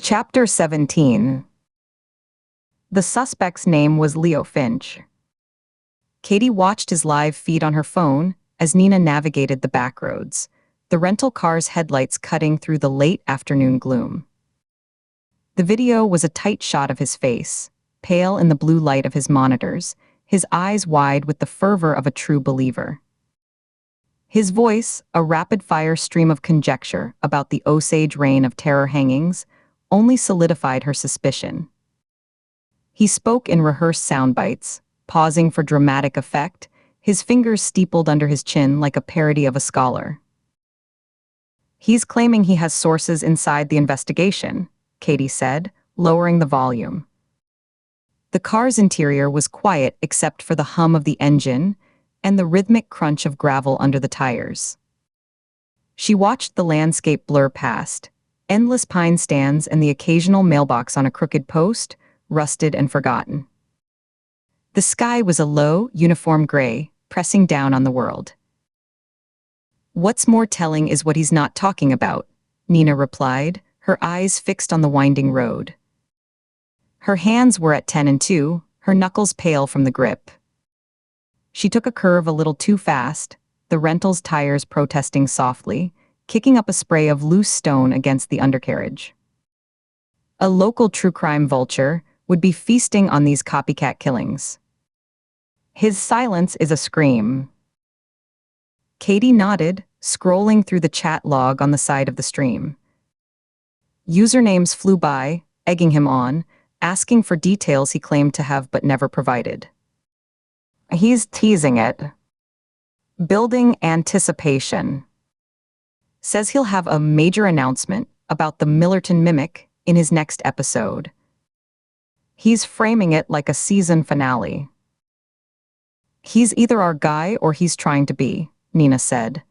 Chapter 17. The suspect's name was Leo Finch. Katie watched his live feed on her phone as Nina navigated the back roads, the rental car's headlights cutting through the late afternoon gloom. The video was a tight shot of his face, pale in the blue light of his monitors, his eyes wide with the fervor of a true believer. His voice, a rapid-fire stream of conjecture about the Osage reign of terror hangings, only solidified her suspicion. He spoke in rehearsed sound bites, pausing for dramatic effect, his fingers steepled under his chin like a parody of a scholar. "He's claiming he has sources inside the investigation," Katie said, lowering the volume. The car's interior was quiet except for the hum of the engine and the rhythmic crunch of gravel under the tires. She watched the landscape blur past, endless pine stands and the occasional mailbox on a crooked post, rusted and forgotten. The sky was a low, uniform gray, pressing down on the world. "What's more telling is what he's not talking about," Nina replied, her eyes fixed on the winding road. Her hands were at 10 and 2, her knuckles pale from the grip. She took a curve a little too fast, the rental's tires protesting softly, kicking up a spray of loose stone against the undercarriage. A local true crime vulture would be feasting on these copycat killings. His silence is a scream. Katie nodded, scrolling through the chat log on the side of the stream. Usernames flew by, egging him on, asking for details he claimed to have but never provided. He's teasing it. Building anticipation. Says he'll have a major announcement about the Millerton Mimic in his next episode. He's framing it like a season finale. "He's either our guy or he's trying to be," Nina said.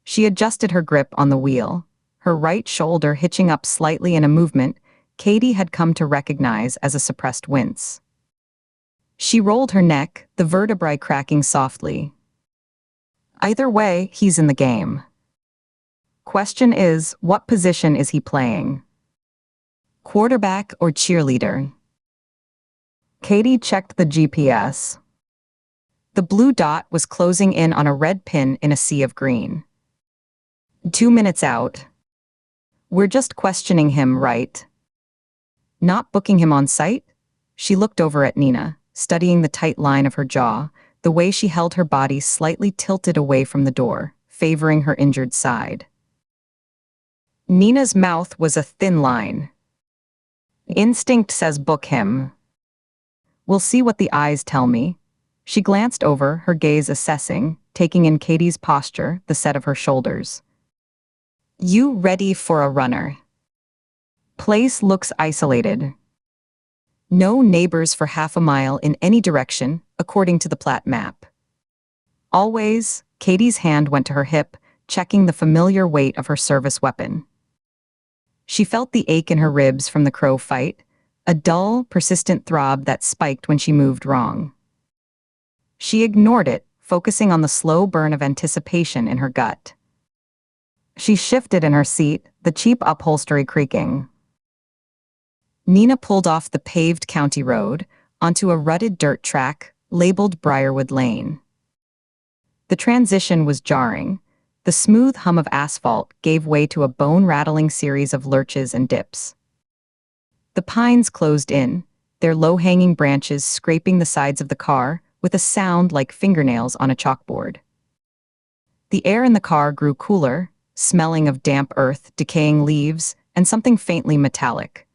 She adjusted her grip on the wheel, her right shoulder hitching up slightly in a movement Katie had come to recognize as a suppressed wince. She rolled her neck, the vertebrae cracking softly. "Either way, he's in the game. Question is, what position is he playing? Quarterback or cheerleader?" Katie checked the GPS. The blue dot was closing in on a red pin in a sea of green. 2 minutes out. "We're just questioning him, right? Not booking him on site?" She looked over at Nina, studying the tight line of her jaw, the way she held her body slightly tilted away from the door, favoring her injured side. Nina's mouth was a thin line. "Instinct says book him. We'll see what the eyes tell me." She glanced over, her gaze assessing, taking in Katie's posture, the set of her shoulders. "You ready for a runner? Place looks isolated. No neighbors for half a mile in any direction, according to the plat map. Always," Katie's hand went to her hip, checking the familiar weight of her service weapon. She felt the ache in her ribs from the crow fight, a dull, persistent throb that spiked when she moved wrong. She ignored it, focusing on the slow burn of anticipation in her gut. She shifted in her seat, the cheap upholstery creaking. Nina pulled off the paved county road, onto a rutted dirt track, labeled Briarwood Lane. The transition was jarring. The smooth hum of asphalt gave way to a bone-rattling series of lurches and dips. The pines closed in, their low-hanging branches scraping the sides of the car with a sound like fingernails on a chalkboard. The air in the car grew cooler, smelling of damp earth, decaying leaves, and something faintly metallic.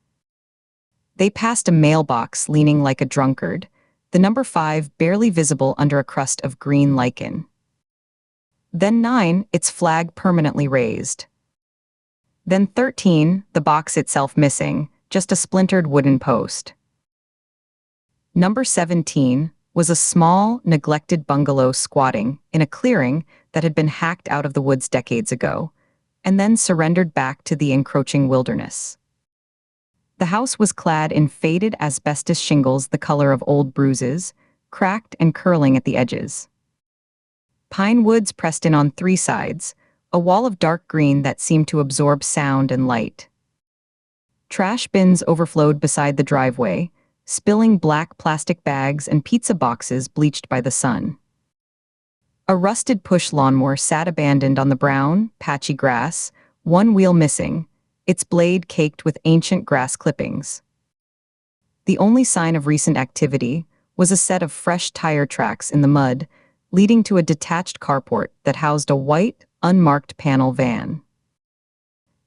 They passed a mailbox leaning like a drunkard, the number 5 barely visible under a crust of green lichen. Then 9, its flag permanently raised. Then 13, the box itself missing, just a splintered wooden post. Number 17 was a small, neglected bungalow squatting in a clearing that had been hacked out of the woods decades ago, and then surrendered back to the encroaching wilderness. The house was clad in faded asbestos shingles the color of old bruises, cracked and curling at the edges. Pine woods pressed in on 3 sides, a wall of dark green that seemed to absorb sound and light. Trash bins overflowed beside the driveway, spilling black plastic bags and pizza boxes bleached by the sun. A rusted push lawnmower sat abandoned on the brown, patchy grass, one wheel missing, its blade caked with ancient grass clippings. The only sign of recent activity was a set of fresh tire tracks in the mud, leading to a detached carport that housed a white, unmarked panel van.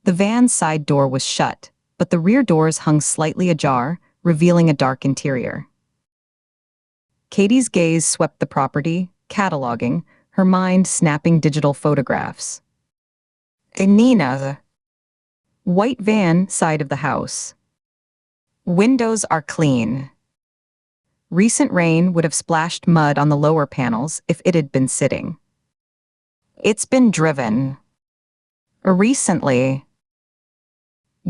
The van's side door was shut, but the rear doors hung slightly ajar, revealing a dark interior. Katie's gaze swept the property, cataloging, her mind snapping digital photographs. Nina. White van, side of the house. Windows are clean. Recent rain would have splashed mud on the lower panels if it had been sitting. It's been driven. Recently.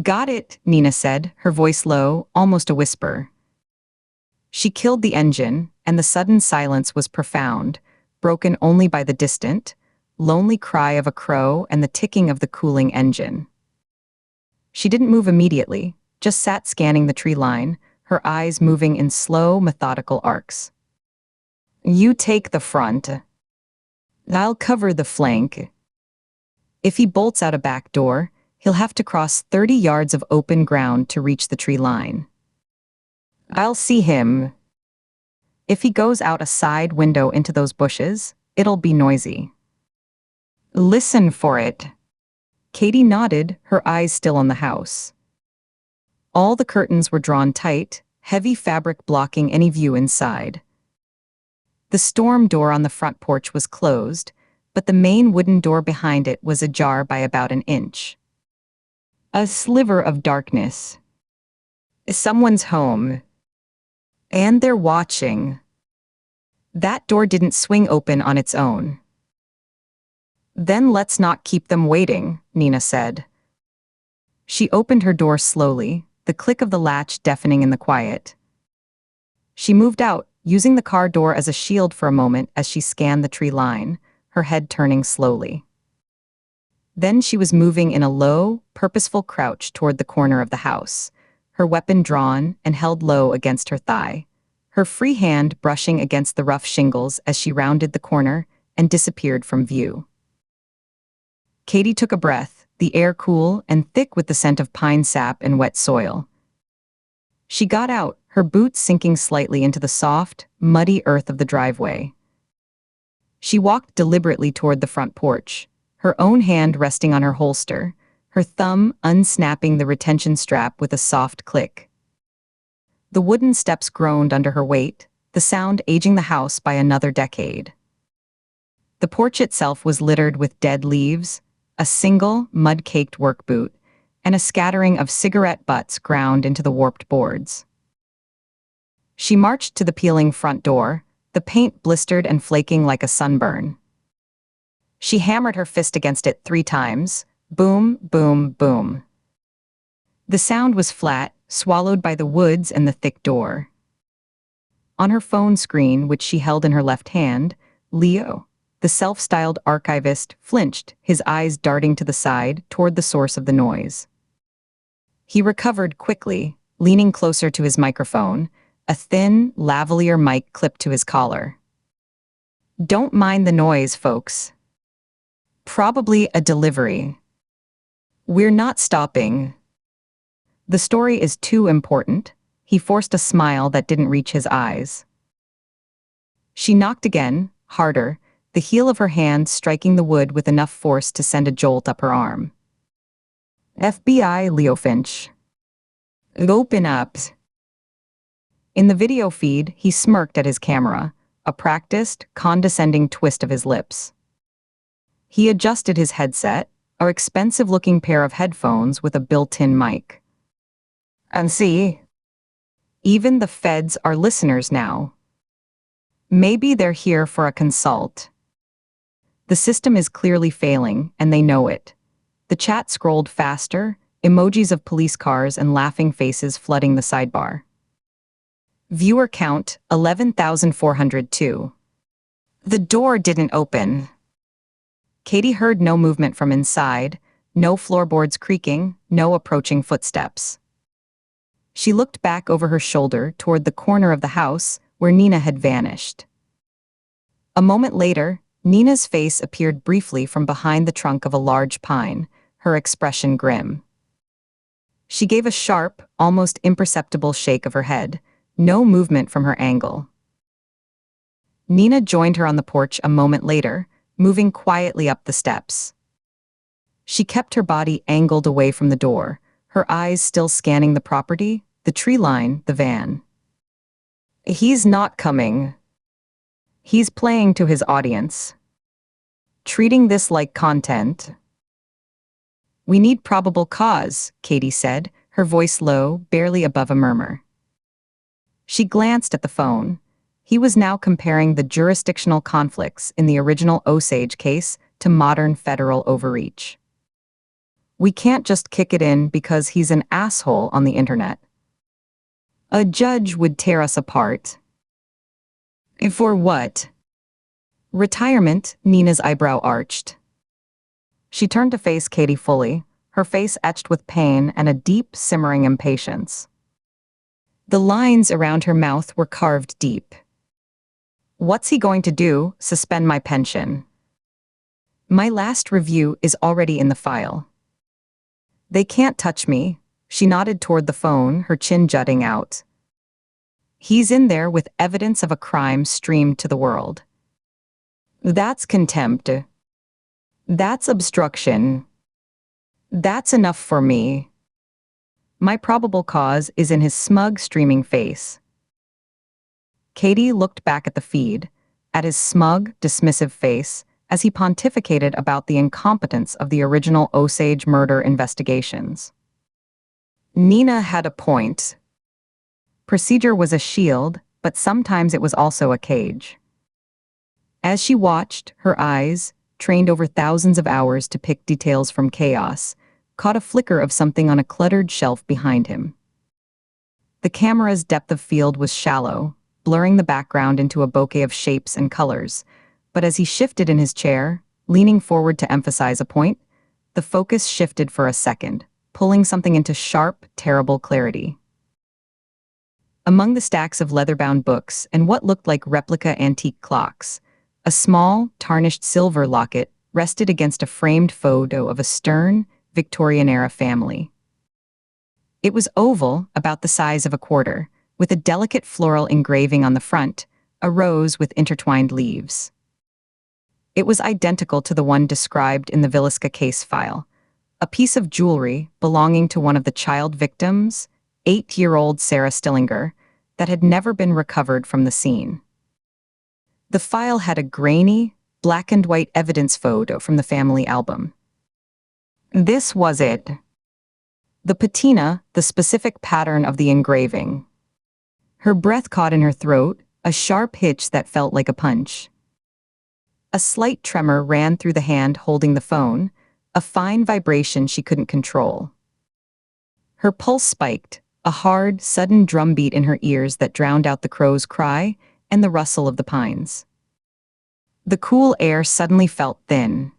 Got it, Nina said, her voice low, almost a whisper. She killed the engine, and the sudden silence was profound, broken only by the distant, lonely cry of a crow and the ticking of the cooling engine. She didn't move immediately, just sat scanning the tree line, her eyes moving in slow, methodical arcs. You take the front. I'll cover the flank. If he bolts out a back door, he'll have to cross 30 yards of open ground to reach the tree line. I'll see him. If he goes out a side window into those bushes, it'll be noisy. Listen for it. Katie nodded, her eyes still on the house. All the curtains were drawn tight, heavy fabric blocking any view inside. The storm door on the front porch was closed, but the main wooden door behind it was ajar by about an inch. A sliver of darkness. Someone's home. And they're watching. That door didn't swing open on its own. Then let's not keep them waiting, Nina said. She opened her door slowly, the click of the latch deafening in the quiet. She moved out, using the car door as a shield for a moment as she scanned the tree line, her head turning slowly. Then she was moving in a low, purposeful crouch toward the corner of the house, her weapon drawn and held low against her thigh, her free hand brushing against the rough shingles as she rounded the corner and disappeared from view. Katie took a breath, the air cool and thick with the scent of pine sap and wet soil. She got out, her boots sinking slightly into the soft, muddy earth of the driveway. She walked deliberately toward the front porch, her own hand resting on her holster, her thumb unsnapping the retention strap with a soft click. The wooden steps groaned under her weight, the sound aging the house by another decade. The porch itself was littered with dead leaves, a single, mud-caked work boot, and a scattering of cigarette butts ground into the warped boards. She marched to the peeling front door, the paint blistered and flaking like a sunburn. She hammered her fist against it 3 times, boom, boom, boom. The sound was flat, swallowed by the woods and the thick door. On her phone screen, which she held in her left hand, Leo, the self-styled archivist, flinched, his eyes darting to the side toward the source of the noise. He recovered quickly, leaning closer to his microphone, a thin, lavalier mic clipped to his collar. Don't mind the noise, folks. Probably a delivery. We're not stopping. The story is too important. He forced a smile that didn't reach his eyes. She knocked again, harder, the heel of her hand striking the wood with enough force to send a jolt up her arm. FBI, Leo Finch. Open up. In the video feed, he smirked at his camera, a practiced, condescending twist of his lips. He adjusted his headset, an expensive-looking pair of headphones with a built-in mic. And see? Even the feds are listeners now. Maybe they're here for a consult. The system is clearly failing, and they know it. The chat scrolled faster, emojis of police cars and laughing faces flooding the sidebar. Viewer count, 11,402. The door didn't open. Katie heard no movement from inside, no floorboards creaking, no approaching footsteps. She looked back over her shoulder toward the corner of the house where Nina had vanished. A moment later, Nina's face appeared briefly from behind the trunk of a large pine, her expression grim. She gave a sharp, almost imperceptible shake of her head, no movement from her angle. Nina joined her on the porch a moment later, moving quietly up the steps. She kept her body angled away from the door, her eyes still scanning the property, the tree line, the van. He's not coming. He's playing to his audience. Treating this like content. We need probable cause, Katie said, her voice low, barely above a murmur. She glanced at the phone. He was now comparing the jurisdictional conflicts in the original Osage case to modern federal overreach. We can't just kick it in because he's an asshole on the internet. A judge would tear us apart. For what? Retirement, Nina's eyebrow arched. She turned to face Katie fully, her face etched with pain and a deep, simmering impatience. The lines around her mouth were carved deep. What's he going to do? Suspend my pension? My last review is already in the file. They can't touch me. She nodded toward the phone, her chin jutting out. He's in there with evidence of a crime streamed to the world. That's contempt. That's obstruction. That's enough for me. My probable cause is in his smug, streaming face. Katie looked back at the feed, at his smug, dismissive face, as he pontificated about the incompetence of the original Osage murder investigations. Nina had a point. Procedure was a shield, but sometimes it was also a cage. As she watched, her eyes, trained over thousands of hours to pick details from chaos, caught a flicker of something on a cluttered shelf behind him. The camera's depth of field was shallow, blurring the background into a bouquet of shapes and colors, but as he shifted in his chair, leaning forward to emphasize a point, the focus shifted for a second, pulling something into sharp, terrible clarity. Among the stacks of leather-bound books and what looked like replica antique clocks, a small, tarnished silver locket rested against a framed photo of a stern, Victorian-era family. It was oval, about the size of a quarter, with a delicate floral engraving on the front, a rose with intertwined leaves. It was identical to the one described in the Villisca case file, a piece of jewelry belonging to one of the child victims, 8-year-old Sarah Stillinger, that had never been recovered from the scene. The file had a grainy, black-and-white evidence photo from the family album. This was it. The patina, the specific pattern of the engraving. Her breath caught in her throat, a sharp hitch that felt like a punch. A slight tremor ran through the hand holding the phone, a fine vibration she couldn't control. Her pulse spiked, a hard, sudden drumbeat in her ears that drowned out the crow's cry and the rustle of the pines. The cool air suddenly felt thin.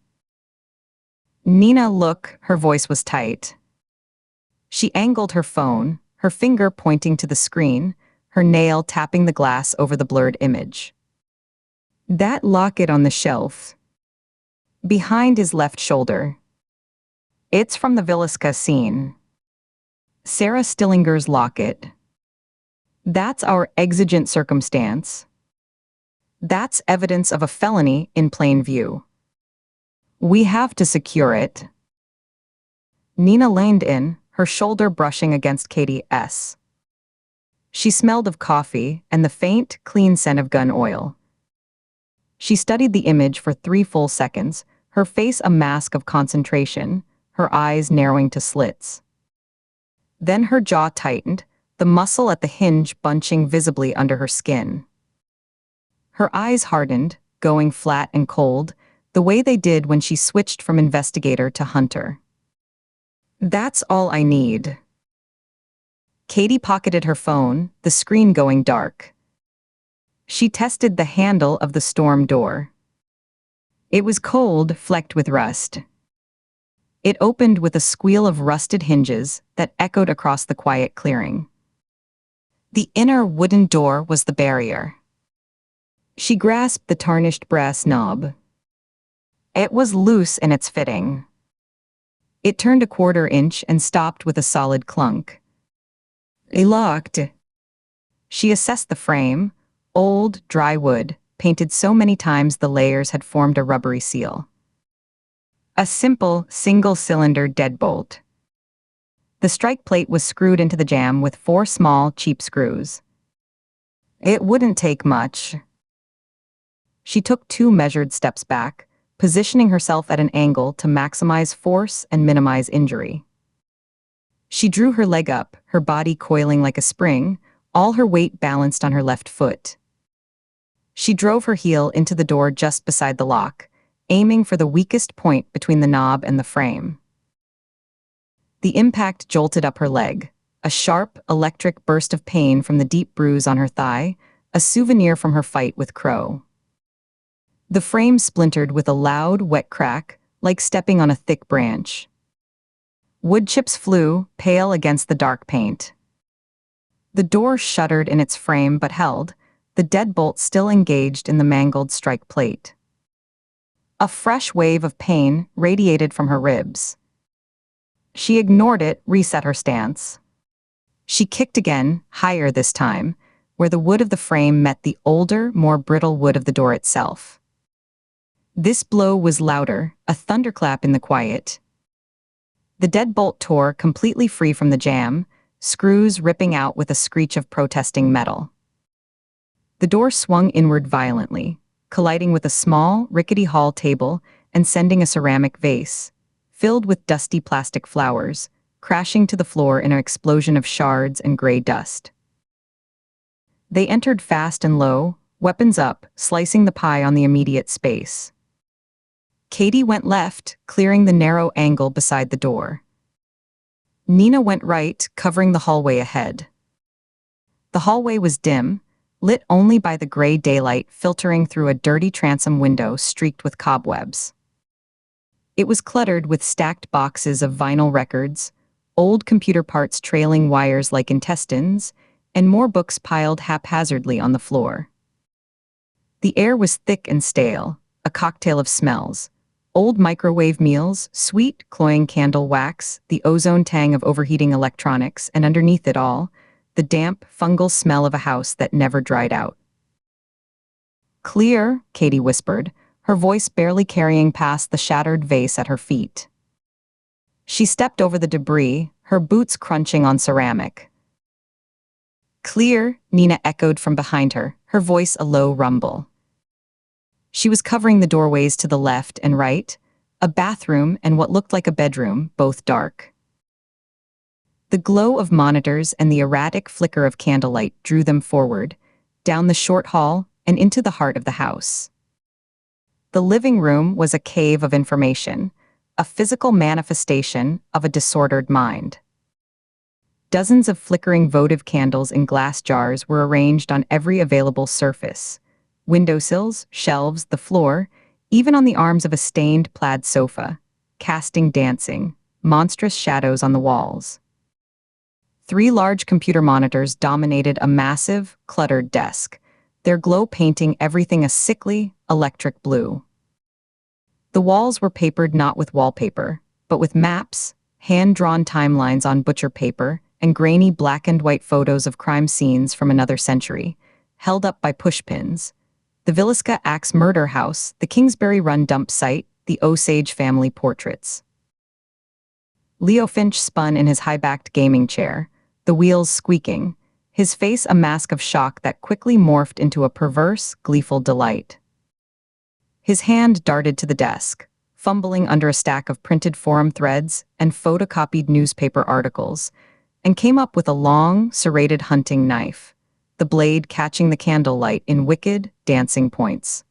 Nina, look, her voice was tight. She angled her phone, her finger pointing to the screen, her nail tapping the glass over the blurred image. That locket on the shelf. Behind his left shoulder. It's from the Villisca scene. Sarah Stillinger's locket. That's our exigent circumstance. That's evidence of a felony in plain view. We have to secure it. Nina leaned in, her shoulder brushing against Katie's. She smelled of coffee and the faint, clean scent of gun oil. She studied the image for 3 full seconds, her face a mask of concentration, her eyes narrowing to slits. Then her jaw tightened, the muscle at the hinge bunching visibly under her skin. Her eyes hardened, going flat and cold, the way they did when she switched from investigator to hunter. That's all I need. Katie pocketed her phone, the screen going dark. She tested the handle of the storm door. It was cold, flecked with rust. It opened with a squeal of rusted hinges that echoed across the quiet clearing. The inner wooden door was the barrier. She grasped the tarnished brass knob. It was loose in its fitting. It turned a quarter inch and stopped with a solid clunk. It locked. She assessed the frame, old, dry wood, painted so many times the layers had formed a rubbery seal. A simple, single-cylinder deadbolt. The strike plate was screwed into the jamb with 4 small, cheap screws. It wouldn't take much. She took 2 measured steps back, positioning herself at an angle to maximize force and minimize injury. She drew her leg up, her body coiling like a spring, all her weight balanced on her left foot. She drove her heel into the door just beside the lock, aiming for the weakest point between the knob and the frame. The impact jolted up her leg, a sharp, electric burst of pain from the deep bruise on her thigh, a souvenir from her fight with Crow. The frame splintered with a loud, wet crack, like stepping on a thick branch. Wood chips flew, pale against the dark paint. The door shuddered in its frame but held, the deadbolt still engaged in the mangled strike plate. A fresh wave of pain radiated from her ribs. She ignored it, reset her stance. She kicked again, higher this time, where the wood of the frame met the older, more brittle wood of the door itself. This blow was louder, a thunderclap in the quiet. The deadbolt tore completely free from the jamb, screws ripping out with a screech of protesting metal. The door swung inward violently, colliding with a small, rickety hall table and sending a ceramic vase, filled with dusty plastic flowers, crashing to the floor in an explosion of shards and gray dust. They entered fast and low, weapons up, slicing the pie on the immediate space. Katie went left, clearing the narrow angle beside the door. Nina went right, covering the hallway ahead. The hallway was dim, lit only by the gray daylight filtering through a dirty transom window streaked with cobwebs. It was cluttered with stacked boxes of vinyl records, old computer parts trailing wires like intestines, and more books piled haphazardly on the floor. The air was thick and stale, a cocktail of smells. Old microwave meals, sweet, cloying candle wax, the ozone tang of overheating electronics, and underneath it all, the damp, fungal smell of a house that never dried out. "Clear," Katie whispered, her voice barely carrying past the shattered vase at her feet. She stepped over the debris, her boots crunching on ceramic. "Clear," Nina echoed from behind her, her voice a low rumble. She was covering the doorways to the left and right, a bathroom and what looked like a bedroom, both dark. The glow of monitors and the erratic flicker of candlelight drew them forward, down the short hall and into the heart of the house. The living room was a cave of information, a physical manifestation of a disordered mind. Dozens of flickering votive candles in glass jars were arranged on every available surface. Windowsills, shelves, the floor, even on the arms of a stained plaid sofa, casting dancing, monstrous shadows on the walls. 3 large computer monitors dominated a massive, cluttered desk, their glow painting everything a sickly, electric blue. The walls were papered not with wallpaper, but with maps, hand-drawn timelines on butcher paper, and grainy black and white photos of crime scenes from another century, held up by pushpins. The Villisca Axe murder house, the Kingsbury Run dump site, the Osage family portraits. Leo Finch spun in his high-backed gaming chair, the wheels squeaking, his face a mask of shock that quickly morphed into a perverse, gleeful delight. His hand darted to the desk, fumbling under a stack of printed forum threads and photocopied newspaper articles, and came up with a long, serrated hunting knife, the blade catching the candlelight in wicked, dancing points.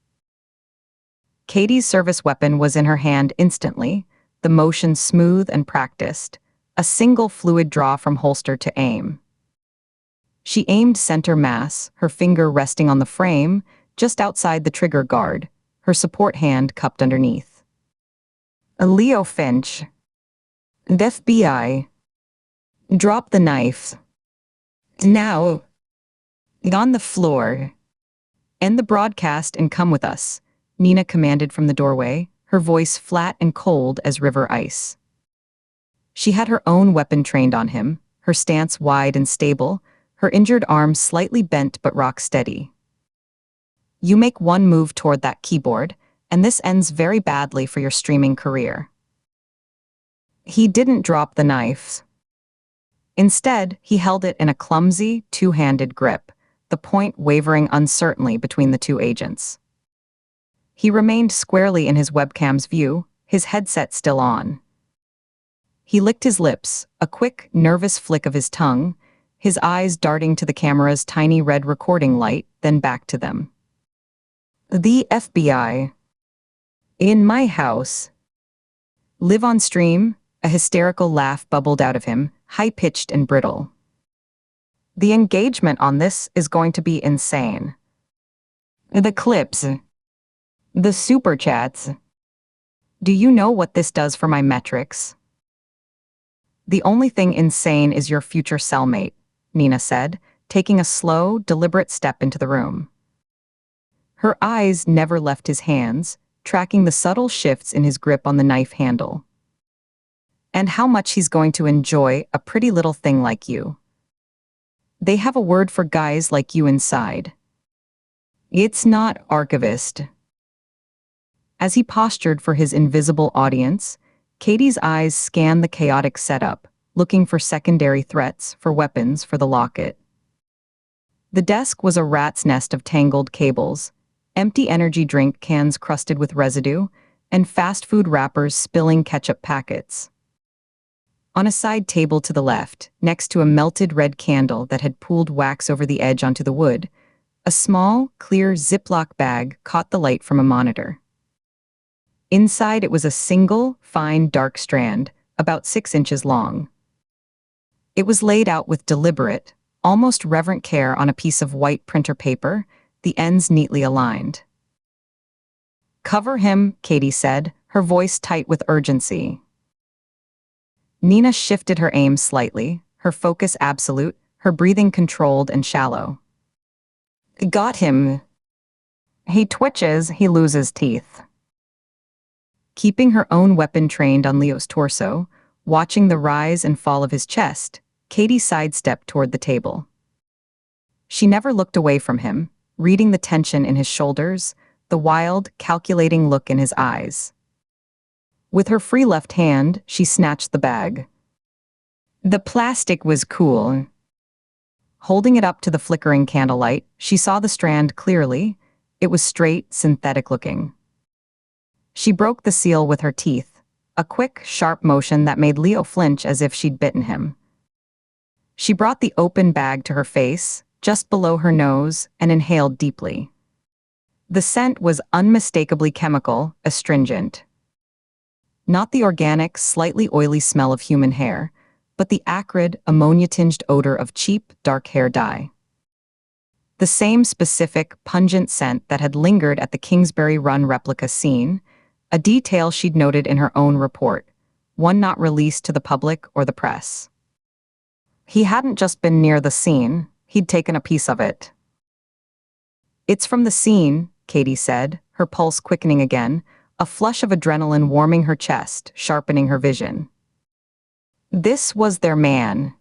Katie's service weapon was in her hand instantly, the motion smooth and practiced, a single fluid draw from holster to aim. She aimed center mass, her finger resting on the frame, just outside the trigger guard, her support hand cupped underneath. Leo Finch. The FBI. Drop the knife. Now. On the floor. End the broadcast and come with us, Nina commanded from the doorway, her voice flat and cold as river ice. She had her own weapon trained on him, her stance wide and stable, her injured arm slightly bent but rock steady. You make one move toward that keyboard, and this ends very badly for your streaming career. He didn't drop the knife. Instead, he held it in a clumsy, two-handed grip, the point wavering uncertainly between the two agents. He remained squarely in his webcam's view, his headset still on. He licked his lips, a quick, nervous flick of his tongue, his eyes darting to the camera's tiny red recording light, then back to them. The FBI. In my house. Live on stream? A hysterical laugh bubbled out of him, high-pitched and brittle. The engagement on this is going to be insane. The clips. The super chats. Do you know what this does for my metrics? The only thing insane is your future cellmate, Nina said, taking a slow, deliberate step into the room. Her eyes never left his hands, tracking the subtle shifts in his grip on the knife handle. And how much he's going to enjoy a pretty little thing like you. They have a word for guys like you inside. It's not archivist. As he postured for his invisible audience, Katie's eyes scanned the chaotic setup, looking for secondary threats, for weapons, for the locket. The desk was a rat's nest of tangled cables, empty energy drink cans crusted with residue, and fast food wrappers spilling ketchup packets. On a side table to the left, next to a melted red candle that had pooled wax over the edge onto the wood, a small, clear Ziploc bag caught the light from a monitor. Inside it was a single, fine, dark strand, about 6 inches long. It was laid out with deliberate, almost reverent care on a piece of white printer paper, the ends neatly aligned. Cover him, Katie said, her voice tight with urgency. Nina shifted her aim slightly, her focus absolute, her breathing controlled and shallow. Got him. He twitches, he loses teeth. Keeping her own weapon trained on Leo's torso, watching the rise and fall of his chest, Katie sidestepped toward the table. She never looked away from him, reading the tension in his shoulders, the wild, calculating look in his eyes. With her free left hand, she snatched the bag. The plastic was cool. Holding it up to the flickering candlelight, she saw the strand clearly. It was straight, synthetic-looking. She broke the seal with her teeth, a quick, sharp motion that made Leo flinch as if she'd bitten him. She brought the open bag to her face, just below her nose, and inhaled deeply. The scent was unmistakably chemical, astringent. Not the organic, slightly oily smell of human hair, but the acrid, ammonia-tinged odor of cheap, dark hair dye. The same specific, pungent scent that had lingered at the Kingsbury Run replica scene, a detail she'd noted in her own report, one not released to the public or the press. He hadn't just been near the scene, he'd taken a piece of it. It's from the scene, Katie said, her pulse quickening again, a flush of adrenaline warming her chest, sharpening her vision. This was their man.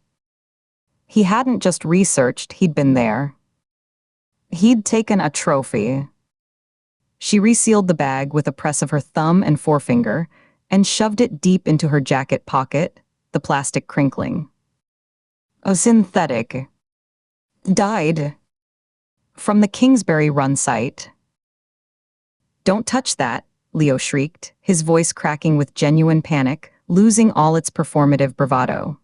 He hadn't just researched, he'd been there. He'd taken a trophy. She resealed the bag with a press of her thumb and forefinger and shoved it deep into her jacket pocket, the plastic crinkling. A synthetic. Dyed. From the Kingsbury Run site. Don't touch that, Leo shrieked, his voice cracking with genuine panic, losing all its performative bravado.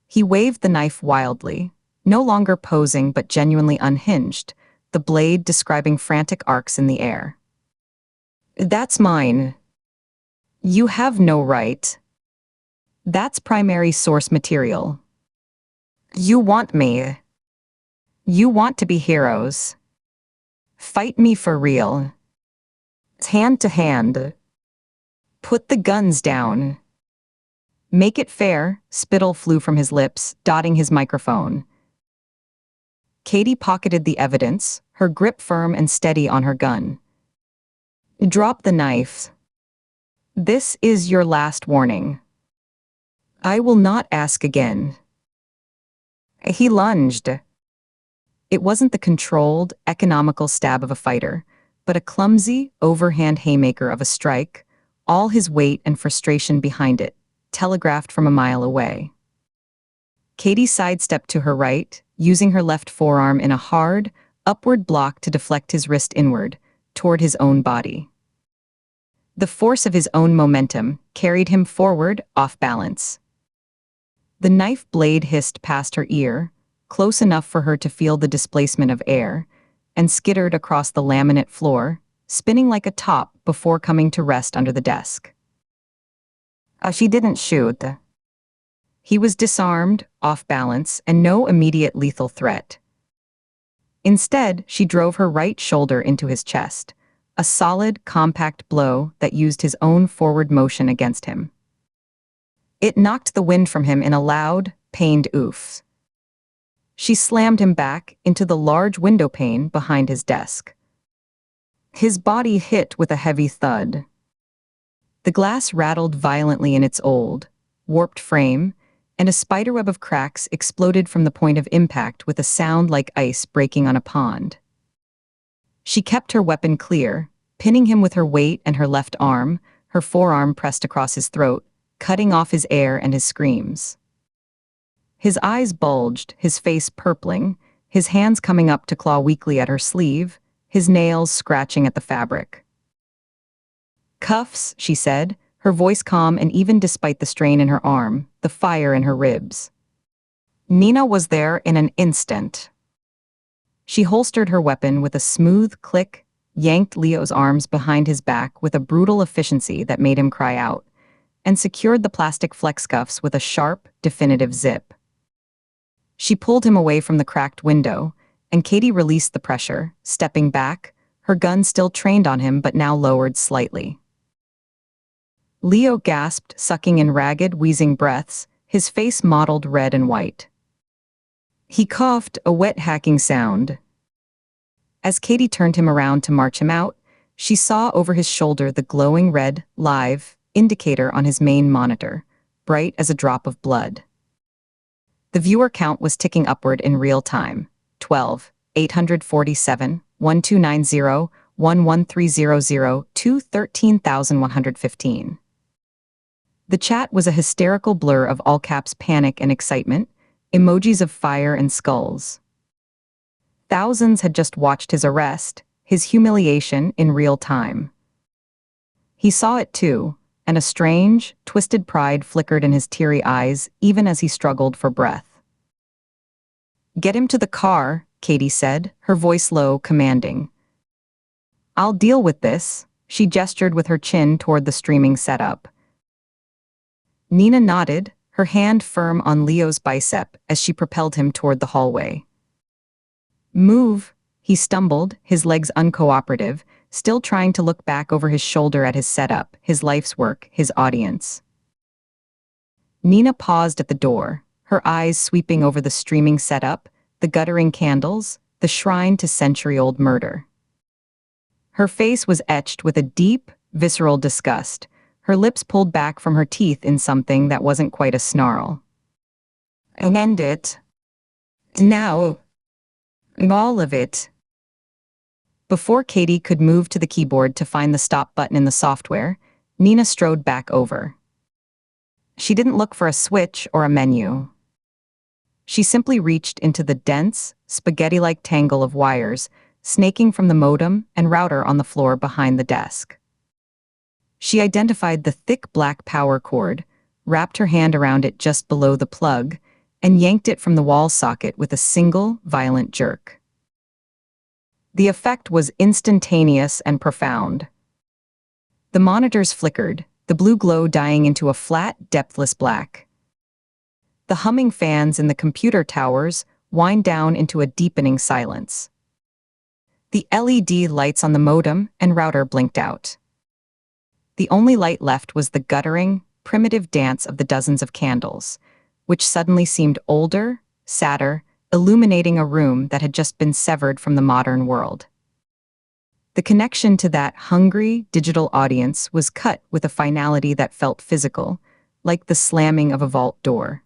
He waved the knife wildly, no longer posing but genuinely unhinged, the blade describing frantic arcs in the air. That's mine. You have no right. That's primary source material. You want me. You want to be heroes. Fight me for real. Hand to hand. Put the guns down. Make it fair, spittle flew from his lips, dotting his microphone. Katie pocketed the evidence, her grip firm and steady on her gun. "Drop the knife. This is your last warning. I will not ask again." He lunged. It wasn't the controlled, economical stab of a fighter, but a clumsy, overhand haymaker of a strike, all his weight and frustration behind it, telegraphed from a mile away. Katie sidestepped to her right, using her left forearm in a hard, upward block to deflect his wrist inward, toward his own body. The force of his own momentum carried him forward, off balance. The knife blade hissed past her ear, close enough for her to feel the displacement of air, and skittered across the laminate floor, spinning like a top before coming to rest under the desk. She didn't shoot. He was disarmed, off balance, and no immediate lethal threat. Instead, she drove her right shoulder into his chest, a solid, compact blow that used his own forward motion against him. It knocked the wind from him in a loud, pained oof. She slammed him back into the large window pane behind his desk. His body hit with a heavy thud. The glass rattled violently in its old, warped frame, and a spiderweb of cracks exploded from the point of impact with a sound like ice breaking on a pond. She kept her weapon clear, pinning him with her weight and her left arm, her forearm pressed across his throat, cutting off his air and his screams. His eyes bulged, his face purpling, his hands coming up to claw weakly at her sleeve, his nails scratching at the fabric. "Cuffs," she said, her voice calm and even despite the strain in her arm, the fire in her ribs. Nina was there in an instant. She holstered her weapon with a smooth click, yanked Leo's arms behind his back with a brutal efficiency that made him cry out, and secured the plastic flex cuffs with a sharp, definitive zip. She pulled him away from the cracked window, and Katie released the pressure, stepping back, her gun still trained on him but now lowered slightly. Leo gasped, sucking in ragged, wheezing breaths, his face mottled red and white. He coughed, a wet hacking sound. As Katie turned him around to march him out, she saw over his shoulder the glowing red, live, indicator on his main monitor, bright as a drop of blood. The viewer count was ticking upward in real time. 12, 847, 1290, 11300, 13,115. The chat was a hysterical blur of all caps panic and excitement, emojis of fire and skulls. Thousands had just watched his arrest, his humiliation in real time. He saw it too, and a strange, twisted pride flickered in his teary eyes even as he struggled for breath. "Get him to the car," Katie said, her voice low, commanding. "I'll deal with this," she gestured with her chin toward the streaming setup. Nina nodded, her hand firm on Leo's bicep as she propelled him toward the hallway. "Move," he stumbled, his legs uncooperative, still trying to look back over his shoulder at his setup, his life's work, his audience. Nina paused at the door, her eyes sweeping over the streaming setup, the guttering candles, the shrine to century-old murder. Her face was etched with a deep, visceral disgust, her lips pulled back from her teeth in something that wasn't quite a snarl. "End it. Now. All of it." Before Katie could move to the keyboard to find the stop button in the software, Nina strode back over. She didn't look for a switch or a menu. She simply reached into the dense, spaghetti-like tangle of wires, snaking from the modem and router on the floor behind the desk. She identified the thick black power cord, wrapped her hand around it just below the plug, and yanked it from the wall socket with a single, violent jerk. The effect was instantaneous and profound. The monitors flickered, the blue glow dying into a flat, depthless black. The humming fans in the computer towers wind down into a deepening silence. The LED lights on the modem and router blinked out. The only light left was the guttering, primitive dance of the dozens of candles, which suddenly seemed older, sadder, illuminating a room that had just been severed from the modern world. The connection to that hungry, digital audience was cut with a finality that felt physical, like the slamming of a vault door.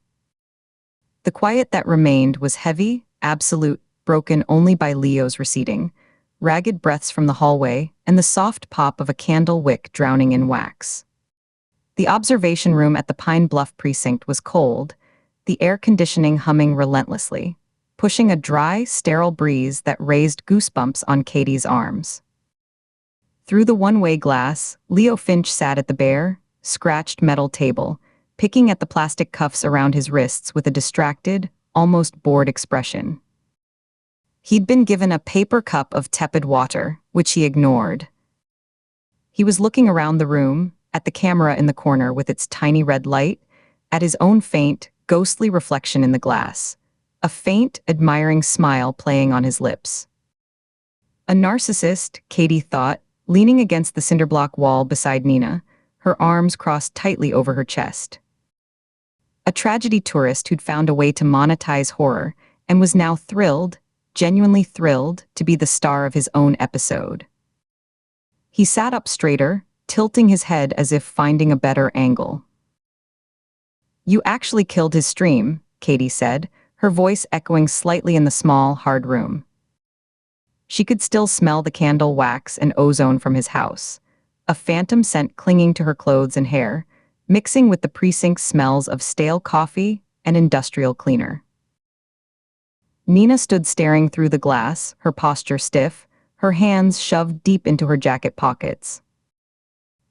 The quiet that remained was heavy, absolute, broken only by Leo's receding, ragged breaths from the hallway, and the soft pop of a candle wick drowning in wax. The observation room at the Pine Bluff precinct was cold, the air conditioning humming relentlessly, pushing a dry, sterile breeze that raised goosebumps on Katie's arms. Through the one-way glass, Leo Finch sat at the bare, scratched metal table, picking at the plastic cuffs around his wrists with a distracted, almost bored expression. He'd been given a paper cup of tepid water, which he ignored. He was looking around the room, at the camera in the corner with its tiny red light, at his own faint, ghostly reflection in the glass, a faint, admiring smile playing on his lips. A narcissist, Katie thought, leaning against the cinderblock wall beside Nina, her arms crossed tightly over her chest. A tragedy tourist who'd found a way to monetize horror and was now thrilled, genuinely thrilled, to be the star of his own episode. He sat up straighter, tilting his head as if finding a better angle. "You actually killed his stream," Katie said, her voice echoing slightly in the small, hard room. She could still smell the candle wax and ozone from his house, a phantom scent clinging to her clothes and hair, mixing with the precinct's smells of stale coffee and industrial cleaner. Nina stood staring through the glass, her posture stiff, her hands shoved deep into her jacket pockets.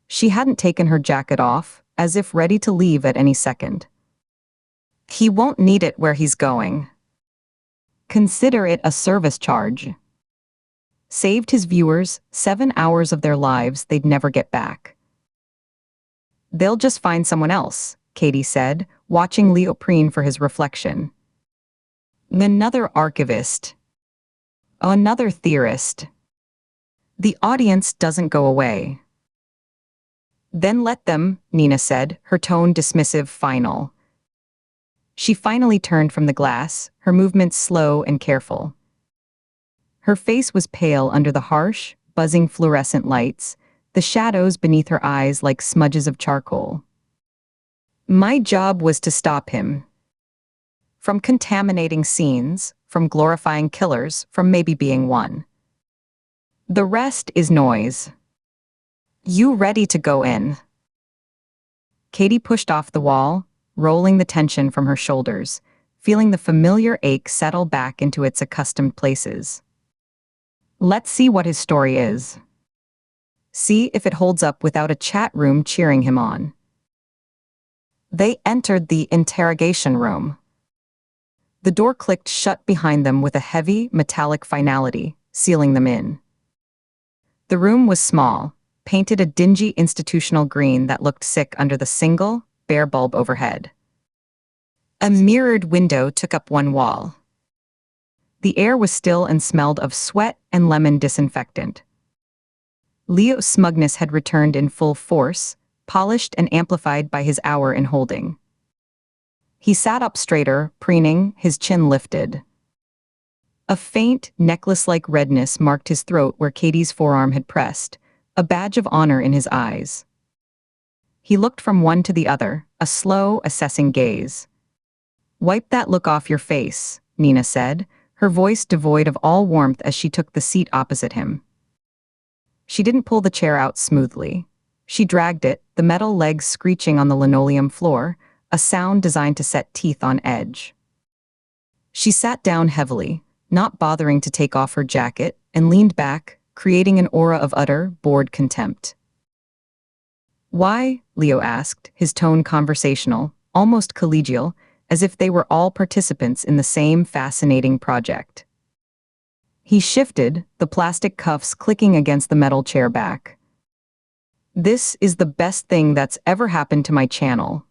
She hadn't taken her jacket off, as if ready to leave at any second. "He won't need it where he's going. Consider it a service charge." Saved his viewers 7 hours of their lives they'd never get back. "They'll just find someone else," Katie said, watching Leo preen for his reflection. "Another archivist. Another theorist. The audience doesn't go away." "Then let them," Nina said, her tone dismissive, final. She finally turned from the glass, her movements slow and careful. Her face was pale under the harsh, buzzing fluorescent lights, the shadows beneath her eyes like smudges of charcoal. "My job was to stop him. From contaminating scenes, from glorifying killers, from maybe being one. The rest is noise. You ready to go in?" Katie pushed off the wall, rolling the tension from her shoulders, feeling the familiar ache settle back into its accustomed places. Let's see what his story is. See if it holds up without a chat room cheering him on. They entered the interrogation room. The door clicked shut behind them with a heavy, metallic finality, sealing them in. The room was small, painted a dingy institutional green that looked sick under the single, bare bulb overhead. A mirrored window took up one wall. The air was still and smelled of sweat and lemon disinfectant. Leo's smugness had returned in full force, polished and amplified by his hour in holding. He sat up straighter, preening, his chin lifted. A faint, necklace-like redness marked his throat where Katie's forearm had pressed, a badge of honor in his eyes. He looked from one to the other, a slow, assessing gaze. "Wipe that look off your face," Nina said, her voice devoid of all warmth as she took the seat opposite him. She didn't pull the chair out smoothly. She dragged it, the metal legs screeching on the linoleum floor, a sound designed to set teeth on edge. She sat down heavily, not bothering to take off her jacket, and leaned back, creating an aura of utter, bored contempt. "Why?" Leo asked, his tone conversational, almost collegial, as if they were all participants in the same fascinating project. He shifted, the plastic cuffs clicking against the metal chair back. "This is the best thing that's ever happened to my channel.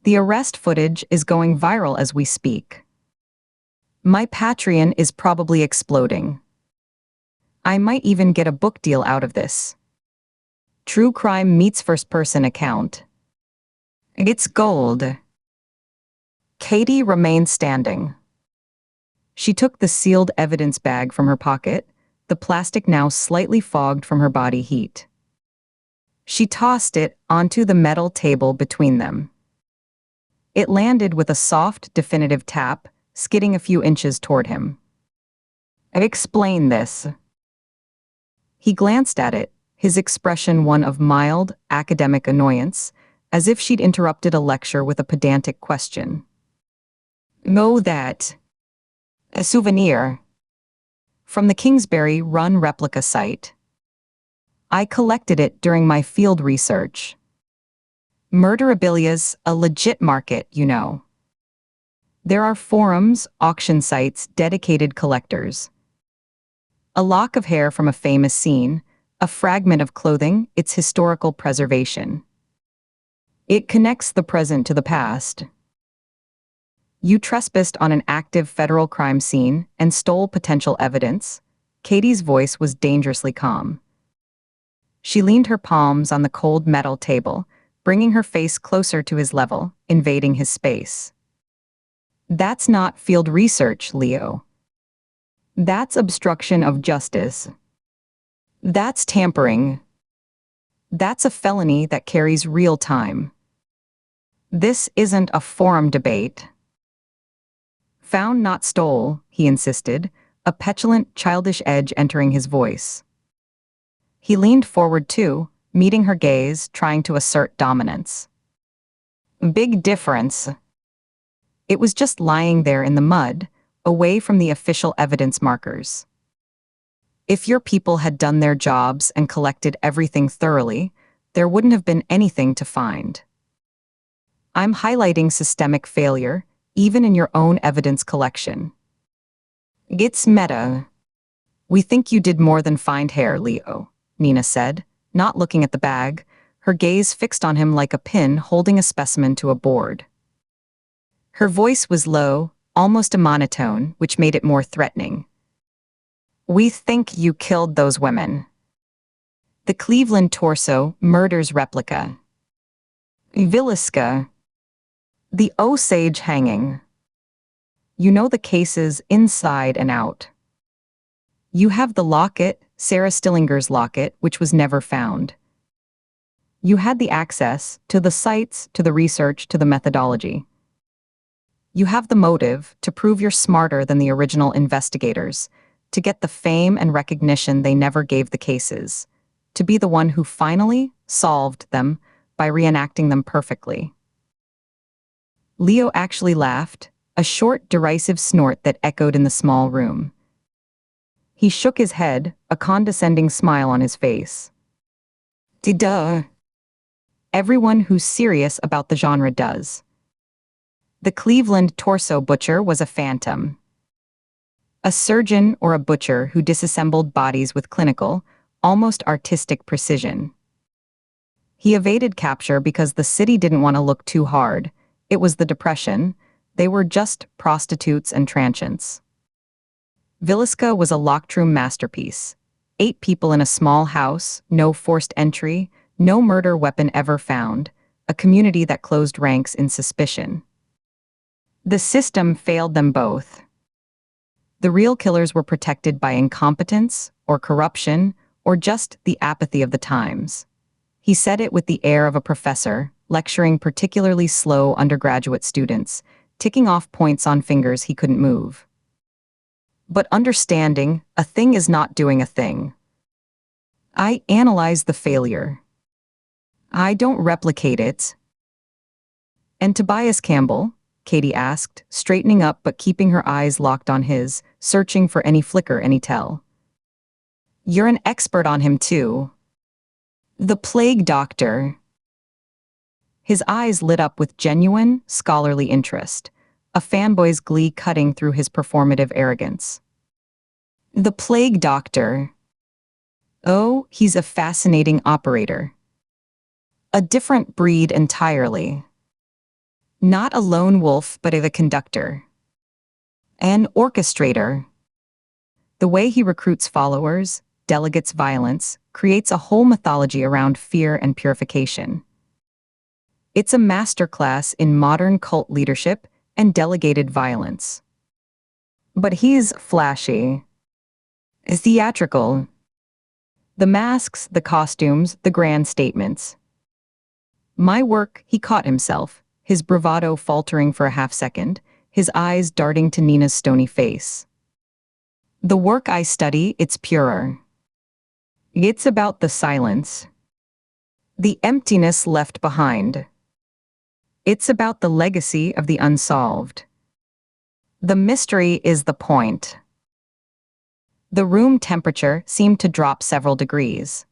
The arrest footage is going viral as we speak. My Patreon is probably exploding. I might even get a book deal out of this. True crime meets first-person account. It's gold." Katie remained standing. She took the sealed evidence bag from her pocket, the plastic now slightly fogged from her body heat. She tossed it onto the metal table between them. It landed with a soft, definitive tap, skidding a few inches toward him. "Explain this." He glanced at it, his expression one of mild, academic annoyance, as if she'd interrupted a lecture with a pedantic question. "Know that. A souvenir. From the Kingsbury Run replica site. I collected it during my field research. Murderabilia's a legit market, you know. There are forums, auction sites, dedicated collectors. A lock of hair from a famous scene, a fragment of clothing, its historical preservation. It connects the present to the past. You trespassed on an active federal crime scene and stole potential evidence." Katie's voice was dangerously calm. She leaned her palms on the cold metal table, bringing her face closer to his level, invading his space. "That's not field research, Leo. That's obstruction of justice. That's tampering. That's a felony that carries real time. This isn't a forum debate." "Found not stole," he insisted, a petulant, childish edge entering his voice. He leaned forward too, meeting her gaze, trying to assert dominance. "Big difference. It was just lying there in the mud, away from the official evidence markers. If your people had done their jobs and collected everything thoroughly, there wouldn't have been anything to find. I'm highlighting systemic failure, even in your own evidence collection. It's meta. We think you did more than find hair, Leo," Nina said, not looking at the bag, her gaze fixed on him like a pin holding a specimen to a board. Her voice was low, almost a monotone, which made it more threatening. "We think you killed those women. The Cleveland torso murders replica. Villisca. The Osage hanging. You know the cases inside and out. You have the locket, Sarah Stillinger's locket, which was never found. You had the access to the sites, to the research, to the methodology. You have the motive to prove you're smarter than the original investigators, to get the fame and recognition they never gave the cases, to be the one who finally solved them by reenacting them perfectly." Leo actually laughed, a short, derisive snort that echoed in the small room. He shook his head, a condescending smile on his face. "Duh. Everyone who's serious about the genre does. The Cleveland torso butcher was a phantom. A surgeon or a butcher who disassembled bodies with clinical, almost artistic precision. He evaded capture because the city didn't want to look too hard. It was the Depression. They were just prostitutes and transients. Villisca was a locked room masterpiece. 8 people in a small house, no forced entry, no murder weapon ever found, a community that closed ranks in suspicion. The system failed them both. The real killers were protected by incompetence, or corruption, or just the apathy of the times. He said it with the air of a professor, lecturing particularly slow undergraduate students, ticking off points on fingers he couldn't move. But understanding, a thing is not doing a thing. I analyze the failure. I don't replicate it. And Tobias Campbell, Katie asked, straightening up but keeping her eyes locked on his, searching for any flicker, any tell. You're an expert on him too. The plague doctor. His eyes lit up with genuine, scholarly interest, a fanboy's glee cutting through his performative arrogance. The plague doctor. Oh, he's a fascinating operator. A different breed entirely. Not a lone wolf, but a conductor. An orchestrator. The way he recruits followers, delegates violence, creates a whole mythology around fear and purification. It's a masterclass in modern cult leadership and delegated violence. But he's flashy, theatrical. The masks, the costumes, the grand statements. My work, he caught himself, his bravado faltering for a half-second, his eyes darting to Nina's stony face. The work I study, it's purer. It's about the silence. The emptiness left behind. It's about the legacy of the unsolved. The mystery is the point. The room temperature seemed to drop several degrees.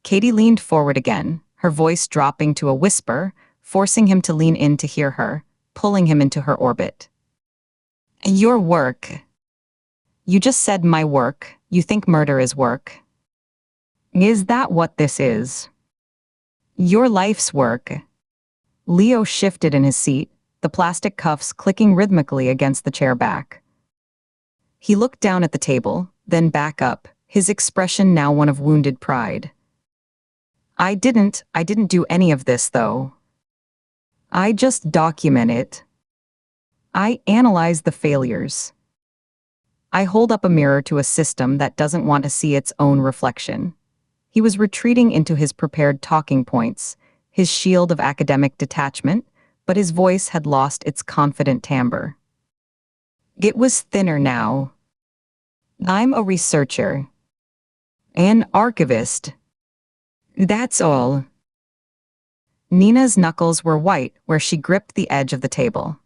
Katie leaned forward again, her voice dropping to a whisper, forcing him to lean in to hear her, pulling him into her orbit. Your work. You just said my work. You think murder is work. Is that what this is? Your life's work. Leo shifted in his seat, the plastic cuffs clicking rhythmically against the chair back. He looked down at the table, then back up, his expression now one of wounded pride. I didn't do any of this, though. I just document it. I analyze the failures. I hold up a mirror to a system that doesn't want to see its own reflection. He was retreating into his prepared talking points, his shield of academic detachment, but his voice had lost its confident timbre. It was thinner now. I'm a researcher. An archivist. That's all. Nina's knuckles were white where she gripped the edge of the table.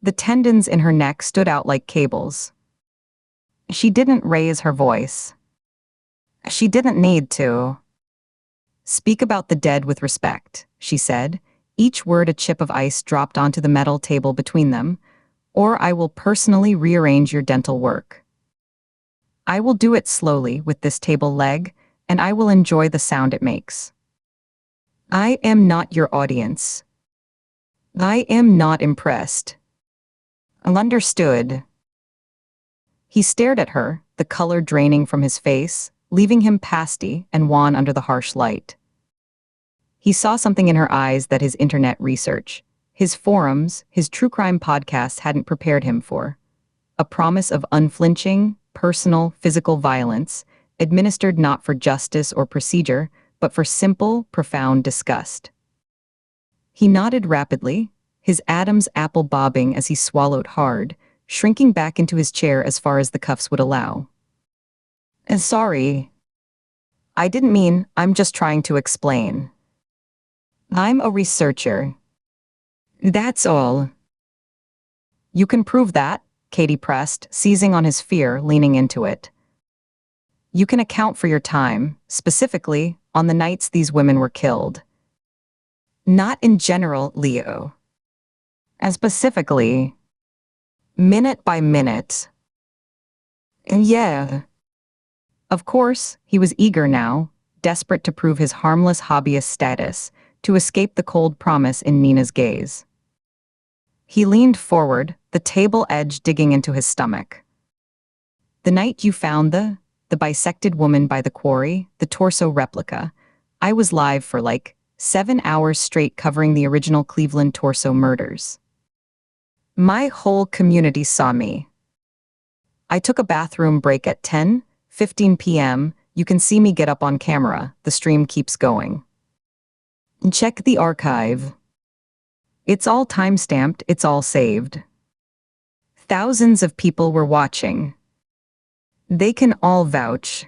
The tendons in her neck stood out like cables. She didn't raise her voice. She didn't need to. Speak about the dead with respect, she said, each word a chip of ice dropped onto the metal table between them, or I will personally rearrange your dental work. I will do it slowly with this table leg, and I will enjoy the sound it makes. I am not your audience. I am not impressed. Understood. He stared at her, the color draining from his face, leaving him pasty and wan under the harsh light. He saw something in her eyes that his internet research, his forums, his true crime podcasts hadn't prepared him for. A promise of unflinching, personal, physical violence, administered not for justice or procedure, but for simple, profound disgust. He nodded rapidly, his Adam's apple bobbing as he swallowed hard, shrinking back into his chair as far as the cuffs would allow. Sorry. I didn't mean, I'm just trying to explain. I'm a researcher. That's all. You can prove that, Katie pressed, seizing on his fear, leaning into it. You can account for your time, specifically, on the nights these women were killed. Not in general, Leo. And specifically, minute by minute. Yeah. Of course, he was eager now, desperate to prove his harmless hobbyist status, to escape the cold promise in Nina's gaze. He leaned forward, the table edge digging into his stomach. The night you found the bisected woman by the quarry, the torso replica, I was live for 7 hours straight covering the original Cleveland torso murders. My whole community saw me. I took a bathroom break at 10:15 p.m. You can see me get up on camera, the stream keeps going. Check the archive. It's all time-stamped, it's all saved. Thousands of people were watching. They can all vouch.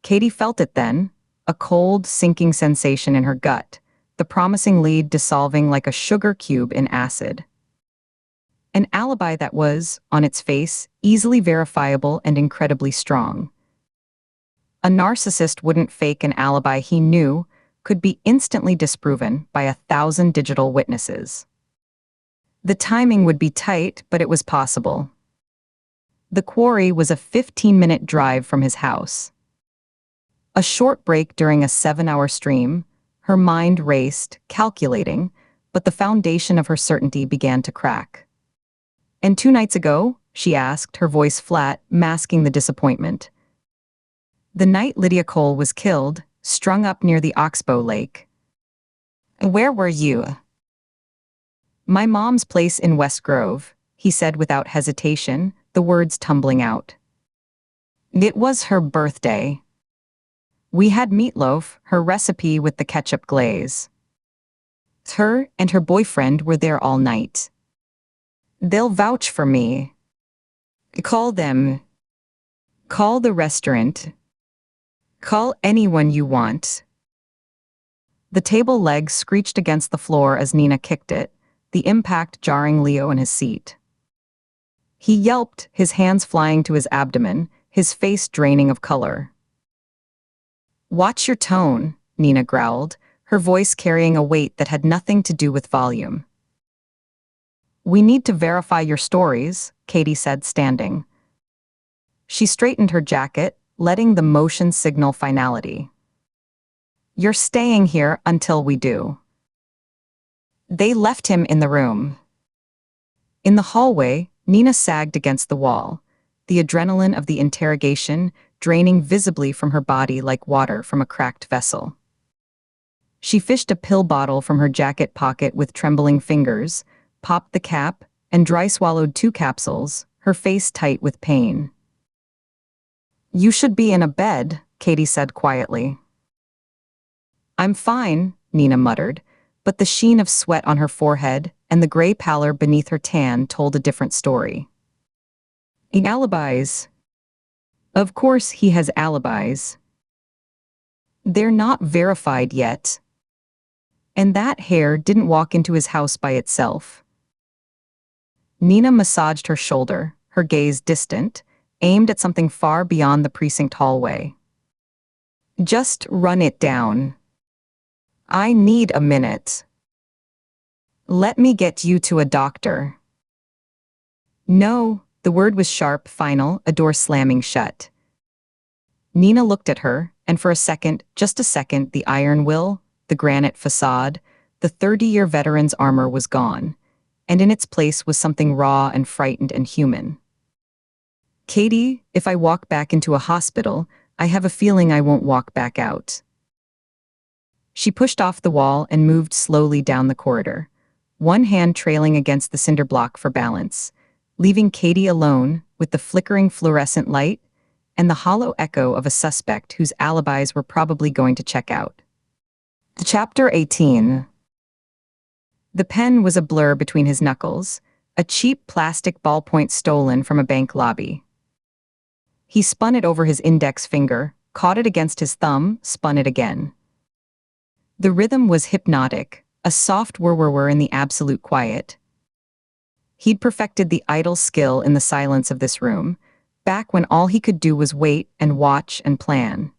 Katie felt it then, a cold, sinking sensation in her gut, the promising lead dissolving like a sugar cube in acid. An alibi that was, on its face, easily verifiable and incredibly strong. A narcissist wouldn't fake an alibi he knew could be instantly disproven by 1,000 digital witnesses. The timing would be tight, but it was possible. The quarry was a 15-minute drive from his house. A short break during a 7-hour stream, her mind raced, calculating, but the foundation of her certainty began to crack. And 2 nights ago, she asked, her voice flat, masking the disappointment. The night Lydia Cole was killed, strung up near the Oxbow Lake. Where were you? My mom's place in West Grove, he said without hesitation, the words tumbling out. It was her birthday. We had meatloaf, her recipe with the ketchup glaze. Her and her boyfriend were there all night. They'll vouch for me. Call them. Call the restaurant. Call anyone you want. The table leg screeched against the floor as Nina kicked it, the impact jarring Leo in his seat. He yelped, his hands flying to his abdomen, his face draining of color. Watch your tone, Nina growled, her voice carrying a weight that had nothing to do with volume. We need to verify your stories, Katie said, standing. She straightened her jacket, letting the motion signal finality. You're staying here until we do. They left him in the room. In the hallway, Nina sagged against the wall, the adrenaline of the interrogation draining visibly from her body like water from a cracked vessel. She fished a pill bottle from her jacket pocket with trembling fingers, popped the cap, and dry swallowed 2 capsules, her face tight with pain. You should be in a bed, Katie said quietly. I'm fine, Nina muttered, but the sheen of sweat on her forehead and the gray pallor beneath her tan told a different story. Alibis. Of course he has alibis. They're not verified yet. And that hair didn't walk into his house by itself. Nina massaged her shoulder, her gaze distant, aimed at something far beyond the precinct hallway. Just run it down. I need a minute. Let me get you to a doctor. No, the word was sharp, final, a door slamming shut. Nina looked at her, and for a second, just a second, the iron will, the granite facade, the 30-year veteran's armor was gone, and in its place was something raw and frightened and human. Katie, if I walk back into a hospital, I have a feeling I won't walk back out. She pushed off the wall and moved slowly down the corridor, one hand trailing against the cinder block for balance, leaving Katie alone with the flickering fluorescent light and the hollow echo of a suspect whose alibis were probably going to check out. Chapter 18. The pen was a blur between his knuckles, a cheap plastic ballpoint stolen from a bank lobby. He spun it over his index finger, caught it against his thumb, spun it again. The rhythm was hypnotic, a soft whir-whir-whir in the absolute quiet. He'd perfected the idle skill in the silence of this room, back when all he could do was wait and watch and plan.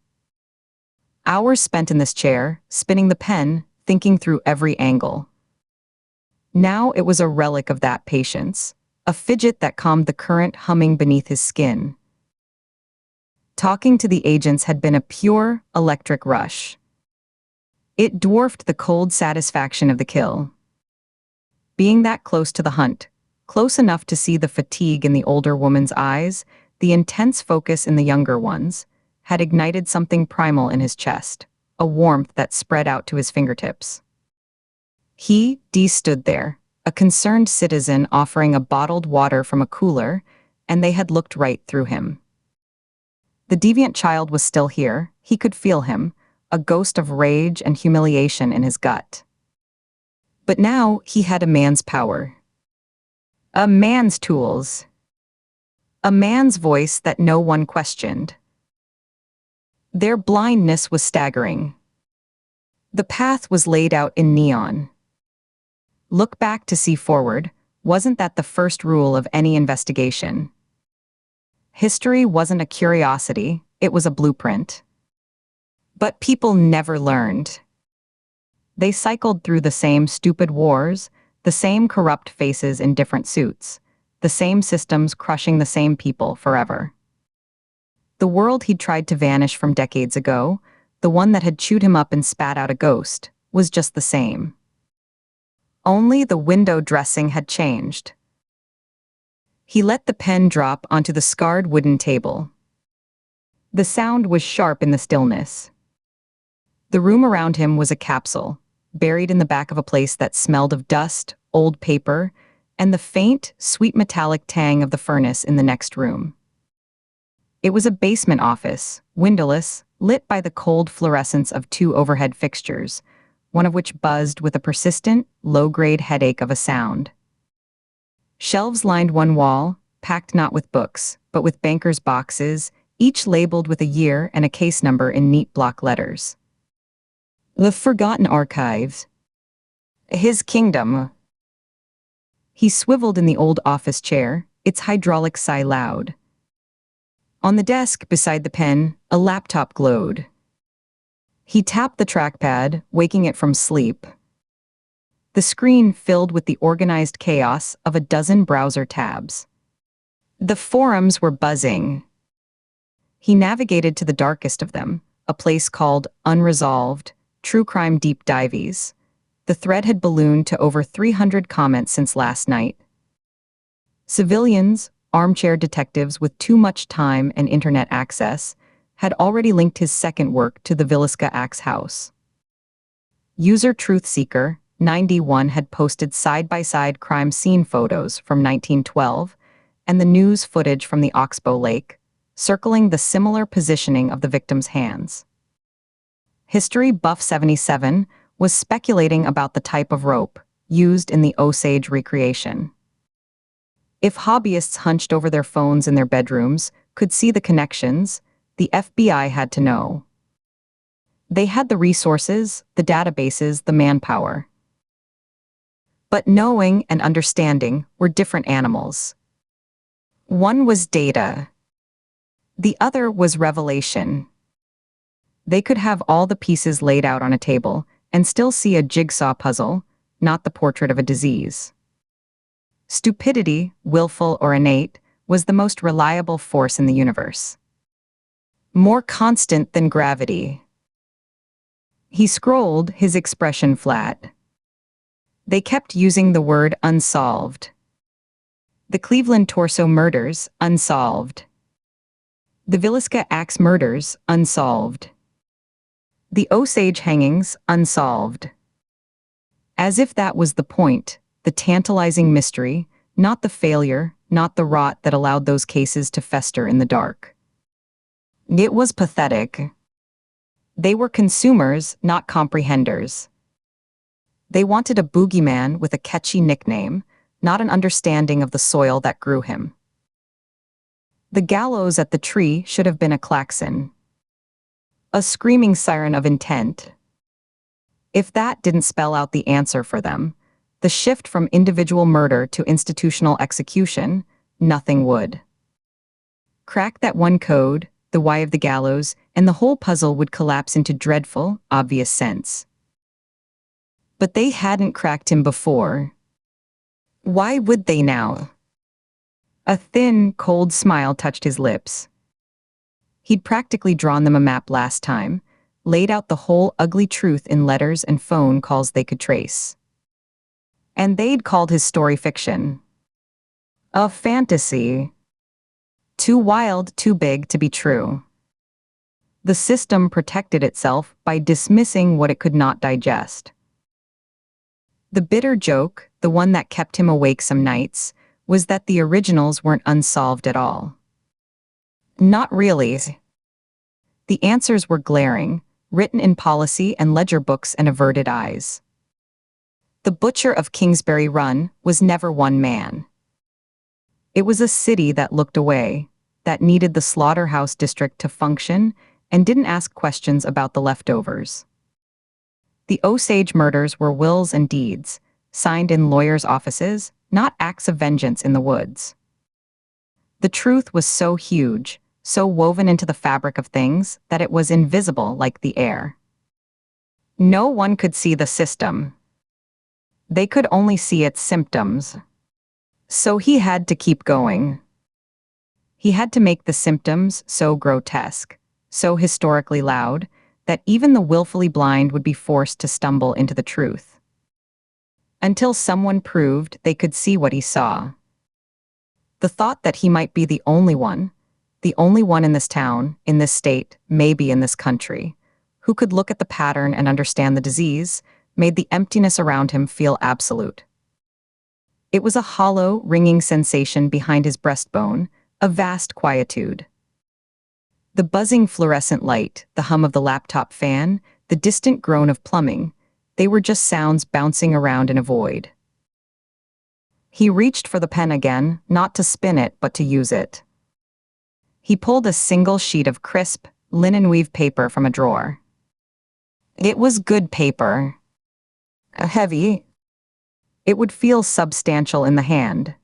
Hours spent in this chair, spinning the pen, thinking through every angle. Now it was a relic of that patience, a fidget that calmed the current humming beneath his skin. Talking to the agents had been a pure, electric rush. It dwarfed the cold satisfaction of the kill. Being that close to the hunt, close enough to see the fatigue in the older woman's eyes, the intense focus in the younger ones, had ignited something primal in his chest, a warmth that spread out to his fingertips. Dee stood there, a concerned citizen offering a bottled water from a cooler, and they had looked right through him. The deviant child was still here, he could feel him, a ghost of rage and humiliation in his gut. But now he had a man's power. A man's tools. A man's voice that no one questioned. Their blindness was staggering. The path was laid out in neon. Look back to see forward, wasn't that the first rule of any investigation? History wasn't a curiosity, it was a blueprint. But people never learned. They cycled through the same stupid wars, the same corrupt faces in different suits, the same systems crushing the same people forever. The world he'd tried to vanish from decades ago, the one that had chewed him up and spat out a ghost, was just the same. Only the window dressing had changed. He let the pen drop onto the scarred wooden table. The sound was sharp in the stillness. The room around him was a capsule, buried in the back of a place that smelled of dust, old paper, and the faint, sweet metallic tang of the furnace in the next room. It was a basement office, windowless, lit by the cold fluorescence of two overhead fixtures, one of which buzzed with a persistent, low-grade headache of a sound. Shelves lined one wall, packed not with books, but with bankers' boxes, each labeled with a year and a case number in neat block letters. The Forgotten Archives. His kingdom. He swiveled in the old office chair, its hydraulic sigh loud. On the desk beside the pen, a laptop glowed. He tapped the trackpad, waking it from sleep. The screen filled with the organized chaos of a dozen browser tabs. The forums were buzzing. He navigated to the darkest of them, a place called Unresolved, True Crime Deep Dives. The thread had ballooned to over 300 comments since last night. Civilians, armchair detectives with too much time and internet access, had already linked his second work to the Villisca Axe house. User Truth Seeker 91 had posted side-by-side crime scene photos from 1912 and the news footage from the Oxbow Lake, circling the similar positioning of the victim's hands. History Buff 77 was speculating about the type of rope used in the Osage recreation. If hobbyists hunched over their phones in their bedrooms could see the connections, the FBI had to know. They had the resources, the databases, the manpower. But knowing and understanding were different animals. One was data. The other was revelation. They could have all the pieces laid out on a table and still see a jigsaw puzzle, not the portrait of a disease. Stupidity, willful or innate, was the most reliable force in the universe. More constant than gravity. He scrolled, his expression flat. They kept using the word unsolved. The Cleveland Torso murders, unsolved. The Villisca Axe murders, unsolved. The Osage hangings, unsolved. As if that was the point, the tantalizing mystery, not the failure, not the rot that allowed those cases to fester in the dark. It was pathetic. They were consumers, not comprehenders. They wanted a boogeyman with a catchy nickname, not an understanding of the soil that grew him. The gallows at the tree should have been a klaxon. A screaming siren of intent. If that didn't spell out the answer for them, the shift from individual murder to institutional execution, nothing would. Crack that one code, the why of the gallows, and the whole puzzle would collapse into dreadful, obvious sense. But they hadn't cracked him before. Why would they now? A thin, cold smile touched his lips. He'd practically drawn them a map last time, laid out the whole ugly truth in letters and phone calls they could trace. And they'd called his story fiction. A fantasy. Too wild, too big to be true. The system protected itself by dismissing what it could not digest. The bitter joke, the one that kept him awake some nights, was that the originals weren't unsolved at all. Not really. The answers were glaring, written in policy and ledger books and averted eyes. The butcher of Kingsbury Run was never one man. It was a city that looked away, that needed the slaughterhouse district to function and didn't ask questions about the leftovers. The Osage murders were wills and deeds, signed in lawyers' offices, not acts of vengeance in the woods. The truth was so huge, so woven into the fabric of things, that it was invisible like the air. No one could see the system. They could only see its symptoms. So he had to keep going. He had to make the symptoms so grotesque, so historically loud, that even the willfully blind would be forced to stumble into the truth. Until someone proved they could see what he saw. The thought that he might be the only one in this town, in this state, maybe in this country, who could look at the pattern and understand the disease, made the emptiness around him feel absolute. It was a hollow, ringing sensation behind his breastbone, a vast quietude. The buzzing fluorescent light, the hum of the laptop fan, the distant groan of plumbing, they were just sounds bouncing around in a void. He reached for the pen again, not to spin it but to use it. He pulled a single sheet of crisp, linen-weave paper from a drawer. It was good paper. Heavy. It would feel substantial in the hand.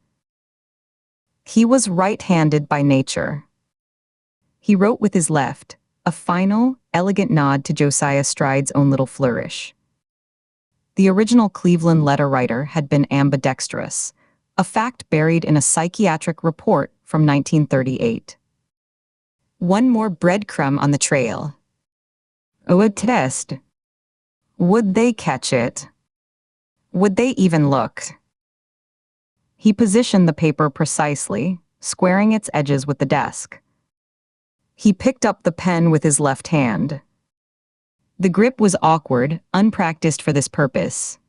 He was right-handed by nature. He wrote with his left, a final, elegant nod to Josiah Stride's own little flourish. The original Cleveland letter writer had been ambidextrous, a fact buried in a psychiatric report from 1938. One more breadcrumb on the trail. Oh, a test. Would they catch it? Would they even look? He positioned the paper precisely, squaring its edges with the desk. He picked up the pen with his left hand. The grip was awkward, unpracticed for this purpose.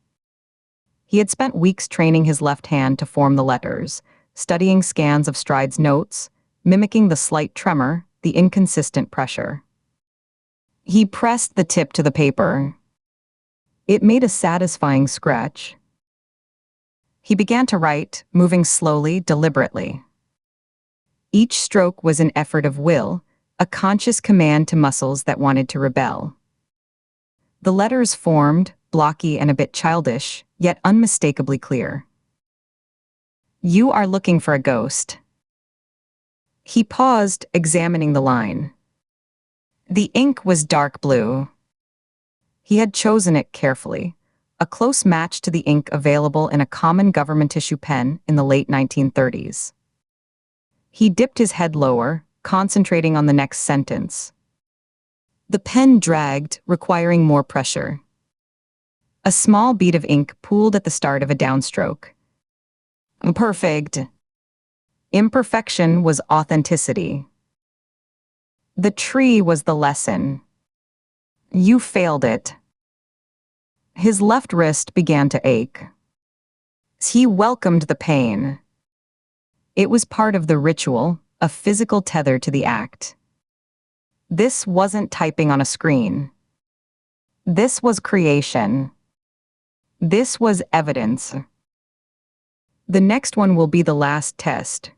He had spent weeks training his left hand to form the letters, studying scans of Stride's notes, mimicking the slight tremor, the inconsistent pressure. He pressed the tip to the paper. It made a satisfying scratch. He began to write, moving slowly, deliberately. Each stroke was an effort of will, a conscious command to muscles that wanted to rebel. The letters formed, blocky and a bit childish, yet unmistakably clear. You are looking for a ghost. He paused, examining the line. The ink was dark blue. He had chosen it carefully, a close match to the ink available in a common government issue pen in the late 1930s. He dipped his head lower, concentrating on the next sentence. The pen dragged, requiring more pressure. A small bead of ink pooled at the start of a downstroke. Perfect. Imperfection was authenticity. The tree was the lesson. You failed it. His left wrist began to ache. He welcomed the pain. It was part of the ritual, a physical tether to the act. This wasn't typing on a screen. This was creation. This was evidence. The next one will be the last test.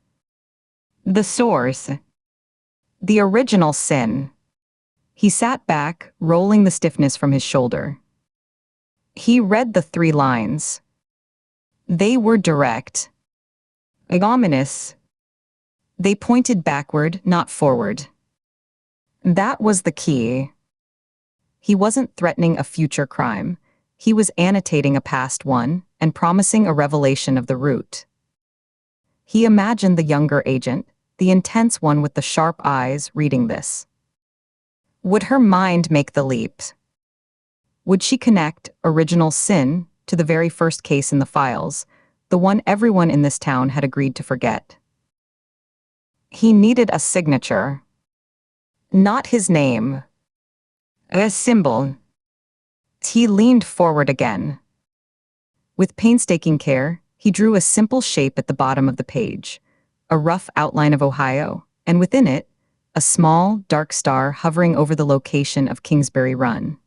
The source. The original sin. He sat back, rolling the stiffness from his shoulder. He read the 3 lines. They were direct. Ominous. They pointed backward, not forward. That was the key. He wasn't threatening a future crime. He was annotating a past one and promising a revelation of the root. He imagined the younger agent, the intense one with the sharp eyes, reading this. Would her mind make the leap? Would she connect original sin to the very first case in the files, the one everyone in this town had agreed to forget? He needed a signature. Not his name. A symbol. He leaned forward again. With painstaking care, he drew a simple shape at the bottom of the page, a rough outline of Ohio, and within it, a small, dark star hovering over the location of Kingsbury Run.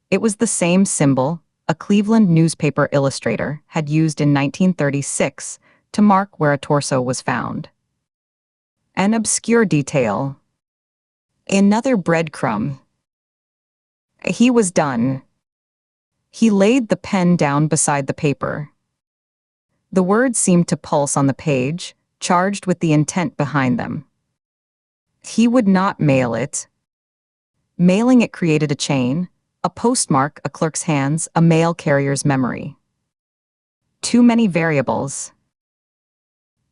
It was the same symbol a Cleveland newspaper illustrator had used in 1936 to mark where a torso was found. An obscure detail. Another breadcrumb. He was done. He laid the pen down beside the paper. The words seemed to pulse on the page, charged with the intent behind them. He would not mail it. Mailing it created a chain, a postmark, a clerk's hands, a mail carrier's memory. Too many variables.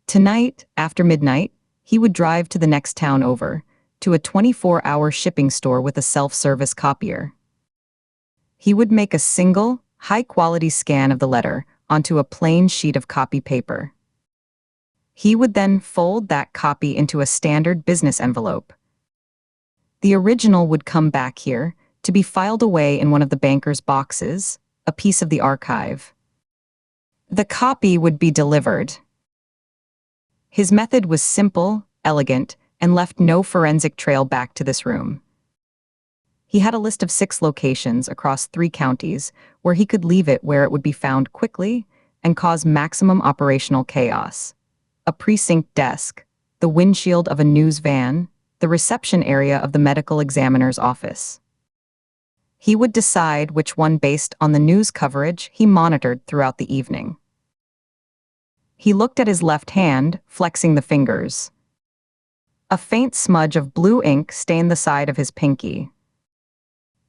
Tonight, after midnight, he would drive to the next town over, to a 24-hour shipping store with a self-service copier. He would make a single, high-quality scan of the letter onto a plain sheet of copy paper. He would then fold that copy into a standard business envelope. The original would come back here, to be filed away in one of the banker's boxes, a piece of the archive. The copy would be delivered. His method was simple, elegant, and left no forensic trail back to this room. He had a list of 6 locations across 3 counties where he could leave it where it would be found quickly and cause maximum operational chaos. A precinct desk, the windshield of a news van, the reception area of the medical examiner's office. He would decide which one based on the news coverage he monitored throughout the evening. He looked at his left hand, flexing the fingers. A faint smudge of blue ink stained the side of his pinky.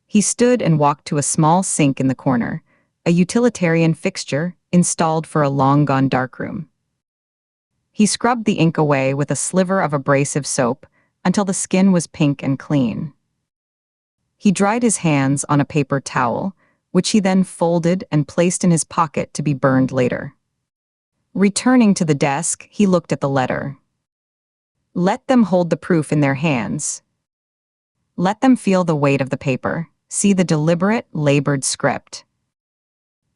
He stood and walked to a small sink in the corner, a utilitarian fixture installed for a long-gone darkroom. He scrubbed the ink away with a sliver of abrasive soap until the skin was pink and clean. He dried his hands on a paper towel, which he then folded and placed in his pocket to be burned later. Returning to the desk, he looked at the letter. Let them hold the proof in their hands. Let them feel the weight of the paper, see the deliberate, labored script.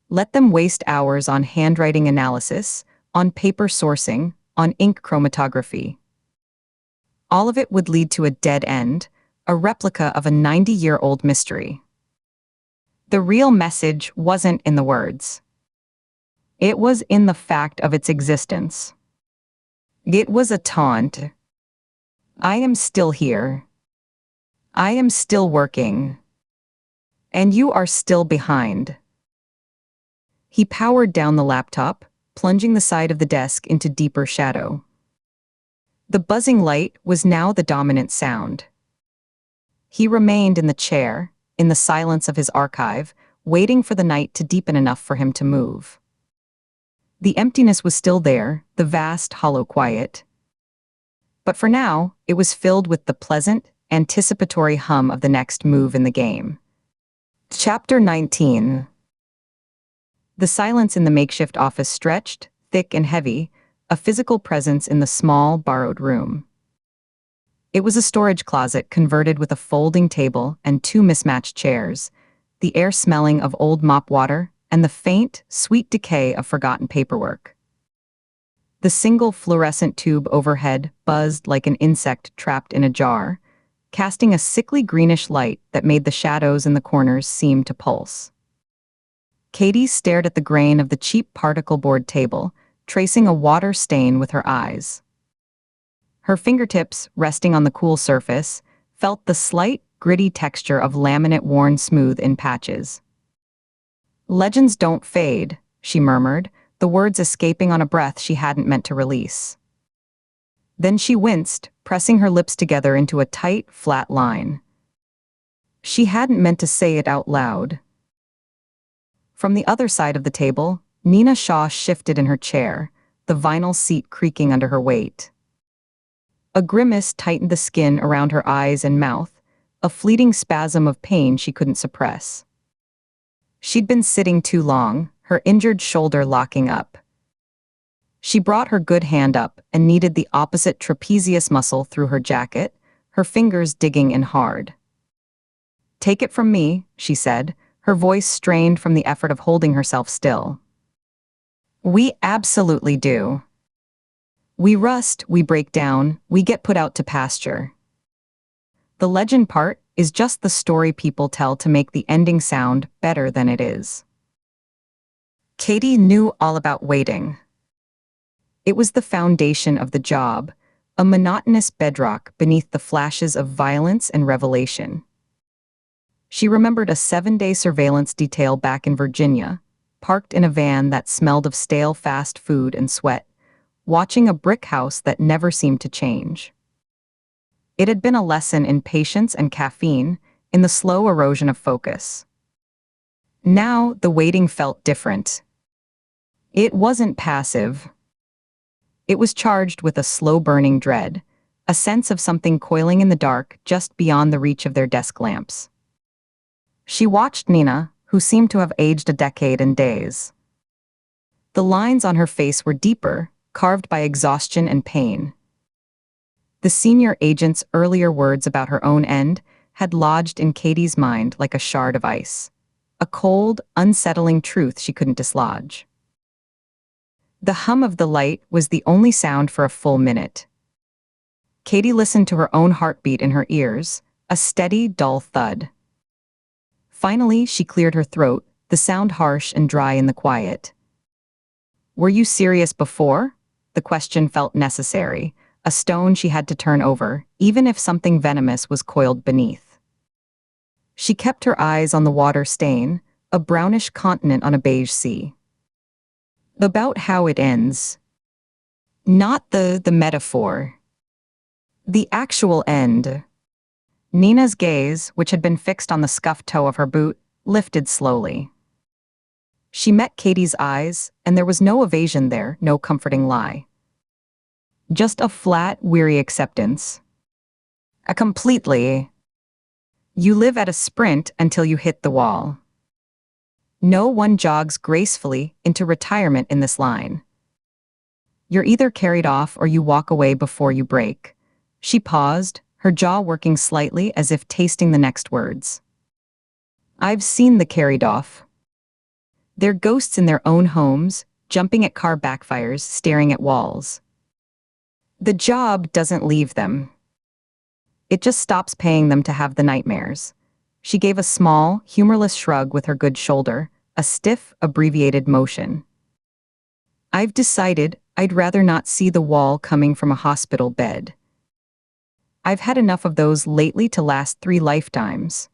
Let them waste hours on handwriting analysis, on paper sourcing, on ink chromatography. All of it would lead to a dead end, a replica of a 90-year-old mystery. The real message wasn't in the words. It was in the fact of its existence. It was a taunt. I am still here. I am still working. And you are still behind. He powered down the laptop, plunging the side of the desk into deeper shadow. The buzzing light was now the dominant sound. He remained in the chair, in the silence of his archive, waiting for the night to deepen enough for him to move. The emptiness was still there, the vast, hollow quiet. But for now, it was filled with the pleasant, anticipatory hum of the next move in the game. Chapter 19. The silence in the makeshift office stretched, thick and heavy, a physical presence in the small, borrowed room. It was a storage closet converted with a folding table and 2 mismatched chairs, the air smelling of old mop water and the faint, sweet decay of forgotten paperwork. The single fluorescent tube overhead buzzed like an insect trapped in a jar, casting a sickly greenish light that made the shadows in the corners seem to pulse. Katie stared at the grain of the cheap particle board table, tracing a water stain with her eyes. Her fingertips, resting on the cool surface, felt the slight, gritty texture of laminate worn smooth in patches. Legends don't fade, she murmured, the words escaping on a breath she hadn't meant to release. Then she winced, pressing her lips together into a tight, flat line. She hadn't meant to say it out loud. From the other side of the table, Nina Shaw shifted in her chair, the vinyl seat creaking under her weight. A grimace tightened the skin around her eyes and mouth, a fleeting spasm of pain she couldn't suppress. She'd been sitting too long, her injured shoulder locking up. She brought her good hand up and kneaded the opposite trapezius muscle through her jacket, her fingers digging in hard. Take it from me, she said, her voice strained from the effort of holding herself still. We absolutely do. We rust, we break down, we get put out to pasture. The legend part is just the story people tell to make the ending sound better than it is. Katie knew all about waiting. It was the foundation of the job, a monotonous bedrock beneath the flashes of violence and revelation. She remembered a 7-day surveillance detail back in Virginia, parked in a van that smelled of stale fast food and sweat, watching a brick house that never seemed to change. It had been a lesson in patience and caffeine, in the slow erosion of focus. Now, the waiting felt different. It wasn't passive. It was charged with a slow-burning dread, a sense of something coiling in the dark just beyond the reach of their desk lamps. She watched Nina, who seemed to have aged a decade in days. The lines on her face were deeper, carved by exhaustion and pain. The senior agent's earlier words about her own end had lodged in Katie's mind like a shard of ice, a cold, unsettling truth she couldn't dislodge. The hum of the light was the only sound for a full minute. Katie listened to her own heartbeat in her ears, a steady, dull thud. Finally, she cleared her throat, the sound harsh and dry in the quiet. "Were you serious before?" The question felt necessary, a stone she had to turn over, even if something venomous was coiled beneath. She kept her eyes on the water stain, a brownish continent on a beige sea. About how it ends. Not the metaphor. The actual end. Nina's gaze, which had been fixed on the scuffed toe of her boot, lifted slowly. She met Katie's eyes, and there was no evasion there, no comforting lie. Just a flat, weary acceptance. A completely. You live at a sprint until you hit the wall. No one jogs gracefully into retirement in this line. You're either carried off or you walk away before you break. She paused, her jaw working slightly as if tasting the next words. I've seen the carried off. They're ghosts in their own homes, jumping at car backfires, staring at walls. The job doesn't leave them. It just stops paying them to have the nightmares. She gave a small, humorless shrug with her good shoulder, a stiff, abbreviated motion. I've decided I'd rather not see the wall coming from a hospital bed. I've had enough of those lately to last 3 lifetimes.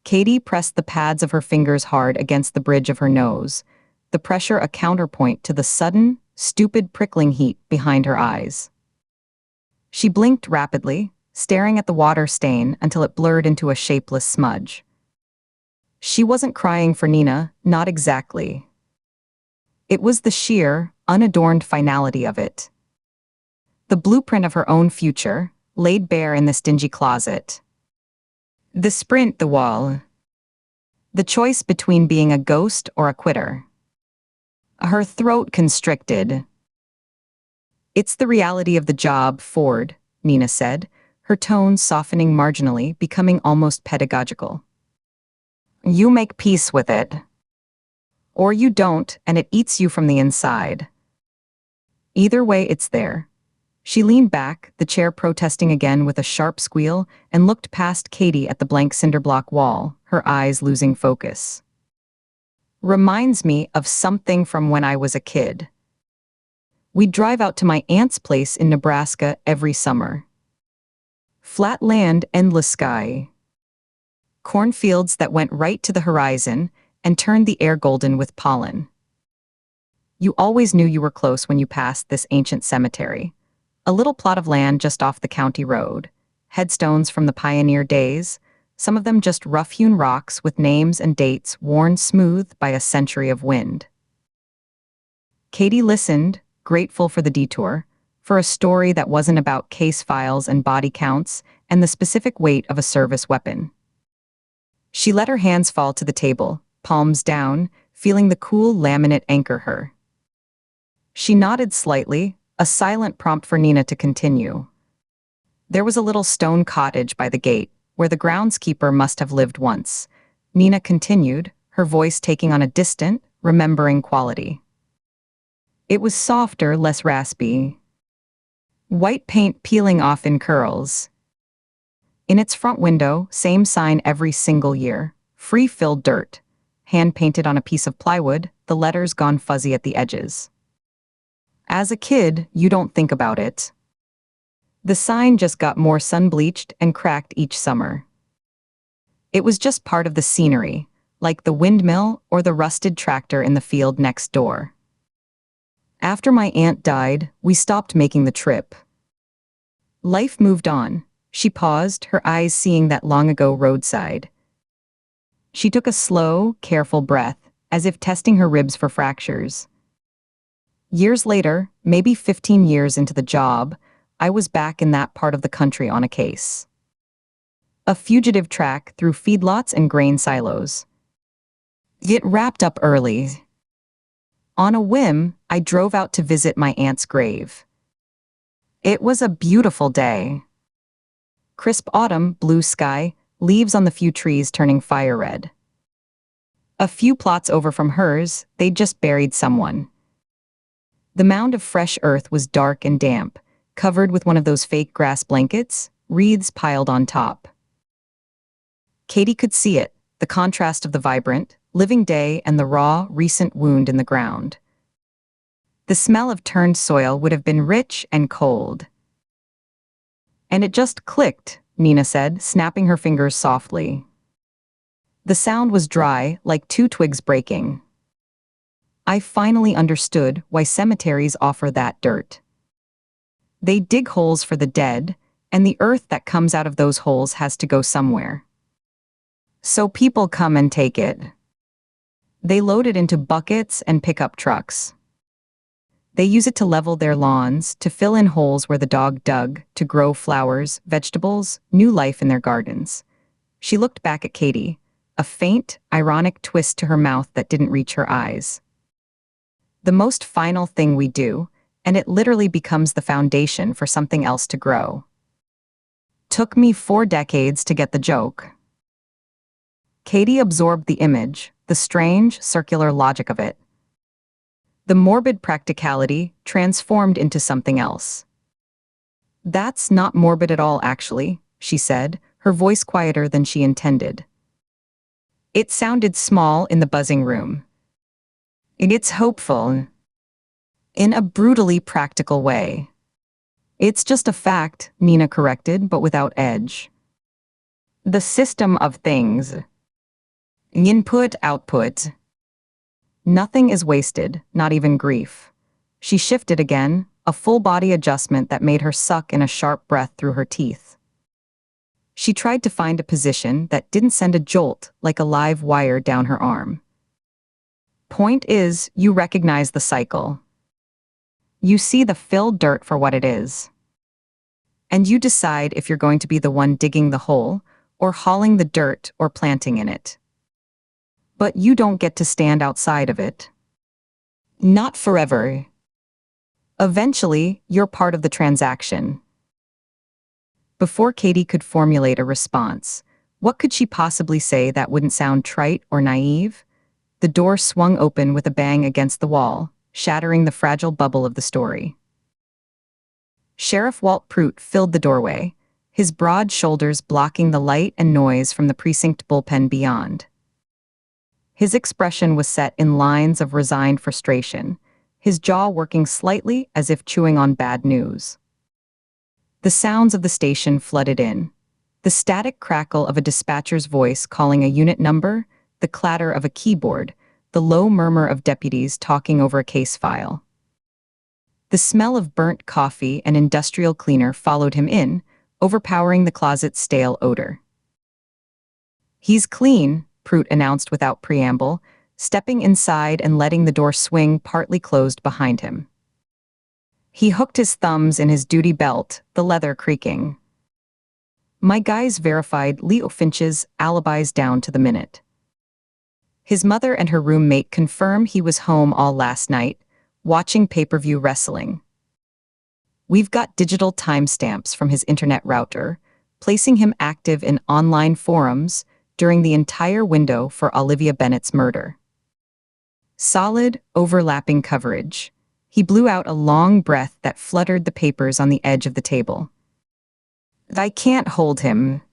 Katie pressed the pads of her fingers hard against the bridge of her nose, the pressure a counterpoint to the sudden, stupid prickling heat behind her eyes. She blinked rapidly, staring at the water stain until it blurred into a shapeless smudge. She wasn't crying for Nina, not exactly. It was the sheer, unadorned finality of it. The blueprint of her own future, laid bare in this dingy closet. The sprint, the wall. The choice between being a ghost or a quitter. Her throat constricted. It's the reality of the job, Ford, Nina said, her tone softening marginally, becoming almost pedagogical. You make peace with it. Or you don't, and it eats you from the inside. Either way, it's there. She leaned back, the chair protesting again with a sharp squeal, and looked past Katie at the blank cinderblock wall, her eyes losing focus. Reminds me of something from when I was a kid. We'd drive out to my aunt's place in Nebraska every summer. Flat land, endless sky. Cornfields that went right to the horizon and turned the air golden with pollen. You always knew you were close when you passed this ancient cemetery. A little plot of land just off the county road. Headstones from the pioneer days, some of them just rough-hewn rocks with names and dates worn smooth by a century of wind. Katie listened, grateful for the detour, for a story that wasn't about case files and body counts and the specific weight of a service weapon. She let her hands fall to the table, palms down, feeling the cool laminate anchor her. She nodded slightly, a silent prompt for Nina to continue. There was a little stone cottage by the gate, where the groundskeeper must have lived once. Nina continued, her voice taking on a distant, remembering quality. It was softer, less raspy. White paint peeling off in curls. In its front window, same sign every single year. Free-filled dirt. Hand-painted on a piece of plywood, the letters gone fuzzy at the edges. As a kid, you don't think about it. The sign just got more sun-bleached and cracked each summer. It was just part of the scenery, like the windmill or the rusted tractor in the field next door. After my aunt died, we stopped making the trip. Life moved on. She paused, her eyes seeing that long-ago roadside. She took a slow, careful breath, as if testing her ribs for fractures. Years later, maybe 15 years into the job, I was back in that part of the country on a case. A fugitive track through feedlots and grain silos. It wrapped up early. On a whim, I drove out to visit my aunt's grave. It was a beautiful day. Crisp autumn, blue sky, leaves on the few trees turning fire red. A few plots over from hers, they'd just buried someone. The mound of fresh earth was dark and damp, covered with one of those fake grass blankets, wreaths piled on top. Katie could see it, the contrast of the vibrant, living day and the raw, recent wound in the ground. The smell of turned soil would have been rich and cold. And it just clicked, Nina said, snapping her fingers softly. The sound was dry, like two twigs breaking. I finally understood why cemeteries offer that dirt. They dig holes for the dead, and the earth that comes out of those holes has to go somewhere. So people come and take it. They load it into buckets and pickup trucks. They use it to level their lawns, to fill in holes where the dog dug, to grow flowers, vegetables, new life in their gardens. She looked back at Katie, a faint, ironic twist to her mouth that didn't reach her eyes. The most final thing we do, and it literally becomes the foundation for something else to grow. Took me 4 decades to get the joke. Katie absorbed the image, the strange, circular logic of it. The morbid practicality transformed into something else. That's not morbid at all, actually, she said, her voice quieter than she intended. It sounded small in the buzzing room. It's hopeful. In a brutally practical way. It's just a fact, Nina corrected, but without edge. The system of things. Input, output. Nothing is wasted, not even grief. She shifted again, a full-body adjustment that made her suck in a sharp breath through her teeth. She tried to find a position that didn't send a jolt like a live wire down her arm. Point is, you recognize the cycle. You see the filled dirt for what it is. And you decide if you're going to be the one digging the hole, or hauling the dirt or planting in it. But you don't get to stand outside of it. Not forever. Eventually, you're part of the transaction. Before Katie could formulate a response, what could she possibly say that wouldn't sound trite or naive? The door swung open with a bang against the wall, shattering the fragile bubble of the story. Sheriff Walt Prout filled the doorway, his broad shoulders blocking the light and noise from the precinct bullpen beyond. His expression was set in lines of resigned frustration, his jaw working slightly as if chewing on bad news. The sounds of the station flooded in. The static crackle of a dispatcher's voice calling a unit number, the clatter of a keyboard, the low murmur of deputies talking over a case file. The smell of burnt coffee and industrial cleaner followed him in, overpowering the closet's stale odor. He's clean, Prout announced without preamble, stepping inside and letting the door swing partly closed behind him. He hooked his thumbs in his duty belt, the leather creaking. My guys verified Leo Finch's alibis down to the minute. His mother and her roommate confirm he was home all last night, watching pay-per-view wrestling. We've got digital timestamps from his internet router, placing him active in online forums during the entire window for Olivia Bennett's murder. Solid, overlapping coverage. He blew out a long breath that fluttered the papers on the edge of the table. I can't hold him.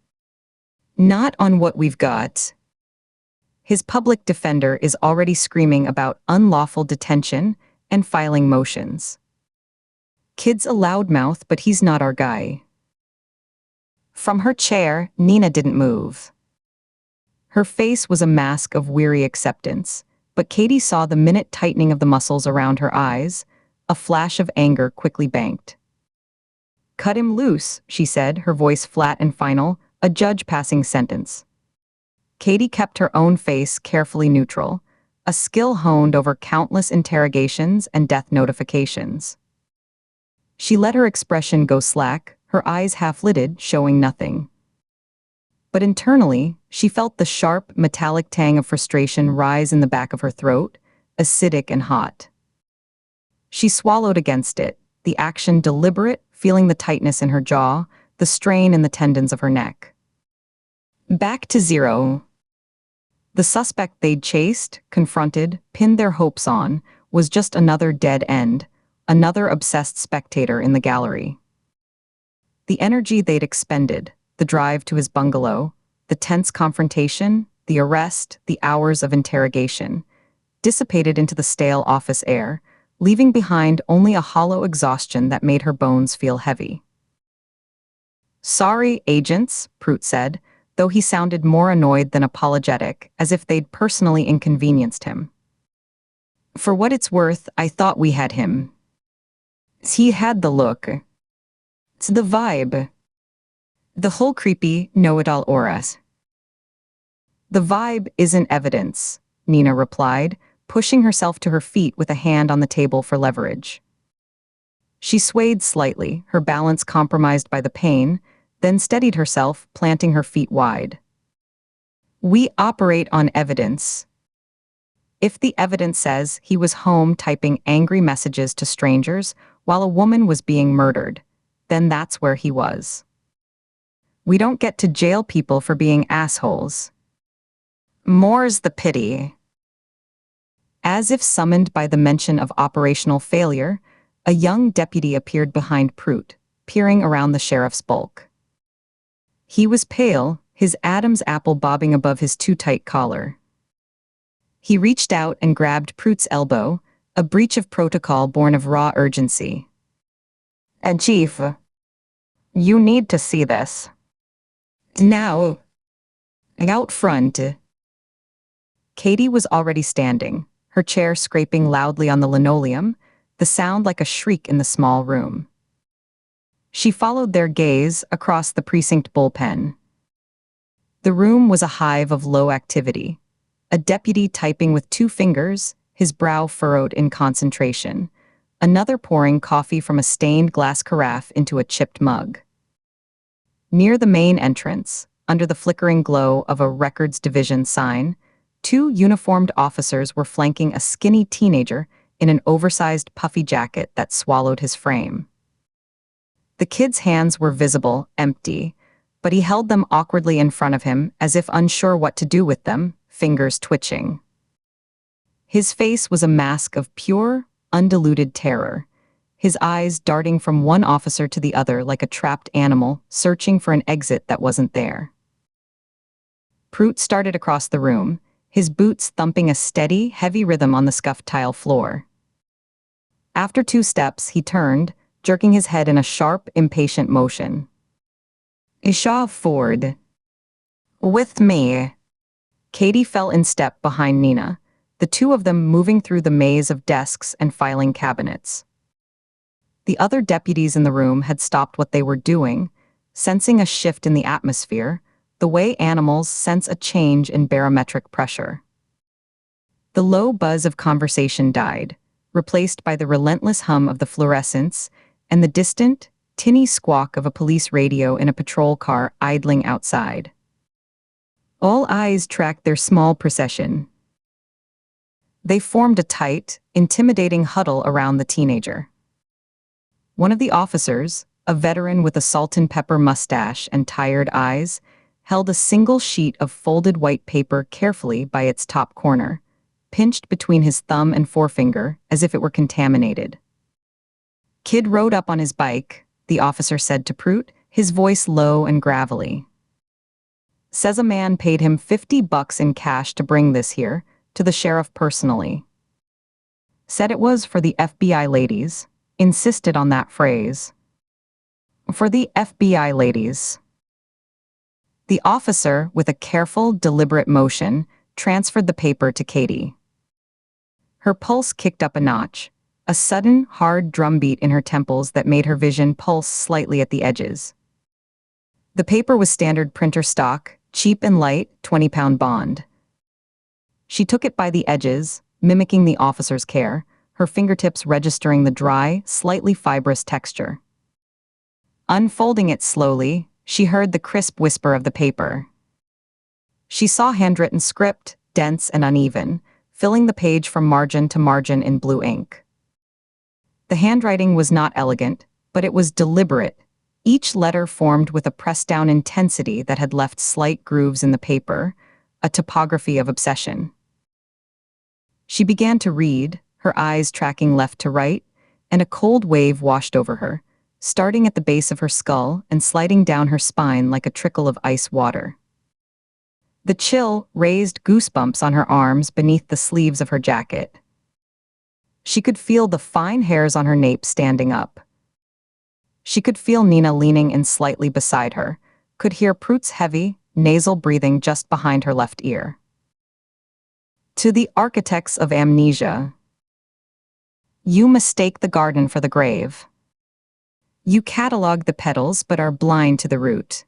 Not on what we've got. His public defender is already screaming about unlawful detention and filing motions. Kid's a loudmouth, but he's not our guy. From her chair, Nina didn't move. Her face was a mask of weary acceptance, but Katie saw the minute tightening of the muscles around her eyes, a flash of anger quickly banked. Cut him loose, she said, her voice flat and final, a judge passing sentence. Katie kept her own face carefully neutral, a skill honed over countless interrogations and death notifications. She let her expression go slack, her eyes half-lidded, showing nothing. But internally, she felt the sharp, metallic tang of frustration rise in the back of her throat, acidic and hot. She swallowed against it, the action deliberate, feeling the tightness in her jaw, the strain in the tendons of her neck. Back to zero. The suspect they'd chased, confronted, pinned their hopes on, was just another dead end, another obsessed spectator in the gallery. The energy they'd expended, the drive to his bungalow, the tense confrontation, the arrest, the hours of interrogation, dissipated into the stale office air, leaving behind only a hollow exhaustion that made her bones feel heavy. "Sorry, agents," Prout said, though he sounded more annoyed than apologetic, as if they'd personally inconvenienced him. "For what it's worth, I thought we had him. He had the look. It's the vibe. The whole creepy, know-it-all auras." "The vibe isn't evidence," Nina replied, pushing herself to her feet with a hand on the table for leverage. She swayed slightly, her balance compromised by the pain, then steadied herself, planting her feet wide. "We operate on evidence. If the evidence says he was home typing angry messages to strangers while a woman was being murdered, then that's where he was. We don't get to jail people for being assholes. More's the pity." As if summoned by the mention of operational failure, a young deputy appeared behind Prout, peering around the sheriff's bulk. He was pale, his Adam's apple bobbing above his too-tight collar. He reached out and grabbed Prout's elbow, a breach of protocol born of raw urgency. "And Chief, you need to see this. Now." Out front. Katie was already standing, her chair scraping loudly on the linoleum, the sound like a shriek in the small room. She followed their gaze across the precinct bullpen. The room was a hive of low activity. A deputy typing with 2 fingers, his brow furrowed in concentration, another pouring coffee from a stained glass carafe into a chipped mug. Near the main entrance, under the flickering glow of a records division sign, 2 uniformed officers were flanking a skinny teenager in an oversized puffy jacket that swallowed his frame. The kid's hands were visible, empty, but he held them awkwardly in front of him as if unsure what to do with them, fingers twitching. His face was a mask of pure, undiluted terror, his eyes darting from one officer to the other like a trapped animal searching for an exit that wasn't there. Prout started across the room, his boots thumping a steady, heavy rhythm on the scuffed tile floor. After 2 steps, he turned, jerking his head in a sharp, impatient motion. "Isha Ford. With me." Katie fell in step behind Nina, the 2 of them moving through the maze of desks and filing cabinets. The other deputies in the room had stopped what they were doing, sensing a shift in the atmosphere, the way animals sense a change in barometric pressure. The low buzz of conversation died, replaced by the relentless hum of the fluorescents and the distant, tinny squawk of a police radio in a patrol car idling outside. All eyes tracked their small procession. They formed a tight, intimidating huddle around the teenager. One of the officers, a veteran with a salt and pepper mustache and tired eyes, held a single sheet of folded white paper carefully by its top corner, pinched between his thumb and forefinger as if it were contaminated. "Kid rode up on his bike," the officer said to Prout, his voice low and gravelly. "Says a man paid him $50 in cash to bring this here, to the sheriff personally. Said it was for the FBI ladies, insisted on that phrase. For the FBI ladies." The officer, with a careful, deliberate motion, transferred the paper to Katie. Her pulse kicked up a notch, a sudden, hard drumbeat in her temples that made her vision pulse slightly at the edges. The paper was standard printer stock, cheap and light, 20-pound bond. She took it by the edges, mimicking the officer's care, her fingertips registering the dry, slightly fibrous texture. Unfolding it slowly, she heard the crisp whisper of the paper. She saw handwritten script, dense and uneven, filling the page from margin to margin in blue ink. The handwriting was not elegant, but it was deliberate, each letter formed with a pressed-down intensity that had left slight grooves in the paper, a topography of obsession. She began to read, her eyes tracking left to right, and a cold wave washed over her, starting at the base of her skull and sliding down her spine like a trickle of ice water. The chill raised goosebumps on her arms beneath the sleeves of her jacket. She could feel the fine hairs on her nape standing up. She could feel Nina leaning in slightly beside her, could hear Prute's heavy, nasal breathing just behind her left ear. To the architects of amnesia. You mistake the garden for the grave. You catalog the petals but are blind to the root.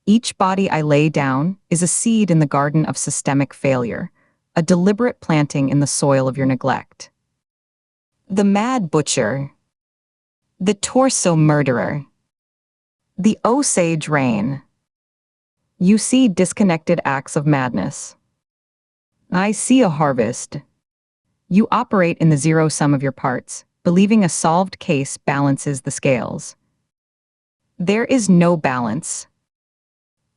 Each body I lay down is a seed in the garden of systemic failure, a deliberate planting in the soil of your neglect. The mad butcher. The torso murderer. The Osage rain. You see disconnected acts of madness. I see a harvest. You operate in the zero sum of your parts, believing a solved case balances the scales. There is no balance.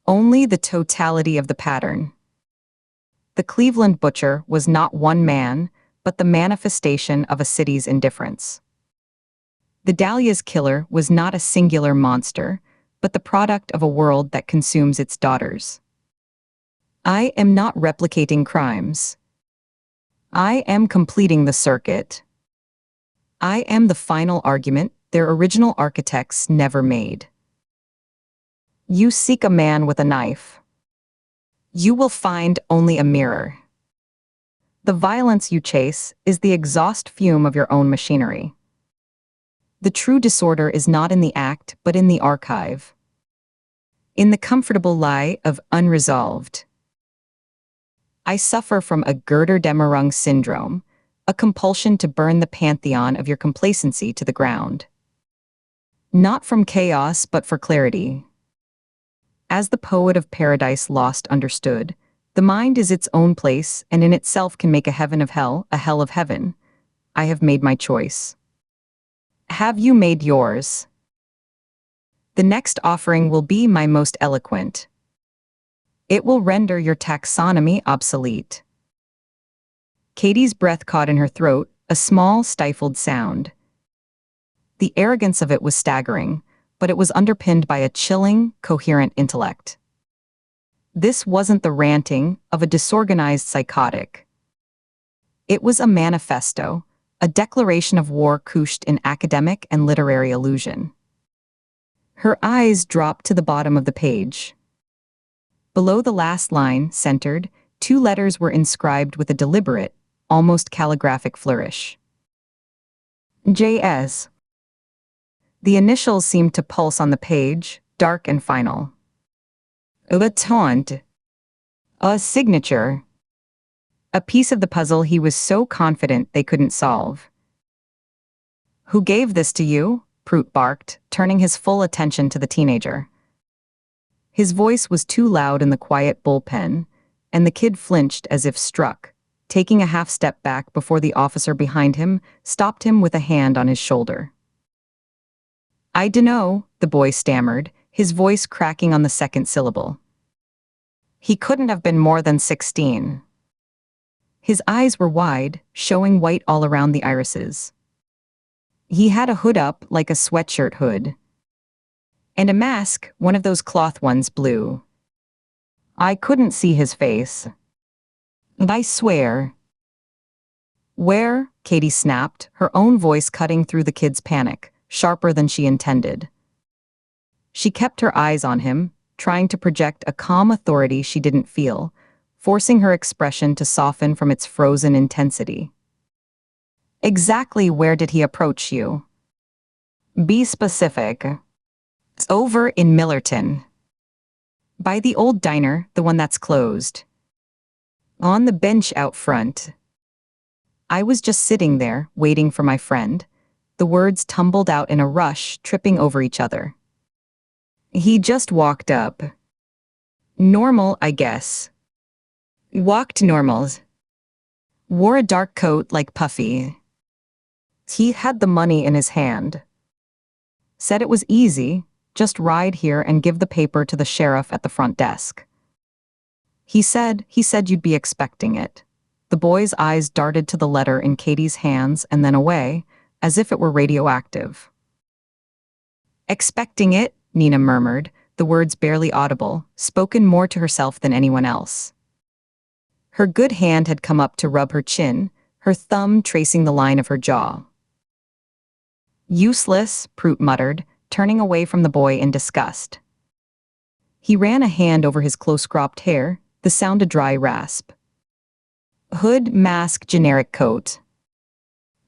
Only the totality of the pattern. The Cleveland butcher was not one man, but the manifestation of a city's indifference. The Dahlia's killer was not a singular monster, but the product of a world that consumes its daughters. I am not replicating crimes. I am completing the circuit. I am the final argument their original architects never made. You seek a man with a knife. You will find only a mirror. The violence you chase is the exhaust fume of your own machinery. The true disorder is not in the act, but in the archive. In the comfortable lie of unresolved. I suffer from a Girder-Demerung syndrome, a compulsion to burn the pantheon of your complacency to the ground. Not from chaos, but for clarity. As the poet of Paradise Lost understood, the mind is its own place and in itself can make a heaven of hell, a hell of heaven. I have made my choice. Have you made yours? The next offering will be my most eloquent. It will render your taxonomy obsolete. Katie's breath caught in her throat, a small, stifled sound. The arrogance of it was staggering, but it was underpinned by a chilling, coherent intellect. This wasn't the ranting of a disorganized psychotic. It was a manifesto, a declaration of war couched in academic and literary illusion. Her eyes dropped to the bottom of the page. Below the last line, centered, 2 letters were inscribed with a deliberate, almost calligraphic flourish. J.S. The initials seemed to pulse on the page, dark and final. A taunt. A signature. A piece of the puzzle he was so confident they couldn't solve. Who gave this to you? Prute barked, turning his full attention to the teenager. His voice was too loud in the quiet bullpen, and the kid flinched as if struck, taking a half step back before the officer behind him stopped him with a hand on his shoulder. I dunno, the boy stammered, his voice cracking on the second syllable. He couldn't have been more than 16. His eyes were wide, showing white all around the irises. He had a hood up like a sweatshirt hood. And a mask, one of those cloth ones, blue. I couldn't see his face. I swear. Where? Katie snapped, her own voice cutting through the kid's panic, sharper than she intended. She kept her eyes on him, trying to project a calm authority she didn't feel, forcing her expression to soften from its frozen intensity. Exactly where did he approach you? Be specific. It's over in Millerton. By the old diner, the one that's closed. On the bench out front. I was just sitting there, waiting for my friend. The words tumbled out in a rush, tripping over each other. He just walked up. Normal, I guess. Walked normal. Wore a dark coat like Puffy. He had the money in his hand. Said it was easy, just ride here and give the paper to the sheriff at the front desk. He said you'd be expecting it. The boy's eyes darted to the letter in Katie's hands and then away, as if it were radioactive. "Expecting it," Nina murmured, the words barely audible, spoken more to herself than anyone else. Her good hand had come up to rub her chin, her thumb tracing the line of her jaw. "Useless," Prut muttered, turning away from the boy in disgust. He ran a hand over his close-cropped hair, the sound a dry rasp. "Hood, mask, generic coat.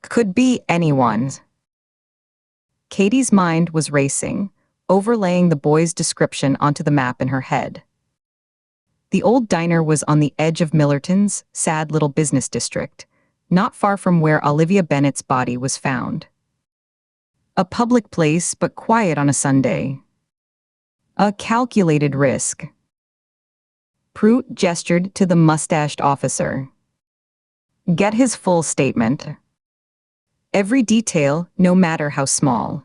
Could be anyone's." Katie's mind was racing, overlaying the boy's description onto the map in her head. The old diner was on the edge of Millerton's sad little business district, not far from where Olivia Bennett's body was found. A public place, but quiet on a Sunday. A calculated risk. Prut gestured to the mustached officer. "Get his full statement. Every detail, no matter how small.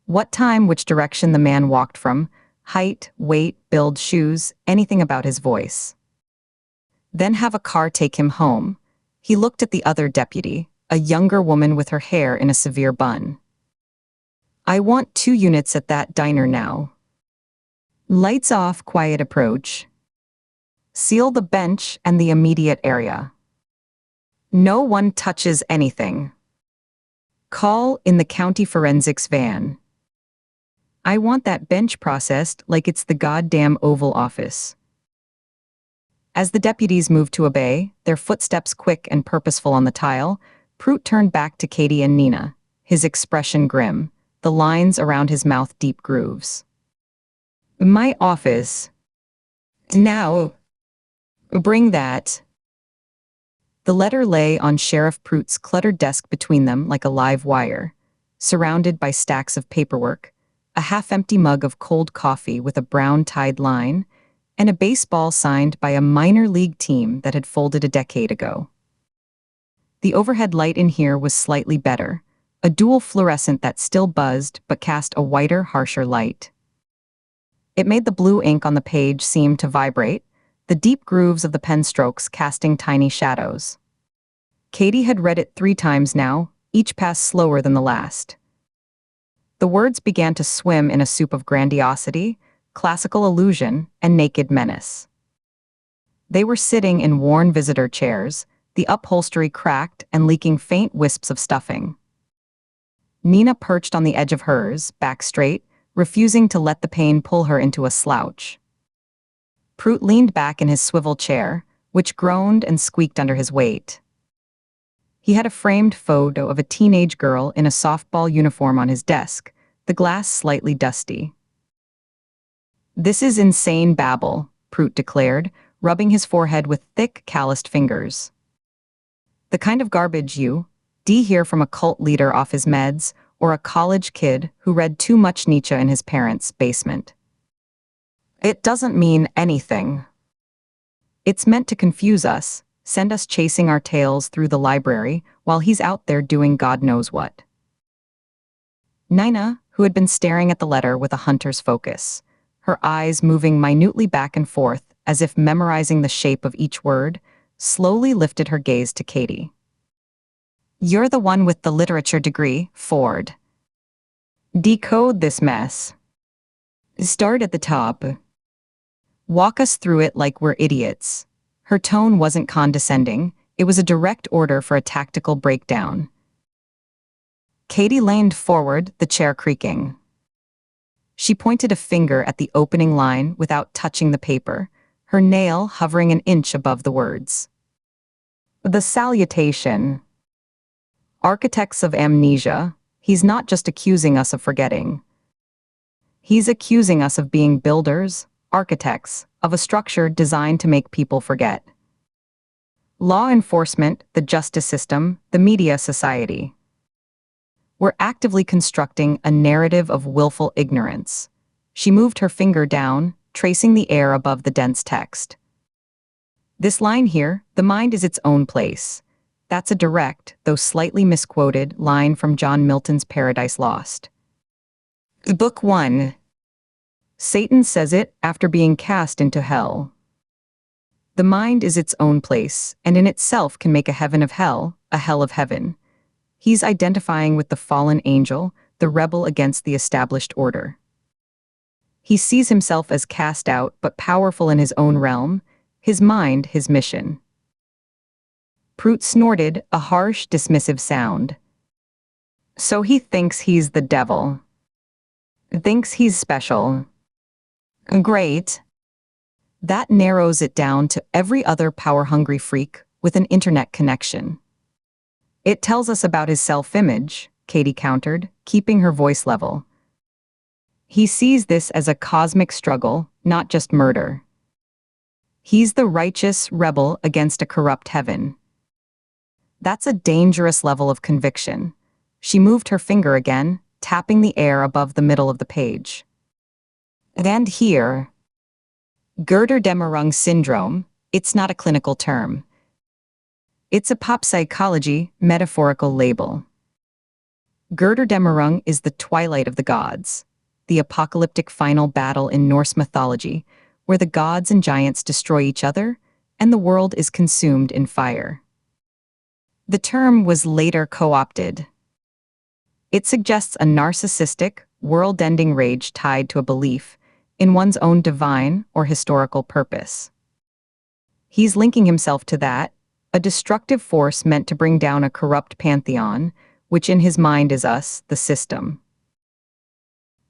What time, which direction the man walked from, height, weight, build, shoes, anything about his voice. Then have a car take him home." He looked at the other deputy, a younger woman with her hair in a severe bun. "I want 2 units at that diner now. Lights off, quiet approach. Seal the bench and the immediate area. No one touches anything. Call in the county forensics van. I want that bench processed like it's the goddamn Oval Office." As the deputies moved to obey, their footsteps quick and purposeful on the tile, Prut turned back to Katie and Nina, his expression grim, the lines around his mouth deep grooves. "My office. Now. Bring that." The letter lay on Sheriff Prut's cluttered desk between them like a live wire, surrounded by stacks of paperwork, a half-empty mug of cold coffee with a brown-tied line, and a baseball signed by a minor league team that had folded a decade ago. The overhead light in here was slightly better, a dual fluorescent that still buzzed but cast a whiter, harsher light. It made the blue ink on the page seem to vibrate, the deep grooves of the pen strokes casting tiny shadows. Katie had read it 3 times now, each pass slower than the last. The words began to swim in a soup of grandiosity, classical illusion, and naked menace. They were sitting in worn visitor chairs, the upholstery cracked and leaking faint wisps of stuffing. Nina perched on the edge of hers, back straight, refusing to let the pain pull her into a slouch. Prut leaned back in his swivel chair, which groaned and squeaked under his weight. He had a framed photo of a teenage girl in a softball uniform on his desk, the glass slightly dusty. "This is insane babble," Prut declared, rubbing his forehead with thick, calloused fingers. "The kind of garbage you hear from a cult leader off his meds, or a college kid who read too much Nietzsche in his parents' basement. It doesn't mean anything. It's meant to confuse us, send us chasing our tails through the library while he's out there doing God knows what." Nina, who had been staring at the letter with a hunter's focus, her eyes moving minutely back and forth as if memorizing the shape of each word, slowly lifted her gaze to Katie. "You're the one with the literature degree, Ford. Decode this mess. Start at the top. Walk us through it like we're idiots." Her tone wasn't condescending, it was a direct order for a tactical breakdown. Katie leaned forward, the chair creaking. She pointed a finger at the opening line without touching the paper, her nail hovering an inch above the words. "The salutation. Architects of amnesia, he's not just accusing us of forgetting. He's accusing us of being builders, architects, of a structure designed to make people forget. Law enforcement, the justice system, the media society. We're actively constructing a narrative of willful ignorance." She moved her finger down, tracing the air above the dense text. "This line here, the mind is its own place. That's a direct, though slightly misquoted, line from John Milton's Paradise Lost. Book 1. Satan says it after being cast into hell. The mind is its own place, and in itself can make a heaven of hell, a hell of heaven. He's identifying with the fallen angel, the rebel against the established order. He sees himself as cast out but powerful in his own realm, his mind, his mission. Prout snorted, a harsh, dismissive sound. So he thinks he's the devil. Thinks he's special. Great. That narrows it down to every other power-hungry freak with an internet connection. It tells us about his self-image, Katie countered, keeping her voice level. He sees this as a cosmic struggle, not just murder. He's the righteous rebel against a corrupt heaven. That's a dangerous level of conviction. She moved her finger again, tapping the air above the middle of the page. And here, Girder-Demerung syndrome, it's not a clinical term. It's a pop psychology, metaphorical label. Girder-Demerung is the twilight of the gods, the apocalyptic final battle in Norse mythology, where the gods and giants destroy each other, and the world is consumed in fire. The term was later co-opted. It suggests a narcissistic, world-ending rage tied to a belief in one's own divine or historical purpose. He's linking himself to that, a destructive force meant to bring down a corrupt pantheon, which in his mind is us, the system.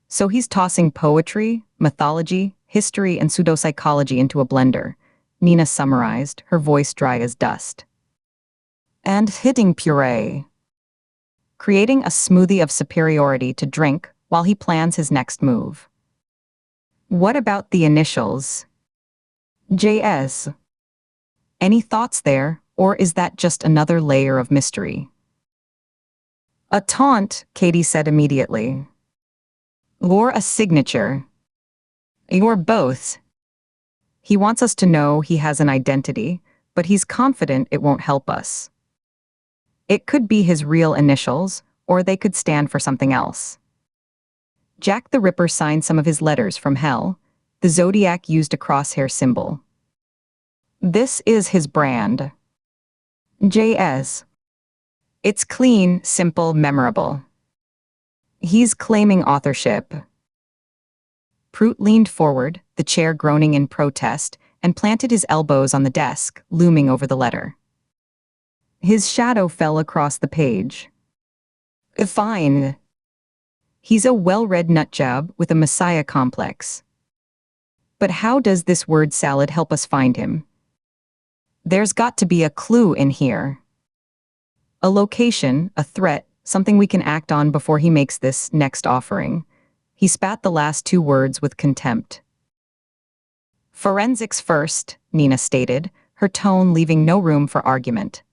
So he's tossing poetry, mythology, history, and pseudopsychology into a blender, Nina summarized, her voice dry as dust. And hitting puree. Creating a smoothie of superiority to drink while he plans his next move. What about the initials? JS. Any thoughts there, or is that just another layer of mystery? A taunt, Katie said immediately. Or a signature. Or both. He wants us to know he has an identity, but he's confident it won't help us. It could be his real initials, or they could stand for something else. Jack the Ripper signed some of his letters from hell. The zodiac used a crosshair symbol. This is his brand. JS. It's clean, simple, memorable. He's claiming authorship. Prout leaned forward, the chair groaning in protest, and planted his elbows on the desk, looming over the letter. His shadow fell across the page. Fine. He's a well-read nutjob with a messiah complex. But how does this word salad help us find him? There's got to be a clue in here. A location, a threat, something we can act on before he makes this next offering. He spat the last two words with contempt. Forensics first, Nina stated, her tone leaving no room for argument.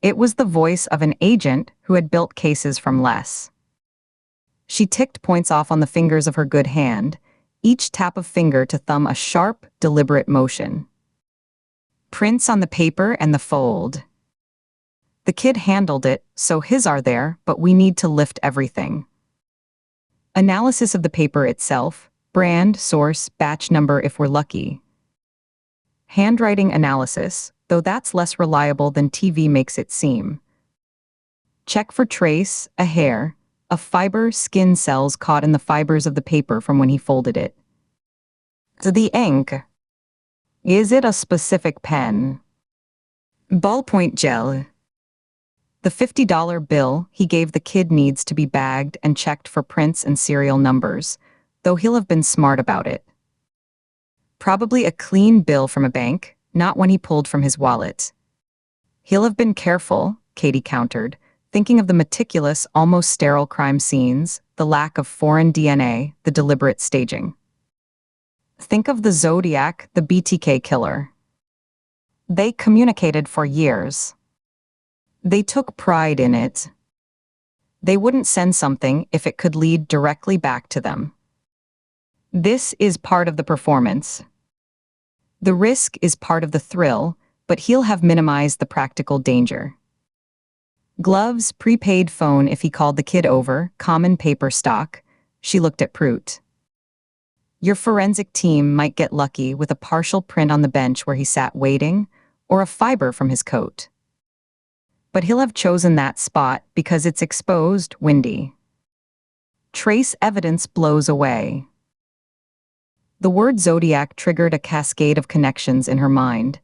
It was the voice of an agent who had built cases from less. She ticked points off on the fingers of her good hand, each tap of finger to thumb a sharp, deliberate motion. Prints on the paper and the fold. The kid handled it, so his are there, but we need to lift everything. Analysis of the paper itself, brand, source, batch number if we're lucky. Handwriting analysis, though that's less reliable than TV makes it seem. Check for trace, a hair, a fiber, skin cells caught in the fibers of the paper from when he folded it. The ink. Is it a specific pen? Ballpoint gel. The $50 bill he gave the kid needs to be bagged and checked for prints and serial numbers, though he'll have been smart about it. Probably a clean bill from a bank, not one he pulled from his wallet. He'll have been careful, Katie countered, thinking of the meticulous, almost sterile crime scenes, the lack of foreign DNA, the deliberate staging. Think of the Zodiac, the BTK killer. They communicated for years. They took pride in it. They wouldn't send something if it could lead directly back to them. This is part of the performance. The risk is part of the thrill, but he'll have minimized the practical danger. Gloves, prepaid phone if he called the kid over, common paper stock. She looked at Prout. Your forensic team might get lucky with a partial print on the bench where he sat waiting, or a fiber from his coat. But he'll have chosen that spot because it's exposed, windy. Trace evidence blows away. The word zodiac triggered a cascade of connections in her mind.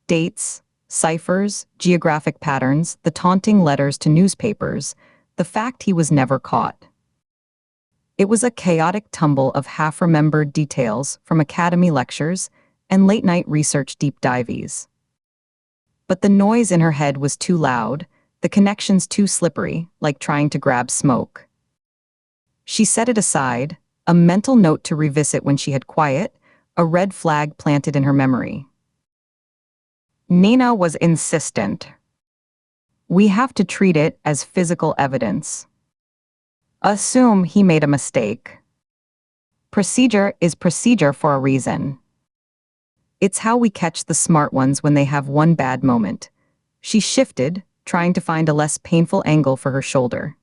Dates, ciphers, geographic patterns, the taunting letters to newspapers, the fact he was never caught. It was a chaotic tumble of half-remembered details from academy lectures and late-night research deep dives. But the noise in her head was too loud, the connections too slippery, like trying to grab smoke. She set it aside, a mental note to revisit when she had quiet, a red flag planted in her memory. Nina was insistent. We have to treat it as physical evidence. Assume he made a mistake. Procedure is procedure for a reason. It's how we catch the smart ones when they have one bad moment. She shifted, trying to find a less painful angle for her shoulder.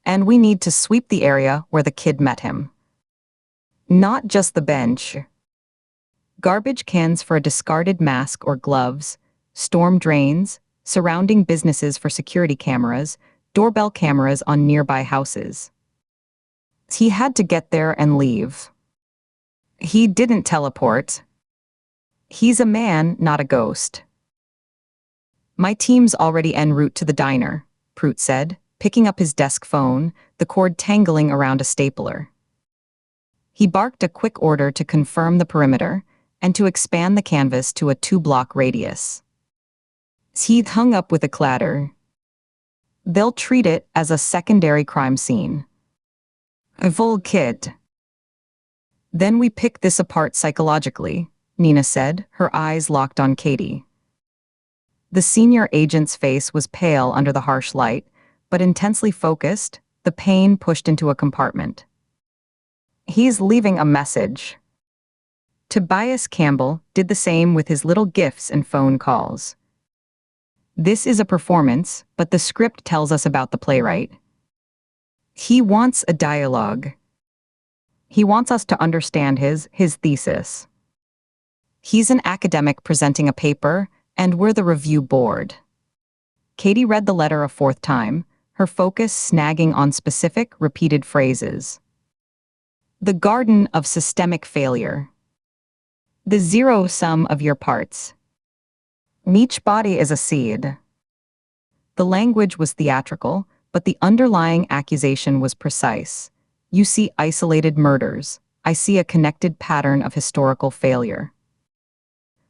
And we need to sweep the area where the kid met him. Not just the bench. Garbage cans for a discarded mask or gloves, storm drains, surrounding businesses for security cameras, doorbell cameras on nearby houses. He had to get there and leave. He didn't teleport. He's a man, not a ghost. My team's already en route to the diner, Prout said, picking up his desk phone, the cord tangling around a stapler. He barked a quick order to confirm the perimeter and to expand the canvas to a 2-block radius. He hung up with a clatter. They'll treat it as a secondary crime scene. A full kit. Then we pick this apart psychologically, Nina said, her eyes locked on Katie. The senior agent's face was pale under the harsh light, but intensely focused, the pain pushed into a compartment. He's leaving a message. Tobias Campbell did the same with his little gifts and phone calls. This is a performance, but the script tells us about the playwright. He wants a dialogue. He wants us to understand his thesis. He's an academic presenting a paper, and we're the review board. Katie read the letter a 4th time, her focus snagging on specific, repeated phrases. The garden of systemic failure. The zero sum of your parts. Each body is a seed. The language was theatrical, but the underlying accusation was precise. You see isolated murders. I see a connected pattern of historical failure.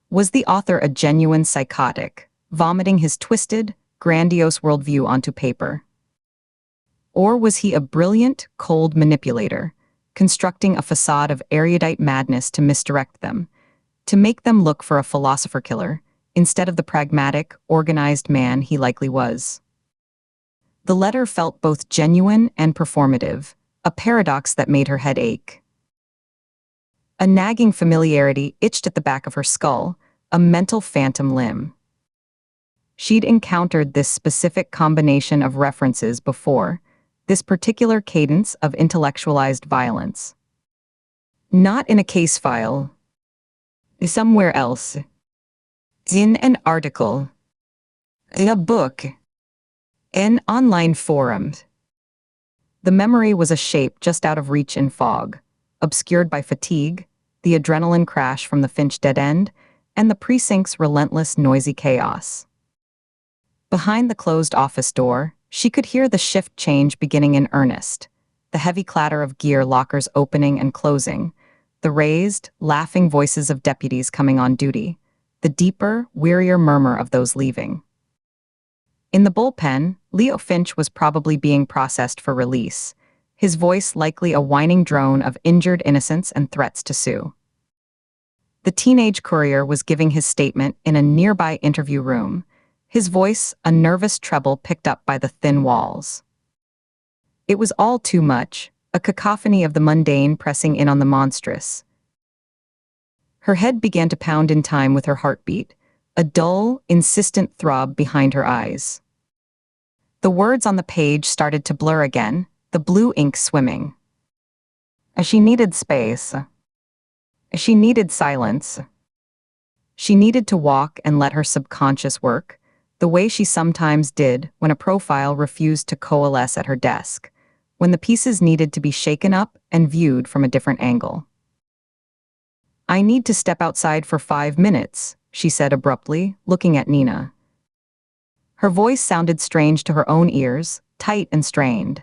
Was the author a genuine psychotic, vomiting his twisted, grandiose worldview onto paper? Or was he a brilliant, cold manipulator, constructing a facade of erudite madness to misdirect them, to make them look for a philosopher killer, instead of the pragmatic, organized man he likely was? The letter felt both genuine and performative, a paradox that made her head ache. A nagging familiarity itched at the back of her skull, a mental phantom limb. She'd encountered this specific combination of references before, this particular cadence of intellectualized violence. Not in a case file. Somewhere else. In an article. In a book. In online forums. The memory was a shape just out of reach in fog, obscured by fatigue, the adrenaline crash from the Finch dead end, and the precinct's relentless noisy chaos. Behind the closed office door, she could hear the shift change beginning in earnest, the heavy clatter of gear lockers opening and closing, the raised, laughing voices of deputies coming on duty, the deeper, wearier murmur of those leaving. In the bullpen, Leo Finch was probably being processed for release, his voice likely a whining drone of injured innocence and threats to sue. The teenage courier was giving his statement in a nearby interview room, his voice a nervous treble picked up by the thin walls. It was all too much, a cacophony of the mundane pressing in on the monstrous. Her head began to pound in time with her heartbeat, a dull, insistent throb behind her eyes. The words on the page started to blur again, the blue ink swimming. She needed space. She needed silence. She needed to walk and let her subconscious work, the way she sometimes did when a profile refused to coalesce at her desk, when the pieces needed to be shaken up and viewed from a different angle. "I need to step outside for 5 minutes," she said abruptly, looking at Nina. Her voice sounded strange to her own ears, tight and strained.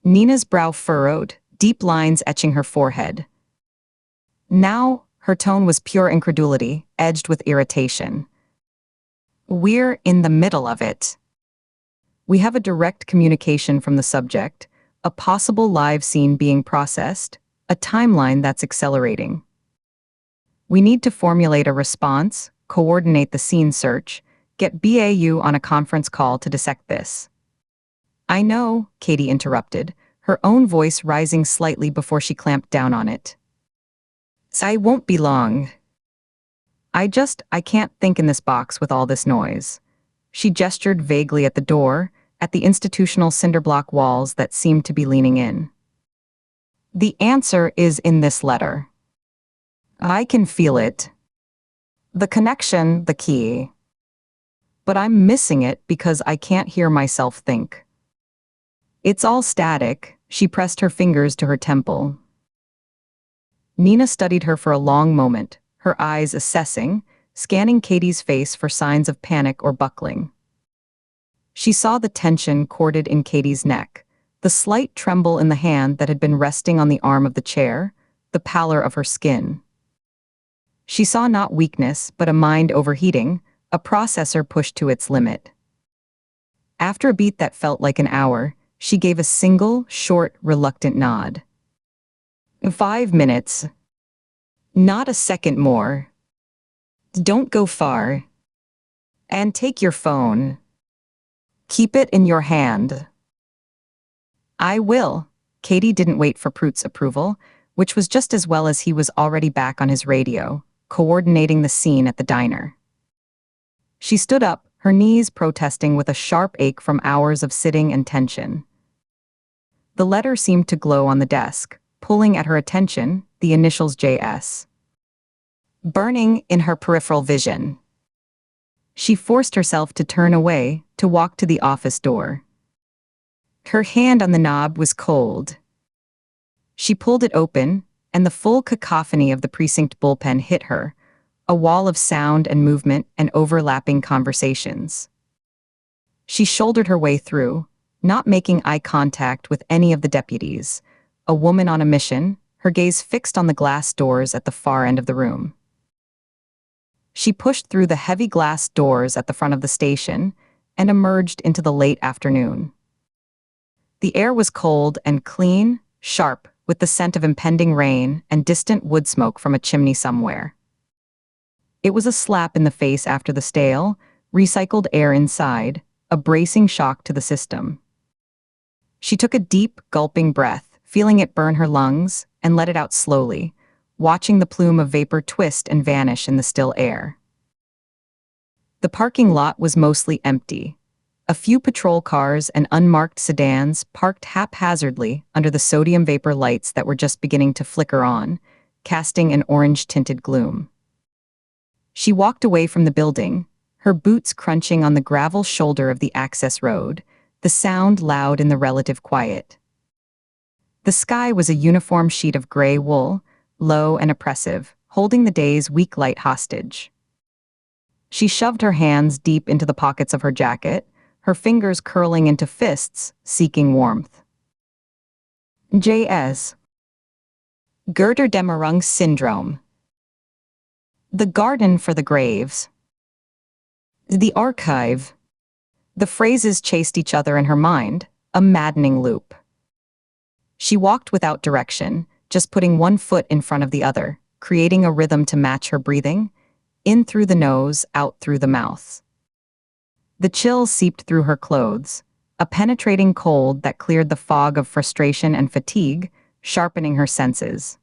Nina's brow furrowed, deep lines etching her forehead. Now, her tone was pure incredulity, edged with irritation. "We're in the middle of it. We have a direct communication from the subject, a possible live scene being processed, a timeline that's accelerating. We need to formulate a response, coordinate the scene search, get BAU on a conference call to dissect this." "I know," Katie interrupted, her own voice rising slightly before she clamped down on it. "I won't be long. I can't think in this box with all this noise." She gestured vaguely at the door, at the institutional cinderblock walls that seemed to be leaning in. "The answer is in this letter. I can feel it. The connection, the key. But I'm missing it because I can't hear myself think. It's all static." She pressed her fingers to her temple. Nina studied her for a long moment, her eyes assessing, scanning Katie's face for signs of panic or buckling. She saw the tension corded in Katie's neck, the slight tremble in the hand that had been resting on the arm of the chair, the pallor of her skin. She saw not weakness, but a mind overheating, a processor pushed to its limit. After a beat that felt like an hour, she gave a single, short, reluctant nod. 5 minutes. Not a second more. Don't go far. And take your phone. Keep it in your hand." "I will." Katie didn't wait for Prout's approval, which was just as well as he was already back on his radio, coordinating the scene at the diner. She stood up, her knees protesting with a sharp ache from hours of sitting and tension. The letter seemed to glow on the desk, pulling at her attention, the initials JS. Burning in her peripheral vision. She forced herself to turn away, to walk to the office door. Her hand on the knob was cold. She pulled it open, and the full cacophony of the precinct bullpen hit her, a wall of sound and movement and overlapping conversations. She shouldered her way through, not making eye contact with any of the deputies, a woman on a mission, her gaze fixed on the glass doors at the far end of the room. She pushed through the heavy glass doors at the front of the station and emerged into the late afternoon. The air was cold and clean, sharp, with the scent of impending rain and distant wood smoke from a chimney somewhere. It was a slap in the face after the stale, recycled air inside, a bracing shock to the system. She took a deep, gulping breath, feeling it burn her lungs, and let it out slowly, watching the plume of vapor twist and vanish in the still air. The parking lot was mostly empty. A few patrol cars and unmarked sedans parked haphazardly under the sodium vapor lights that were just beginning to flicker on, casting an orange-tinted gloom. She walked away from the building, her boots crunching on the gravel shoulder of the access road, the sound loud in the relative quiet. The sky was a uniform sheet of gray wool, low and oppressive, holding the day's weak light hostage. She shoved her hands deep into the pockets of her jacket, her fingers curling into fists, seeking warmth. JS. Girder-Demerung syndrome. The garden for the graves. The archive. The phrases chased each other in her mind, a maddening loop. She walked without direction, just putting one foot in front of the other, creating a rhythm to match her breathing, in through the nose, out through the mouth. The chill seeped through her clothes, a penetrating cold that cleared the fog of frustration and fatigue, sharpening her senses.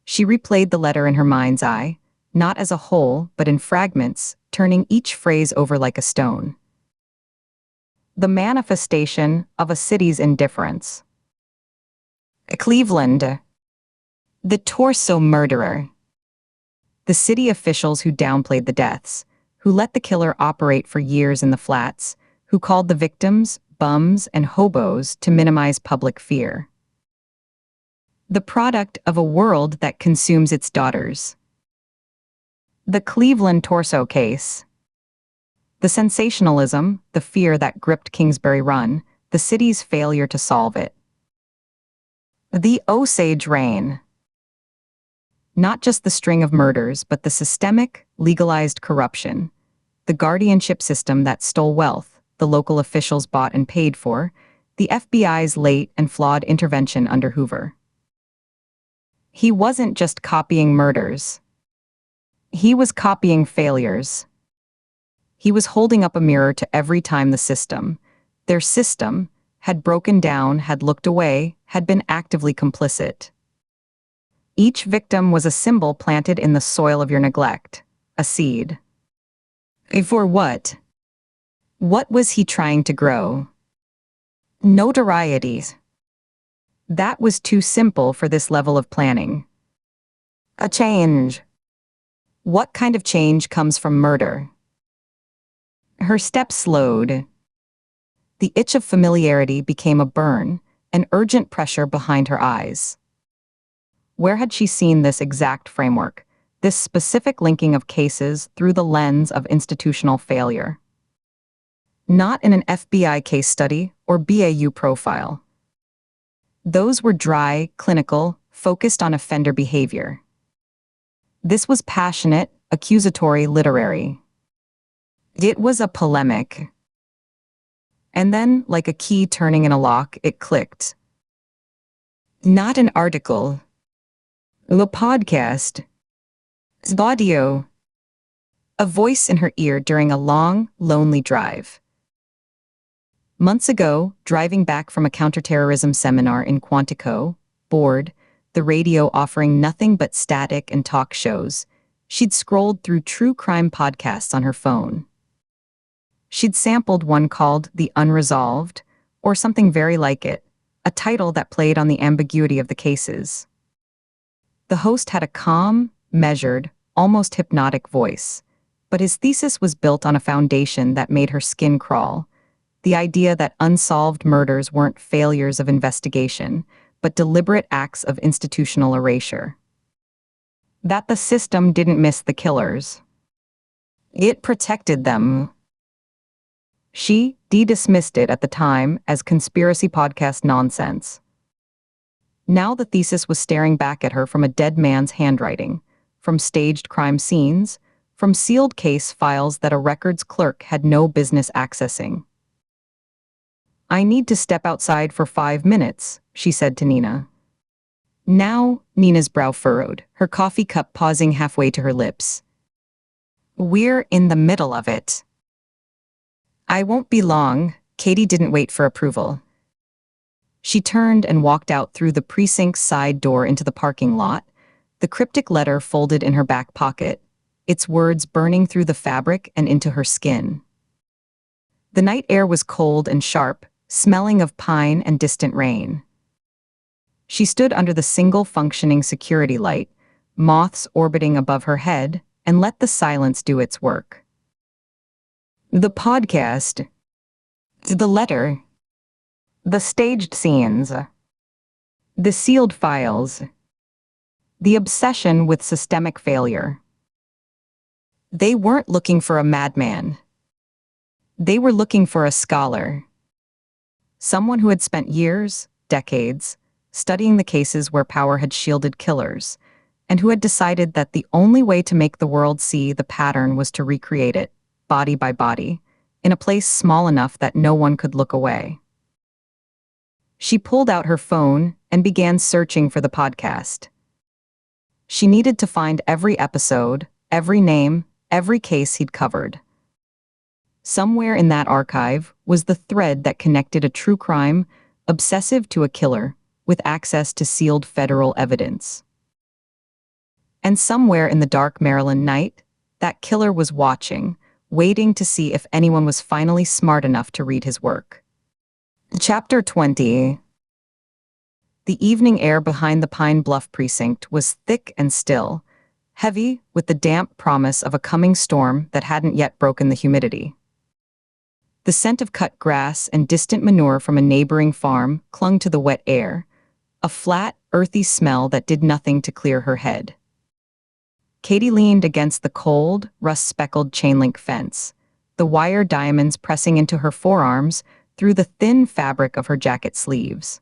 She replayed the letter in her mind's eye, not as a whole, but in fragments, turning each phrase over like a stone. The manifestation of a city's indifference. Cleveland. The torso murderer. The city officials who downplayed the deaths, who let the killer operate for years in the flats, who called the victims bums and hobos to minimize public fear. The product of a world that consumes its daughters. The Cleveland torso case. The sensationalism, the fear that gripped Kingsbury Run, the city's failure to solve it. The Osage reign. Not just the string of murders, but the systemic, legalized corruption. The guardianship system that stole wealth, the local officials bought and paid for, the FBI's late and flawed intervention under Hoover. He wasn't just copying murders. He was copying failures. He was holding up a mirror to every time the system, their system, had broken down, had looked away, had been actively complicit. Each victim was a symbol planted in the soil of your neglect, a seed. For what? What was he trying to grow? Notoriety. That was too simple for this level of planning. A change. What kind of change comes from murder? Her steps slowed. The itch of familiarity became a burn, an urgent pressure behind her eyes. Where had she seen this exact framework, this specific linking of cases through the lens of institutional failure? Not in an FBI case study or BAU profile. Those were dry, clinical, focused on offender behavior. This was passionate, accusatory, literary. It was a polemic. And then, like a key turning in a lock, it clicked. Not an article. The podcast. Audio. A voice in her ear during a long, lonely drive. Months ago, driving back from a counterterrorism seminar in Quantico, bored, the radio offering nothing but static and talk shows, she'd scrolled through true crime podcasts on her phone. She'd sampled one called The Unresolved, or something very like it, a title that played on the ambiguity of the cases. The host had a calm, measured, almost hypnotic voice, but his thesis was built on a foundation that made her skin crawl, the idea that unsolved murders weren't failures of investigation, but deliberate acts of institutional erasure. That the system didn't miss the killers. It protected them. She dismissed it at the time as conspiracy podcast nonsense. Now the thesis was staring back at her from a dead man's handwriting, from staged crime scenes, from sealed case files that a records clerk had no business accessing. I need to step outside for 5 minutes, she said to Nina. Now, Nina's brow furrowed, her coffee cup pausing halfway to her lips. We're in the middle of it. I won't be long. Katie didn't wait for approval. She turned and walked out through the precinct's side door into the parking lot, the cryptic letter folded in her back pocket, its words burning through the fabric and into her skin. The night air was cold and sharp, smelling of pine and distant rain. She stood under the single functioning security light, moths orbiting above her head, and let the silence do its work. The podcast. The letter. The staged scenes. The sealed files. The obsession with systemic failure. They weren't looking for a madman. They were looking for a scholar. Someone who had spent years, decades, studying the cases where power had shielded killers, and who had decided that the only way to make the world see the pattern was to recreate it, body by body, in a place small enough that no one could look away. She pulled out her phone and began searching for the podcast. She needed to find every episode, every name, every case he'd covered. Somewhere in that archive was the thread that connected a true crime, obsessive to a killer, with access to sealed federal evidence. And somewhere in the dark Maryland night, that killer was watching, waiting to see if anyone was finally smart enough to read his work. Chapter 20. The evening air behind the Pine Bluff precinct was thick and still, heavy with the damp promise of a coming storm that hadn't yet broken the humidity. The scent of cut grass and distant manure from a neighboring farm clung to the wet air, a flat, earthy smell that did nothing to clear her head. Katie leaned against the cold, rust-speckled chain-link fence, the wire diamonds pressing into her forearms through the thin fabric of her jacket sleeves.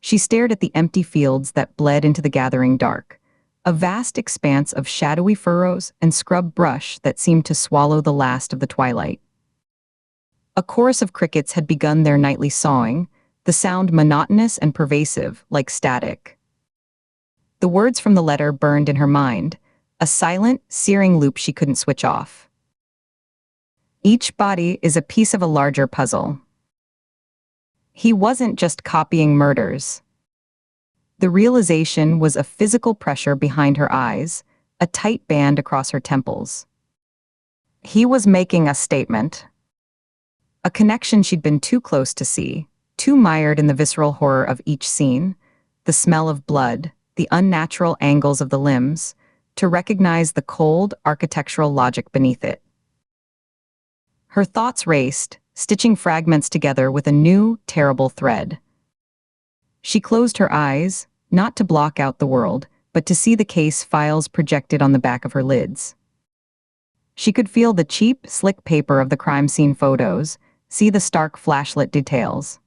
She stared at the empty fields that bled into the gathering dark, a vast expanse of shadowy furrows and scrub brush that seemed to swallow the last of the twilight. A chorus of crickets had begun their nightly sawing, the sound monotonous and pervasive, like static. The words from the letter burned in her mind, a silent, searing loop she couldn't switch off. Each body is a piece of a larger puzzle. He wasn't just copying murders. The realization was a physical pressure behind her eyes, a tight band across her temples. He was making a statement. A connection she'd been too close to see, too mired in the visceral horror of each scene, the smell of blood, the unnatural angles of the limbs, to recognize the cold, architectural logic beneath it. Her thoughts raced, stitching fragments together with a new, terrible thread. She closed her eyes, not to block out the world, but to see the case files projected on the back of her lids. She could feel the cheap, slick paper of the crime scene photos, see the stark flashlit details.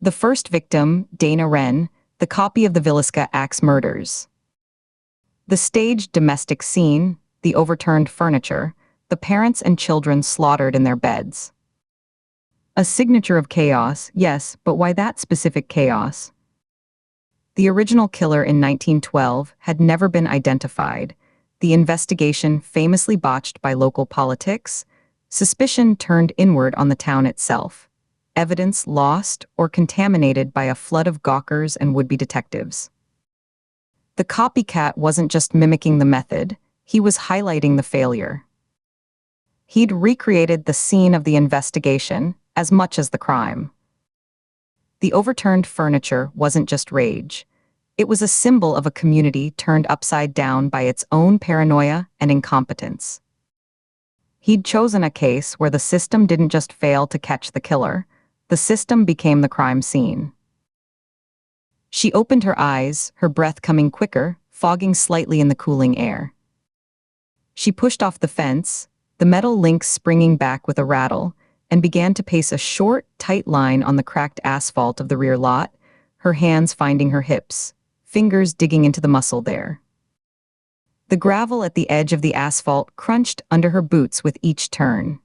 The first victim, Dana Wren, the copy of the Villisca Axe murders. The staged domestic scene, the overturned furniture, the parents and children slaughtered in their beds. A signature of chaos, yes, but why that specific chaos? The original killer in 1912 had never been identified, the investigation famously botched by local politics, suspicion turned inward on the town itself, evidence lost or contaminated by a flood of gawkers and would-be detectives. The copycat wasn't just mimicking the method, he was highlighting the failure. He'd recreated the scene of the investigation as much as the crime. The overturned furniture wasn't just rage. It was a symbol of a community turned upside down by its own paranoia and incompetence. He'd chosen a case where the system didn't just fail to catch the killer, the system became the crime scene. She opened her eyes, her breath coming quicker, fogging slightly in the cooling air. She pushed off the fence, the metal links springing back with a rattle, and began to pace a short, tight line on the cracked asphalt of the rear lot, her hands finding her hips, fingers digging into the muscle there. The gravel at the edge of the asphalt crunched under her boots with each turn.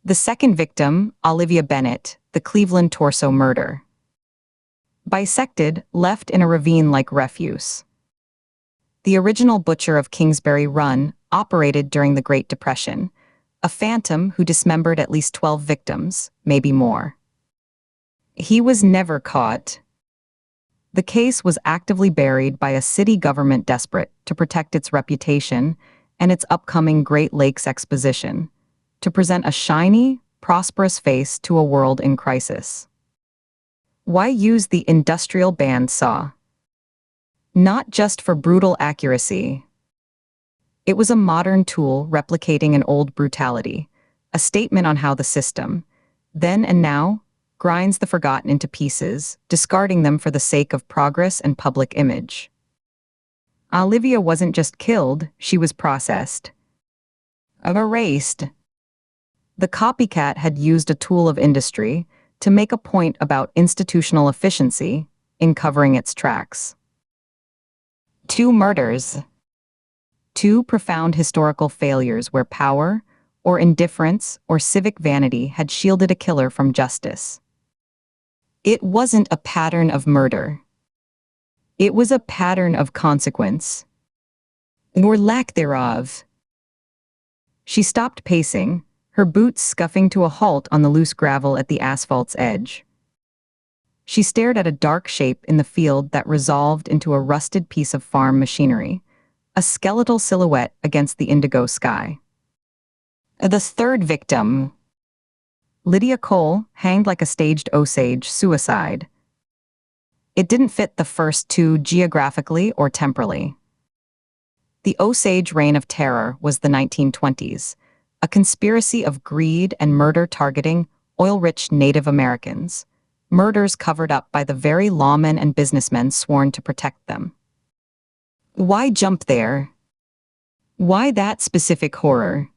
The second victim, Olivia Bennett, the Cleveland torso murder. Bisected, left in a ravine like refuse. The original butcher of Kingsbury Run operated during the Great Depression, a phantom who dismembered at least 12 victims, maybe more. He was never caught. The case was actively buried by a city government desperate to protect its reputation and its upcoming Great Lakes exposition, to present a shiny, prosperous face to a world in crisis. Why use the industrial bandsaw? Not just for brutal accuracy. It was a modern tool replicating an old brutality, a statement on how the system, then and now, grinds the forgotten into pieces, discarding them for the sake of progress and public image. Olivia wasn't just killed, she was processed. Erased. The copycat had used a tool of industry to make a point about institutional efficiency in covering its tracks. 2 murders. 2 profound historical failures where power, or indifference, or civic vanity had shielded a killer from justice. It wasn't a pattern of murder. It was a pattern of consequence. Or lack thereof. She stopped pacing, her boots scuffing to a halt on the loose gravel at the asphalt's edge. She stared at a dark shape in the field that resolved into a rusted piece of farm machinery, a skeletal silhouette against the indigo sky. The third victim. Lydia Cole hanged like a staged Osage suicide. It didn't fit the first 2 geographically or temporally. The Osage Reign of Terror was the 1920s, a conspiracy of greed and murder targeting oil-rich Native Americans, murders covered up by the very lawmen and businessmen sworn to protect them. Why jump there? Why that specific horror?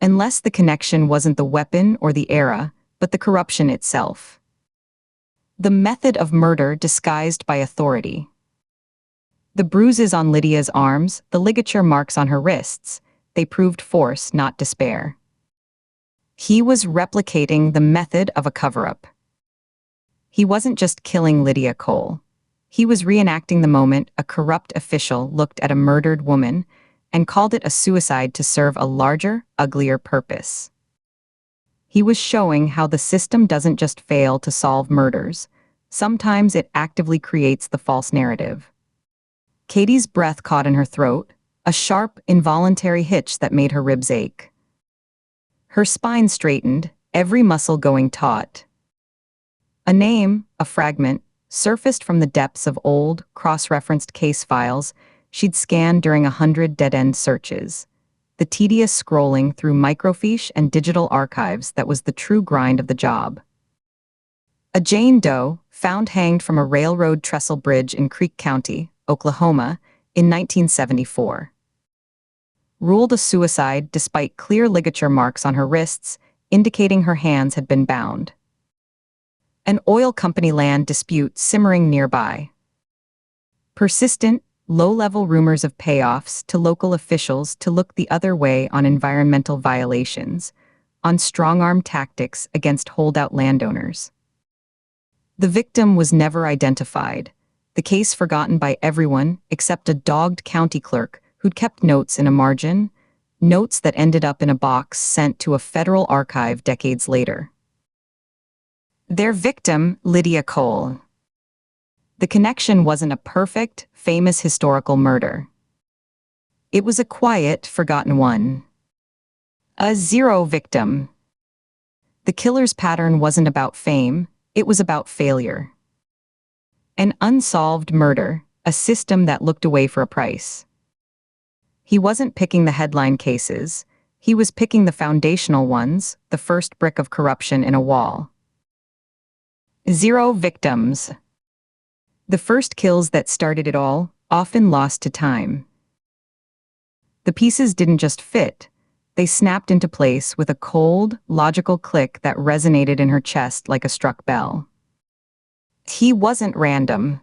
Unless the connection wasn't the weapon or the era, but the corruption itself. The method of murder disguised by authority. The bruises on Lydia's arms, the ligature marks on her wrists, they proved force, not despair. He was replicating the method of a cover-up. He wasn't just killing Lydia Cole. He was reenacting the moment a corrupt official looked at a murdered woman and called it a suicide to serve a larger, uglier purpose. He was showing how the system doesn't just fail to solve murders. Sometimes it actively creates the false narrative. Katie's breath caught in her throat, a sharp, involuntary hitch that made her ribs ache. Her spine straightened, every muscle going taut. A name, a fragment, surfaced from the depths of old, cross-referenced case files she'd scanned during 100 dead-end searches. The tedious scrolling through microfiche and digital archives that was the true grind of the job. A Jane Doe, found hanged from a railroad trestle bridge in Creek County, Oklahoma, in 1974. Ruled a suicide despite clear ligature marks on her wrists, indicating her hands had been bound. An oil company land dispute simmering nearby. Persistent, low-level rumors of payoffs to local officials to look the other way on environmental violations, on strong-arm tactics against holdout landowners. The victim was never identified, the case forgotten by everyone except a dogged county clerk who'd kept notes in a margin, notes that ended up in a box sent to a federal archive decades later. Their victim, Lydia Cole. The connection wasn't a perfect, famous historical murder. It was a quiet, forgotten one. A zero victim. The killer's pattern wasn't about fame, it was about failure. An unsolved murder, a system that looked away for a price. He wasn't picking the headline cases, he was picking the foundational ones, the first brick of corruption in a wall. Zero victims. The first kills that started it all, often lost to time. The pieces didn't just fit, they snapped into place with a cold, logical click that resonated in her chest like a struck bell. He wasn't random.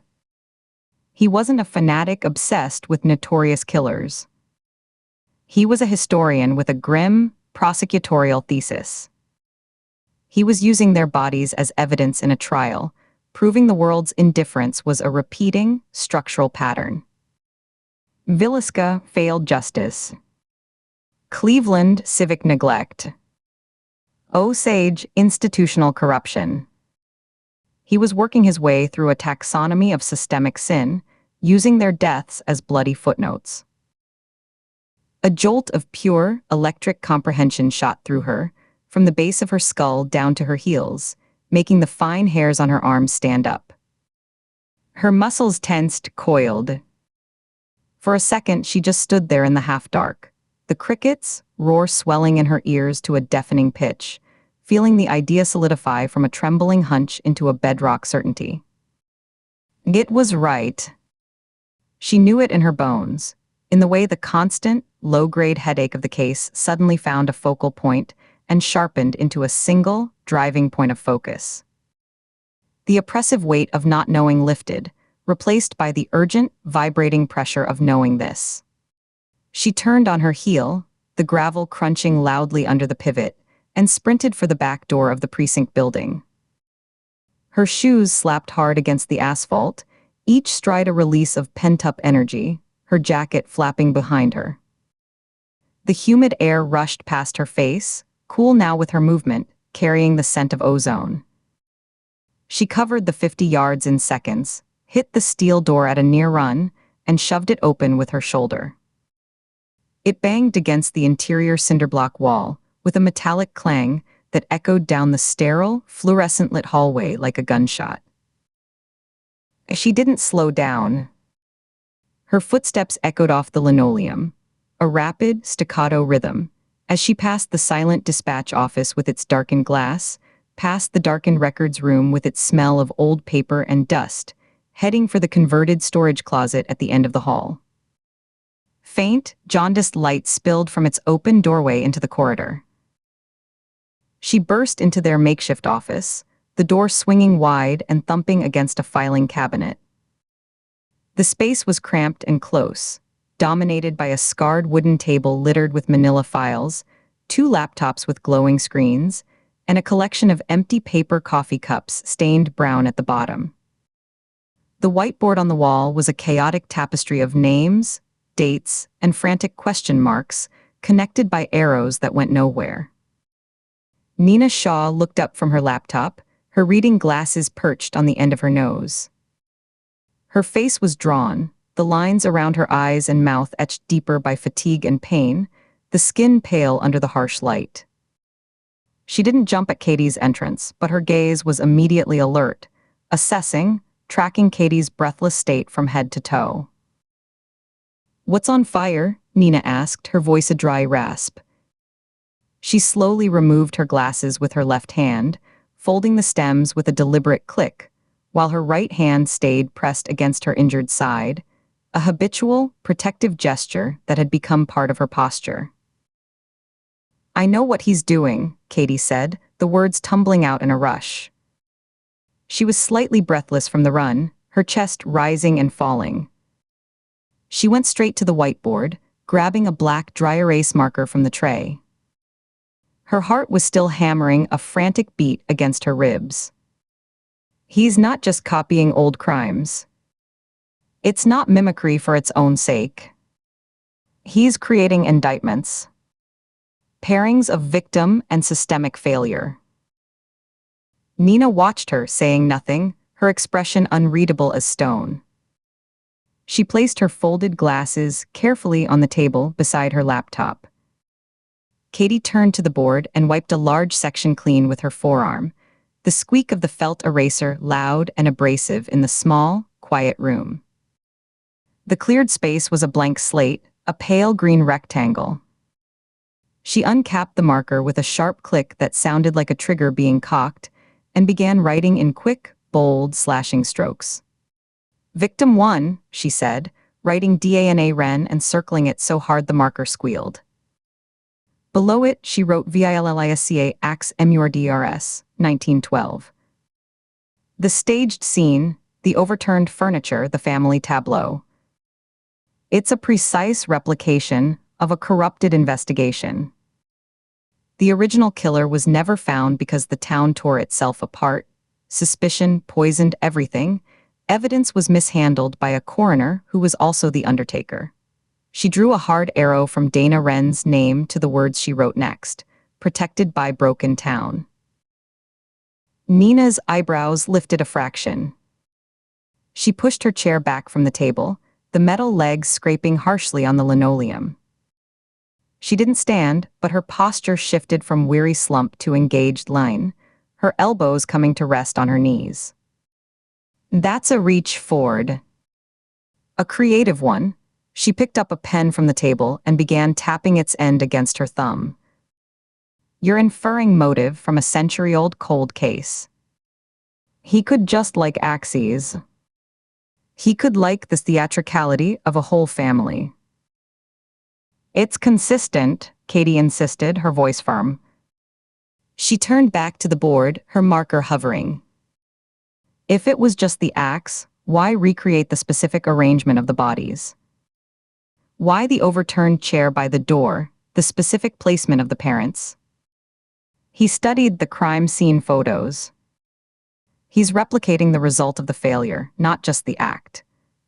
He wasn't a fanatic obsessed with notorious killers. He was a historian with a grim, prosecutorial thesis. He was using their bodies as evidence in a trial, proving the world's indifference was a repeating, structural pattern. Villisca, failed justice. Cleveland, civic neglect. Osage, institutional corruption. He was working his way through a taxonomy of systemic sin, using their deaths as bloody footnotes. A jolt of pure, electric comprehension shot through her, from the base of her skull down to her heels, making the fine hairs on her arms stand up. Her muscles tensed, coiled. For a second, she just stood there in the half-dark, the crickets' roar swelling in her ears to a deafening pitch, feeling the idea solidify from a trembling hunch into a bedrock certainty. It was right. She knew it in her bones, in the way the constant, low-grade headache of the case suddenly found a focal point and sharpened into a single, driving point of focus. The oppressive weight of not knowing lifted, replaced by the urgent, vibrating pressure of knowing this. She turned on her heel, the gravel crunching loudly under the pivot, and sprinted for the back door of the precinct building. Her shoes slapped hard against the asphalt, each stride a release of pent-up energy, her jacket flapping behind her. The humid air rushed past her face, cool now with her movement, carrying the scent of ozone. She covered the 50 yards in seconds, hit the steel door at a near run, and shoved it open with her shoulder. It banged against the interior cinderblock wall, with a metallic clang that echoed down the sterile, fluorescent-lit hallway like a gunshot. She didn't slow down. Her footsteps echoed off the linoleum, a rapid, staccato rhythm, as she passed the silent dispatch office with its darkened glass, past the darkened records room with its smell of old paper and dust, heading for the converted storage closet at the end of the hall. Faint, jaundiced light spilled from its open doorway into the corridor. She burst into their makeshift office, the door swinging wide and thumping against a filing cabinet. The space was cramped and close, dominated by a scarred wooden table littered with manila files, 2 laptops with glowing screens, and a collection of empty paper coffee cups stained brown at the bottom. The whiteboard on the wall was a chaotic tapestry of names, dates, and frantic question marks, connected by arrows that went nowhere. Nina Shaw looked up from her laptop, her reading glasses perched on the end of her nose. Her face was drawn, the lines around her eyes and mouth etched deeper by fatigue and pain, the skin pale under the harsh light. She didn't jump at Katie's entrance, but her gaze was immediately alert, assessing, tracking Katie's breathless state from head to toe. "What's on fire?" Nina asked, her voice a dry rasp. She slowly removed her glasses with her left hand, folding the stems with a deliberate click, while her right hand stayed pressed against her injured side, a habitual, protective gesture that had become part of her posture. "I know what he's doing," Katie said, the words tumbling out in a rush. She was slightly breathless from the run, her chest rising and falling. She went straight to the whiteboard, grabbing a black dry erase marker from the tray. Her heart was still hammering a frantic beat against her ribs. "He's not just copying old crimes. It's not mimicry for its own sake. He's creating indictments. Pairings of victim and systemic failure." Nina watched her, saying nothing, her expression unreadable as stone. She placed her folded glasses carefully on the table beside her laptop. Katie turned to the board and wiped a large section clean with her forearm, the squeak of the felt eraser loud and abrasive in the small, quiet room. The cleared space was a blank slate, a pale green rectangle. She uncapped the marker with a sharp click that sounded like a trigger being cocked, and began writing in quick, bold, slashing strokes. "Victim 1, she said, writing DANA Ren and circling it so hard the marker squealed. Below it, she wrote VILLISCA AX MURDRS, 1912. The staged scene, the overturned furniture, the family tableau. It's a precise replication of a corrupted investigation. The original killer was never found because the town tore itself apart. Suspicion poisoned everything. Evidence was mishandled by a coroner who was also the undertaker." She drew a hard arrow from Dana Wren's name to the words she wrote next, "Protected by Broken Town." Nina's eyebrows lifted a fraction. She pushed her chair back from the table, the metal legs scraping harshly on the linoleum. She didn't stand, but her posture shifted from weary slump to engaged line, her elbows coming to rest on her knees. "That's a reach forward. A creative one." She picked up a pen from the table and began tapping its end against her thumb. "You're inferring motive from a century-old cold case. He could just like axes. He could like the theatricality of a whole family." "It's consistent," Katie insisted, her voice firm. She turned back to the board, her marker hovering. If it was just the axe, why recreate the specific arrangement of the bodies? Why the overturned chair by the door, the specific placement of the parents? He studied the crime scene photos. He's replicating the result of the failure, not just the act.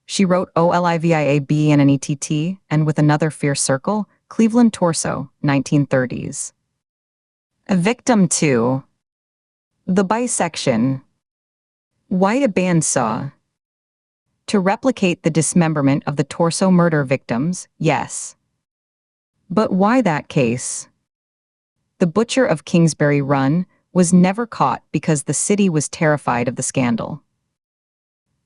She wrote OLIVIAB and an ETT, and with another fierce circle, Cleveland torso, 1930s. A victim 2. The bisection. Why a bandsaw? To replicate the dismemberment of the torso murder victims, yes. But why that case? The butcher of Kingsbury Run was never caught because the city was terrified of the scandal.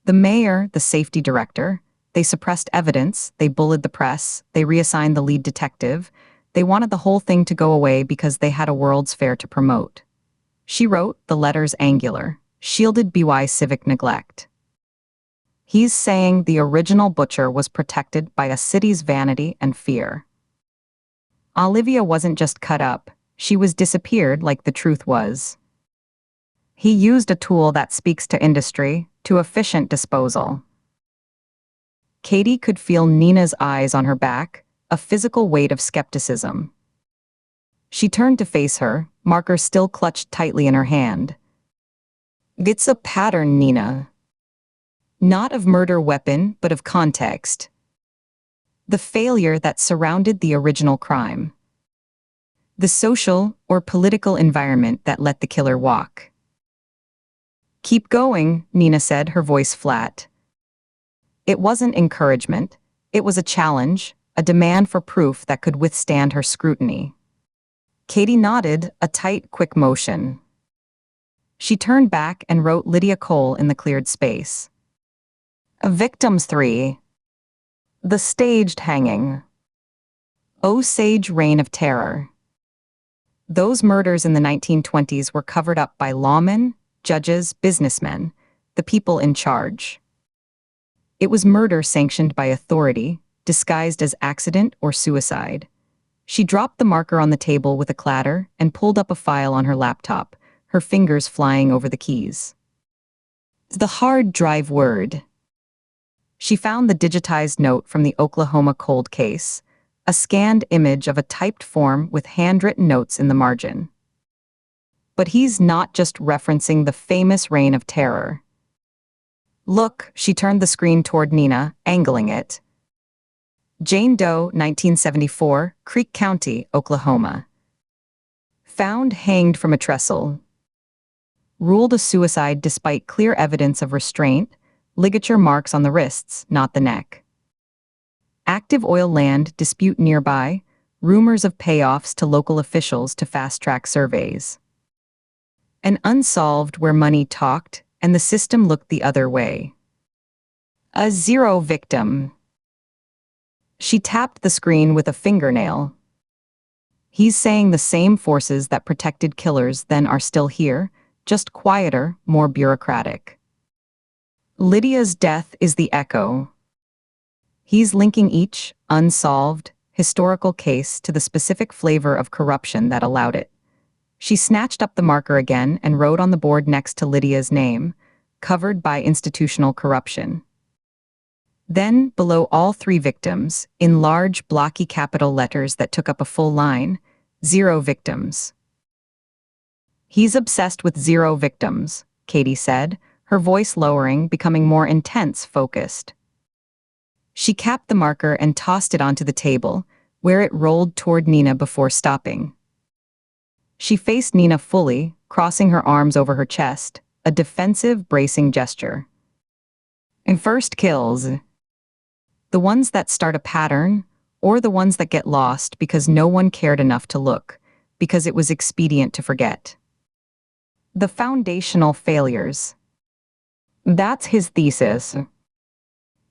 The mayor, the safety director, They suppressed evidence, they bullied the press, they reassigned the lead detective. They wanted the whole thing to go away because they had a World's Fair to promote. She wrote the letters angular, shielded by civic neglect. He's saying the original butcher was protected by a city's vanity and fear. Olivia wasn't just cut up, she was disappeared like the truth was. He used a tool that speaks to industry, to efficient disposal. Katie could feel Nina's eyes on her back, a physical weight of skepticism. She turned to face her, marker still clutched tightly in her hand. It's a pattern, Nina. Not of murder weapon, but of context. The failure that surrounded the original crime. The social or political environment that let the killer walk. Keep going, Nina said, her voice flat. It wasn't encouragement. It was a challenge, a demand for proof that could withstand her scrutiny. Katie nodded, a tight, quick motion. She turned back and wrote Lydia Cole in the cleared space. Victims 3. The staged hanging. Osage reign of terror. Those murders in the 1920s were covered up by lawmen, judges, businessmen, the people in charge. It was murder sanctioned by authority, disguised as accident or suicide. She dropped the marker on the table with a clatter and pulled up a file on her laptop, her fingers flying over the keys. The hard drive word. She found the digitized note from the Oklahoma cold case, a scanned image of a typed form with handwritten notes in the margin. But he's not just referencing the famous reign of terror. Look, she turned the screen toward Nina, angling it. Jane Doe, 1974, Creek County, Oklahoma. Found hanged from a trestle. Ruled a suicide despite clear evidence of restraint, ligature marks on the wrists, not the neck. Active oil land dispute nearby, rumors of payoffs to local officials to fast-track surveys. An unsolved where money talked and the system looked the other way. A 0 victim. She tapped the screen with a fingernail. He's saying the same forces that protected killers then are still here, just quieter, more bureaucratic. Lydia's death is the echo. He's linking each unsolved, historical case to the specific flavor of corruption that allowed it. She snatched up the marker again and wrote on the board next to Lydia's name, covered by institutional corruption. Then, below all 3 victims, in large, blocky capital letters that took up a full line, 0 victims. He's obsessed with 0 victims, Katie said, her voice lowering, becoming more intense, focused. She capped the marker and tossed it onto the table, where it rolled toward Nina before stopping. She faced Nina fully, crossing her arms over her chest, a defensive, bracing gesture. And first kills. The ones that start a pattern, or the ones that get lost because no one cared enough to look, because it was expedient to forget. The foundational failures. That's his thesis.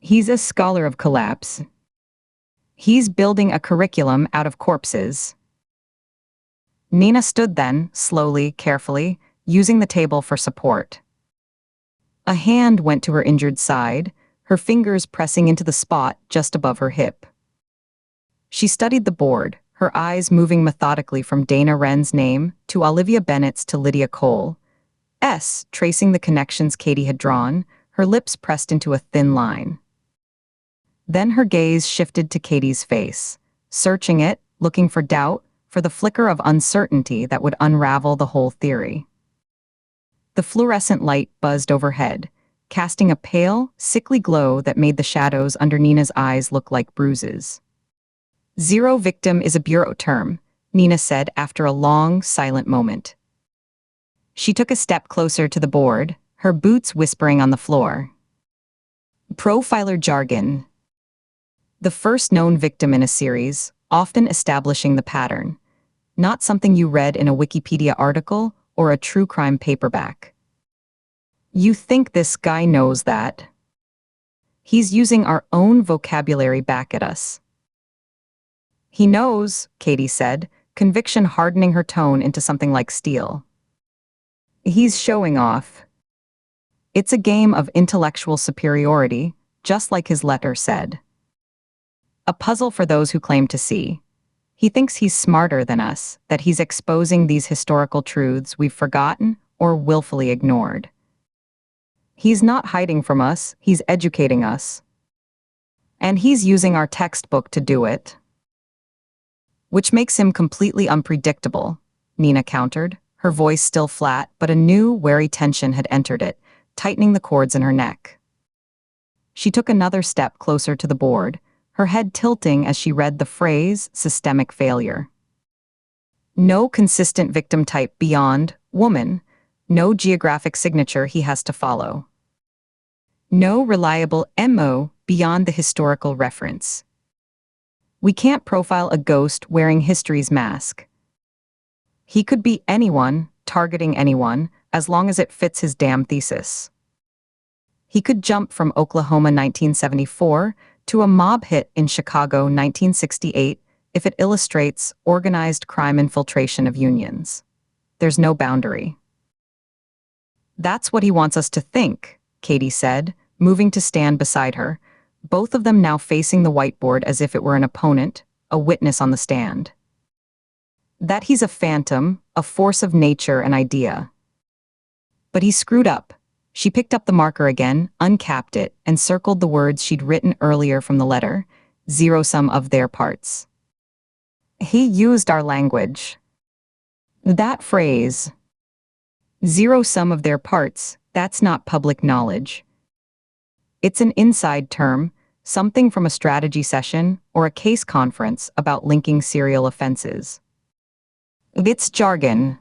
He's a scholar of collapse. He's building a curriculum out of corpses. Nina stood then, slowly, carefully, using the table for support. A hand went to her injured side, her fingers pressing into the spot just above her hip. She studied the board, her eyes moving methodically from Dana Wren's name to Olivia Bennett's to Lydia Cole. Tracing the connections Katie had drawn, her lips pressed into a thin line. Then her gaze shifted to Katie's face, searching it, looking for doubt, for the flicker of uncertainty that would unravel the whole theory. The fluorescent light buzzed overhead, casting a pale, sickly glow that made the shadows under Nina's eyes look like bruises. 0 victim is a bureau term, Nina said after a long, silent moment. She took a step closer to the board, her boots whispering on the floor. Profiler jargon. The first known victim in a series, often establishing the pattern. Not something you read in a Wikipedia article or a true crime paperback. You think this guy knows that? He's using our own vocabulary back at us. He knows, Katie said, conviction hardening her tone into something like steel. He's showing off. It's a game of intellectual superiority, just like his letter said. A puzzle for those who claim to see. He thinks he's smarter than us, that he's exposing these historical truths we've forgotten or willfully ignored. He's not hiding from us, he's educating us. And he's using our textbook to do it. Which makes him completely unpredictable, Nina countered, her voice still flat, but a new, wary tension had entered it, tightening the cords in her neck. She took another step closer to the board, her head tilting as she read the phrase, systemic failure. No consistent victim type beyond woman, no geographic signature he has to follow. No reliable MO beyond the historical reference. We can't profile a ghost wearing history's mask. He could be anyone, targeting anyone, as long as it fits his damn thesis. He could jump from Oklahoma 1974 to a mob hit in Chicago 1968 if it illustrates organized crime infiltration of unions. There's no boundary. That's what he wants us to think, Katie said, moving to stand beside her, both of them now facing the whiteboard as if it were an opponent, a witness on the stand. That he's a phantom, a force of nature and idea. But he screwed up. She picked up the marker again, uncapped it, and circled the words she'd written earlier from the letter, zero sum of their parts. He used our language. That phrase, zero sum of their parts, that's not public knowledge. It's an inside term, something from a strategy session or a case conference about linking serial offenses. It's jargon.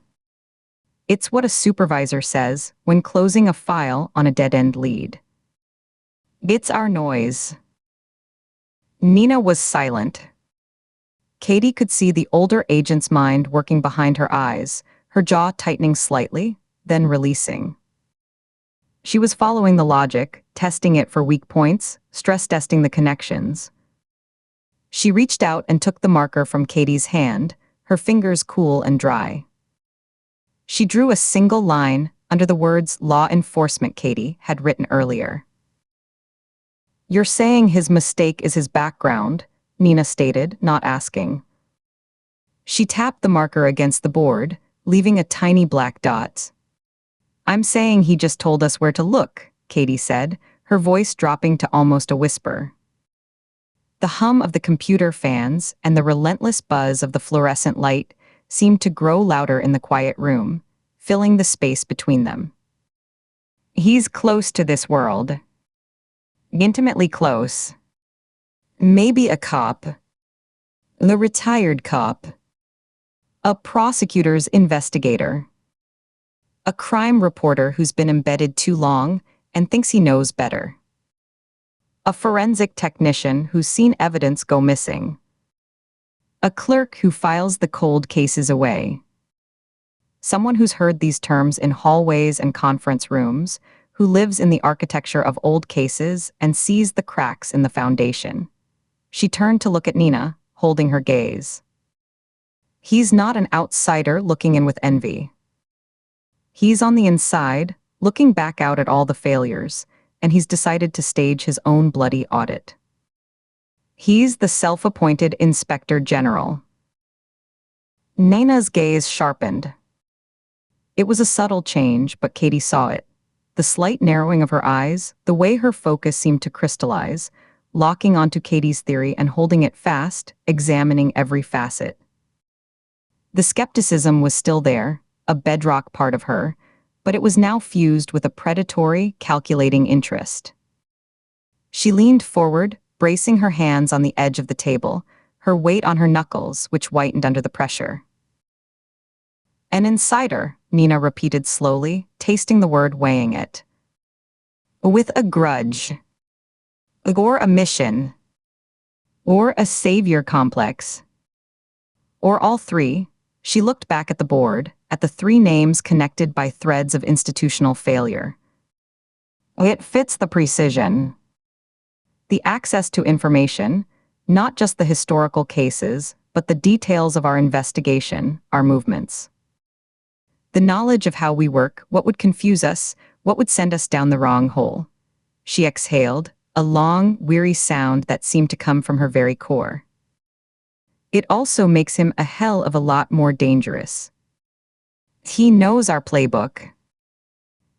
It's what a supervisor says when closing a file on a dead-end lead. It's our noise. Nina was silent. Katie could see the older agent's mind working behind her eyes, her jaw tightening slightly, then releasing. She was following the logic, testing it for weak points, stress-testing the connections. She reached out and took the marker from Katie's hand, her fingers cool and dry. She drew a single line under the words law enforcement Katie had written earlier. You're saying his mistake is his background, Nina stated, not asking. She tapped the marker against the board, leaving a tiny black dot. I'm saying he just told us where to look, Katie said, her voice dropping to almost a whisper. The hum of the computer fans and the relentless buzz of the fluorescent light seemed to grow louder in the quiet room, filling the space between them. He's close to this world. Intimately close. Maybe a cop. The retired cop. A prosecutor's investigator. A crime reporter who's been embedded too long and thinks he knows better. A forensic technician who's seen evidence go missing. A clerk who files the cold cases away. Someone who's heard these terms in hallways and conference rooms, who lives in the architecture of old cases and sees the cracks in the foundation. She turned to look at Nina, holding her gaze. He's not an outsider looking in with envy. He's on the inside, looking back out at all the failures, and he's decided to stage his own bloody audit. He's the self-appointed Inspector General. Nina's gaze sharpened. It was a subtle change, but Katie saw it. The slight narrowing of her eyes, the way her focus seemed to crystallize, locking onto Katie's theory and holding it fast, examining every facet. The skepticism was still there, a bedrock part of her, but it was now fused with a predatory, calculating interest. She leaned forward, bracing her hands on the edge of the table, her weight on her knuckles, which whitened under the pressure. An insider, Nina repeated slowly, tasting the word, weighing it. With a grudge. Or a mission. Or a savior complex. Or all three. She looked back at the board, at the three names connected by threads of institutional failure. It fits the precision. The access to information, not just the historical cases, but the details of our investigation, our movements. The knowledge of how we work, what would confuse us, what would send us down the wrong hole. She exhaled, a long, weary sound that seemed to come from her very core. It also makes him a hell of a lot more dangerous. He knows our playbook.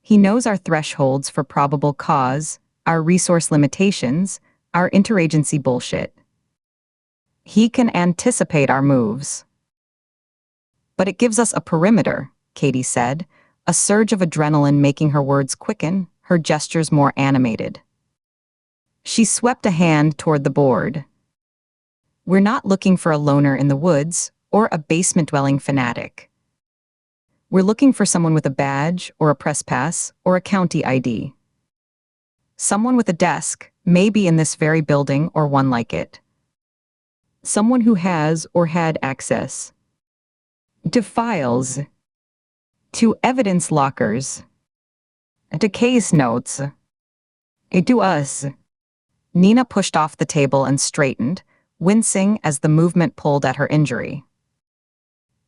He knows our thresholds for probable cause, our resource limitations, our interagency bullshit. He can anticipate our moves. But it gives us a perimeter, Katie said, a surge of adrenaline making her words quicken, her gestures more animated. She swept a hand toward the board. We're not looking for a loner in the woods or a basement-dwelling fanatic. We're looking for someone with a badge or a press pass or a county ID. Someone with a desk, maybe in this very building or one like it. Someone who has or had access to files, to evidence lockers, to case notes, to us. Nina pushed off the table and straightened, wincing as the movement pulled at her injury.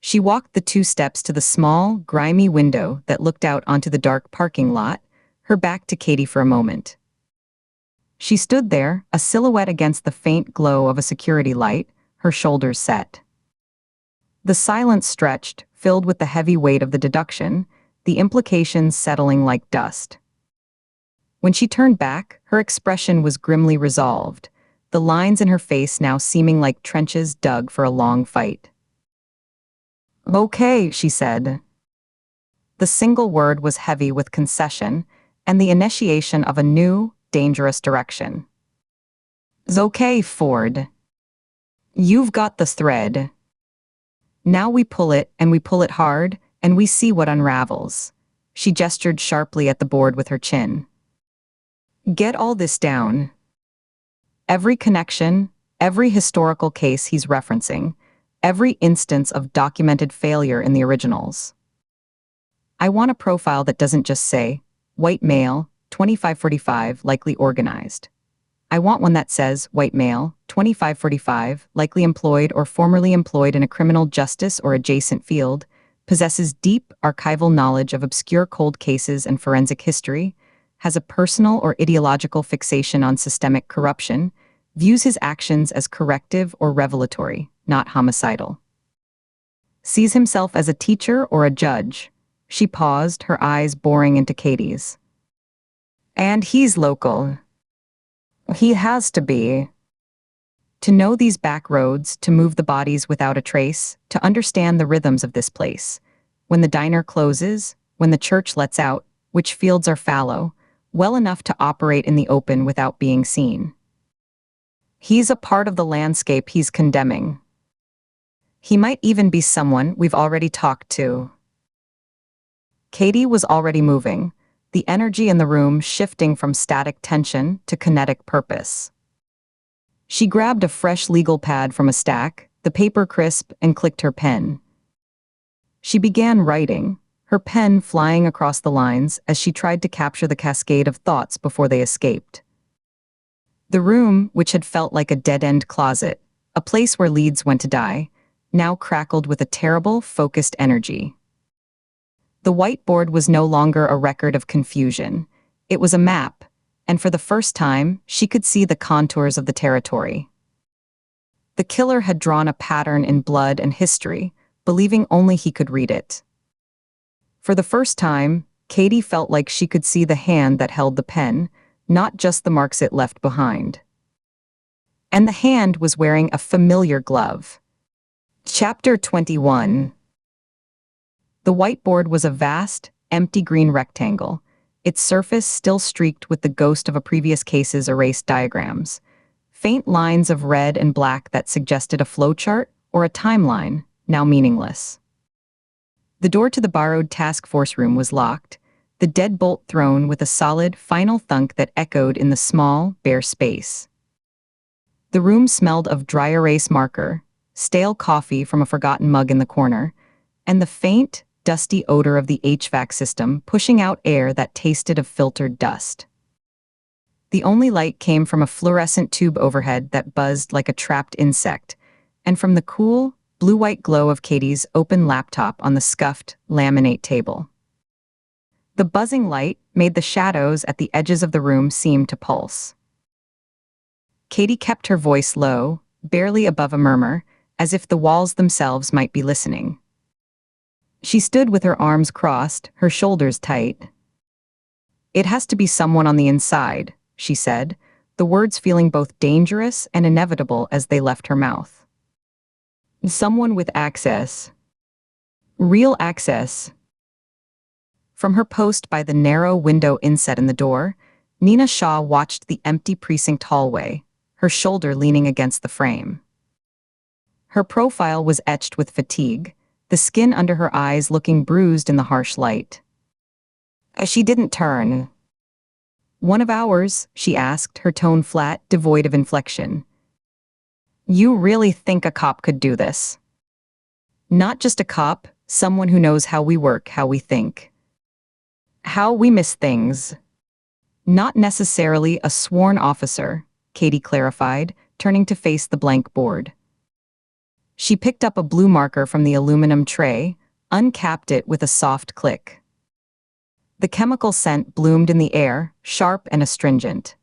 She walked the 2 steps to the small, grimy window that looked out onto the dark parking lot, her back to Katie for a moment. She stood there, a silhouette against the faint glow of a security light, her shoulders set. The silence stretched, filled with the heavy weight of the deduction, the implications settling like dust. When she turned back, her expression was grimly resolved, the lines in her face now seeming like trenches dug for a long fight. "Okay," she said. The single word was heavy with concession and the initiation of a new, dangerous direction. "It's okay, Ford. You've got the thread. Now we pull it, and we pull it hard, and we see what unravels." She gestured sharply at the board with her chin. "Get all this down. Every connection, every historical case he's referencing, every instance of documented failure in the originals. I want a profile that doesn't just say, white male, 2545, likely organized. I want one that says, white male, 2545, likely employed or formerly employed in a criminal justice or adjacent field, possesses deep archival knowledge of obscure cold cases and forensic history, has a personal or ideological fixation on systemic corruption, views his actions as corrective or revelatory, not homicidal. Sees himself as a teacher or a judge." She paused, her eyes boring into Katie's. "And he's local. He has to be. To know these back roads, to move the bodies without a trace, to understand the rhythms of this place. When the diner closes, when the church lets out, which fields are fallow, well enough to operate in the open without being seen. He's a part of the landscape he's condemning. He might even be someone we've already talked to." Katie was already moving, the energy in the room shifting from static tension to kinetic purpose. She grabbed a fresh legal pad from a stack, the paper crisp, and clicked her pen. She began writing, her pen flying across the lines as she tried to capture the cascade of thoughts before they escaped. The room, which had felt like a dead-end closet, a place where leads went to die, now crackled with a terrible, focused energy. The whiteboard was no longer a record of confusion. It was a map, and for the first time, she could see the contours of the territory. The killer had drawn a pattern in blood and history, believing only he could read it. For the first time, Katie felt like she could see the hand that held the pen, not just the marks it left behind. And the hand was wearing a familiar glove. Chapter 21. The whiteboard was a vast, empty green rectangle, its surface still streaked with the ghost of a previous case's erased diagrams, faint lines of red and black that suggested a flowchart or a timeline, now meaningless. The door to the borrowed task force room was locked, the deadbolt thrown with a solid, final thunk that echoed in the small, bare space. The room smelled of dry erase marker, stale coffee from a forgotten mug in the corner, and the faint, dusty odor of the HVAC system pushing out air that tasted of filtered dust. The only light came from a fluorescent tube overhead that buzzed like a trapped insect, and from the cool, blue-white glow of Katie's open laptop on the scuffed, laminate table. The buzzing light made the shadows at the edges of the room seem to pulse. Katie kept her voice low, barely above a murmur, as if the walls themselves might be listening. She stood with her arms crossed, her shoulders tight. "It has to be someone on the inside," she said, the words feeling both dangerous and inevitable as they left her mouth. "Someone with access. Real access." From her post by the narrow window inset in the door, Nina Shaw watched the empty precinct hallway, her shoulder leaning against the frame. Her profile was etched with fatigue, the skin under her eyes looking bruised in the harsh light. She didn't turn. "One of ours?" she asked, her tone flat, devoid of inflection. "You really think a cop could do this?" "Not just a cop, someone who knows how we work, how we think. How we miss things." "Not necessarily a sworn officer," Katie clarified, turning to face the blank board. She picked up a blue marker from the aluminum tray, uncapped it with a soft click. The chemical scent bloomed in the air, sharp and astringent.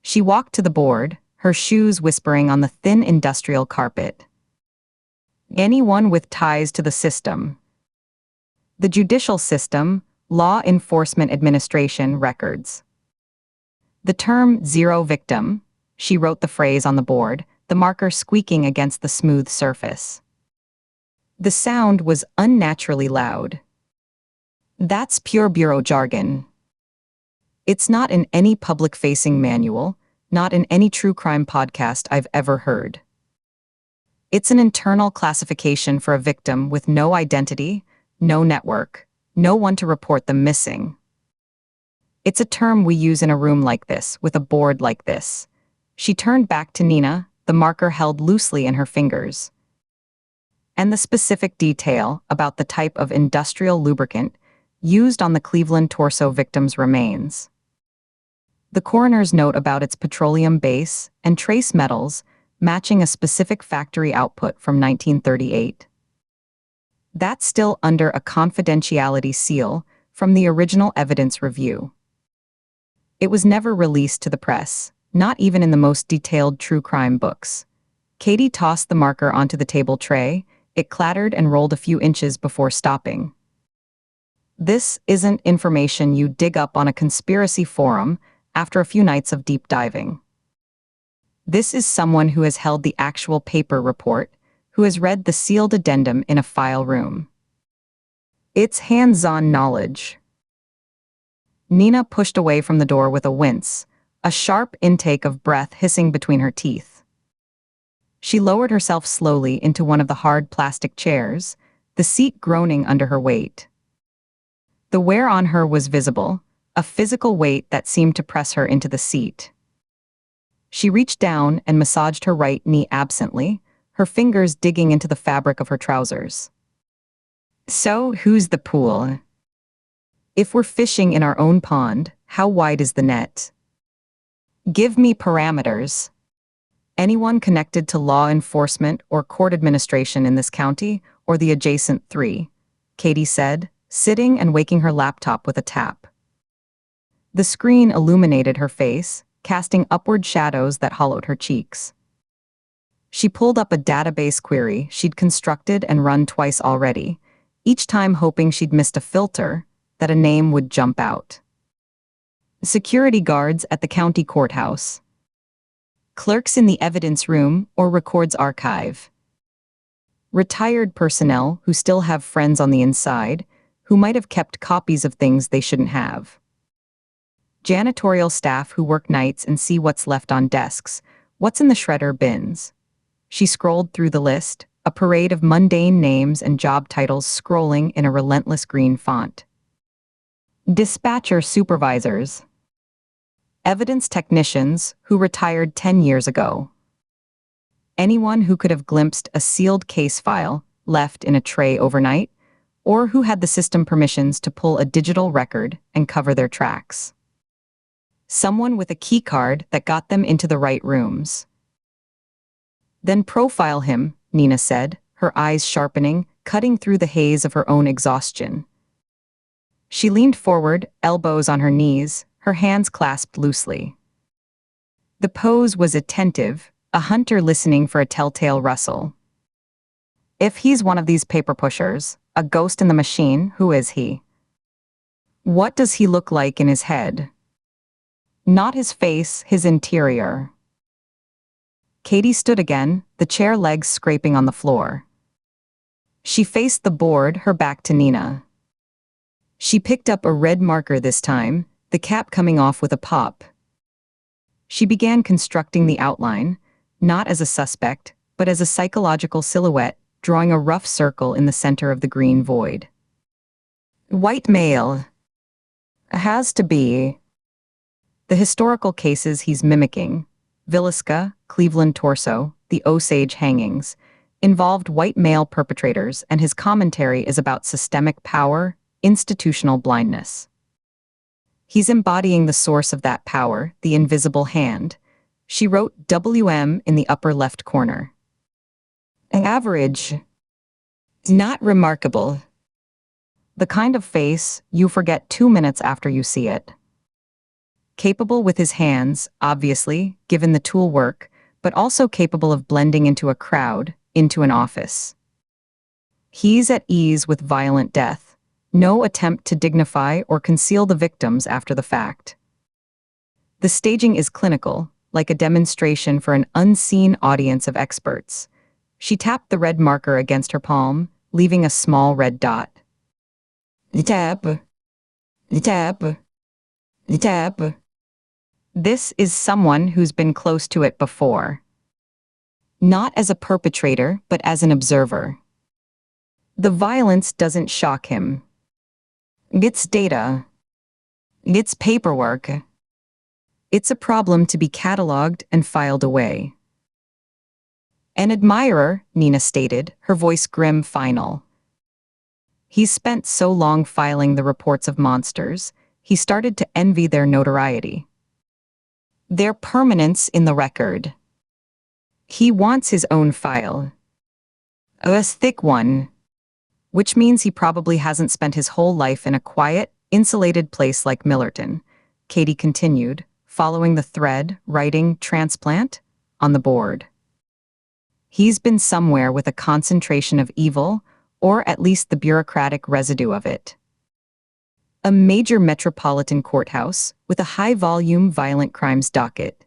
She walked to the board, her shoes whispering on the thin industrial carpet. "Anyone with ties to the system. The judicial system, law enforcement administration records." The term "zero victim," she wrote the phrase on the board, the marker squeaking against the smooth surface. The sound was unnaturally loud. "That's pure bureau jargon. It's not in any public-facing manual, not in any true crime podcast I've ever heard. It's an internal classification for a victim with no identity, no network, no one to report them missing. It's a term we use in a room like this, with a board like this." She turned back to Nina, the marker held loosely in her fingers. "And the specific detail about the type of industrial lubricant used on the Cleveland torso victim's remains. The coroner's note about its petroleum base and trace metals matching a specific factory output from 1938. That's still under a confidentiality seal from the original evidence review. It was never released to the press, not even in the most detailed true crime books." Katie tossed the marker onto the table tray. It clattered and rolled a few inches before stopping. "This isn't information you dig up on a conspiracy forum after a few nights of deep diving. This is someone who has held the actual paper report, who has read the sealed addendum in a file room. It's hands-on knowledge." Nina pushed away from the door with a wince, a sharp intake of breath hissing between her teeth. She lowered herself slowly into one of the hard plastic chairs, the seat groaning under her weight. The wear on her was visible, a physical weight that seemed to press her into the seat. She reached down and massaged her right knee absently, her fingers digging into the fabric of her trousers. "So, who's the pool? If we're fishing in our own pond, how wide is the net? Give me parameters. Anyone connected to law enforcement or court administration in this county or the adjacent 3, Katie said, sitting and waking her laptop with a tap. The screen illuminated her face, casting upward shadows that hollowed her cheeks. She pulled up a database query she'd constructed and run twice already, each time hoping she'd missed a filter, that a name would jump out. Security guards at the county courthouse. Clerks in the evidence room or records archive. Retired personnel who still have friends on the inside, who might have kept copies of things they shouldn't have. Janitorial staff who work nights and see what's left on desks, what's in the shredder bins. She scrolled through the list, a parade of mundane names and job titles scrolling in a relentless green font. Dispatcher supervisors. Evidence technicians who retired 10 years ago. Anyone who could have glimpsed a sealed case file left in a tray overnight, or who had the system permissions to pull a digital record and cover their tracks. Someone with a keycard that got them into the right rooms. Then profile him, Nina said, her eyes sharpening, cutting through the haze of her own exhaustion. She leaned forward, elbows on her knees, her hands clasped loosely. The pose was attentive, a hunter listening for a telltale rustle. If he's one of these paper pushers, a ghost in the machine, who is he? What does he look like in his head? Not his face, his interior. Katie stood again, the chair legs scraping on the floor. She faced the board, her back to Nina. She picked up a red marker this time, the cap coming off with a pop. She began constructing the outline, not as a suspect, but as a psychological silhouette, drawing a rough circle in the center of the green void. White male. Has to be. The historical cases he's mimicking, Villisca, Cleveland torso, the Osage hangings, involved white male perpetrators, and his commentary is about systemic power, institutional blindness. He's embodying the source of that power, the invisible hand. She wrote WM in the upper left corner. Average. Not remarkable. The kind of face you forget 2 minutes after you see it. Capable with his hands, obviously, given the tool work, but also capable of blending into a crowd, into an office. He's at ease with violent death. No attempt to dignify or conceal the victims after the fact. The staging is clinical, like a demonstration for an unseen audience of experts. She tapped the red marker against her palm, leaving a small red dot. Tap. Tap. Tap. This is someone who's been close to it before. Not as a perpetrator, but as an observer. The violence doesn't shock him. It's data. It's paperwork. It's a problem to be cataloged and filed away. An admirer, Nina stated, her voice grim final. He's spent so long filing the reports of monsters, he started to envy their notoriety. Their permanence in the record. He wants his own file. A thick one. Which means he probably hasn't spent his whole life in a quiet, insulated place like Millerton, Katie continued, following the thread, writing transplant on the board. He's been somewhere with a concentration of evil, or at least the bureaucratic residue of it. A major metropolitan courthouse with a high-volume violent crimes docket.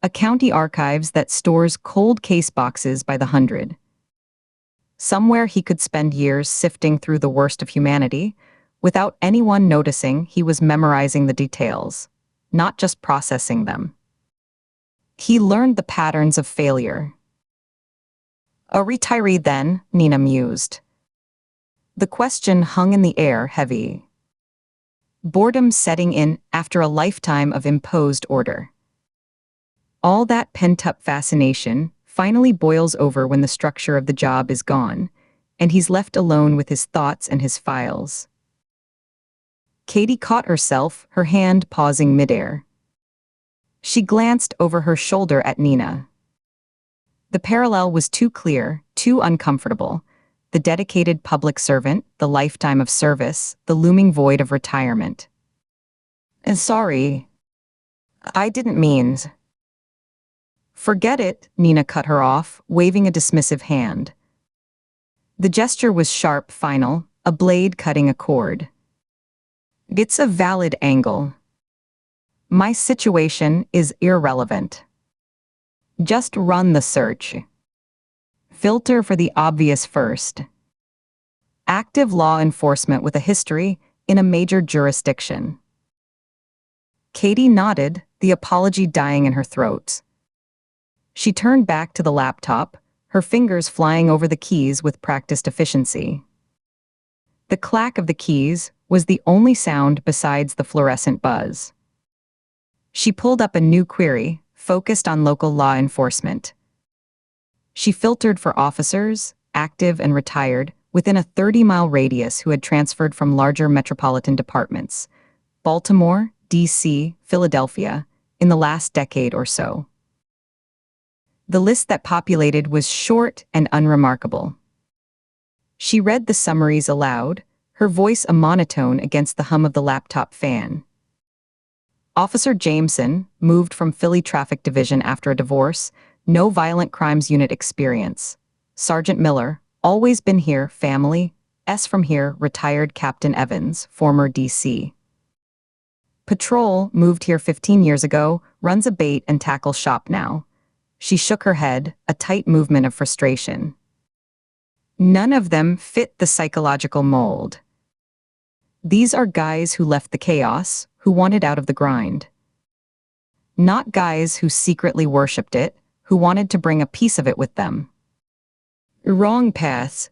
A county archives that stores cold case boxes by the hundred. Somewhere he could spend years sifting through the worst of humanity, without anyone noticing he was memorizing the details, not just processing them. He learned the patterns of failure. A retiree then, Nina mused. The question hung in the air heavy. Boredom setting in after a lifetime of imposed order. All that pent-up fascination finally boils over when the structure of the job is gone, and he's left alone with his thoughts and his files. Katie caught herself, her hand pausing midair. She glanced over her shoulder at Nina. The parallel was too clear, too uncomfortable. The dedicated public servant, the lifetime of service, the looming void of retirement. Sorry. I didn't mean. Forget it, Nina cut her off, waving a dismissive hand. The gesture was sharp, final, a blade cutting a cord. It's a valid angle. My situation is irrelevant. Just run the search. Filter for the obvious first. Active law enforcement with a history in a major jurisdiction. Katie nodded, the apology dying in her throat. She turned back to the laptop, her fingers flying over the keys with practiced efficiency. The clack of the keys was the only sound besides the fluorescent buzz. She pulled up a new query, focused on local law enforcement. She filtered for officers, active and retired, within a 30-mile radius who had transferred from larger metropolitan departments. Baltimore, D.C., Philadelphia, in the last decade or so. The list that populated was short and unremarkable. She read the summaries aloud, her voice a monotone against the hum of the laptop fan. Officer Jameson, moved from Philly Traffic Division after a divorce, no violent crimes unit experience. Sergeant Miller, always been here, family. S from here, retired Captain Evans, former DC. Patrol, moved here 15 years ago, runs a bait and tackle shop now. She shook her head, a tight movement of frustration. None of them fit the psychological mold. These are guys who left the chaos, who wanted out of the grind. Not guys who secretly worshipped it, who wanted to bring a piece of it with them. Wrong path.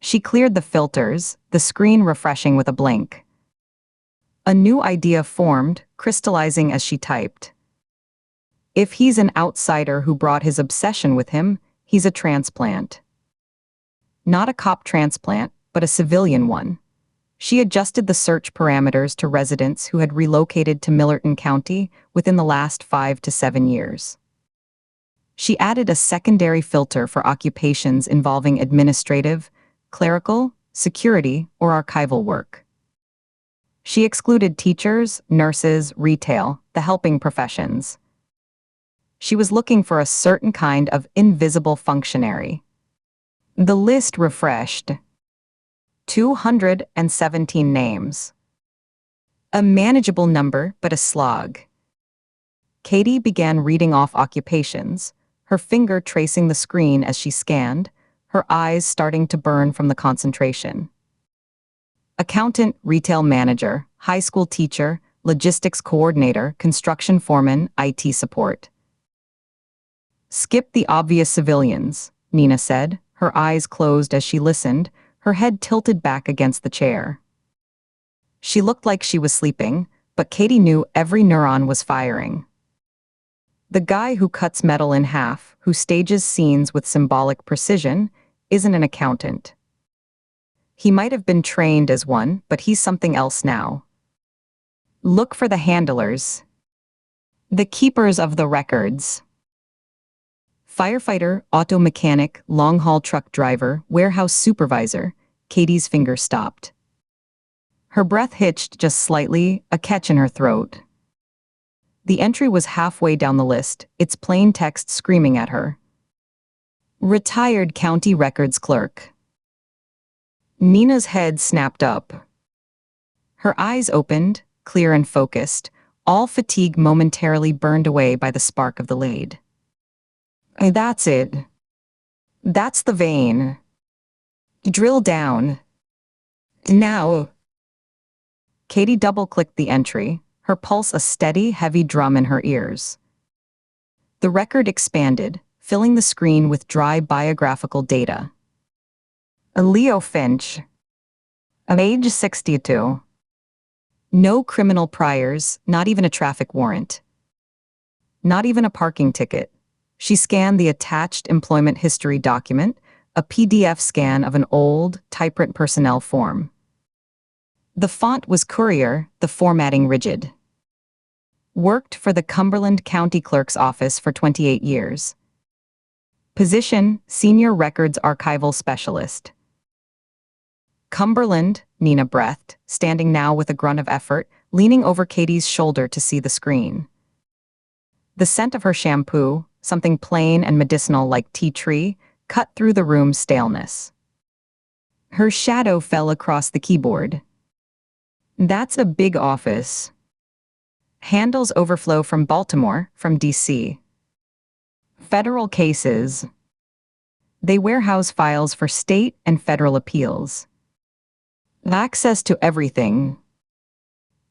She cleared the filters, the screen refreshing with a blink. A new idea formed, crystallizing as she typed. If he's an outsider who brought his obsession with him, he's a transplant. Not a cop transplant, but a civilian one. She adjusted the search parameters to residents who had relocated to Millerton County within the last 5 to 7 years. She added a secondary filter for occupations involving administrative, clerical, security, or archival work. She excluded teachers, nurses, retail, the helping professions. She was looking for a certain kind of invisible functionary. The list refreshed. 217 names. A manageable number, but a slog. Katie began reading off occupations, her finger tracing the screen as she scanned, her eyes starting to burn from the concentration. Accountant, retail manager, high school teacher, logistics coordinator, construction foreman, IT support. Skip the obvious civilians, Nina said, her eyes closed as she listened, her head tilted back against the chair. She looked like she was sleeping, but Katie knew every neuron was firing. The guy who cuts metal in half, who stages scenes with symbolic precision, isn't an accountant. He might have been trained as one, but he's something else now. Look for the handlers. The keepers of the records. Firefighter, auto mechanic, long-haul truck driver, warehouse supervisor. Katie's finger stopped. Her breath hitched just slightly, a catch in her throat. The entry was halfway down the list, its plain text screaming at her. Retired county records clerk. Nina's head snapped up. Her eyes opened, clear and focused, all fatigue momentarily burned away by the spark of the lathe. That's it. That's the vein. Drill down. Now. Katie double-clicked the entry, her pulse a steady, heavy drum in her ears. The record expanded, filling the screen with dry biographical data. Leo Finch. Age 62. No criminal priors, not even a traffic warrant. Not even a parking ticket. She scanned the attached employment history document, a PDF scan of an old, typewritten personnel form. The font was Courier, the formatting rigid. Worked for the Cumberland County Clerk's Office for 28 years. Position, Senior Records Archival Specialist. Cumberland, Nina breathed, standing now with a grunt of effort, leaning over Katie's shoulder to see the screen. The scent of her shampoo, something plain and medicinal like tea tree, cut through the room's staleness. Her shadow fell across the keyboard. That's a big office. Handles overflow from Baltimore, from D.C. Federal cases. They warehouse files for state and federal appeals. Access to everything.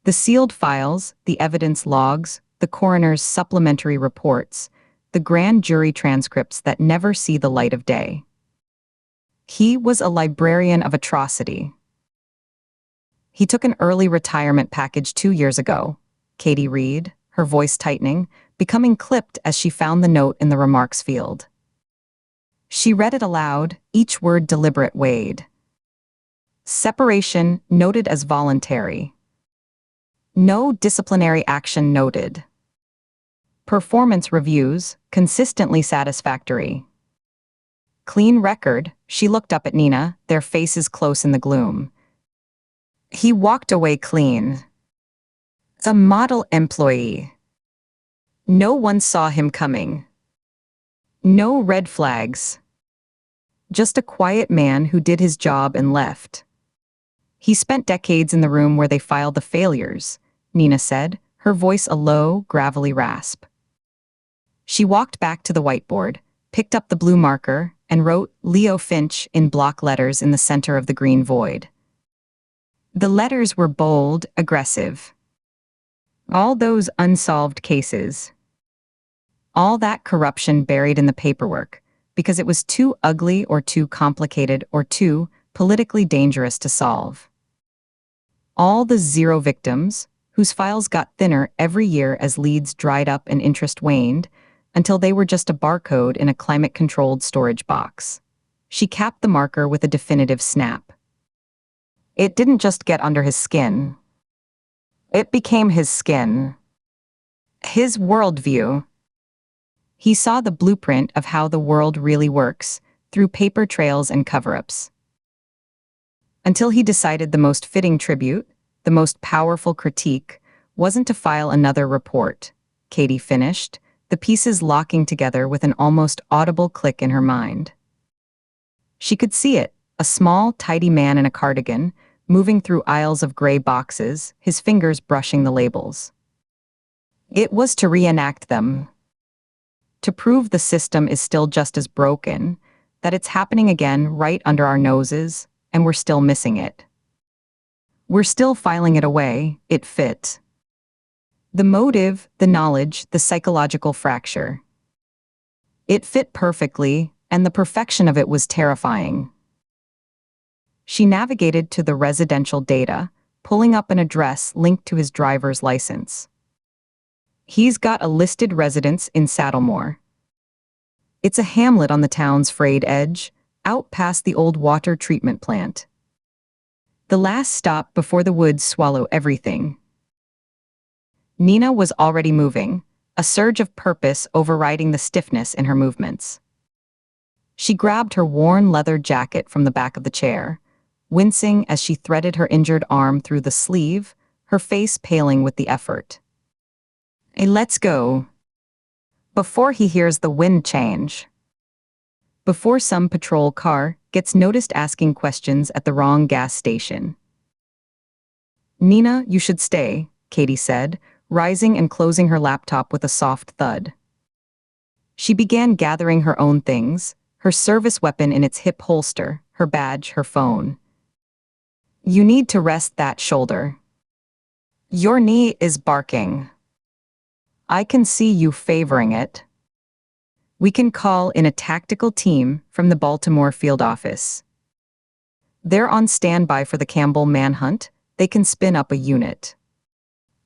The sealed files, the evidence logs, the coroner's supplementary reports, the grand jury transcripts that never see the light of day. He was a librarian of atrocity. He took an early retirement package 2 years ago. Katie read, her voice tightening, becoming clipped as she found the note in the remarks field. She read it aloud, each word deliberate weighed. Separation noted as voluntary. No disciplinary action noted. Performance reviews, consistently satisfactory. Clean record, she looked up at Nina, their faces close in the gloom. He walked away clean. A model employee. No one saw him coming. No red flags. Just a quiet man who did his job and left. He spent decades in the room where they filed the failures, Nina said, her voice a low, gravelly rasp. She walked back to the whiteboard, picked up the blue marker, and wrote Leo Finch in block letters in the center of the green void. The letters were bold, aggressive. All those unsolved cases. All that corruption buried in the paperwork, because it was too ugly or too complicated or too politically dangerous to solve. All the zero victims, whose files got thinner every year as leads dried up and interest waned, until they were just a barcode in a climate-controlled storage box. She capped the marker with a definitive snap. It didn't just get under his skin. It became his skin. His worldview. He saw the blueprint of how the world really works, through paper trails and cover-ups. Until he decided the most fitting tribute, the most powerful critique, wasn't to file another report, Katie finished, the pieces locking together with an almost audible click in her mind. She could see it, a small, tidy man in a cardigan, moving through aisles of gray boxes, his fingers brushing the labels. It was to reenact them. To prove the system is still just as broken, that it's happening again right under our noses, and we're still missing it. We're still filing it away, it fit. The motive, the knowledge, the psychological fracture. It fit perfectly, and the perfection of it was terrifying. She navigated to the residential data, pulling up an address linked to his driver's license. He's got a listed residence in Saddlemore. It's a hamlet on the town's frayed edge, out past the old water treatment plant. The last stop before the woods swallow everything. Nina was already moving, a surge of purpose overriding the stiffness in her movements. She grabbed her worn leather jacket from the back of the chair, wincing as she threaded her injured arm through the sleeve, her face paling with the effort. Hey, let's go. Before he hears the wind change. Before some patrol car gets noticed asking questions at the wrong gas station. Nina, you should stay, Katie said, rising and closing her laptop with a soft thud. She began gathering her own things, her service weapon in its hip holster, her badge, her phone. You need to rest that shoulder. Your knee is barking. I can see you favoring it. We can call in a tactical team from the Baltimore field office. They're on standby for the Campbell manhunt. They can spin up a unit.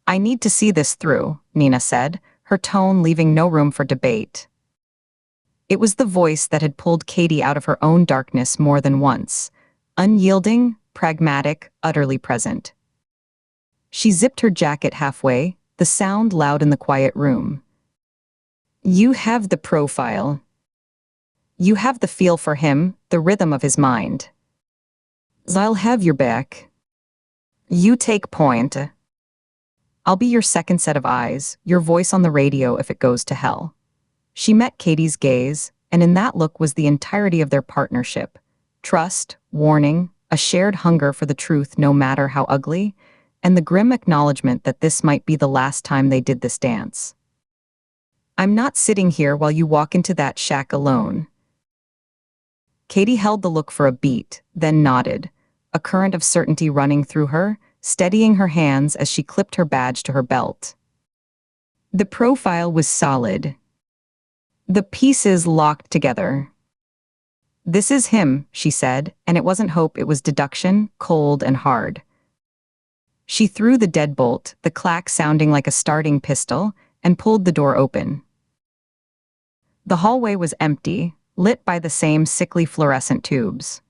I need to see this through, Nina said, her tone leaving no room for debate. It was the voice that had pulled Katie out of her own darkness more than once, unyielding, pragmatic, utterly present. She zipped her jacket halfway, the sound loud in the quiet room. You have the profile. You have the feel for him, the rhythm of his mind. I'll have your back. You take point. I'll be your second set of eyes, your voice on the radio if it goes to hell. She met Katie's gaze, and in that look was the entirety of their partnership. Trust, warning, a shared hunger for the truth no matter how ugly, and the grim acknowledgement that this might be the last time they did this dance. I'm not sitting here while you walk into that shack alone. Katie held the look for a beat, then nodded, a current of certainty running through her, steadying her hands as she clipped her badge to her belt. The profile was solid. The pieces locked together. This is him, she said, and it wasn't hope, it was deduction, cold and hard. She threw the deadbolt, the clack sounding like a starting pistol, and pulled the door open. The hallway was empty, lit by the same sickly fluorescent tubes.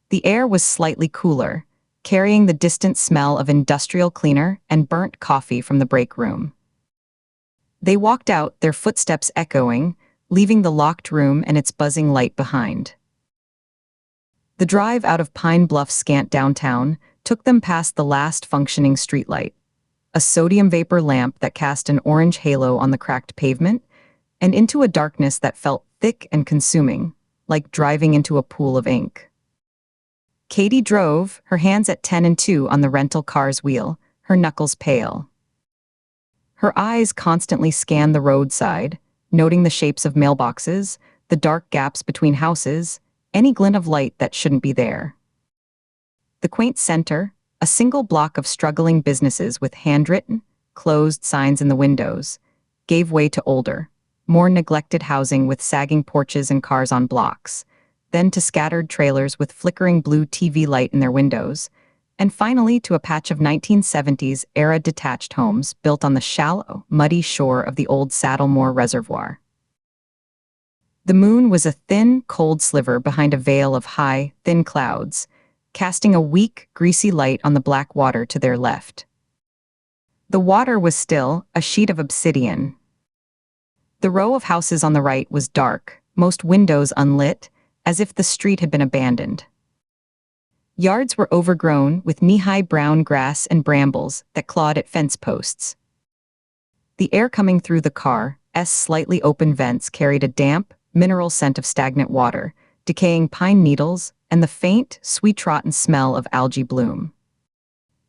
The air was slightly cooler, carrying the distant smell of industrial cleaner and burnt coffee from the break room. They walked out, their footsteps echoing, leaving the locked room and its buzzing light behind. The drive out of Pine Bluff's scant downtown took them past the last functioning streetlight, a sodium vapor lamp that cast an orange halo on the cracked pavement, and into a darkness that felt thick and consuming, like driving into a pool of ink. Katie drove, her hands at 10 and 2 on the rental car's wheel, her knuckles pale. Her eyes constantly scanned the roadside, noting the shapes of mailboxes, the dark gaps between houses, any glint of light that shouldn't be there. The quaint center, a single block of struggling businesses with handwritten, closed signs in the windows, gave way to older, more neglected housing with sagging porches and cars on blocks, then to scattered trailers with flickering blue TV light in their windows, and finally to a patch of 1970s-era detached homes built on the shallow, muddy shore of the old Saddlemore Reservoir. The moon was a thin, cold sliver behind a veil of high, thin clouds, casting a weak, greasy light on the black water to their left. The water was still, a sheet of obsidian. The row of houses on the right was dark, most windows unlit, as if the street had been abandoned. Yards were overgrown with knee-high brown grass and brambles that clawed at fence posts. The air coming through the car's slightly open vents carried a damp, mineral scent of stagnant water, decaying pine needles, and the faint, sweet-rotten smell of algae bloom.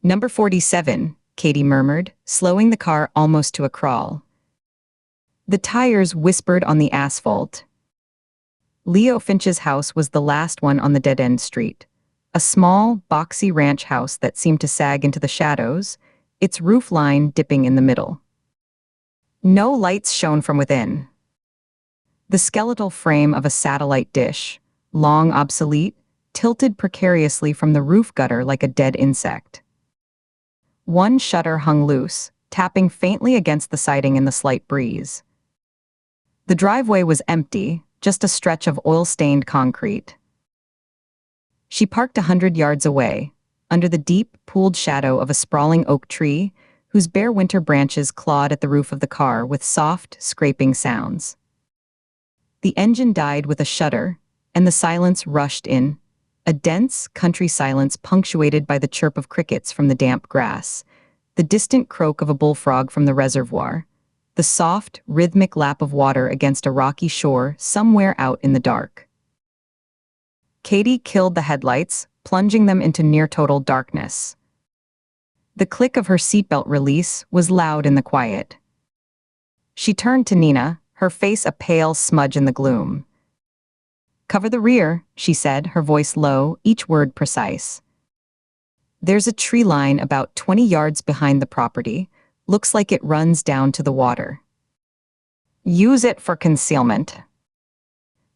"Number 47, Katie murmured, slowing the car almost to a crawl. The tires whispered on the asphalt. Leo Finch's house was the last one on the dead-end street. A small, boxy ranch house that seemed to sag into the shadows, its roof line dipping in the middle. No lights shone from within. The skeletal frame of a satellite dish, long obsolete, tilted precariously from the roof gutter like a dead insect. One shutter hung loose, tapping faintly against the siding in the slight breeze. The driveway was empty, just a stretch of oil-stained concrete. She parked 100 yards away, under the deep, pooled shadow of a sprawling oak tree, whose bare winter branches clawed at the roof of the car with soft, scraping sounds. The engine died with a shudder, and the silence rushed in, a dense, country silence punctuated by the chirp of crickets from the damp grass, the distant croak of a bullfrog from the reservoir, the soft, rhythmic lap of water against a rocky shore somewhere out in the dark. Katie killed the headlights, plunging them into near-total darkness. The click of her seatbelt release was loud in the quiet. She turned to Nina, her face a pale smudge in the gloom. "Cover the rear," she said, her voice low, each word precise. "There's a tree line about 20 yards behind the property. Looks like it runs down to the water. Use it for concealment.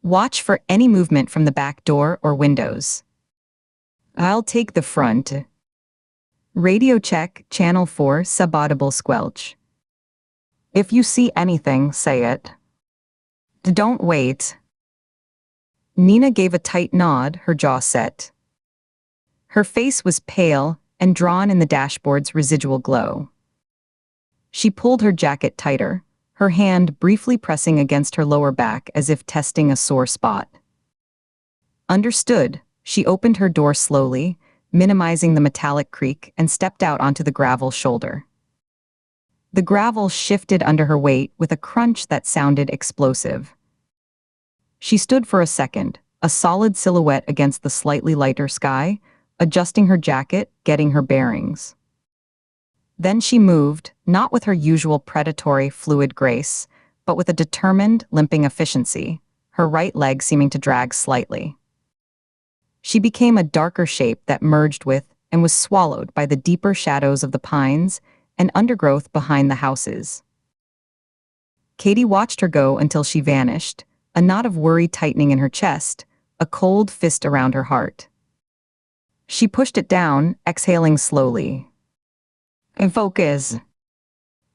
Watch for any movement from the back door or windows. I'll take the front." Radio check, channel 4, subaudible squelch. "If you see anything, say it. Don't wait." Nina gave a tight nod, her jaw set. Her face was pale and drawn in the dashboard's residual glow. She pulled her jacket tighter, her hand briefly pressing against her lower back as if testing a sore spot. Understood, she opened her door slowly, minimizing the metallic creak, and stepped out onto the gravel shoulder. The gravel shifted under her weight with a crunch that sounded explosive. She stood for a second, a solid silhouette against the slightly lighter sky, adjusting her jacket, getting her bearings. Then she moved, not with her usual predatory, fluid grace, but with a determined, limping efficiency, her right leg seeming to drag slightly. She became a darker shape that merged with and was swallowed by the deeper shadows of the pines and undergrowth behind the houses. Katie watched her go until she vanished, a knot of worry tightening in her chest, a cold fist around her heart. She pushed it down, exhaling slowly. "Focus.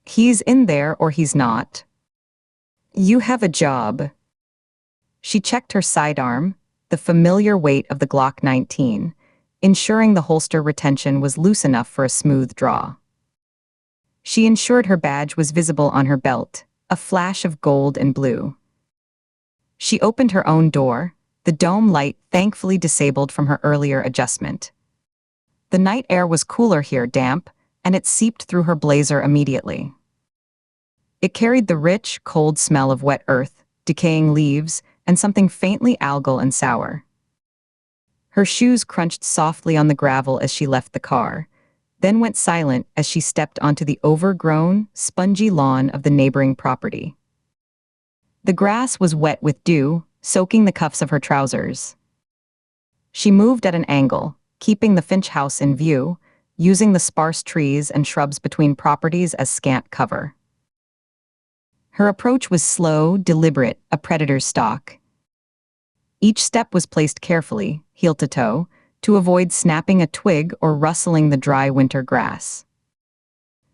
He's in there or he's not. You have a job." She checked her sidearm, the familiar weight of the Glock 19, ensuring the holster retention was loose enough for a smooth draw. She ensured her badge was visible on her belt, a flash of gold and blue. She opened her own door, the dome light thankfully disabled from her earlier adjustment. The night air was cooler here, damp, and it seeped through her blazer immediately. It carried the rich, cold smell of wet earth, decaying leaves, and something faintly algal and sour. Her shoes crunched softly on the gravel as she left the car, then went silent as she stepped onto the overgrown, spongy lawn of the neighboring property. The grass was wet with dew, soaking the cuffs of her trousers. She moved at an angle, keeping the Finch house in view, using the sparse trees and shrubs between properties as scant cover. Her approach was slow, deliberate, a predator's stalk. Each step was placed carefully, heel to toe, to avoid snapping a twig or rustling the dry winter grass.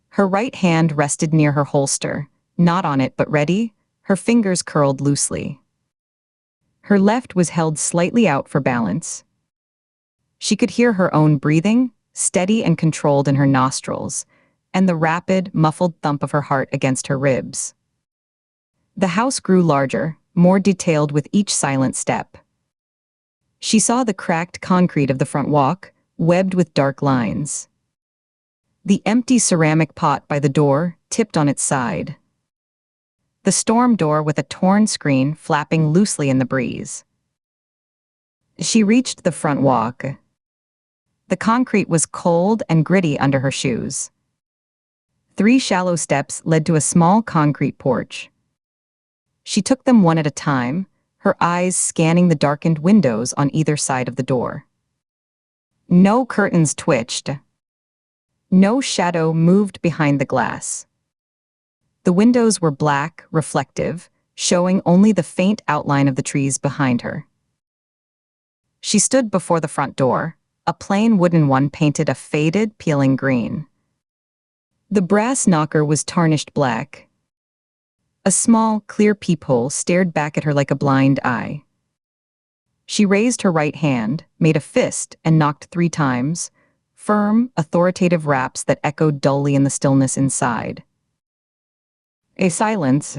Her right hand rested near her holster, not on it but ready, her fingers curled loosely. Her left was held slightly out for balance. She could hear her own breathing, steady and controlled in her nostrils, and the rapid, muffled thump of her heart against her ribs. The house grew larger, more detailed with each silent step. She saw the cracked concrete of the front walk, webbed with dark lines. The empty ceramic pot by the door, tipped on its side. The storm door with a torn screen flapping loosely in the breeze. She reached the front walk. The concrete was cold and gritty under her shoes. 3 shallow steps led to a small concrete porch. She took them one at a time, her eyes scanning the darkened windows on either side of the door. No curtains twitched. No shadow moved behind the glass. The windows were black, reflective, showing only the faint outline of the trees behind her. She stood before the front door, a plain wooden one painted a faded, peeling green. The brass knocker was tarnished black. A small, clear peephole stared back at her like a blind eye. She raised her right hand, made a fist, and knocked 3 times, firm, authoritative raps that echoed dully in the stillness inside. A silence.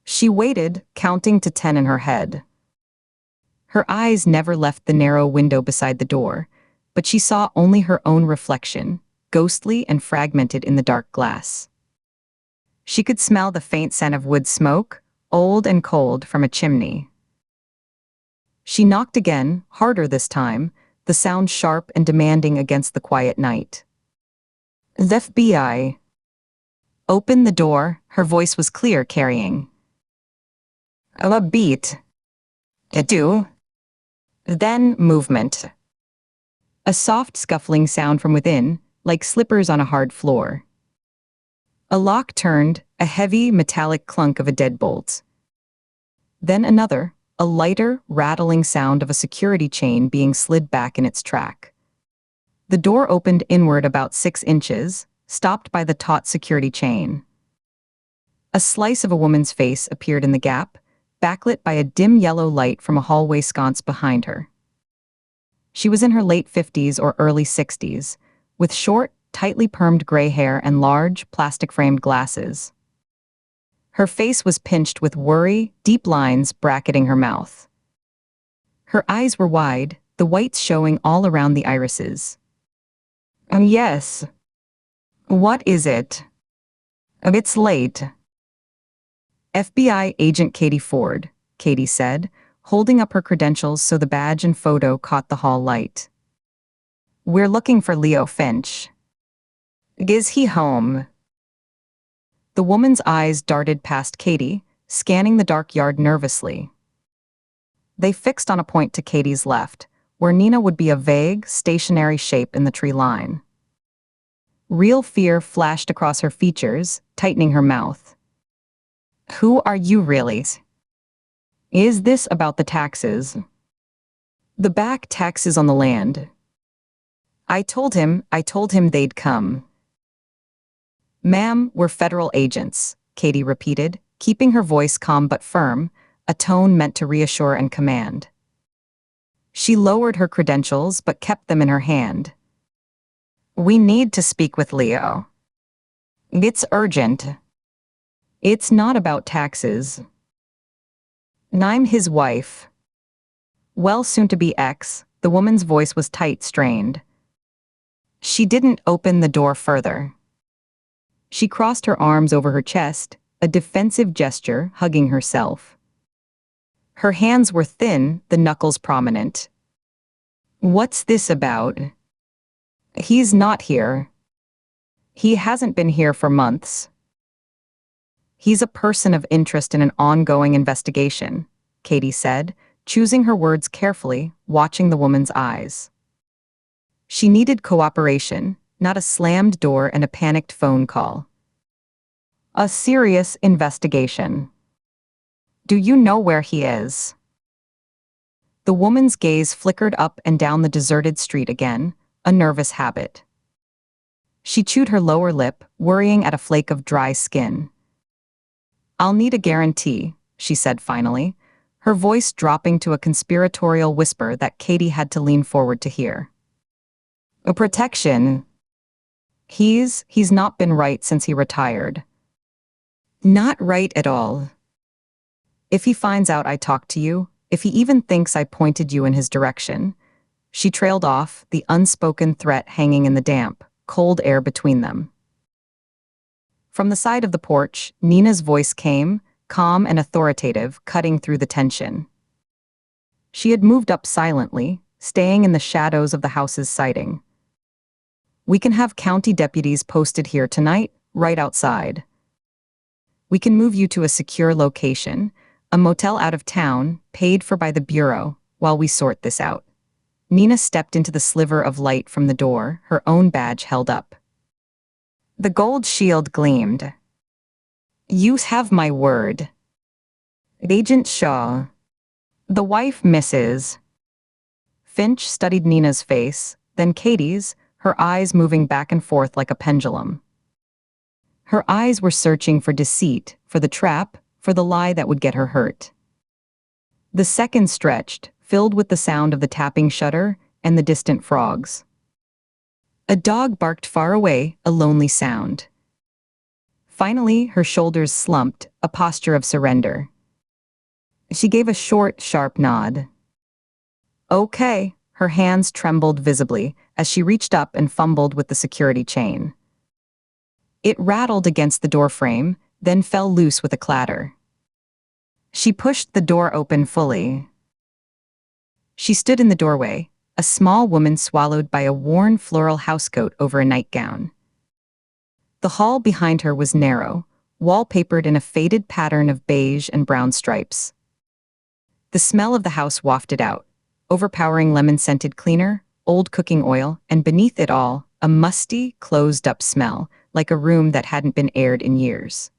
She waited, counting to 10 in her head. Her eyes never left the narrow window beside the door, but she saw only her own reflection, ghostly and fragmented in the dark glass. She could smell the faint scent of wood smoke, old and cold, from a chimney. She knocked again, harder this time, the sound sharp and demanding against the quiet night. "The FBI." "Open the door," her voice was clear, carrying. "A beat." "Do." Then movement. A soft scuffling sound from within, like slippers on a hard floor. A lock turned, a heavy, metallic clunk of a deadbolt. Then another, a lighter, rattling sound of a security chain being slid back in its track. The door opened inward about 6 inches, stopped by the taut security chain. A slice of a woman's face appeared in the gap, backlit by a dim yellow light from a hallway sconce behind her. She was in her late 50s or early 60s, with short, tightly permed gray hair and large, plastic-framed glasses. Her face was pinched with worry, deep lines bracketing her mouth. Her eyes were wide, the whites showing all around the irises. Yes. What is it?" "It's late." "FBI Agent Katie Ford," Katie said, holding up her credentials so the badge and photo caught the hall light. "We're looking for Leo Finch." "Is he home?" The woman's eyes darted past Katie, scanning the dark yard nervously. They fixed on a point to Katie's left, where Nina would be a vague, stationary shape in the tree line. Real fear flashed across her features, tightening her mouth. "Who are you really? Is this about the taxes?" "The back taxes on the land." I told him they'd come." "Ma'am, we're federal agents," Katie repeated, keeping her voice calm but firm, a tone meant to reassure and command. She lowered her credentials but kept them in her hand. "We need to speak with Leo. It's urgent. It's not about taxes. I'm his wife." Well, soon-to-be ex, the woman's voice was tight, strained. She didn't open the door further. She crossed her arms over her chest, a defensive gesture, hugging herself. Her hands were thin, the knuckles prominent. "What's this about?" "He's not here. He hasn't been here for months. He's a person of interest in an ongoing investigation," Katie said, choosing her words carefully, watching the woman's eyes. She needed cooperation, not a slammed door and a panicked phone call. "A serious investigation. Do you know where he is?" The woman's gaze flickered up and down the deserted street again, a nervous habit. She chewed her lower lip, worrying at a flake of dry skin. "I'll need a guarantee," she said finally, her voice dropping to a conspiratorial whisper that Katie had to lean forward to hear. "A protection. He's not been right since he retired. Not right at all. If he finds out I talked to you, if he even thinks I pointed you in his direction." She trailed off, the unspoken threat hanging in the damp, cold air between them. From the side of the porch, Nina's voice came, calm and authoritative, cutting through the tension. She had moved up silently, staying in the shadows of the house's siding. "We can have county deputies posted here tonight, right outside. We can move you to a secure location, a motel out of town, paid for by the Bureau, while we sort this out." Nina stepped into the sliver of light from the door, her own badge held up. The gold shield gleamed. "You have my word. Agent Shaw. The wife, Mrs." Finch studied Nina's face, then Katie's, her eyes moving back and forth like a pendulum. Her eyes were searching for deceit, for the trap, for the lie that would get her hurt. The seconds stretched, filled with the sound of the tapping shutter and the distant frogs. A dog barked far away, a lonely sound. Finally, her shoulders slumped, a posture of surrender. She gave a short, sharp nod. "Okay." Her hands trembled visibly as she reached up and fumbled with the security chain. It rattled against the doorframe, then fell loose with a clatter. She pushed the door open fully. She stood in the doorway, a small woman swallowed by a worn floral housecoat over a nightgown. The hall behind her was narrow, wallpapered in a faded pattern of beige and brown stripes. The smell of the house wafted out, overpowering lemon-scented cleaner, old cooking oil, and beneath it all, a musty, closed-up smell, like a room that hadn't been aired in years.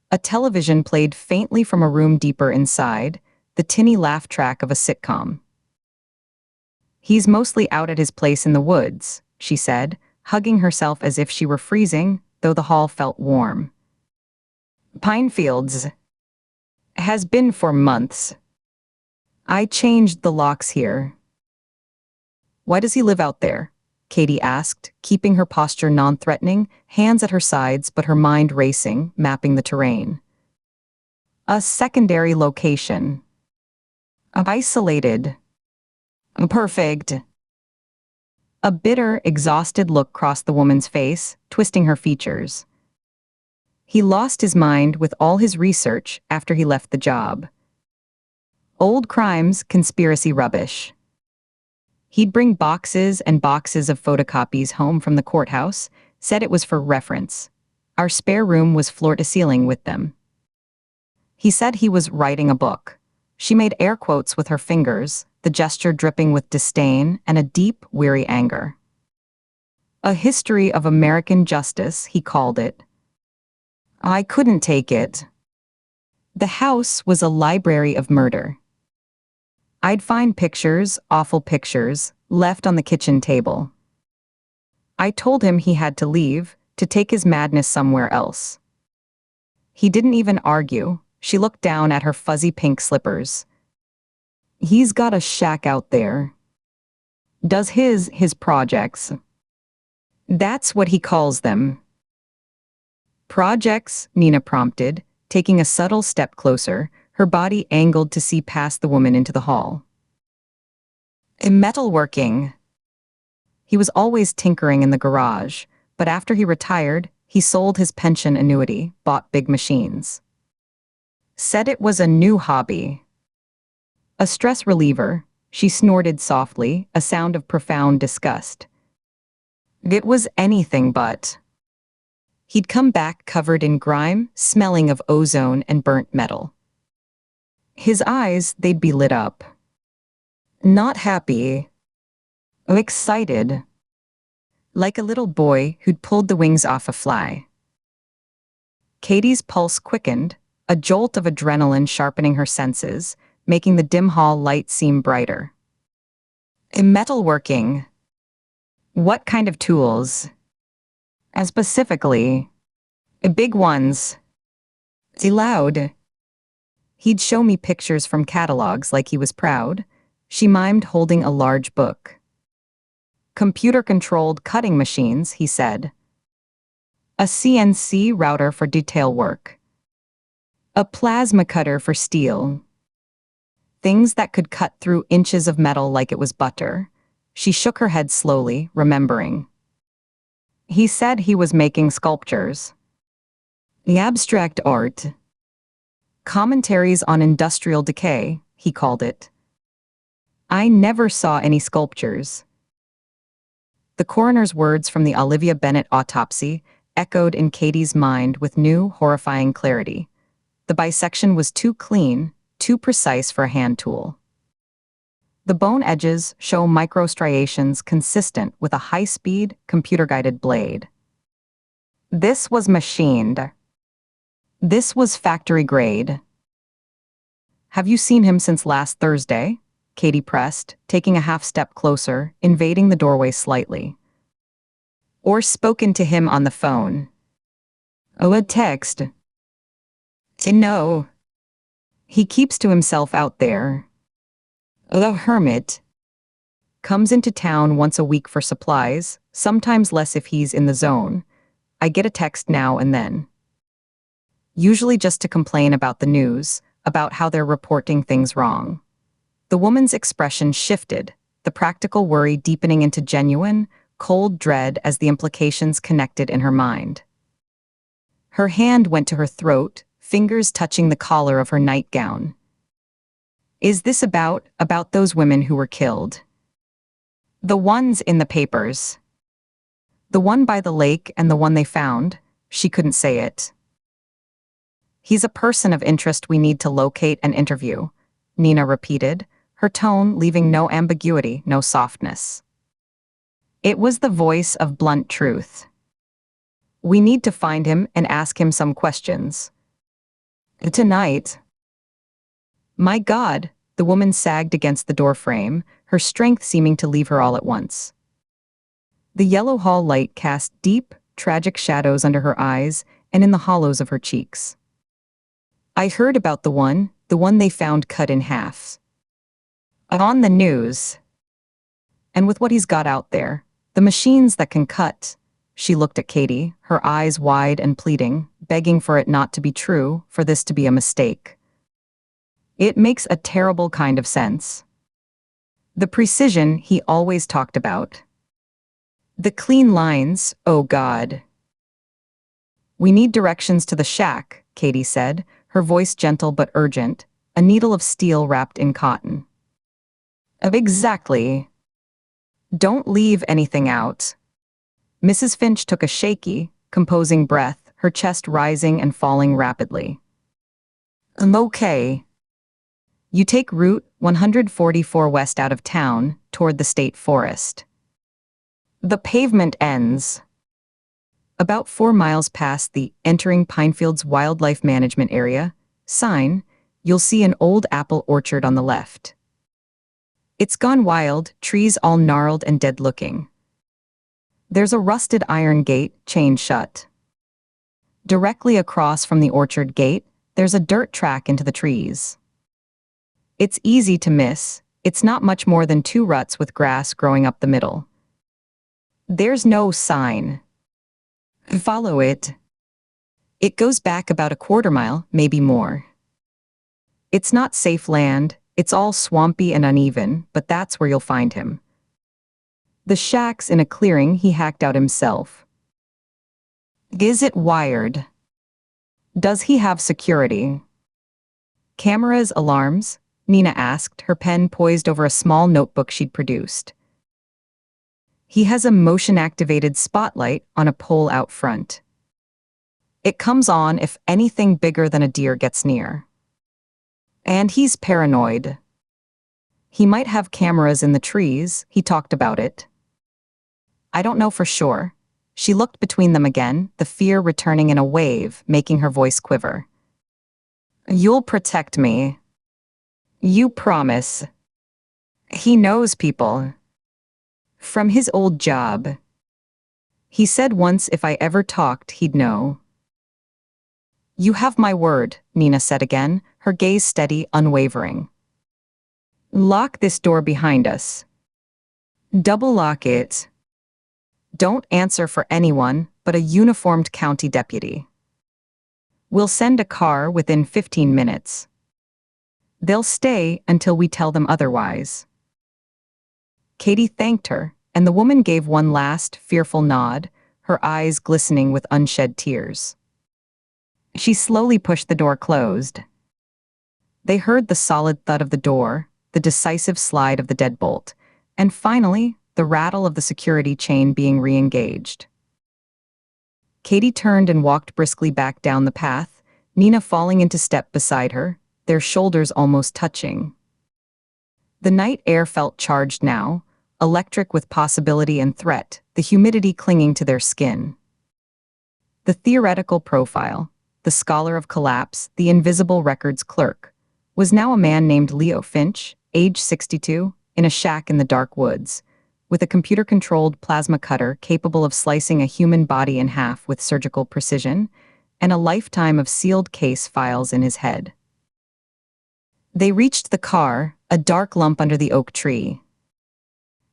A television played faintly from a room deeper inside, the tinny laugh track of a sitcom. "He's mostly out at his place in the woods," she said, hugging herself as if she were freezing, though the hall felt warm. "Pinefields. Has been for months. I changed the locks here." "Why does he live out there?" Katie asked, keeping her posture non-threatening, hands at her sides but her mind racing, mapping the terrain. "A secondary location. Isolated. Perfect." A bitter, exhausted look crossed the woman's face, twisting her features. He lost his mind with all his research after he left the job. Old crimes, conspiracy rubbish. He'd bring boxes and boxes of photocopies home from the courthouse, said it was for reference. Our spare room was floor to ceiling with them. He said he was writing a book. She made air quotes with her fingers, the gesture dripping with disdain and a deep, weary anger. "A history of American justice," he called it. I couldn't take it. The house was a library of murder. I'd find pictures, awful pictures, left on the kitchen table. I told him he had to leave, to take his madness somewhere else. He didn't even argue. She looked down at her fuzzy pink slippers. He's got a shack out there. Does his projects. That's what he calls them. Projects, Nina prompted, taking a subtle step closer, her body angled to see past the woman into the hall. Metalworking. He was always tinkering in the garage, but after he retired, he sold his pension annuity, bought big machines. Said it was a new hobby. A stress reliever, she snorted softly, a sound of profound disgust. It was anything but. He'd come back covered in grime, smelling of ozone and burnt metal. His eyes, they'd be lit up. Not happy. Excited. Like a little boy who'd pulled the wings off a fly. Katie's pulse quickened, a jolt of adrenaline sharpening her senses, making the dim hall light seem brighter. Metalworking. What kind of tools? And specifically, big ones. Loud. He'd show me pictures from catalogs like he was proud. She mimed holding a large book. Computer-controlled cutting machines, he said. A CNC router for detail work. A plasma cutter for steel. Things that could cut through inches of metal like it was butter. She shook her head slowly, remembering. He said he was making sculptures. The abstract art. Commentaries on industrial decay, he called it. I never saw any sculptures. The coroner's words from the Olivia Bennett autopsy echoed in Katie's mind with new, horrifying clarity. The bisection was too clean, too precise for a hand tool. The bone edges show microstriations consistent with a high-speed, computer-guided blade. This was machined. This was factory-grade. Have you seen him since last Thursday? Katie pressed, taking a half-step closer, invading the doorway slightly. Or spoken to him on the phone? Oh, a text. No. He keeps to himself out there. The hermit. Comes into town once a week for supplies, sometimes less if he's in the zone. I get a text now and then. Usually just to complain about the news, about how they're reporting things wrong. The woman's expression shifted, the practical worry deepening into genuine, cold dread as the implications connected in her mind. Her hand went to her throat, fingers touching the collar of her nightgown. Is this about those women who were killed? The ones in the papers. The one by the lake and the one they found, she couldn't say it. He's a person of interest we need to locate and interview, Nina repeated, her tone leaving no ambiguity, no softness. It was the voice of blunt truth. We need to find him and ask him some questions. Tonight. My God, the woman sagged against the doorframe, her strength seeming to leave her all at once. The yellow hall light cast deep, tragic shadows under her eyes and in the hollows of her cheeks. I heard about the one they found cut in half. On the news. And with what he's got out there, the machines that can cut. She looked at Katie, her eyes wide and pleading, begging for it not to be true, for this to be a mistake. It makes a terrible kind of sense. The precision he always talked about. The clean lines, oh God. We need directions to the shack, Katie said, her voice gentle but urgent, a needle of steel wrapped in cotton. Exactly. Don't leave anything out. Mrs. Finch took a shaky, composing breath, her chest rising and falling rapidly. Okay. You take Route 144 west out of town, toward the state forest. The pavement ends. About 4 miles past the Entering Pinefields Wildlife Management Area sign, you'll see an old apple orchard on the left. It's gone wild, trees all gnarled and dead-looking. There's a rusted iron gate, chained shut. Directly across from the orchard gate, there's a dirt track into the trees. It's easy to miss. It's not much more than 2 ruts with grass growing up the middle. There's no sign. Follow it. It goes back about a quarter mile, maybe more. It's not safe land, it's all swampy and uneven, but that's where you'll find him. The shack's in a clearing he hacked out himself. Is it wired? Does he have security? Cameras, alarms? Nina asked, her pen poised over a small notebook she'd produced. He has a motion-activated spotlight on a pole out front. It comes on if anything bigger than a deer gets near. And he's paranoid. He might have cameras in the trees, he talked about it. I don't know for sure. She looked between them again, the fear returning in a wave, making her voice quiver. You'll protect me. You promise. He knows people. From his old job. He said once if I ever talked, he'd know. You have my word, Nina said again, her gaze steady, unwavering. Lock this door behind us. Double lock it. Don't answer for anyone but a uniformed county deputy. We'll send a car within 15 minutes. They'll stay until we tell them otherwise. Katie thanked her, and the woman gave one last, fearful nod, her eyes glistening with unshed tears. She slowly pushed the door closed. They heard the solid thud of the door, the decisive slide of the deadbolt, and finally, the rattle of the security chain being re-engaged. Katie turned and walked briskly back down the path, Nina falling into step beside her, their shoulders almost touching. The night air felt charged now, electric with possibility and threat, the humidity clinging to their skin. The theoretical profile, the scholar of collapse, the invisible records clerk, was now a man named Leo Finch, age 62, in a shack in the dark woods, with a computer-controlled plasma cutter capable of slicing a human body in half with surgical precision, and a lifetime of sealed case files in his head. They reached the car, a dark lump under the oak tree.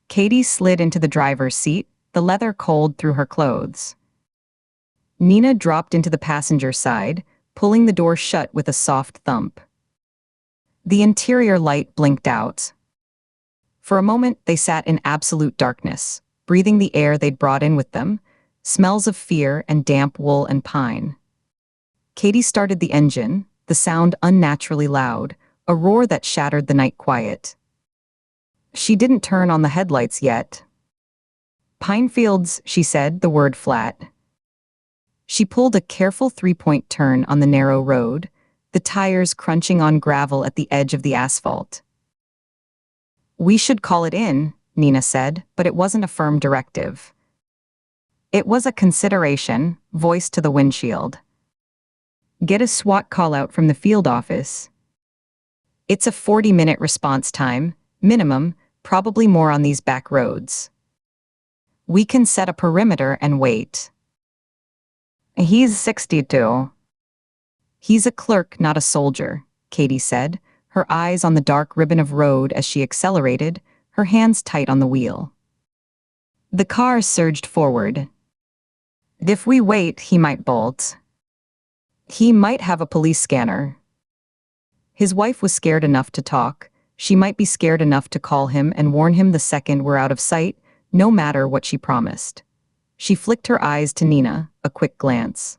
Katie slid into the driver's seat, the leather cold through her clothes. Nina dropped into the passenger side, pulling the door shut with a soft thump. The interior light blinked out. For a moment, they sat in absolute darkness, breathing the air they'd brought in with them, smells of fear and damp wool and pine. Katie started the engine, the sound unnaturally loud, a roar that shattered the night quiet. She didn't turn on the headlights yet. Pinefields, she said, the word flat. She pulled a careful 3-point turn on the narrow road, the tires crunching on gravel at the edge of the asphalt. We should call it in, Nina said, but it wasn't a firm directive. It was a consideration, voiced to the windshield. Get a SWAT call out from the field office. It's a 40-minute response time, minimum, probably more on these back roads. We can set a perimeter and wait. He's 62. He's a clerk, not a soldier, Katie said, her eyes on the dark ribbon of road as she accelerated, her hands tight on the wheel. The car surged forward. If we wait, he might bolt. He might have a police scanner. His wife was scared enough to talk. She might be scared enough to call him and warn him the second we're out of sight, no matter what she promised. She flicked her eyes to Nina, a quick glance.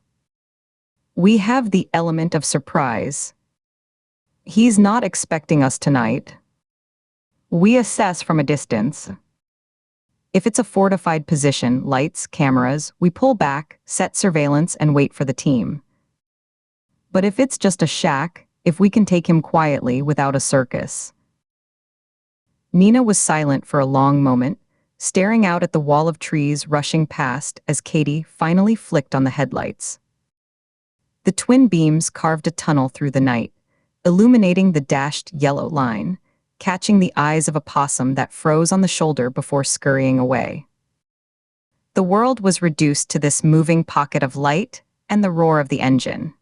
We have the element of surprise. He's not expecting us tonight. We assess from a distance. If it's a fortified position, lights, cameras, we pull back, set surveillance, and wait for the team. But if it's just a shack, if we can take him quietly without a circus. Nina was silent for a long moment, staring out at the wall of trees rushing past as Katie finally flicked on the headlights. The twin beams carved a tunnel through the night, illuminating the dashed yellow line, catching the eyes of a possum that froze on the shoulder before scurrying away. The world was reduced to this moving pocket of light and the roar of the engine.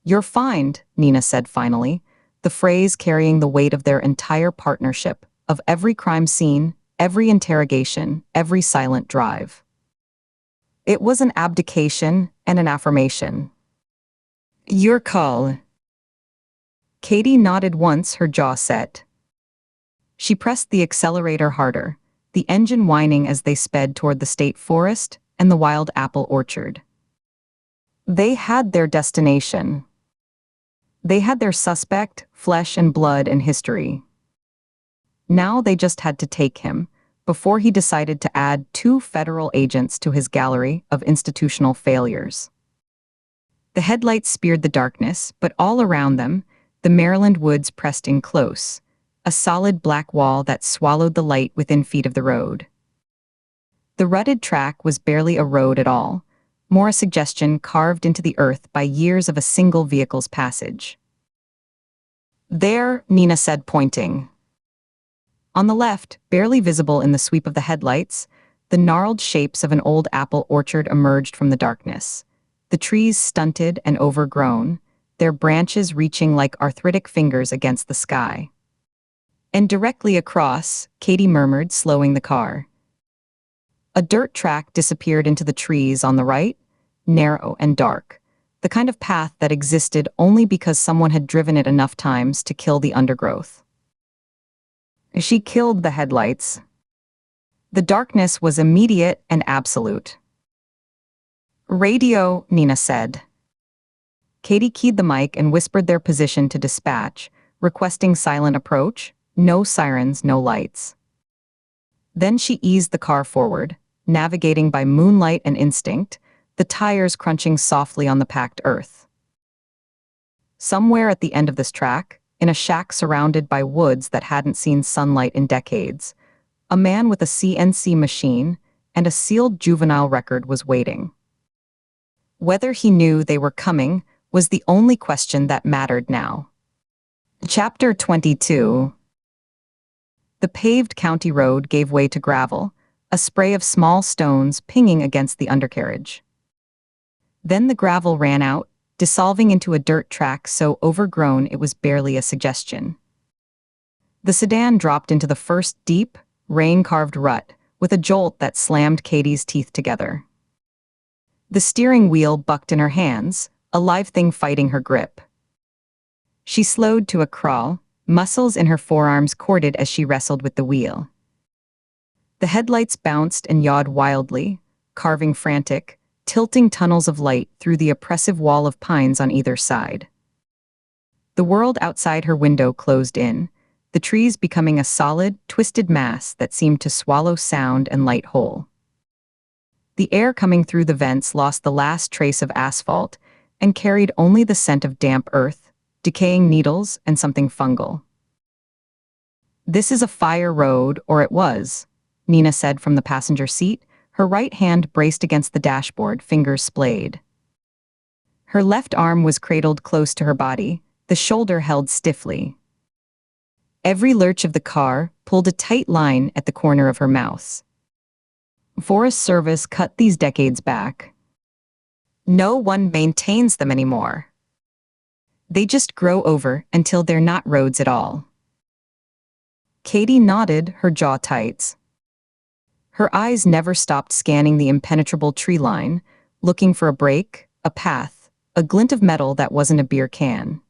You're fine, Nina said finally, the phrase carrying the weight of their entire partnership, of every crime scene, every interrogation, every silent drive. It was an abdication and an affirmation. "Your call." Katie nodded once, her jaw set. She pressed the accelerator harder, the engine whining as they sped toward the state forest and the wild apple orchard. They had their destination. They had their suspect, flesh and blood and history. Now they just had to take him, before he decided to add 2 federal agents to his gallery of institutional failures. The headlights speared the darkness, but all around them, the Maryland woods pressed in close, a solid black wall that swallowed the light within feet of the road. The rutted track was barely a road at all, more a suggestion carved into the earth by years of a single vehicle's passage. "There," Nina said, pointing. On the left, barely visible in the sweep of the headlights, the gnarled shapes of an old apple orchard emerged from the darkness, the trees stunted and overgrown, their branches reaching like arthritic fingers against the sky. And directly across, Katie murmured, slowing the car. A dirt track disappeared into the trees on the right, narrow and dark, the kind of path that existed only because someone had driven it enough times to kill the undergrowth. She killed the headlights. The darkness was immediate and absolute. "Radio," Nina said. Katie keyed the mic and whispered their position to dispatch, requesting silent approach, no sirens, no lights. Then she eased the car forward, navigating by moonlight and instinct, the tires crunching softly on the packed earth. Somewhere at the end of this track, in a shack surrounded by woods that hadn't seen sunlight in decades, a man with a CNC machine and a sealed juvenile record was waiting. Whether he knew they were coming was the only question that mattered now. Chapter 22. The paved county road gave way to gravel, a spray of small stones pinging against the undercarriage. Then the gravel ran out, dissolving into a dirt track so overgrown it was barely a suggestion. The sedan dropped into the first deep, rain-carved rut, with a jolt that slammed Katie's teeth together. The steering wheel bucked in her hands, a live thing fighting her grip. She slowed to a crawl, muscles in her forearms corded as she wrestled with the wheel. The headlights bounced and yawed wildly, carving frantic, tilting tunnels of light through the oppressive wall of pines on either side. The world outside her window closed in, the trees becoming a solid, twisted mass that seemed to swallow sound and light whole. The air coming through the vents lost the last trace of asphalt and carried only the scent of damp earth, decaying needles, and something fungal. "This is a fire road, or it was," Nina said from the passenger seat, her right hand braced against the dashboard, fingers splayed. Her left arm was cradled close to her body, the shoulder held stiffly. Every lurch of the car pulled a tight line at the corner of her mouth. Forest Service cut these decades back. No one maintains them anymore. They just grow over until they're not roads at all. Katie nodded, her jaw tight. Her eyes never stopped scanning the impenetrable tree line, looking for a break, a path, a glint of metal that wasn't a beer can.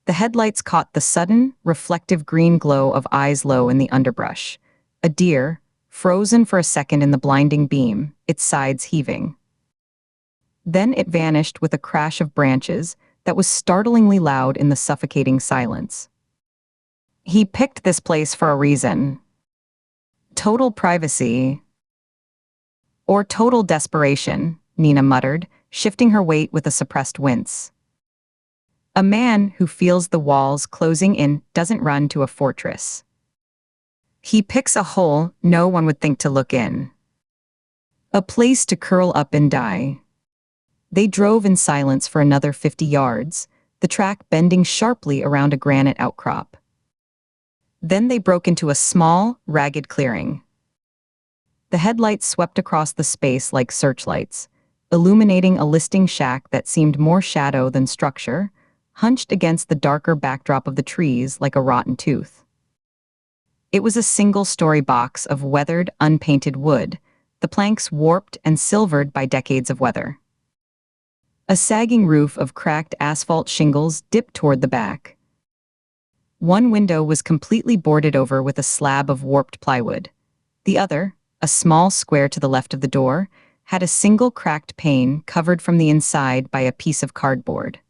The headlights caught the sudden, reflective green glow of eyes low in the underbrush. A deer, frozen for a second in the blinding beam, its sides heaving. Then it vanished with a crash of branches that was startlingly loud in the suffocating silence. He picked this place for a reason. Total privacy. Or total desperation, Nina muttered, shifting her weight with a suppressed wince. A man who feels the walls closing in doesn't run to a fortress. He picks a hole no one would think to look in. A place to curl up and die. They drove in silence for another 50 yards, the track bending sharply around a granite outcrop. Then they broke into a small, ragged clearing. The headlights swept across the space like searchlights, illuminating a listing shack that seemed more shadow than structure, hunched against the darker backdrop of the trees like a rotten tooth. It was a single-story box of weathered, unpainted wood, the planks warped and silvered by decades of weather. A sagging roof of cracked asphalt shingles dipped toward the back. One window was completely boarded over with a slab of warped plywood. The other, a small square to the left of the door, had a single cracked pane covered from the inside by a piece of cardboard.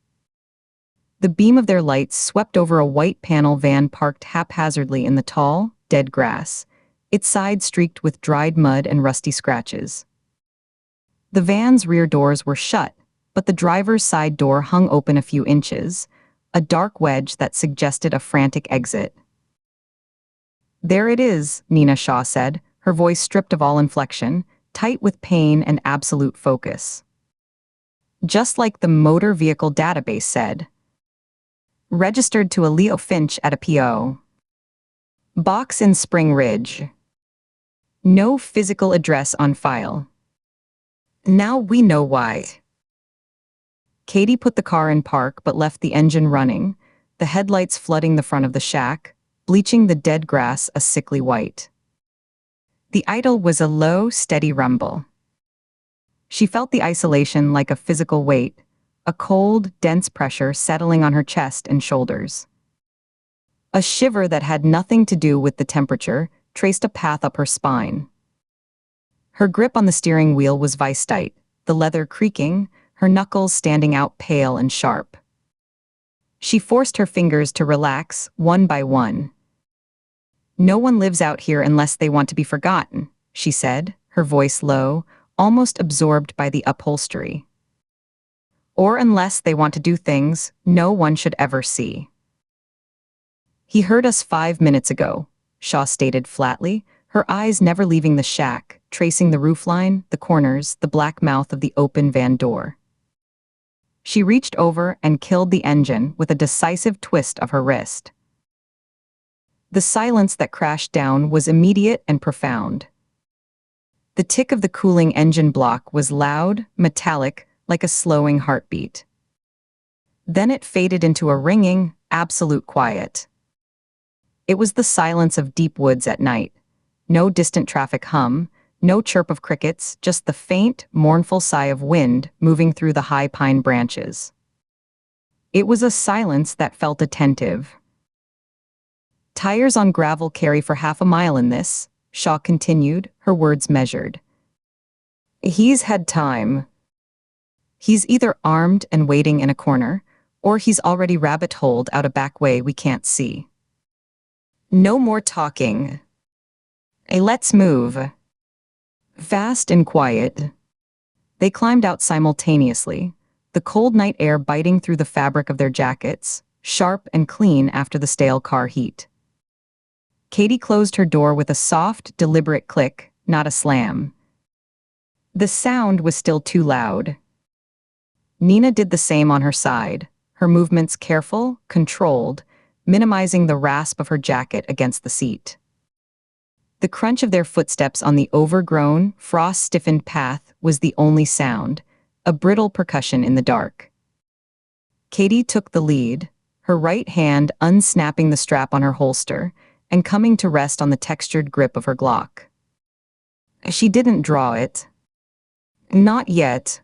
The beam of their lights swept over a white panel van parked haphazardly in the tall, dead grass, its side streaked with dried mud and rusty scratches. The van's rear doors were shut, but the driver's side door hung open a few inches, a dark wedge that suggested a frantic exit. "There it is," Nina Shaw said, her voice stripped of all inflection, tight with pain and absolute focus. "Just like the motor vehicle database said. Registered to a Leo Finch at a P.O. box in Spring Ridge. No physical address on file. Now we know why." Katie put the car in park but left the engine running, the headlights flooding the front of the shack, bleaching the dead grass a sickly white. The idle was a low, steady rumble. She felt the isolation like a physical weight, a cold, dense pressure settling on her chest and shoulders. A shiver that had nothing to do with the temperature traced a path up her spine. Her grip on the steering wheel was vice-tight, the leather creaking, her knuckles standing out pale and sharp. She forced her fingers to relax, one by one. "No one lives out here unless they want to be forgotten," she said, her voice low, almost absorbed by the upholstery. "Or unless they want to do things no one should ever see." "He heard us 5 minutes ago," Shaw stated flatly, her eyes never leaving the shack, tracing the roofline, the corners, the black mouth of the open van door. She reached over and killed the engine with a decisive twist of her wrist. The silence that crashed down was immediate and profound. The tick of the cooling engine block was loud, metallic, like a slowing heartbeat. Then it faded into a ringing, absolute quiet. It was the silence of deep woods at night. No distant traffic hum, no chirp of crickets, just the faint, mournful sigh of wind moving through the high pine branches. It was a silence that felt attentive. "Tires on gravel carry for half a mile in this," Shaw continued, her words measured. "He's had time. He's either armed and waiting in a corner, or he's already rabbit-holed out a back way we can't see. No more talking. Let's move." Fast and quiet. They climbed out simultaneously, the cold night air biting through the fabric of their jackets, sharp and clean after the stale car heat. Katie closed her door with a soft, deliberate click, not a slam. The sound was still too loud. Nina did the same on her side, her movements careful, controlled, minimizing the rasp of her jacket against the seat. The crunch of their footsteps on the overgrown, frost-stiffened path was the only sound, a brittle percussion in the dark. Katie took the lead, her right hand unsnapping the strap on her holster and coming to rest on the textured grip of her Glock. She didn't draw it. Not yet.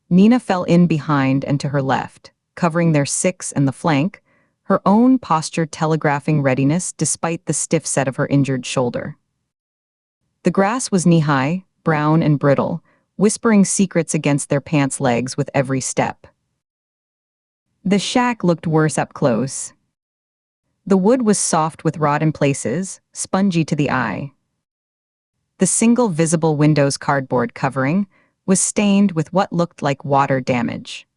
Nina fell in behind and to her left, covering their six and the flank, her own posture telegraphing readiness despite the stiff set of her injured shoulder. The grass was knee-high, brown and brittle, whispering secrets against their pants legs with every step. The shack looked worse up close. The wood was soft with rot in places, spongy to the eye. The single visible window's cardboard covering was stained with what looked like water damage.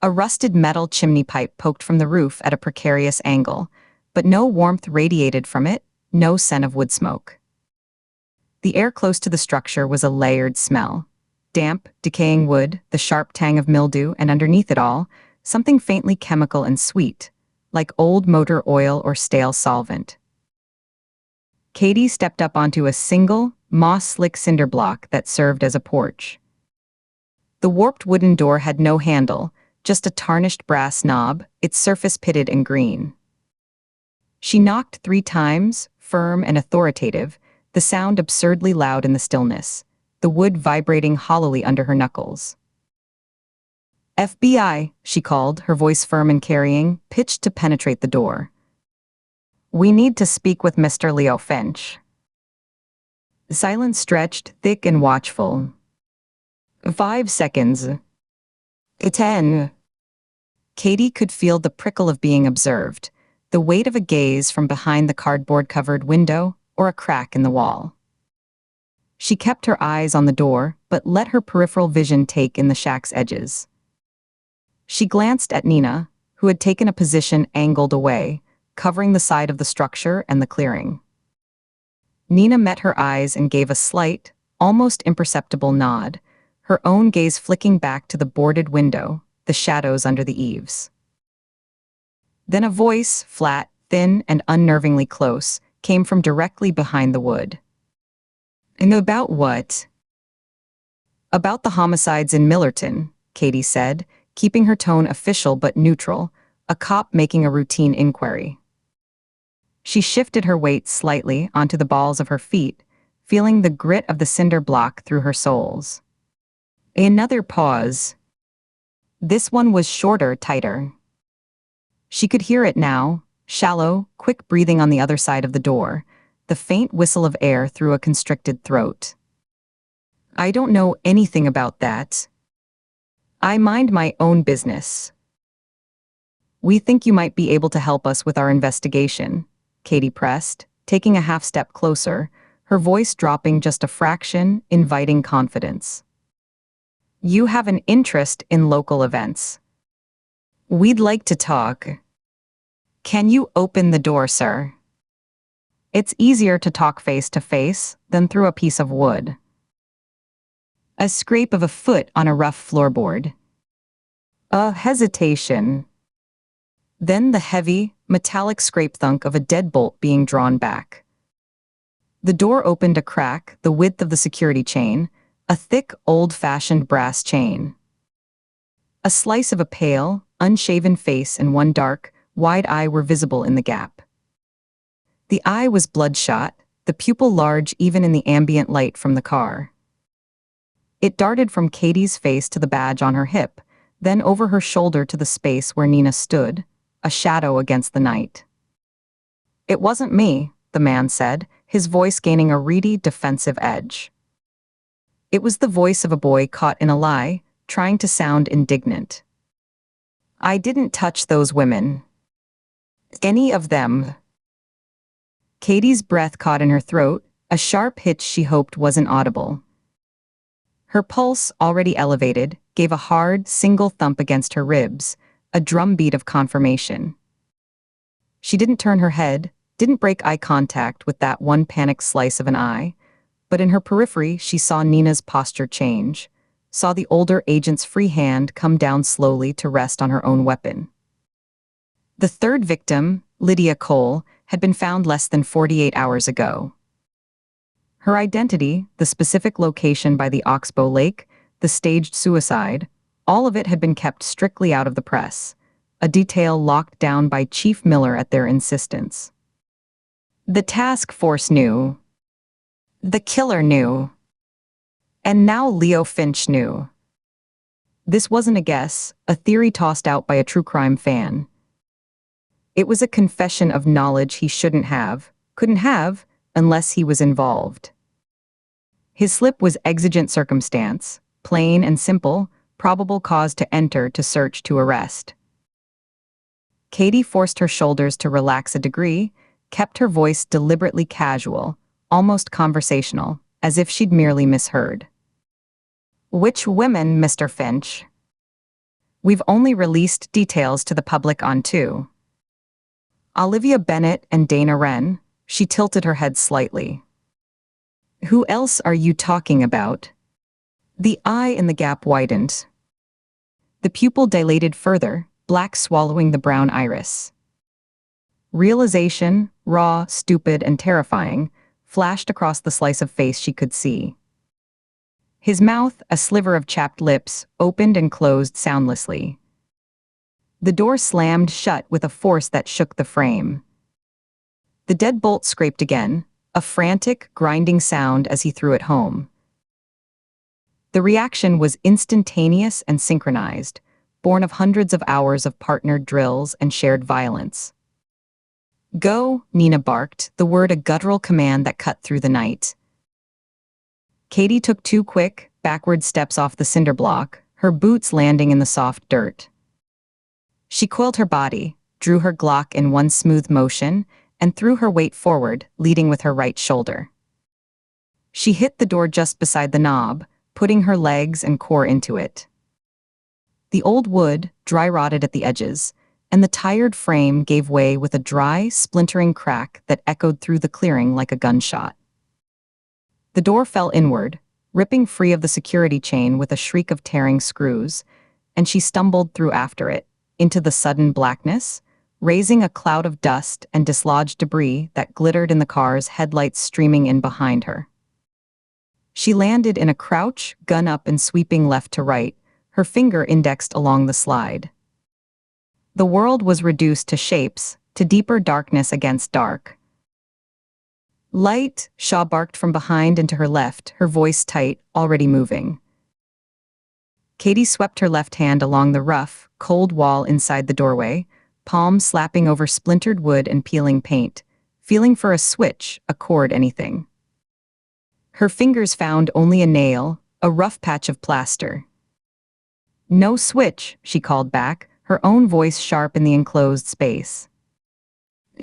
A rusted metal chimney pipe poked from the roof at a precarious angle, but no warmth radiated from it, no scent of wood smoke. The air close to the structure was a layered smell. Damp, decaying wood, the sharp tang of mildew, and underneath it all, something faintly chemical and sweet, like old motor oil or stale solvent. Katie stepped up onto a single, moss-slick cinder block that served as a porch. The warped wooden door had no handle, just a tarnished brass knob, its surface pitted and green. She knocked 3 times, firm and authoritative, the sound absurdly loud in the stillness, the wood vibrating hollowly under her knuckles. "FBI," she called, her voice firm and carrying, pitched to penetrate the door. "We need to speak with Mr. Leo Finch." The silence stretched, thick and watchful. 5 seconds. 10. Katie could feel the prickle of being observed, the weight of a gaze from behind the cardboard-covered window or a crack in the wall. She kept her eyes on the door, but let her peripheral vision take in the shack's edges. She glanced at Nina, who had taken a position angled away, covering the side of the structure and the clearing. Nina met her eyes and gave a slight, almost imperceptible nod, her own gaze flicking back to the boarded window, the shadows under the eaves. Then a voice, flat, thin, and unnervingly close, came from directly behind the wood. "And about what?" "About the homicides in Millerton," Katie said, keeping her tone official but neutral, a cop making a routine inquiry. She shifted her weight slightly onto the balls of her feet, feeling the grit of the cinder block through her soles. Another pause. This one was shorter, tighter. She could hear it now, shallow, quick breathing on the other side of the door, the faint whistle of air through a constricted throat. "I don't know anything about that. I mind my own business." "We think you might be able to help us with our investigation," Katie pressed, taking a half step closer, her voice dropping just a fraction, inviting confidence. "You have an interest in local events. We'd like to talk. Can you open the door, sir?" It's easier to talk face to face than through a piece of wood. A scrape of a foot on a rough floorboard. A hesitation. Then the heavy, metallic scrape thunk of a deadbolt being drawn back. The door opened a crack the width of the security chain, a thick, old-fashioned brass chain. A slice of a pale, unshaven face and one dark, wide eye were visible in the gap. The eye was bloodshot, the pupil large even in the ambient light from the car. It darted from Katie's face to the badge on her hip, then over her shoulder to the space where Nina stood, a shadow against the night. "It wasn't me," the man said, his voice gaining a reedy, defensive edge. It was the voice of a boy caught in a lie, trying to sound indignant. "I didn't touch those women. Any of them." Katie's breath caught in her throat, a sharp hitch she hoped wasn't audible. Her pulse, already elevated, gave a hard, single thump against her ribs, a drumbeat of confirmation. She didn't turn her head, didn't break eye contact with that one panicked slice of an eye, but in her periphery she saw Nina's posture change, saw the older agent's free hand come down slowly to rest on her own weapon. The third victim, Lydia Cole, had been found less than 48 hours ago. Her identity, the specific location by the Oxbow Lake, the staged suicide, all of it had been kept strictly out of the press, a detail locked down by Chief Miller at their insistence. The task force knew. The killer knew. And now Leo Finch knew. This wasn't a guess, a theory tossed out by a true crime fan. It was a confession of knowledge he shouldn't have, couldn't have, unless he was involved. His slip was exigent circumstance, plain and simple, probable cause to enter, to search, to arrest. Katie forced her shoulders to relax a degree, kept her voice deliberately casual, almost conversational, as if she'd merely misheard. "Which women, Mr. Finch?" "We've only released details to the public on 2. Olivia Bennett and Dana Wren." She tilted her head slightly. "Who else are you talking about?" The eye in the gap widened. The pupil dilated further, black swallowing the brown iris. Realization, raw, stupid, and terrifying, flashed across the slice of face she could see. His mouth, a sliver of chapped lips, opened and closed soundlessly. The door slammed shut with a force that shook the frame. The deadbolt scraped again, a frantic, grinding sound as he threw it home. The reaction was instantaneous and synchronized, born of hundreds of hours of partnered drills and shared violence. "Go," Nina barked, the word a guttural command that cut through the night. Katie took 2 quick, backward steps off the cinder block, her boots landing in the soft dirt. She coiled her body, drew her Glock in one smooth motion, and threw her weight forward, leading with her right shoulder. She hit the door just beside the knob, putting her legs and core into it. The old wood, dry-rotted at the edges, and the tired frame gave way with a dry, splintering crack that echoed through the clearing like a gunshot. The door fell inward, ripping free of the security chain with a shriek of tearing screws, and she stumbled through after it, into the sudden blackness, raising a cloud of dust and dislodged debris that glittered in the car's headlights streaming in behind her. She landed in a crouch, gun up and sweeping left to right, her finger indexed along the slide. The world was reduced to shapes, to deeper darkness against dark. "Light," Shaw barked from behind and to her left, her voice tight, already moving. Katie swept her left hand along the rough, cold wall inside the doorway, palms slapping over splintered wood and peeling paint, feeling for a switch, a cord, anything. Her fingers found only a nail, a rough patch of plaster. "No switch," she called back, her own voice sharp in the enclosed space.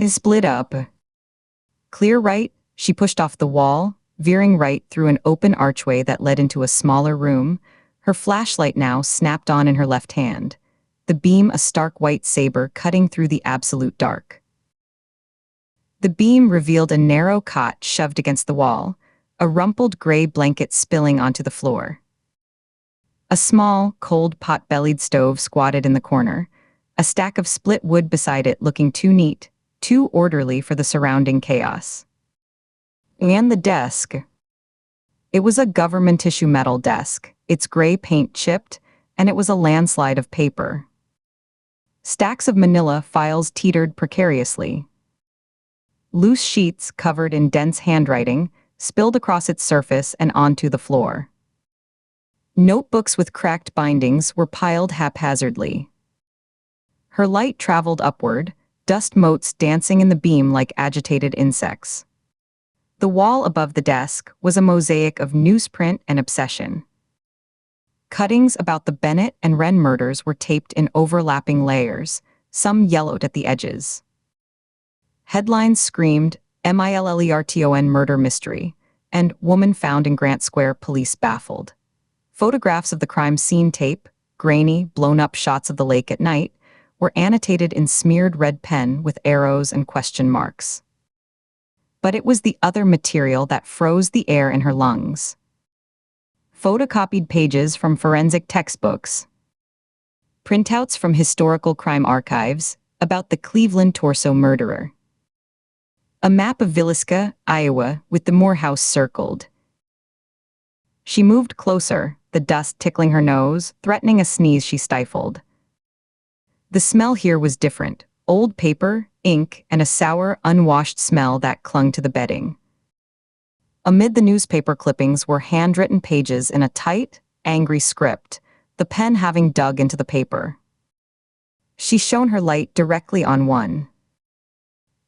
"Split up." "Clear right," she pushed off the wall, veering right through an open archway that led into a smaller room, her flashlight now snapped on in her left hand, the beam a stark white saber cutting through the absolute dark. The beam revealed a narrow cot shoved against the wall, a rumpled gray blanket spilling onto the floor. A small, cold pot-bellied stove squatted in the corner, a stack of split wood beside it looking too neat, too orderly for the surrounding chaos. And the desk. It was a government issue metal desk, its gray paint chipped, and it was a landslide of paper. Stacks of manila files teetered precariously. Loose sheets covered in dense handwriting spilled across its surface and onto the floor. Notebooks with cracked bindings were piled haphazardly. Her light traveled upward, dust motes dancing in the beam like agitated insects. The wall above the desk was a mosaic of newsprint and obsession. Cuttings about the Bennett and Wren murders were taped in overlapping layers, some yellowed at the edges. Headlines screamed, "Millerton murder mystery," and "Woman found in Grant Square, police baffled." Photographs of the crime scene tape, grainy, blown-up shots of the lake at night, were annotated in smeared red pen with arrows and question marks. But it was the other material that froze the air in her lungs. Photocopied pages from forensic textbooks. Printouts from historical crime archives about the Cleveland torso murderer. A map of Villisca, Iowa, with the Morehouse circled. She moved closer, the dust tickling her nose, threatening a sneeze she stifled. The smell here was different, old paper, ink, and a sour, unwashed smell that clung to the bedding. Amid the newspaper clippings were handwritten pages in a tight, angry script, the pen having dug into the paper. She shone her light directly on one.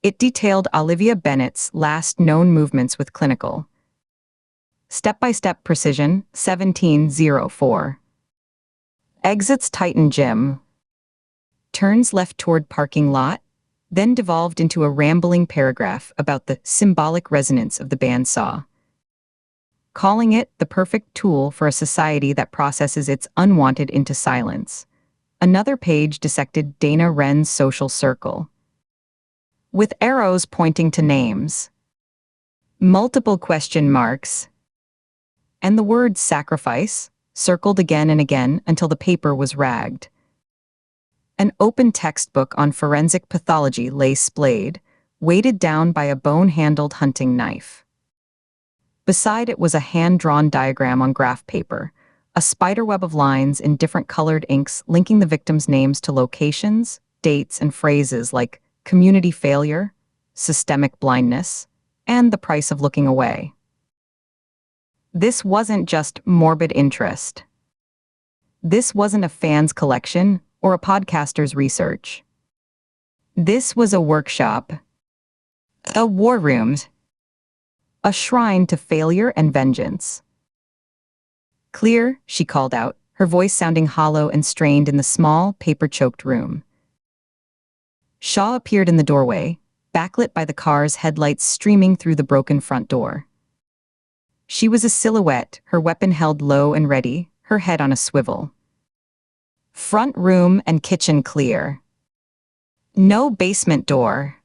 It detailed Olivia Bennett's last known movements with clinical step-by-step precision, 1704. Exits Titan Gym. Turns left toward parking lot, then devolved into a rambling paragraph about the symbolic resonance of the bandsaw. Calling it the perfect tool for a society that processes its unwanted into silence. Another page dissected Dana Wren's social circle, with arrows pointing to names, multiple question marks, and the word sacrifice, circled again and again until the paper was ragged. An open textbook on forensic pathology lay splayed, weighted down by a bone-handled hunting knife. Beside it was a hand-drawn diagram on graph paper, a spiderweb of lines in different colored inks linking the victims' names to locations, dates, and phrases like community failure, systemic blindness, and the price of looking away. This wasn't just morbid interest. This wasn't a fan's collection or a podcaster's research. This was a workshop, a war room, a shrine to failure and vengeance. "Clear," she called out, her voice sounding hollow and strained in the small, paper-choked room. Shaw appeared in the doorway, backlit by the car's headlights streaming through the broken front door. She was a silhouette, her weapon held low and ready, her head on a swivel. "Front room and kitchen clear. No basement door.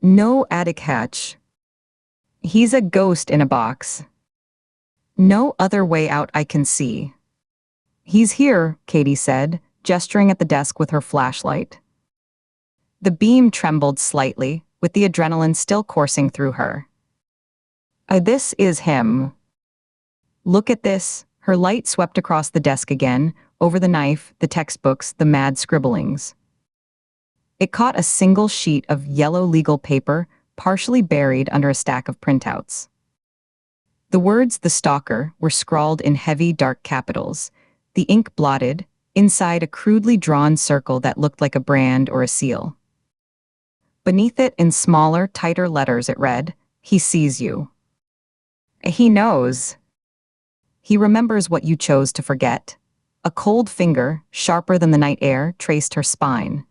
No attic hatch. He's a ghost in a box. No other way out I can see." "He's here," Katie said, gesturing at the desk with her flashlight. The beam trembled slightly, with the adrenaline still coursing through her. This is him. Look at this." Her light swept across the desk again, over the knife, the textbooks, the mad scribblings. It caught a single sheet of yellow legal paper, partially buried under a stack of printouts. The words "The Stalker" were scrawled in heavy, dark capitals, the ink blotted, inside a crudely drawn circle that looked like a brand or a seal. Beneath it, in smaller, tighter letters, it read, "He sees you. He knows. He remembers what you chose to forget." A cold finger, sharper than the night air, traced her spine.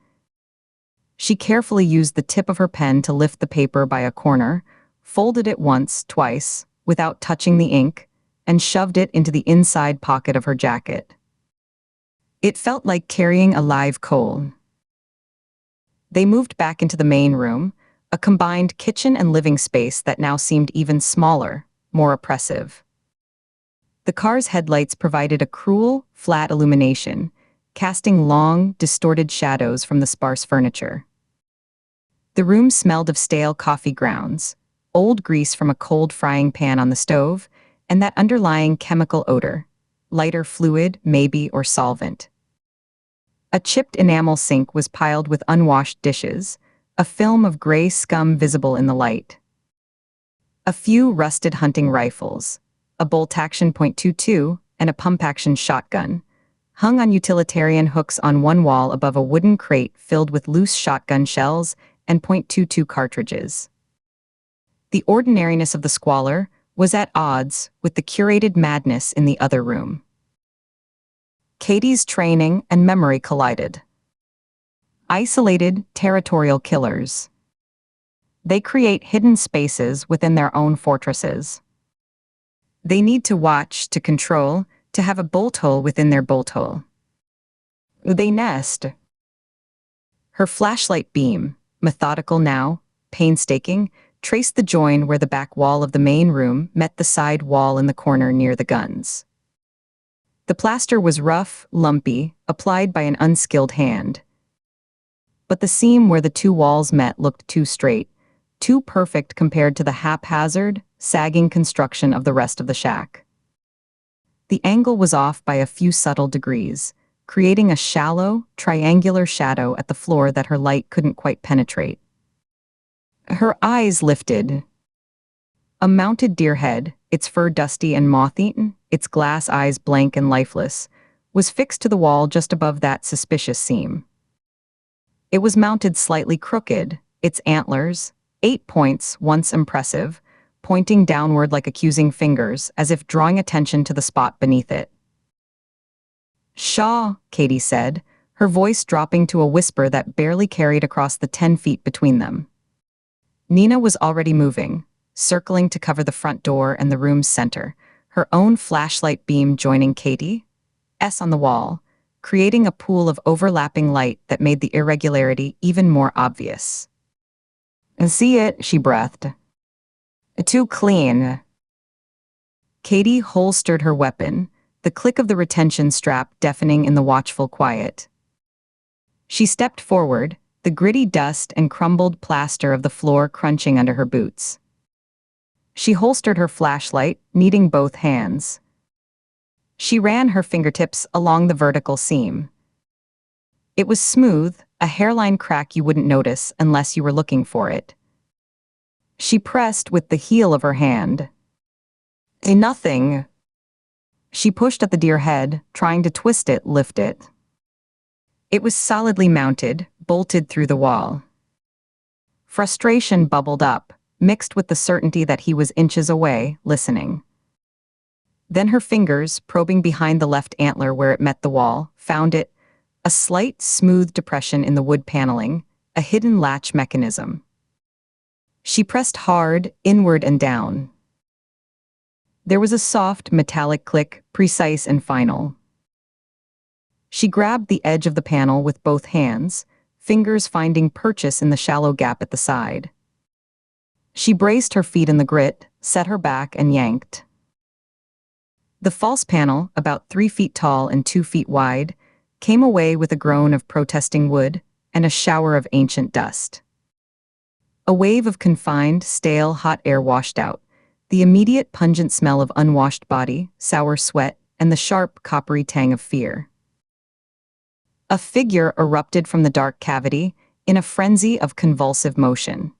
She carefully used the tip of her pen to lift the paper by a corner, folded it once, twice, without touching the ink, and shoved it into the inside pocket of her jacket. It felt like carrying a live coal. They moved back into the main room, a combined kitchen and living space that now seemed even smaller, more oppressive. The car's headlights provided a cruel, flat illumination, casting long, distorted shadows from the sparse furniture. The room smelled of stale coffee grounds, old grease from a cold frying pan on the stove, and that underlying chemical odor, lighter fluid, maybe, or solvent. A chipped enamel sink was piled with unwashed dishes, a film of gray scum visible in the light. A few rusted hunting rifles, a bolt-action .22 and a pump-action shotgun, hung on utilitarian hooks on one wall above a wooden crate filled with loose shotgun shells and .22 cartridges. The ordinariness of the squalor was at odds with the curated madness in the other room. Katie's training and memory collided. Isolated, territorial killers. They create hidden spaces within their own fortresses. They need to watch, to control, to have a bolt hole within their bolt hole. They nest. Her flashlight beam, methodical now, painstaking, traced the join where the back wall of the main room met the side wall in the corner near the guns. The plaster was rough, lumpy, applied by an unskilled hand. But the seam where the two walls met looked too straight, too perfect compared to the haphazard, sagging construction of the rest of the shack. The angle was off by a few subtle degrees, creating a shallow, triangular shadow at the floor that her light couldn't quite penetrate. Her eyes lifted. A mounted deer head, its fur dusty and moth-eaten, its glass eyes blank and lifeless, was fixed to the wall just above that suspicious seam. It was mounted slightly crooked, its antlers, 8 points, once impressive, pointing downward like accusing fingers, as if drawing attention to the spot beneath it. "Shaw," Katie said, her voice dropping to a whisper that barely carried across the 10 feet between them. Nina was already moving, circling to cover the front door and the room's center, her own flashlight beam joining Katie's on the wall, creating a pool of overlapping light that made the irregularity even more obvious. "See it," she breathed. "Too clean." Katie holstered her weapon, the click of the retention strap deafening in the watchful quiet. She stepped forward, the gritty dust and crumbled plaster of the floor crunching under her boots. She holstered her flashlight, needing both hands. She ran her fingertips along the vertical seam. It was smooth, a hairline crack you wouldn't notice unless you were looking for it. She pressed with the heel of her hand. Nothing. She pushed at the deer head, trying to twist it, lift it. It was solidly mounted, bolted through the wall. Frustration bubbled up, mixed with the certainty that he was inches away, listening. Then her fingers, probing behind the left antler where it met the wall, found it, a slight, smooth depression in the wood paneling, a hidden latch mechanism. She pressed hard, inward and down. There was a soft, metallic click, precise and final. She grabbed the edge of the panel with both hands, fingers finding purchase in the shallow gap at the side. She braced her feet in the grit, set her back and yanked. The false panel, about 3 feet tall and 2 feet wide, came away with a groan of protesting wood and a shower of ancient dust. A wave of confined, stale, hot air washed out, the immediate pungent smell of unwashed body, sour sweat, and the sharp, coppery tang of fear. A figure erupted from the dark cavity in a frenzy of convulsive motion.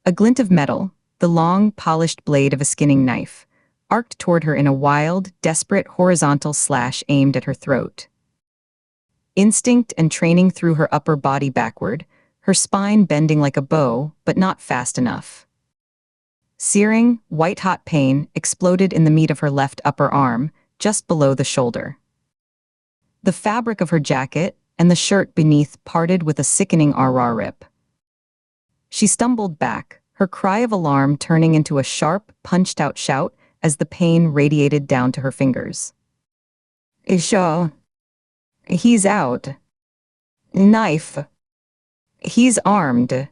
A glint of metal, the long, polished blade of a skinning knife, arced toward her in a wild, desperate horizontal slash aimed at her throat. Instinct and training threw her upper body backward, her spine bending like a bow, but not fast enough. Searing, white-hot pain exploded in the meat of her left upper arm, just below the shoulder. The fabric of her jacket and the shirt beneath parted with a sickening "ar-rar" rip. She stumbled back, her cry of alarm turning into a sharp, punched-out shout as the pain radiated down to her fingers. "Isha. He's out. Knife. He's armed."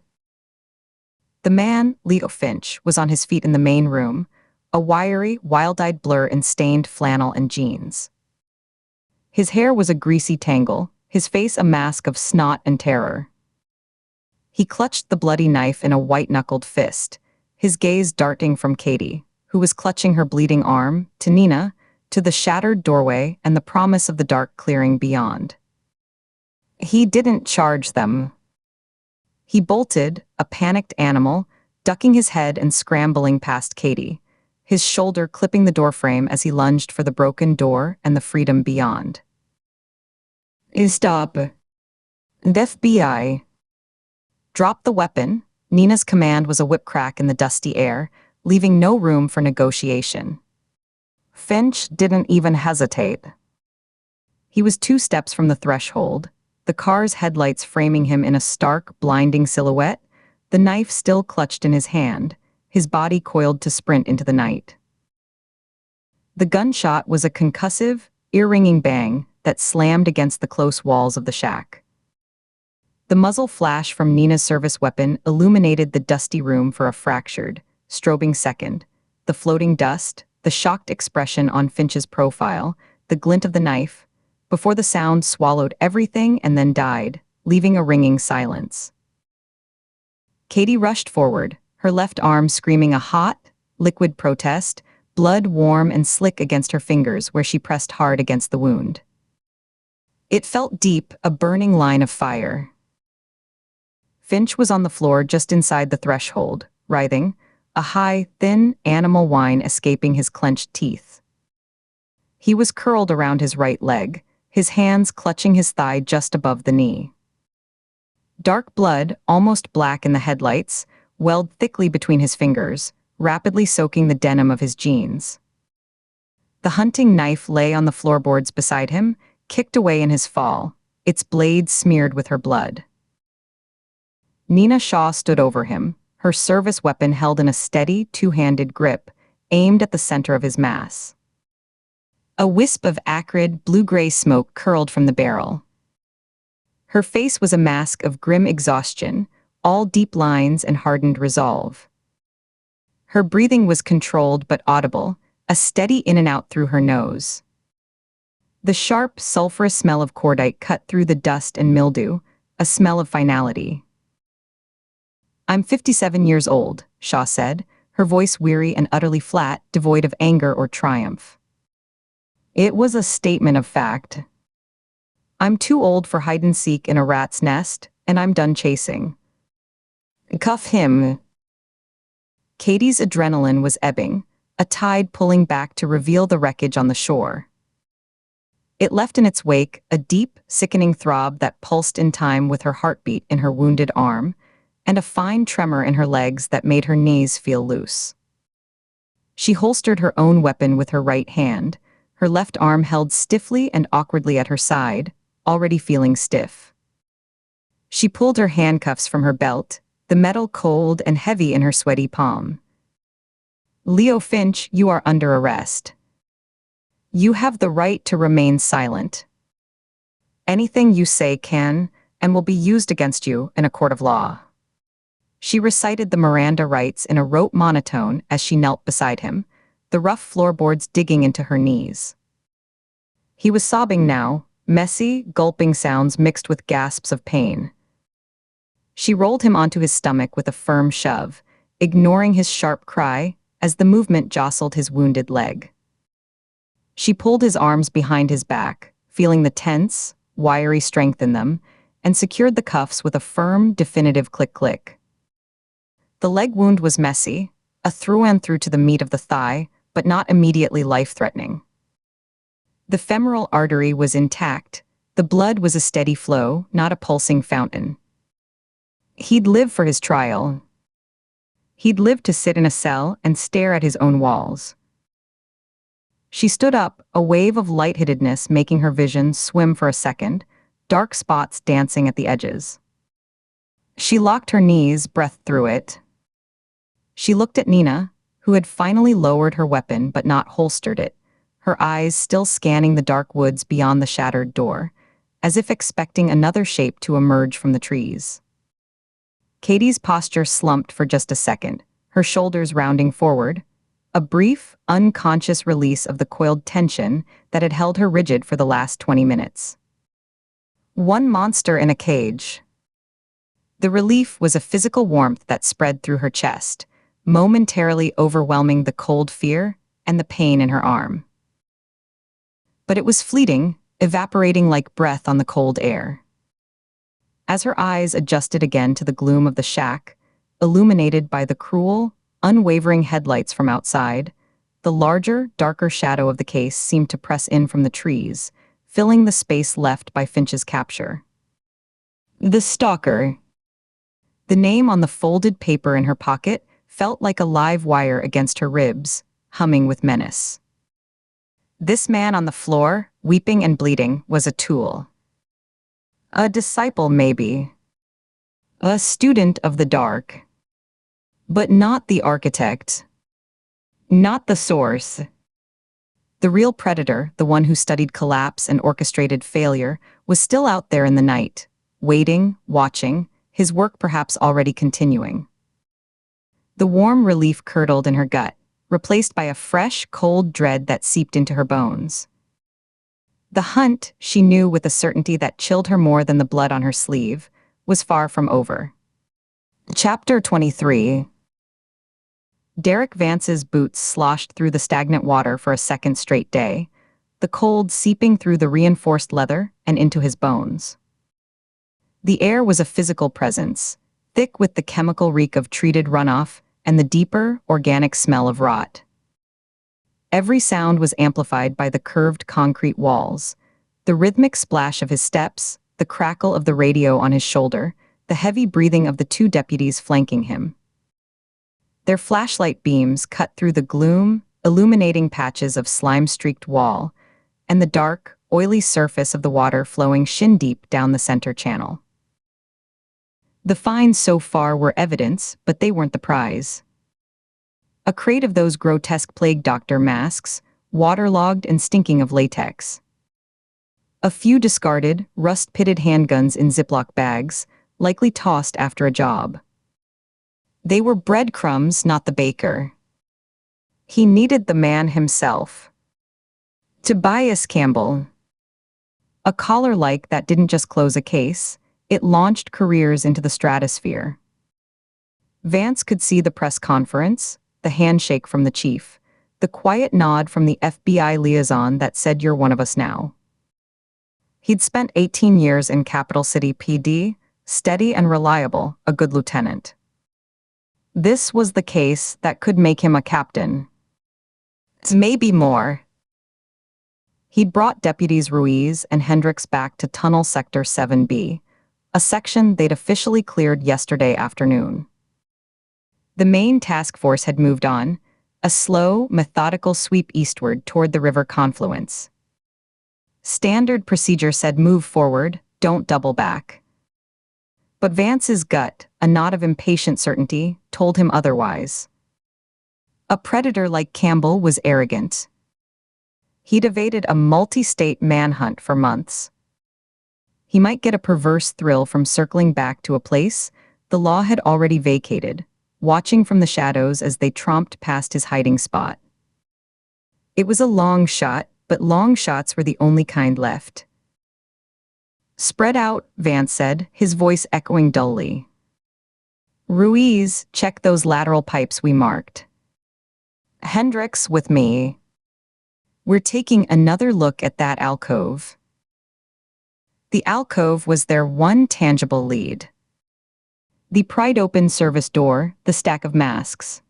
The man, Leo Finch, was on his feet in the main room, a wiry, wild-eyed blur in stained flannel and jeans. His hair was a greasy tangle, his face a mask of snot and terror. He clutched the bloody knife in a white-knuckled fist, his gaze darting from Katie, who was clutching her bleeding arm, to Nina, to the shattered doorway and the promise of the dark clearing beyond. He didn't charge them. He bolted, a panicked animal, ducking his head and scrambling past Katie, his shoulder clipping the doorframe as he lunged for the broken door and the freedom beyond. "Stop. The FBI." "Drop the weapon." Nina's command was a whip crack in the dusty air, leaving no room for negotiation. Finch didn't even hesitate. He was 2 steps from the threshold, the car's headlights framing him in a stark, blinding silhouette, the knife still clutched in his hand, his body coiled to sprint into the night. The gunshot was a concussive, ear-ringing bang that slammed against the close walls of the shack. The muzzle flash from Nina's service weapon illuminated the dusty room for a fractured, strobing second, the floating dust, the shocked expression on Finch's profile, the glint of the knife, before the sound swallowed everything and then died, leaving a ringing silence. Katie rushed forward, her left arm screaming a hot, liquid protest, blood warm and slick against her fingers where she pressed hard against the wound. It felt deep, a burning line of fire. Finch was on the floor just inside the threshold, writhing, a high, thin, animal whine escaping his clenched teeth. He was curled around his right leg, his hands clutching his thigh just above the knee. Dark blood, almost black in the headlights, welled thickly between his fingers, rapidly soaking the denim of his jeans. The hunting knife lay on the floorboards beside him, kicked away in his fall, its blade smeared with her blood. Nina Shaw stood over him, her service weapon held in a steady, 2-handed grip, aimed at the center of his mass. A wisp of acrid, blue-gray smoke curled from the barrel. Her face was a mask of grim exhaustion, all deep lines and hardened resolve. Her breathing was controlled but audible, a steady in and out through her nose. The sharp, sulfurous smell of cordite cut through the dust and mildew, a smell of finality. "I'm 57 years old," Shaw said, her voice weary and utterly flat, devoid of anger or triumph. It was a statement of fact. I'm too old for hide-and-seek in a rat's nest, and I'm done chasing. Cuff him. Katie's adrenaline was ebbing, a tide pulling back to reveal the wreckage on the shore. It left in its wake a deep, sickening throb that pulsed in time with her heartbeat in her wounded arm, and a fine tremor in her legs that made her knees feel loose. She holstered her own weapon with her right hand, her left arm held stiffly and awkwardly at her side, already feeling stiff. She pulled her handcuffs from her belt, the metal cold and heavy in her sweaty palm. Leo Finch, you are under arrest. You have the right to remain silent. Anything you say can and will be used against you in a court of law. She recited the Miranda rights in a rote monotone as she knelt beside him, the rough floorboards digging into her knees. He was sobbing now, messy, gulping sounds mixed with gasps of pain. She rolled him onto his stomach with a firm shove, ignoring his sharp cry as the movement jostled his wounded leg. She pulled his arms behind his back, feeling the tense, wiry strength in them, and secured the cuffs with a firm, definitive click-click. The leg wound was messy, a through-and-through to the meat of the thigh, but not immediately life-threatening. The femoral artery was intact, the blood was a steady flow, not a pulsing fountain. He'd live for his trial. He'd live to sit in a cell and stare at his own walls. She stood up, a wave of lightheadedness making her vision swim for a second, dark spots dancing at the edges. She locked her knees, breathed through it. She looked at Nina, who had finally lowered her weapon but not holstered it, her eyes still scanning the dark woods beyond the shattered door, as if expecting another shape to emerge from the trees. Katie's posture slumped for just a second, her shoulders rounding forward, a brief, unconscious release of the coiled tension that had held her rigid for the last 20 minutes. One monster in a cage. The relief was a physical warmth that spread through her chest, momentarily overwhelming the cold fear and the pain in her arm. But it was fleeting, evaporating like breath on the cold air. As her eyes adjusted again to the gloom of the shack, illuminated by the cruel, unwavering headlights from outside, the larger, darker shadow of the case seemed to press in from the trees, filling the space left by Finch's capture. The Stalker. The name on the folded paper in her pocket felt like a live wire against her ribs, humming with menace. This man on the floor, weeping and bleeding, was a tool. A disciple, maybe. A student of the dark. But not the architect. Not the source. The real predator, the one who studied collapse and orchestrated failure, was still out there in the night, waiting, watching, his work perhaps already continuing. The warm relief curdled in her gut, replaced by a fresh, cold dread that seeped into her bones. The hunt, she knew with a certainty that chilled her more than the blood on her sleeve, was far from over. Chapter 23. Derek Vance's boots sloshed through the stagnant water for a second straight day, the cold seeping through the reinforced leather and into his bones. The air was a physical presence, thick with the chemical reek of treated runoff and the deeper, organic smell of rot. Every sound was amplified by the curved concrete walls, the rhythmic splash of his steps, the crackle of the radio on his shoulder, the heavy breathing of the two deputies flanking him. Their flashlight beams cut through the gloom, illuminating patches of slime-streaked wall, and the dark, oily surface of the water flowing shin-deep down the center channel. The finds so far were evidence, but they weren't the prize. A crate of those grotesque plague doctor masks, waterlogged and stinking of latex. A few discarded, rust-pitted handguns in Ziploc bags, likely tossed after a job. They were breadcrumbs, not the baker. He needed the man himself. Tobias Campbell. A collar like that didn't just close a case, it launched careers into the stratosphere. Vance could see the press conference, the handshake from the chief, the quiet nod from the FBI liaison that said you're one of us now. He'd spent 18 years in Capital City PD, steady and reliable, a good lieutenant. This was the case that could make him a captain. Maybe more. He'd brought Deputies Ruiz and Hendricks back to Tunnel Sector 7B, a section they'd officially cleared yesterday afternoon. The main task force had moved on, a slow, methodical sweep eastward toward the river confluence. Standard procedure said move forward, don't double back. But Vance's gut, a knot of impatient certainty, told him otherwise. A predator like Campbell was arrogant. He'd evaded a multi-state manhunt for months. He might get a perverse thrill from circling back to a place the law had already vacated, watching from the shadows as they tromped past his hiding spot. It was a long shot, but long shots were the only kind left. Spread out, Vance said, his voice echoing dully. Ruiz, check those lateral pipes we marked. Hendricks with me. We're taking another look at that alcove. The alcove was their one tangible lead. The pried-open service door, the stack of masks.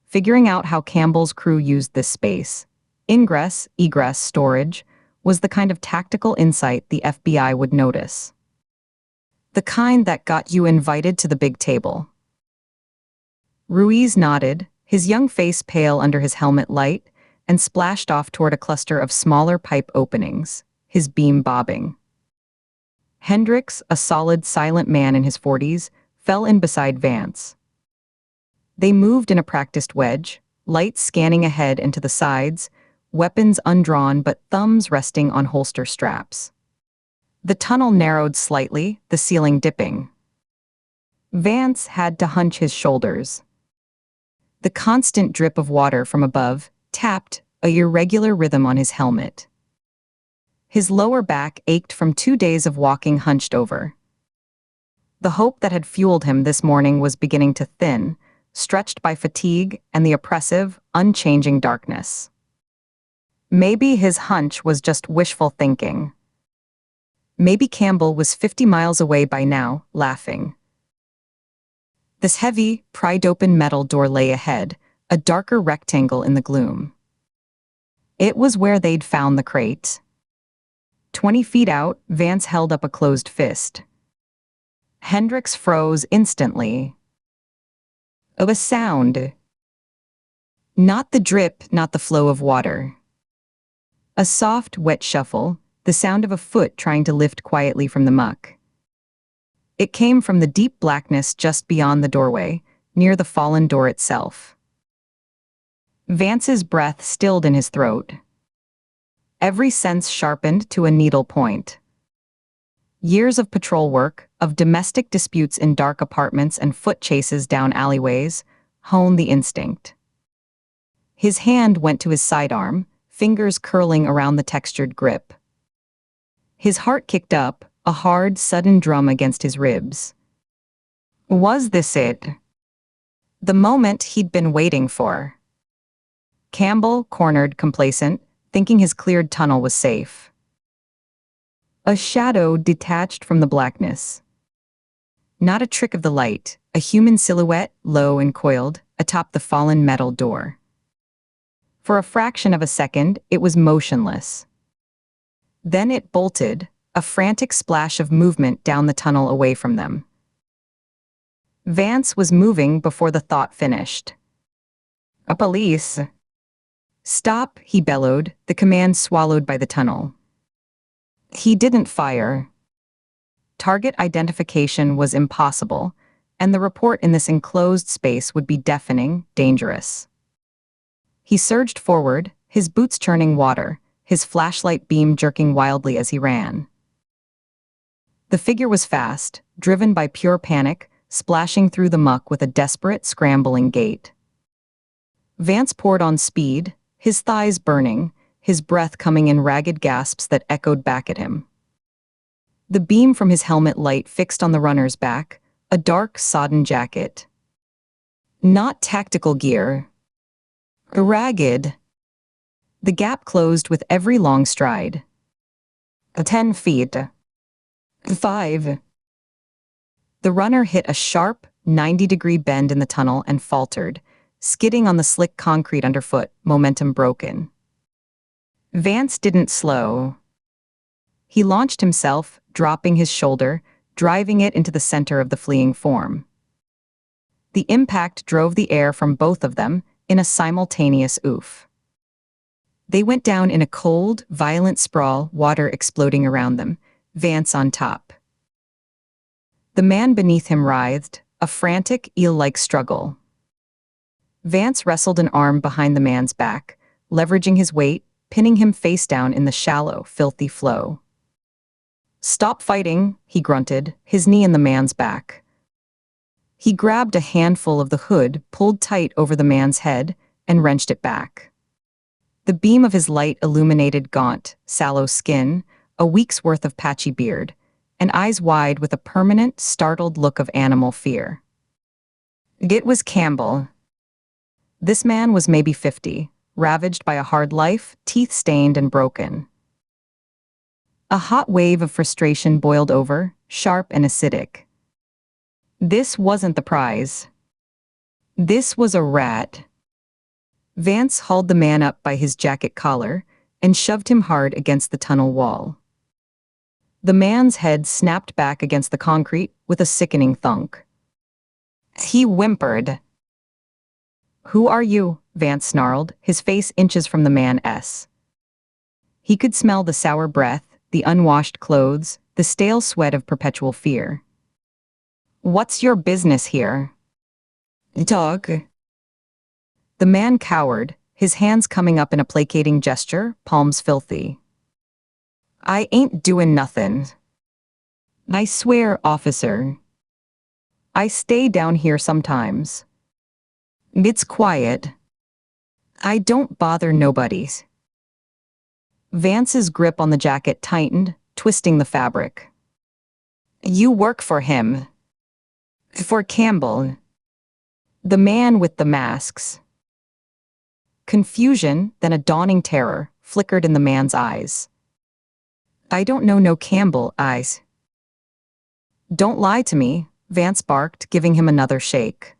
Figuring out how Campbell's crew used this space, ingress, egress, storage, was the kind of tactical insight the FBI would notice. The kind that got you invited to the big table. Ruiz nodded, his young face pale under his helmet light, and splashed off toward a cluster of smaller pipe openings, his beam bobbing. Hendricks, a solid, silent man in his 40s, fell in beside Vance. They moved in a practiced wedge, lights scanning ahead and to the sides, weapons undrawn but thumbs resting on holster straps. The tunnel narrowed slightly, the ceiling dipping. Vance had to hunch his shoulders. The constant drip of water from above tapped, a irregular rhythm on his helmet. His lower back ached from 2 days of walking hunched over. The hope that had fueled him this morning was beginning to thin, stretched by fatigue and the oppressive, unchanging darkness. Maybe his hunch was just wishful thinking. Maybe Campbell was 50 miles away by now, laughing. This heavy, pried-open metal door lay ahead, a darker rectangle in the gloom. It was where they'd found the crate. 20 feet out, Vance held up a closed fist. Hendricks froze instantly. A sound. Not the drip, not the flow of water. A soft, wet shuffle, the sound of a foot trying to lift quietly from the muck. It came from the deep blackness just beyond the doorway, near the fallen door itself. Vance's breath stilled in his throat. Every sense sharpened to a needle point. Years of patrol work, of domestic disputes in dark apartments and foot chases down alleyways, honed the instinct. His hand went to his sidearm, fingers curling around the textured grip. His heart kicked up, a hard, sudden drum against his ribs. Was this it? The moment he'd been waiting for. Campbell, cornered, complacent, thinking his cleared tunnel was safe. A shadow detached from the blackness. Not a trick of the light, a human silhouette, low and coiled, atop the fallen metal door. For a fraction of a second, it was motionless. Then it bolted, a frantic splash of movement down the tunnel away from them. Vance was moving before the thought finished. A police. Stop, he bellowed, the command swallowed by the tunnel. He didn't fire. Target identification was impossible, and the report in this enclosed space would be deafening, dangerous. He surged forward, his boots churning water, his flashlight beam jerking wildly as he ran. The figure was fast, driven by pure panic, splashing through the muck with a desperate, scrambling gait. Vance poured on speed, his thighs burning, his breath coming in ragged gasps that echoed back at him. The beam from his helmet light fixed on the runner's back, a dark, sodden jacket. Not tactical gear. Ragged. The gap closed with every long stride. 10 feet. 5. The runner hit a sharp, 90-degree bend in the tunnel and faltered, skidding on the slick concrete underfoot, momentum broken. Vance didn't slow. He launched himself, dropping his shoulder, driving it into the center of the fleeing form. The impact drove the air from both of them in a simultaneous oof. They went down in a cold, violent sprawl, water exploding around them, Vance on top. The man beneath him writhed, a frantic, eel-like struggle. Vance wrestled an arm behind the man's back, leveraging his weight, pinning him face down in the shallow, filthy flow. "Stop fighting," he grunted, his knee in the man's back. He grabbed a handful of the hood, pulled tight over the man's head, and wrenched it back. The beam of his light illuminated gaunt, sallow skin, a week's worth of patchy beard, and eyes wide with a permanent, startled look of animal fear. It was Campbell. This man was maybe 50, ravaged by a hard life, teeth stained and broken. A hot wave of frustration boiled over, sharp and acidic. This wasn't the prize. This was a rat. Vance hauled the man up by his jacket collar and shoved him hard against the tunnel wall. The man's head snapped back against the concrete with a sickening thunk. He whimpered. "Who are you?" Vance snarled, his face inches from the man's. He could smell the sour breath, the unwashed clothes, the stale sweat of perpetual fear. "What's your business here?" "Dog." The man cowered, his hands coming up in a placating gesture, palms filthy. "I ain't doing nothin'. I swear, officer. I stay down here sometimes. It's quiet. I don't bother nobody." Vance's grip on the jacket tightened, twisting the fabric. "You work for him." "For Campbell." "The man with the masks." Confusion, then a dawning terror, flickered in the man's eyes. "I don't know no Campbell, eyes." "Don't lie to me," Vance barked, giving him another shake.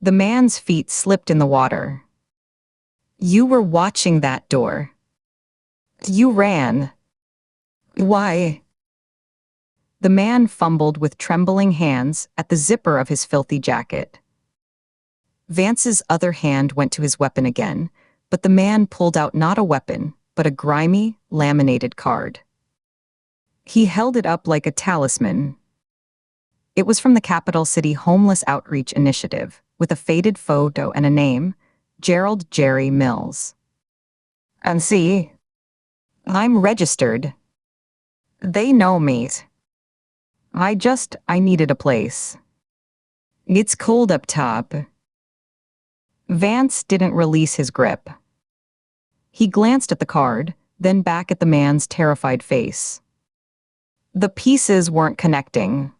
The man's feet slipped in the water. "You were watching that door. You ran." "Why?" The man fumbled with trembling hands at the zipper of his filthy jacket. Vance's other hand went to his weapon again, but the man pulled out not a weapon, but a grimy, laminated card. He held it up like a talisman. It was from the Capital City Homeless Outreach Initiative, with a faded photo and a name, Gerald Jerry Mills. "And see, I'm registered. They know me. I needed a place. It's cold up top." Vance didn't release his grip. He glanced at the card, then back at the man's terrified face. The pieces weren't connecting.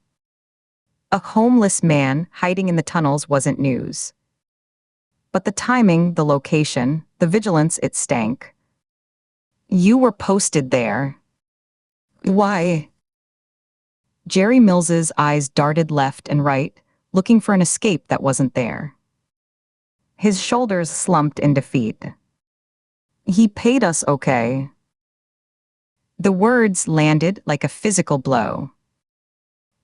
A homeless man hiding in the tunnels wasn't news. But the timing, the location, the vigilance, it stank. "You were posted there." "Why?" Jerry Mills's eyes darted left and right, looking for an escape that wasn't there. His shoulders slumped in defeat. "He paid us okay." The words landed like a physical blow.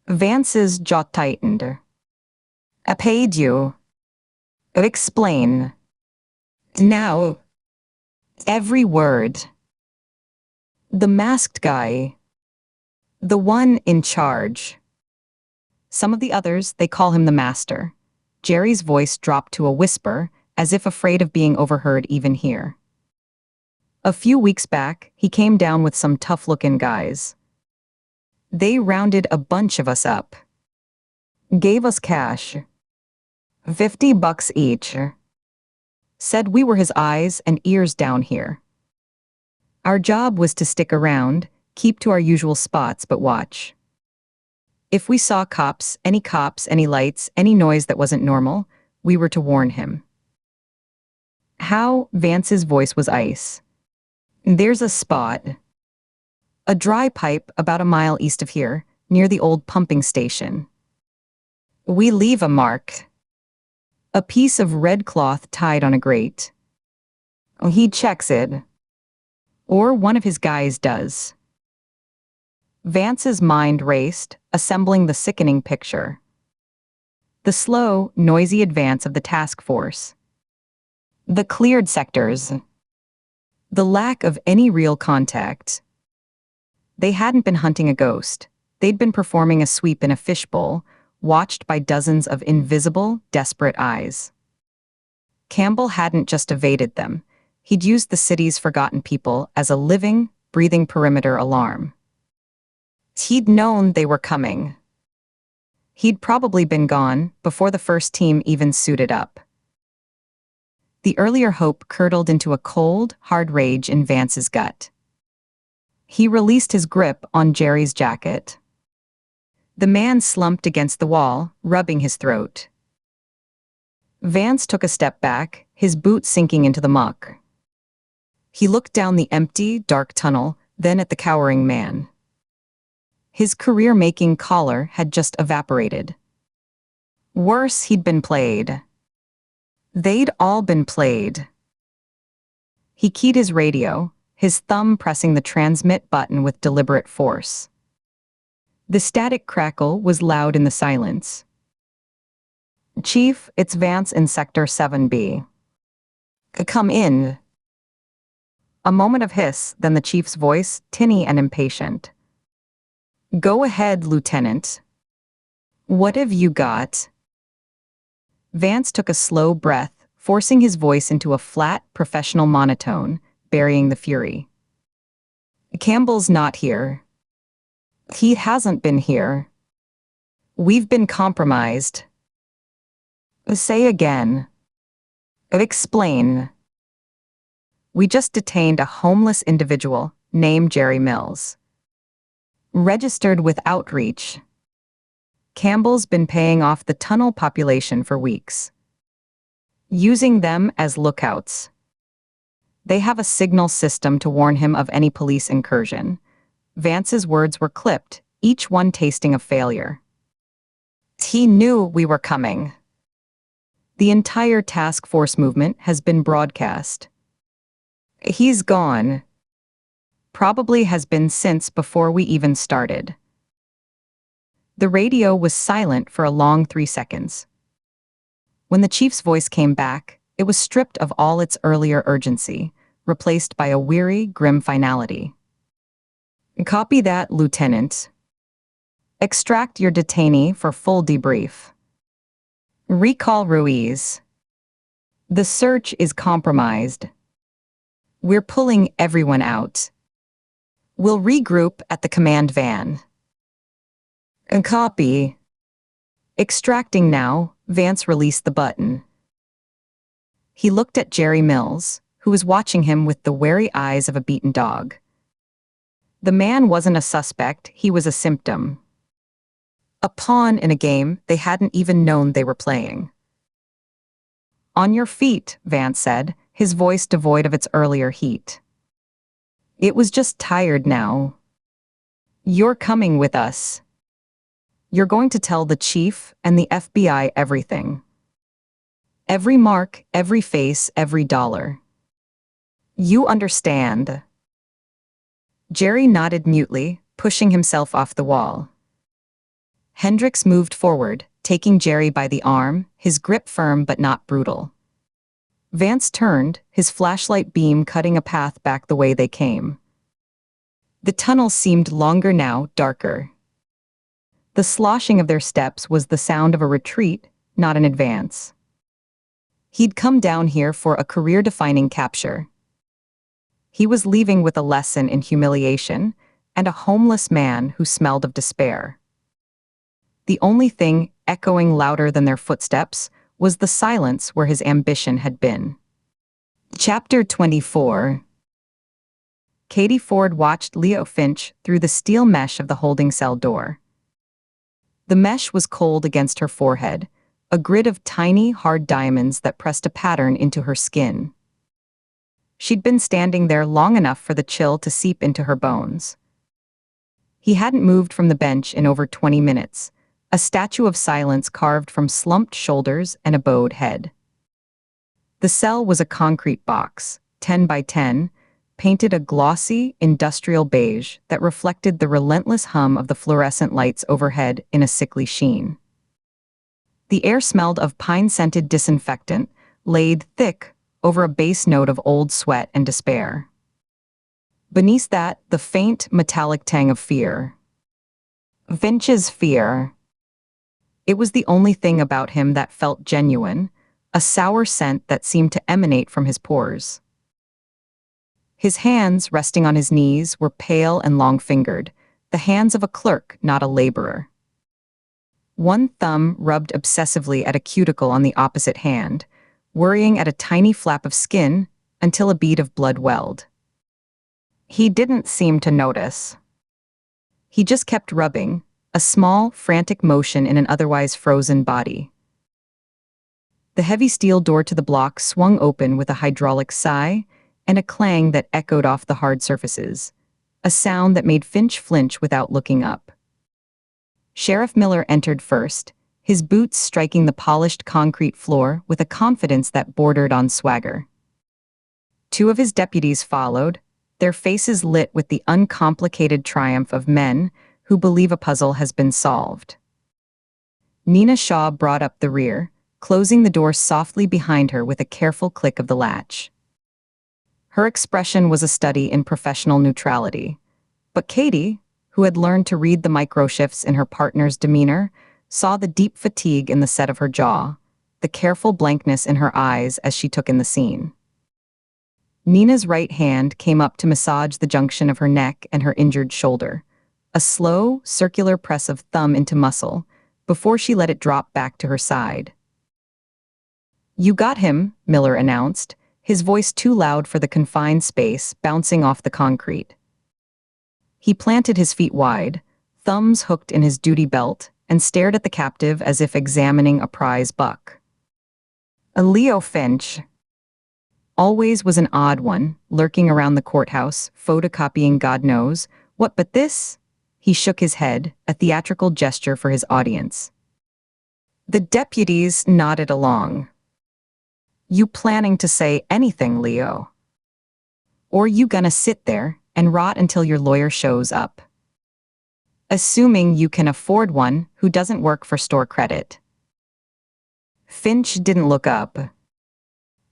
Vance's jaw tightened. "I paid you." "Explain." "Now." Every word. The masked guy. The one in charge. Some of the others, they call him the master. Jerry's voice dropped to a whisper, as if afraid of being overheard even here. A few weeks back, he came down with some tough-looking guys. They rounded a bunch of us up. Gave us cash. $50 each. Said we were his eyes and ears down here. Our job was to stick around, keep to our usual spots but watch. If we saw cops, any lights, any noise that wasn't normal, we were to warn him. How? Vance's voice was ice. There's a spot. A dry pipe about a mile east of here, near the old pumping station. We leave a mark. A piece of red cloth tied on a grate. He checks it. Or one of his guys does. Vance's mind raced, assembling the sickening picture. The slow, noisy advance of the task force. The cleared sectors. The lack of any real contact. They hadn't been hunting a ghost. They'd been performing a sweep in a fishbowl, watched by dozens of invisible, desperate eyes. Campbell hadn't just evaded them. He'd used the city's forgotten people as a living, breathing perimeter alarm. He'd known they were coming. He'd probably been gone before the first team even suited up. The earlier hope curdled into a cold, hard rage in Vance's gut. He released his grip on Jerry's jacket. The man slumped against the wall, rubbing his throat. Vance took a step back, his boot sinking into the muck. He looked down the empty, dark tunnel, then at the cowering man. His career-making collar had just evaporated. Worse, he'd been played. They'd all been played. He keyed his radio, his thumb pressing the transmit button with deliberate force. The static crackle was loud in the silence. Chief, it's Vance in Sector 7B. Come in. A moment of hiss, then the chief's voice, tinny and impatient. Go ahead, Lieutenant. What have you got? Vance took a slow breath, forcing his voice into a flat, professional monotone, burying the fury. Campbell's not here. He hasn't been here. We've been compromised. Say again. Explain. We just detained a homeless individual named Jerry Mills. Registered with Outreach. Campbell's been paying off the tunnel population for weeks. Using them as lookouts. They have a signal system to warn him of any police incursion. Vance's words were clipped, each one tasting of failure. He knew we were coming. The entire task force movement has been broadcast. He's gone. Probably has been since before we even started. The radio was silent for a long 3 seconds. When the chief's voice came back, it was stripped of all its earlier urgency, replaced by a weary, grim finality. Copy that, Lieutenant. Extract your detainee for full debrief. Recall Ruiz. The search is compromised. We're pulling everyone out. We'll regroup at the command van. Copy. Extracting now, Vance released the button. He looked at Jerry Mills, who was watching him with the wary eyes of a beaten dog. The man wasn't a suspect, he was a symptom. A pawn in a game they hadn't even known they were playing. On your feet, Vance said, his voice devoid of its earlier heat. It was just tired now. You're coming with us. You're going to tell the chief and the FBI everything. Every mark, every face, every dollar. You understand. Jerry nodded mutely, pushing himself off the wall. Hendricks moved forward, taking Jerry by the arm, his grip firm but not brutal. Vance turned, his flashlight beam cutting a path back the way they came. The tunnel seemed longer now, darker. The sloshing of their steps was the sound of a retreat, not an advance. He'd come down here for a career-defining capture. He was leaving with a lesson in humiliation and a homeless man who smelled of despair. The only thing echoing louder than their footsteps was the silence where his ambition had been. Chapter 24. Katie Ford watched Leo Finch through the steel mesh of the holding cell door. The mesh was cold against her forehead, a grid of tiny, hard diamonds that pressed a pattern into her skin. She'd been standing there long enough for the chill to seep into her bones. He hadn't moved from the bench in over 20 minutes, a statue of silence carved from slumped shoulders and a bowed head. The cell was a concrete box, 10 by 10, painted a glossy, industrial beige that reflected the relentless hum of the fluorescent lights overhead in a sickly sheen. The air smelled of pine-scented disinfectant, laid thick over a base note of old sweat and despair. Beneath that, the faint, metallic tang of fear. Finch's fear. It was the only thing about him that felt genuine, a sour scent that seemed to emanate from his pores. His hands, resting on his knees, were pale and long-fingered, the hands of a clerk, not a laborer. One thumb rubbed obsessively at a cuticle on the opposite hand, worrying at a tiny flap of skin until a bead of blood welled. He didn't seem to notice. He just kept rubbing, a small, frantic motion in an otherwise frozen body. The heavy steel door to the block swung open with a hydraulic sigh and a clang that echoed off the hard surfaces, a sound that made Finch flinch without looking up. Sheriff Miller entered first, his boots striking the polished concrete floor with a confidence that bordered on swagger. Two of his deputies followed, their faces lit with the uncomplicated triumph of men who believe a puzzle has been solved. Nina Shaw brought up the rear, closing the door softly behind her with a careful click of the latch. Her expression was a study in professional neutrality, but Katie, who had learned to read the microshifts in her partner's demeanor, saw the deep fatigue in the set of her jaw, the careful blankness in her eyes as she took in the scene. Nina's right hand came up to massage the junction of her neck and her injured shoulder, a slow, circular press of thumb into muscle, before she let it drop back to her side. "You got him," Miller announced, his voice too loud for the confined space, bouncing off the concrete. He planted his feet wide, thumbs hooked in his duty belt, and stared at the captive as if examining a prize buck. A Leo Finch always was an odd one, lurking around the courthouse, photocopying God knows what, but this? He shook his head, a theatrical gesture for his audience. The deputies nodded along. "You planning to say anything, Leo? Or you gonna sit there and rot until your lawyer shows up? Assuming you can afford one who doesn't work for store credit." Finch didn't look up.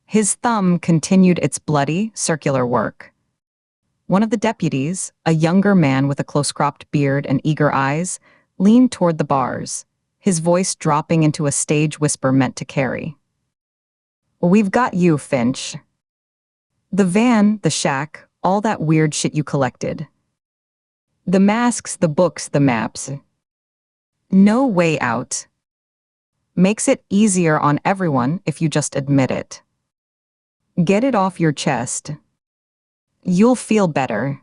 His thumb continued its bloody, circular work. One of the deputies, a younger man with a close-cropped beard and eager eyes, leaned toward the bars, his voice dropping into a stage whisper meant to carry. "We've got you, Finch. The van, the shack, all that weird shit you collected. The masks, the books, the maps. No way out. Makes it easier on everyone if you just admit it. Get it off your chest. You'll feel better."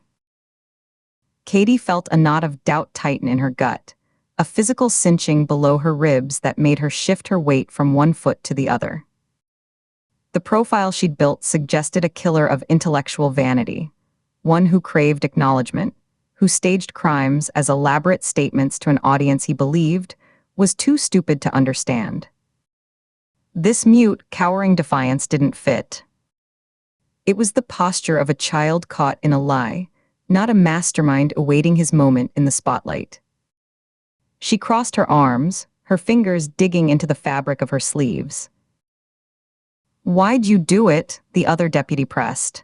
Katie felt a knot of doubt tighten in her gut, a physical cinching below her ribs that made her shift her weight from one foot to the other. The profile she'd built suggested a killer of intellectual vanity, one who craved acknowledgement, who staged crimes as elaborate statements to an audience he believed was too stupid to understand. This mute, cowering defiance didn't fit. It was the posture of a child caught in a lie, not a mastermind awaiting his moment in the spotlight. She crossed her arms, her fingers digging into the fabric of her sleeves. "Why'd you do it?" the other deputy pressed.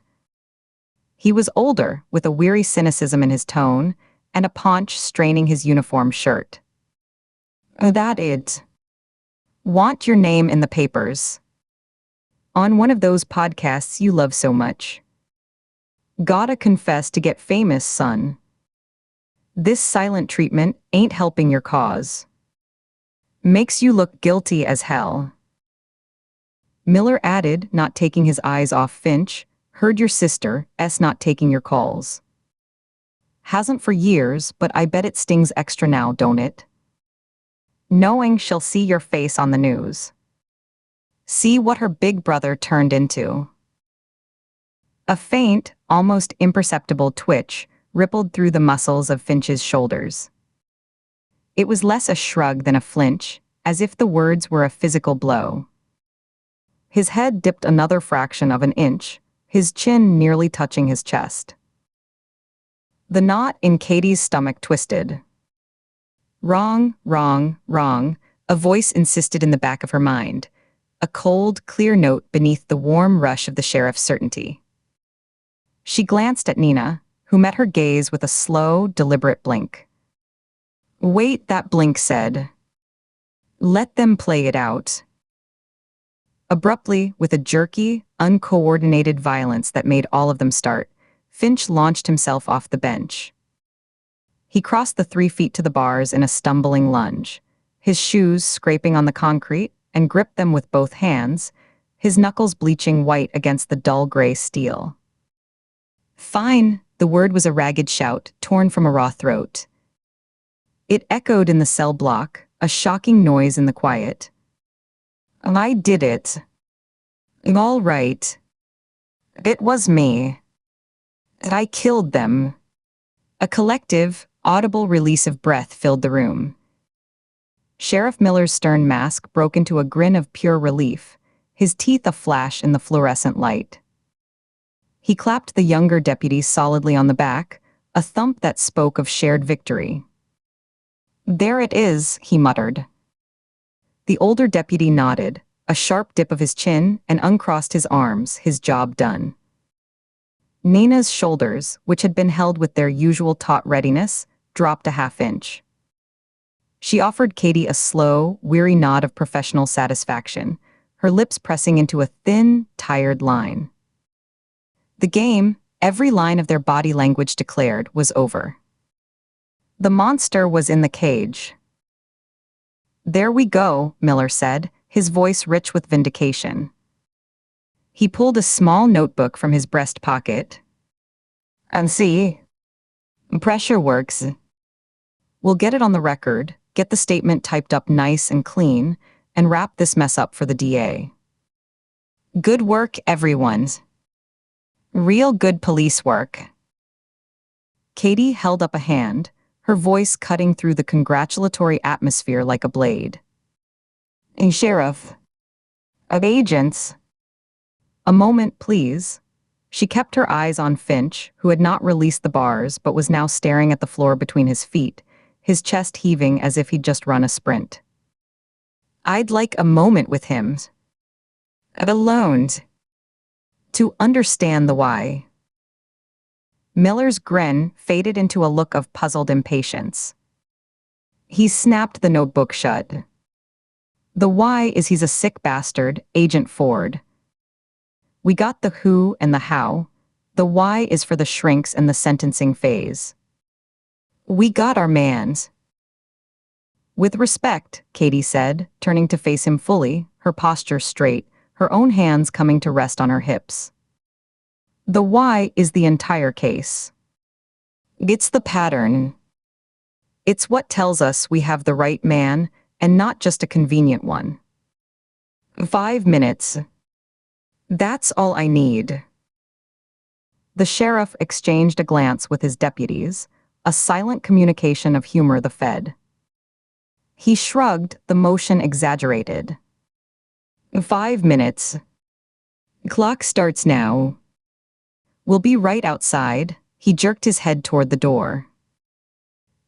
He was older, with a weary cynicism in his tone, and a paunch straining his uniform shirt. "That it. Want your name in the papers. On one of those podcasts you love so much. Gotta confess to get famous, son. This silent treatment ain't helping your cause. Makes you look guilty as hell." Miller added, not taking his eyes off Finch, "Heard your sister, not taking your calls. Hasn't for years, but I bet it stings extra now, don't it? Knowing she'll see your face on the news. See what her big brother turned into." A faint, almost imperceptible twitch rippled through the muscles of Finch's shoulders. It was less a shrug than a flinch, as if the words were a physical blow. His head dipped another fraction of an inch, his chin nearly touching his chest. The knot in Katie's stomach twisted. Wrong, wrong, wrong, a voice insisted in the back of her mind, a cold, clear note beneath the warm rush of the sheriff's certainty. She glanced at Nina, who met her gaze with a slow, deliberate blink. Wait, that blink said. Let them play it out. Abruptly, with a jerky, uncoordinated violence that made all of them start, Finch launched himself off the bench. He crossed the 3 feet to the bars in a stumbling lunge, his shoes scraping on the concrete, and gripped them with both hands, his knuckles bleaching white against the dull gray steel. Fine, the word was a ragged shout, torn from a raw throat. It echoed in the cell block, a shocking noise in the quiet. I did it. All right. It was me. I killed them. A collective, audible release of breath filled the room. Sheriff Miller's stern mask broke into a grin of pure relief, his teeth aflash in the fluorescent light. He clapped the younger deputy solidly on the back, a thump that spoke of shared victory. There it is, he muttered. The older deputy nodded, a sharp dip of his chin, and uncrossed his arms, his job done. Nina's shoulders, which had been held with their usual taut readiness, dropped a half-inch. She offered Katie a slow, weary nod of professional satisfaction, her lips pressing into a thin, tired line. The game, every line of their body language declared, was over. The monster was in the cage. There we go, Miller said, his voice rich with vindication. He pulled a small notebook from his breast pocket. And see? Pressure works. We'll get it on the record, get the statement typed up nice and clean, and wrap this mess up for the DA. Good work, everyone. Real good police work. Katie held up a hand, her voice cutting through the congratulatory atmosphere like a blade. Sheriff. Agents. A moment, please. She kept her eyes on Finch, who had not released the bars but was now staring at the floor between his feet, his chest heaving as if he'd just run a sprint. I'd like a moment with him. Alone. To understand the why. Miller's grin faded into a look of puzzled impatience. He snapped the notebook shut. The why is he's a sick bastard, Agent Ford. We got the who and the how. The why is for the shrinks and the sentencing phase. We got our mans. With respect, Katie said, turning to face him fully, her posture straight, her own hands coming to rest on her hips. The why is the entire case. It's the pattern. It's what tells us we have the right man, and not just a convenient one. 5 minutes. That's all I need. The sheriff exchanged a glance with his deputies, a silent communication of humor the fed. He shrugged, the motion exaggerated. 5 minutes. Clock starts now. We'll be right outside. He jerked his head toward the door.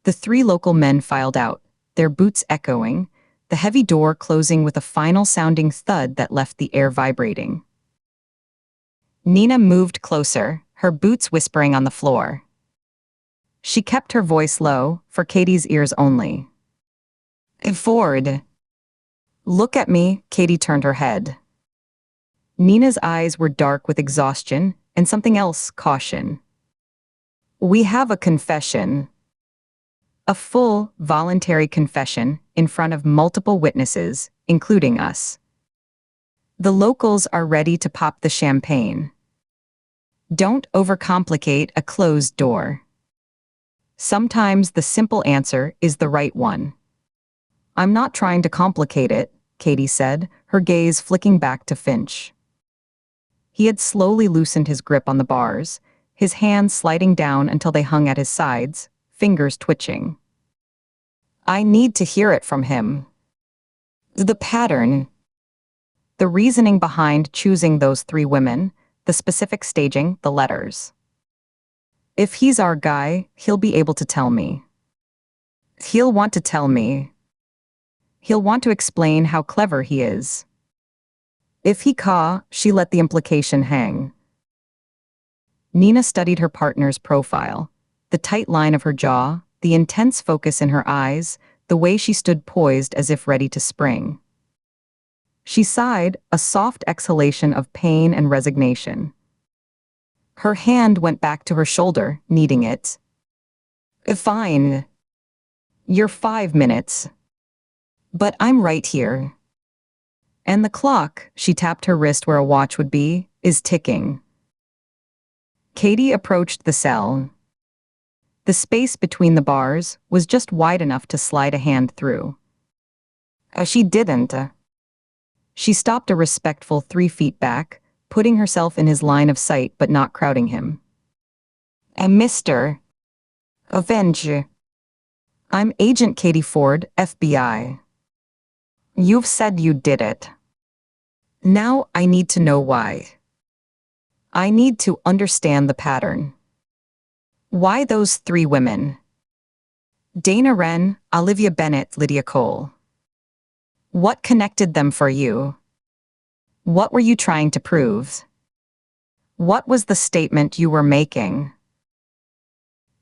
The 3 local men filed out, their boots echoing, the heavy door closing with a final sounding thud that left the air vibrating. Nina moved closer, her boots whispering on the floor. She kept her voice low, for Katie's ears only. Ford. Look at me, Katie turned her head. Nina's eyes were dark with exhaustion, and something else, caution. We have a confession. A full, voluntary confession in front of multiple witnesses, including us. The locals are ready to pop the champagne. Don't overcomplicate a closed door. Sometimes the simple answer is the right one. I'm not trying to complicate it, Katie said, her gaze flicking back to Finch. He had slowly loosened his grip on the bars, his hands sliding down until they hung at his sides, fingers twitching. I need to hear it from him. The pattern. The reasoning behind choosing those three women, the specific staging, the letters. If he's our guy, he'll be able to tell me. He'll want to tell me. He'll want to explain how clever he is. If he she let the implication hang. Nina studied her partner's profile, the tight line of her jaw, the intense focus in her eyes, the way she stood poised as if ready to spring. She sighed, a soft exhalation of pain and resignation. Her hand went back to her shoulder, kneading it. Fine. You're 5 minutes. But I'm right here. And the clock, she tapped her wrist where a watch would be, is ticking. Katie approached the cell. The space between the bars was just wide enough to slide a hand through. She didn't. She stopped a respectful 3 feet back, putting herself in his line of sight but not crowding him. Mr. Avenge. I'm Agent Katie Ford, FBI. You've said you did it. Now I need to know why. I need to understand the pattern. Why those 3 women? Dana Wren, Olivia Bennett, Lydia Cole. What connected them for you? What were you trying to prove? What was the statement you were making?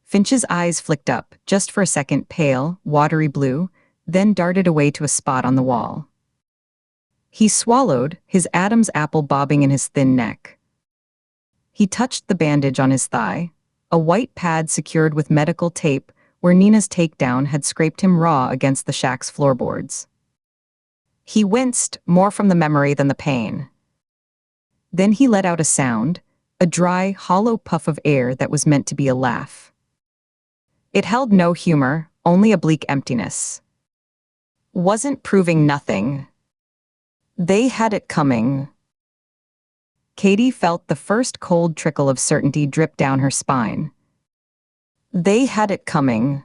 Finch's eyes flicked up, just for a second pale, watery blue, then darted away to a spot on the wall. He swallowed, his Adam's apple bobbing in his thin neck. He touched the bandage on his thigh, a white pad secured with medical tape where Nina's takedown had scraped him raw against the shack's floorboards. He winced, more from the memory than the pain. Then he let out a sound, a dry, hollow puff of air that was meant to be a laugh. It held no humor, only a bleak emptiness. Wasn't proving nothing. They had it coming. Katie felt the first cold trickle of certainty drip down her spine. They had it coming.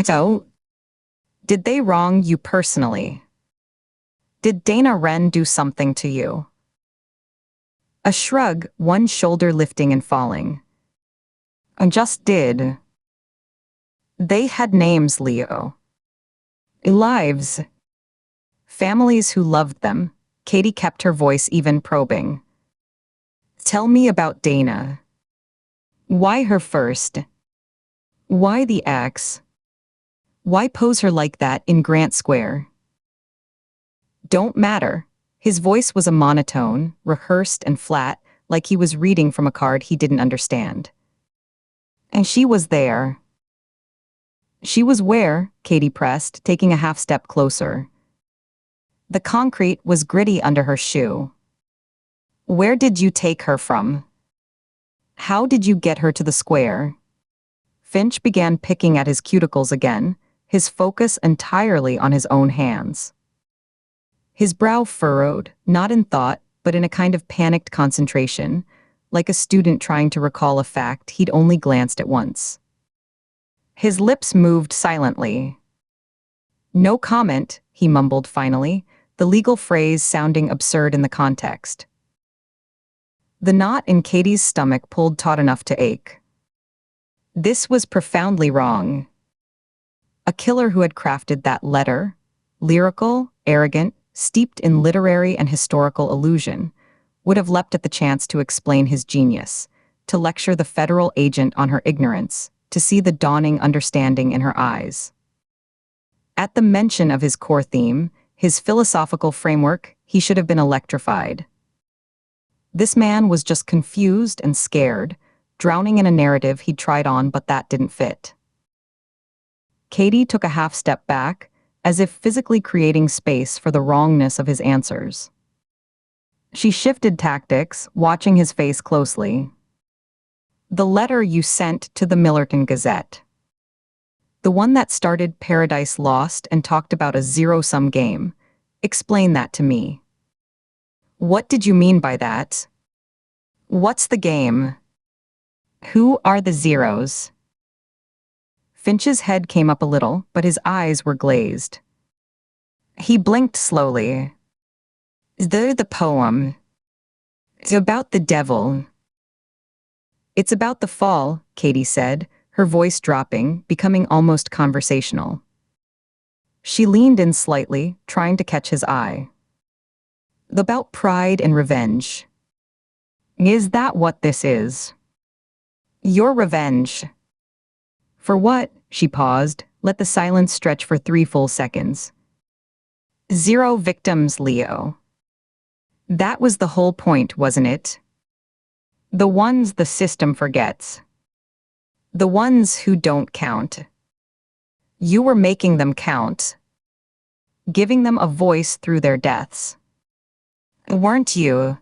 So, did they wrong you personally? Did Dana Wren do something to you? A shrug, one shoulder lifting and falling. I just did. They had names, Leo. Lives. Families who loved them. Katie kept her voice even, probing. Tell me about Dana. Why her first? Why the ex? Why pose her like that in Grant Square? Don't matter. His voice was a monotone, rehearsed and flat, like he was reading from a card he didn't understand. And she was there. She was where? Katie pressed, taking a half step closer. The concrete was gritty under her shoe. Where did you take her from? How did you get her to the square? Finch began picking at his cuticles again, his focus entirely on his own hands. His brow furrowed, not in thought, but in a kind of panicked concentration, like a student trying to recall a fact he'd only glanced at once. His lips moved silently. No comment, he mumbled finally, the legal phrase sounding absurd in the context. The knot in Katie's stomach pulled taut enough to ache. This was profoundly wrong. A killer who had crafted that letter, lyrical, arrogant, steeped in literary and historical allusion, would have leapt at the chance to explain his genius, to lecture the federal agent on her ignorance, to see the dawning understanding in her eyes. At the mention of his core theme, his philosophical framework, he should have been electrified. This man was just confused and scared, drowning in a narrative he'd tried on but that didn't fit. Katie took a half step back, as if physically creating space for the wrongness of his answers. She shifted tactics, watching his face closely. The letter you sent to the Millerton Gazette. The one that started Paradise Lost and talked about a zero-sum game. Explain that to me. What did you mean by that? What's the game? Who are the zeros? Finch's head came up a little, but his eyes were glazed. He blinked slowly. The poem. It's about the devil. It's about the fall, Katie said, her voice dropping, becoming almost conversational. She leaned in slightly, trying to catch his eye. About pride and revenge. Is that what this is? Your revenge. For what? She paused, let the silence stretch for 3 full seconds. 0 victims, Leo. That was the whole point, wasn't it? The ones the system forgets. The ones who don't count. You were making them count. Giving them a voice through their deaths. Weren't you?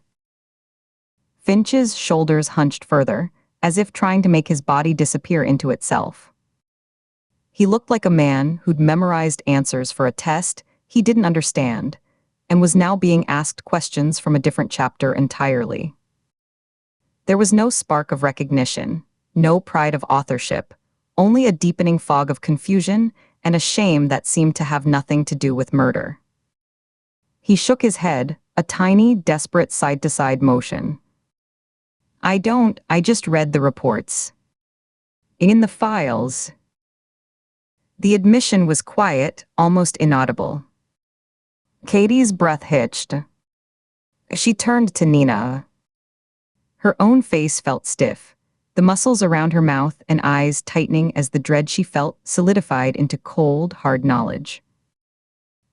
Finch's shoulders hunched further, as if trying to make his body disappear into itself. He looked like a man who'd memorized answers for a test he didn't understand, and was now being asked questions from a different chapter entirely. There was no spark of recognition, no pride of authorship, only a deepening fog of confusion and a shame that seemed to have nothing to do with murder. He shook his head, a tiny, desperate side-to-side motion. I just read the reports. In the files. The admission was quiet, almost inaudible. Katie's breath hitched. She turned to Nina. Her own face felt stiff, the muscles around her mouth and eyes tightening as the dread she felt solidified into cold, hard knowledge.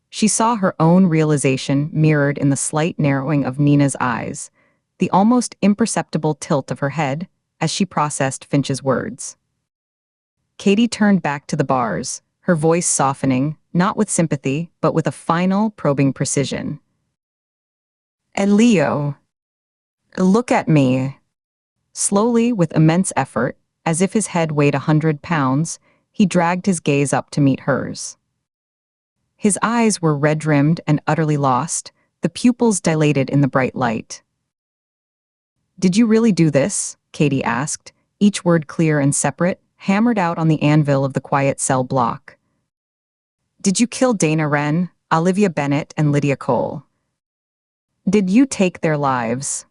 She saw her own realization mirrored in the slight narrowing of Nina's eyes, the almost imperceptible tilt of her head as she processed Finch's words. Katie turned back to the bars, her voice softening, not with sympathy, but with a final, probing precision. And Leo, look at me. Slowly, with immense effort, as if his head weighed 100 pounds, he dragged his gaze up to meet hers. His eyes were red-rimmed and utterly lost, the pupils dilated in the bright light. Did you really do this? Katie asked, each word clear and separate, hammered out on the anvil of the quiet cell block. Did you kill Dana Wren, Olivia Bennett, and Lydia Cole? Did you take their lives?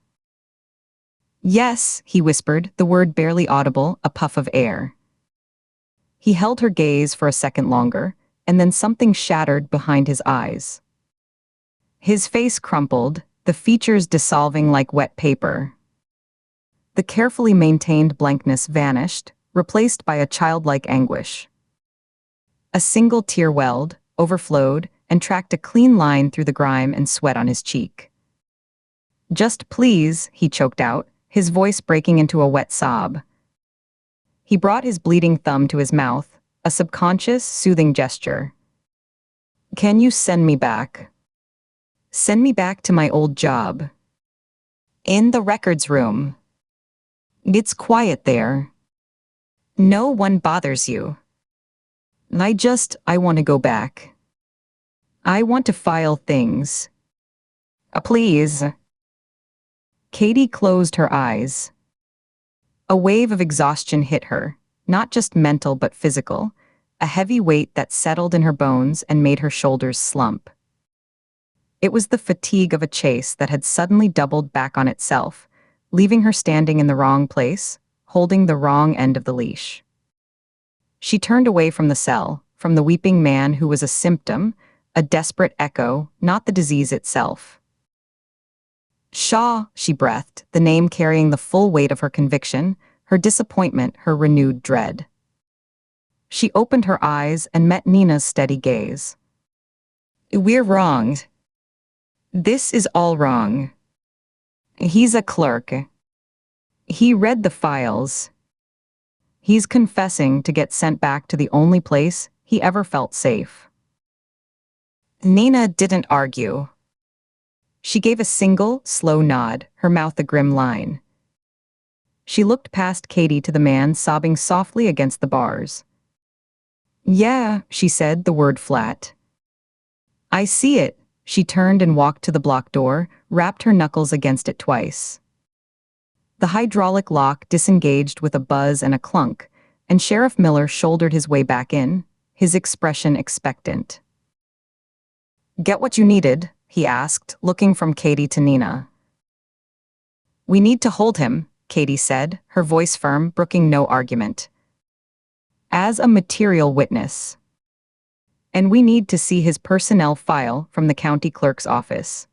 Yes, he whispered, the word barely audible, a puff of air. He held her gaze for a second longer, and then something shattered behind his eyes. His face crumpled, the features dissolving like wet paper. The carefully maintained blankness vanished, replaced by a childlike anguish. A single tear welled, overflowed, and tracked a clean line through the grime and sweat on his cheek. Just please, he choked out, his voice breaking into a wet sob. He brought his bleeding thumb to his mouth, a subconscious, soothing gesture. Can you send me back? Send me back to my old job. In the records room. It's quiet there. No one bothers you. I want to go back. I want to file things. Please. Katie closed her eyes. A wave of exhaustion hit her, not just mental but physical, a heavy weight that settled in her bones and made her shoulders slump. It was the fatigue of a chase that had suddenly doubled back on itself, leaving her standing in the wrong place, holding the wrong end of the leash. She turned away from the cell, from the weeping man who was a symptom, a desperate echo, not the disease itself. Shaw, she breathed, the name carrying the full weight of her conviction, her disappointment, her renewed dread. She opened her eyes and met Nina's steady gaze. We're wrong. This is all wrong. He's a clerk. He read the files. He's confessing to get sent back to the only place he ever felt safe. Nina didn't argue. She gave a single, slow nod, her mouth a grim line. She looked past Katie to the man sobbing softly against the bars. Yeah, she said, the word flat. I see it. She turned and walked to the block door, rapped her knuckles against it twice. The hydraulic lock disengaged with a buzz and a clunk, and Sheriff Miller shouldered his way back in, his expression expectant. "Get what you needed?" he asked, looking from Katie to Nina. "We need to hold him," Katie said, her voice firm, brooking no argument. "As a material witness. And we need to see his personnel file from the county clerk's office.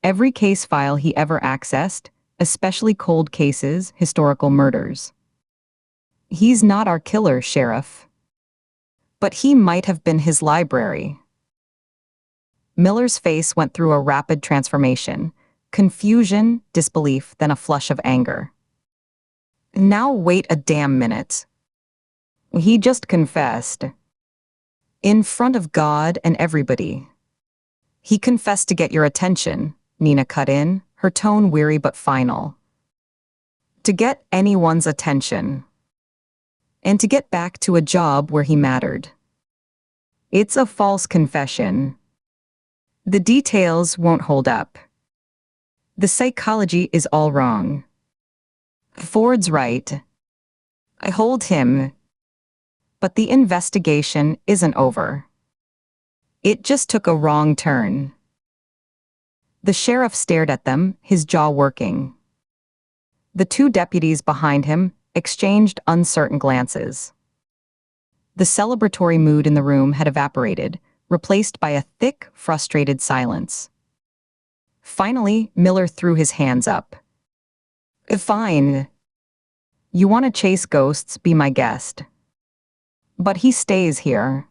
Every case file he ever accessed, especially cold cases, historical murders. He's not our killer, Sheriff. But he might have been his library." Miller's face went through a rapid transformation, confusion, disbelief, then a flush of anger. "Now wait a damn minute. He just confessed. In front of God and everybody." "He confessed to get your attention," Nina cut in, her tone weary but final. "To get anyone's attention. And to get back to a job where he mattered. It's a false confession. The details won't hold up. The psychology is all wrong. Ford's right. I hold him. But the investigation isn't over. It just took a wrong turn." The sheriff stared at them, his jaw working. The two deputies behind him exchanged uncertain glances. The celebratory mood in the room had evaporated, replaced by a thick, frustrated silence. Finally, Miller threw his hands up. "Fine. You want to chase ghosts, be my guest. But he stays here.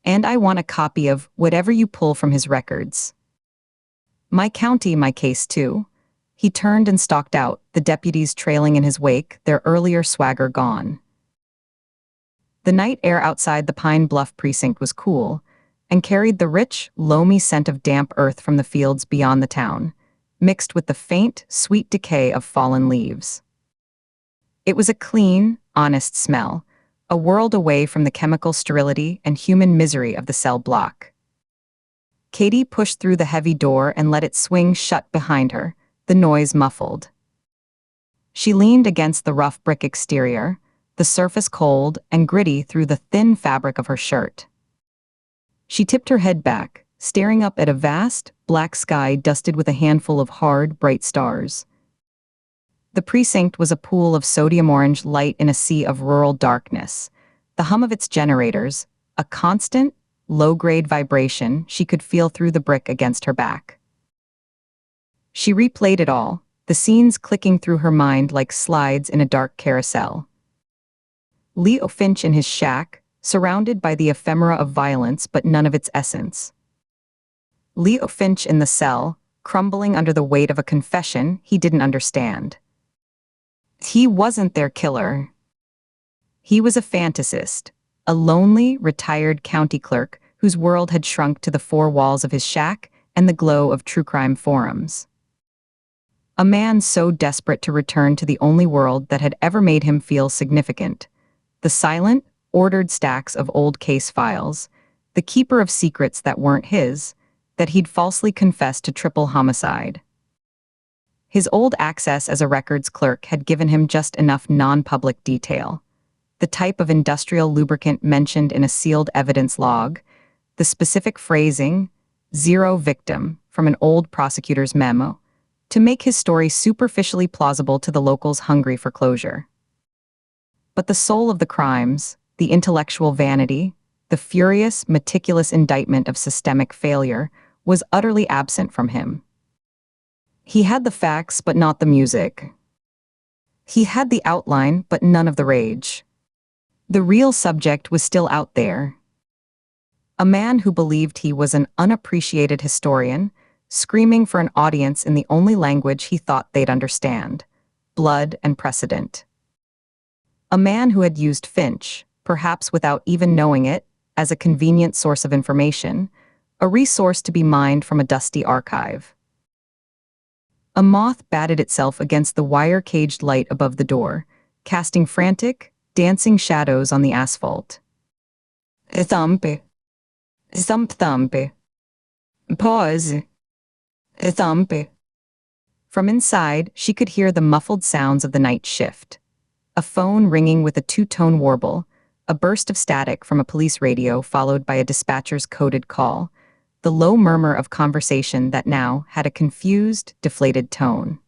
And I want a copy of whatever you pull from his records. My county, my case too." He turned and stalked out, the deputies trailing in his wake, their earlier swagger gone. The night air outside the Pine Bluff precinct was cool, and carried the rich, loamy scent of damp earth from the fields beyond the town, mixed with the faint, sweet decay of fallen leaves. It was a clean, honest smell, a world away from the chemical sterility and human misery of the cell block. Katie pushed through the heavy door and let it swing shut behind her, the noise muffled. She leaned against the rough brick exterior, the surface cold and gritty through the thin fabric of her shirt. She tipped her head back, staring up at a vast, black sky dusted with a handful of hard, bright stars. The precinct was a pool of sodium orange light in a sea of rural darkness, the hum of its generators, a constant, low-grade vibration she could feel through the brick against her back. She replayed it all, the scenes clicking through her mind like slides in a dark carousel. Leo Finch in his shack, surrounded by the ephemera of violence but none of its essence. Leo Finch in the cell, crumbling under the weight of a confession he didn't understand. He wasn't their killer. He was a fantasist, a lonely, retired county clerk whose world had shrunk to the four walls of his shack and the glow of true crime forums. A man so desperate to return to the only world that had ever made him feel significant. The silent, ordered stacks of old case files, the keeper of secrets that weren't his, that he'd falsely confessed to triple homicide. His old access as a records clerk had given him just enough non-public detail. The type of industrial lubricant mentioned in a sealed evidence log, the specific phrasing, "zero victim," from an old prosecutor's memo, to make his story superficially plausible to the locals hungry for closure. But the soul of the crimes, the intellectual vanity, the furious, meticulous indictment of systemic failure, was utterly absent from him. He had the facts but not the music. He had the outline but none of the rage. The real subject was still out there. A man who believed he was an unappreciated historian, screaming for an audience in the only language he thought they'd understand: blood and precedent. A man who had used Finch, perhaps without even knowing it, as a convenient source of information, a resource to be mined from a dusty archive. A moth batted itself against the wire-caged light above the door, casting frantic, dancing shadows on the asphalt. Thump. Thump thump. Pause. Thump. From inside, she could hear the muffled sounds of the night shift. A phone ringing with a two-tone warble, a burst of static from a police radio followed by a dispatcher's coded call, the low murmur of conversation that now had a confused, deflated tone.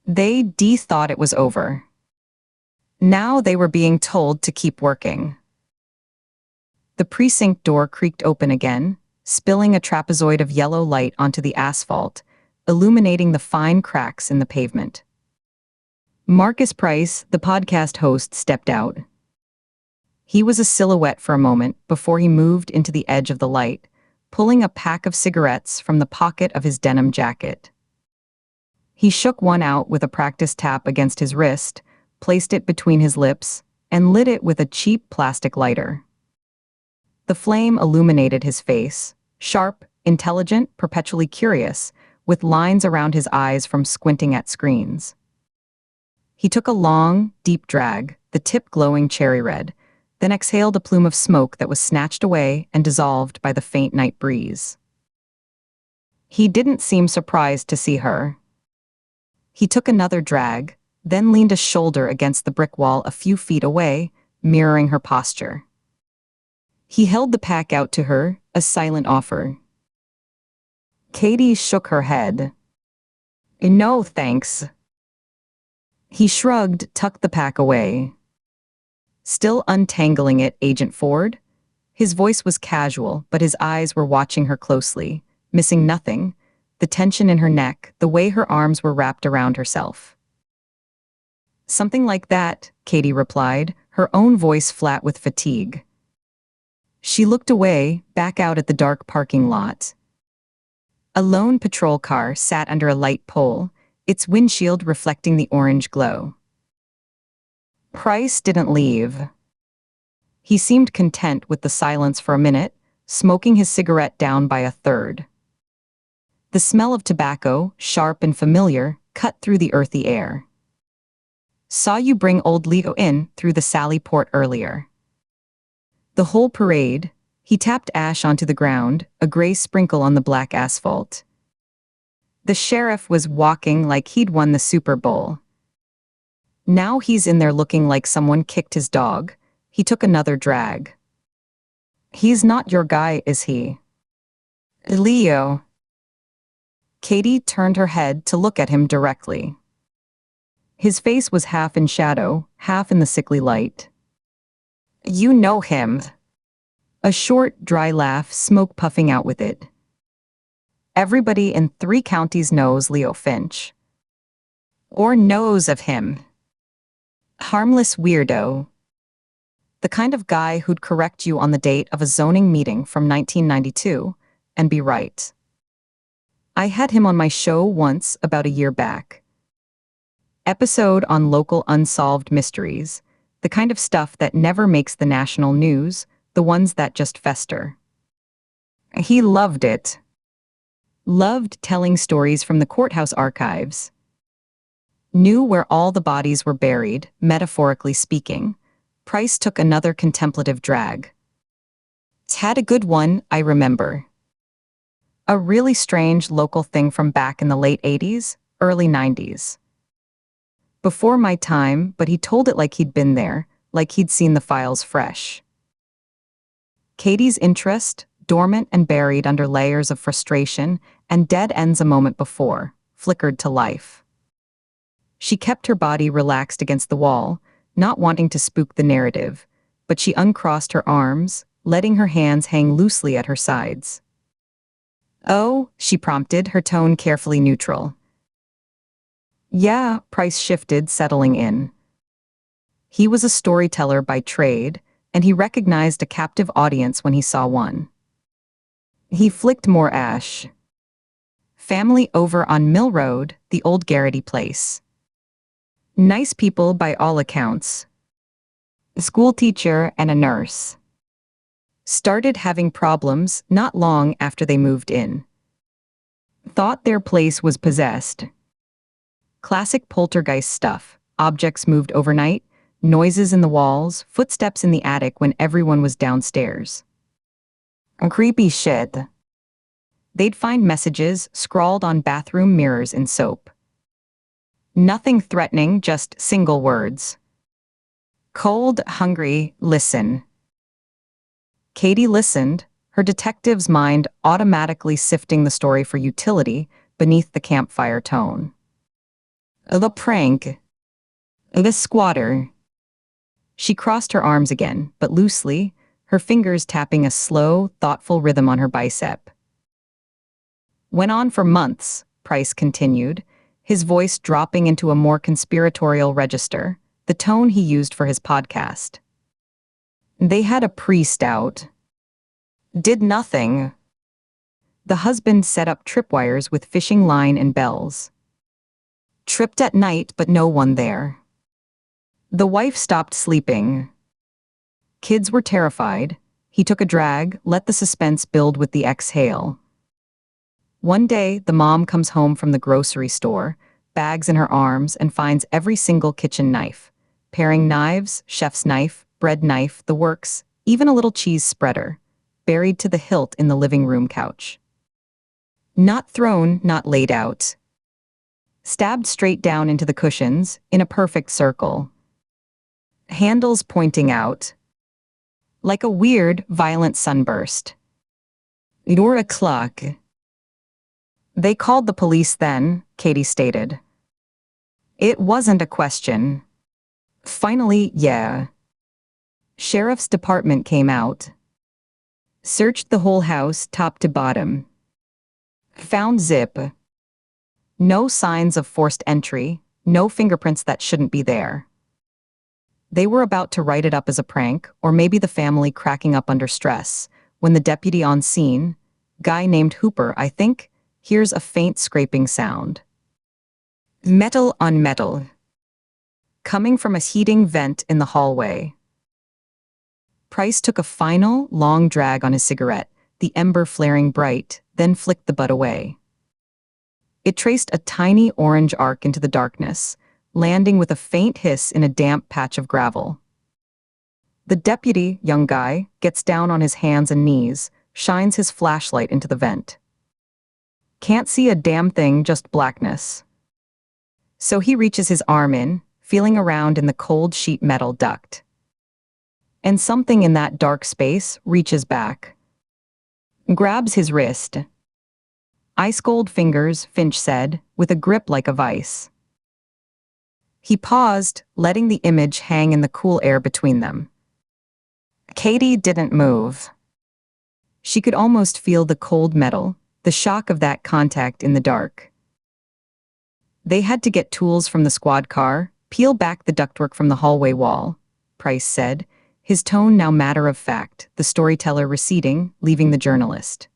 They thought it was over. Now they were being told to keep working. The precinct door creaked open again, spilling a trapezoid of yellow light onto the asphalt, illuminating the fine cracks in the pavement. Marcus Price, the podcast host, stepped out. He was a silhouette for a moment before he moved into the edge of the light, pulling a pack of cigarettes from the pocket of his denim jacket. He shook one out with a practiced tap against his wrist, placed it between his lips, and lit it with a cheap plastic lighter. The flame illuminated his face, sharp, intelligent, perpetually curious, with lines around his eyes from squinting at screens. He took a long, deep drag, the tip glowing cherry red, then exhaled a plume of smoke that was snatched away and dissolved by the faint night breeze. He didn't seem surprised to see her. He took another drag, then leaned a shoulder against the brick wall a few feet away, mirroring her posture. He held the pack out to her, a silent offer. Katie shook her head. No, thanks. He shrugged, tucked the pack away. Still untangling it, Agent Ford? His voice was casual, but his eyes were watching her closely, missing nothing, the tension in her neck, the way her arms were wrapped around herself. Something like that, Katie replied, her own voice flat with fatigue. She looked away, back out at the dark parking lot. A lone patrol car sat under a light pole, its windshield reflecting the orange glow. Price didn't leave. He seemed content with the silence for a minute, smoking his cigarette down by a third. The smell of tobacco, sharp and familiar, cut through the earthy air. Saw you bring old Leo in through the Sally Port earlier. The whole parade, he tapped ash onto the ground, a gray sprinkle on the black asphalt. The sheriff was walking like he'd won the Super Bowl. Now he's in there looking like someone kicked his dog. He took another drag. He's not your guy, is he? Leo. Katie turned her head to look at him directly. His face was half in shadow, half in the sickly light. You know him. A short, dry laugh, smoke puffing out with it. Everybody in 3 counties knows Leo Finch. Or knows of him. Harmless weirdo. The kind of guy who'd correct you on the date of a zoning meeting from 1992 and be right. I had him on my show once about a year back. Episode on local unsolved mysteries, the kind of stuff that never makes the national news, the ones that just fester. He loved it. Loved telling stories from the courthouse archives. Knew where all the bodies were buried, metaphorically speaking. Price took another contemplative drag. Had a good one, I remember. A really strange local thing from back in the late 80s, early 90s. Before my time, but he told it like he'd been there, like he'd seen the files fresh. Katie's interest, dormant and buried under layers of frustration and dead ends a moment before, flickered to life. She kept her body relaxed against the wall, not wanting to spook the narrative, but she uncrossed her arms, letting her hands hang loosely at her sides. Oh, she prompted, her tone carefully neutral. Yeah, Price shifted, settling in. He was a storyteller by trade, and he recognized a captive audience when he saw one. He flicked more ash. Family over on Mill Road, the old Garrity place. Nice people by all accounts. A school teacher and a nurse. Started having problems not long after they moved in. Thought their place was possessed. Classic poltergeist stuff, objects moved overnight, noises in the walls, footsteps in the attic when everyone was downstairs. Creepy shit. They'd find messages scrawled on bathroom mirrors in soap. Nothing threatening, just single words. Cold, hungry, listen. Katie listened, her detective's mind automatically sifting the story for utility beneath the campfire tone. The prank. The squatter. She crossed her arms again, but loosely, her fingers tapping a slow, thoughtful rhythm on her bicep. Went on for months, Price continued, his voice dropping into a more conspiratorial register, the tone he used for his podcast. They had a priest out. Did nothing. The husband set up tripwires with fishing line and bells. Tripped at night, but no one there. The wife stopped sleeping. Kids were terrified. He took a drag, let the suspense build with the exhale. One day, the mom comes home from the grocery store, bags in her arms, and finds every single kitchen knife. Paring knives, chef's knife, bread knife, the works, even a little cheese spreader, buried to the hilt in the living room couch. Not thrown, not laid out. Stabbed straight down into the cushions, in a perfect circle. Handles pointing out. Like a weird, violent sunburst. You're a clock. They called the police then, Katie stated. It wasn't a question. Finally, yeah. Sheriff's department came out. Searched the whole house, top to bottom. Found zip. No signs of forced entry, no fingerprints that shouldn't be there. They were about to write it up as a prank, or maybe the family cracking up under stress, when the deputy on scene, guy named Hooper, I think, hears a faint scraping sound. Metal on metal. Coming from a heating vent in the hallway. Price took a final, long drag on his cigarette, the ember flaring bright, then flicked the butt away. It traced a tiny orange arc into the darkness, landing with a faint hiss in a damp patch of gravel. The deputy, young guy, gets down on his hands and knees, shines his flashlight into the vent. Can't see a damn thing, just blackness. So he reaches his arm in, feeling around in the cold sheet metal duct. And something in that dark space reaches back. Grabs his wrist. Ice-cold fingers, Finch said, with a grip like a vice. He paused, letting the image hang in the cool air between them. Katie didn't move. She could almost feel the cold metal, the shock of that contact in the dark. They had to get tools from the squad car, peel back the ductwork from the hallway wall, Price said, his tone now matter of fact, the storyteller receding, leaving the journalist.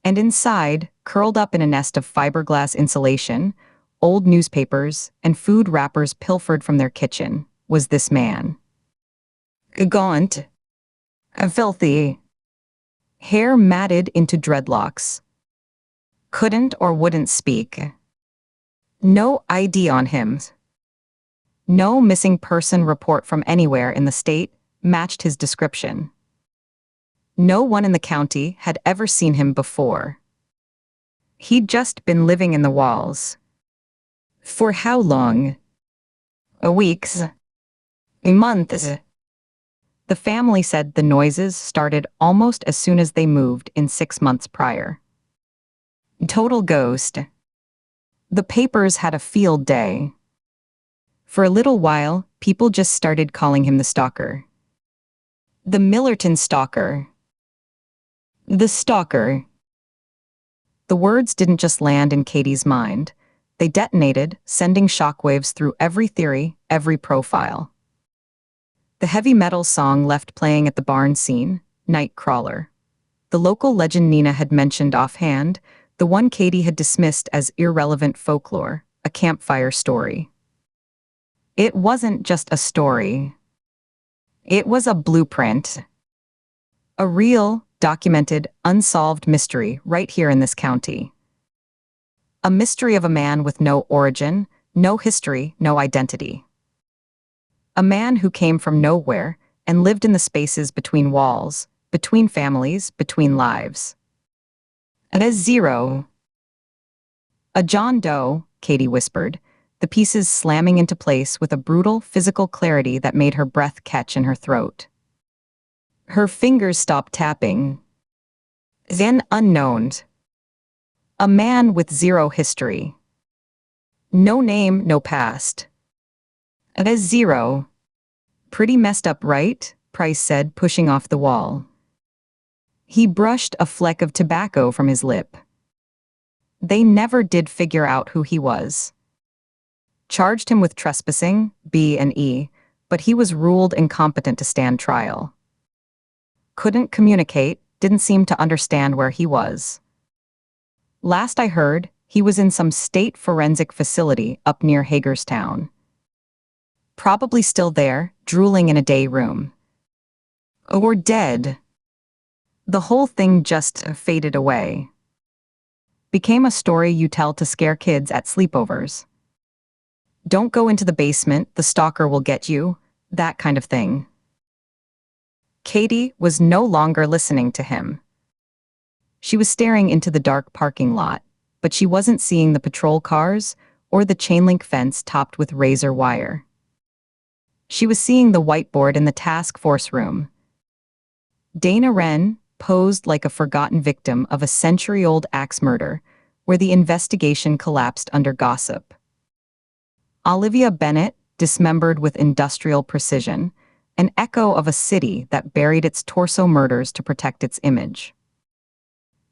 And inside, curled up in a nest of fiberglass insulation, old newspapers, and food wrappers pilfered from their kitchen, was this man. Gaunt. Filthy. Hair matted into dreadlocks. Couldn't or wouldn't speak. No ID on him. No missing person report from anywhere in the state matched his description. No one in the county had ever seen him before. He'd just been living in the walls. For how long? Weeks. Months. The family said the noises started almost as soon as they moved in 6 months prior. Total ghost. The papers had a field day. For a little while, people just started calling him the Stalker. The Millerton Stalker. The Stalker. The words didn't just land in Katie's mind. They detonated, sending shockwaves through every theory, every profile. The heavy metal song left playing at the barn scene, Night Crawler. The local legend Nina had mentioned offhand, the one Katie had dismissed as irrelevant folklore, a campfire story. It wasn't just a story. It was a blueprint. A real, documented, unsolved mystery right here in this county. A mystery of a man with no origin, no history, no identity. A man who came from nowhere and lived in the spaces between walls, between families, between lives. There's zero. A John Doe, Katie whispered, the pieces slamming into place with a brutal physical clarity that made her breath catch in her throat. Her fingers stopped tapping. Then unknowns. A man with zero history. No name, no past. There's zero. Pretty messed up, right? Price said, pushing off the wall. He brushed a fleck of tobacco from his lip. They never did figure out who he was. Charged him with trespassing, B and E, but he was ruled incompetent to stand trial. Couldn't communicate, didn't seem to understand where he was. Last I heard, he was in some state forensic facility up near Hagerstown. Probably still there, drooling in a day room. Or dead. The whole thing just faded away. Became a story you tell to scare kids at sleepovers. Don't go into the basement, the stalker will get you, that kind of thing. Katie was no longer listening to him. She was staring into the dark parking lot, but she wasn't seeing the patrol cars or the chain-link fence topped with razor wire. She was seeing the whiteboard in the task force room. Dana Wren posed like a forgotten victim of a century-old axe murder, where the investigation collapsed under gossip. Olivia Bennett, dismembered with industrial precision, an echo of a city that buried its torso murders to protect its image.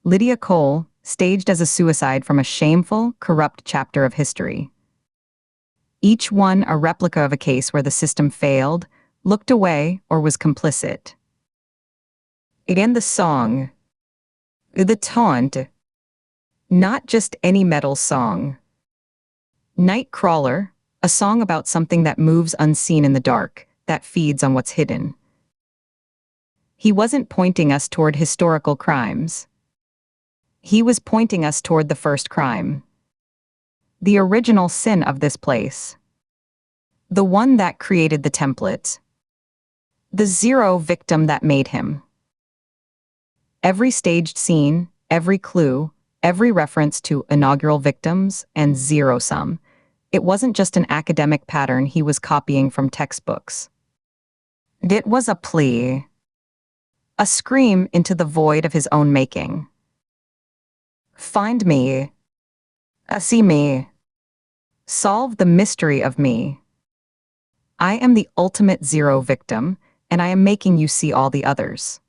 Lydia Cole, staged as a suicide from a shameful, corrupt chapter of history. Each one a replica of a case where the system failed, looked away, or was complicit. Again, the song. The taunt. Not just any metal song. Nightcrawler, a song about something that moves unseen in the dark, that feeds on what's hidden. He wasn't pointing us toward historical crimes. He was pointing us toward the first crime. The original sin of this place. The one that created the template. The zero victim that made him. Every staged scene, every clue, every reference to inaugural victims and zero-sum. It wasn't just an academic pattern he was copying from textbooks. It was a plea. A scream into the void of his own making. Find me. See me. Solve the mystery of me. I am the ultimate zero victim, and I am making you see all the others.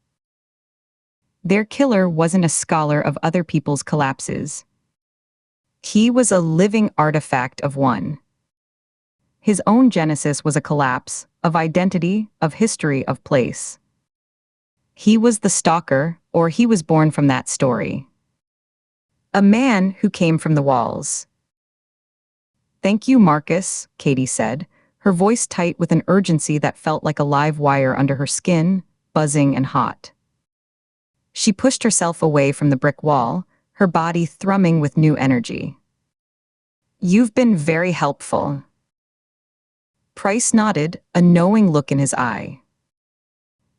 Their killer wasn't a scholar of other people's collapses. He was a living artifact of one. His own genesis was a collapse, of identity, of history, of place. He was the stalker, or he was born from that story. A man who came from the walls. Thank you, Marcus, Katie said, her voice tight with an urgency that felt like a live wire under her skin, buzzing and hot. She pushed herself away from the brick wall, her body thrumming with new energy. You've been very helpful. Price nodded, a knowing look in his eye.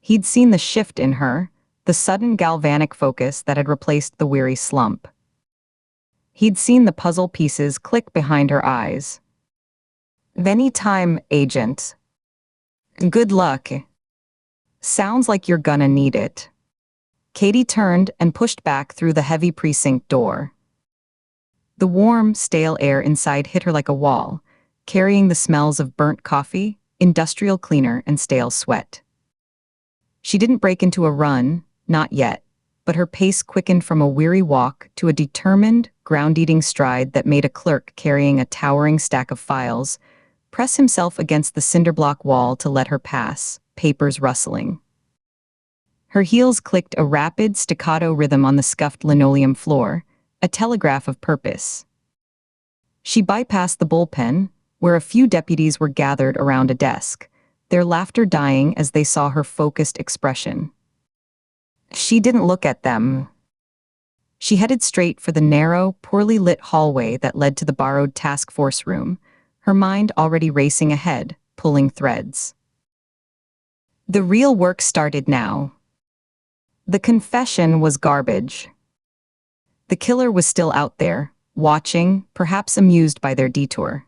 He'd seen the shift in her, the sudden galvanic focus that had replaced the weary slump. He'd seen the puzzle pieces click behind her eyes. Anytime, Agent. Good luck. Sounds like you're gonna need it. Katie turned and pushed back through the heavy precinct door. The warm, stale air inside hit her like a wall, carrying the smells of burnt coffee, industrial cleaner, and stale sweat. She didn't break into a run, not yet, but her pace quickened from a weary walk to a determined, ground-eating stride that made a clerk carrying a towering stack of files press himself against the cinder-block wall to let her pass, papers rustling. Her heels clicked a rapid, staccato rhythm on the scuffed linoleum floor, a telegraph of purpose. She bypassed the bullpen, where a few deputies were gathered around a desk, their laughter dying as they saw her focused expression. She didn't look at them. She headed straight for the narrow, poorly lit hallway that led to the borrowed task force room, her mind already racing ahead, pulling threads. The real work started now. The confession was garbage. The killer was still out there, watching, perhaps amused by their detour.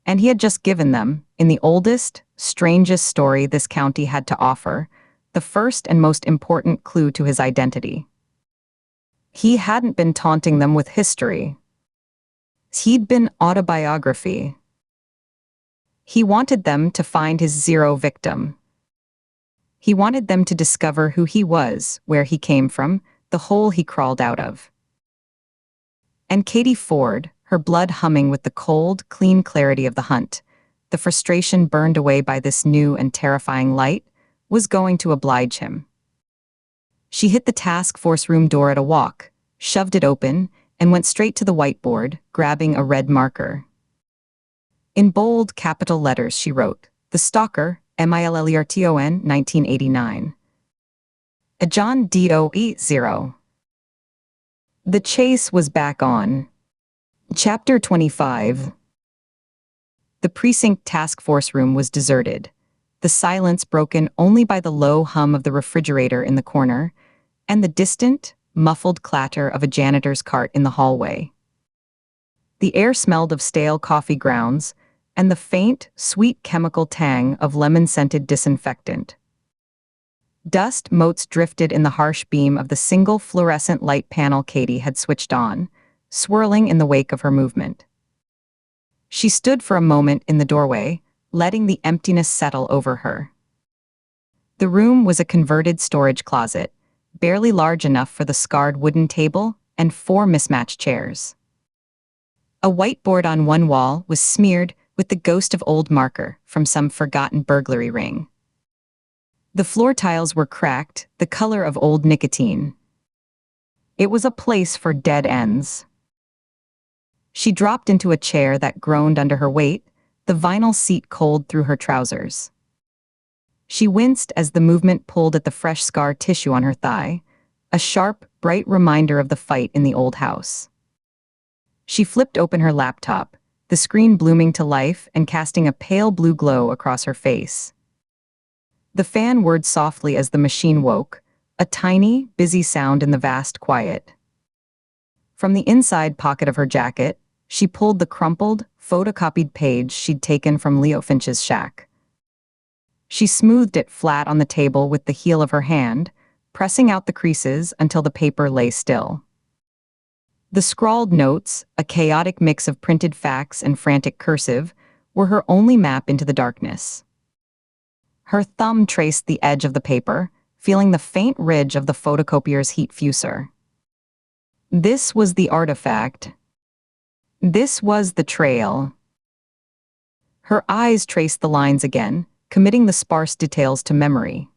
And he had just given them, in the oldest, strangest story this county had to offer, the first and most important clue to his identity. He hadn't been taunting them with history. He'd been autobiography. He wanted them to find his zero victim. He wanted them to discover who he was, where he came from, the hole he crawled out of. And Katie Ford, her blood humming with the cold, clean clarity of the hunt, the frustration burned away by this new and terrifying light, was going to oblige him. She hit the task force room door at a walk, shoved it open, and went straight to the whiteboard, grabbing a red marker. In bold, capital letters she wrote, "The Stalker, Millerton, 1989. A John Doe 0. The chase was back on. Chapter 25. The precinct task force room was deserted, the silence broken only by the low hum of the refrigerator in the corner, and the distant, muffled clatter of a janitor's cart in the hallway. The air smelled of stale coffee grounds, and the faint, sweet chemical tang of lemon-scented disinfectant. Dust motes drifted in the harsh beam of the single fluorescent light panel Katie had switched on, swirling in the wake of her movement. She stood for a moment in the doorway, letting the emptiness settle over her. The room was a converted storage closet, barely large enough for the scarred wooden table and 4 mismatched chairs. A whiteboard on one wall was smeared with the ghost of old marker from some forgotten burglary ring. The floor tiles were cracked, the color of old nicotine. It was a place for dead ends. She dropped into a chair that groaned under her weight, the vinyl seat cold through her trousers. She winced as the movement pulled at the fresh scar tissue on her thigh, a sharp, bright reminder of the fight in the old house. She flipped open her laptop, the screen blooming to life and casting a pale blue glow across her face. The fan whirred softly as the machine woke, a tiny, busy sound in the vast quiet. From the inside pocket of her jacket, she pulled the crumpled, photocopied page she'd taken from Leo Finch's shack. She smoothed it flat on the table with the heel of her hand, pressing out the creases until the paper lay still. The scrawled notes, a chaotic mix of printed facts and frantic cursive, were her only map into the darkness. Her thumb traced the edge of the paper, feeling the faint ridge of the photocopier's heat fuser. This was the artifact. This was the trail. Her eyes traced the lines again, committing the sparse details to memory.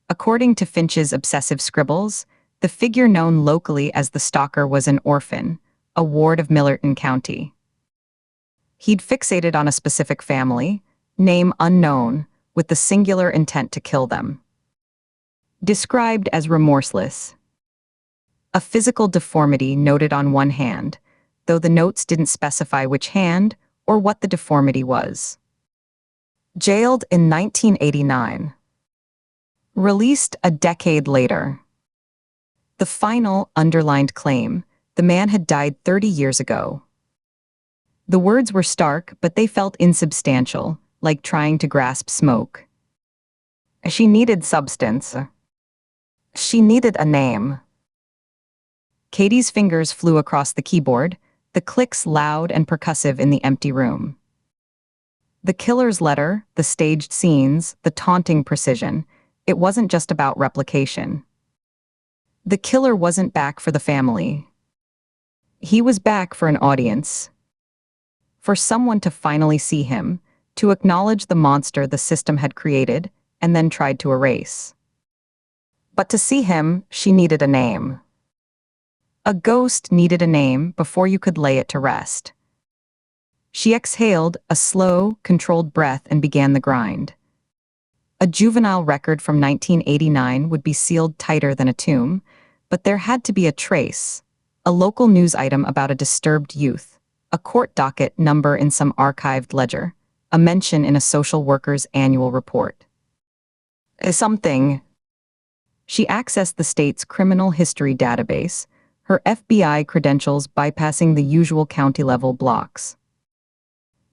According to Finch's obsessive scribbles, the figure known locally as the Stalker was an orphan, a ward of Millerton County. He'd fixated on a specific family, name unknown, with the singular intent to kill them. Described as remorseless. A physical deformity noted on one hand, though the notes didn't specify which hand or what the deformity was. Jailed in 1989. Released a decade later. The final, underlined claim, the man had died 30 years ago. The words were stark, but they felt insubstantial, like trying to grasp smoke. She needed substance. She needed a name. Katie's fingers flew across the keyboard, the clicks loud and percussive in the empty room. The killer's letter, the staged scenes, the taunting precision, it wasn't just about replication. The killer wasn't back for the family. He was back for an audience. For someone to finally see him, to acknowledge the monster the system had created, and then tried to erase. But to see him, she needed a name. A ghost needed a name before you could lay it to rest. She exhaled, a slow, controlled breath, and began the grind. A juvenile record from 1989 would be sealed tighter than a tomb, but there had to be a trace, a local news item about a disturbed youth, a court docket number in some archived ledger, a mention in a social worker's annual report. Something. She accessed the state's criminal history database, her FBI credentials bypassing the usual county-level blocks.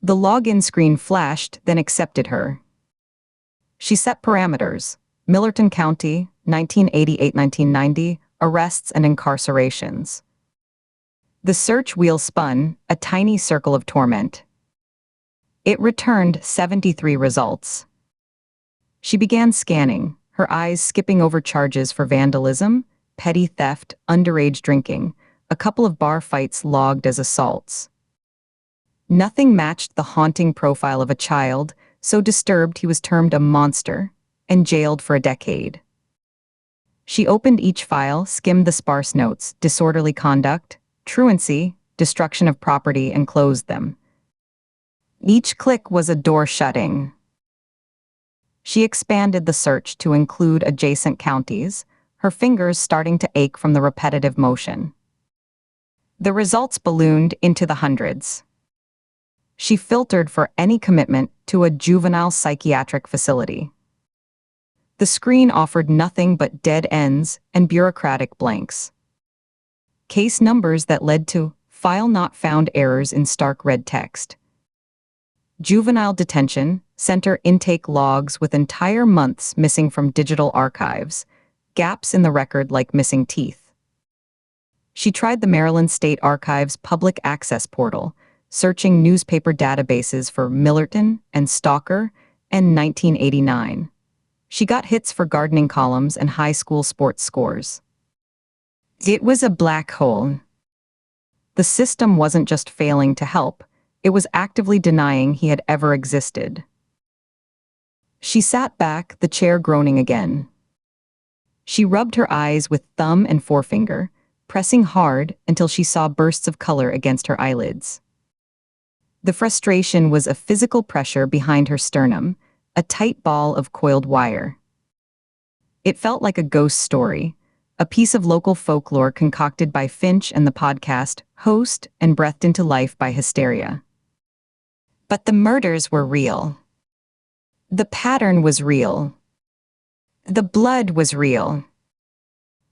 The login screen flashed, then accepted her. She set parameters: Millerton County, 1988-1990, arrests and incarcerations. The search wheel spun, a tiny circle of torment. It returned 73 results. She began scanning, her eyes skipping over charges for vandalism, petty theft, underage drinking, a couple of bar fights logged as assaults. Nothing matched the haunting profile of a child, so disturbed he was termed a monster, and jailed for a decade. She opened each file, skimmed the sparse notes: disorderly conduct, truancy, destruction of property, and closed them. Each click was a door shutting. She expanded the search to include adjacent counties, her fingers starting to ache from the repetitive motion. The results ballooned into the hundreds. She filtered for any commitment to a juvenile psychiatric facility. The screen offered nothing but dead ends and bureaucratic blanks. Case numbers that led to file not found errors in stark red text. Juvenile detention center intake logs with entire months missing from digital archives, gaps in the record like missing teeth. She tried the Maryland State Archives public access portal, searching newspaper databases for Millerton and Stalker and 1989. She got hits for gardening columns and high school sports scores. It was a black hole. The system wasn't just failing to help, it was actively denying he had ever existed. She sat back, the chair groaning again. She rubbed her eyes with thumb and forefinger, pressing hard until she saw bursts of color against her eyelids. The frustration was a physical pressure behind her sternum, a tight ball of coiled wire. It felt like a ghost story, a piece of local folklore concocted by Finch and the podcast host and breathed into life by hysteria. But the murders were real. The pattern was real. The blood was real.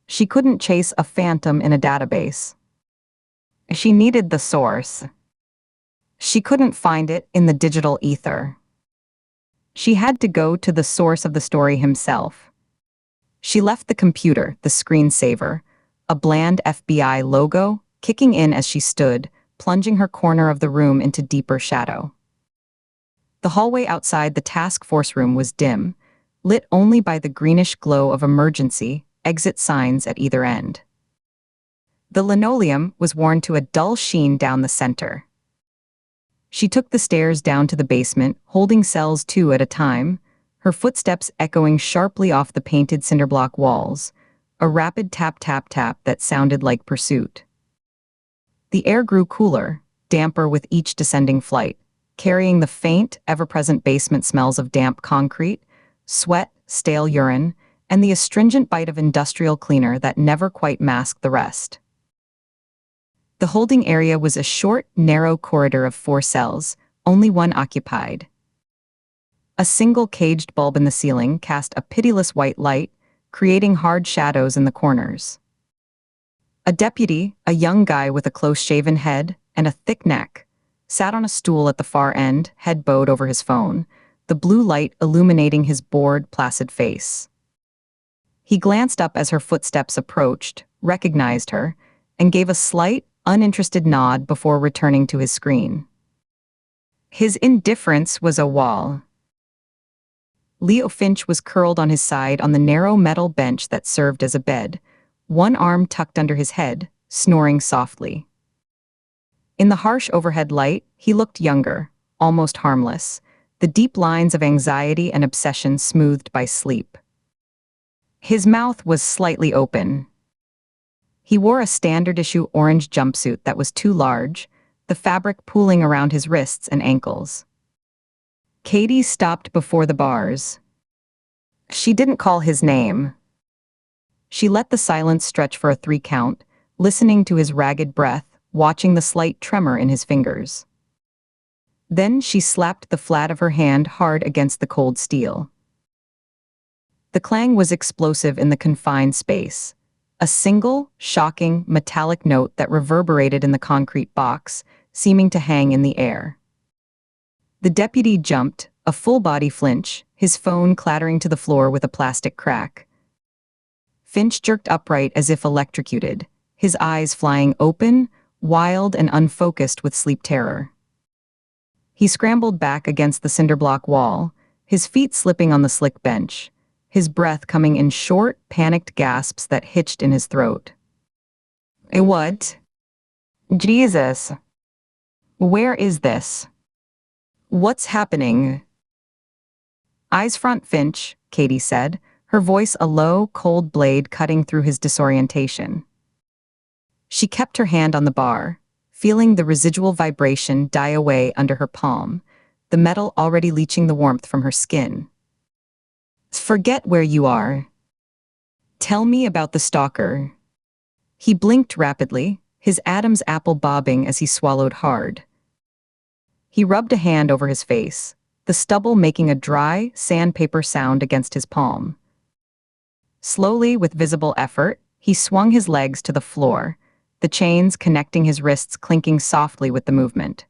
She couldn't chase a phantom in a database. She needed the source. She couldn't find it in the digital ether. She had to go to the source of the story himself. She left the computer, the screensaver, a bland FBI logo, kicking in as she stood, plunging her corner of the room into deeper shadow. The hallway outside the task force room was dim, lit only by the greenish glow of emergency exit signs at either end. The linoleum was worn to a dull sheen down the center. She took the stairs down to the basement, holding cells 2 at a time, her footsteps echoing sharply off the painted cinderblock walls, a rapid tap-tap-tap that sounded like pursuit. The air grew cooler, damper with each descending flight, carrying the faint, ever-present basement smells of damp concrete, sweat, stale urine, and the astringent bite of industrial cleaner that never quite masked the rest. The holding area was a short, narrow corridor of 4 cells, only one occupied. A single caged bulb in the ceiling cast a pitiless white light, creating hard shadows in the corners. A deputy, a young guy with a close-shaven head and a thick neck, sat on a stool at the far end, head bowed over his phone, the blue light illuminating his bored, placid face. He glanced up as her footsteps approached, recognized her, and gave a slight, uninterested nod before returning to his screen. His indifference was a wall. Leo Finch was curled on his side on the narrow metal bench that served as a bed, one arm tucked under his head, snoring softly. In the harsh overhead light, he looked younger, almost harmless, the deep lines of anxiety and obsession smoothed by sleep. His mouth was slightly open. He wore a standard-issue orange jumpsuit that was too large, the fabric pooling around his wrists and ankles. Katie stopped before the bars. She didn't call his name. She let the silence stretch for a 3 count, listening to his ragged breath, watching the slight tremor in his fingers. Then she slapped the flat of her hand hard against the cold steel. The clang was explosive in the confined space. a single, shocking, metallic note that reverberated in the concrete box, seeming to hang in the air. The deputy jumped, a full-body flinch, his phone clattering to the floor with a plastic crack. Finch jerked upright as if electrocuted, his eyes flying open, wild and unfocused with sleep terror. He scrambled back against the cinderblock wall, his feet slipping on the slick bench, his breath coming in short, panicked gasps that hitched in his throat. What? Jesus. Where is this? What's happening? Eyes front, Finch, Katie said, her voice a low, cold blade cutting through his disorientation. She kept her hand on the bar, feeling the residual vibration die away under her palm, the metal already leaching the warmth from her skin. Forget where you are. Tell me about the stalker. He blinked rapidly, his Adam's apple bobbing as he swallowed hard. He rubbed a hand over his face, the stubble making a dry, sandpaper sound against his palm. Slowly, with visible effort, he swung his legs to the floor, the chains connecting his wrists clinking softly with the movement.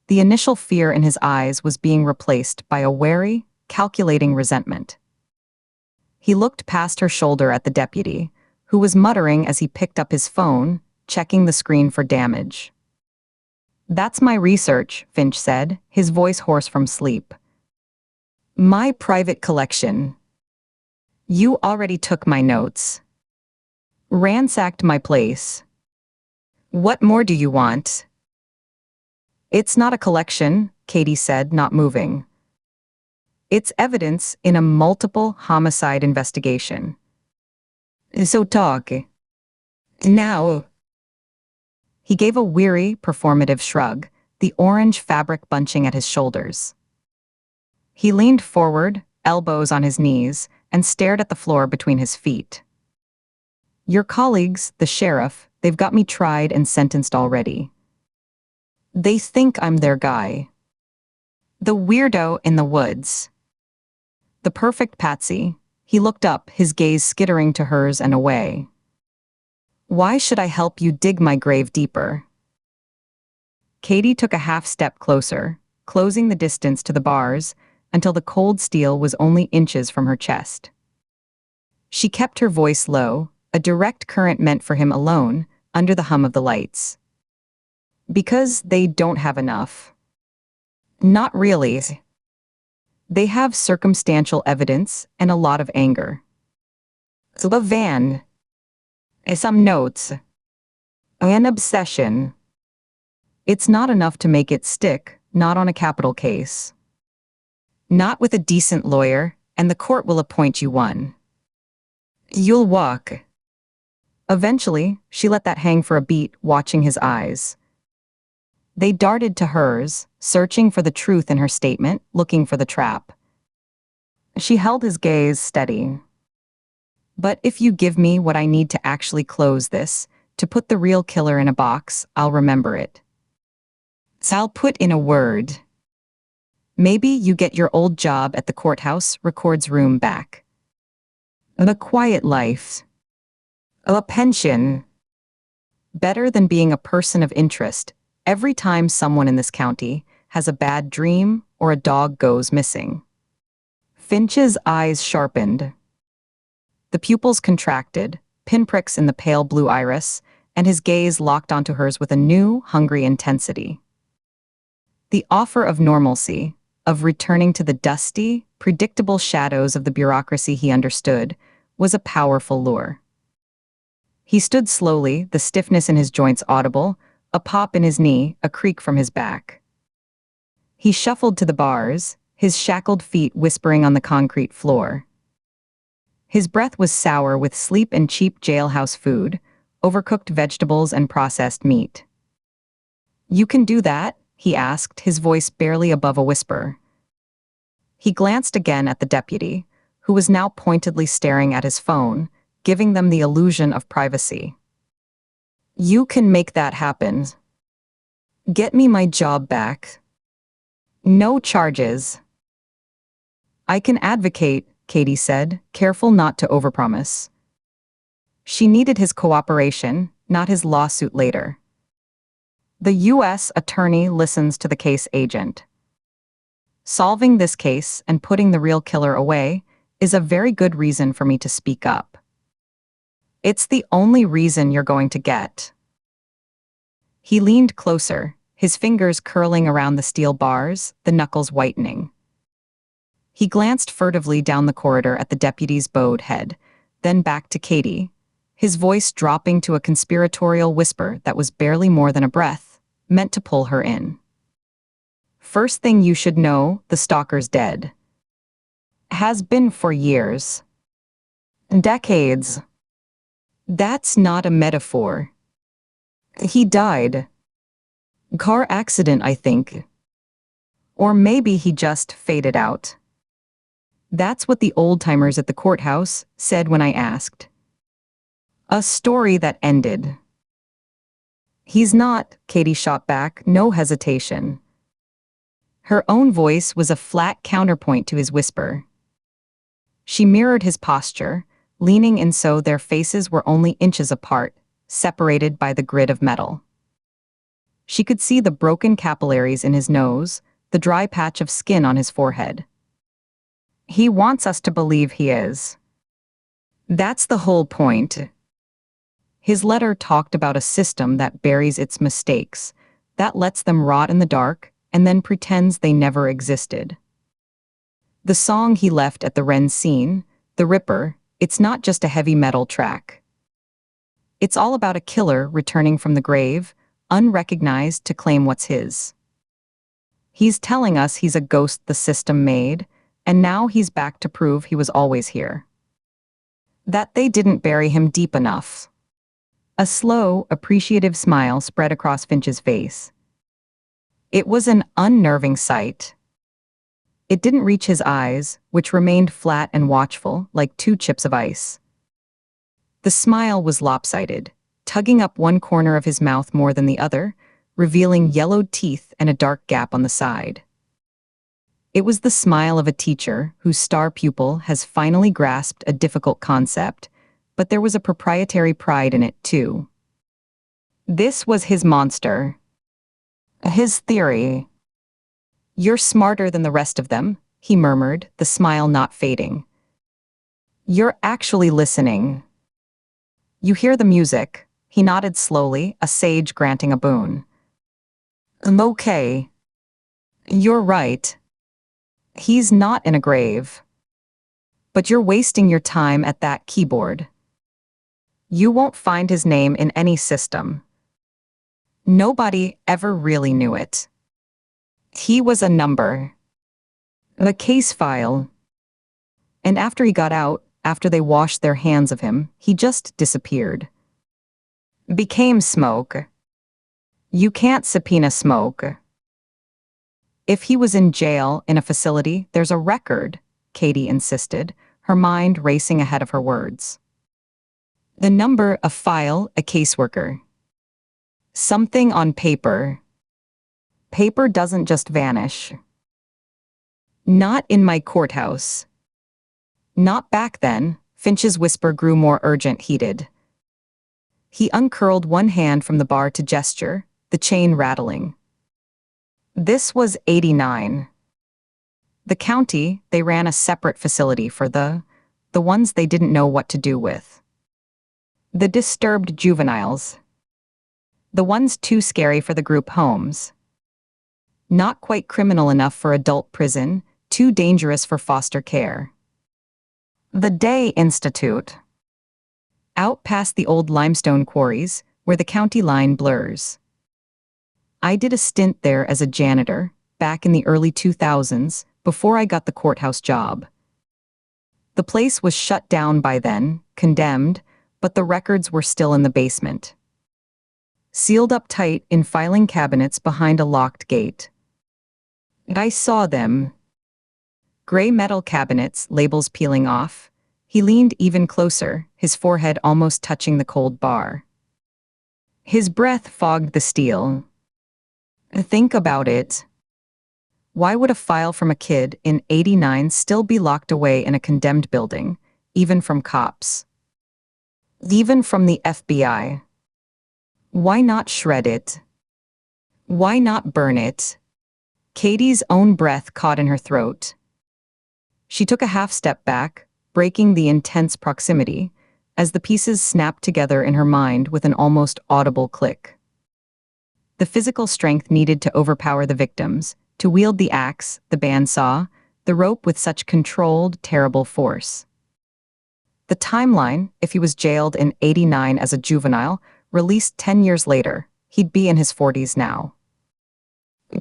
The initial fear in his eyes was being replaced by a wary, calculating resentment. He looked past her shoulder at the deputy, who was muttering as he picked up his phone, checking the screen for damage. "That's my research," Finch said, his voice hoarse from sleep. "My private collection. You already took my notes. Ransacked my place. What more do you want?" "It's not a collection," Katie said, not moving. "It's evidence in a multiple homicide investigation. So talk. Now." He gave a weary, performative shrug, the orange fabric bunching at his shoulders. He leaned forward, elbows on his knees, and stared at the floor between his feet. "Your colleagues, the sheriff, they've got me tried and sentenced already. They think I'm their guy. The weirdo in the woods. The perfect patsy." He looked up, his gaze skittering to hers and away. "Why should I help you dig my grave deeper?" Katie took a half step closer, closing the distance to the bars until the cold steel was only inches from her chest. She kept her voice low, a direct current meant for him alone, under the hum of the lights. "Because they don't have enough." "Not really. They have circumstantial evidence and a lot of anger. So a van. Some notes. An obsession. It's not enough to make it stick, not on a capital case. Not with a decent lawyer, and the court will appoint you one. You'll walk." Eventually, she let that hang for a beat, watching his eyes. They darted to hers, searching for the truth in her statement, looking for the trap. She held his gaze steady. "But if you give me what I need to actually close this, to put the real killer in a box, I'll remember it. So I'll put in a word. Maybe you get your old job at the courthouse records room back. A quiet life. A pension. Better than being a person of interest every time someone in this county has a bad dream or a dog goes missing." Finch's eyes sharpened. The pupils contracted, pinpricks in the pale blue iris, and his gaze locked onto hers with a new, hungry intensity. The offer of normalcy, of returning to the dusty, predictable shadows of the bureaucracy he understood, was a powerful lure. He stood slowly, the stiffness in his joints audible, a pop in his knee, a creak from his back. He shuffled to the bars, his shackled feet whispering on the concrete floor. His breath was sour with sleep and cheap jailhouse food, overcooked vegetables and processed meat. "You can do that?" he asked, his voice barely above a whisper. He glanced again at the deputy, who was now pointedly staring at his phone, giving them the illusion of privacy. "You can make that happen. Get me my job back. No charges." "I can advocate," Katie said, careful not to overpromise. She needed his cooperation, not his lawsuit later. The U.S. attorney listens to the case agent. Solving this case and putting the real killer away is a very good reason for me to speak up. It's the only reason you're going to get. He leaned closer, his fingers curling around the steel bars, the knuckles whitening. He glanced furtively down the corridor at the deputy's bowed head, then back to Katie, his voice dropping to a conspiratorial whisper that was barely more than a breath, meant to pull her in. First thing you should know, the stalker's dead. Has been for years. Decades. That's not a metaphor. He died. Car accident, I think. Or maybe he just faded out. That's what the old-timers at the courthouse said when I asked. A story that ended. He's not, Katie shot back, no hesitation. Her own voice was a flat counterpoint to his whisper. She mirrored his posture, leaning in so their faces were only inches apart, separated by the grid of metal. She could see the broken capillaries in his nose, the dry patch of skin on his forehead. He wants us to believe he is. That's the whole point. His letter talked about a system that buries its mistakes, that lets them rot in the dark, and then pretends they never existed. The song he left at the Wren scene, The Ripper, it's not just a heavy metal track. It's all about a killer returning from the grave, unrecognized to claim what's his. He's telling us he's a ghost the system made, and now he's back to prove he was always here. That they didn't bury him deep enough. A slow, appreciative smile spread across Finch's face. It was an unnerving sight. It didn't reach his eyes, which remained flat and watchful, like two chips of ice. The smile was lopsided, tugging up one corner of his mouth more than the other, revealing yellowed teeth and a dark gap on the side. It was the smile of a teacher whose star pupil has finally grasped a difficult concept, but there was a proprietary pride in it too. This was his monster. His theory. You're smarter than the rest of them, he murmured, the smile not fading. You're actually listening. You hear the music, he nodded slowly, a sage granting a boon. Okay. You're right. He's not in a grave. But you're wasting your time at that keyboard. You won't find his name in any system. Nobody ever really knew it. He was a number. A case file. And after he got out, after they washed their hands of him, he just disappeared. Became smoke. You can't subpoena smoke. If he was in jail in a facility, there's a record, Katie insisted, her mind racing ahead of her words. The number, a file, a caseworker. Something on paper. Paper doesn't just vanish. Not in my courthouse. Not back then, Finch's whisper grew more urgent, heated. He uncurled one hand from the bar to gesture, the chain rattling. This was 89. The county, they ran a separate facility for the ones they didn't know what to do with. The disturbed juveniles. The ones too scary for the group homes. Not quite criminal enough for adult prison, too dangerous for foster care. The Day Institute. Out past the old limestone quarries, where the county line blurs. I did a stint there as a janitor, back in the early 2000s, before I got the courthouse job. The place was shut down by then, condemned, but the records were still in the basement. Sealed up tight in filing cabinets behind a locked gate. I saw them. Gray metal cabinets, labels peeling off. He leaned even closer, his forehead almost touching the cold bar. His breath fogged the steel. Think about it. Why would a file from a kid in 89 still be locked away in a condemned building, even from cops? Even from the FBI. Why not shred it? Why not burn it? Katie's own breath caught in her throat. She took a half step back, breaking the intense proximity, as the pieces snapped together in her mind with an almost audible click. The physical strength needed to overpower the victims, to wield the axe, the bandsaw, the rope with such controlled, terrible force. The timeline, if he was jailed in '89 as a juvenile, released 10 years later, he'd be in his 40s now.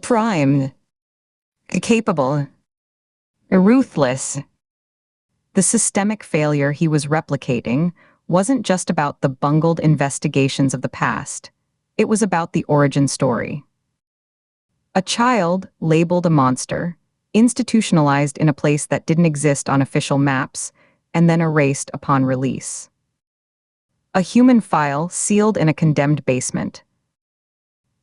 Prime. Capable. Ruthless. The systemic failure he was replicating wasn't just about the bungled investigations of the past. It was about the origin story. A child labeled a monster, institutionalized in a place that didn't exist on official maps, and then erased upon release. A human file sealed in a condemned basement.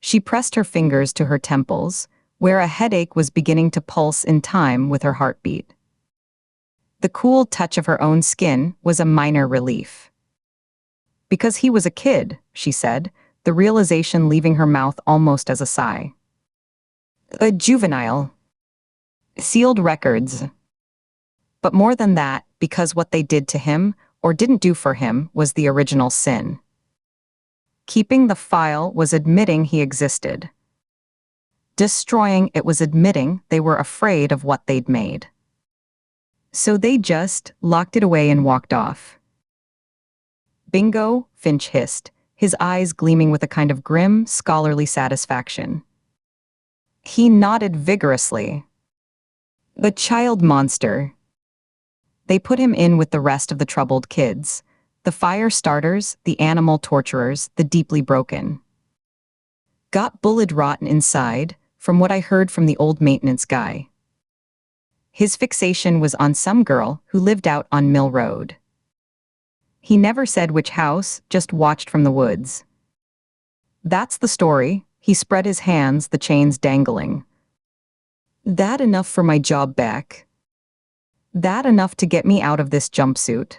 She pressed her fingers to her temples, where a headache was beginning to pulse in time with her heartbeat. The cool touch of her own skin was a minor relief. Because he was a kid, she said, the realization leaving her mouth almost as a sigh. A juvenile. Sealed records. But more than that, because what they did to him, or didn't do for him, was the original sin. Keeping the file was admitting he existed. Destroying it was admitting they were afraid of what they'd made. So they just locked it away and walked off. Bingo, Finch hissed, his eyes gleaming with a kind of grim, scholarly satisfaction. He nodded vigorously. The child monster. They put him in with the rest of the troubled kids, the fire starters, the animal torturers, the deeply broken. Got bullet rotten inside, from what I heard from the old maintenance guy. His fixation was on some girl who lived out on Mill Road. He never said which house, just watched from the woods. That's the story. He spread his hands, the chains dangling. That enough for my job back? That enough to get me out of this jumpsuit?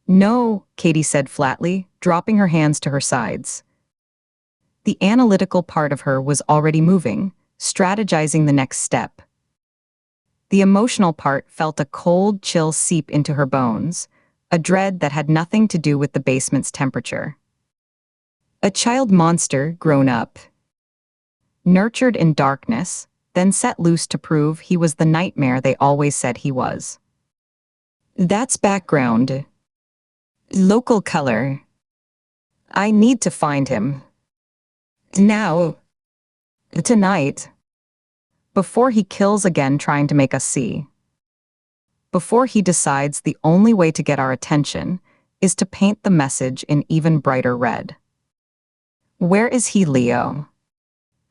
No, Katie said flatly, dropping her hands to her sides. The analytical part of her was already moving, strategizing the next step. The emotional part felt a cold chill seep into her bones, a dread that had nothing to do with the basement's temperature. A child monster grown up. Nurtured in darkness, then set loose to prove he was the nightmare they always said he was. That's background. Local color. I need to find him. Now. Tonight. Before he kills again trying to make us see. Before he decides the only way to get our attention is to paint the message in even brighter red. Where is he, Leo?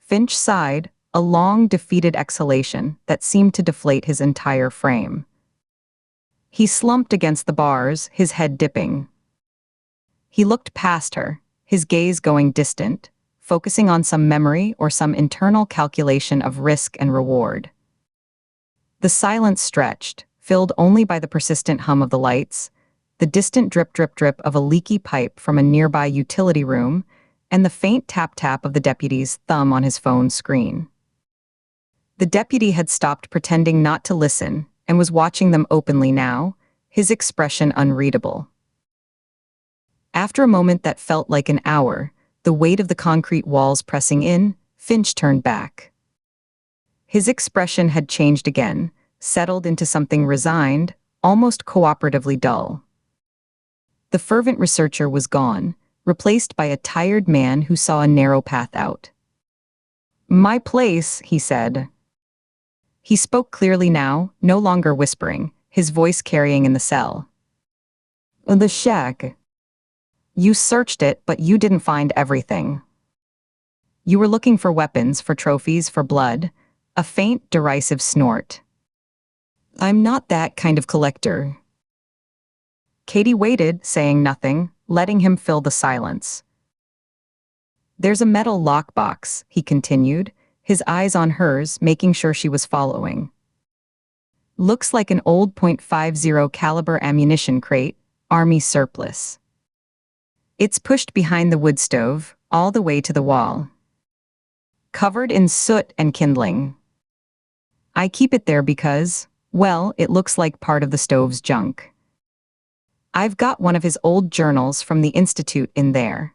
Finch sighed, a long, defeated exhalation that seemed to deflate his entire frame. He slumped against the bars, his head dipping. He looked past her, his gaze going distant, focusing on some memory or some internal calculation of risk and reward. The silence stretched, filled only by the persistent hum of the lights, the distant drip-drip-drip of a leaky pipe from a nearby utility room, and the faint tap-tap of the deputy's thumb on his phone screen. The deputy had stopped pretending not to listen and was watching them openly now, his expression unreadable. After a moment that felt like an hour, the weight of the concrete walls pressing in, Finch turned back. His expression had changed again, settled into something resigned, almost cooperatively dull. The fervent researcher was gone, replaced by a tired man who saw a narrow path out. My place, he said. He spoke clearly now, no longer whispering, his voice carrying in the cell. The shack. You searched it, but you didn't find everything. You were looking for weapons, for trophies, for blood, a faint, derisive snort. I'm not that kind of collector. Katie waited, saying nothing, letting him fill the silence. There's a metal lockbox, he continued, his eyes on hers, making sure she was following. Looks like an old .50 caliber ammunition crate, army surplus. It's pushed behind the wood stove, all the way to the wall. Covered in soot and kindling. I keep it there because, well, it looks like part of the stove's junk. I've got one of his old journals from the Institute in there.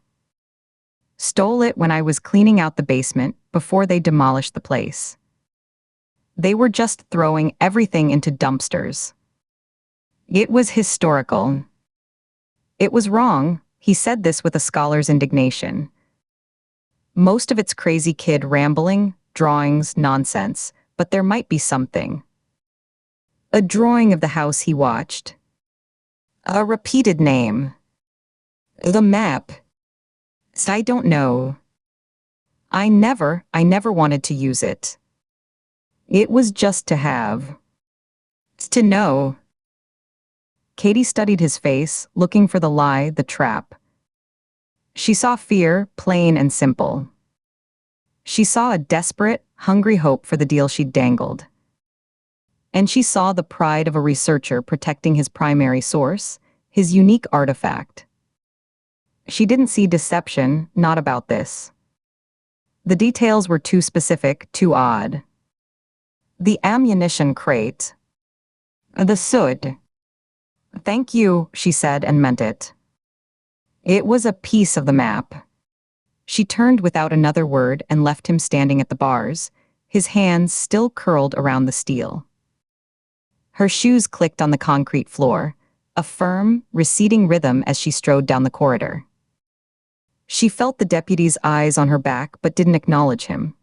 Stole it when I was cleaning out the basement before they demolished the place. They were just throwing everything into dumpsters. It was historical. It was wrong, he said this with a scholar's indignation. Most of it's crazy kid rambling, drawings, nonsense, but there might be something. A drawing of the house he watched. A repeated name. The map. I don't know. I never wanted to use it. It was just to have. To know. Katie studied his face, looking for the lie, the trap. She saw fear, plain and simple. She saw a desperate, hungry hope for the deal she'd dangled. And she saw the pride of a researcher protecting his primary source, his unique artifact. She didn't see deception, not about this. The details were too specific, too odd. The ammunition crate. The soot. Thank you, she said and meant it. It was a piece of the map. She turned without another word and left him standing at the bars, his hands still curled around the steel. Her shoes clicked on the concrete floor, a firm, receding rhythm as she strode down the corridor. She felt the deputy's eyes on her back but didn't acknowledge him.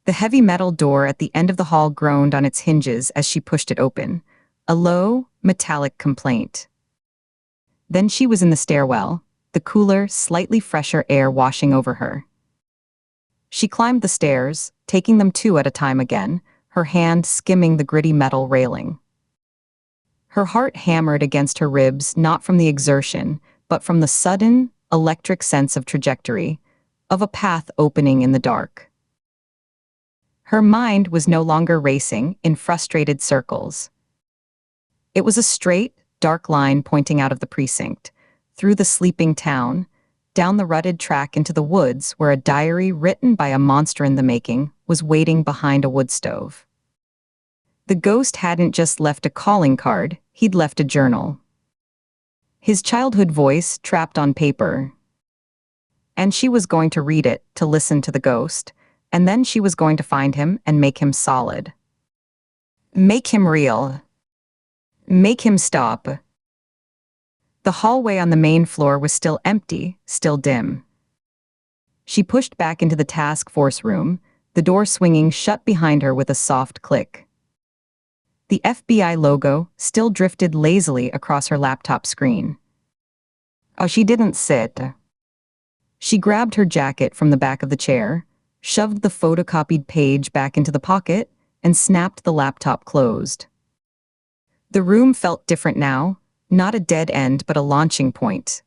The heavy metal door at the end of the hall groaned on its hinges as she pushed it open, a low, metallic complaint. Then she was in the stairwell, the cooler, slightly fresher air washing over her. She climbed the stairs, taking them two at a time again, her hand skimming the gritty metal railing. Her heart hammered against her ribs not from the exertion, but from the sudden, electric sense of trajectory, of a path opening in the dark. Her mind was no longer racing in frustrated circles. It was a straight, dark line pointing out of the precinct, through the sleeping town, down the rutted track into the woods where a diary written by a monster in the making was waiting behind a wood stove. The ghost hadn't just left a calling card, he'd left a journal. His childhood voice trapped on paper. And she was going to read it, to listen to the ghost, and then she was going to find him and make him solid. Make him real. Make him stop. The hallway on the main floor was still empty, still dim. She pushed back into the task force room, the door swinging shut behind her with a soft click. The FBI logo still drifted lazily across her laptop screen. Oh, she didn't sit. She grabbed her jacket from the back of the chair, shoved the photocopied page back into the pocket, and snapped the laptop closed. The room felt different now, not a dead end but a launching point.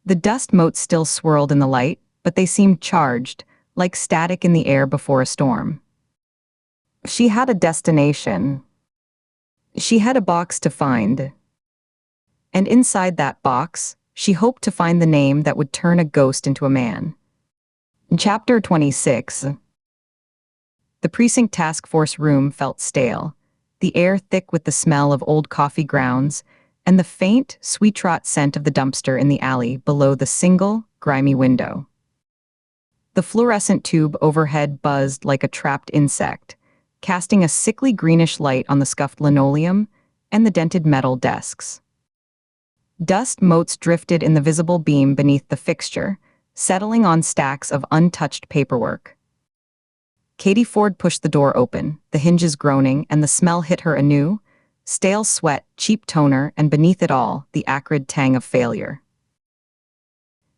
The dust motes still swirled in the light, but they seemed charged, like static in the air before a storm. She had a destination. She had a box to find. And inside that box, she hoped to find the name that would turn a ghost into a man. Chapter 26. The precinct task force room felt stale, the air thick with the smell of old coffee grounds, and the faint, sweet-rot scent of the dumpster in the alley below the single, grimy window. The fluorescent tube overhead buzzed like a trapped insect, casting a sickly greenish light on the scuffed linoleum and the dented metal desks. Dust motes drifted in the visible beam beneath the fixture, settling on stacks of untouched paperwork. Katie Ford pushed the door open, the hinges groaning, and the smell hit her anew, stale sweat, cheap toner, and beneath it all, the acrid tang of failure.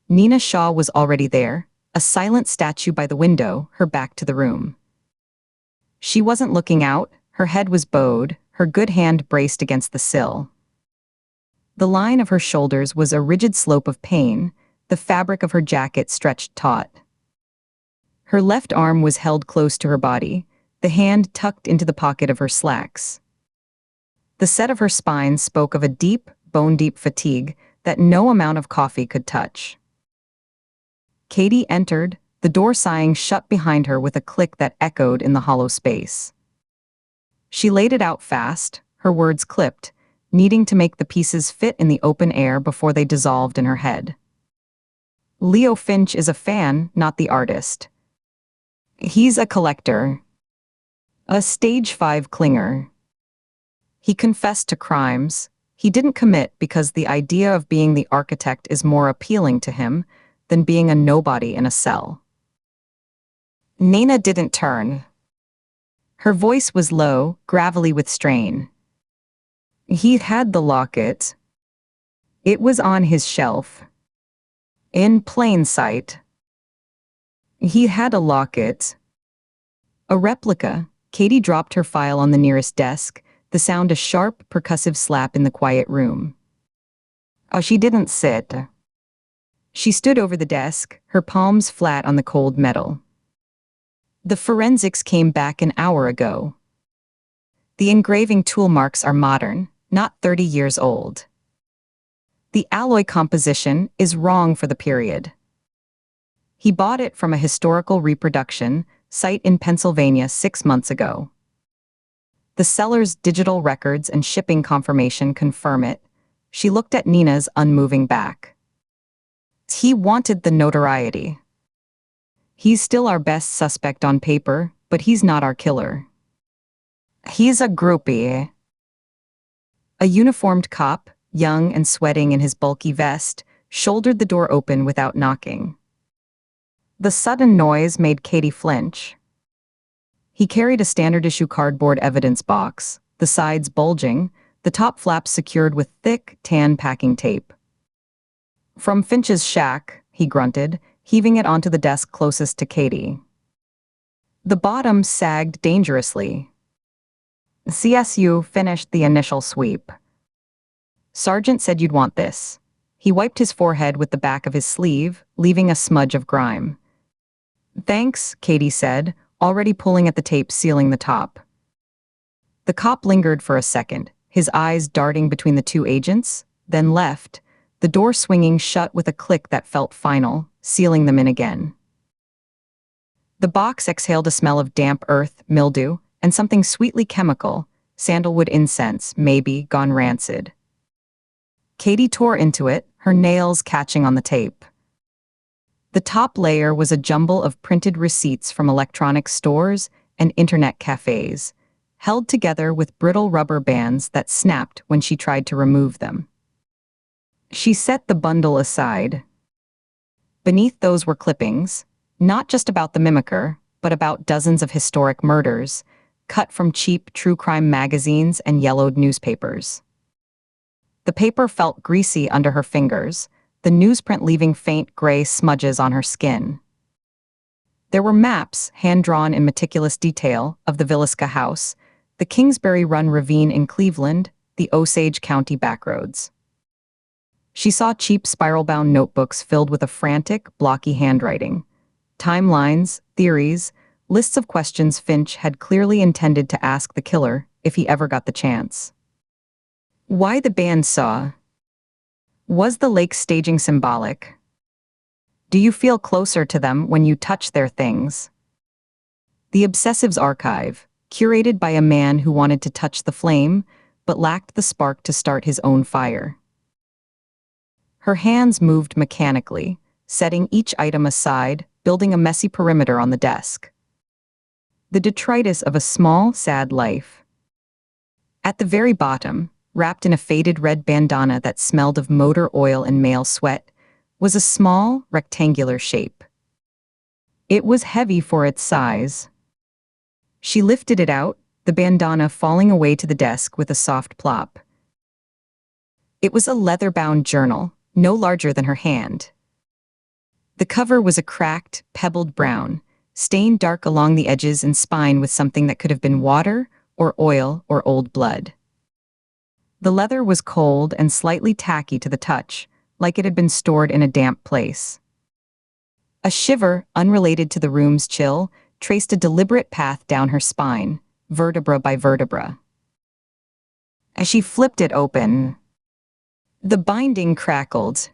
Nina Shaw was already there, a silent statue by the window, her back to the room. She wasn't looking out, her head was bowed, her good hand braced against the sill. The line of her shoulders was a rigid slope of pain, the fabric of her jacket stretched taut. Her left arm was held close to her body, the hand tucked into the pocket of her slacks. The set of her spine spoke of a deep, bone-deep fatigue that no amount of coffee could touch. Katie entered, the door sighing shut behind her with a click that echoed in the hollow space. She laid it out fast, her words clipped, needing to make the pieces fit in the open air before they dissolved in her head. Leo Finch is a fan, not the artist. He's a collector. A stage 5 clinger. He confessed to crimes he didn't commit because the idea of being the architect is more appealing to him than being a nobody in a cell. Nina didn't turn. Her voice was low, gravelly with strain. He had the locket. It was on his shelf. In plain sight. He had a locket. A replica. Katie dropped her file on the nearest desk, the sound a sharp, percussive slap in the quiet room. Oh, she didn't sit. She stood over the desk, her palms flat on the cold metal. The forensics came back an hour ago. The engraving tool marks are modern, not 30 years old. The alloy composition is wrong for the period. He bought it from a historical reproduction site in Pennsylvania 6 months ago. The seller's digital records and shipping confirmation confirm it. She looked at Nina's unmoving back. He wanted the notoriety. He's still our best suspect on paper, but he's not our killer. He's a groupie. A uniformed cop, young and sweating in his bulky vest, shouldered the door open without knocking. The sudden noise made Katie flinch. He carried a standard-issue cardboard evidence box, the sides bulging, the top flaps secured with thick, tan packing tape. From Finch's shack, he grunted, heaving it onto the desk closest to Katie. The bottom sagged dangerously. CSU finished the initial sweep. Sergeant said you'd want this. He wiped his forehead with the back of his sleeve, leaving a smudge of grime. Thanks, Katie said, already pulling at the tape sealing the top. The cop lingered for a second, his eyes darting between the two agents, then left, the door swinging shut with a click that felt final, sealing them in again. The box exhaled a smell of damp earth, mildew, and something sweetly chemical, sandalwood incense, maybe, gone rancid. Katie tore into it, her nails catching on the tape. The top layer was a jumble of printed receipts from electronic stores and internet cafes, held together with brittle rubber bands that snapped when she tried to remove them. She set the bundle aside. Beneath those were clippings, not just about the mimicker, but about dozens of historic murders, cut from cheap true crime magazines and yellowed newspapers. The paper felt greasy under her fingers, the newsprint leaving faint gray smudges on her skin. There were maps, hand-drawn in meticulous detail, of the Villisca House, the Kingsbury Run Ravine in Cleveland, the Osage County backroads. She saw cheap spiral-bound notebooks filled with a frantic, blocky handwriting. Timelines, theories, lists of questions Finch had clearly intended to ask the killer if he ever got the chance. Why the bandsaw? Was the lake staging symbolic? Do you feel closer to them when you touch their things? The Obsessives Archive, curated by a man who wanted to touch the flame, but lacked the spark to start his own fire. Her hands moved mechanically, setting each item aside, building a messy perimeter on the desk. The detritus of a small, sad life. At the very bottom, wrapped in a faded red bandana that smelled of motor oil and male sweat, was a small, rectangular shape. It was heavy for its size. She lifted it out, the bandana falling away to the desk with a soft plop. It was a leather-bound journal, no larger than her hand. The cover was a cracked, pebbled brown, stained dark along the edges and spine with something that could have been water, or oil, or old blood. The leather was cold and slightly tacky to the touch, like it had been stored in a damp place. A shiver, unrelated to the room's chill, traced a deliberate path down her spine, vertebra by vertebra. As she flipped it open, The binding crackled.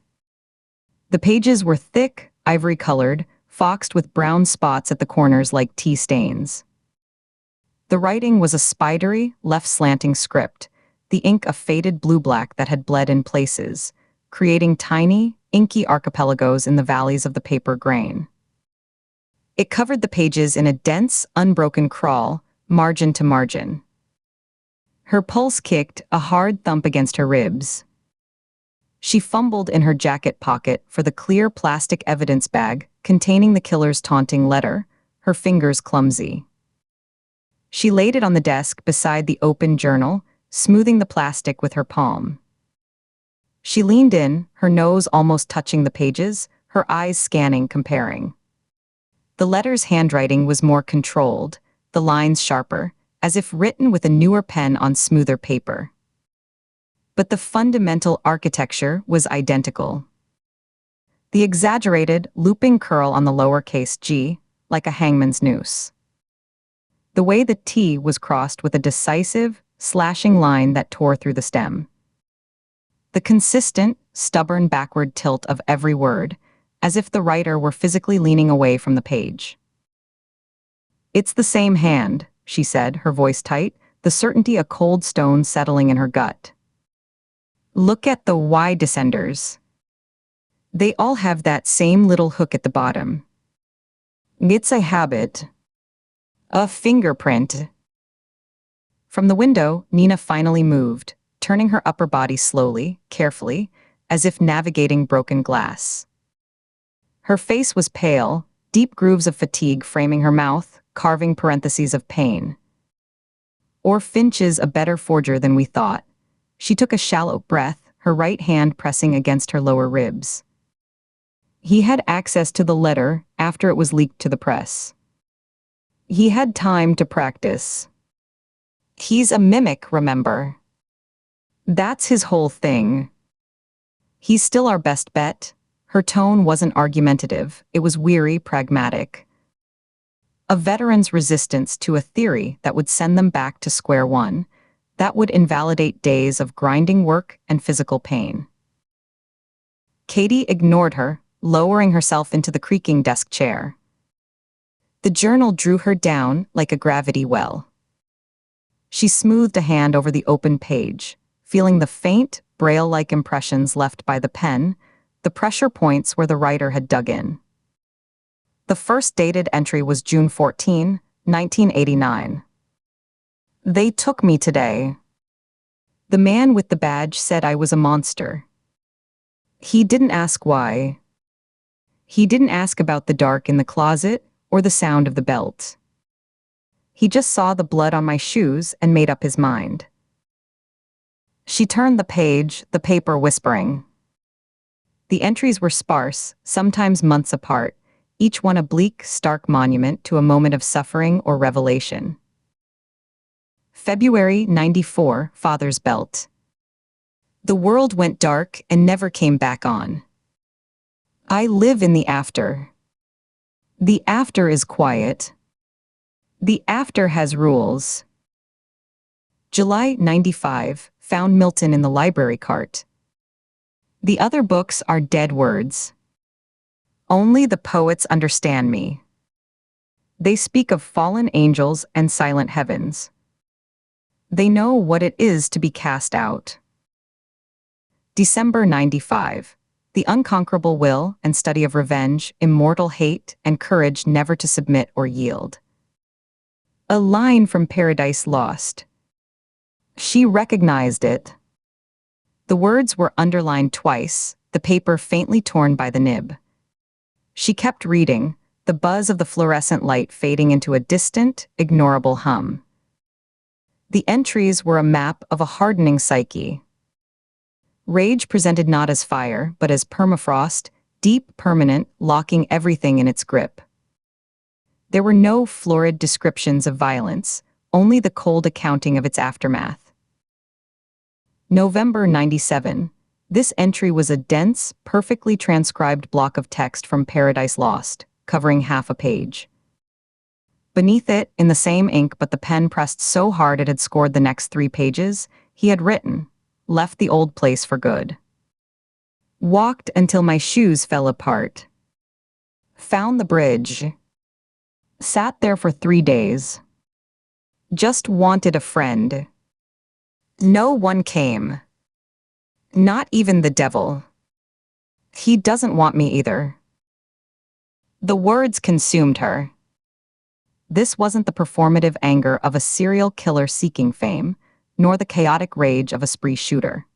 The pages were thick, ivory-colored, foxed with brown spots at the corners like tea stains. The writing was a spidery, left-slanting script, the ink a faded blue-black that had bled in places, creating tiny, inky archipelagos in the valleys of the paper grain. It covered the pages in a dense, unbroken crawl, margin to margin. Her pulse kicked, a hard thump against her ribs. She fumbled in her jacket pocket for the clear plastic evidence bag containing the killer's taunting letter, her fingers clumsy. She laid it on the desk beside the open journal, smoothing the plastic with her palm. She leaned in, her nose almost touching the pages, her eyes scanning, comparing. The letter's handwriting was more controlled, the lines sharper, as if written with a newer pen on smoother paper. But the fundamental architecture was identical. The exaggerated, looping curl on the lowercase g, like a hangman's noose. The way the T was crossed with a decisive, slashing line that tore through the stem. The consistent, stubborn backward tilt of every word, as if the writer were physically leaning away from the page. "It's the same hand," she said, her voice tight, the certainty a cold stone settling in her gut. "Look at the Y descenders. They all have that same little hook at the bottom. It's a habit. A fingerprint." From the window, Nina finally moved, turning her upper body slowly, carefully, as if navigating broken glass. Her face was pale, deep grooves of fatigue framing her mouth, carving parentheses of pain. "Or Finch is a better forger than we thought." She took a shallow breath, her right hand pressing against her lower ribs. "He had access to the letter after it was leaked to the press. He had time to practice. He's a mimic, remember? That's his whole thing. He's still our best bet." Her tone wasn't argumentative, it was weary, pragmatic. A veteran's resistance to a theory that would send them back to square one, that would invalidate days of grinding work and physical pain. Katie ignored her, lowering herself into the creaking desk chair. The journal drew her down like a gravity well. She smoothed a hand over the open page, feeling the faint, braille-like impressions left by the pen, the pressure points where the writer had dug in. The first dated entry was June 14, 1989. "They took me today. The man with the badge said I was a monster. He didn't ask why. He didn't ask about the dark in the closet or the sound of the belt. He just saw the blood on my shoes and made up his mind." She turned the page, the paper whispering. The entries were sparse, sometimes months apart, each one a bleak, stark monument to a moment of suffering or revelation. February 94, Father's Belt. "The world went dark and never came back on. I live in the after. The after is quiet. The after has rules." July 95, found Milton in the library cart. "The other books are dead words. Only the poets understand me. They speak of fallen angels and silent heavens. They know what it is to be cast out." December 95. The unconquerable will and study of revenge, immortal hate, and courage never to submit or yield. A line from Paradise Lost. She recognized it. The words were underlined twice, the paper faintly torn by the nib. She kept reading, the buzz of the fluorescent light fading into a distant, ignorable hum. The entries were a map of a hardening psyche. Rage presented not as fire, but as permafrost, deep, permanent, locking everything in its grip. There were no florid descriptions of violence, only the cold accounting of its aftermath. November 97. This entry was a dense, perfectly transcribed block of text from Paradise Lost, covering half a page. Beneath it, in the same ink but the pen pressed so hard it had scored the next 3 pages, he had written, "Left the old place for good." Walked until my shoes fell apart. Found the bridge. Sat there for 3 days. Just wanted a friend. No one came. Not even the devil. He doesn't want me either. The words consumed her. This wasn't the performative anger of a serial killer seeking fame, nor the chaotic rage of a spree shooter.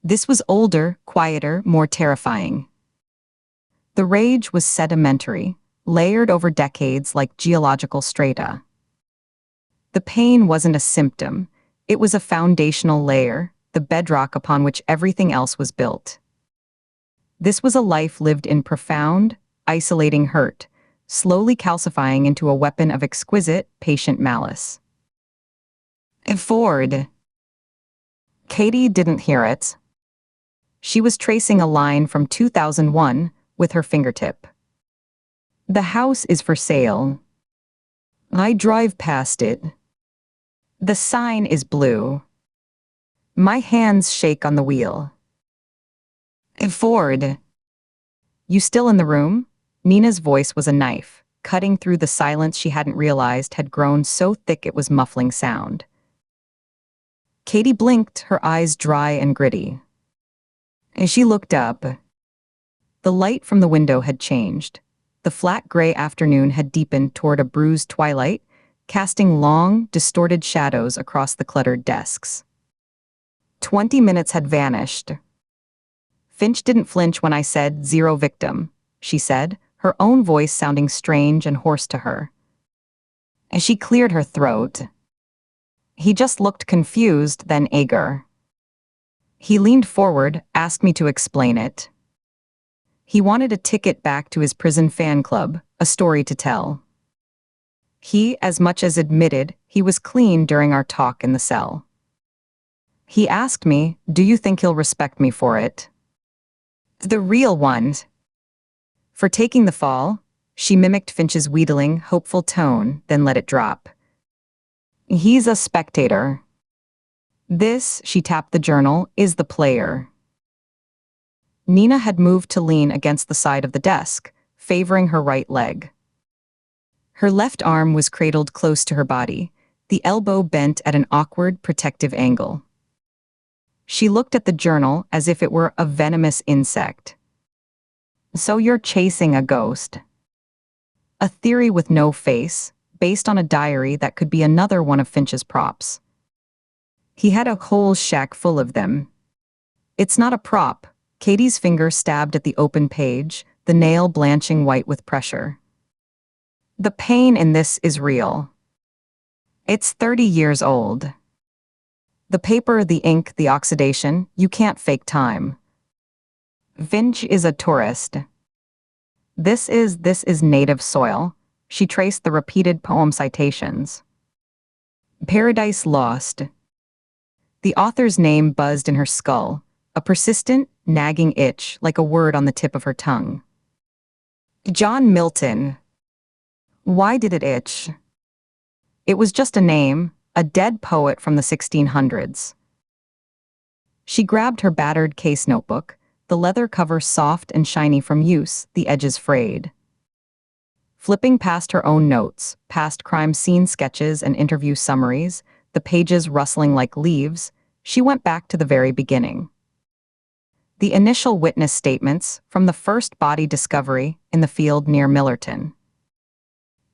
This was older, quieter, more terrifying. The rage was sedimentary, layered over decades like geological strata. The pain wasn't a symptom, it was a foundational layer, the bedrock upon which everything else was built. This was a life lived in profound, isolating hurt, slowly calcifying into a weapon of exquisite, patient malice. Ford. Katie didn't hear it. She was tracing a line from 2001 with her fingertip. The house is for sale. I drive past it. The sign is blue. My hands shake on the wheel. Ford. You still in the room? Nina's voice was a knife, cutting through the silence she hadn't realized had grown so thick it was muffling sound. Katie blinked, her eyes dry and gritty. As she looked up, the light from the window had changed. The flat gray afternoon had deepened toward a bruised twilight, casting long, distorted shadows across the cluttered desks. 20 minutes had vanished. Finch didn't flinch when I said, "Zero victim," she said, her own voice sounding strange and hoarse to her. As she cleared her throat, he just looked confused, then eager. He leaned forward, asked me to explain it. He wanted a ticket back to his prison fan club, a story to tell. He, as much as admitted, he was clean during our talk in the cell. He asked me, "Do you think he'll respect me for it?" The real one. For taking the fall, she mimicked Finch's wheedling, hopeful tone, then let it drop. He's a spectator. This, she tapped the journal, is the player. Nina had moved to lean against the side of the desk, favoring her right leg. Her left arm was cradled close to her body, the elbow bent at an awkward, protective angle. She looked at the journal as if it were a venomous insect. So you're chasing a ghost. A theory with no face, based on a diary that could be another one of Finch's props. He had a whole shack full of them. It's not a prop. Katie's finger stabbed at the open page, the nail blanching white with pressure. The pain in this is real. It's 30 years old. The paper, the ink, the oxidation, you can't fake time. Finch is a tourist. This is native soil. She traced the repeated poem citations. Paradise Lost. The author's name buzzed in her skull, a persistent, nagging itch like a word on the tip of her tongue. John Milton. Why did it itch? It was just a name, a dead poet from the 1600s. She grabbed her battered case notebook, the leather cover soft and shiny from use, the edges frayed. Flipping past her own notes, past crime scene sketches and interview summaries, the pages rustling like leaves, she went back to the very beginning. The initial witness statements from the first body discovery in the field near Millerton.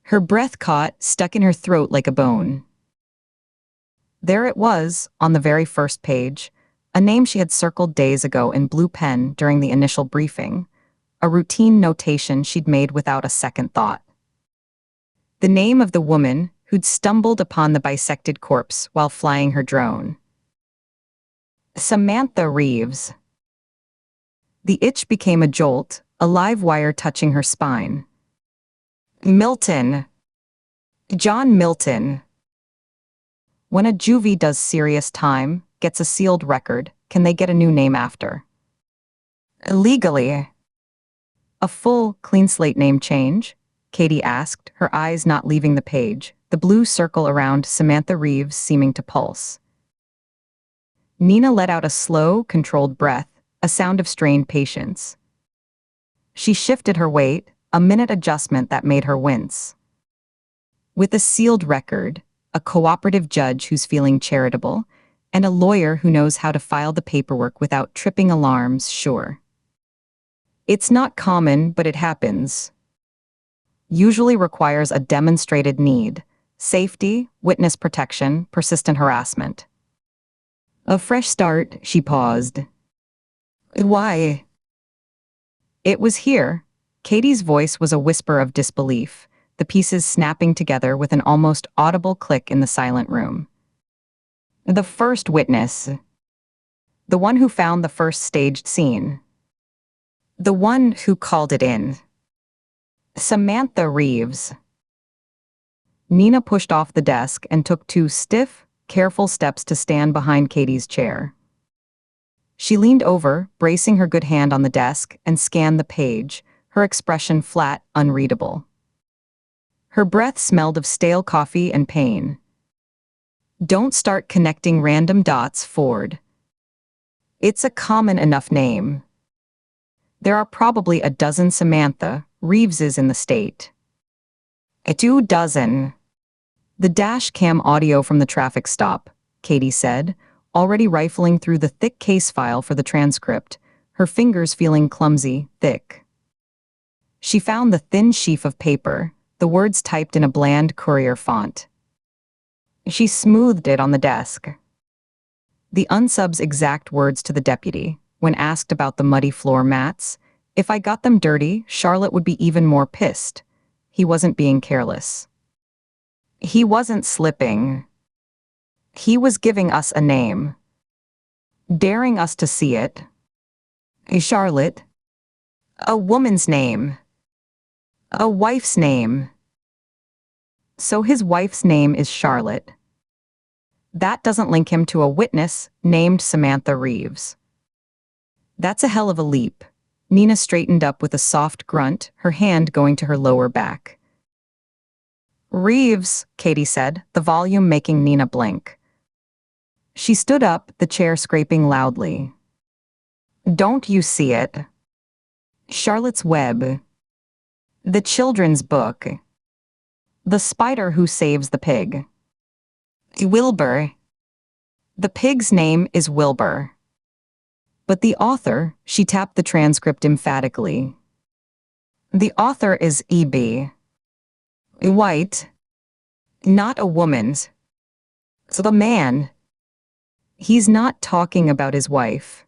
Her breath caught, stuck in her throat like a bone. There it was, on the very first page, a name she had circled days ago in blue pen during the initial briefing, a routine notation she'd made without a second thought. The name of the woman who'd stumbled upon the bisected corpse while flying her drone. Samantha Reeves. The itch became a jolt, a live wire touching her spine. Milton. John Milton. When a juvie does serious time, gets a sealed record, can they get a new name after? Legally. A full, clean slate name change? Katie asked, her eyes not leaving the page, the blue circle around Samantha Reeves seeming to pulse. Nina let out a slow, controlled breath, a sound of strained patience. She shifted her weight, a minute adjustment that made her wince. With a sealed record, a cooperative judge who's feeling charitable, and a lawyer who knows how to file the paperwork without tripping alarms, sure. It's not common, but it happens. Usually requires a demonstrated need: safety, witness protection, persistent harassment. A fresh start, she paused. Why? It was here. Katie's voice was a whisper of disbelief, the pieces snapping together with an almost audible click in the silent room. The first witness. The one who found the first staged scene. The one who called it in. Samantha Reeves. Nina pushed off the desk and took 2 stiff, careful steps to stand behind Katie's chair. She leaned over, bracing her good hand on the desk, and scanned the page, her expression flat, unreadable. Her breath smelled of stale coffee and pain. Don't start connecting random dots, Ford. It's a common enough name. There are probably a dozen Samantha Reeveses in the state. 2 dozen. The dash cam audio from the traffic stop, Katie said, already rifling through the thick case file for the transcript, her fingers feeling clumsy, thick. She found the thin sheaf of paper, the words typed in a bland courier font. She smoothed it on the desk. The unsub's exact words to the deputy, when asked about the muddy floor mats: "If I got them dirty, Charlotte would be even more pissed." He wasn't being careless. He wasn't slipping. He was giving us a name. Daring us to see it. Charlotte. A woman's name. A wife's name. So his wife's name is Charlotte. That doesn't link him to a witness named Samantha Reeves. That's a hell of a leap. Nina straightened up with a soft grunt, her hand going to her lower back. Reeves, Katie said, the volume making Nina blink. She stood up, the chair scraping loudly. Don't you see it? Charlotte's Web. The children's book. The spider who saves the pig. Wilbur. The pig's name is Wilbur. But the author, she tapped the transcript emphatically. The author is E.B. White. Not a woman's. So the man. He's not talking about his wife.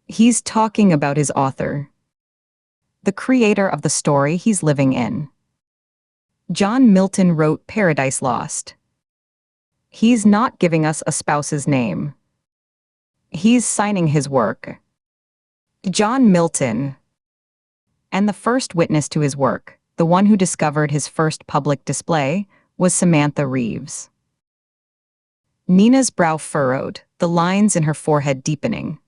He's talking about his author. The creator of the story he's living in. John Milton wrote Paradise Lost. He's not giving us a spouse's name. He's signing his work. John Milton. And the first witness to his work, the one who discovered his first public display, was Samantha Reeves. Nina's brow furrowed, the lines in her forehead deepening.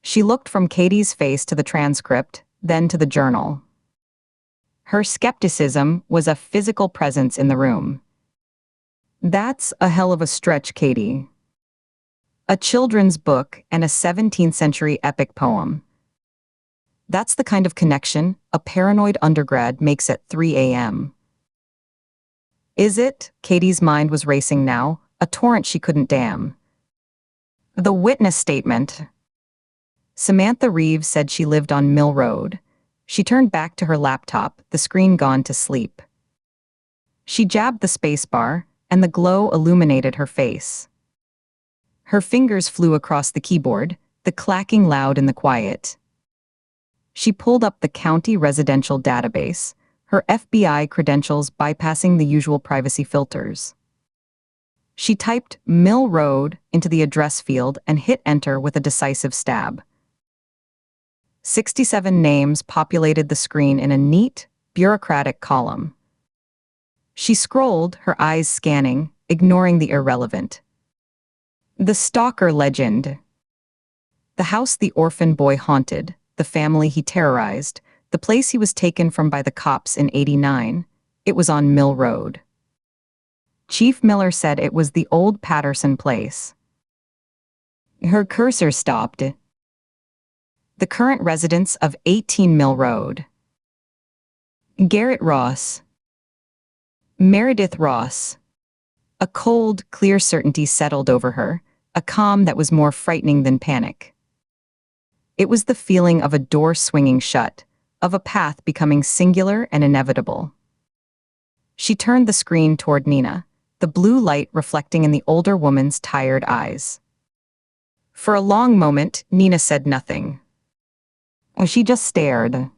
She looked from Katie's face to the transcript, then to the journal. Her skepticism was a physical presence in the room. That's a hell of a stretch, Katie. A children's book and a 17th century epic poem. That's the kind of connection a paranoid undergrad makes at 3 a.m. Is it? Katie's mind was racing now, a torrent she couldn't dam. The witness statement. Samantha Reeves said she lived on Mill Road. She turned back to her laptop, the screen gone to sleep. She jabbed the spacebar, and the glow illuminated her face. Her fingers flew across the keyboard, the clacking loud in the quiet. She pulled up the county residential database, her FBI credentials bypassing the usual privacy filters. She typed Mill Road into the address field and hit enter with a decisive stab. 67 names populated the screen in a neat, bureaucratic column. She scrolled, her eyes scanning, ignoring the irrelevant. The Stalker legend. The house the orphan boy haunted, the family he terrorized, the place he was taken from by the cops in '89, it was on Mill Road. Chief Miller said it was the old Patterson place. Her cursor stopped. the current residents of 18 Mill Road. Garrett Ross. Meredith Ross. A cold, clear certainty settled over her, a calm that was more frightening than panic. It was the feeling of a door swinging shut, of a path becoming singular and inevitable. She turned the screen toward Nina, the blue light reflecting in the older woman's tired eyes. For a long moment, Nina said nothing. She just stared.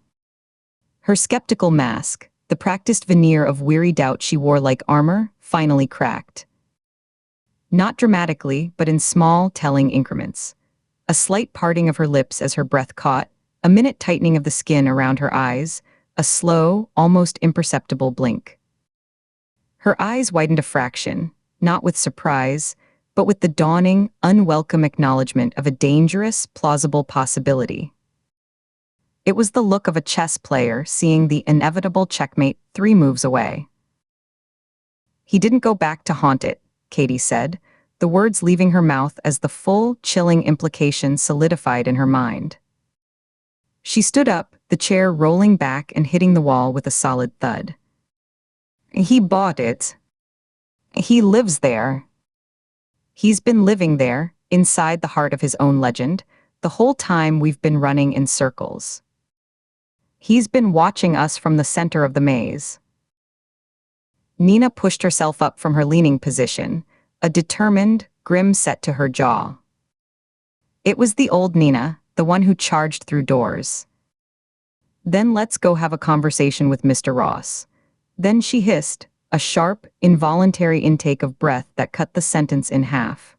Her skeptical mask, the practiced veneer of weary doubt she wore like armor, finally cracked. Not dramatically, but in small, telling increments. A slight parting of her lips as her breath caught, a minute tightening of the skin around her eyes, a slow, almost imperceptible blink. Her eyes widened a fraction, not with surprise, but with the dawning, unwelcome acknowledgement of a dangerous, plausible possibility. It was the look of a chess player seeing the inevitable checkmate 3 moves away. He didn't go back to haunt it, Katie said, the words leaving her mouth as the full, chilling implication solidified in her mind. She stood up, the chair rolling back and hitting the wall with a solid thud. He bought it. He lives there. He's been living there, inside the heart of his own legend, the whole time we've been running in circles. He's been watching us from the center of the maze. Nina pushed herself up from her leaning position, a determined, grim set to her jaw. It was the old Nina, the one who charged through doors. Then let's go have a conversation with Mr. Ross. Then she hissed, a sharp, involuntary intake of breath that cut the sentence in half.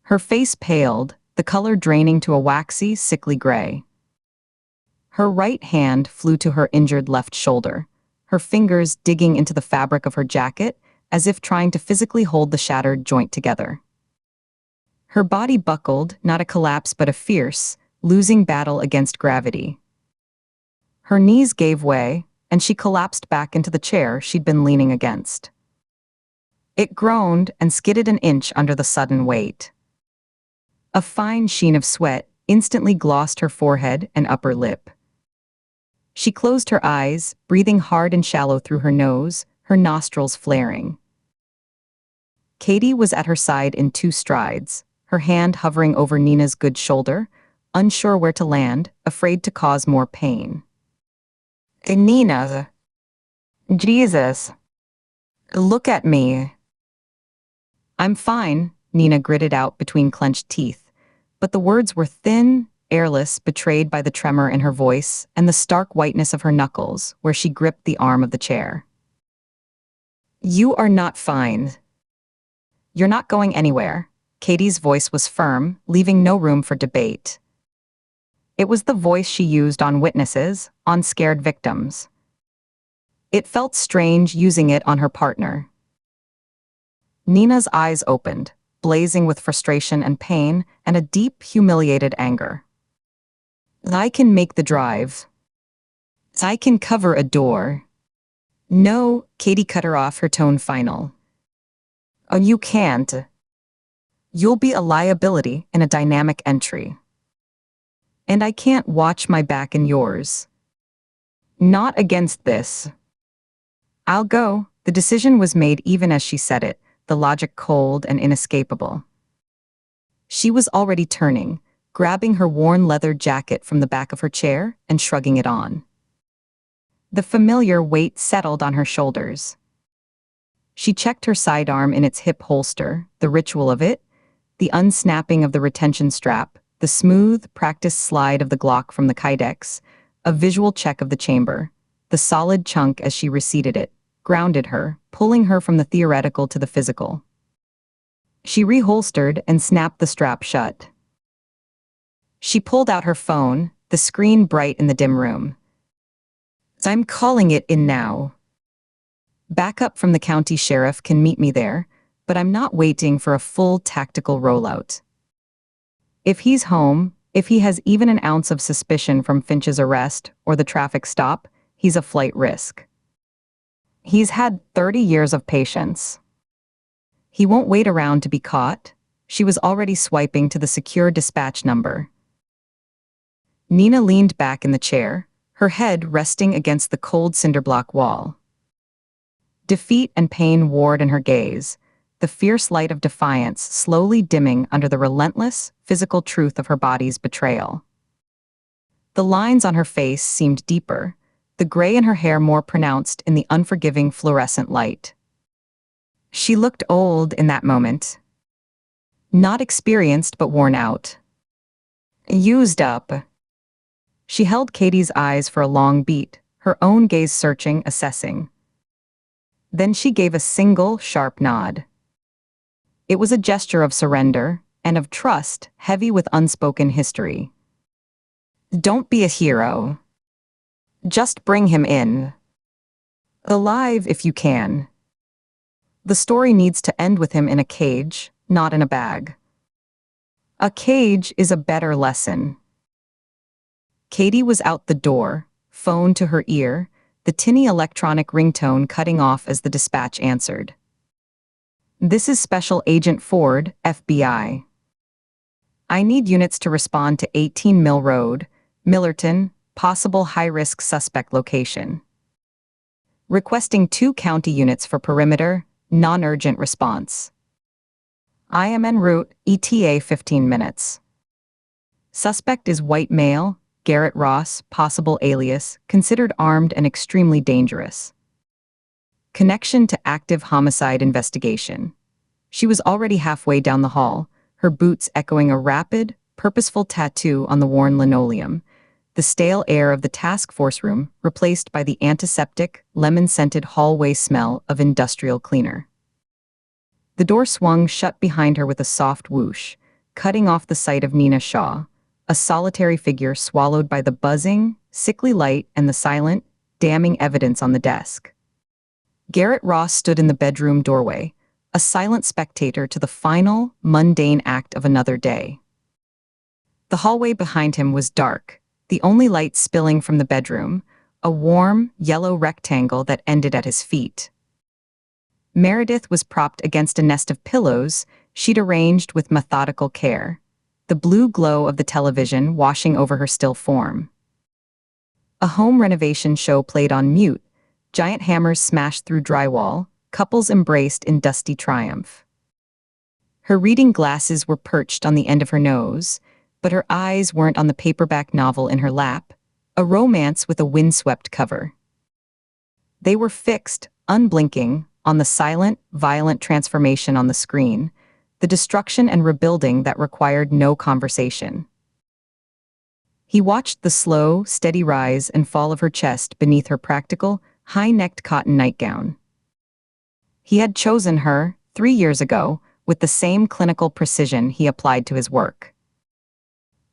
Her face paled, the color draining to a waxy, sickly gray. Her right hand flew to her injured left shoulder, her fingers digging into the fabric of her jacket, as if trying to physically hold the shattered joint together. Her body buckled, not a collapse but a fierce, losing battle against gravity. Her knees gave way, and she collapsed back into the chair she'd been leaning against. It groaned and skidded an inch under the sudden weight. A fine sheen of sweat instantly glossed her forehead and upper lip. She closed her eyes, breathing hard and shallow through her nose, her nostrils flaring. Katie was at her side in 2 strides, her hand hovering over Nina's good shoulder, unsure where to land, afraid to cause more pain. Nina. Jesus. Look at me. I'm fine, Nina gritted out between clenched teeth, but the words were thin, airless, betrayed by the tremor in her voice and the stark whiteness of her knuckles where she gripped the arm of the chair. You are not fine. You're not going anywhere. Katie's voice was firm, leaving no room for debate. It was the voice she used on witnesses, on scared victims. It felt strange using it on her partner. Nina's eyes opened, blazing with frustration and pain and a deep, humiliated anger. I can make the drive. I can cover a door. No, Katie cut her off, her tone final. Oh, you can't. You'll be a liability in a dynamic entry. And I can't watch my back and yours. Not against this. I'll go. The decision was made even as she said it, the logic cold and inescapable. She was already turning, grabbing her worn leather jacket from the back of her chair and shrugging it on. The familiar weight settled on her shoulders. She checked her sidearm in its hip holster, the ritual of it, the unsnapping of the retention strap, the smooth, practiced slide of the Glock from the Kydex, a visual check of the chamber, the solid chunk as she reseated it, grounded her, pulling her from the theoretical to the physical. She reholstered and snapped the strap shut. She pulled out her phone, the screen bright in the dim room. I'm calling it in now. Backup from the county sheriff can meet me there, but I'm not waiting for a full tactical rollout. If he's home, if he has even an ounce of suspicion from Finch's arrest or the traffic stop, he's a flight risk. He's had 30 years of patience. He won't wait around to be caught. She was already swiping to the secure dispatch number. Nina leaned back in the chair, her head resting against the cold cinderblock wall. Defeat and pain warred in her gaze, the fierce light of defiance slowly dimming under the relentless, physical truth of her body's betrayal. The lines on her face seemed deeper, the gray in her hair more pronounced in the unforgiving fluorescent light. She looked old in that moment. Not experienced but worn out. Used up. She held Katie's eyes for a long beat, her own gaze searching, assessing. Then she gave a single, sharp nod. It was a gesture of surrender, and of trust, heavy with unspoken history. Don't be a hero. Just bring him in. Alive if you can. The story needs to end with him in a cage, not in a bag. A cage is a better lesson. Katie was out the door, phone to her ear, the tinny electronic ringtone cutting off as the dispatch answered. This is Special Agent Ford, FBI. I need units to respond to 18 Mill Road, Millerton, possible high-risk suspect location. Requesting 2 county units for perimeter, non-urgent response. I am en route, ETA 15 minutes. Suspect is white male, Garrett Ross, possible alias, considered armed and extremely dangerous. Connection to active homicide investigation. She was already halfway down the hall, her boots echoing a rapid, purposeful tattoo on the worn linoleum, the stale air of the task force room replaced by the antiseptic, lemon-scented hallway smell of industrial cleaner. The door swung shut behind her with a soft whoosh, cutting off the sight of Nina Shaw, a solitary figure swallowed by the buzzing, sickly light and the silent, damning evidence on the desk. Garrett Ross stood in the bedroom doorway, a silent spectator to the final, mundane act of another day. The hallway behind him was dark, the only light spilling from the bedroom, a warm, yellow rectangle that ended at his feet. Meredith was propped against a nest of pillows she'd arranged with methodical care, the blue glow of the television washing over her still form. A home renovation show played on mute, giant hammers smashed through drywall, couples embraced in dusty triumph. Her reading glasses were perched on the end of her nose, but her eyes weren't on the paperback novel in her lap, a romance with a windswept cover. They were fixed, unblinking, on the silent, violent transformation on the screen, the destruction and rebuilding that required no conversation. He watched the slow, steady rise and fall of her chest beneath her practical, high-necked cotton nightgown. He had chosen her, 3 years ago, with the same clinical precision he applied to his work.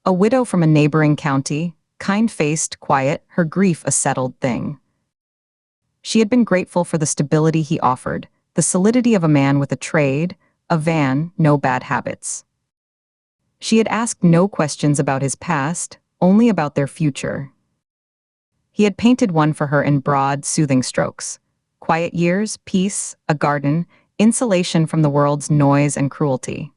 A widow from a neighboring county, kind-faced, quiet, her grief a settled thing. She had been grateful for the stability he offered, the solidity of a man with a trade, a van, no bad habits. She had asked no questions about his past, only about their future. He had painted one for her in broad, soothing strokes. Quiet years, peace, a garden, insulation from the world's noise and cruelty.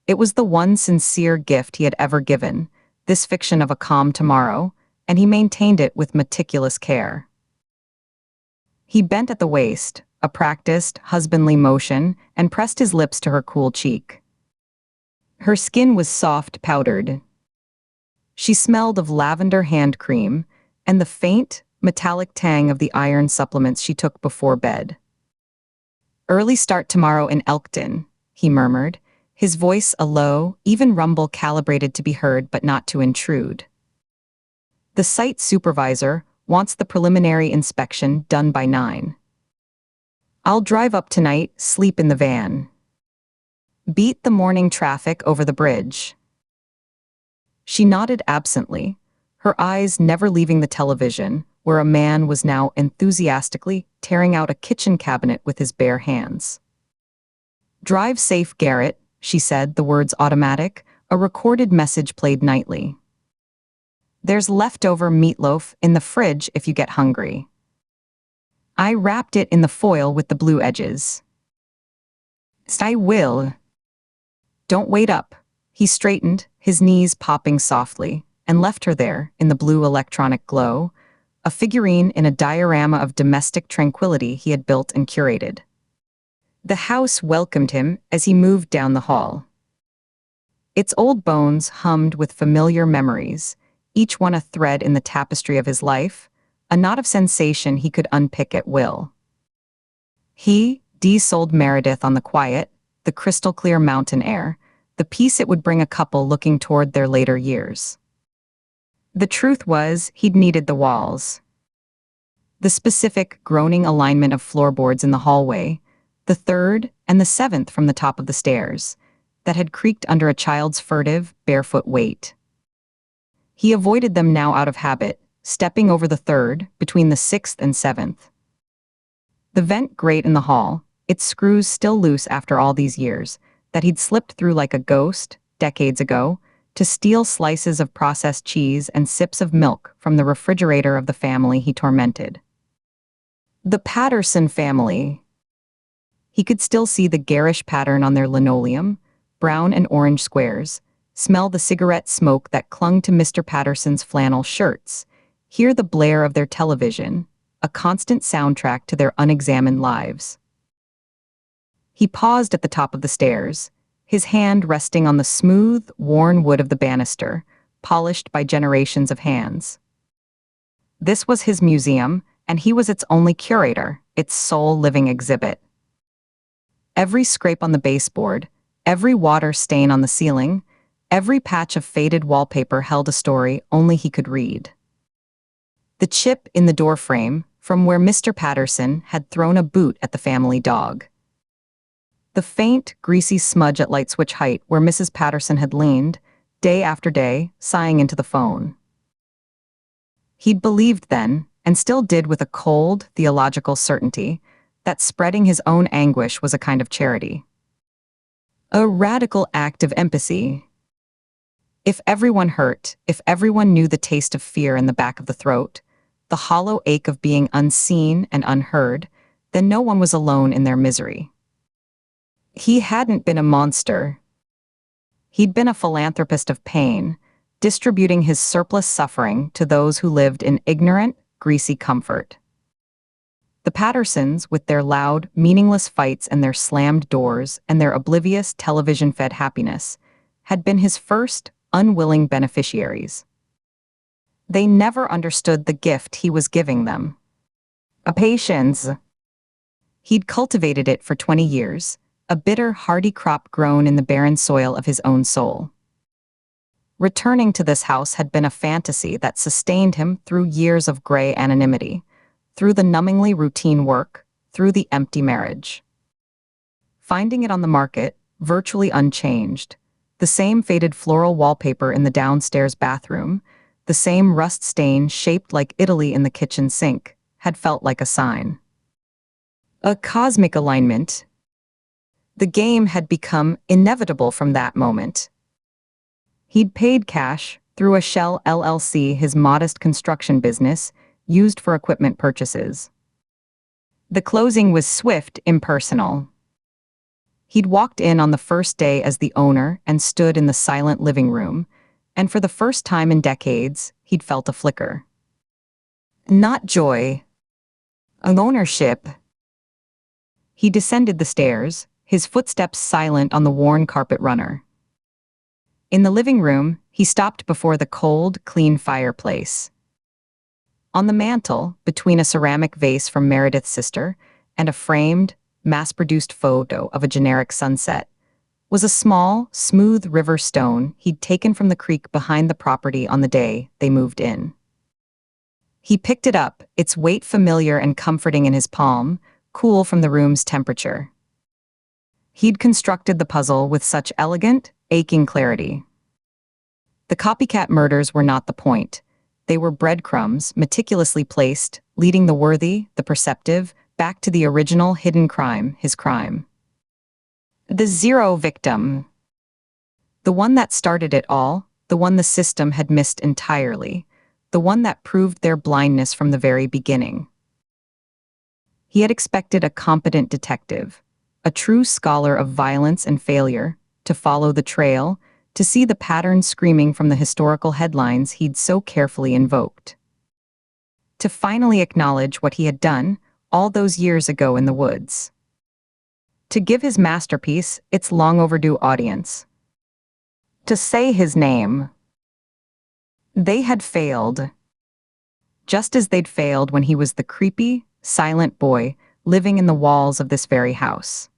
It was the one sincere gift he had ever given, this fiction of a calm tomorrow, and he maintained it with meticulous care. He bent at the waist, a practiced, husbandly motion, and pressed his lips to her cool cheek. Her skin was soft, powdered. She smelled of lavender hand cream, and the faint, metallic tang of the iron supplements she took before bed. Early start tomorrow in Elkton, he murmured, his voice a low, even rumble calibrated to be heard but not to intrude. The site supervisor wants the preliminary inspection done by 9. I'll drive up tonight, sleep in the van. Beat the morning traffic over the bridge. She nodded absently, her eyes never leaving the television, where a man was now enthusiastically tearing out a kitchen cabinet with his bare hands. Drive safe, Garrett, she said, the words automatic, a recorded message played nightly. There's leftover meatloaf in the fridge if you get hungry. I wrapped it in the foil with the blue edges. I will. Don't wait up. He straightened, his knees popping softly, and left her there, in the blue electronic glow, a figurine in a diorama of domestic tranquility he had built and curated. The house welcomed him as he moved down the hall. Its old bones hummed with familiar memories, each one a thread in the tapestry of his life, a knot of sensation he could unpick at will. He, sold Meredith on the quiet, the crystal-clear mountain air, the peace it would bring a couple looking toward their later years. The truth was, he'd needed the walls. The specific, groaning alignment of floorboards in the hallway, the third and the seventh from the top of the stairs, that had creaked under a child's furtive, barefoot weight. He avoided them now out of habit, stepping over the third, between the sixth and seventh. The vent grate in the hall, its screws still loose after all these years, that he'd slipped through like a ghost, decades ago, to steal slices of processed cheese and sips of milk from the refrigerator of the family he tormented. The Patterson family. He could still see the garish pattern on their linoleum, brown and orange squares, smell the cigarette smoke that clung to Mr. Patterson's flannel shirts, hear the blare of their television, a constant soundtrack to their unexamined lives. He paused at the top of the stairs, his hand resting on the smooth, worn wood of the banister, polished by generations of hands. This was his museum, and he was its only curator, its sole living exhibit. Every scrape on the baseboard, every water stain on the ceiling, every patch of faded wallpaper held a story only he could read. The chip in the doorframe, from where Mr. Patterson had thrown a boot at the family dog. The faint, greasy smudge at light switch height where Mrs. Patterson had leaned, day after day, sighing into the phone. He'd believed then, and still did with a cold, theological certainty, that spreading his own anguish was a kind of charity. A radical act of empathy. If everyone hurt, if everyone knew the taste of fear in the back of the throat, the hollow ache of being unseen and unheard, then no one was alone in their misery. He hadn't been a monster. He'd been a philanthropist of pain, distributing his surplus suffering to those who lived in ignorant, greasy comfort. The Pattersons, with their loud, meaningless fights and their slammed doors and their oblivious television-fed happiness, had been his first, unwilling beneficiaries. They never understood the gift he was giving them. A patience. He'd cultivated it for 20 years, a bitter, hardy crop grown in the barren soil of his own soul. Returning to this house had been a fantasy that sustained him through years of gray anonymity, through the numbingly routine work, through the empty marriage. Finding it on the market, virtually unchanged, the same faded floral wallpaper in the downstairs bathroom, the same rust stain shaped like Italy in the kitchen sink, had felt like a sign. A cosmic alignment. The game had become inevitable from that moment. He'd paid cash, through a Shell LLC, his modest construction business, used for equipment purchases. The closing was swift, impersonal. He'd walked in on the first day as the owner and stood in the silent living room, and for the first time in decades, he'd felt a flicker. Not joy. An ownership. He descended the stairs, his footsteps silent on the worn carpet runner. In the living room, he stopped before the cold, clean fireplace. On the mantel, between a ceramic vase from Meredith's sister and a framed, mass-produced photo of a generic sunset, was a small, smooth river stone he'd taken from the creek behind the property on the day they moved in. He picked it up, its weight familiar and comforting in his palm, cool from the room's temperature. He'd constructed the puzzle with such elegant, aching clarity. The copycat murders were not the point. They were breadcrumbs, meticulously placed, leading the worthy, the perceptive, back to the original hidden crime, his crime. The zero victim. The one that started it all, the one the system had missed entirely, the one that proved their blindness from the very beginning. He had expected a competent detective, a true scholar of violence and failure, to follow the trail, to see the pattern screaming from the historical headlines he'd so carefully invoked. To finally acknowledge what he had done all those years ago in the woods. To give his masterpiece its long overdue audience. To say his name. They had failed. Just as they'd failed when he was the creepy, silent boy living in the walls of this very house.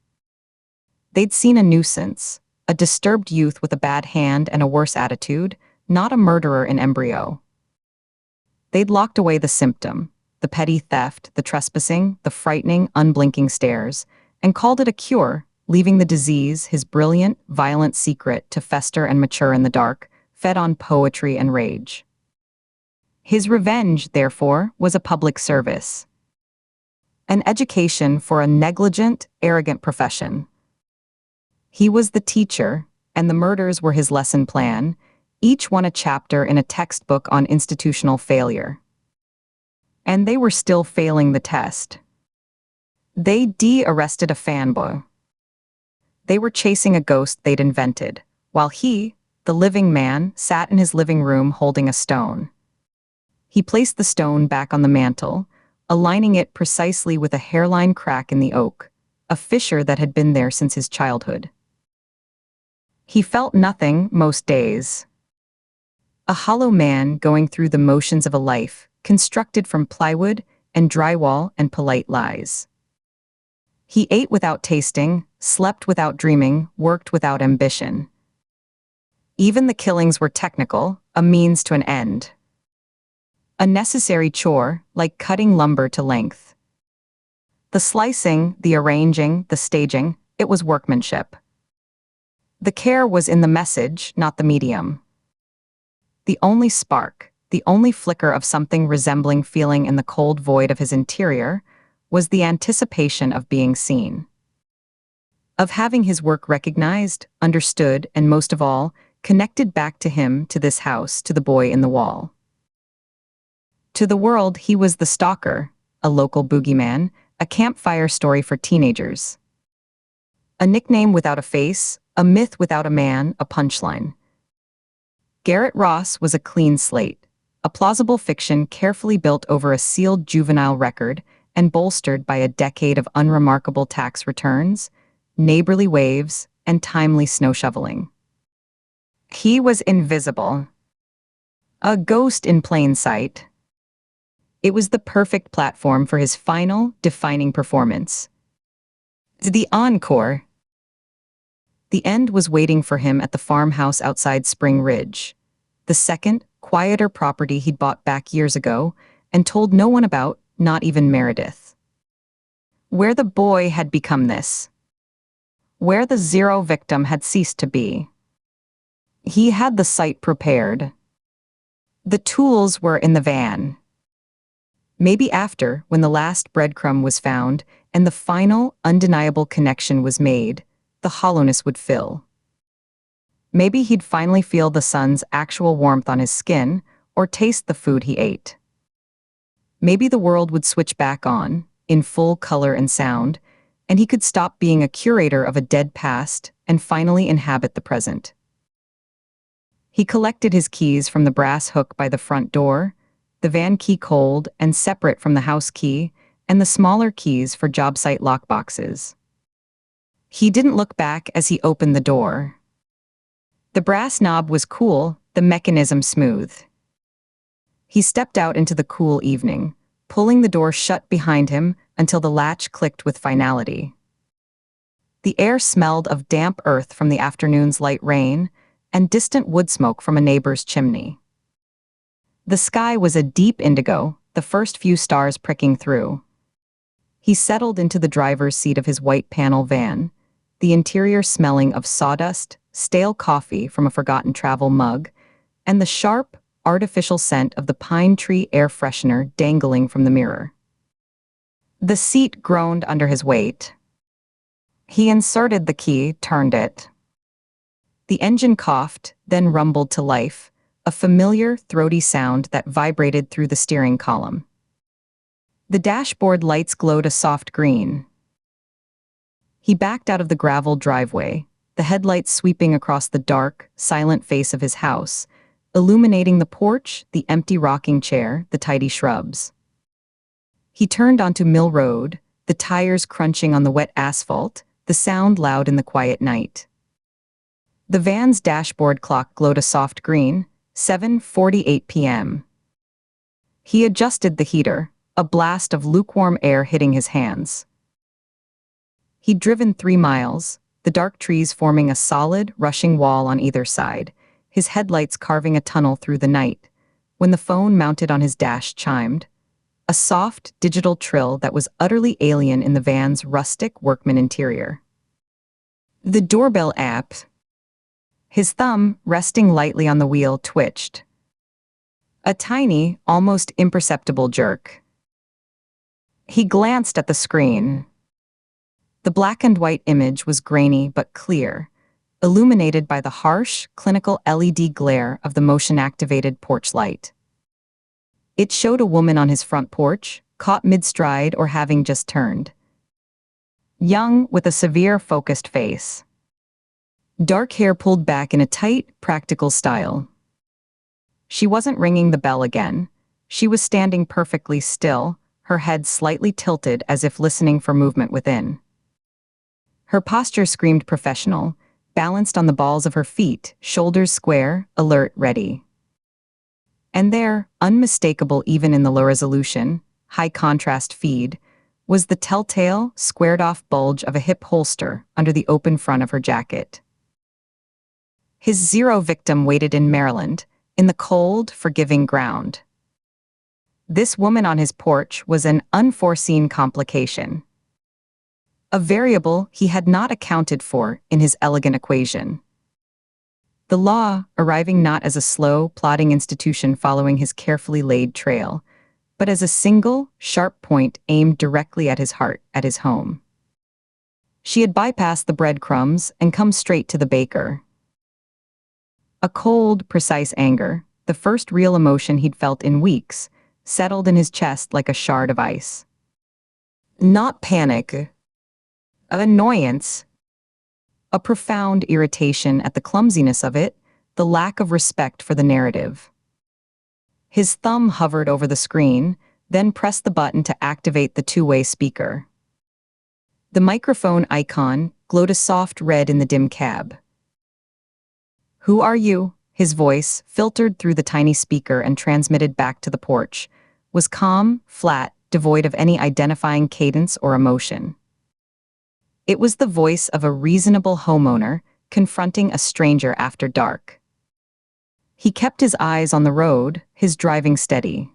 They'd seen a nuisance, a disturbed youth with a bad hand and a worse attitude, not a murderer in embryo. They'd locked away the symptom, the petty theft, the trespassing, the frightening, unblinking stares, and called it a cure, leaving the disease, his brilliant, violent secret, to fester and mature in the dark, fed on poetry and rage. His revenge, therefore, was a public service. An education for a negligent, arrogant profession. He was the teacher, and the murders were his lesson plan, each one a chapter in a textbook on institutional failure. And they were still failing the test. They de-arrested a fanboy. They were chasing a ghost they'd invented, while he, the living man, sat in his living room holding a stone. He placed the stone back on the mantel, aligning it precisely with a hairline crack in the oak, a fissure that had been there since his childhood. He felt nothing most days. A hollow man going through the motions of a life constructed from plywood and drywall and polite lies. He ate without tasting, slept without dreaming, worked without ambition. Even the killings were technical, a means to an end. A necessary chore, like cutting lumber to length. The slicing, the arranging, the staging, it was workmanship. The care was in the message, not the medium. The only spark, the only flicker of something resembling feeling in the cold void of his interior, was the anticipation of being seen. Of having his work recognized, understood, and most of all, connected back to him, to this house, to the boy in the wall. To the world, he was the Stalker, a local boogeyman, a campfire story for teenagers. A nickname without a face, a myth without a man, a punchline. Garrett Ross was a clean slate, a plausible fiction carefully built over a sealed juvenile record and bolstered by a decade of unremarkable tax returns, neighborly waves, and timely snow shoveling. He was invisible. A ghost in plain sight. It was the perfect platform for his final, defining performance. The encore. The end was waiting for him at the farmhouse outside Spring Ridge, the second, quieter property he'd bought back years ago and told no one about, not even Meredith. Where the boy had become this. Where the zero victim had ceased to be. He had the site prepared. The tools were in the van. Maybe after, when the last breadcrumb was found and the final, undeniable connection was made, the hollowness would fill. Maybe he'd finally feel the sun's actual warmth on his skin or taste the food he ate. Maybe the world would switch back on, in full color and sound, and he could stop being a curator of a dead past and finally inhabit the present. He collected his keys from the brass hook by the front door, the van key cold and separate from the house key, and the smaller keys for job site lockboxes. He didn't look back as he opened the door. The brass knob was cool, the mechanism smooth. He stepped out into the cool evening, pulling the door shut behind him until the latch clicked with finality. The air smelled of damp earth from the afternoon's light rain and distant wood smoke from a neighbor's chimney. The sky was a deep indigo, the first few stars pricking through. He settled into the driver's seat of his white panel van, the interior smelling of sawdust, stale coffee from a forgotten travel mug, and the sharp, artificial scent of the pine tree air freshener dangling from the mirror. The seat groaned under his weight. He inserted the key, turned it. The engine coughed, then rumbled to life, a familiar, throaty sound that vibrated through the steering column. The dashboard lights glowed a soft green. He backed out of the gravel driveway, the headlights sweeping across the dark, silent face of his house, illuminating the porch, the empty rocking chair, the tidy shrubs. He turned onto Mill Road, the tires crunching on the wet asphalt, the sound loud in the quiet night. The van's dashboard clock glowed a soft green, 7:48 p.m. He adjusted the heater, a blast of lukewarm air hitting his hands. He'd driven 3 miles, the dark trees forming a solid, rushing wall on either side, his headlights carving a tunnel through the night, when the phone mounted on his dash chimed, a soft, digital trill that was utterly alien in the van's rustic workman interior. The doorbell app. His thumb, resting lightly on the wheel, twitched. A tiny, almost imperceptible jerk. He glanced at the screen. The black and white image was grainy but clear, illuminated by the harsh, clinical LED glare of the motion-activated porch light. It showed a woman on his front porch, caught mid-stride or having just turned. Young, with a severe, focused face. Dark hair pulled back in a tight, practical style. She wasn't ringing the bell again. She was standing perfectly still, her head slightly tilted as if listening for movement within. Her posture screamed professional, balanced on the balls of her feet, shoulders square, alert, ready. And there, unmistakable even in the low-resolution, high-contrast feed, was the telltale, squared-off bulge of a hip holster under the open front of her jacket. His zero victim waited in Maryland, in the cold, forgiving ground. This woman on his porch was an unforeseen complication. A variable he had not accounted for in his elegant equation. The law, arriving not as a slow, plodding institution following his carefully laid trail, but as a single, sharp point aimed directly at his heart, at his home. She had bypassed the breadcrumbs and come straight to the baker. A cold, precise anger, the first real emotion he'd felt in weeks, settled in his chest like a shard of ice. Not panic. Annoyance. A profound irritation at the clumsiness of it, the lack of respect for the narrative. His thumb hovered over the screen, then pressed the button to activate the two-way speaker. The microphone icon glowed a soft red in the dim cab. "Who are you?" His voice, filtered through the tiny speaker and transmitted back to the porch, was calm, flat, devoid of any identifying cadence or emotion. It was the voice of a reasonable homeowner confronting a stranger after dark. He kept his eyes on the road, his driving steady.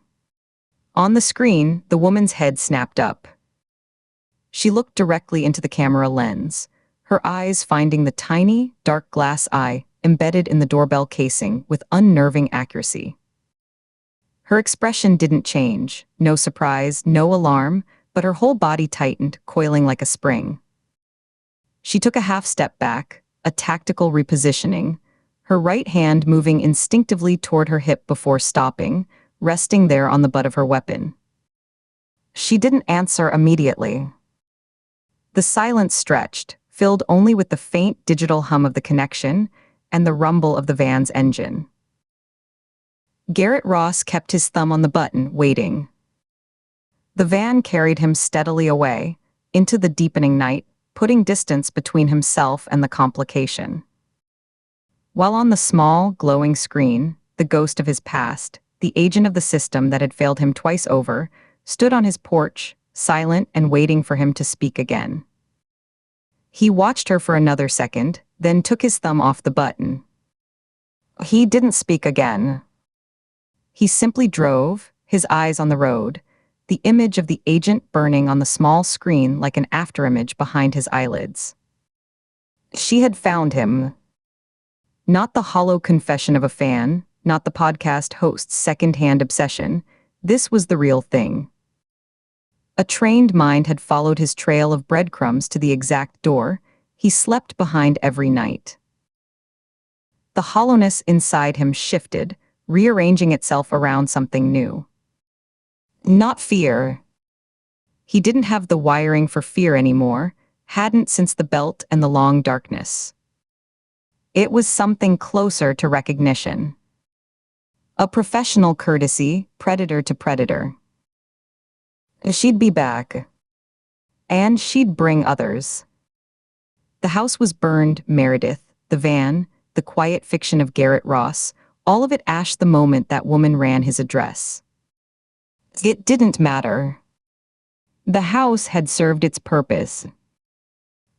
On the screen, the woman's head snapped up. She looked directly into the camera lens, her eyes finding the tiny, dark glass eye embedded in the doorbell casing with unnerving accuracy. Her expression didn't change, no surprise, no alarm, but her whole body tightened, coiling like a spring. She took a half step back, a tactical repositioning, her right hand moving instinctively toward her hip before stopping, resting there on the butt of her weapon. She didn't answer immediately. The silence stretched, filled only with the faint digital hum of the connection and the rumble of the van's engine. Garrett Ross kept his thumb on the button, waiting. The van carried him steadily away, into the deepening night, putting distance between himself and the complication. While on the small, glowing screen, the ghost of his past, the agent of the system that had failed him twice over, stood on his porch, silent and waiting for him to speak again. He watched her for another second, then took his thumb off the button. He didn't speak again. He simply drove, his eyes on the road, the image of the agent burning on the small screen like an afterimage behind his eyelids. She had found him. Not the hollow confession of a fan, not the podcast host's second-hand obsession. This was the real thing. A trained mind had followed his trail of breadcrumbs to the exact door he slept behind every night. The hollowness inside him shifted, rearranging itself around something new. Not fear. He didn't have the wiring for fear anymore, hadn't since the belt and the long darkness. It was something closer to recognition. A professional courtesy, predator to predator. She'd be back. And she'd bring others. The house was burned, Meredith, the van, the quiet fiction of Garrett Ross, all of it ashed the moment that woman ran his address. It didn't matter. The house had served its purpose.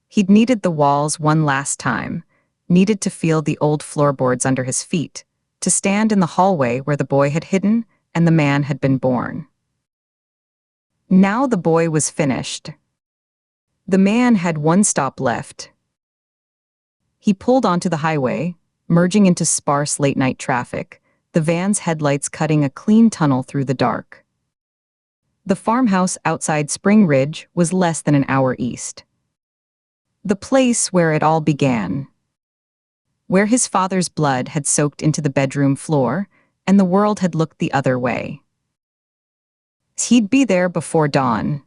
He'd needed the walls one last time, needed to feel the old floorboards under his feet, to stand in the hallway where the boy had hidden and the man had been born. Now the boy was finished. The man had one stop left. He pulled onto the highway, merging into sparse late-night traffic, the van's headlights cutting a clean tunnel through the dark. The farmhouse outside Spring Ridge was less than an hour east. The place where it all began. Where his father's blood had soaked into the bedroom floor, and the world had looked the other way. He'd be there before dawn.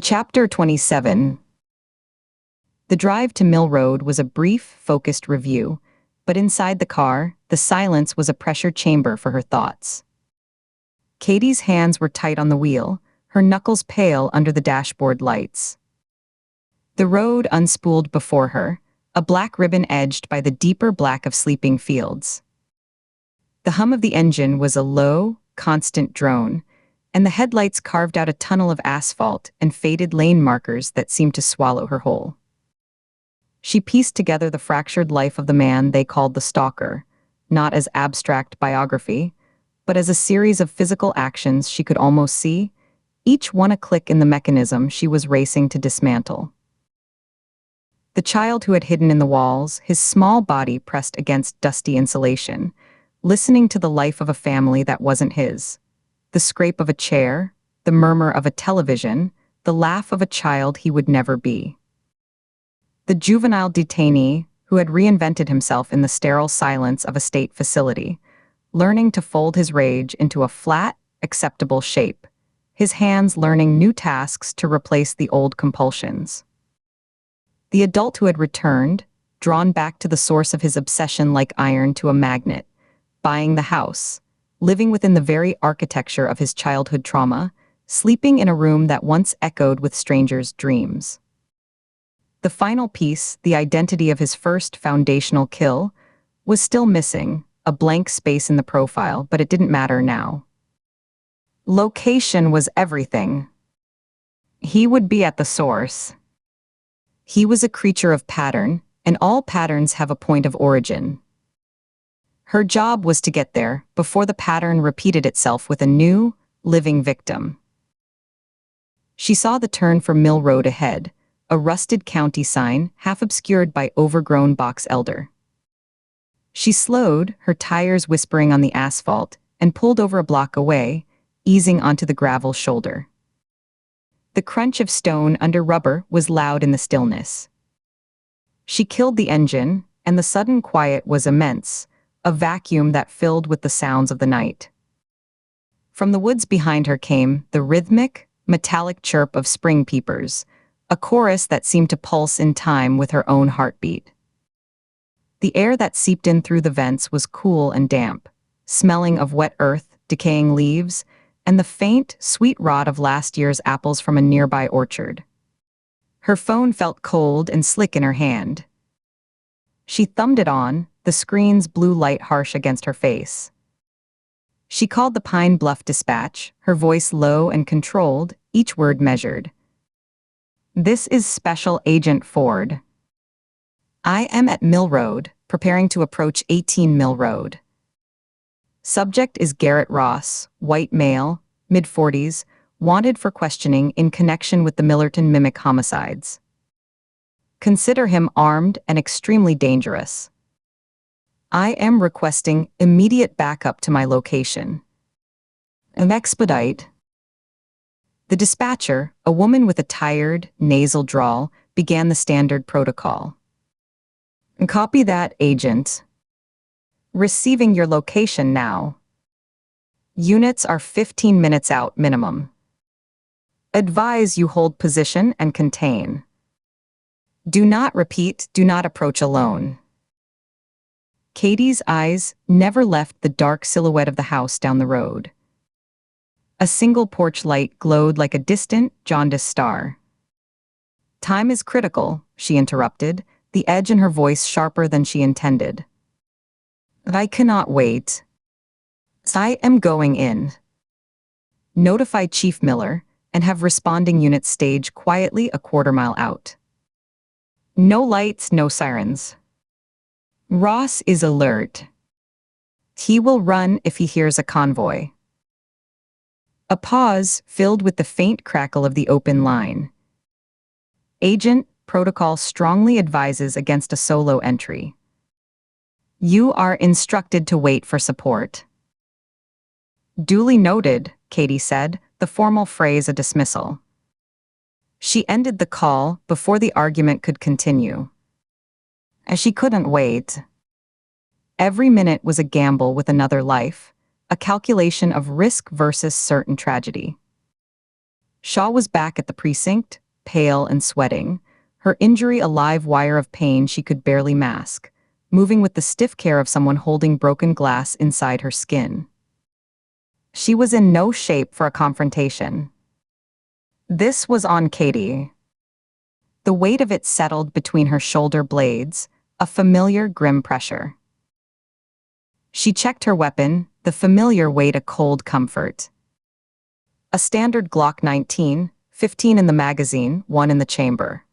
Chapter 27. The drive to Mill Road was a brief, focused review, but inside the car, the silence was a pressure chamber for her thoughts. Katie's hands were tight on the wheel, her knuckles pale under the dashboard lights. The road unspooled before her, a black ribbon edged by the deeper black of sleeping fields. The hum of the engine was a low, constant drone, and the headlights carved out a tunnel of asphalt and faded lane markers that seemed to swallow her whole. She pieced together the fractured life of the man they called the Stalker, not as abstract biography, but as a series of physical actions she could almost see, each one a click in the mechanism she was racing to dismantle. The child who had hidden in the walls, his small body pressed against dusty insulation, listening to the life of a family that wasn't his. The scrape of a chair, the murmur of a television, the laugh of a child he would never be. The juvenile detainee who had reinvented himself in the sterile silence of a state facility, learning to fold his rage into a flat, acceptable shape, his hands learning new tasks to replace the old compulsions. The adult who had returned, drawn back to the source of his obsession like iron to a magnet, buying the house, living within the very architecture of his childhood trauma, sleeping in a room that once echoed with strangers' dreams. The final piece, the identity of his first foundational kill, was still missing, a blank space in the profile, but it didn't matter now. Location was everything. He would be at the source. He was a creature of pattern, and all patterns have a point of origin. Her job was to get there before the pattern repeated itself with a new, living victim. She saw the turn for Mill Road ahead, a rusted county sign half obscured by overgrown box elder. She slowed, her tires whispering on the asphalt, and pulled over a block away, easing onto the gravel shoulder. The crunch of stone under rubber was loud in the stillness. She killed the engine, and the sudden quiet was immense, a vacuum that filled with the sounds of the night. From the woods behind her came the rhythmic, metallic chirp of spring peepers, a chorus that seemed to pulse in time with her own heartbeat. The air that seeped in through the vents was cool and damp, smelling of wet earth, decaying leaves, and the faint, sweet rot of last year's apples from a nearby orchard. Her phone felt cold and slick in her hand. She thumbed it on, the screen's blue light harsh against her face. She called the Pine Bluff dispatch, her voice low and controlled, each word measured. "This is Special Agent Ford. I am at Mill Road, preparing to approach 18 Mill Road. Subject is Garrett Ross, white male, mid-40s, wanted for questioning in connection with the Millerton mimic homicides. Consider him armed and extremely dangerous. I am requesting immediate backup to my location. An expedite." The dispatcher, a woman with a tired, nasal drawl, began the standard protocol. "Copy that, agent. Receiving your location now. Units are 15 minutes out minimum. Advise you hold position and contain. Do not approach alone. Katie's eyes never left the dark silhouette of the house down the road. A single porch light glowed like a distant, jaundiced star. "Time is critical," she interrupted, the edge in her voice sharper than she intended. "I cannot wait. I am going in. Notify Chief Miller and have responding units stage quietly a quarter-mile out. No lights, no sirens. Ross is alert. He will run if he hears a convoy." A pause filled with the faint crackle of the open line. "Agent, protocol strongly advises against a solo entry. You are instructed to wait for support." "Duly noted," Katie said, the formal phrase a dismissal. She ended the call before the argument could continue. As she couldn't wait. Every minute was a gamble with another life, a calculation of risk versus certain tragedy. Shaw was back at the precinct, pale and sweating, her injury a live wire of pain she could barely mask, moving with the stiff care of someone holding broken glass inside her skin. She was in no shape for a confrontation. This was on Katie. The weight of it settled between her shoulder blades, a familiar grim pressure. She checked her weapon, the familiar weight a cold comfort. A standard Glock 19, 15 in the magazine, 1 in the chamber.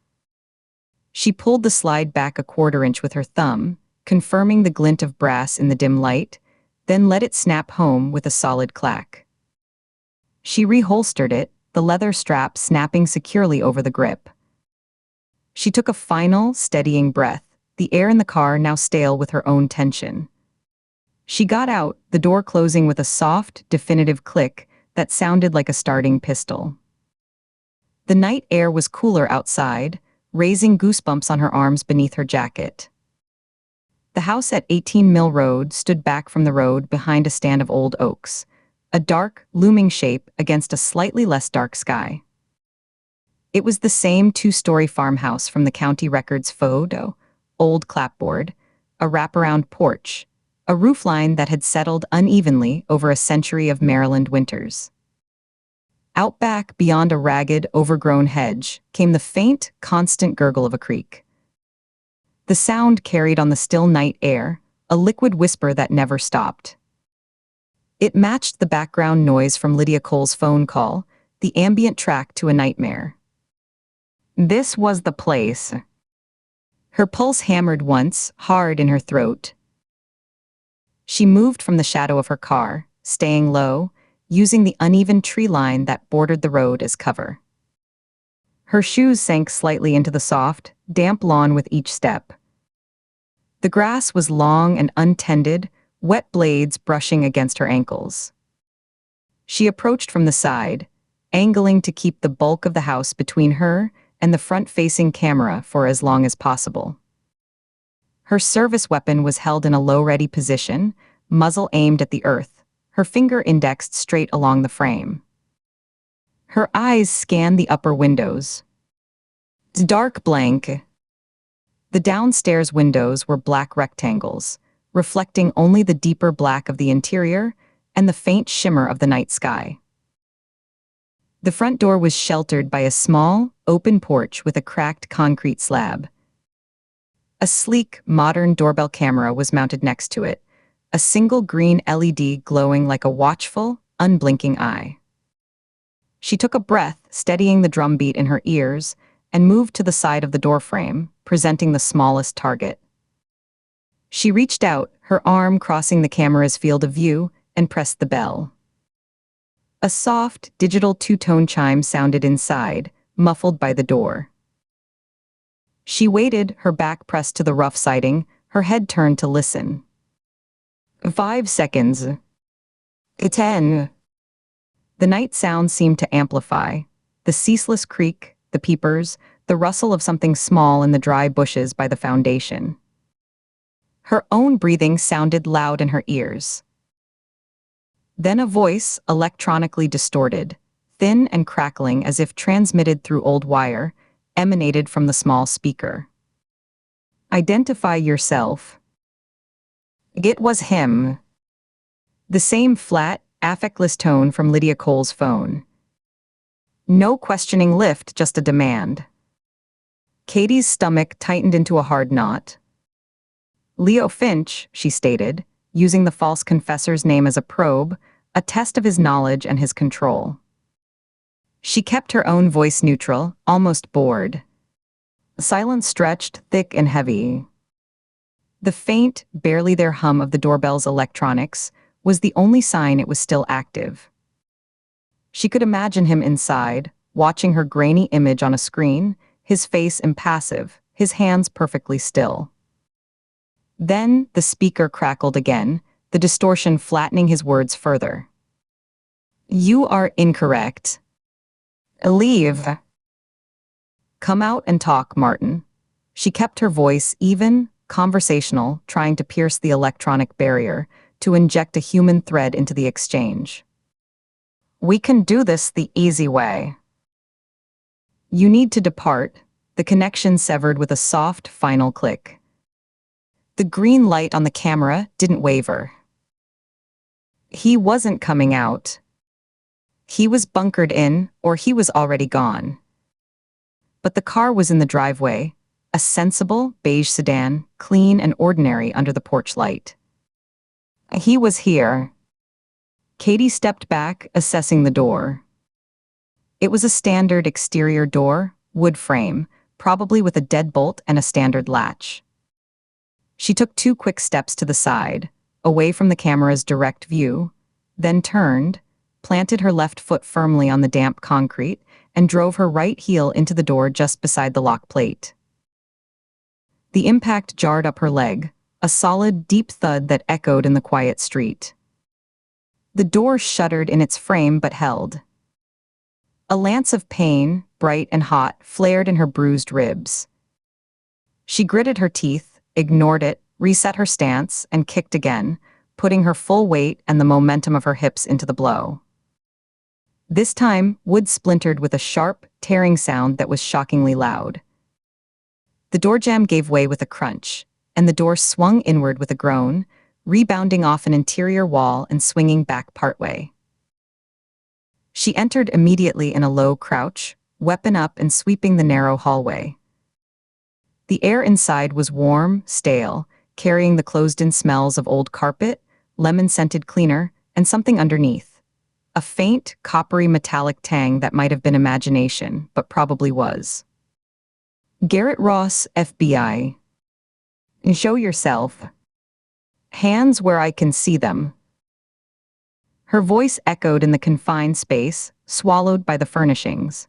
She pulled the slide back a quarter-inch with her thumb, confirming the glint of brass in the dim light, then let it snap home with a solid clack. She reholstered it, the leather strap snapping securely over the grip. She took a final, steadying breath, the air in the car now stale with her own tension. She got out, the door closing with a soft, definitive click that sounded like a starting pistol. The night air was cooler outside, raising goosebumps on her arms beneath her jacket. The house at 18 Mill Road stood back from the road behind a stand of old oaks, a dark, looming shape against a slightly less dark sky. It was the same two-story farmhouse from the county record's photo, old clapboard, a wraparound porch, a roofline that had settled unevenly over a century of Maryland winters. Out back, beyond a ragged, overgrown hedge, came the faint, constant gurgle of a creek. The sound carried on the still night air, a liquid whisper that never stopped. It matched the background noise from Lydia Cole's phone call, the ambient track to a nightmare. This was the place. Her pulse hammered once, hard in her throat. She moved from the shadow of her car, staying low, using the uneven tree line that bordered the road as cover. Her shoes sank slightly into the soft, damp lawn with each step. The grass was long and untended, wet blades brushing against her ankles. She approached from the side, angling to keep the bulk of the house between her and the front-facing camera for as long as possible. Her service weapon was held in a low-ready position, muzzle aimed at the earth, her finger indexed straight along the frame. Her eyes scanned the upper windows. Dark blank. The downstairs windows were black rectangles, reflecting only the deeper black of the interior and the faint shimmer of the night sky. The front door was sheltered by a small, open porch with a cracked concrete slab. A sleek, modern doorbell camera was mounted next to it, a single green LED glowing like a watchful, unblinking eye. She took a breath, steadying the drumbeat in her ears, and moved to the side of the doorframe, presenting the smallest target. She reached out, her arm crossing the camera's field of view, and pressed the bell. A soft, digital two-tone chime sounded inside, muffled by the door. She waited, her back pressed to the rough siding, her head turned to listen. 5 seconds. 10. The night sound seemed to amplify. The ceaseless creak, the peepers, the rustle of something small in the dry bushes by the foundation. Her own breathing sounded loud in her ears. Then a voice, electronically distorted, thin and crackling as if transmitted through old wire, emanated from the small speaker. Identify yourself. It was him. The same flat, affectless tone from Lydia Cole's phone. No questioning lift, just a demand. Katie's stomach tightened into a hard knot. Leo Finch, she stated, using the false confessor's name as a probe, a test of his knowledge and his control. She kept her own voice neutral, almost bored. Silence stretched, thick and heavy. The faint, barely there hum of the doorbell's electronics was the only sign it was still active. She could imagine him inside, watching her grainy image on a screen, his face impassive, his hands perfectly still. Then the speaker crackled again, the distortion flattening his words further. You are incorrect. Leave. Come out and talk, Martin. She kept her voice even, conversational, trying to pierce the electronic barrier, to inject a human thread into the exchange. We can do this the easy way. You need to depart, the connection severed with a soft, final click. The green light on the camera didn't waver. He wasn't coming out. He was bunkered in, or he was already gone. But the car was in the driveway, a sensible, beige sedan, clean and ordinary under the porch light. He was here. Katie stepped back, assessing the door. It was a standard exterior door, wood frame, probably with a deadbolt and a standard latch. She took 2 quick steps to the side, away from the camera's direct view, then turned, planted her left foot firmly on the damp concrete, and drove her right heel into the door just beside the lock plate. The impact jarred up her leg, a solid, deep thud that echoed in the quiet street. The door shuddered in its frame but held. A lance of pain, bright and hot, flared in her bruised ribs. She gritted her teeth, ignored it, reset her stance, and kicked again, putting her full weight and the momentum of her hips into the blow. This time, wood splintered with a sharp, tearing sound that was shockingly loud. The door jamb gave way with a crunch, and the door swung inward with a groan, rebounding off an interior wall and swinging back partway. She entered immediately in a low crouch, weapon up and sweeping the narrow hallway. The air inside was warm, stale, carrying the closed-in smells of old carpet, lemon-scented cleaner, and something underneath. A faint, coppery metallic tang that might have been imagination, but probably was. Garrett Ross, FBI. Show yourself. Hands where I can see them. Her voice echoed in the confined space, swallowed by the furnishings.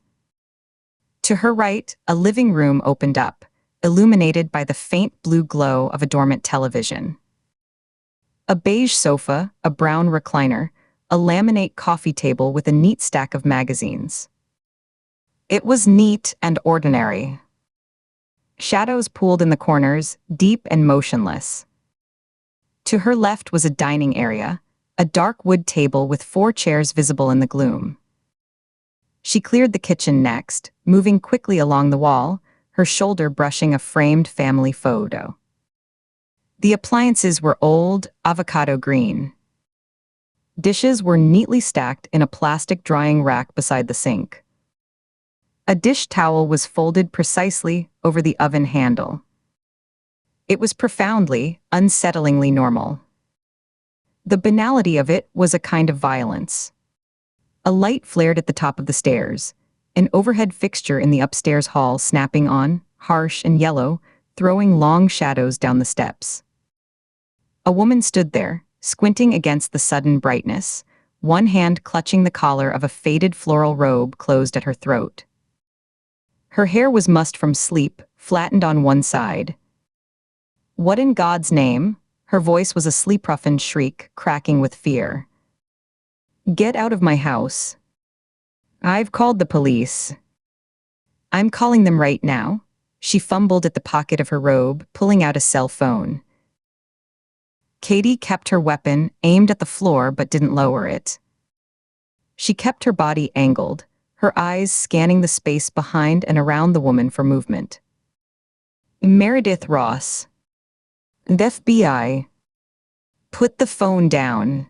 To her right, a living room opened up, illuminated by the faint blue glow of a dormant television. A beige sofa, a brown recliner, a laminate coffee table with a neat stack of magazines. It was neat and ordinary. Shadows pooled in the corners, deep and motionless. To her left was a dining area, a dark wood table with 4 chairs visible in the gloom. She cleared the kitchen next, moving quickly along the wall, her shoulder brushing a framed family photo. The appliances were old, avocado green. Dishes were neatly stacked in a plastic drying rack beside the sink. A dish towel was folded precisely over the oven handle. It was profoundly, unsettlingly normal. The banality of it was a kind of violence. A light flared at the top of the stairs, an overhead fixture in the upstairs hall snapping on, harsh and yellow, throwing long shadows down the steps. A woman stood there, squinting against the sudden brightness, one hand clutching the collar of a faded floral robe closed at her throat. Her hair was mussed from sleep, flattened on one side. What in God's name? Her voice was a sleep-roughened shriek, cracking with fear. Get out of my house. I've called the police. I'm calling them right now. She fumbled at the pocket of her robe, pulling out a cell phone. Katie kept her weapon, aimed at the floor but didn't lower it. She kept her body angled, her eyes scanning the space behind and around the woman for movement. Meredith Ross. The FBI. Put the phone down.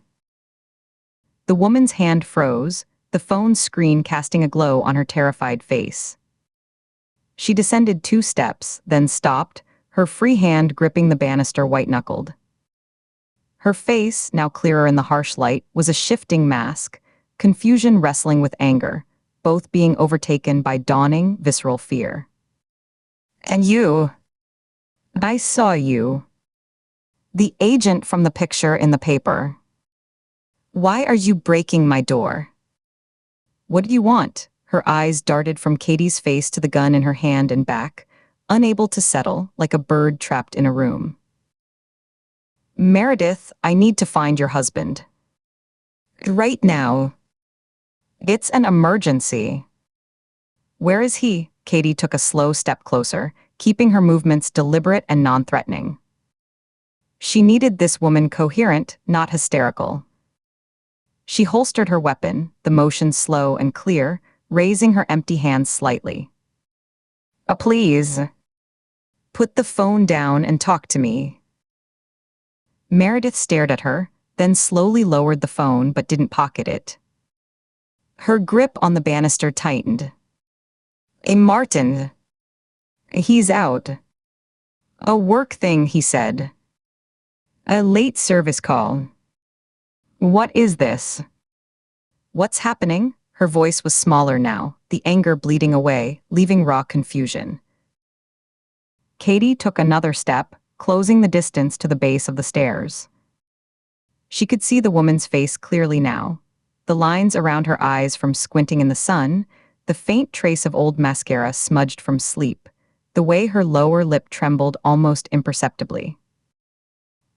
The woman's hand froze, the phone's screen casting a glow on her terrified face. She descended 2 steps, then stopped, her free hand gripping the banister white-knuckled. Her face, now clearer in the harsh light, was a shifting mask, confusion wrestling with anger, both being overtaken by dawning, visceral fear. And you? I saw you. The agent from the picture in the paper. Why are you breaking my door? What do you want? Her eyes darted from Katie's face to the gun in her hand and back, unable to settle, like a bird trapped in a room. Meredith, I need to find your husband. Right now. It's an emergency. Where is he? Katie took a slow step closer, keeping her movements deliberate and non-threatening. She needed this woman coherent, not hysterical. She holstered her weapon, the motion slow and clear, raising her empty hands slightly. Please. Put the phone down and talk to me. Meredith stared at her, then slowly lowered the phone but didn't pocket it. Her grip on the banister tightened. Martin. He's out. A work thing, he said. A late service call. What is this? What's happening? Her voice was smaller now, the anger bleeding away, leaving raw confusion. Katie took another step, closing the distance to the base of the stairs. She could see the woman's face clearly now, the lines around her eyes from squinting in the sun, the faint trace of old mascara smudged from sleep, the way her lower lip trembled almost imperceptibly.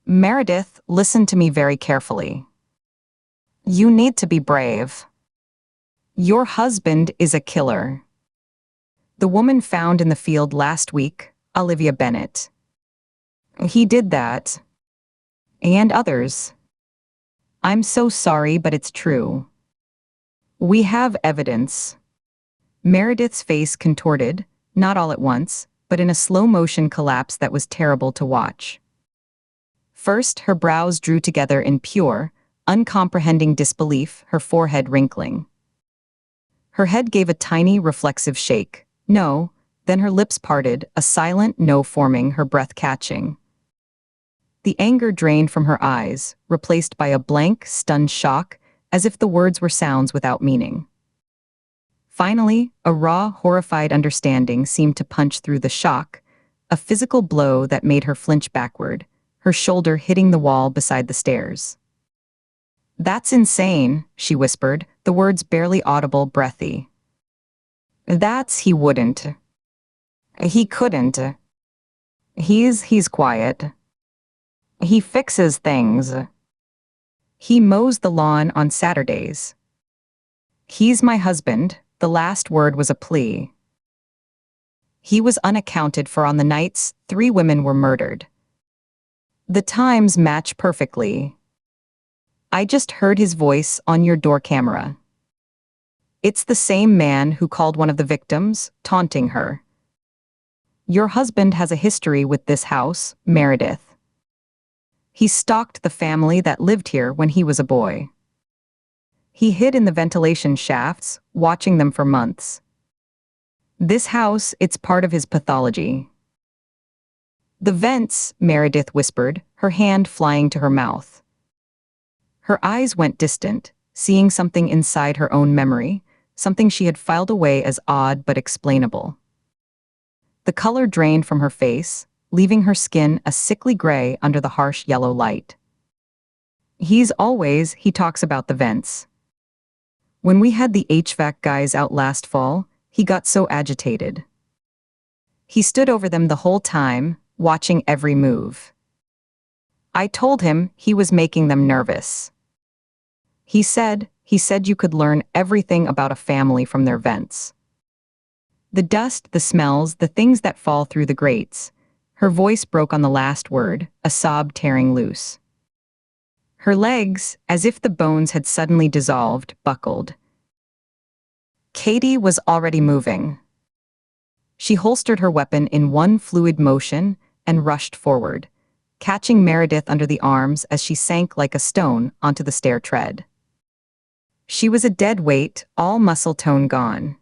Meredith, listen to me very carefully. You need to be brave. Your husband is a killer. The woman found in the field last week, Olivia Bennett. He did that. And others. I'm so sorry, but it's true. We have evidence. Meredith's face contorted, not all at once, but in a slow-motion collapse that was terrible to watch. First, her brows drew together in pure, uncomprehending disbelief, her forehead wrinkling. Her head gave a tiny, reflexive shake. No, then her lips parted, a silent no forming, her breath catching. The anger drained from her eyes, replaced by a blank, stunned shock, as if the words were sounds without meaning. Finally, a raw, horrified understanding seemed to punch through the shock, a physical blow that made her flinch backward, her shoulder hitting the wall beside the stairs. That's insane, she whispered, the words barely audible, breathy. He wouldn't. He couldn't. He's quiet. He fixes things. He mows the lawn on Saturdays. He's my husband, the last word was a plea. He was unaccounted for on the nights 3 women were murdered. The times match perfectly. I just heard his voice on your door camera. It's the same man who called one of the victims, taunting her. Your husband has a history with this house, Meredith. He stalked the family that lived here when he was a boy. He hid in the ventilation shafts, watching them for months. This house, it's part of his pathology. The vents, Meredith whispered, her hand flying to her mouth. Her eyes went distant, seeing something inside her own memory, something she had filed away as odd but explainable. The color drained from her face, leaving her skin a sickly gray under the harsh yellow light. He talks about the vents. When we had the HVAC guys out last fall, he got so agitated. He stood over them the whole time, watching every move. I told him he was making them nervous. He said you could learn everything about a family from their vents. The dust, the smells, the things that fall through the grates. Her voice broke on the last word, a sob tearing loose. Her legs, as if the bones had suddenly dissolved, buckled. Katie was already moving. She holstered her weapon in one fluid motion and rushed forward, catching Meredith under the arms as she sank like a stone onto the stair tread. She was a dead weight, all muscle tone gone.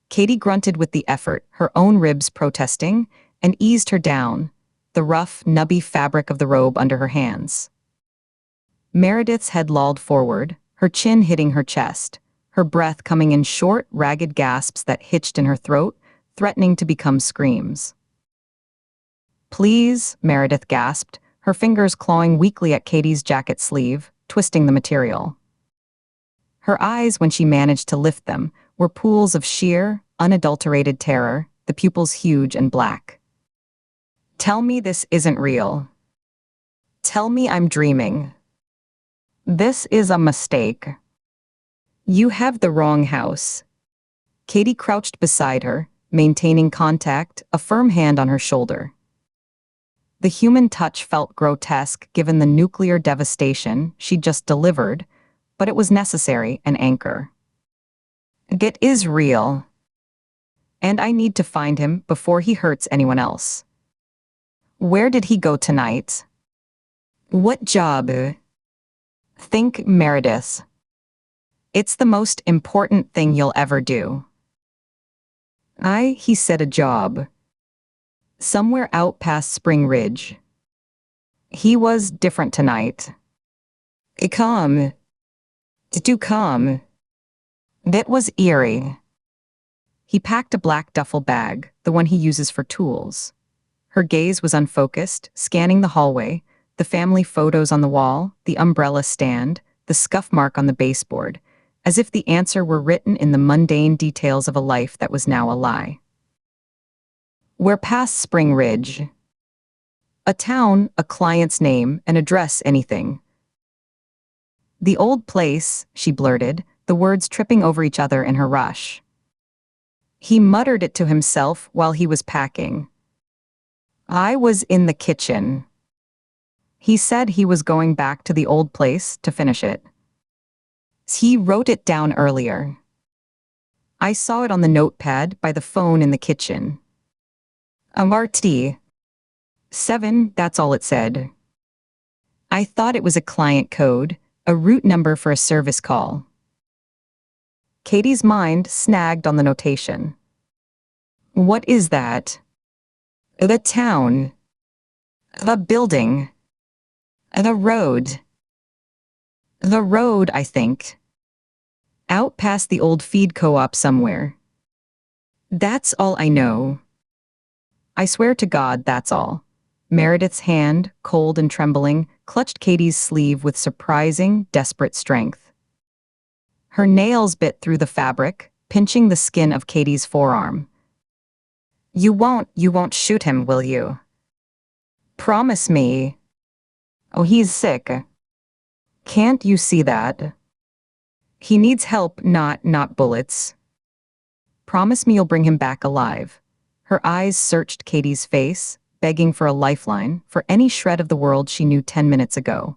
Katie grunted with the effort, her own ribs protesting, and eased her down, the rough, nubby fabric of the robe under her hands. Meredith's head lolled forward, her chin hitting her chest, her breath coming in short, ragged gasps that hitched in her throat, threatening to become screams. "Please," Meredith gasped, her fingers clawing weakly at Katie's jacket sleeve, twisting the material. Her eyes, when she managed to lift them, were pools of sheer, unadulterated terror, the pupils huge and black. "Tell me this isn't real. Tell me I'm dreaming. This is a mistake. You have the wrong house." Katie crouched beside her, maintaining contact, a firm hand on her shoulder. The human touch felt grotesque given the nuclear devastation she'd just delivered, but it was necessary, an anchor. "It is real. And I need to find him before he hurts anyone else. Where did he go tonight? What job?" "Think, Meredith. It's the most important thing you'll ever do." He said, "A job. Somewhere out past Spring Ridge. He was different tonight. Come. Do come." That was eerie. He packed a black duffel bag, the one he uses for tools. Her gaze was unfocused, scanning the hallway, the family photos on the wall, the umbrella stand, the scuff mark on the baseboard, as if the answer were written in the mundane details of a life that was now a lie. "We're past Spring Ridge." A town, a client's name, an address, anything. "The old place," she blurted, the words tripping over each other in her rush. He muttered it to himself while he was packing. "I was in the kitchen." He said he was going back to the old place to finish it. He wrote it down earlier. I saw it on the notepad by the phone in the kitchen. RT 7, that's all it said. I thought it was a client code, a route number for a service call. Katie's mind snagged on the notation. What is that? The town. The building. The road. The road, I think. Out past the old feed co-op somewhere. That's all I know. I swear to God, that's all. Meredith's hand, cold and trembling, clutched Katie's sleeve with surprising, desperate strength. Her nails bit through the fabric, pinching the skin of Katie's forearm. You won't shoot him, will you? Promise me. Oh, he's sick. Can't you see that? He needs help, not bullets. Promise me you'll bring him back alive. Her eyes searched Katie's face, begging for a lifeline, for any shred of the world she knew 10 minutes ago.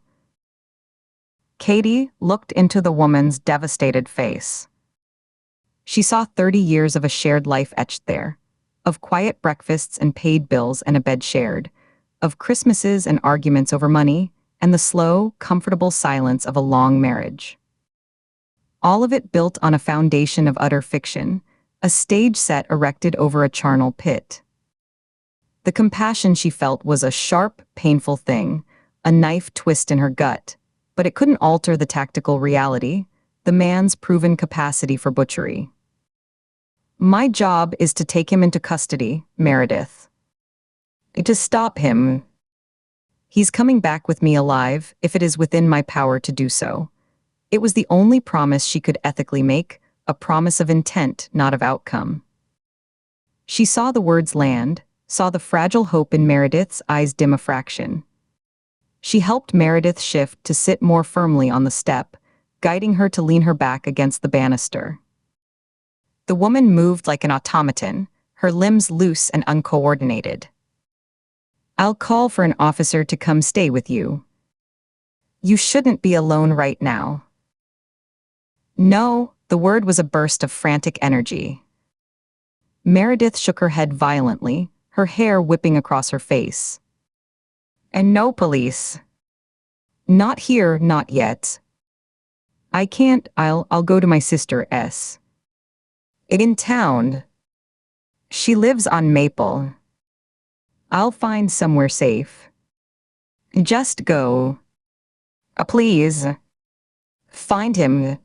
Katie looked into the woman's devastated face. She saw 30 years of a shared life etched there, of quiet breakfasts and paid bills and a bed shared, of Christmases and arguments over money, and the slow, comfortable silence of a long marriage. All of it built on a foundation of utter fiction, a stage set erected over a charnel pit. The compassion she felt was a sharp, painful thing, a knife twist in her gut, but it couldn't alter the tactical reality, the man's proven capacity for butchery. My job is to take him into custody, Meredith. To stop him. He's coming back with me alive, if it is within my power to do so. It was the only promise she could ethically make, a promise of intent, not of outcome. She saw the words land, saw the fragile hope in Meredith's eyes dim a fraction. She helped Meredith shift to sit more firmly on the step, guiding her to lean her back against the banister. The woman moved like an automaton, her limbs loose and uncoordinated. I'll call for an officer to come stay with you. You shouldn't be alone right now. No, the word was a burst of frantic energy. Meredith shook her head violently, her hair whipping across her face. And no police. Not here, not yet. I can't, I'll go to my sister S. In town. She lives on Maple. I'll find somewhere safe. Just go. Please. Find him.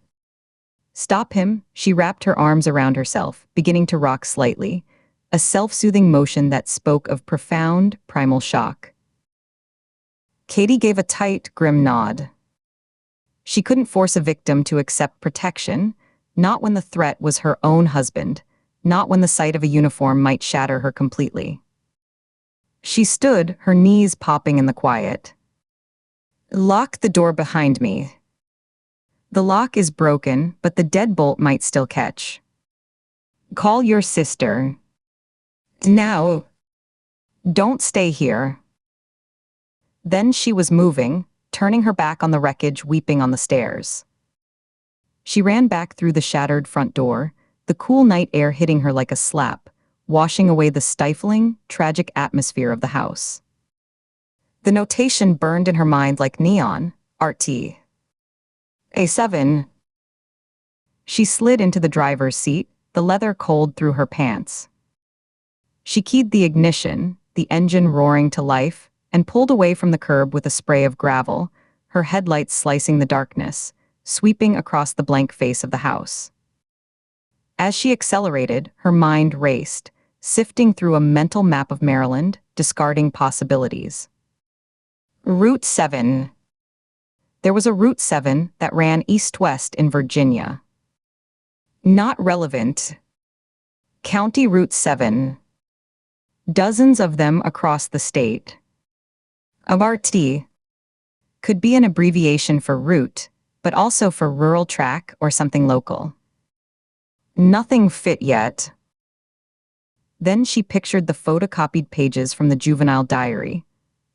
Stop him. She wrapped her arms around herself, beginning to rock slightly, a self-soothing motion that spoke of profound, primal shock. Katie gave a tight, grim nod. She couldn't force a victim to accept protection, not when the threat was her own husband, not when the sight of a uniform might shatter her completely. She stood, her knees popping in the quiet. Lock the door behind me. The lock is broken, but the deadbolt might still catch. Call your sister. Now. Don't stay here. Then she was moving, turning her back on the wreckage, weeping on the stairs. She ran back through the shattered front door, the cool night air hitting her like a slap, washing away the stifling, tragic atmosphere of the house. The notation burned in her mind like neon, RT. A7. She slid into the driver's seat, the leather cold through her pants. She keyed the ignition, the engine roaring to life, and pulled away from the curb with a spray of gravel, her headlights slicing the darkness, sweeping across the blank face of the house. As she accelerated, her mind raced, sifting through a mental map of Maryland, discarding possibilities. Route 7. There was a Route 7 that ran east-west in Virginia. Not relevant. County Route 7. Dozens of them across the state. RT could be an abbreviation for route, but also for rural track or something local. Nothing fit yet. Then she pictured the photocopied pages from the juvenile diary,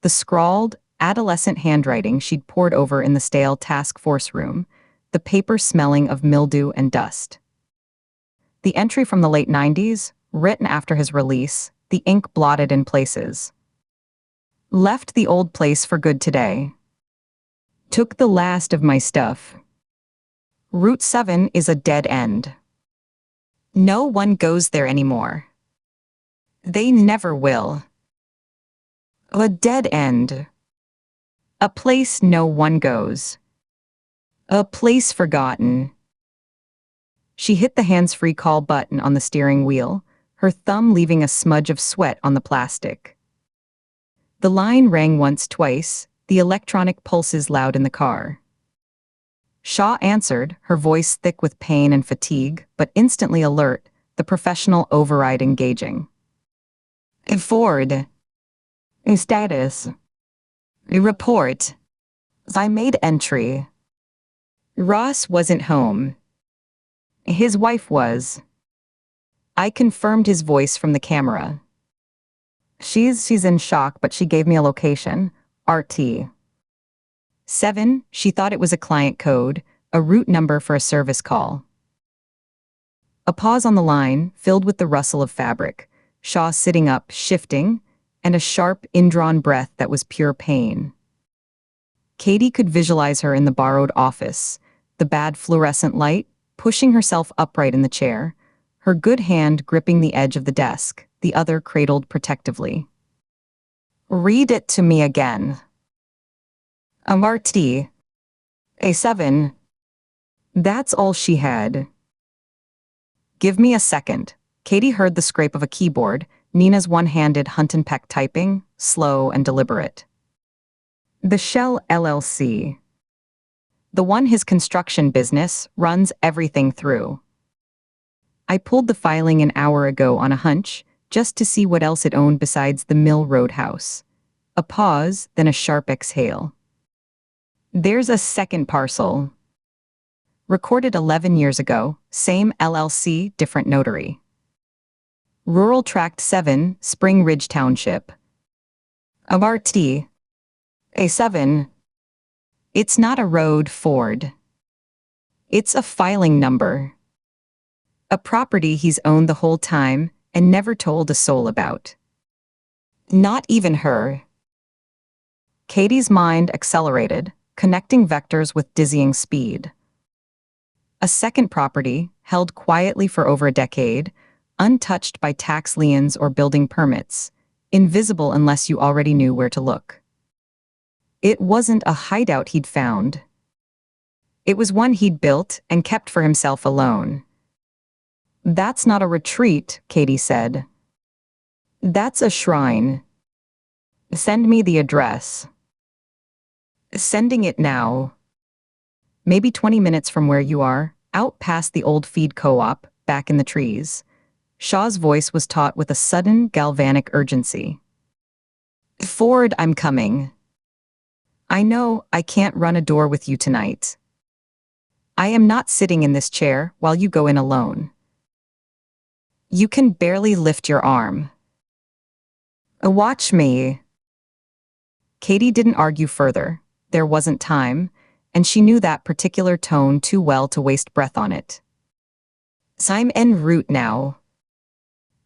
the scrawled, adolescent handwriting she'd pored over in the stale task force room, the paper smelling of mildew and dust. The entry from the late 90s, written after his release, the ink blotted in places. Left the old place for good today. Took the last of my stuff. Route 7 is a dead end. No one goes there anymore. They never will. A dead end. A place no one goes. A place forgotten. She hit the hands-free call button on the steering wheel, her thumb leaving a smudge of sweat on the plastic. The line rang once, twice, the electronic pulses loud in the car. Shaw answered, her voice thick with pain and fatigue, but instantly alert, the professional override engaging. Ford. Status. Report. I made entry. Ross wasn't home. His wife was. I confirmed his voice from the camera. She's in shock, but she gave me a location. RT. 7, she thought it was a client code, a route number for a service call. A pause on the line, filled with the rustle of fabric, Shaw sitting up, shifting, and a sharp, indrawn breath that was pure pain. Katie could visualize her in the borrowed office, the bad fluorescent light, pushing herself upright in the chair, her good hand gripping the edge of the desk, the other cradled protectively. Read it to me again. RT. A7. That's all she had. Give me a second. Katie heard the scrape of a keyboard, Nina's one-handed hunt and peck typing, slow and deliberate. The Shell LLC. The one his construction business runs everything through. I pulled the filing an hour ago on a hunch, just to see what else it owned besides the Mill Road house. A pause, then a sharp exhale. There's a second parcel. Recorded 11 years ago, same LLC, different notary. Rural Tract 7, Spring Ridge Township. RT. A7. It's not a road, Ford. It's a filing number. A property he's owned the whole time and never told a soul about. Not even her. Katie's mind accelerated, connecting vectors with dizzying speed. A second property, held quietly for over a decade, untouched by tax liens or building permits, invisible unless you already knew where to look. It wasn't a hideout he'd found. It was one he'd built and kept for himself alone. "That's not a retreat," Katie said. "That's a shrine. Send me the address." "Sending it now." Maybe 20 minutes from where you are, out past the old feed co-op, back in the trees. Shaw's voice was taut with a sudden, galvanic urgency. "Ford, I'm coming. I know I can't run a door with you tonight. I am not sitting in this chair while you go in alone. You can barely lift your arm. Watch me." Katie didn't argue further. There wasn't time, and she knew that particular tone too well to waste breath on it. "I'm en route now.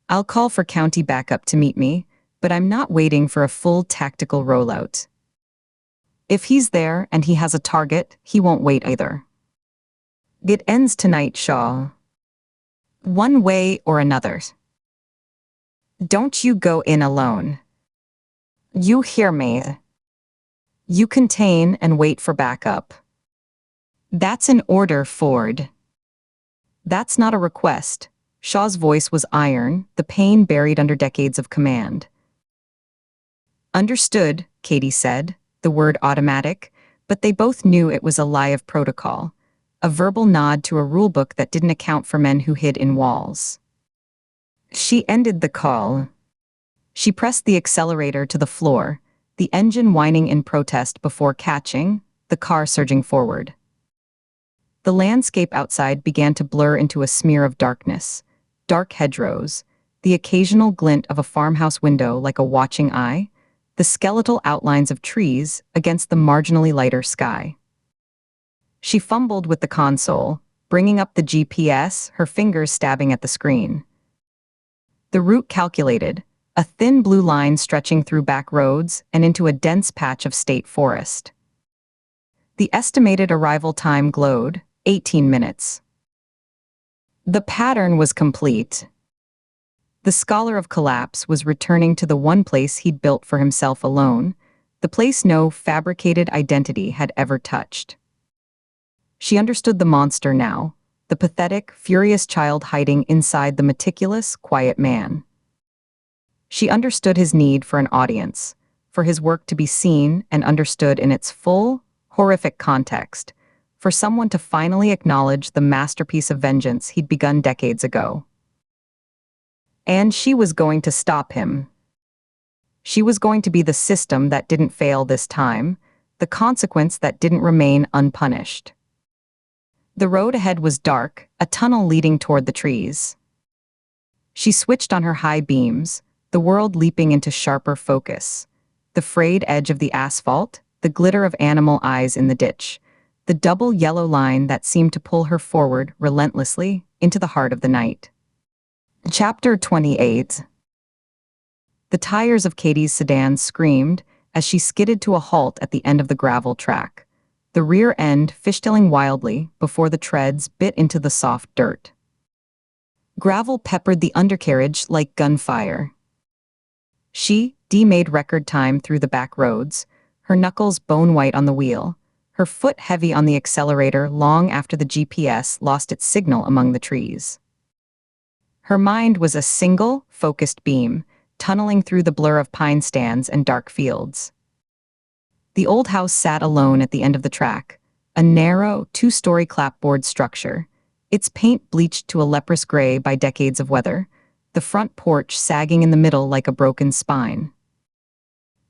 I'll call for county backup to meet me, but I'm not waiting for a full tactical rollout. If he's there and he has a target, he won't wait either. It ends tonight, Shaw. One way or another. Don't you go in alone. You hear me? You contain and wait for backup. That's an order, Ford. That's not a request." Shaw's voice was iron, the pain buried under decades of command. "Understood," Katie said, the word automatic, but they both knew it was a lie of protocol, a verbal nod to a rulebook that didn't account for men who hid in walls. She ended the call. She pressed the accelerator to the floor, the engine whining in protest before catching, the car surging forward. The landscape outside began to blur into a smear of darkness. Dark hedgerows, the occasional glint of a farmhouse window like a watching eye, the skeletal outlines of trees against the marginally lighter sky. She fumbled with the console, bringing up the GPS, her fingers stabbing at the screen. The route calculated, a thin blue line stretching through back roads and into a dense patch of state forest. The estimated arrival time glowed, 18 minutes. The pattern was complete. The scholar of collapse was returning to the one place he'd built for himself alone, the place no fabricated identity had ever touched. She understood the monster now, the pathetic, furious child hiding inside the meticulous, quiet man. She understood his need for an audience, for his work to be seen and understood in its full, horrific context, for someone to finally acknowledge the masterpiece of vengeance he'd begun decades ago. And she was going to stop him. She was going to be the system that didn't fail this time, the consequence that didn't remain unpunished. The road ahead was dark, a tunnel leading toward the trees. She switched on her high beams, the world leaping into sharper focus. The frayed edge of the asphalt, the glitter of animal eyes in the ditch, the double yellow line that seemed to pull her forward relentlessly into the heart of the night. Chapter 28. The tires of Katie's sedan screamed as she skidded to a halt at the end of the gravel track, the rear end fishtailing wildly before the treads bit into the soft dirt. Gravel peppered the undercarriage like gunfire. She, Dee, made record time through the back roads, her knuckles bone-white on the wheel, her foot heavy on the accelerator long after the GPS lost its signal among the trees. Her mind was a single, focused beam, tunneling through the blur of pine stands and dark fields. The old house sat alone at the end of the track, a narrow, two-story clapboard structure, its paint bleached to a leprous gray by decades of weather, the front porch sagging in the middle like a broken spine.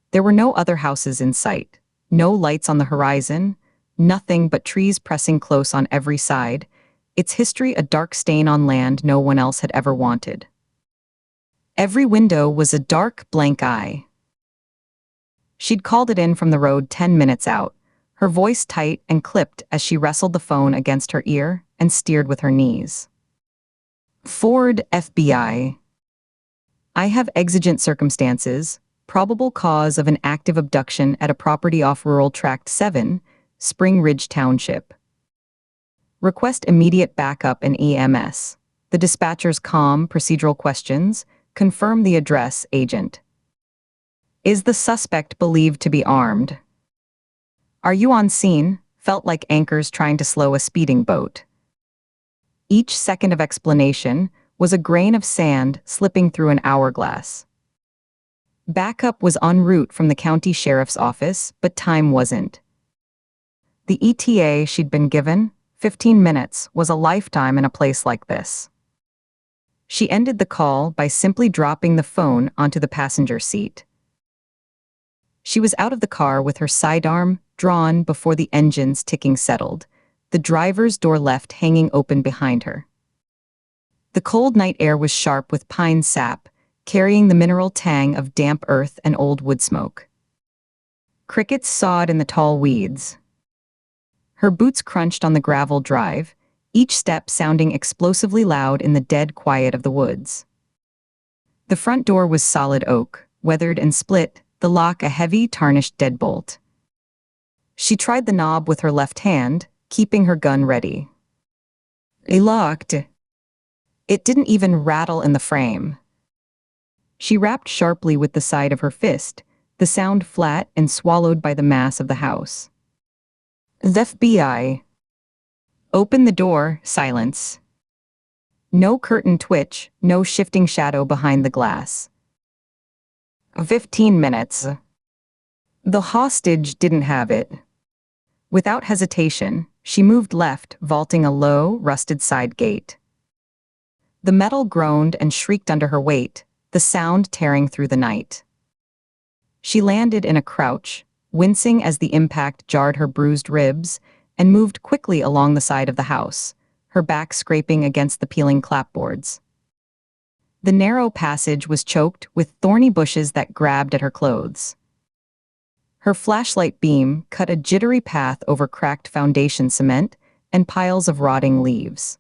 There were no other houses in sight, no lights on the horizon, nothing but trees pressing close on every side, its history a dark stain on land no one else had ever wanted. Every window was a dark, blank eye. She'd called it in from the road 10 minutes out, her voice tight and clipped as she wrestled the phone against her ear and steered with her knees. Ford, FBI. I have exigent circumstances, Probable cause of an active abduction at a property off Rural Tract 7, Spring Ridge Township. Request immediate backup and EMS. The dispatcher's calm, procedural questions. Confirm the address, agent. Is the suspect believed to be armed? Are you on scene? Felt like anchors trying to slow a speeding boat. Each second of explanation was a grain of sand slipping through an hourglass. Backup was en route from the county sheriff's office, but time wasn't. The ETA she'd been given, 15 minutes, was a lifetime in a place like this. She ended the call by simply dropping the phone onto the passenger seat. She was out of the car with her sidearm drawn before the engine's ticking settled, the driver's door left hanging open behind her. The cold night air was sharp with pine sap, carrying the mineral tang of damp earth and old wood smoke. Crickets sawed in the tall weeds. Her boots crunched on the gravel drive, each step sounding explosively loud in the dead quiet of the woods. The front door was solid oak, weathered and split, the lock a heavy, tarnished deadbolt. She tried the knob with her left hand, keeping her gun ready. It locked. It didn't even rattle in the frame. She rapped sharply with the side of her fist, the sound flat and swallowed by the mass of the house. The FBI. Open the door, silence. No curtain twitch, no shifting shadow behind the glass. 15 minutes. The hostage didn't have it. Without hesitation, she moved left, vaulting a low, rusted side gate. The metal groaned and shrieked under her weight, the sound tearing through the night. She landed in a crouch, wincing as the impact jarred her bruised ribs, and moved quickly along the side of the house, her back scraping against the peeling clapboards. The narrow passage was choked with thorny bushes that grabbed at her clothes. Her flashlight beam cut a jittery path over cracked foundation cement and piles of rotting leaves.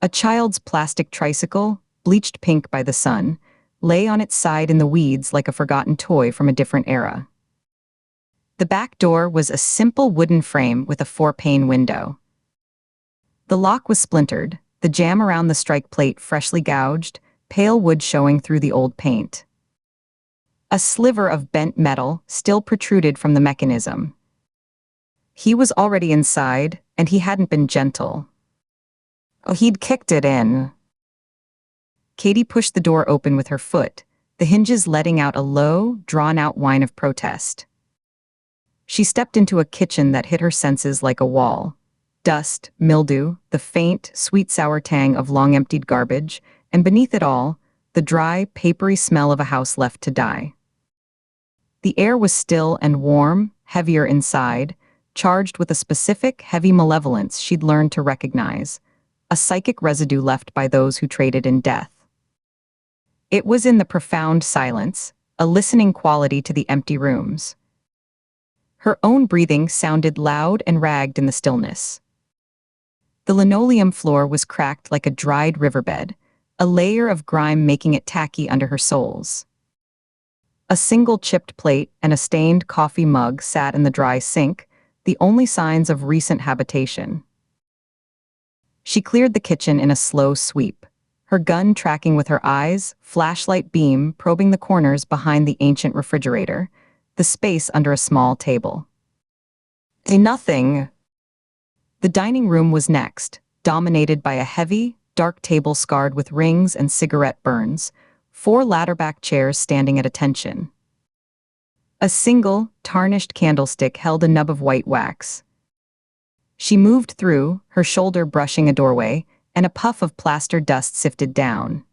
A child's plastic tricycle, bleached pink by the sun, lay on its side in the weeds like a forgotten toy from a different era. The back door was a simple wooden frame with a 4-pane window. The lock was splintered, the jamb around the strike plate freshly gouged, pale wood showing through the old paint. A sliver of bent metal still protruded from the mechanism. He was already inside, and he hadn't been gentle. Oh, he'd kicked it in. Katie pushed the door open with her foot, the hinges letting out a low, drawn-out whine of protest. She stepped into a kitchen that hit her senses like a wall. Dust, mildew, the faint, sweet-sour tang of long-emptied garbage, and beneath it all, the dry, papery smell of a house left to die. The air was still and warm, heavier inside, charged with a specific, heavy malevolence she'd learned to recognize, a psychic residue left by those who traded in death. It was in the profound silence, a listening quality to the empty rooms. Her own breathing sounded loud and ragged in the stillness. The linoleum floor was cracked like a dried riverbed, a layer of grime making it tacky under her soles. A single chipped plate and a stained coffee mug sat in the dry sink, the only signs of recent habitation. She cleared the kitchen in a slow sweep, her gun tracking with her eyes, flashlight beam probing the corners behind the ancient refrigerator, the space under a small table. Nothing. The dining room was next, dominated by a heavy, dark table scarred with rings and cigarette burns, 4 ladder-back chairs standing at attention. A single, tarnished candlestick held a nub of white wax. She moved through, her shoulder brushing a doorway, and a puff of plaster dust sifted down.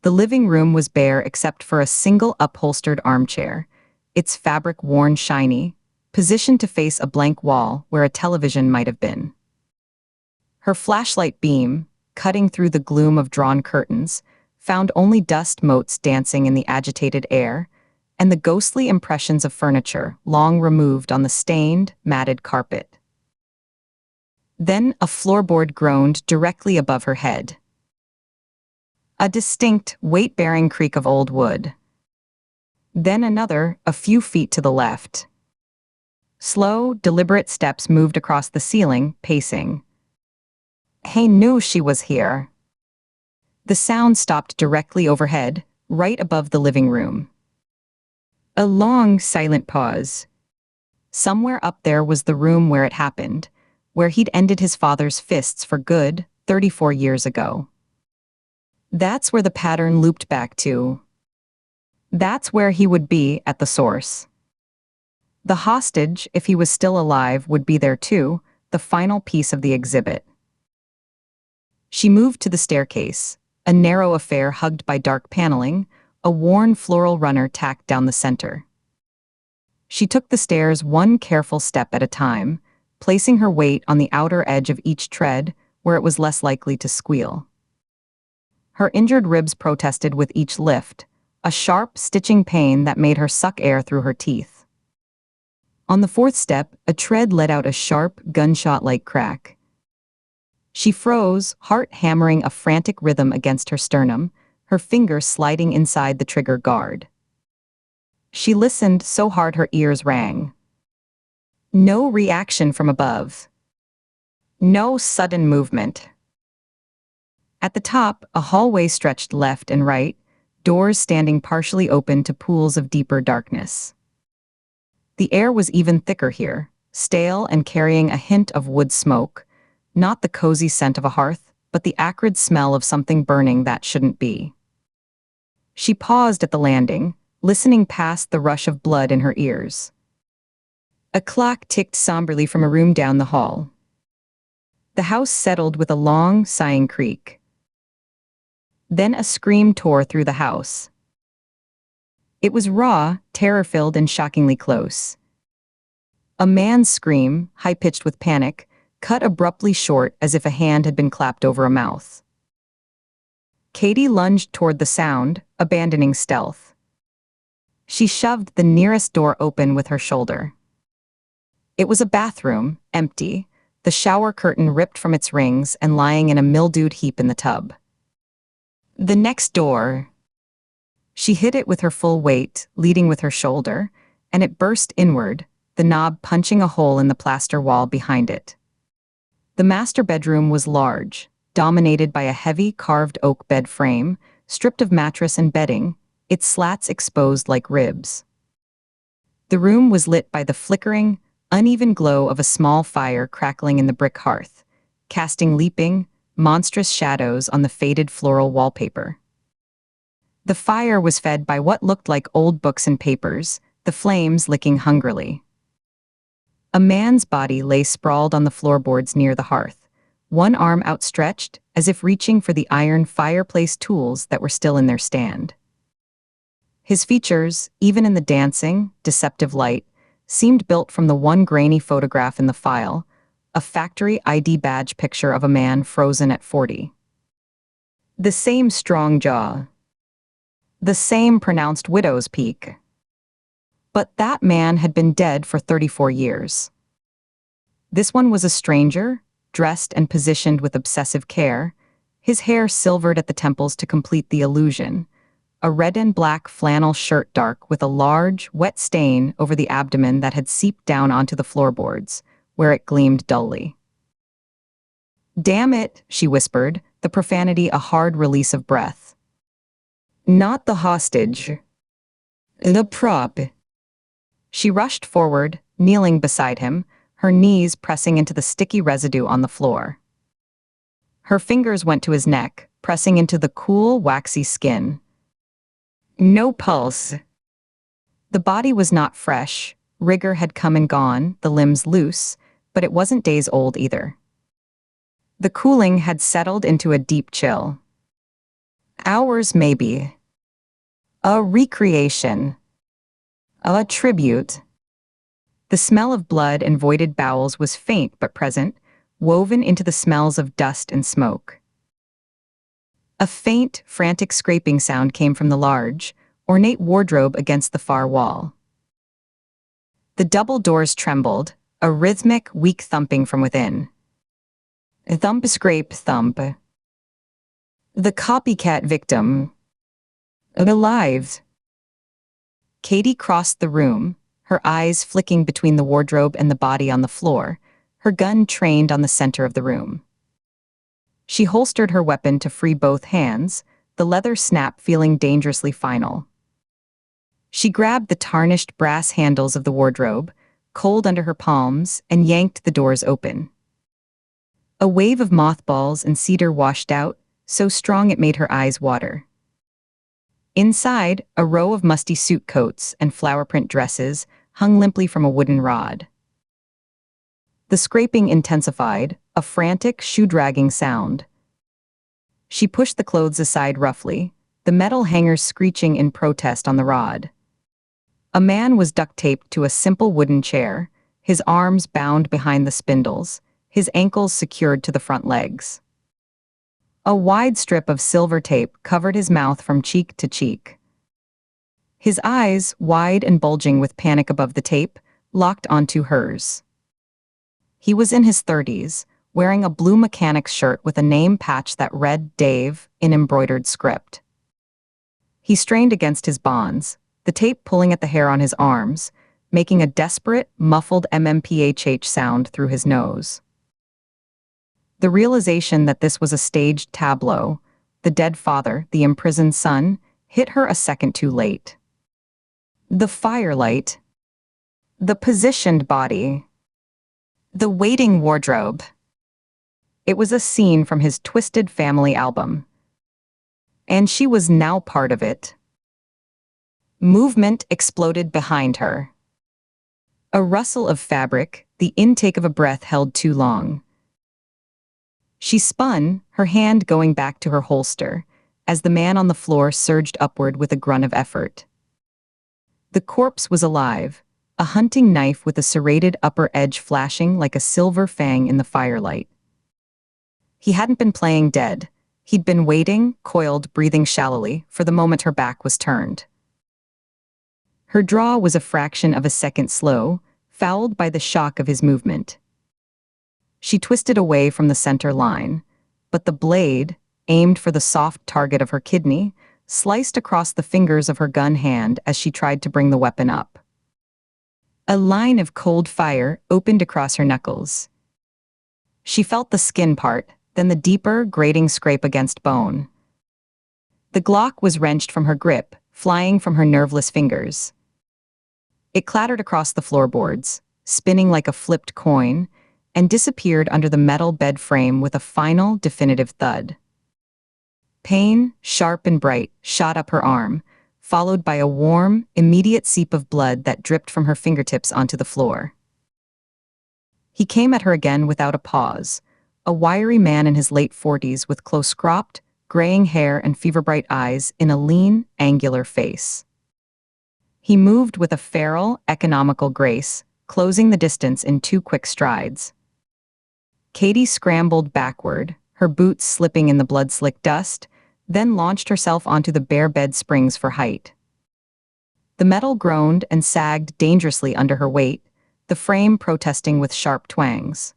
The living room was bare except for a single upholstered armchair, its fabric worn shiny, positioned to face a blank wall where a television might have been. Her flashlight beam, cutting through the gloom of drawn curtains, found only dust motes dancing in the agitated air, and the ghostly impressions of furniture long removed on the stained, matted carpet. Then a floorboard groaned directly above her head. A distinct, weight-bearing creak of old wood. Then another, a few feet to the left. Slow, deliberate steps moved across the ceiling, pacing. He knew she was here. The sound stopped directly overhead, right above the living room. A long, silent pause. Somewhere up there was the room where it happened, where he'd ended his father's fists for good 34 years ago. That's where the pattern looped back to. That's where he would be at the source. The hostage, if he was still alive, would be there too, the final piece of the exhibit. She moved to the staircase, a narrow affair hugged by dark paneling, a worn floral runner tacked down the center. She took the stairs one careful step at a time, placing her weight on the outer edge of each tread where it was less likely to squeal. Her injured ribs protested with each lift, a sharp, stitching pain that made her suck air through her teeth. On the fourth step, a tread let out a sharp, gunshot-like crack. She froze, heart hammering a frantic rhythm against her sternum, her fingers sliding inside the trigger guard. She listened so hard her ears rang. No reaction from above. No sudden movement. At the top, a hallway stretched left and right, doors standing partially open to pools of deeper darkness. The air was even thicker here, stale and carrying a hint of wood smoke, not the cozy scent of a hearth, but the acrid smell of something burning that shouldn't be. She paused at the landing, listening past the rush of blood in her ears. A clock ticked somberly from a room down the hall. The house settled with a long, sighing creak. Then a scream tore through the house. It was raw, terror-filled, and shockingly close. A man's scream, high-pitched with panic, cut abruptly short as if a hand had been clapped over a mouth. Katie lunged toward the sound, abandoning stealth. She shoved the nearest door open with her shoulder. It was a bathroom, empty, the shower curtain ripped from its rings and lying in a mildewed heap in the tub. The next door. She hit it with her full weight, leading with her shoulder, and it burst inward, the knob punching a hole in the plaster wall behind it. The master bedroom was large, dominated by a heavy carved oak bed frame, stripped of mattress and bedding, its slats exposed like ribs. The room was lit by the flickering, uneven glow of a small fire crackling in the brick hearth, casting leaping, monstrous shadows on the faded floral wallpaper. The fire was fed by what looked like old books and papers, the flames licking hungrily. A man's body lay sprawled on the floorboards near the hearth, one arm outstretched, as if reaching for the iron fireplace tools that were still in their stand. His features, even in the dancing, deceptive light, seemed built from the one grainy photograph in the file, a factory ID badge picture of a man frozen at 40. The same strong jaw. The same pronounced widow's peak. But that man had been dead for 34 years. This one was a stranger, dressed and positioned with obsessive care, his hair silvered at the temples to complete the illusion, a red and black flannel shirt dark with a large, wet stain over the abdomen that had seeped down onto the floorboards, where it gleamed dully. "Damn it," she whispered, the profanity a hard release of breath. "Not the hostage. The prop." She rushed forward, kneeling beside him, her knees pressing into the sticky residue on the floor. Her fingers went to his neck, pressing into the cool, waxy skin. No pulse. The body was not fresh, rigor had come and gone, the limbs loose, but it wasn't days old either. The cooling had settled into a deep chill. Hours maybe. A recreation. A tribute. The smell of blood and voided bowels was faint but present, woven into the smells of dust and smoke. A faint, frantic scraping sound came from the large, ornate wardrobe against the far wall. The double doors trembled, a rhythmic, weak thumping from within. Thump, scrape, thump. The copycat victim. Alive. Katie crossed the room, her eyes flicking between the wardrobe and the body on the floor, her gun trained on the center of the room. She holstered her weapon to free both hands, the leather snap feeling dangerously final. She grabbed the tarnished brass handles of the wardrobe, cold under her palms, and yanked the doors open. A wave of mothballs and cedar washed out, so strong it made her eyes water. Inside, a row of musty suit coats and flower-print dresses hung limply from a wooden rod. The scraping intensified, a frantic, shoe-dragging sound. She pushed the clothes aside roughly, the metal hangers screeching in protest on the rod. A man was duct-taped to a simple wooden chair, his arms bound behind the spindles, his ankles secured to the front legs. A wide strip of silver tape covered his mouth from cheek to cheek. His eyes, wide and bulging with panic above the tape, locked onto hers. He was in his 30s, wearing a blue mechanic's shirt with a name patch that read Dave in embroidered script. He strained against his bonds, the tape pulling at the hair on his arms, making a desperate, muffled MMPHH sound through his nose. The realization that this was a staged tableau, the dead father, the imprisoned son, hit her a second too late. The firelight. The positioned body. The waiting wardrobe. It was a scene from his twisted family album. And she was now part of it. Movement exploded behind her. A rustle of fabric, the intake of a breath held too long. She spun, her hand going back to her holster, as the man on the floor surged upward with a grunt of effort. The corpse was alive, a hunting knife with a serrated upper edge flashing like a silver fang in the firelight. He hadn't been playing dead. He'd been waiting, coiled, breathing shallowly, for the moment her back was turned. Her draw was a fraction of a second slow, fouled by the shock of his movement. She twisted away from the center line, but the blade, aimed for the soft target of her kidney, sliced across the fingers of her gun hand as she tried to bring the weapon up. A line of cold fire opened across her knuckles. She felt the skin part, then the deeper, grating scrape against bone. The Glock was wrenched from her grip, flying from her nerveless fingers. It clattered across the floorboards, spinning like a flipped coin, and disappeared under the metal bed frame with a final, definitive thud. Pain, sharp and bright, shot up her arm, followed by a warm, immediate seep of blood that dripped from her fingertips onto the floor. He came at her again without a pause, a wiry man in his late 40s with close-cropped, graying hair and fever-bright eyes in a lean, angular face. He moved with a feral, economical grace, closing the distance in 2 quick strides. Katie scrambled backward, her boots slipping in the blood-slicked dust, then launched herself onto the bare bed springs for height. The metal groaned and sagged dangerously under her weight, the frame protesting with sharp twangs.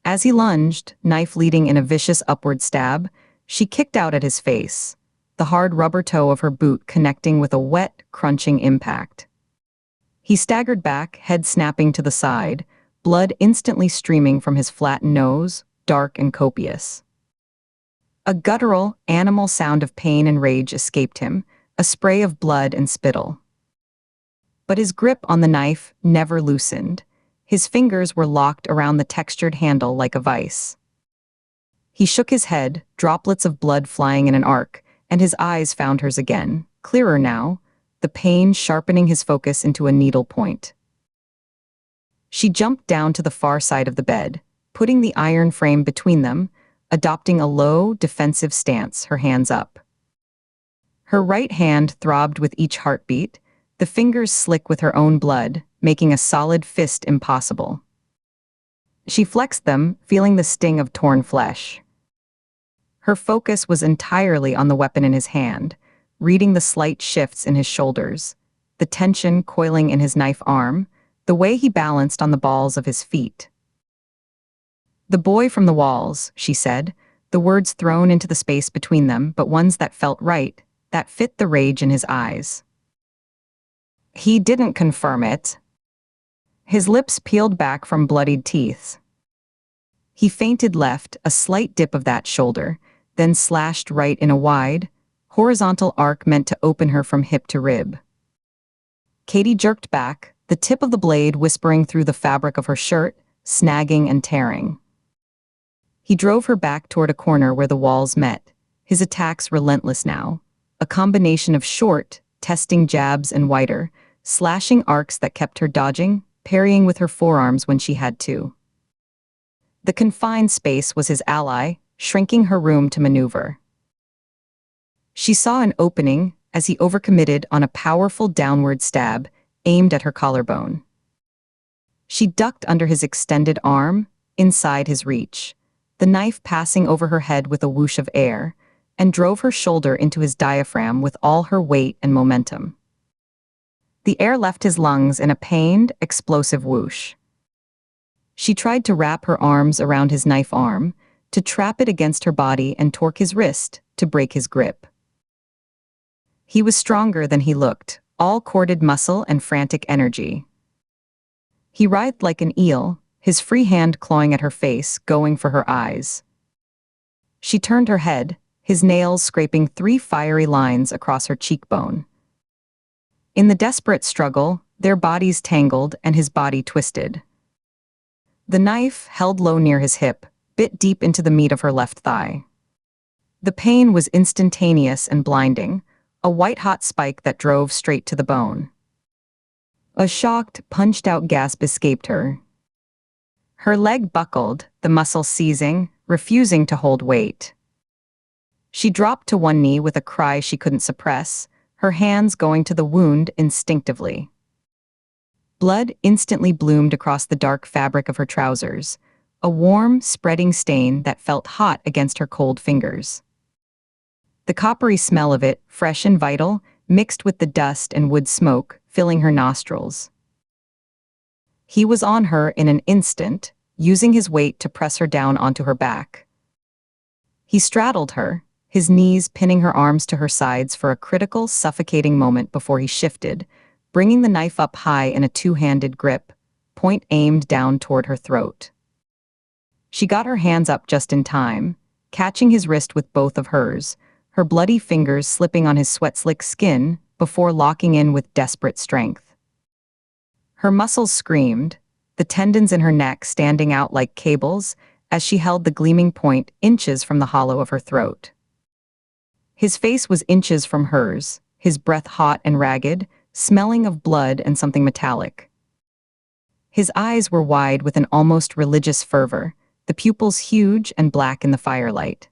As he lunged, knife leading in a vicious upward stab, she kicked out at his face, the hard rubber toe of her boot connecting with a wet, crunching impact. He staggered back, head snapping to the side, blood instantly streaming from his flattened nose, dark and copious. A guttural, animal sound of pain and rage escaped him, a spray of blood and spittle. But his grip on the knife never loosened. His fingers were locked around the textured handle like a vice. He shook his head, droplets of blood flying in an arc, and his eyes found hers again, clearer now, the pain sharpening his focus into a needle point. She jumped down to the far side of the bed, putting the iron frame between them, adopting a low, defensive stance, her hands up. Her right hand throbbed with each heartbeat, the fingers slick with her own blood, making a solid fist impossible. She flexed them, feeling the sting of torn flesh. Her focus was entirely on the weapon in his hand, reading the slight shifts in his shoulders, the tension coiling in his knife arm, the way he balanced on the balls of his feet. "The boy from the walls," she said, the words thrown into the space between them, but ones that felt right, that fit the rage in his eyes. He didn't confirm it. His lips peeled back from bloodied teeth. He feinted left, a slight dip of that shoulder, then slashed right in a wide, horizontal arc meant to open her from hip to rib. Katie jerked back, the tip of the blade whispering through the fabric of her shirt, snagging and tearing. He drove her back toward a corner where the walls met, his attacks relentless now, a combination of short, testing jabs and wider, slashing arcs that kept her dodging, parrying with her forearms when she had to. The confined space was his ally, shrinking her room to maneuver. She saw an opening as he overcommitted on a powerful downward stab, aimed at her collarbone. She ducked under his extended arm, inside his reach, the knife passing over her head with a whoosh of air, and drove her shoulder into his diaphragm with all her weight and momentum. The air left his lungs in a pained, explosive whoosh. She tried to wrap her arms around his knife arm, to trap it against her body and torque his wrist, to break his grip. He was stronger than he looked, all corded muscle and frantic energy. He writhed like an eel, his free hand clawing at her face, going for her eyes. She turned her head, his nails scraping 3 fiery lines across her cheekbone. In the desperate struggle, their bodies tangled and his body twisted. The knife, held low near his hip, bit deep into the meat of her left thigh. The pain was instantaneous and blinding, a white-hot spike that drove straight to the bone. A shocked, punched-out gasp escaped her. Her leg buckled, the muscle seizing, refusing to hold weight. She dropped to one knee with a cry she couldn't suppress, her hands going to the wound instinctively. Blood instantly bloomed across the dark fabric of her trousers, a warm, spreading stain that felt hot against her cold fingers. The coppery smell of it, fresh and vital, mixed with the dust and wood smoke, filling her nostrils. He was on her in an instant, using his weight to press her down onto her back. He straddled her, his knees pinning her arms to her sides for a critical, suffocating moment before he shifted, bringing the knife up high in a 2-handed grip, point aimed down toward her throat. She got her hands up just in time, catching his wrist with both of hers, her bloody fingers slipping on his sweat-slick skin before locking in with desperate strength. Her muscles screamed, the tendons in her neck standing out like cables as she held the gleaming point inches from the hollow of her throat. His face was inches from hers, his breath hot and ragged, smelling of blood and something metallic. His eyes were wide with an almost religious fervor, the pupils huge and black in the firelight.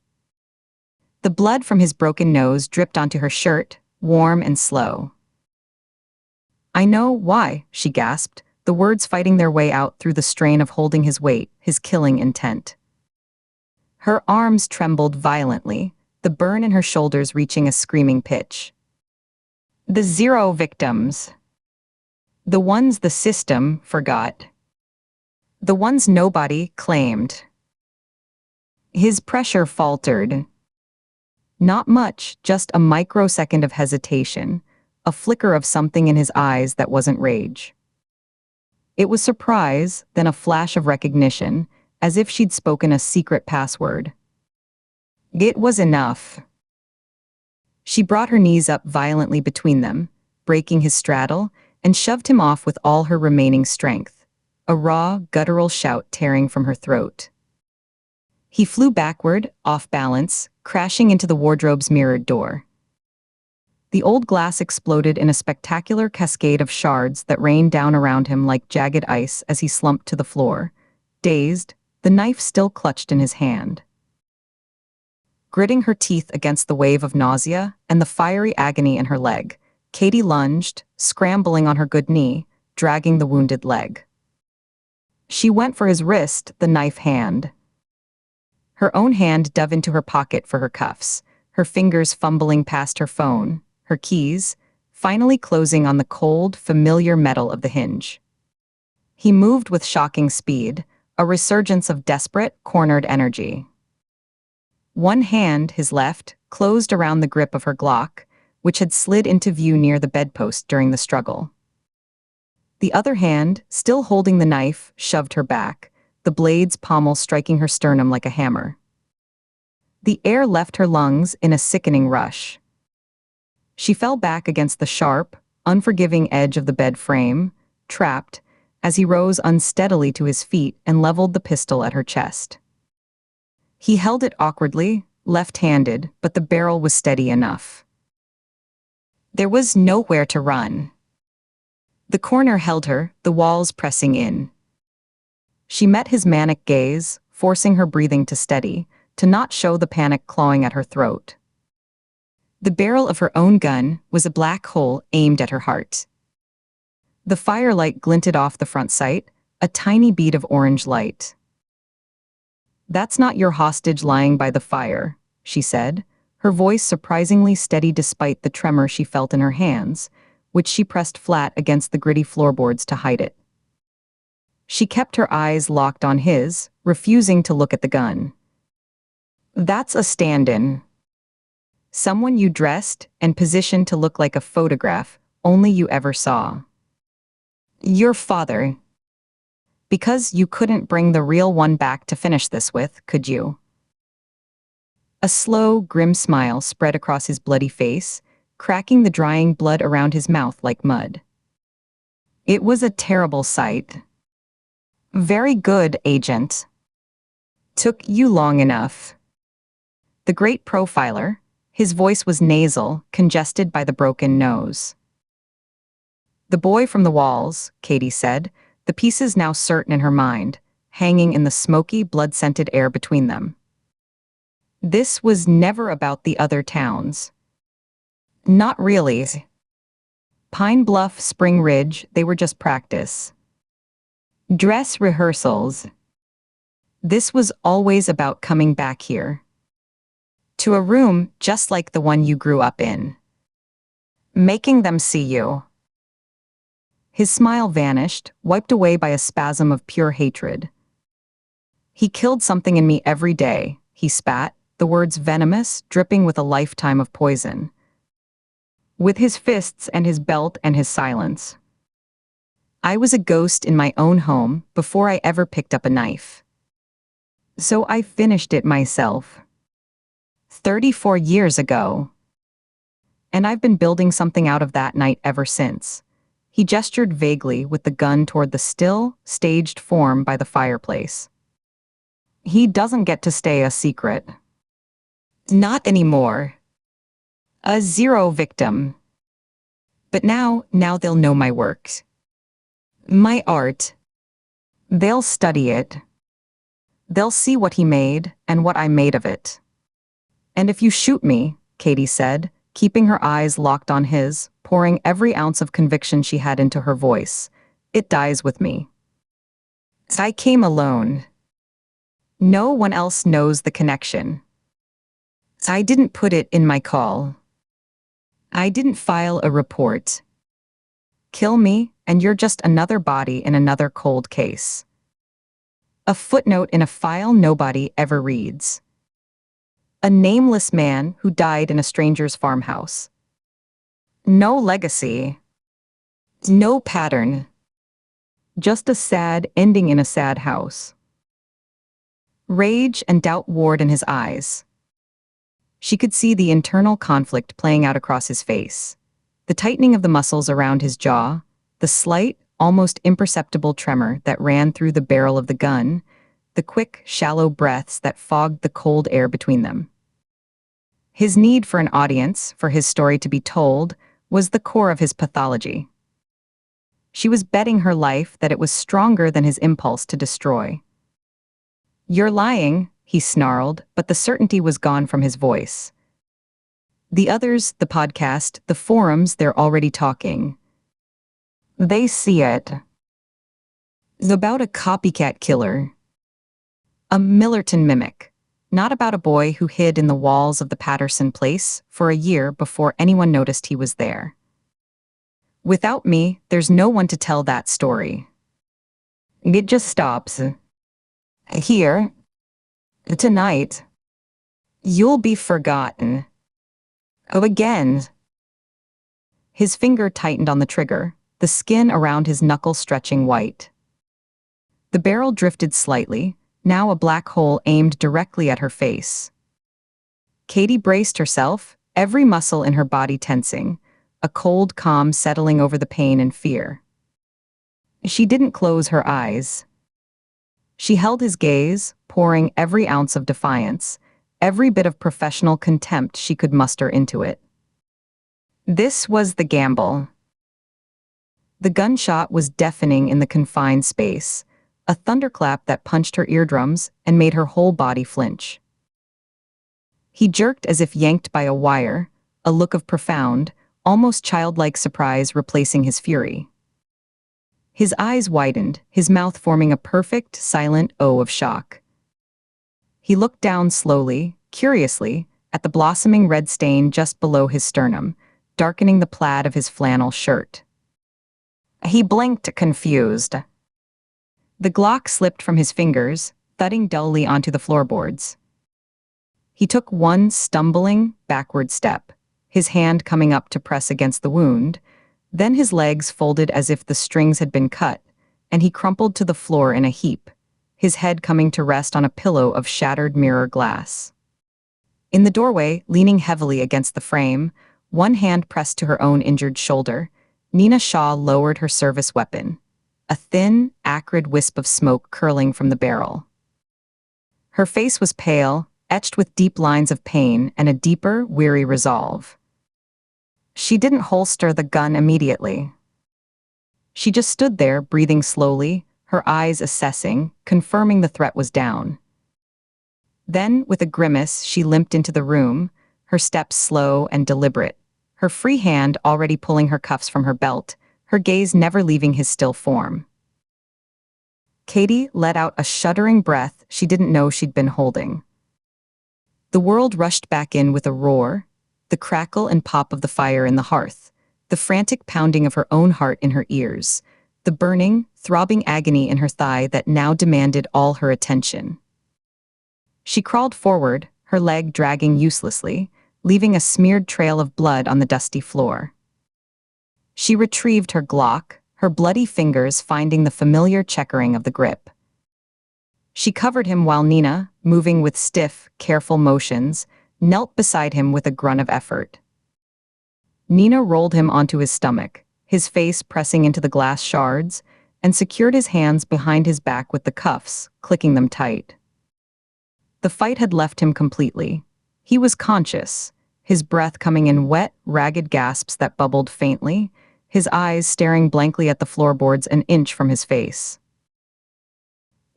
The blood from his broken nose dripped onto her shirt, warm and slow. "I know why," she gasped, the words fighting their way out through the strain of holding his weight, his killing intent. Her arms trembled violently, the burn in her shoulders reaching a screaming pitch. The 0 victims. The ones the system forgot. The ones nobody claimed. His pressure faltered. Not much, just a microsecond of hesitation, a flicker of something in his eyes that wasn't rage. It was surprise, then a flash of recognition, as if she'd spoken a secret password. It was enough. She brought her knees up violently between them, breaking his straddle, and shoved him off with all her remaining strength, a raw, guttural shout tearing from her throat. He flew backward, off balance, crashing into the wardrobe's mirrored door. The old glass exploded in a spectacular cascade of shards that rained down around him like jagged ice as he slumped to the floor, dazed, the knife still clutched in his hand. Gritting her teeth against the wave of nausea and the fiery agony in her leg, Katie lunged, scrambling on her good knee, dragging the wounded leg. She went for his wrist, the knife hand. Her own hand dove into her pocket for her cuffs, her fingers fumbling past her phone, her keys, finally closing on the cold, familiar metal of the hinge. He moved with shocking speed, a resurgence of desperate, cornered energy. One hand, his left, closed around the grip of her Glock, which had slid into view near the bedpost during the struggle. The other hand, still holding the knife, shoved her back, the blade's pommel striking her sternum like a hammer. The air left her lungs in a sickening rush. She fell back against the sharp, unforgiving edge of the bed frame, trapped, as he rose unsteadily to his feet and leveled the pistol at her chest. He held it awkwardly, left-handed, but the barrel was steady enough. There was nowhere to run. The corner held her, the walls pressing in. She met his manic gaze, forcing her breathing to steady, to not show the panic clawing at her throat. The barrel of her own gun was a black hole aimed at her heart. The firelight glinted off the front sight, a tiny bead of orange light. "That's not your hostage lying by the fire," she said, her voice surprisingly steady despite the tremor she felt in her hands, which she pressed flat against the gritty floorboards to hide it. She kept her eyes locked on his, refusing to look at the gun. "That's a stand-in. Someone you dressed and positioned to look like a photograph only you ever saw. Your father. Because you couldn't bring the real one back to finish this with, could you?" A slow, grim smile spread across his bloody face, cracking the drying blood around his mouth like mud. It was a terrible sight. "Very good, Agent. Took you long enough." The great profiler, his voice was nasal, congested by the broken nose. "The boy from the walls," Katie said, the pieces now certain in her mind, hanging in the smoky, blood-scented air between them. This was never about the other towns. Not really. Pine Bluff, Spring Ridge, they were just practice. Dress rehearsals. This was always about coming back here. To a room just like the one you grew up in. Making them see you. His smile vanished, wiped away by a spasm of pure hatred. "He killed something in me every day," he spat, the words venomous, dripping with a lifetime of poison. With his fists and his belt and his silence. "I was a ghost in my own home before I ever picked up a knife. So I finished it myself. 34 years ago. And I've been building something out of that night ever since." He gestured vaguely with the gun toward the still, staged form by the fireplace. "He doesn't get to stay a secret. Not anymore. A zero victim. But now they'll know my work. My art. They'll study it. They'll see what he made and what I made of it. And if you shoot me," Katie said, keeping her eyes locked on his, pouring every ounce of conviction she had into her voice, "it dies with me. I came alone. No one else knows the connection. I didn't put it in my call. I didn't file a report. Kill me, and you're just another body in another cold case. A footnote in a file nobody ever reads. A nameless man who died in a stranger's farmhouse. No legacy. No pattern. Just a sad ending in a sad house." Rage and doubt warred in his eyes. She could see the internal conflict playing out across his face. The tightening of the muscles around his jaw, the slight, almost imperceptible tremor that ran through the barrel of the gun, the quick, shallow breaths that fogged the cold air between them. His need for an audience, for his story to be told, was the core of his pathology. She was betting her life that it was stronger than his impulse to destroy. "You're lying," he snarled, but the certainty was gone from his voice. "The others, the podcast, the forums, they're already talking. They see it. It's about a copycat killer. A Millerton mimic. Not about a boy who hid in the walls of the Patterson place for a year before anyone noticed he was there. Without me, there's no one to tell that story. It just stops. Here. Tonight. You'll be forgotten. Oh, again." His finger tightened on the trigger, the skin around his knuckle stretching white. The barrel drifted slightly, now a black hole aimed directly at her face. Katie braced herself, every muscle in her body tensing, a cold calm settling over the pain and fear. She didn't close her eyes. She held his gaze, pouring every ounce of defiance, every bit of professional contempt she could muster into it. This was the gamble. The gunshot was deafening in the confined space, a thunderclap that punched her eardrums and made her whole body flinch. He jerked as if yanked by a wire, a look of profound, almost childlike surprise replacing his fury. His eyes widened, his mouth forming a perfect, silent O of shock. He looked down slowly, curiously, at the blossoming red stain just below his sternum, darkening the plaid of his flannel shirt. He blinked, confused. The Glock slipped from his fingers, thudding dully onto the floorboards. He took one stumbling, backward step, his hand coming up to press against the wound, then his legs folded as if the strings had been cut, and he crumpled to the floor in a heap, his head coming to rest on a pillow of shattered mirror glass. In the doorway, leaning heavily against the frame, one hand pressed to her own injured shoulder, Nina Shaw lowered her service weapon, a thin, acrid wisp of smoke curling from the barrel. Her face was pale, etched with deep lines of pain and a deeper, weary resolve. She didn't holster the gun immediately. She just stood there, breathing slowly, her eyes assessing, confirming the threat was down. Then, with a grimace, she limped into the room, her steps slow and deliberate, her free hand already pulling her cuffs from her belt, her gaze never leaving his still form. Katie let out a shuddering breath she didn't know she'd been holding. The world rushed back in with a roar, the crackle and pop of the fire in the hearth, the frantic pounding of her own heart in her ears, the burning, throbbing agony in her thigh that now demanded all her attention. She crawled forward, her leg dragging uselessly, leaving a smeared trail of blood on the dusty floor. She retrieved her Glock, her bloody fingers finding the familiar checkering of the grip. She covered him while Nina, moving with stiff, careful motions, knelt beside him with a grunt of effort. Nina rolled him onto his stomach, his face pressing into the glass shards, and secured his hands behind his back with the cuffs, clicking them tight. The fight had left him completely. He was conscious, his breath coming in wet, ragged gasps that bubbled faintly, his eyes staring blankly at the floorboards an inch from his face.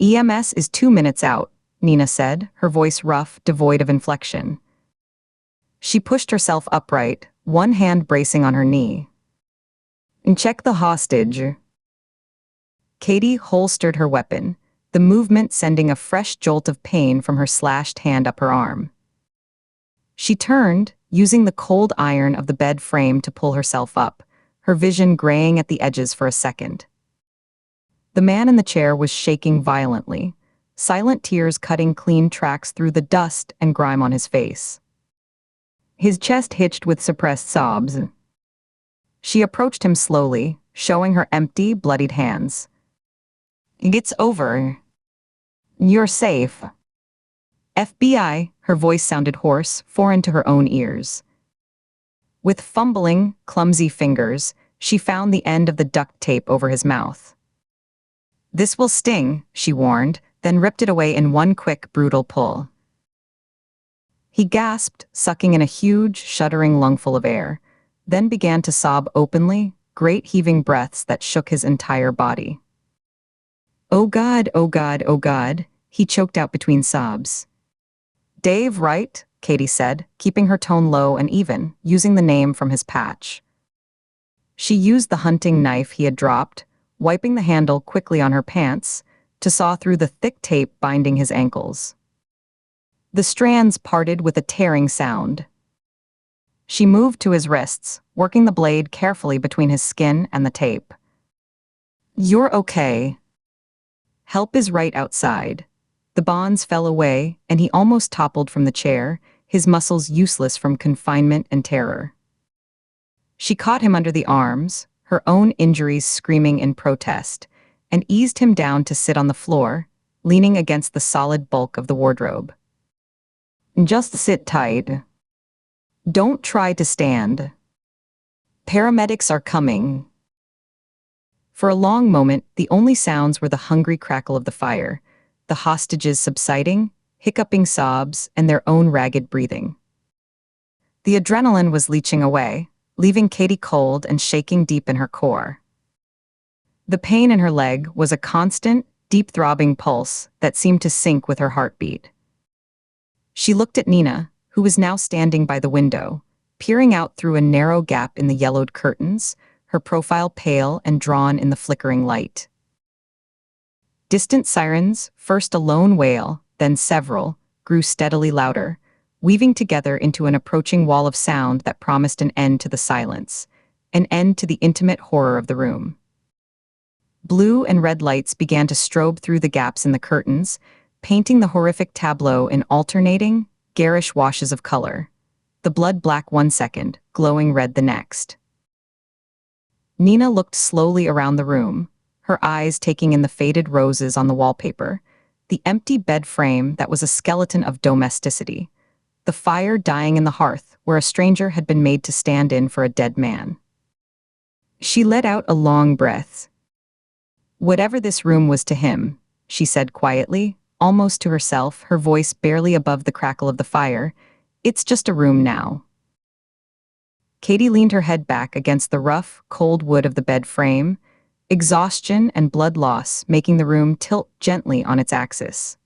"EMS is 2 minutes out," Nina said, her voice rough, devoid of inflection. She pushed herself upright, one hand bracing on her knee. "And check the hostage." Katie holstered her weapon, the movement sending a fresh jolt of pain from her slashed hand up her arm. She turned, using the cold iron of the bed frame to pull herself up, her vision graying at the edges for a second. The man in the chair was shaking violently, silent tears cutting clean tracks through the dust and grime on his face. His chest hitched with suppressed sobs. She approached him slowly, showing her empty, bloodied hands. "It's over. You're safe." "FBI," her voice sounded hoarse, foreign to her own ears. With fumbling, clumsy fingers, she found the end of the duct tape over his mouth. "This will sting," she warned, then ripped it away in one quick, brutal pull. He gasped, sucking in a huge, shuddering lungful of air, then began to sob openly, great heaving breaths that shook his entire body. "Oh God, oh God, oh God," he choked out between sobs. "Dave, right?" Katie said, keeping her tone low and even, using the name from his patch. She used the hunting knife he had dropped, wiping the handle quickly on her pants, to saw through the thick tape binding his ankles. The strands parted with a tearing sound. She moved to his wrists, working the blade carefully between his skin and the tape. "You're okay. Help is right outside." The bonds fell away, and he almost toppled from the chair, his muscles useless from confinement and terror. She caught him under the arms, her own injuries screaming in protest, and eased him down to sit on the floor, leaning against the solid bulk of the wardrobe. Just sit tight. Don't try to stand. Paramedics are coming. For a long moment, the only sounds were the hungry crackle of the fire, the hostages subsiding, hiccuping sobs, and their own ragged breathing. The adrenaline was leaching away, leaving Katie cold and shaking deep in her core. The pain in her leg was a constant, deep-throbbing pulse that seemed to sync with her heartbeat. She looked at Nina, who was now standing by the window, peering out through a narrow gap in the yellowed curtains, her profile pale and drawn in the flickering light. Distant sirens, first a lone wail, then several, grew steadily louder, weaving together into an approaching wall of sound that promised an end to the silence, an end to the intimate horror of the room. Blue and red lights began to strobe through the gaps in the curtains, painting the horrific tableau in alternating, garish washes of color. The blood black one second, glowing red the next. Nina looked slowly around the room, her eyes taking in the faded roses on the wallpaper, the empty bed frame that was a skeleton of domesticity, the fire dying in the hearth where a stranger had been made to stand in for a dead man. She let out a long breath. Whatever this room was to him, she said quietly, almost to herself, her voice barely above the crackle of the fire, it's just a room now. Katie leaned her head back against the rough, cold wood of the bed frame, exhaustion and blood loss making the room tilt gently on its axis.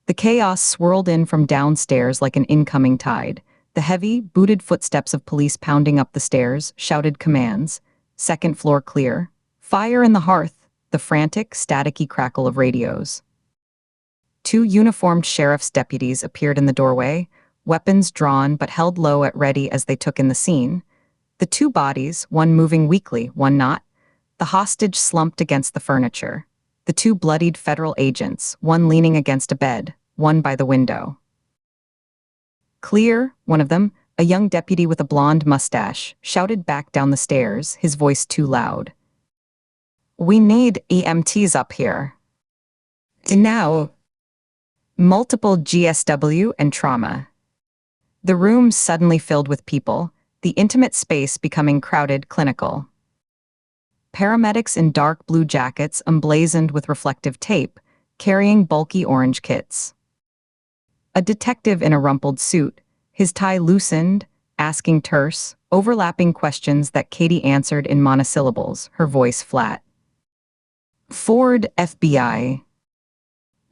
The chaos swirled in from downstairs like an incoming tide. The heavy, booted footsteps of police pounding up the stairs shouted commands. Second floor clear. Fire in the hearth. The frantic, staticky crackle of radios. 2 uniformed sheriff's deputies appeared in the doorway, weapons drawn but held low at ready as they took in the scene. The 2 bodies, one moving weakly, one not. The hostage slumped against the furniture. The 2 bloodied federal agents, one leaning against a bed, one by the window. Clear, one of them, a young deputy with a blonde mustache, shouted back down the stairs, his voice too loud. We need EMTs up here. Now. Multiple GSW and trauma. The room suddenly filled with people, the intimate space becoming crowded, clinical. Paramedics in dark blue jackets emblazoned with reflective tape, carrying bulky orange kits. A detective in a rumpled suit, his tie loosened, asking terse, overlapping questions that Katie answered in monosyllables, her voice flat. Ford, FBI.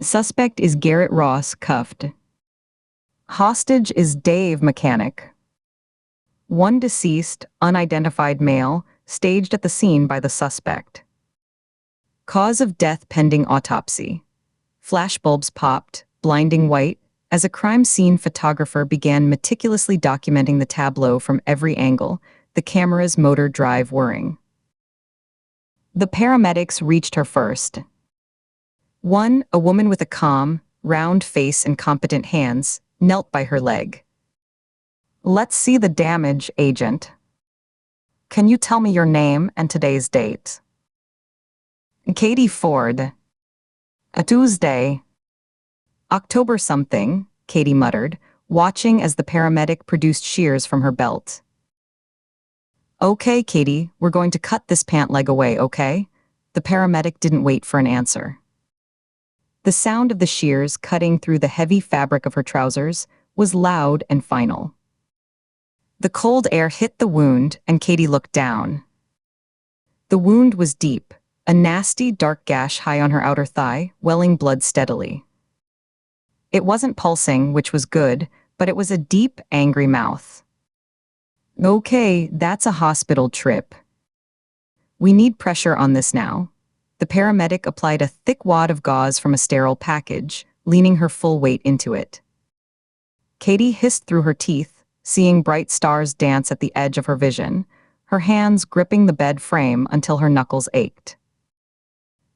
Suspect is Garrett Ross, cuffed. Hostage is Dave, mechanic. 1 deceased, unidentified male, staged at the scene by the suspect. Cause of death pending autopsy. Flashbulbs popped, blinding white, as a crime scene photographer began meticulously documenting the tableau from every angle, the camera's motor drive whirring. The paramedics reached her first. One, a woman with a calm, round face and competent hands, knelt by her leg. Let's see the damage, agent. Can you tell me your name and today's date? Katie Ford. A Tuesday. October something, Katie muttered, watching as the paramedic produced shears from her belt. Okay, Katie, we're going to cut this pant leg away, okay? The paramedic didn't wait for an answer. The sound of the shears cutting through the heavy fabric of her trousers was loud and final. The cold air hit the wound, and Katie looked down. The wound was deep, a nasty, dark gash high on her outer thigh, welling blood steadily. It wasn't pulsing, which was good, but it was a deep, angry mouth. Okay, that's a hospital trip. We need pressure on this now. The paramedic applied a thick wad of gauze from a sterile package, leaning her full weight into it. Katie hissed through her teeth, seeing bright stars dance at the edge of her vision, her hands gripping the bed frame until her knuckles ached.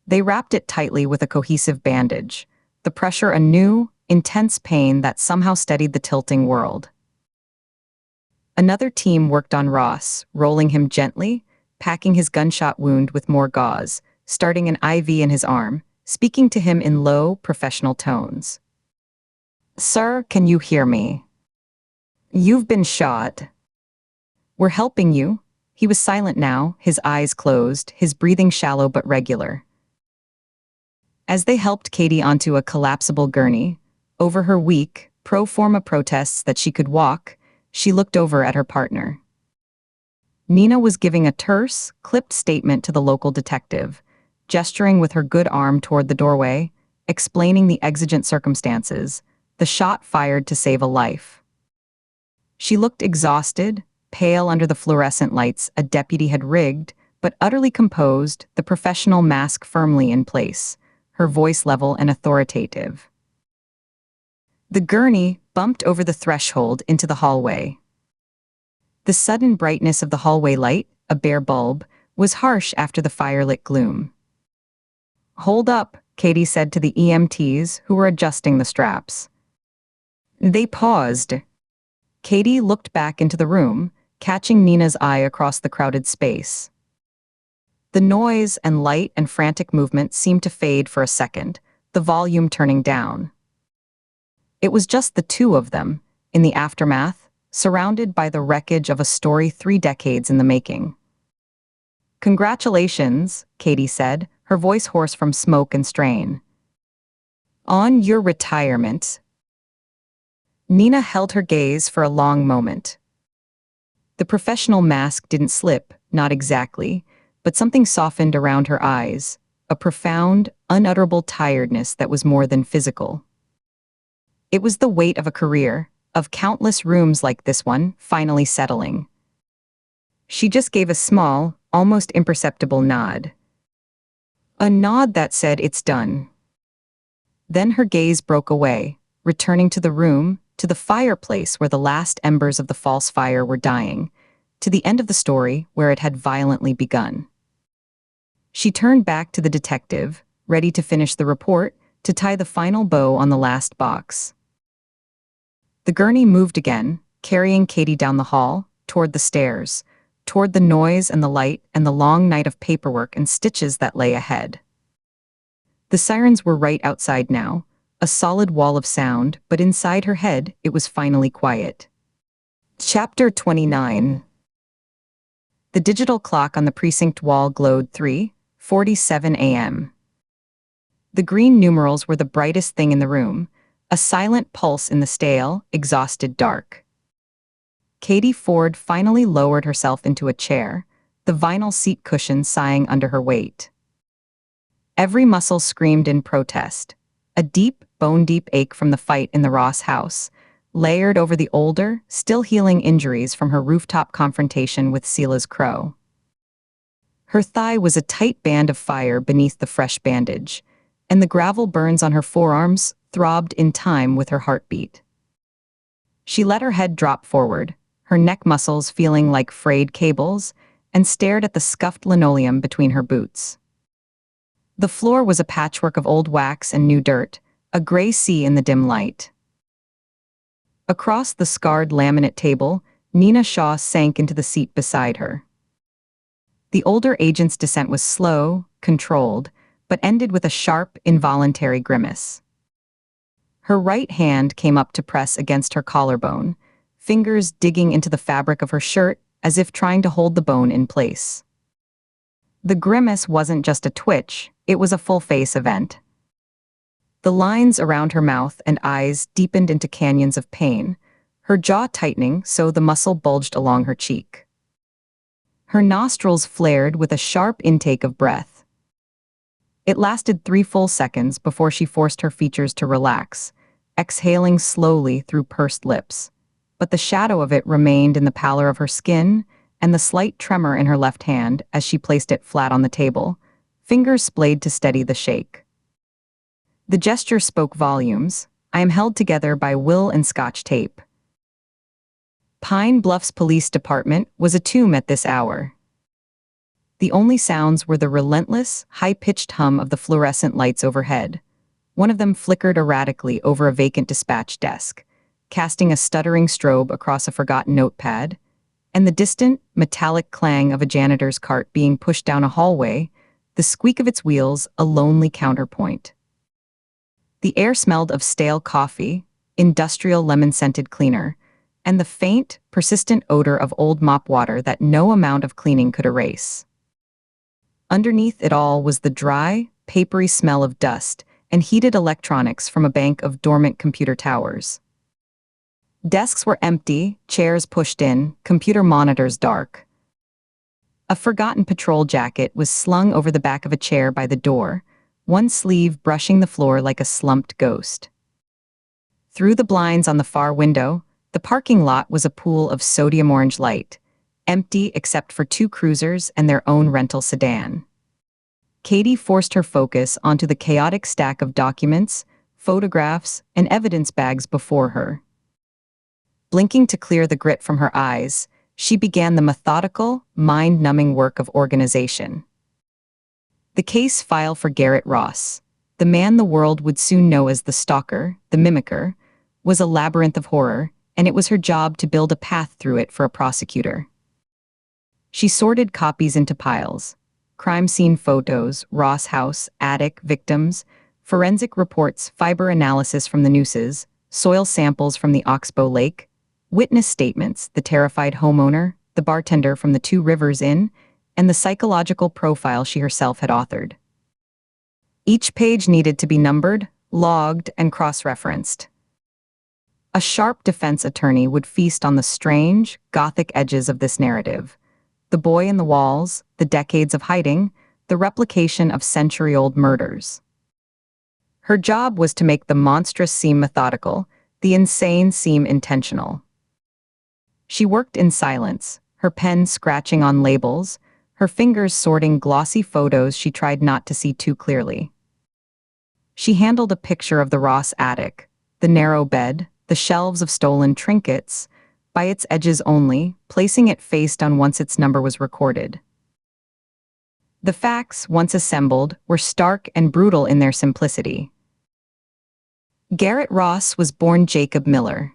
They wrapped it tightly with a cohesive bandage, the pressure a new, intense pain that somehow steadied the tilting world. Another team worked on Ross, rolling him gently, packing his gunshot wound with more gauze, starting an IV in his arm, speaking to him in low, professional tones. "Sir, can you hear me? You've been shot. We're helping you." He was silent now, his eyes closed, his breathing shallow but regular. As they helped Katie onto a collapsible gurney, over her weak, pro forma protests that she could walk, she looked over at her partner. Nina was giving a terse, clipped statement to the local detective, gesturing with her good arm toward the doorway, explaining the exigent circumstances, the shot fired to save a life. She looked exhausted, pale under the fluorescent lights a deputy had rigged, but utterly composed, the professional mask firmly in place, her voice level and authoritative. The gurney bumped over the threshold into the hallway. The sudden brightness of the hallway light, a bare bulb, was harsh after the firelit gloom. "Hold up," Katie said to the EMTs who were adjusting the straps. They paused. Katie looked back into the room, catching Nina's eye across the crowded space. The noise and light and frantic movement seemed to fade for a second, the volume turning down. It was just the two of them, in the aftermath, surrounded by the wreckage of a story 3 decades in the making. "Congratulations," Katie said, her voice hoarse from smoke and strain. "On your retirement." Nina held her gaze for a long moment. The professional mask didn't slip, not exactly, but something softened around her eyes, a profound, unutterable tiredness that was more than physical. It was the weight of a career, of countless rooms like this one, finally settling. She just gave a small, almost imperceptible nod. A nod that said it's done. Then her gaze broke away, returning to the room, to the fireplace where the last embers of the false fire were dying, to the end of the story where it had violently begun. She turned back to the detective, ready to finish the report, to tie the final bow on the last box. The gurney moved again, carrying Katie down the hall, toward the stairs, toward the noise and the light and the long night of paperwork and stitches that lay ahead. The sirens were right outside now, a solid wall of sound, but inside her head it was finally quiet. Chapter 29. The digital clock on the precinct wall glowed 3:47 a.m. The green numerals were the brightest thing in the room, a silent pulse in the stale, exhausted dark. Katie Ford finally lowered herself into a chair, the vinyl seat cushion sighing under her weight. Every muscle screamed in protest, a deep, bone-deep ache from the fight in the Ross house, layered over the older, still healing injuries from her rooftop confrontation with Sela's crow. Her thigh was a tight band of fire beneath the fresh bandage, and the gravel burns on her forearms throbbed in time with her heartbeat. She let her head drop forward, her neck muscles feeling like frayed cables, and stared at the scuffed linoleum between her boots. The floor was a patchwork of old wax and new dirt, a gray sea in the dim light. Across the scarred laminate table, Nina Shaw sank into the seat beside her. The older agent's descent was slow, controlled, but ended with a sharp, involuntary grimace. Her right hand came up to press against her collarbone, fingers digging into the fabric of her shirt as if trying to hold the bone in place. The grimace wasn't just a twitch, it was a full-face event. The lines around her mouth and eyes deepened into canyons of pain, her jaw tightening so the muscle bulged along her cheek. Her nostrils flared with a sharp intake of breath. It lasted 3 full seconds before she forced her features to relax, exhaling slowly through pursed lips. But the shadow of it remained in the pallor of her skin and the slight tremor in her left hand as she placed it flat on the table, fingers splayed to steady the shake. The gesture spoke volumes. "I am held together by will and Scotch tape." Pine Bluff's police department was a tomb at this hour. The only sounds were the relentless, high-pitched hum of the fluorescent lights overhead. One of them flickered erratically over a vacant dispatch desk, casting a stuttering strobe across a forgotten notepad, and the distant, metallic clang of a janitor's cart being pushed down a hallway, the squeak of its wheels a lonely counterpoint. The air smelled of stale coffee, industrial lemon-scented cleaner, and the faint, persistent odor of old mop water that no amount of cleaning could erase. Underneath it all was the dry, papery smell of dust and heated electronics from a bank of dormant computer towers. Desks were empty, chairs pushed in, computer monitors dark. A forgotten patrol jacket was slung over the back of a chair by the door, one sleeve brushing the floor like a slumped ghost. Through the blinds on the far window, the parking lot was a pool of sodium orange light, empty except for two cruisers and their own rental sedan. Katie forced her focus onto the chaotic stack of documents, photographs, and evidence bags before her. Blinking to clear the grit from her eyes, she began the methodical, mind-numbing work of organization. The case file for Garrett Ross, the man the world would soon know as the Stalker, the Mimicker, was a labyrinth of horror, and it was her job to build a path through it for a prosecutor. She sorted copies into piles: crime scene photos, Ross house, attic, victims, forensic reports, fiber analysis from the nooses, soil samples from the Oxbow Lake, witness statements, the terrified homeowner, the bartender from the Two Rivers Inn, and the psychological profile she herself had authored. Each page needed to be numbered, logged, and cross-referenced. A sharp defense attorney would feast on the strange, gothic edges of this narrative: the boy in the walls, the decades of hiding, the replication of century-old murders. Her job was to make the monstrous seem methodical, the insane seem intentional. She worked in silence, her pen scratching on labels, her fingers sorting glossy photos she tried not to see too clearly. She handled a picture of the Ross attic, the narrow bed, the shelves of stolen trinkets, by its edges only, placing it face down once its number was recorded. The facts, once assembled, were stark and brutal in their simplicity. Garrett Ross was born Jacob Miller.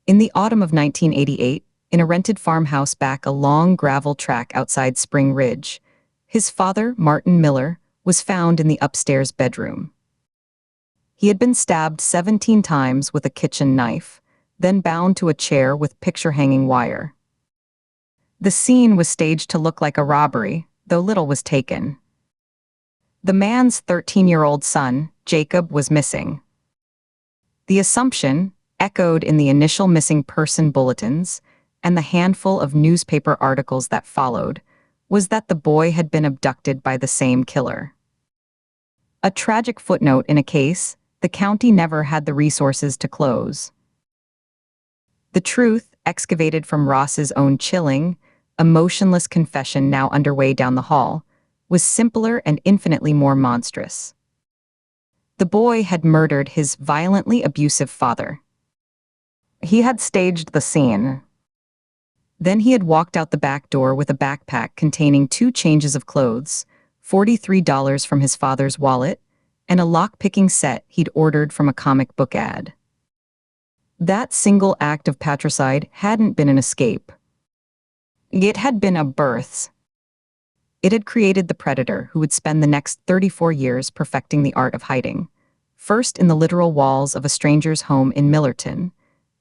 In the autumn of 1988, in a rented farmhouse back a long gravel track outside Spring Ridge, his father, Martin Miller, was found in the upstairs bedroom. He had been stabbed 17 times with a kitchen knife, then bound to a chair with picture-hanging wire. The scene was staged to look like a robbery, though little was taken. The man's 13-year-old son, Jacob, was missing. The assumption, echoed in the initial missing person bulletins and the handful of newspaper articles that followed, was that the boy had been abducted by the same killer. A tragic footnote in a case the county never had the resources to close. The truth, excavated from Ross's own chilling, emotionless confession now underway down the hall, was simpler and infinitely more monstrous. The boy had murdered his violently abusive father. He had staged the scene. Then he had walked out the back door with a backpack containing 2 changes of clothes, $43 from his father's wallet, and a lock-picking set he'd ordered from a comic book ad. That single act of patricide hadn't been an escape. It had been a birth. It had created the predator who would spend the next 34 years perfecting the art of hiding, first in the literal walls of a stranger's home in Millerton,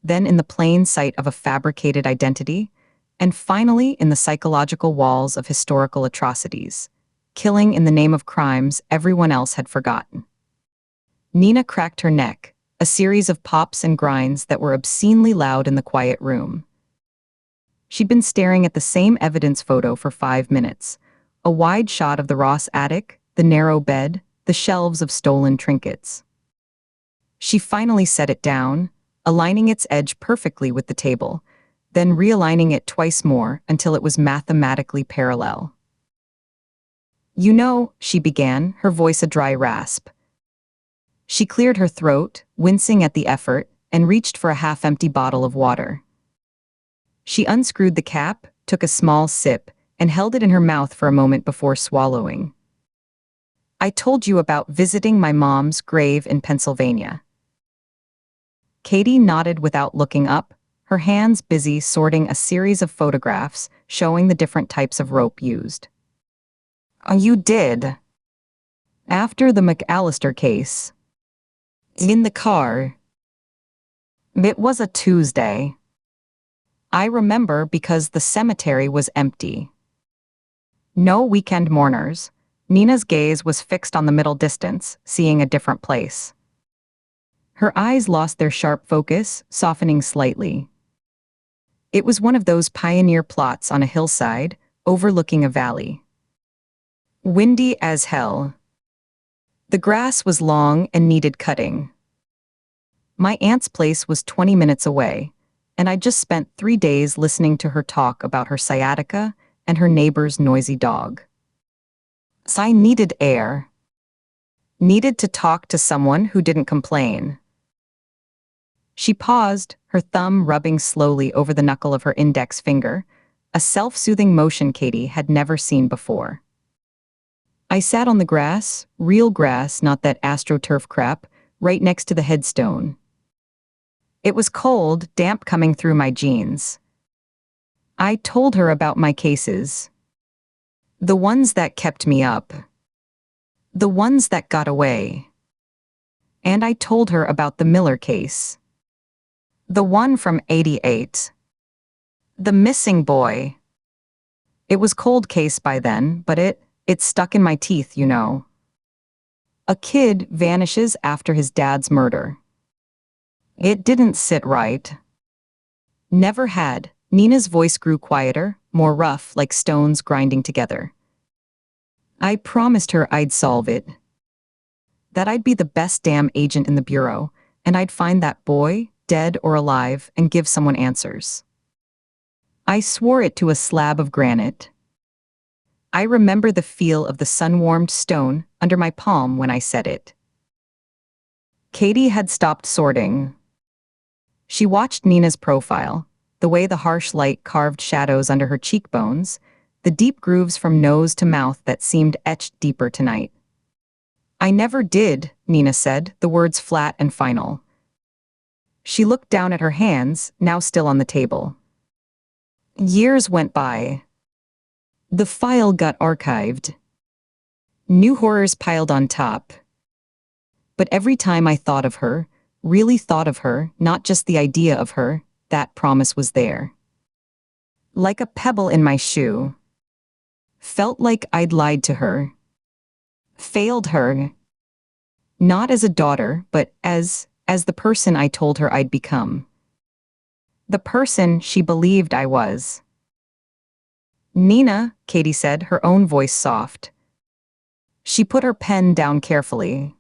then in the plain sight of a fabricated identity, and finally in the psychological walls of historical atrocities, killing in the name of crimes everyone else had forgotten. Nina cracked her neck, a series of pops and grinds that were obscenely loud in the quiet room. She'd been staring at the same evidence photo for 5 minutes, a wide shot of the Ross attic, the narrow bed, the shelves of stolen trinkets. She finally set it down, aligning its edge perfectly with the table, then realigning it twice more until it was mathematically parallel. "You know," she began, her voice a dry rasp. She cleared her throat, wincing at the effort, and reached for a half-empty bottle of water. She unscrewed the cap, took a small sip, and held it in her mouth for a moment before swallowing. "I told you about visiting my mom's grave in Pennsylvania." Katie nodded without looking up, her hands busy sorting a series of photographs showing the different types of rope used. You did. After the McAllister case. In the car. It was a Tuesday. I remember because the cemetery was empty. No weekend mourners. Nina's gaze was fixed on the middle distance, seeing a different place. Her eyes lost their sharp focus, softening slightly. It was one of those pioneer plots on a hillside, overlooking a valley. Windy as hell. The grass was long and needed cutting. My aunt's place was 20 minutes away, and I just spent 3 days listening to her talk about her sciatica and her neighbor's noisy dog. So I needed air. Needed to talk to someone who didn't complain. She paused, her thumb rubbing slowly over the knuckle of her index finger, a self-soothing motion Katie had never seen before. I sat on the grass, real grass, not that astroturf crap, right next to the headstone. It was cold, damp coming through my jeans. I told her about my cases. The ones that kept me up. The ones that got away. And I told her about the Miller case. The one from '88. The missing boy. It was cold case by then, but it stuck in my teeth, you know. A kid vanishes after his dad's murder. It didn't sit right. Never had. Nina's voice grew quieter, more rough, like stones grinding together. I promised her I'd solve it. That I'd be the best damn agent in the bureau, and I'd find that boy, dead or alive, and give someone answers. I swore it to a slab of granite. I remember the feel of the sun-warmed stone under my palm when I said it. Katie had stopped sorting. She watched Nina's profile, the way the harsh light carved shadows under her cheekbones, the deep grooves from nose to mouth that seemed etched deeper tonight. I never did, Nina said, the words flat and final. She looked down at her hands, now still on the table. Years went by. The file got archived. New horrors piled on top. But every time I thought of her, really thought of her, not just the idea of her, that promise was there. Like a pebble in my shoe. Felt like I'd lied to her. Failed her. Not as a daughter, but as the person I told her I'd become. The person she believed I was. Nina, Katie said, her own voice soft. She put her pen down carefully.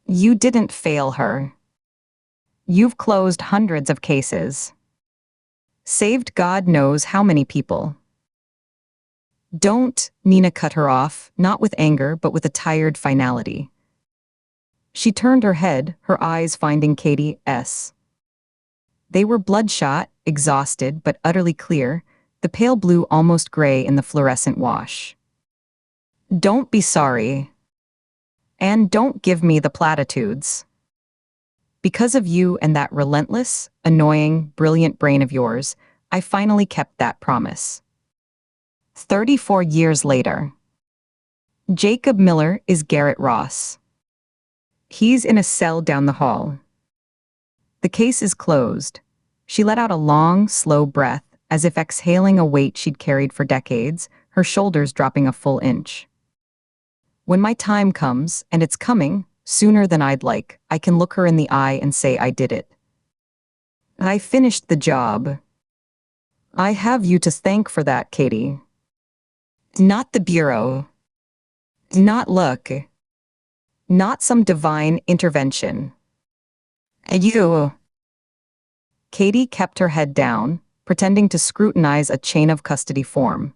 You didn't fail her. You've closed hundreds of cases. Saved God knows how many people. Don't, Nina cut her off, not with anger, but with a tired finality. She turned her head, her eyes finding Katie's. They were bloodshot, exhausted, but utterly clear, the pale blue almost gray in the fluorescent wash. Don't be sorry. And don't give me the platitudes. Because of you and that relentless, annoying, brilliant brain of yours, I finally kept that promise. 34 years later. Jacob Miller is Garrett Ross. He's in a cell down the hall. The case is closed. She let out a long, slow breath, as if exhaling a weight she'd carried for decades, her shoulders dropping a full inch. When my time comes, and it's coming, sooner than I'd like, I can look her in the eye and say I did it. I finished the job. I have you to thank for that, Katie. Not the bureau. Not luck. Not some divine intervention. You. Katie kept her head down, pretending to scrutinize a chain of custody form.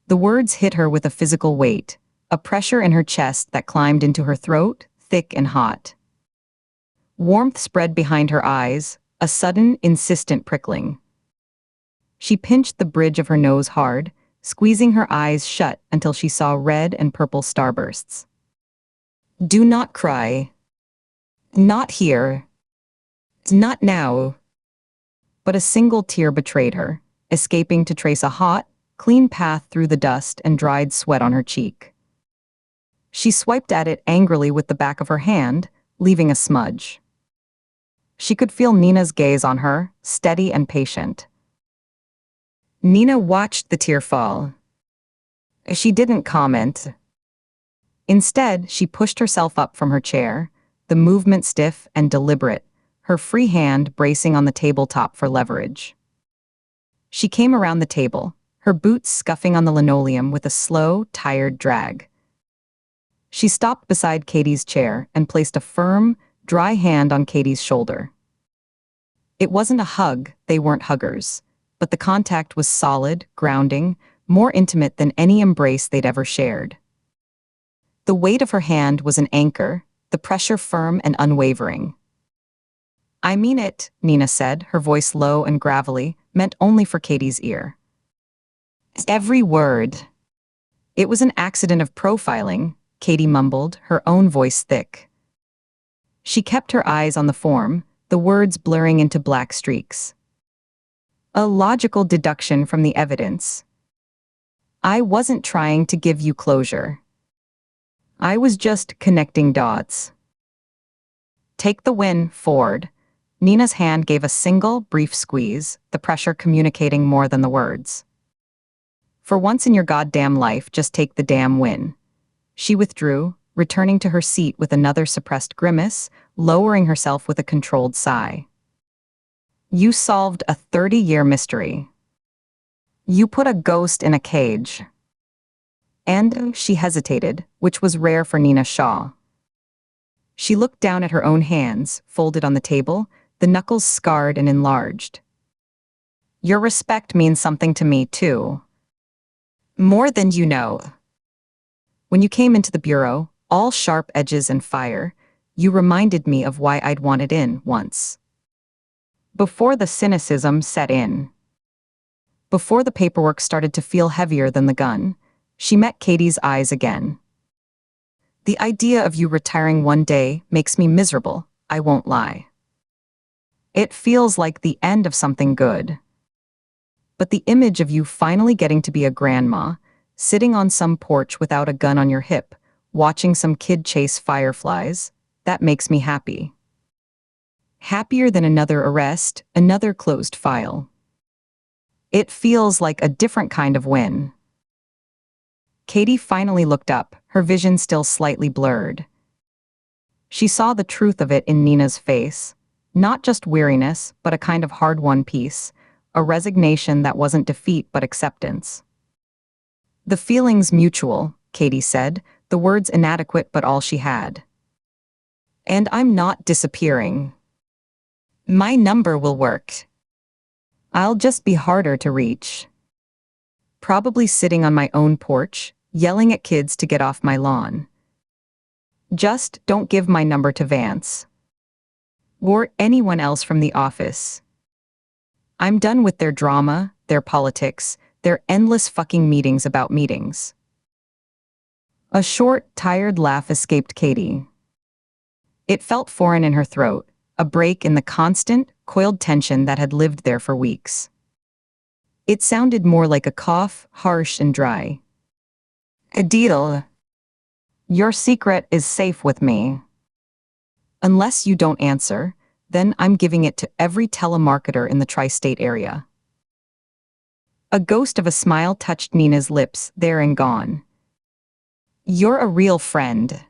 The words hit her with a physical weight, a pressure in her chest that climbed into her throat, thick and hot. Warmth spread behind her eyes, a sudden, insistent prickling. She pinched the bridge of her nose hard, squeezing her eyes shut until she saw red and purple starbursts. Do not cry. Not here. Not now. but a single tear betrayed her, escaping to trace a hot, clean path through the dust and dried sweat on her cheek. She swiped at it angrily with the back of her hand, leaving a smudge. She could feel Nina's gaze on her, steady and patient. Nina watched the tear fall. She didn't comment. Instead, she pushed herself up from her chair, the movement stiff and deliberate, her free hand bracing on the tabletop for leverage. She came around the table, her boots scuffing on the linoleum with a slow, tired drag. She stopped beside Katie's chair and placed a firm, dry hand on Katie's shoulder. It wasn't a hug, they weren't huggers, but the contact was solid, grounding, more intimate than any embrace they'd ever shared. The weight of her hand was an anchor, the pressure firm and unwavering. "I mean it," Nina said, her voice low and gravelly, meant only for Katie's ear. "Every word." "It was an accident of profiling," Katie mumbled, her own voice thick. She kept her eyes on the form, the words blurring into black streaks. "A logical deduction from the evidence. I wasn't trying to give you closure. I was just connecting dots." "Take the win, Ford." Nina's hand gave a single, brief squeeze, the pressure communicating more than the words. "For once in your goddamn life, just take the damn win." She withdrew, returning to her seat with another suppressed grimace, lowering herself with a controlled sigh. "You solved a 30-year mystery. You put a ghost in a cage." And she hesitated, which was rare for Nina Shaw. She looked down at her own hands, folded on the table, the knuckles scarred and enlarged. "Your respect means something to me, too. More than you know." When you came into the bureau, all sharp edges and fire, you reminded me of why I'd wanted in once. Before the cynicism set in. Before the paperwork started to feel heavier than the gun, she met Katie's eyes again. "The idea of you retiring one day makes me miserable, I won't lie. It feels like the end of something good. But the image of you finally getting to be a grandma, sitting on some porch without a gun on your hip, watching some kid chase fireflies, that makes me happy. Happier than another arrest, another closed file. It feels like a different kind of win." Katie finally looked up, her vision still slightly blurred. She saw the truth of it in Nina's face, not just weariness, but a kind of hard-won peace, a resignation that wasn't defeat but acceptance. "The feeling's mutual," Katie said, the words inadequate but all she had. "And I'm not disappearing. My number will work. I'll just be harder to reach. Probably sitting on my own porch, yelling at kids to get off my lawn. Just don't give my number to Vance. Or anyone else from the office. I'm done with their drama, their politics, their endless fucking meetings about meetings." A short, tired laugh escaped Katie. It felt foreign in her throat, a break in the constant, coiled tension that had lived there for weeks. It sounded more like a cough, harsh and dry. "A deal. Your secret is safe with me. Unless you don't answer, then I'm giving it to every telemarketer in the tri-state area." A ghost of a smile touched Nina's lips, there and gone. "You're a real friend."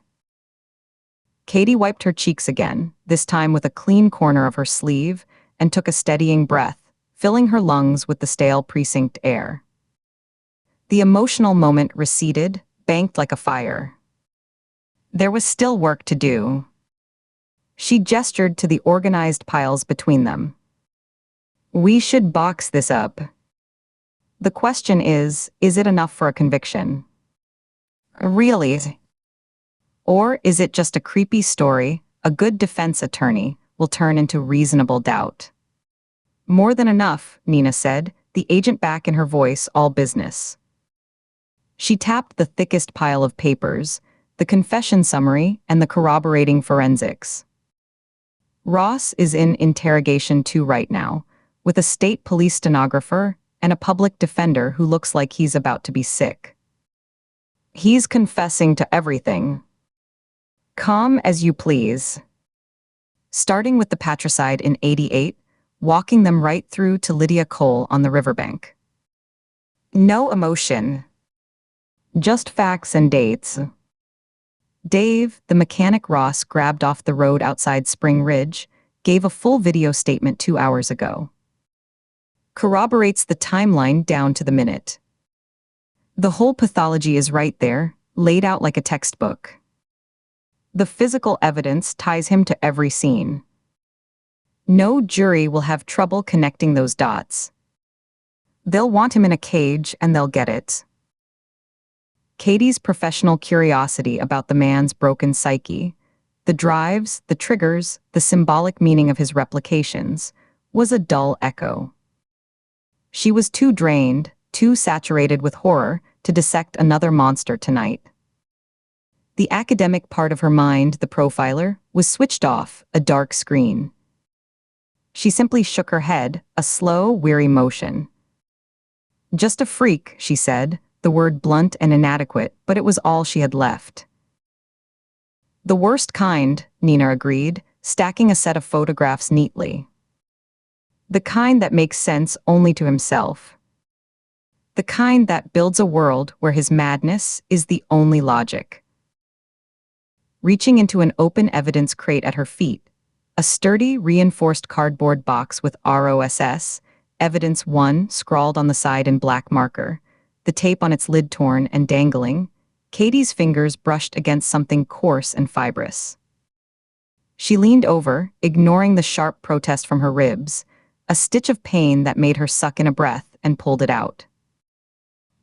Katie wiped her cheeks again, this time with a clean corner of her sleeve, and took a steadying breath, filling her lungs with the stale precinct air. The emotional moment receded, banked like a fire. There was still work to do. She gestured to the organized piles between them. "We should box this up. The question is it enough for a conviction? Really? Or is it just a creepy story a good defense attorney will turn into reasonable doubt?" "More than enough," Nina said, the agent back in her voice all business. She tapped the thickest pile of papers, the confession summary and the corroborating forensics. "Ross is in interrogation 2 right now, with a state police stenographer and a public defender who looks like he's about to be sick. He's confessing to everything. Calm as you please. Starting with the patricide in '88, walking them right through to Lydia Cole on the riverbank. No emotion. Just facts and dates. Dave, the mechanic Ross grabbed off the road outside Spring Ridge, gave a full video statement 2 hours ago. Corroborates the timeline down to the minute. The whole pathology is right there, laid out like a textbook. The physical evidence ties him to every scene. No jury will have trouble connecting those dots. They'll want him in a cage and they'll get it. Katie's professional curiosity about the man's broken psyche, the drives, the triggers, the symbolic meaning of his replications, was a dull echo. She was too drained, too saturated with horror to dissect another monster tonight. The academic part of her mind, the profiler, was switched off, a dark screen. She simply shook her head, a slow, weary motion. Just a freak, she said, the word blunt and inadequate, but it was all she had left. The worst kind, Nina agreed, stacking a set of photographs neatly. The kind that makes sense only to himself. The kind that builds a world where his madness is the only logic. Reaching into an open evidence crate at her feet, a sturdy, reinforced cardboard box with ROSS, Evidence 1 scrawled on the side in black marker, the tape on its lid torn and dangling, Katie's fingers brushed against something coarse and fibrous. She leaned over, ignoring the sharp protest from her ribs, a stitch of pain that made her suck in a breath, and pulled it out.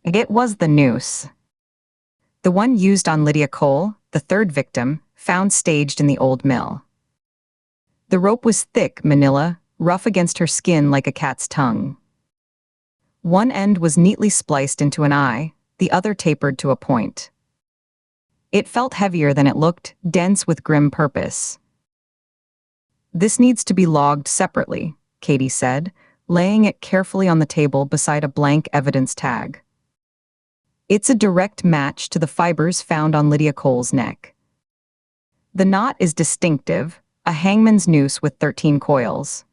It was the noose. The one used on Lydia Cole, the third victim, found staged in the old mill. The rope was thick, manila, rough against her skin like a cat's tongue. One end was neatly spliced into an eye, the other tapered to a point. It felt heavier than it looked, dense with grim purpose. This needs to be logged separately, Katie said, laying it carefully on the table beside a blank evidence tag. It's a direct match to the fibers found on Lydia Cole's neck. The knot is distinctive, a hangman's noose with 13 coils.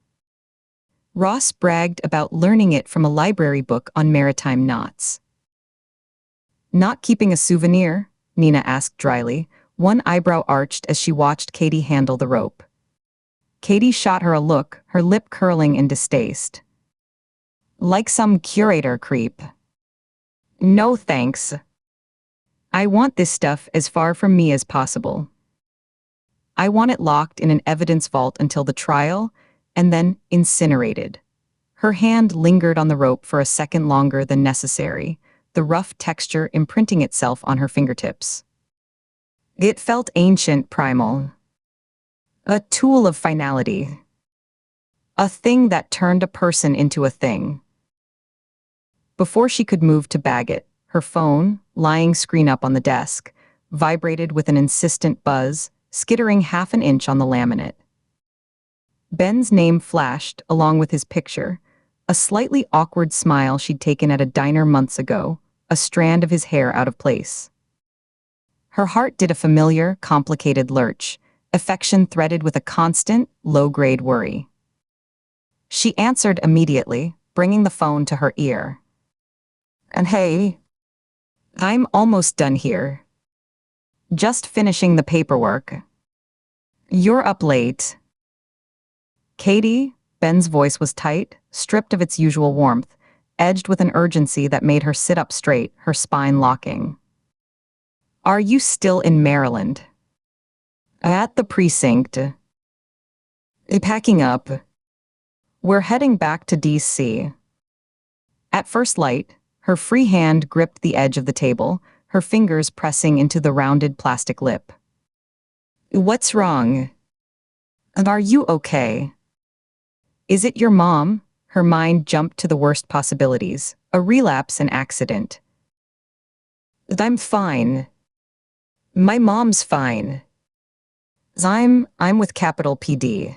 Ross bragged about learning it from a library book on maritime knots. Not keeping a souvenir? Nina asked dryly, one eyebrow arched as she watched Katie handle the rope. Katie shot her a look, her lip curling in distaste. Like some curator creep. No thanks. I want this stuff as far from me as possible. I want it locked in an evidence vault until the trial, and then incinerated. Her hand lingered on the rope for a second longer than necessary, the rough texture imprinting itself on her fingertips. It felt ancient, primal. A tool of finality. A thing that turned a person into a thing. Before she could move to bag it, her phone, lying screen up on the desk, vibrated with an insistent buzz, skittering half an inch on the laminate. Ben's name flashed, along with his picture, a slightly awkward smile she'd taken at a diner months ago, a strand of his hair out of place. Her heart did a familiar, complicated lurch, affection threaded with a constant, low-grade worry. She answered immediately, bringing the phone to her ear. And hey, I'm almost done here. Just finishing the paperwork. You're up late. Katie, Ben's voice was tight, stripped of its usual warmth, edged with an urgency that made her sit up straight, her spine locking. Are you still in Maryland? At the precinct. Packing up. We're heading back to D.C. At first light, her free hand gripped the edge of the table, her fingers pressing into the rounded plastic lip. What's wrong? And are you okay? Is it your mom? Her mind jumped to the worst possibilities, a relapse, an accident. I'm fine. My mom's fine. I'm with Capital PD.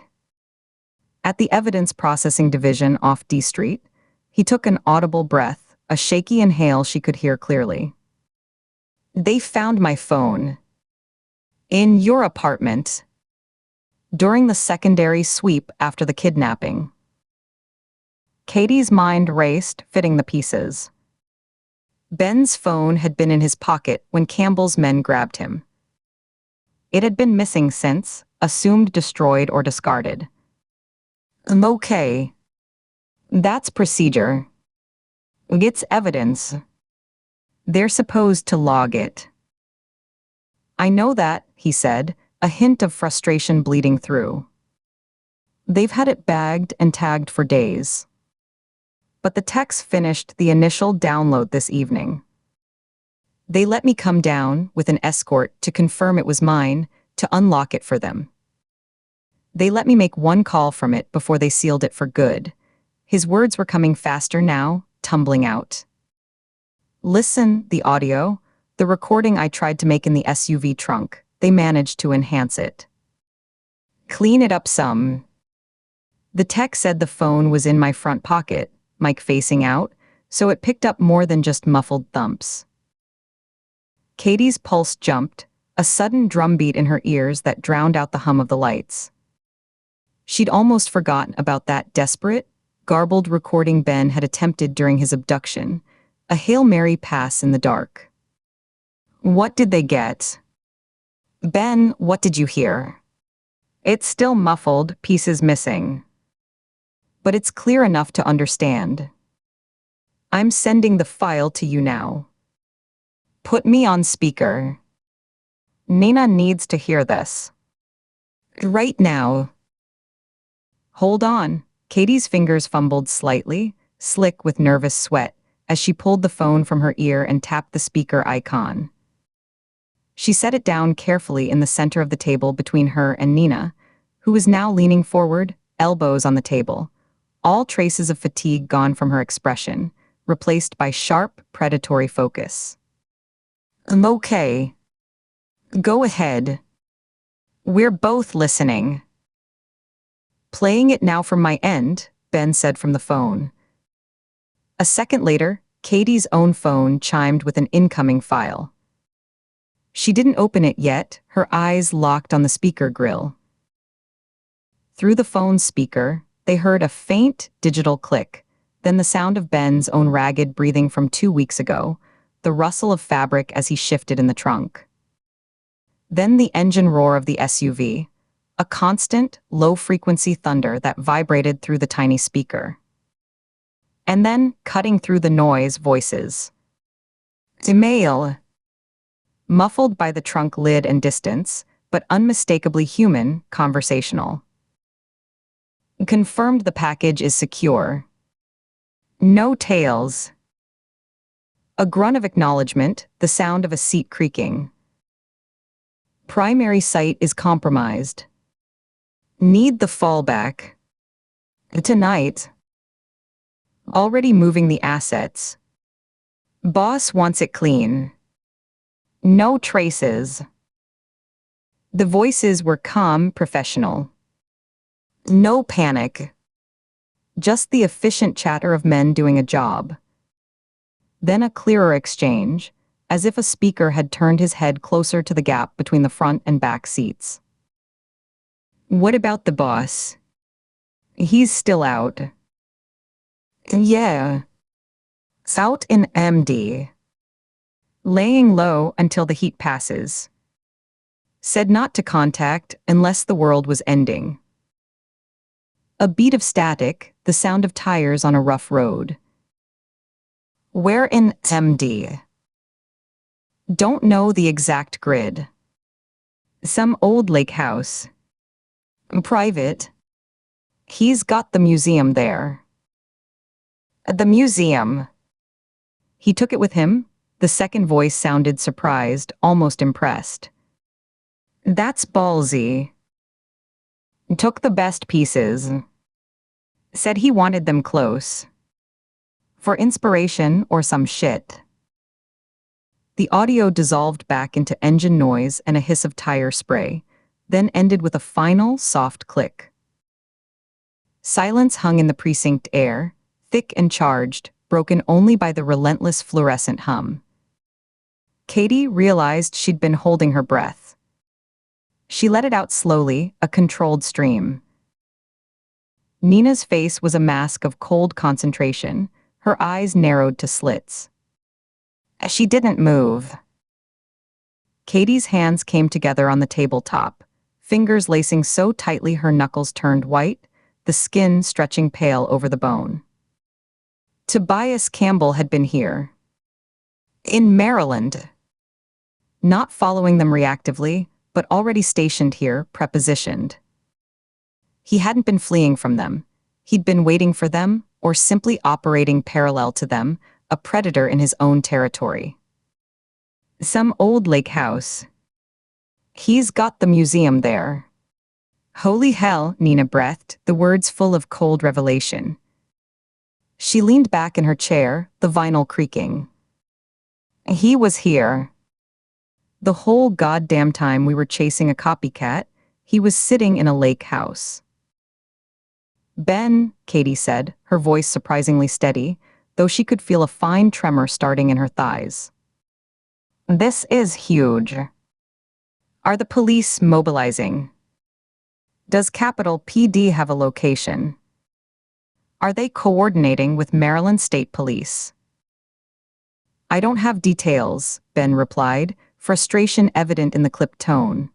At the evidence processing division off D Street, he took an audible breath, a shaky inhale she could hear clearly. They found my phone. In your apartment. During the secondary sweep after the kidnapping. Katie's mind raced, fitting the pieces. Ben's phone had been in his pocket when Campbell's men grabbed him. It had been missing since, assumed destroyed or discarded. Okay. That's procedure. It's evidence. They're supposed to log it. I know that, he said, a hint of frustration bleeding through. They've had it bagged and tagged for days. But the techs finished the initial download this evening. They let me come down with an escort to confirm it was mine, to unlock it for them. They let me make one call from it before they sealed it for good. His words were coming faster now, tumbling out. Listen, the audio, the recording I tried to make in the SUV trunk, they managed to enhance it. Clean it up some. The tech said the phone was in my front pocket, mic facing out, so it picked up more than just muffled thumps. Katie's pulse jumped, a sudden drumbeat in her ears that drowned out the hum of the lights. She'd almost forgotten about that desperate, garbled recording Ben had attempted during his abduction, a Hail Mary pass in the dark. What did they get? Ben, what did you hear? It's still muffled, pieces missing. But it's clear enough to understand. I'm sending the file to you now. Put me on speaker. Nina needs to hear this. Right now. Hold on. Katie's fingers fumbled slightly, slick with nervous sweat, as she pulled the phone from her ear and tapped the speaker icon. She set it down carefully in the center of the table between her and Nina, who was now leaning forward, elbows on the table, all traces of fatigue gone from her expression, replaced by sharp, predatory focus. Okay. Go ahead. We're both listening. Playing it now from my end, Ben said from the phone. A second later, Katie's own phone chimed with an incoming file. She didn't open it yet, her eyes locked on the speaker grill. Through the phone's speaker, they heard a faint, digital click, then the sound of Ben's own ragged breathing from 2 weeks ago, the rustle of fabric as he shifted in the trunk. Then the engine roar of the SUV, a constant, low-frequency thunder that vibrated through the tiny speaker. And then, cutting through the noise, voices. Email. Muffled by the trunk lid and distance, but unmistakably human, conversational. Confirmed the package is secure. No tails. A grunt of acknowledgement, the sound of a seat creaking. Primary site is compromised. Need the fallback. Tonight. Already moving the assets. Boss wants it clean. No traces. The voices were calm, professional. No panic. Just the efficient chatter of men doing a job. Then a clearer exchange, as if a speaker had turned his head closer to the gap between the front and back seats. What about the boss? He's still out. Yeah. Out in MD. Laying low until the heat passes. Said not to contact unless the world was ending. A beat of static, the sound of tires on a rough road. Where in MD? Don't know the exact grid. Some old lake house. Private. He's got the museum there. The museum. He took it with him. The second voice sounded surprised, almost impressed. That's ballsy. Took the best pieces. Said he wanted them close. For inspiration or some shit. The audio dissolved back into engine noise and a hiss of tire spray, then ended with a final, soft click. Silence hung in the precinct air, thick and charged, broken only by the relentless fluorescent hum. Katie realized she'd been holding her breath. She let it out slowly, a controlled stream. Nina's face was a mask of cold concentration, her eyes narrowed to slits. She didn't move. Katie's hands came together on the tabletop, fingers lacing so tightly her knuckles turned white, the skin stretching pale over the bone. Tobias Campbell had been here. In Maryland. Not following them reactively, but already stationed here, prepositioned. He hadn't been fleeing from them. He'd been waiting for them, or simply operating parallel to them, a predator in his own territory. Some old lake house. He's got the museum there. Holy hell, Nina breathed, the words full of cold revelation. She leaned back in her chair, the vinyl creaking. He was here. The whole goddamn time we were chasing a copycat, he was sitting in a lake house. Ben, Katie said, her voice surprisingly steady, though she could feel a fine tremor starting in her thighs. This is huge. Are the police mobilizing? Does Capitol PD have a location? Are they coordinating with Maryland State Police? I don't have details, Ben replied, frustration evident in the clipped tone.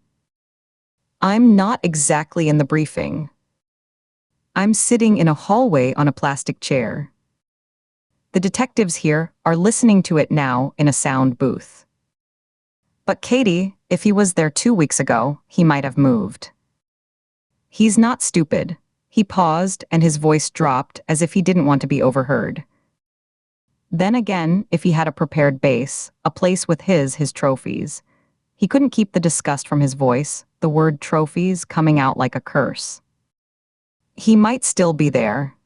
I'm not exactly in the briefing. I'm sitting in a hallway on a plastic chair. The detectives here are listening to it now in a sound booth. But Katie, if he was there 2 weeks ago, he might have moved. He's not stupid. He paused and his voice dropped as if he didn't want to be overheard. Then again, if he had a prepared base, a place with his trophies. He couldn't keep the disgust from his voice, the word trophies coming out like a curse. He might still be there.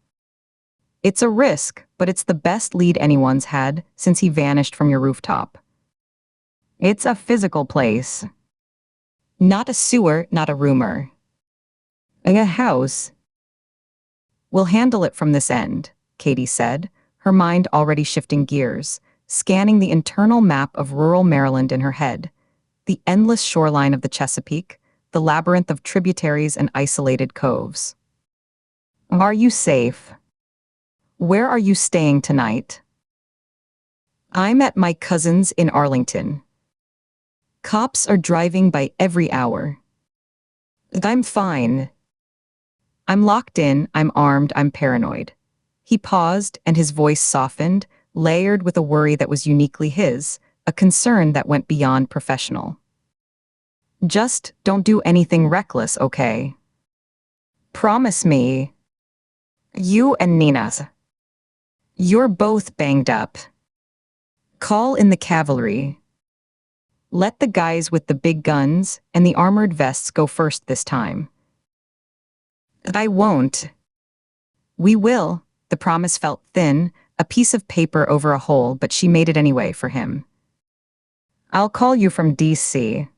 It's a risk, but it's the best lead anyone's had since he vanished from your rooftop. It's a physical place. Not a sewer, not a rumor. A house. We'll handle it from this end, Katie said, her mind already shifting gears, scanning the internal map of rural Maryland in her head, the endless shoreline of the Chesapeake, the labyrinth of tributaries and isolated coves. Are you safe? Where are you staying tonight? I'm at my cousin's in Arlington. Cops are driving by every hour. I'm fine. I'm locked in, I'm armed, I'm paranoid. He paused and his voice softened, layered with a worry that was uniquely his, a concern that went beyond professional. Just don't do anything reckless, okay? Promise me. You and Nina's. You're both banged up. Call in the cavalry. Let the guys with the big guns and the armored vests go first this time. I won't. We will. The promise felt thin, a piece of paper over a hole, but she made it anyway for him. I'll call you from D.C.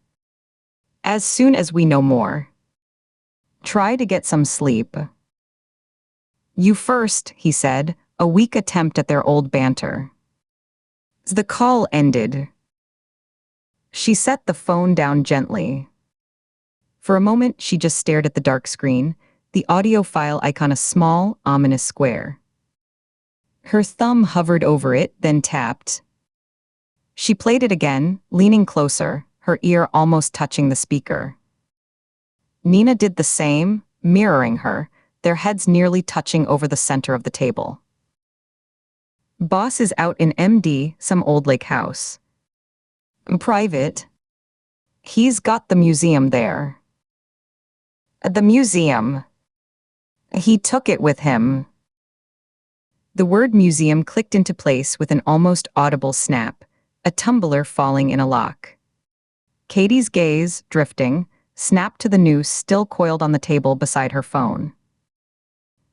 as soon as we know more. Try to get some sleep. You first, he said, a weak attempt at their old banter. The call ended. She set the phone down gently. For a moment, she just stared at the dark screen, the audio file icon a small, ominous square. Her thumb hovered over it, then tapped. She played it again, leaning closer, her ear almost touching the speaker. Nina did the same, mirroring her, their heads nearly touching over the center of the table. Boss is out in MD, some old lake house. Private. He's got the museum there. The museum. He took it with him. The word museum clicked into place with an almost audible snap, a tumbler falling in a lock. Katie's gaze, drifting, snapped to the noose still coiled on the table beside her phone.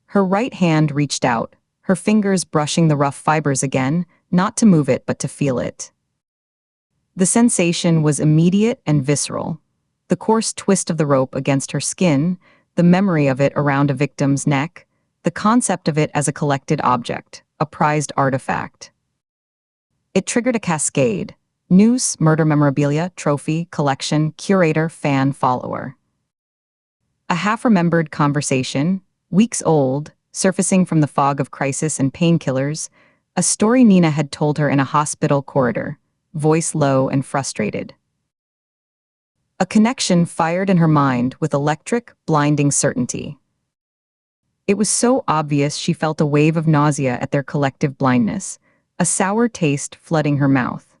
Her right hand reached out, her fingers brushing the rough fibers again, not to move it but to feel it. The sensation was immediate and visceral. The coarse twist of the rope against her skin, the memory of it around a victim's neck, the concept of it as a collected object, a prized artifact. It triggered a cascade: news, murder memorabilia, trophy, collection, curator, fan, follower. A half-remembered conversation, weeks old, surfacing from the fog of crisis and painkillers, a story Nina had told her in a hospital corridor, voice low and frustrated. A connection fired in her mind with electric, blinding certainty. It was so obvious she felt a wave of nausea at their collective blindness, a sour taste flooding her mouth.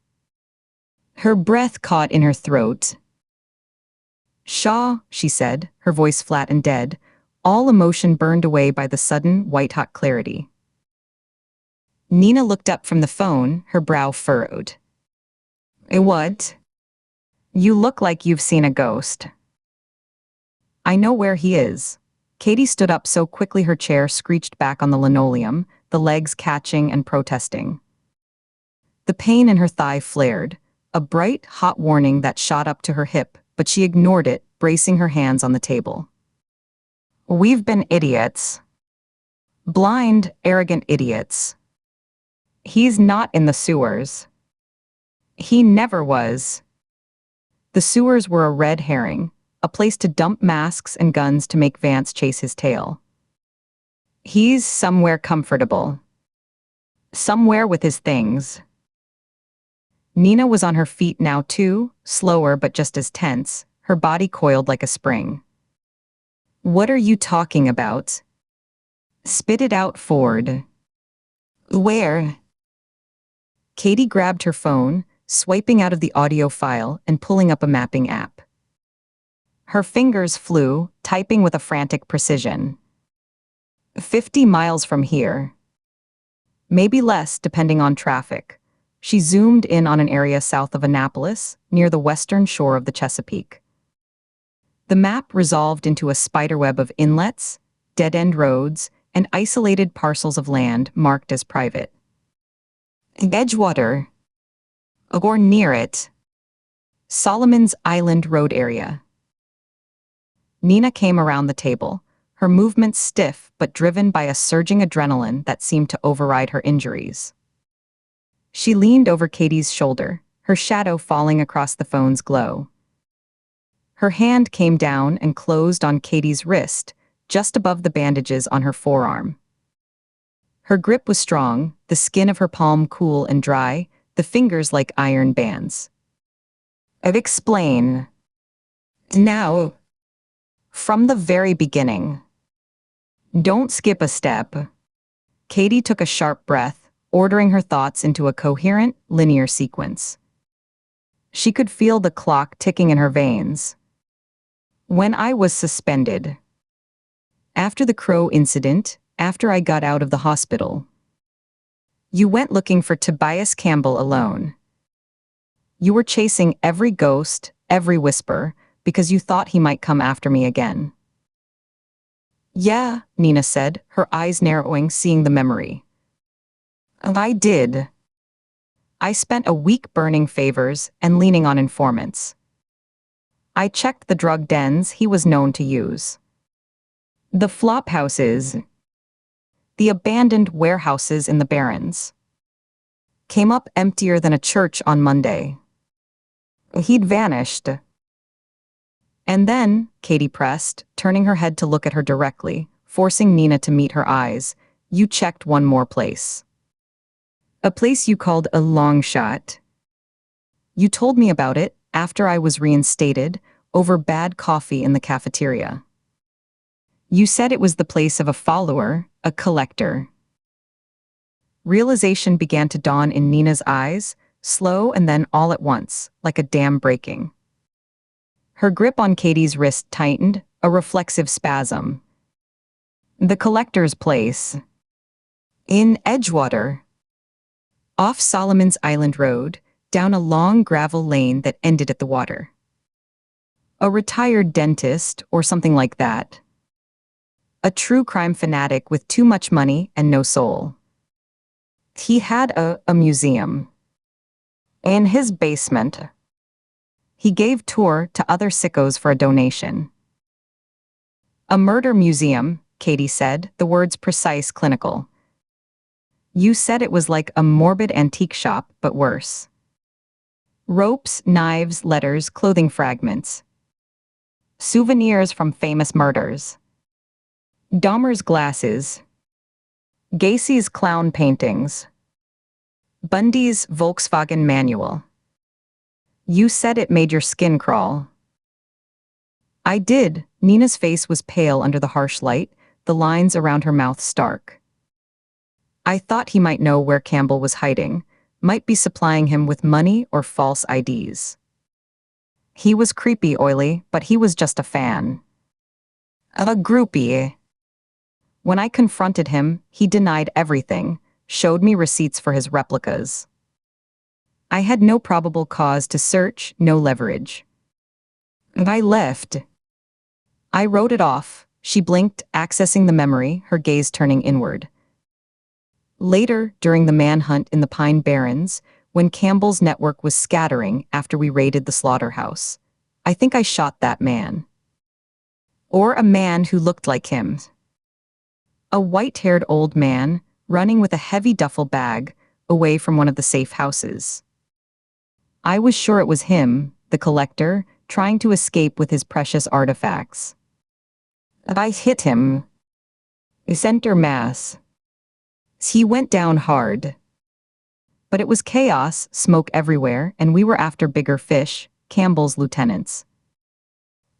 Her breath caught in her throat. "Shaw," she said, her voice flat and dead, all emotion burned away by the sudden, white-hot clarity. Nina looked up from the phone, her brow furrowed. "What? You look like you've seen a ghost." "I know where he is." Katie stood up so quickly her chair screeched back on the linoleum, the legs catching and protesting. The pain in her thigh flared, a bright, hot warning that shot up to her hip, but she ignored it, bracing her hands on the table. "We've been idiots. Blind, arrogant idiots. He's not in the sewers. He never was." The sewers were a red herring, a place to dump masks and guns to make Vance chase his tail. "He's somewhere comfortable. Somewhere with his things." Nina was on her feet now too, slower but just as tense, her body coiled like a spring. "What are you talking about? Spit it out, Ford." "Where?" Katie grabbed her phone, swiping out of the audio file and pulling up a mapping app. Her fingers flew, typing with a frantic precision. 50 miles from here. Maybe less, depending on traffic. She zoomed in on an area south of Annapolis, near the western shore of the Chesapeake. The map resolved into a spiderweb of inlets, dead-end roads, and isolated parcels of land marked as private. "Edgewater. Or near it. Solomon's Island Road area." Nina came around the table, her movements stiff but driven by a surging adrenaline that seemed to override her injuries. She leaned over Katie's shoulder, her shadow falling across the phone's glow. Her hand came down and closed on Katie's wrist, just above the bandages on her forearm. Her grip was strong, the skin of her palm cool and dry, the fingers like iron bands. "Explain. Now. From the very beginning. Don't skip a step." Katie took a sharp breath, ordering her thoughts into a coherent, linear sequence. She could feel the clock ticking in her veins. "When I was suspended. After the Crow incident, after I got out of the hospital. You went looking for Tobias Campbell alone. You were chasing every ghost, every whisper, because you thought he might come after me again." "Yeah," Nina said, her eyes narrowing, seeing the memory. "I did. I spent a week burning favors and leaning on informants. I checked the drug dens he was known to use. The flop houses. The abandoned warehouses in the Barrens. Came up emptier than a church on Monday. He'd vanished." "And then," Katie pressed, turning her head to look at her directly, forcing Nina to meet her eyes, "you checked one more place. A place you called a long shot. You told me about it after I was reinstated, over bad coffee in the cafeteria. You said it was the place of a follower, a collector." Realization began to dawn in Nina's eyes, slow and then all at once, like a dam breaking. Her grip on Katie's wrist tightened, a reflexive spasm. "The collector's place. In Edgewater. Off Solomon's Island Road, down a long gravel lane that ended at the water. A retired dentist, or something like that. A true crime fanatic with too much money and no soul. He had a museum. In his basement. He gave tour to other sickos for a donation. A murder museum," Katie said, the words precise, clinical. You said it was like a morbid antique shop, but worse. Ropes, knives, letters, clothing fragments. Souvenirs from famous murders. Dahmer's glasses. Gacy's clown paintings. Bundy's Volkswagen manual. You said it made your skin crawl. I did. Nina's face was pale under the harsh light, the lines around her mouth stark. I thought he might know where Campbell was hiding, might be supplying him with money or false IDs. He was creepy, oily, but he was just a fan. A groupie. When I confronted him, he denied everything, showed me receipts for his replicas. I had no probable cause to search, no leverage. And I left. I wrote it off. She blinked, accessing the memory, her gaze turning inward. Later, during the manhunt in the Pine Barrens, when Campbell's network was scattering after we raided the slaughterhouse, I think I shot that man. Or a man who looked like him. A white-haired old man, running with a heavy duffel bag, away from one of the safe houses. I was sure it was him, the collector, trying to escape with his precious artifacts. I hit him. Center mass. He went down hard. But it was chaos, smoke everywhere, and we were after bigger fish, Campbell's lieutenants.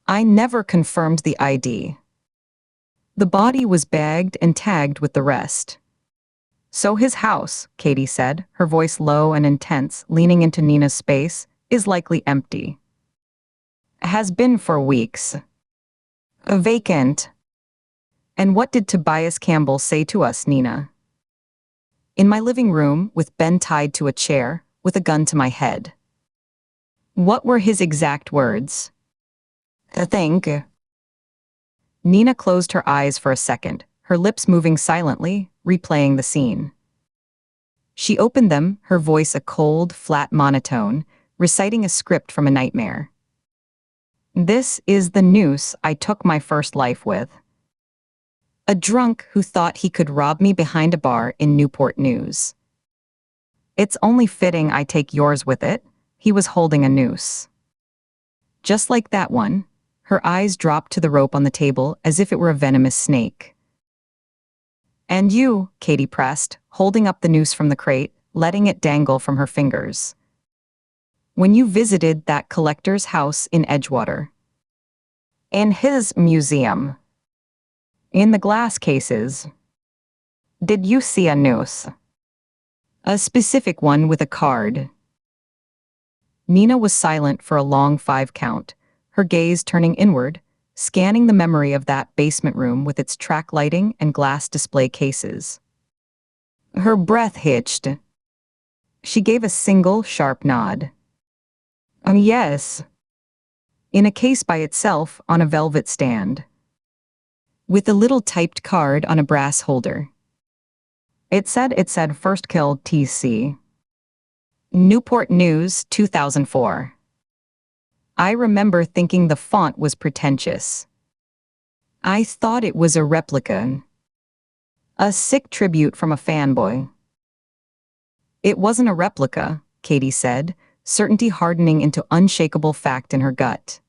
I never confirmed the ID. The body was bagged and tagged with the rest. So his house, Katie said, her voice low and intense, leaning into Nina's space, is likely empty. Has been for weeks. Vacant. And what did Tobias Campbell say to us, Nina? In my living room, with Ben tied to a chair, with a gun to my head. What were his exact words? I think. Nina closed her eyes for a second, her lips moving silently, replaying the scene. She opened them, her voice a cold, flat monotone, reciting a script from a nightmare. This is the noose I took my first life with. A drunk who thought he could rob me behind a bar in Newport News. It's only fitting I take yours with it. He was holding a noose. Just like that one, her eyes dropped to the rope on the table as if it were a venomous snake. And you, Katie pressed, holding up the noose from the crate, letting it dangle from her fingers. When you visited that collector's house in Edgewater. In his museum. In the glass cases. Did you see a noose? A specific one with a card. Nina was silent for a long 5 count, her gaze turning inward, scanning the memory of that basement room with its track lighting and glass display cases. Her breath hitched. She gave a single, sharp nod. Yes. In a case by itself, on a velvet stand. With a little typed card on a brass holder. It said first kill TC. Newport News, 2004. I remember thinking the font was pretentious. I thought it was a replica. A sick tribute from a fanboy. It wasn't a replica, Katie said, certainty hardening into unshakable fact in her gut.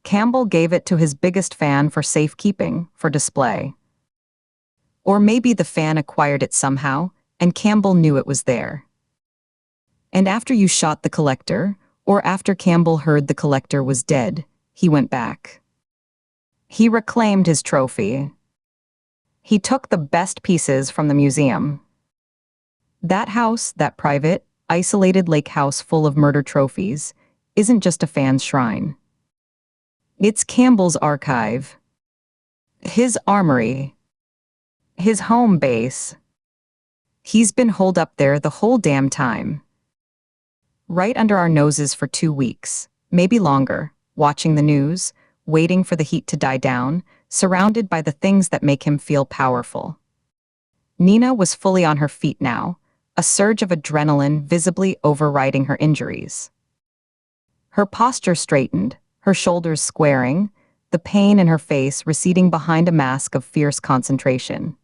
Campbell gave it to his biggest fan for safekeeping, for display. Or maybe the fan acquired it somehow, and Campbell knew it was there. And after you shot the collector, or after Campbell heard the collector was dead, he went back. He reclaimed his trophy. He took the best pieces from the museum. That house, that private, isolated lake house full of murder trophies, isn't just a fan's shrine. It's Campbell's archive. His armory. His home base. He's been holed up there the whole damn time. Right under our noses for 2 weeks, maybe longer, watching the news, waiting for the heat to die down, surrounded by the things that make him feel powerful. Nina was fully on her feet now, a surge of adrenaline visibly overriding her injuries. Her posture straightened, her shoulders squaring, the pain in her face receding behind a mask of fierce concentration.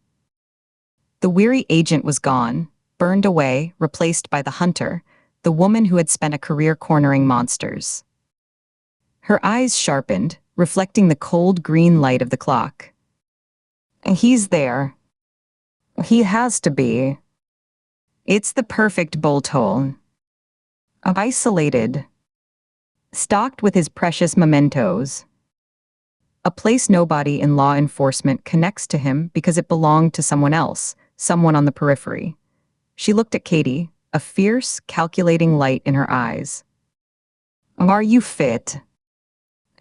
The weary agent was gone, burned away, replaced by the hunter, the woman who had spent a career cornering monsters. Her eyes sharpened, reflecting the cold green light of the clock. He's there. He has to be. It's the perfect bolt hole. Isolated. Stocked with his precious mementos. A place nobody in law enforcement connects to him because it belonged to someone else, someone on the periphery. She looked at Katie, a fierce, calculating light in her eyes. Are you fit?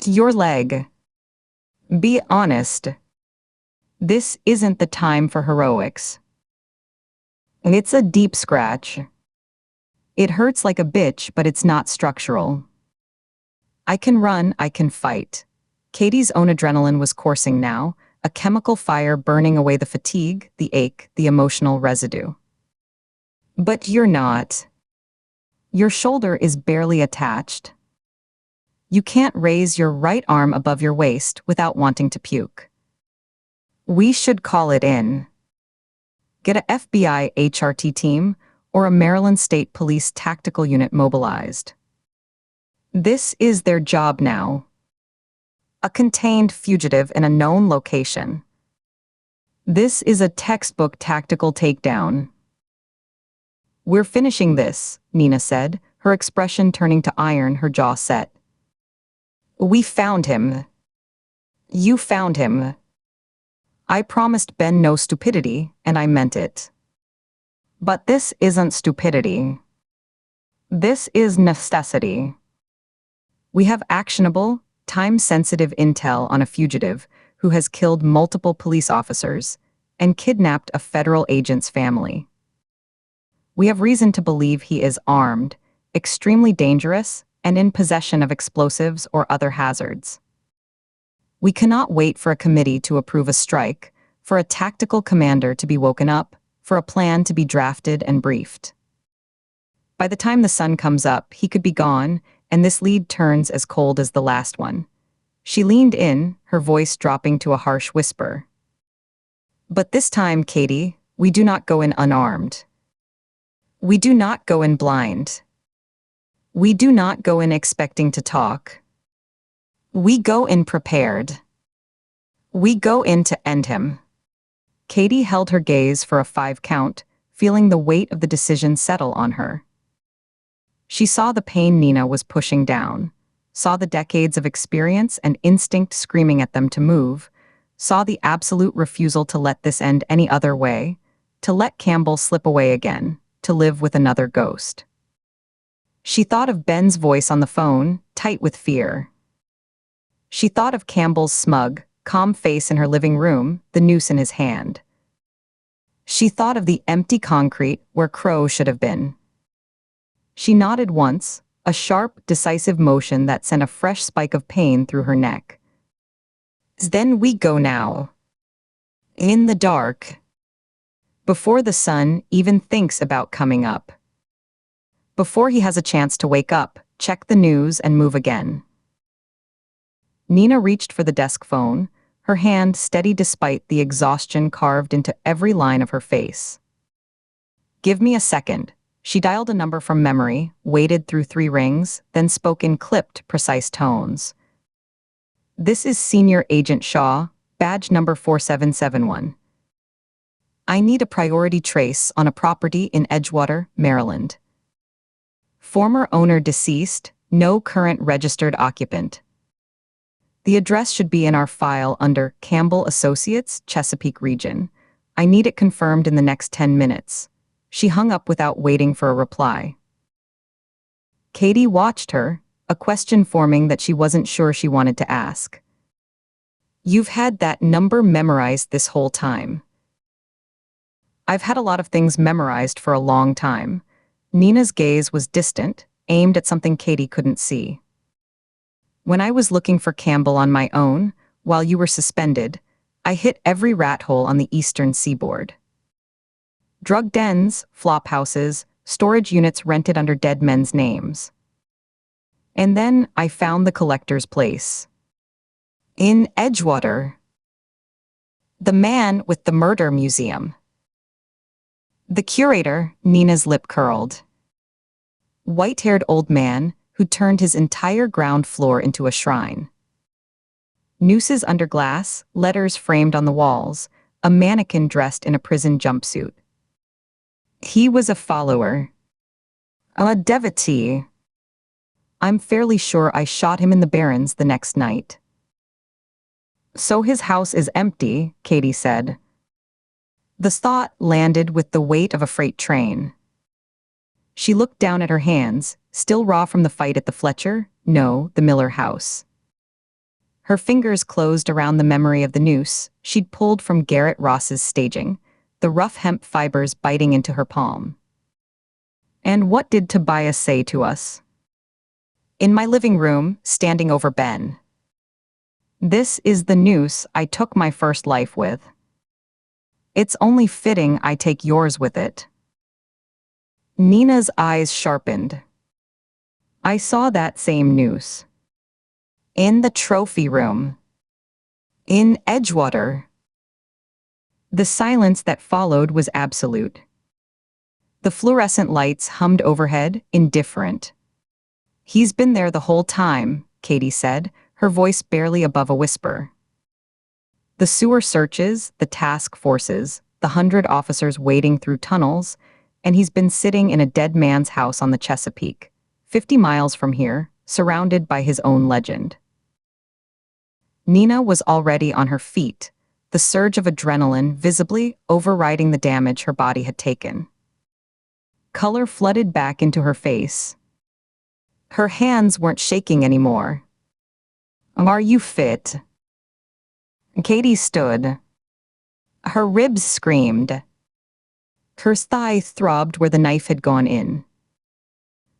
Your leg. Be honest. This isn't the time for heroics. It's a deep scratch. It hurts like a bitch, but it's not structural. I can run, I can fight. Katie's own adrenaline was coursing now, a chemical fire burning away the fatigue, the ache, the emotional residue. But you're not. Your shoulder is barely attached. You can't raise your right arm above your waist without wanting to puke. We should call it in. Get a FBI HRT team or a Maryland State Police tactical unit mobilized. This is their job now. A contained fugitive in a known location. This is a textbook tactical takedown. We're finishing this, Nina said, her expression turning to iron, her jaw set. We found him. You found him. I promised Ben no stupidity, and I meant it. But this isn't stupidity. This is necessity. We have actionable, time-sensitive intel on a fugitive who has killed multiple police officers and kidnapped a federal agent's family. We have reason to believe he is armed, extremely dangerous, and in possession of explosives or other hazards. We cannot wait for a committee to approve a strike, for a tactical commander to be woken up, for a plan to be drafted and briefed. By the time the sun comes up, he could be gone, and this lead turns as cold as the last one. She leaned in, her voice dropping to a harsh whisper. But this time, Katie, we do not go in unarmed. We do not go in blind. We do not go in expecting to talk. We go in prepared. We go in to end him. Katie held her gaze for a 5 count, feeling the weight of the decision settle on her. She saw the pain Nina was pushing down, saw the decades of experience and instinct screaming at them to move, saw the absolute refusal to let this end any other way, to let Campbell slip away again, to live with another ghost. She thought of Ben's voice on the phone, tight with fear. She thought of Campbell's smug, calm face in her living room, the noose in his hand. She thought of the empty concrete where Crow should have been. She nodded once, a sharp, decisive motion that sent a fresh spike of pain through her neck. Then we go now. In the dark. Before the sun even thinks about coming up. Before he has a chance to wake up, check the news and move again. Nina reached for the desk phone, her hand steady despite the exhaustion carved into every line of her face. Give me a second. She dialed a number from memory, waited through 3 rings, then spoke in clipped, precise tones. This is Senior Agent Shaw, badge number 4771. I need a priority trace on a property in Edgewater, Maryland. Former owner deceased, no current registered occupant. The address should be in our file under Campbell Associates, Chesapeake Region. I need it confirmed in the next 10 minutes. She hung up without waiting for a reply. Katie watched her, a question forming that she wasn't sure she wanted to ask. You've had that number memorized this whole time. I've had a lot of things memorized for a long time. Nina's gaze was distant, aimed at something Katie couldn't see. When I was looking for Campbell on my own, while you were suspended, I hit every rat hole on the eastern seaboard. Drug dens, flop houses, storage units rented under dead men's names. And then I found the collector's place. In Edgewater. The man with the murder museum. The curator, Nina's lip curled. White-haired old man who turned his entire ground floor into a shrine. Nooses under glass, letters framed on the walls, a mannequin dressed in a prison jumpsuit. He was a follower. A devotee. I'm fairly sure I shot him in the Barrens the next night. So his house is empty, Katie said. The thought landed with the weight of a freight train. She looked down at her hands, still raw from the fight at the Fletcher, no, the Miller house. Her fingers closed around the memory of the noose she'd pulled from Garrett Ross's staging, the rough hemp fibers biting into her palm. And what did Tobias say to us? In my living room, standing over Ben. This is the noose I took my first life with. It's only fitting I take yours with it. Nina's eyes sharpened. I saw that same noose. In the trophy room. In Edgewater. The silence that followed was absolute. The fluorescent lights hummed overhead, indifferent. He's been there the whole time, Katie said, her voice barely above a whisper. The sewer searches, the task forces, the 100 officers wading through tunnels, and he's been sitting in a dead man's house on the Chesapeake, 50 miles from here, surrounded by his own legend. Nina was already on her feet, the surge of adrenaline visibly overriding the damage her body had taken. Color flooded back into her face. Her hands weren't shaking anymore. Are you fit? Katie stood. Her ribs screamed. Her thigh throbbed where the knife had gone in.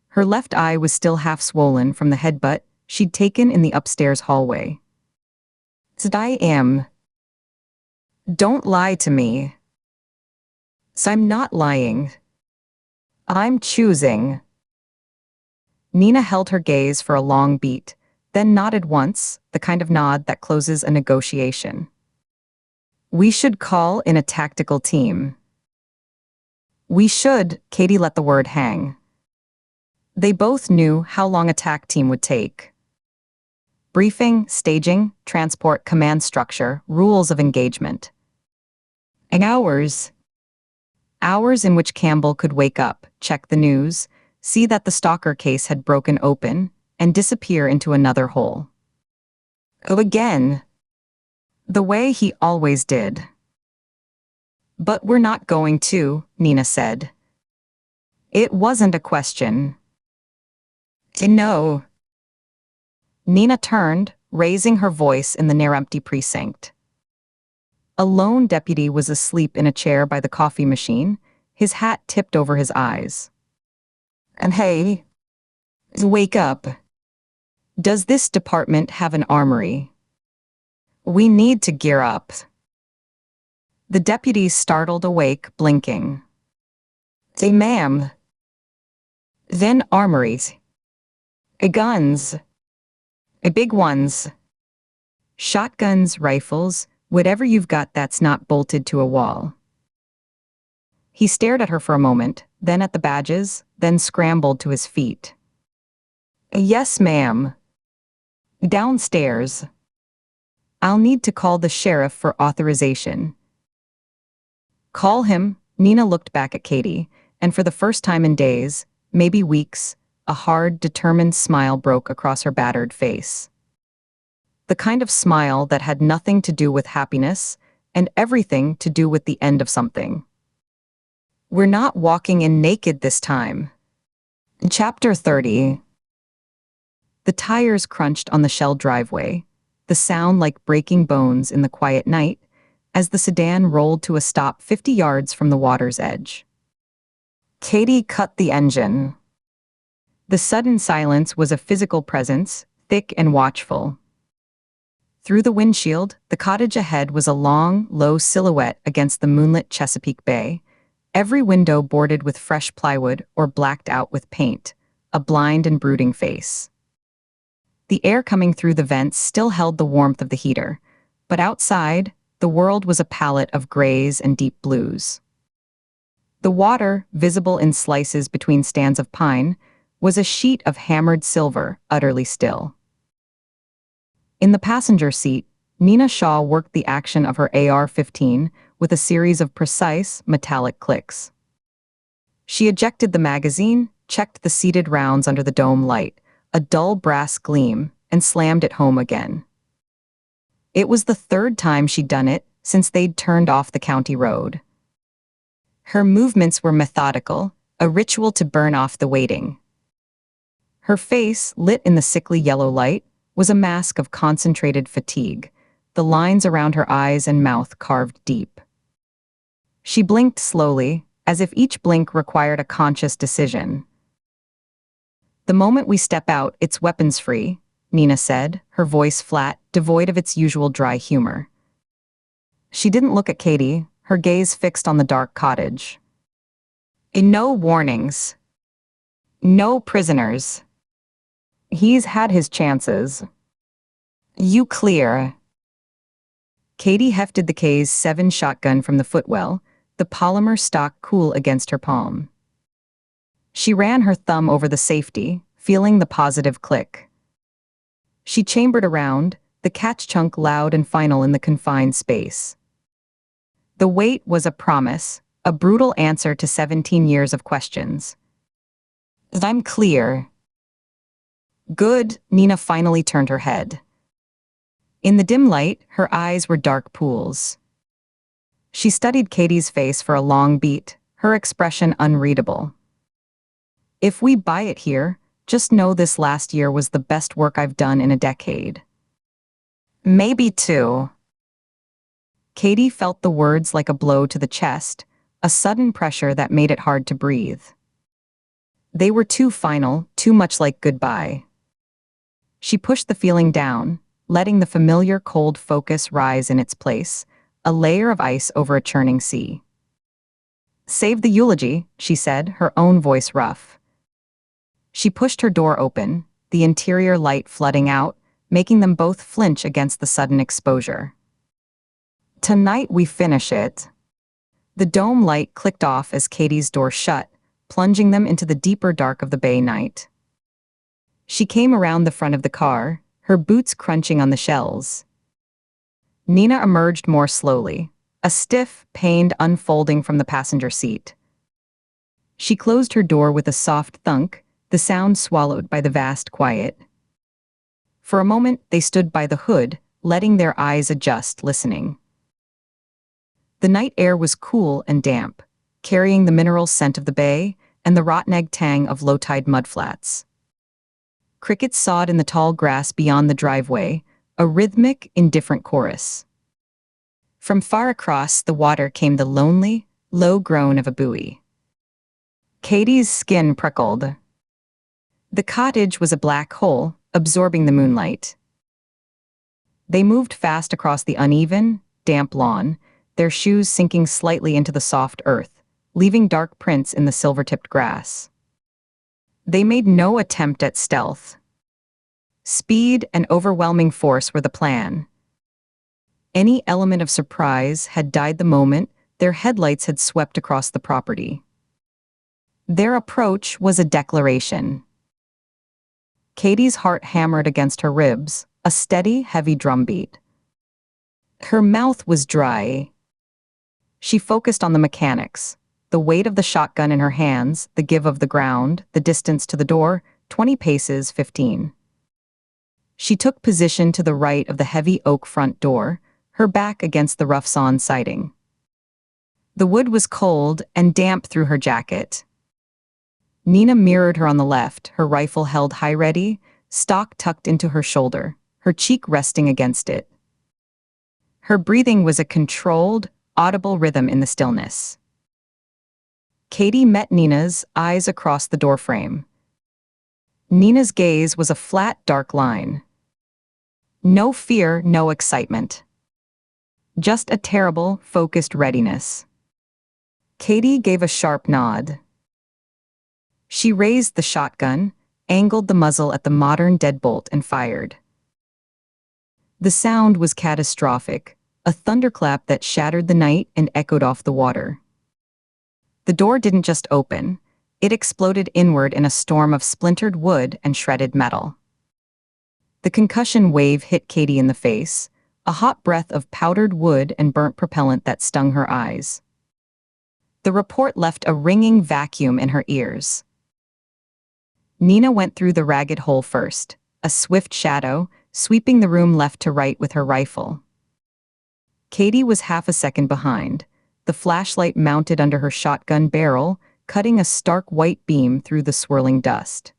Her left eye was still half swollen from the headbutt she'd taken in the upstairs hallway. I am. Don't lie to me. So I'm not lying. I'm choosing. Nina held her gaze for a long beat, then nodded once, the kind of nod that closes a negotiation. We should call in a tactical team. We should, Katie let the word hang. They both knew how long a TAC team would take. Briefing, staging, transport, command structure, rules of engagement. And hours. Hours in which Campbell could wake up, check the news, see that the Stalker case had broken open, and disappear into another hole. Oh, again. The way he always did. But we're not going to, Nina said. It wasn't a question. No. Nina turned, raising her voice in the near-empty precinct. A lone deputy was asleep in a chair by the coffee machine, his hat tipped over his eyes. And hey, wake up. Does this department have an armory? We need to gear up. The deputy startled awake, blinking. Say, ma'am. Then armories. Guns. Big ones. Shotguns, rifles, whatever you've got that's not bolted to a wall. He stared at her for a moment, then at the badges, then scrambled to his feet. Yes, ma'am. Downstairs. I'll need to call the sheriff for authorization. Call him, Nina looked back at Katie, and for the first time in days, maybe weeks, a hard, determined smile broke across her battered face. The kind of smile that had nothing to do with happiness and everything to do with the end of something. We're not walking in naked this time. Chapter 30. The tires crunched on the shelled driveway, the sound like breaking bones in the quiet night, as the sedan rolled to a stop 50 yards from the water's edge. Katie cut the engine. The sudden silence was a physical presence, thick and watchful. Through the windshield, the cottage ahead was a long, low silhouette against the moonlit Chesapeake Bay, every window boarded with fresh plywood or blacked out with paint, a blind and brooding face. The air coming through the vents still held the warmth of the heater, but outside, the world was a palette of grays and deep blues. The water, visible in slices between stands of pine, was a sheet of hammered silver, utterly still. In the passenger seat, Nina Shaw worked the action of her AR-15 with a series of precise, metallic clicks. She ejected the magazine, checked the seated rounds under the dome light, a dull brass gleam, and slammed it home again. It was the third time she'd done it since they'd turned off the county road. Her movements were methodical, a ritual to burn off the waiting. Her face, lit in the sickly yellow light, was a mask of concentrated fatigue, the lines around her eyes and mouth carved deep. She blinked slowly, as if each blink required a conscious decision. "The moment we step out, it's weapons-free," Nina said, her voice flat, devoid of its usual dry humor. She didn't look at Katie, her gaze fixed on the dark cottage. "No warnings. No prisoners. He's had his chances. You clear." Katie hefted the K7 shotgun from the footwell, the polymer stock cool against her palm. She ran her thumb over the safety, feeling the positive click. She chambered around, the catch chunk loud and final in the confined space. The wait was a promise, a brutal answer to 17 years of questions. "I'm clear." "Good," Nina finally turned her head. In the dim light, her eyes were dark pools. She studied Katie's face for a long beat, her expression unreadable. "If we buy it here, just know this last year was the best work I've done in a decade." "Maybe two." Katie felt the words like a blow to the chest, a sudden pressure that made it hard to breathe. They were too final, too much like goodbye. She pushed the feeling down, letting the familiar cold focus rise in its place, a layer of ice over a churning sea. "Save the eulogy," she said, her own voice rough. She pushed her door open, the interior light flooding out, making them both flinch against the sudden exposure. "Tonight we finish it." The dome light clicked off as Katie's door shut, plunging them into the deeper dark of the bay night. She came around the front of the car, her boots crunching on the shells. Nina emerged more slowly, a stiff, pained unfolding from the passenger seat. She closed her door with a soft thunk, the sound swallowed by the vast quiet. For a moment, they stood by the hood, letting their eyes adjust, listening. The night air was cool and damp, carrying the mineral scent of the bay and the rotten egg tang of low-tide mudflats. Crickets sawed in the tall grass beyond the driveway, a rhythmic, indifferent chorus. From far across the water came the lonely, low groan of a buoy. Katie's skin prickled. The cottage was a black hole, absorbing the moonlight. They moved fast across the uneven, damp lawn, their shoes sinking slightly into the soft earth, leaving dark prints in the silver-tipped grass. They made no attempt at stealth. Speed and overwhelming force were the plan. Any element of surprise had died the moment their headlights had swept across the property. Their approach was a declaration. Katie's heart hammered against her ribs, a steady, heavy drumbeat. Her mouth was dry. She focused on the mechanics, the weight of the shotgun in her hands, the give of the ground, the distance to the door, 20 paces, 15. She took position to the right of the heavy oak front door, her back against the rough sawn siding. The wood was cold and damp through her jacket. Nina mirrored her on the left, her rifle held high ready, stock tucked into her shoulder, her cheek resting against it. Her breathing was a controlled, audible rhythm in the stillness. Katie met Nina's eyes across the doorframe. Nina's gaze was a flat, dark line. No fear, no excitement. Just a terrible, focused readiness. Katie gave a sharp nod. She raised the shotgun, angled the muzzle at the modern deadbolt and fired. The sound was catastrophic, a thunderclap that shattered the night and echoed off the water. The door didn't just open, it exploded inward in a storm of splintered wood and shredded metal. The concussion wave hit Katie in the face, a hot breath of powdered wood and burnt propellant that stung her eyes. The report left a ringing vacuum in her ears. Nina went through the ragged hole first, a swift shadow, sweeping the room left to right with her rifle. Katie was half a second behind, the flashlight mounted under her shotgun barrel, cutting a stark white beam through the swirling dust.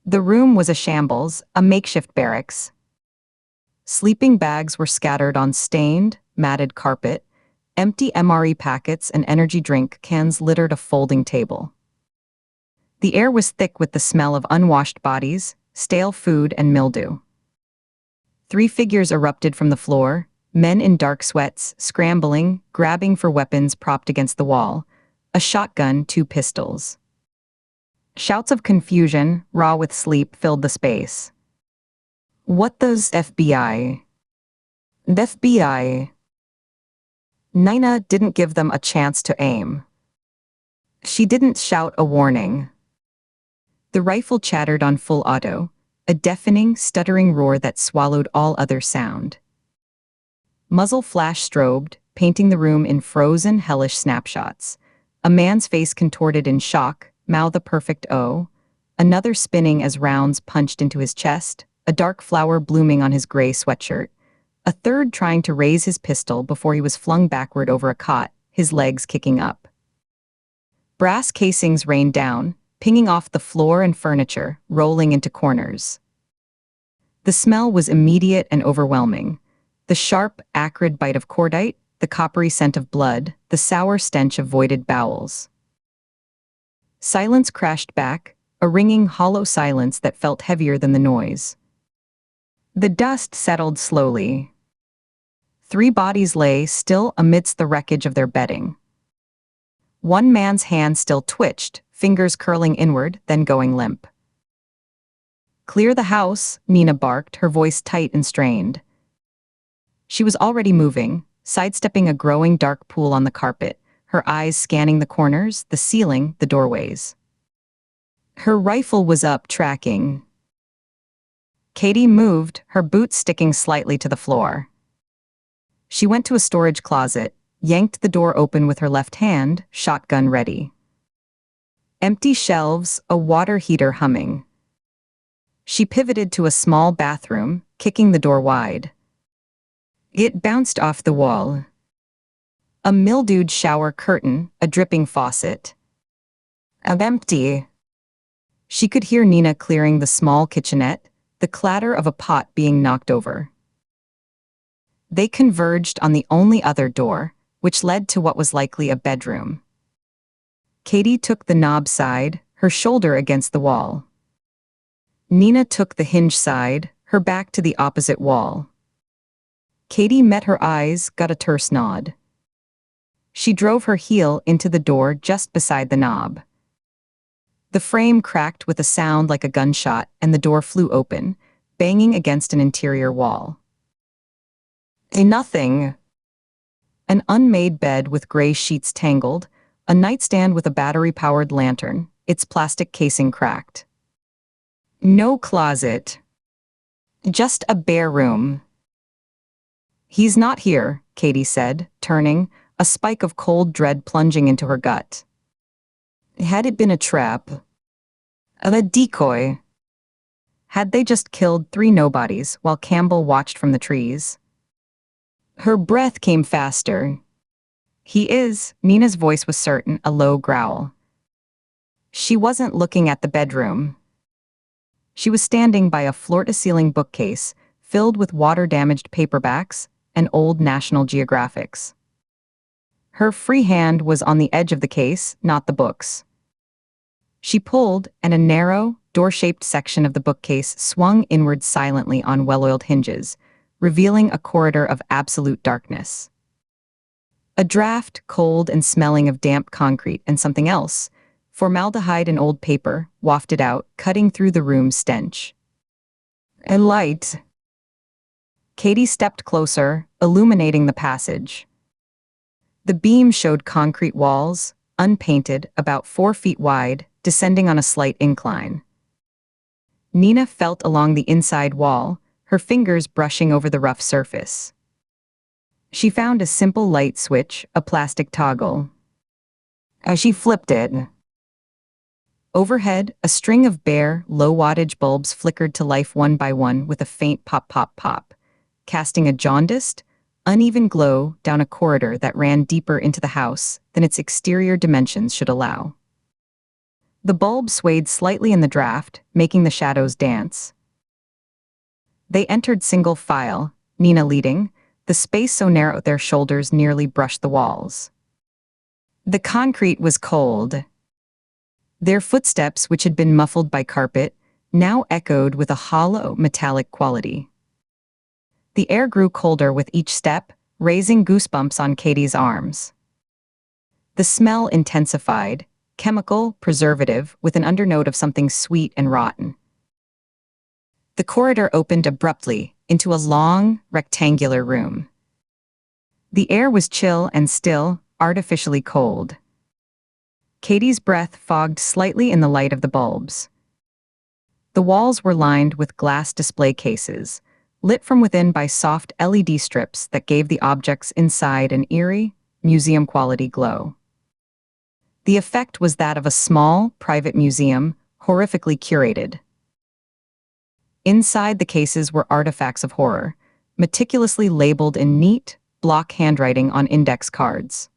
The room was a shambles, a makeshift barracks. Sleeping bags were scattered on stained, matted carpet. Empty MRE packets and energy drink cans littered a folding table. The air was thick with the smell of unwashed bodies, stale food, and mildew. 3 figures erupted from the floor, men in dark sweats, scrambling, grabbing for weapons propped against the wall, a shotgun, 2 pistols. Shouts of confusion, raw with sleep, filled the space. "What does FBI? The FBI?" Nina didn't give them a chance to aim. She didn't shout a warning. The rifle chattered on full auto, a deafening, stuttering roar that swallowed all other sound. Muzzle flash strobed, painting the room in frozen, hellish snapshots. A man's face contorted in shock, mouth a perfect O, another spinning as rounds punched into his chest, a dark flower blooming on his gray sweatshirt. A third trying to raise his pistol before he was flung backward over a cot, his legs kicking up. Brass casings rained down, pinging off the floor and furniture, rolling into corners. The smell was immediate and overwhelming. The sharp, acrid bite of cordite, the coppery scent of blood, the sour stench of voided bowels. Silence crashed back, a ringing, hollow silence that felt heavier than the noise. The dust settled slowly. 3 bodies lay still amidst the wreckage of their bedding. One man's hand still twitched, fingers curling inward, then going limp. "Clear the house," Nina barked, her voice tight and strained. She was already moving, sidestepping a growing dark pool on the carpet, her eyes scanning the corners, the ceiling, the doorways. Her rifle was up, tracking. Katie moved, her boots sticking slightly to the floor. She went to a storage closet, yanked the door open with her left hand, shotgun ready. Empty shelves, a water heater humming. She pivoted to a small bathroom, kicking the door wide. It bounced off the wall. A mildewed shower curtain, a dripping faucet. Empty. She could hear Nina clearing the small kitchenette, the clatter of a pot being knocked over. They converged on the only other door, which led to what was likely a bedroom. Katie took the knob side, her shoulder against the wall. Nina took the hinge side, her back to the opposite wall. Katie met her eyes, got a terse nod. She drove her heel into the door just beside the knob. The frame cracked with a sound like a gunshot, and the door flew open, banging against an interior wall. Nothing. An unmade bed with gray sheets tangled, a nightstand with a battery-powered lantern, its plastic casing cracked. No closet. Just a bare room. "He's not here," Katie said, turning, a spike of cold dread plunging into her gut. Had it been a trap? A decoy? Had they just killed 3 nobodies while Campbell watched from the trees? Her breath came faster. "He is," Nina's voice was certain, a low growl. She wasn't looking at the bedroom. She was standing by a floor-to-ceiling bookcase filled with water-damaged paperbacks and old National Geographics. Her free hand was on the edge of the case, not the books. She pulled, and a narrow, door-shaped section of the bookcase swung inward silently on well-oiled hinges, revealing a corridor of absolute darkness. A draft, cold and smelling of damp concrete and something else, Formaldehyde and old paper wafted out, cutting through the room's stench. A light. Katie stepped closer, illuminating the passage. The beam showed concrete walls, unpainted, about 4 feet wide, descending on a slight incline. Nina felt along the inside wall, her fingers brushing over the rough surface. She found a simple light switch, a plastic toggle. As she flipped it, overhead, a string of bare, low-wattage bulbs flickered to life one by one with a faint pop-pop-pop, casting a jaundiced, uneven glow down a corridor that ran deeper into the house than its exterior dimensions should allow. The bulb swayed slightly in the draft, making the shadows dance. They entered single file, Nina leading, the space so narrow their shoulders nearly brushed the walls. The concrete was cold. Their footsteps, which had been muffled by carpet, now echoed with a hollow, metallic quality. The air grew colder with each step, raising goosebumps on Katie's arms. The smell intensified, chemical, preservative, with an undernote of something sweet and rotten. The corridor opened abruptly into a long, rectangular room. The air was chill and still, artificially cold. Katie's breath fogged slightly in the light of the bulbs. The walls were lined with glass display cases, lit from within by soft LED strips that gave the objects inside an eerie, museum-quality glow. The effect was that of a small, private museum, horrifically curated. Inside the cases were artifacts of horror, meticulously labeled in neat, block handwriting on index cards.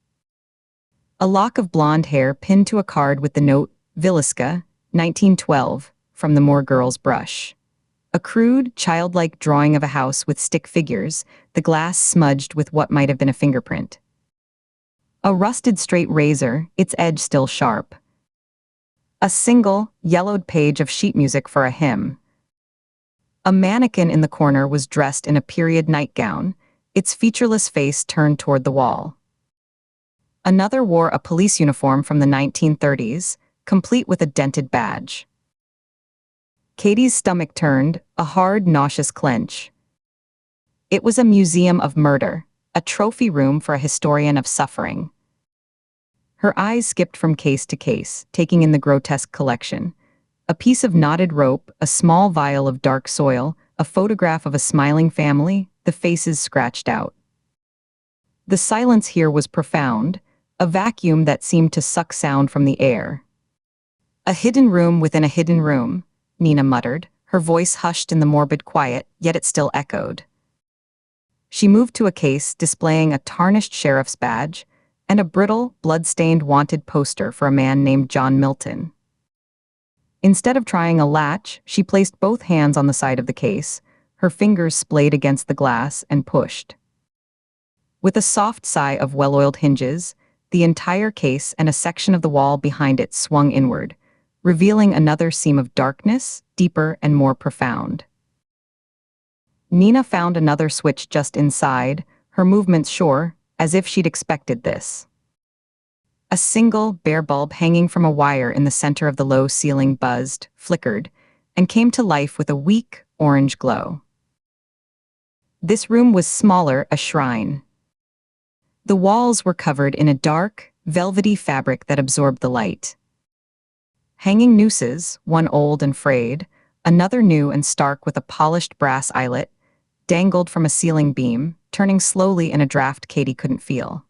A lock of blonde hair pinned to a card with the note, Villisca, 1912, from the Moore Girl's brush. A crude, childlike drawing of a house with stick figures, the glass smudged with what might have been a fingerprint. A rusted straight razor, its edge still sharp. A single, yellowed page of sheet music for a hymn. A mannequin in the corner was dressed in a period nightgown, its featureless face turned toward the wall. Another wore a police uniform from the 1930s, complete with a dented badge. Katie's stomach turned, a hard, nauseous clench. It was a museum of murder, a trophy room for a historian of suffering. Her eyes skipped from case to case, taking in the grotesque collection. A piece of knotted rope, a small vial of dark soil, a photograph of a smiling family, the faces scratched out. The silence here was profound, a vacuum that seemed to suck sound from the air. A hidden room within a hidden room, Nina muttered, her voice hushed in the morbid quiet, yet it still echoed. She moved to a case displaying a tarnished sheriff's badge and a brittle, blood-stained wanted poster for a man named John Milton. Instead of trying a latch, she placed both hands on the side of the case, her fingers splayed against the glass and pushed. With a soft sigh of well-oiled hinges, the entire case and a section of the wall behind it swung inward, revealing another seam of darkness, deeper and more profound. Nina found another switch just inside, her movements sure, as if she'd expected this. A single, bare bulb hanging from a wire in the center of the low ceiling buzzed, flickered, and came to life with a weak, orange glow. This room was smaller, a shrine. The walls were covered in a dark, velvety fabric that absorbed the light. Hanging nooses, one old and frayed, another new and stark with a polished brass eyelet, dangled from a ceiling beam, turning slowly in a draft Katie couldn't feel.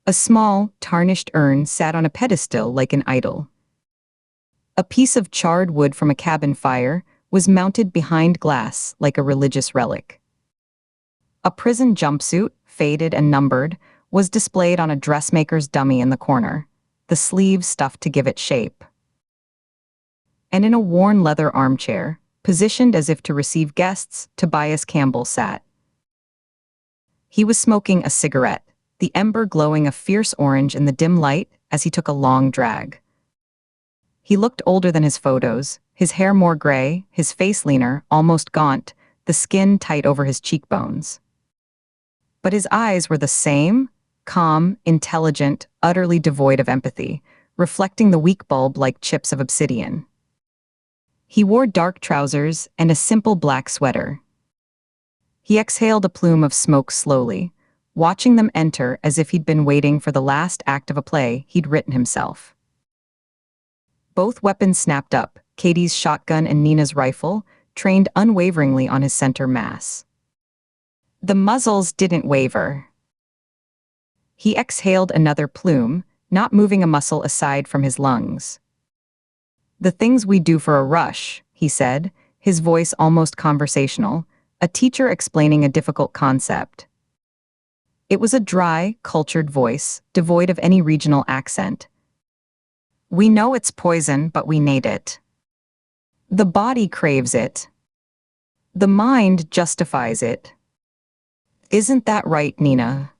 A small, tarnished urn sat on a pedestal like an idol. A piece of charred wood from a cabin fire was mounted behind glass like a religious relic. A prison jumpsuit, faded and numbered, was displayed on a dressmaker's dummy in the corner, the sleeves stuffed to give it shape. And in a worn leather armchair, positioned as if to receive guests, Tobias Campbell sat. He was smoking a cigarette, the ember glowing a fierce orange in the dim light as he took a long drag. He looked older than his photos, his hair more gray, his face leaner, almost gaunt, the skin tight over his cheekbones. But his eyes were the same, calm, intelligent, utterly devoid of empathy, reflecting the weak bulb like chips of obsidian. He wore dark trousers and a simple black sweater. He exhaled a plume of smoke slowly, watching them enter as if he'd been waiting for the last act of a play he'd written himself. Both weapons snapped up, Katie's shotgun and Nina's rifle, trained unwaveringly on his center mass. The muzzles didn't waver. He exhaled another plume, not moving a muscle aside from his lungs. "The things we do for a rush," he said, his voice almost conversational, a teacher explaining a difficult concept. It was a dry, cultured voice, devoid of any regional accent. "We know it's poison, but we need it. The body craves it. The mind justifies it. Isn't that right, Nina?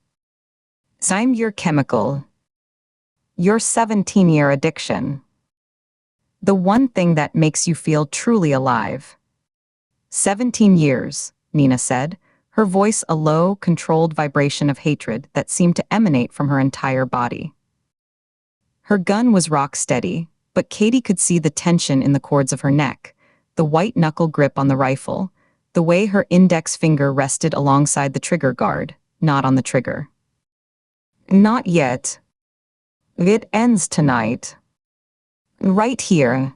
I'm your chemical. Your 17-year addiction. The one thing that makes you feel truly alive." 17 years, Nina said, her voice a low, controlled vibration of hatred that seemed to emanate from her entire body. Her gun was rock steady, but Katie could see the tension in the cords of her neck, the white knuckle grip on the rifle, the way her index finger rested alongside the trigger guard, not on the trigger. "Not yet. It ends tonight. Right here.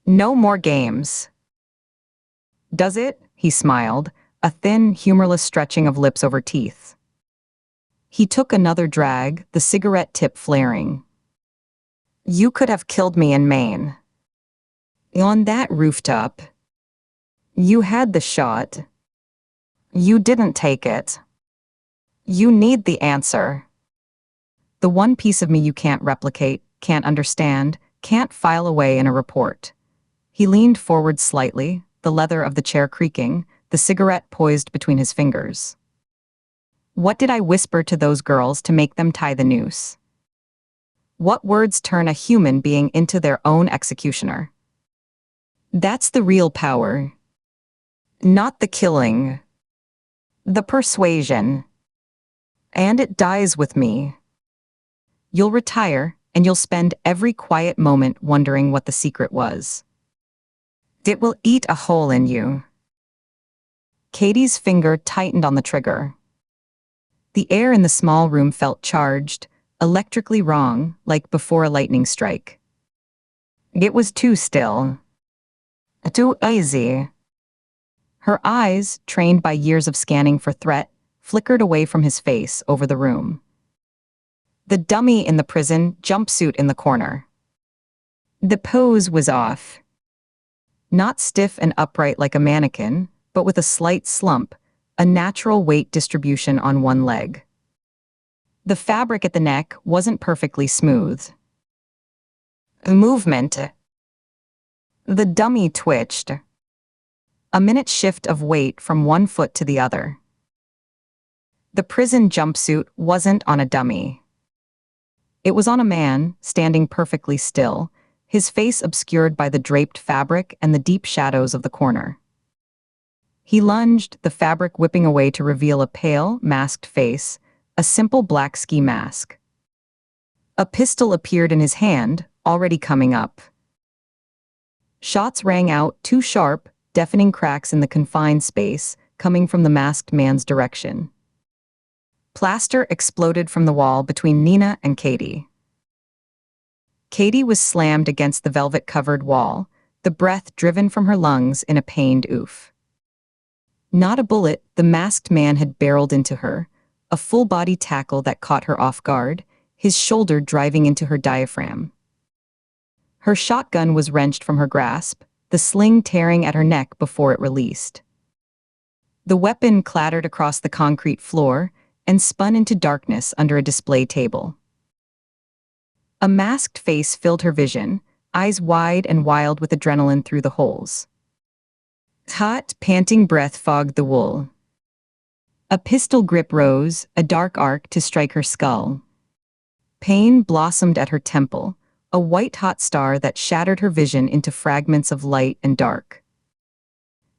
No more games." "Does it?" he smiled, a thin, humorless stretching of lips over teeth. He took another drag, the cigarette tip flaring. "You could have killed me in Maine. On that rooftop. You had the shot. You didn't take it. You need the answer. The one piece of me you can't replicate, can't understand, can't file away in a report." He leaned forward slightly, the leather of the chair creaking, the cigarette poised between his fingers. "What did I whisper to those girls to make them tie the noose? What words turn a human being into their own executioner? That's the real power. Not the killing. The persuasion. And it dies with me. You'll retire, and you'll spend every quiet moment wondering what the secret was. It will eat a hole in you." Katie's finger tightened on the trigger. The air in the small room felt charged, electrically wrong, like before a lightning strike. It was too still. Too easy. Her eyes, trained by years of scanning for threat, flickered away from his face over the room. The dummy in the prison jumpsuit in the corner. The pose was off. Not stiff and upright like a mannequin, but with a slight slump, a natural weight distribution on one leg. The fabric at the neck wasn't perfectly smooth. Movement. The dummy twitched. A minute shift of weight from one foot to the other. The prison jumpsuit wasn't on a dummy. It was on a man, standing perfectly still, his face obscured by the draped fabric and the deep shadows of the corner. He lunged, the fabric whipping away to reveal a pale, masked face, a simple black ski mask. A pistol appeared in his hand, already coming up. Shots rang out, too sharp, deafening cracks in the confined space, coming from the masked man's direction. Plaster exploded from the wall between Nina and Katie. Katie was slammed against the velvet-covered wall, the breath driven from her lungs in a pained oof. Not a bullet, the masked man had barreled into her, a full-body tackle that caught her off guard, his shoulder driving into her diaphragm. Her shotgun was wrenched from her grasp, the sling tearing at her neck before it released. The weapon clattered across the concrete floor and spun into darkness under a display table. A masked face filled her vision, eyes wide and wild with adrenaline through the holes. Hot, panting breath fogged the wool. A pistol grip rose, a dark arc to strike her skull. Pain blossomed at her temple, a white-hot star that shattered her vision into fragments of light and dark.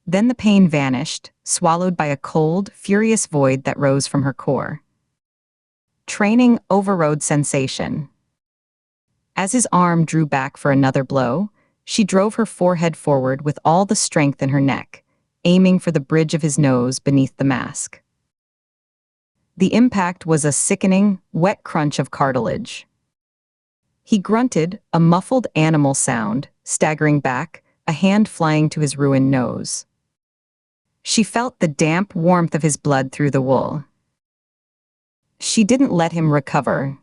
Then the pain vanished, swallowed by a cold, furious void that rose from her core. Training overrode sensation. As his arm drew back for another blow, she drove her forehead forward with all the strength in her neck, aiming for the bridge of his nose beneath the mask. The impact was a sickening, wet crunch of cartilage. He grunted, a muffled animal sound, staggering back, a hand flying to his ruined nose. She felt the damp warmth of his blood through the wool. She didn't let him recover.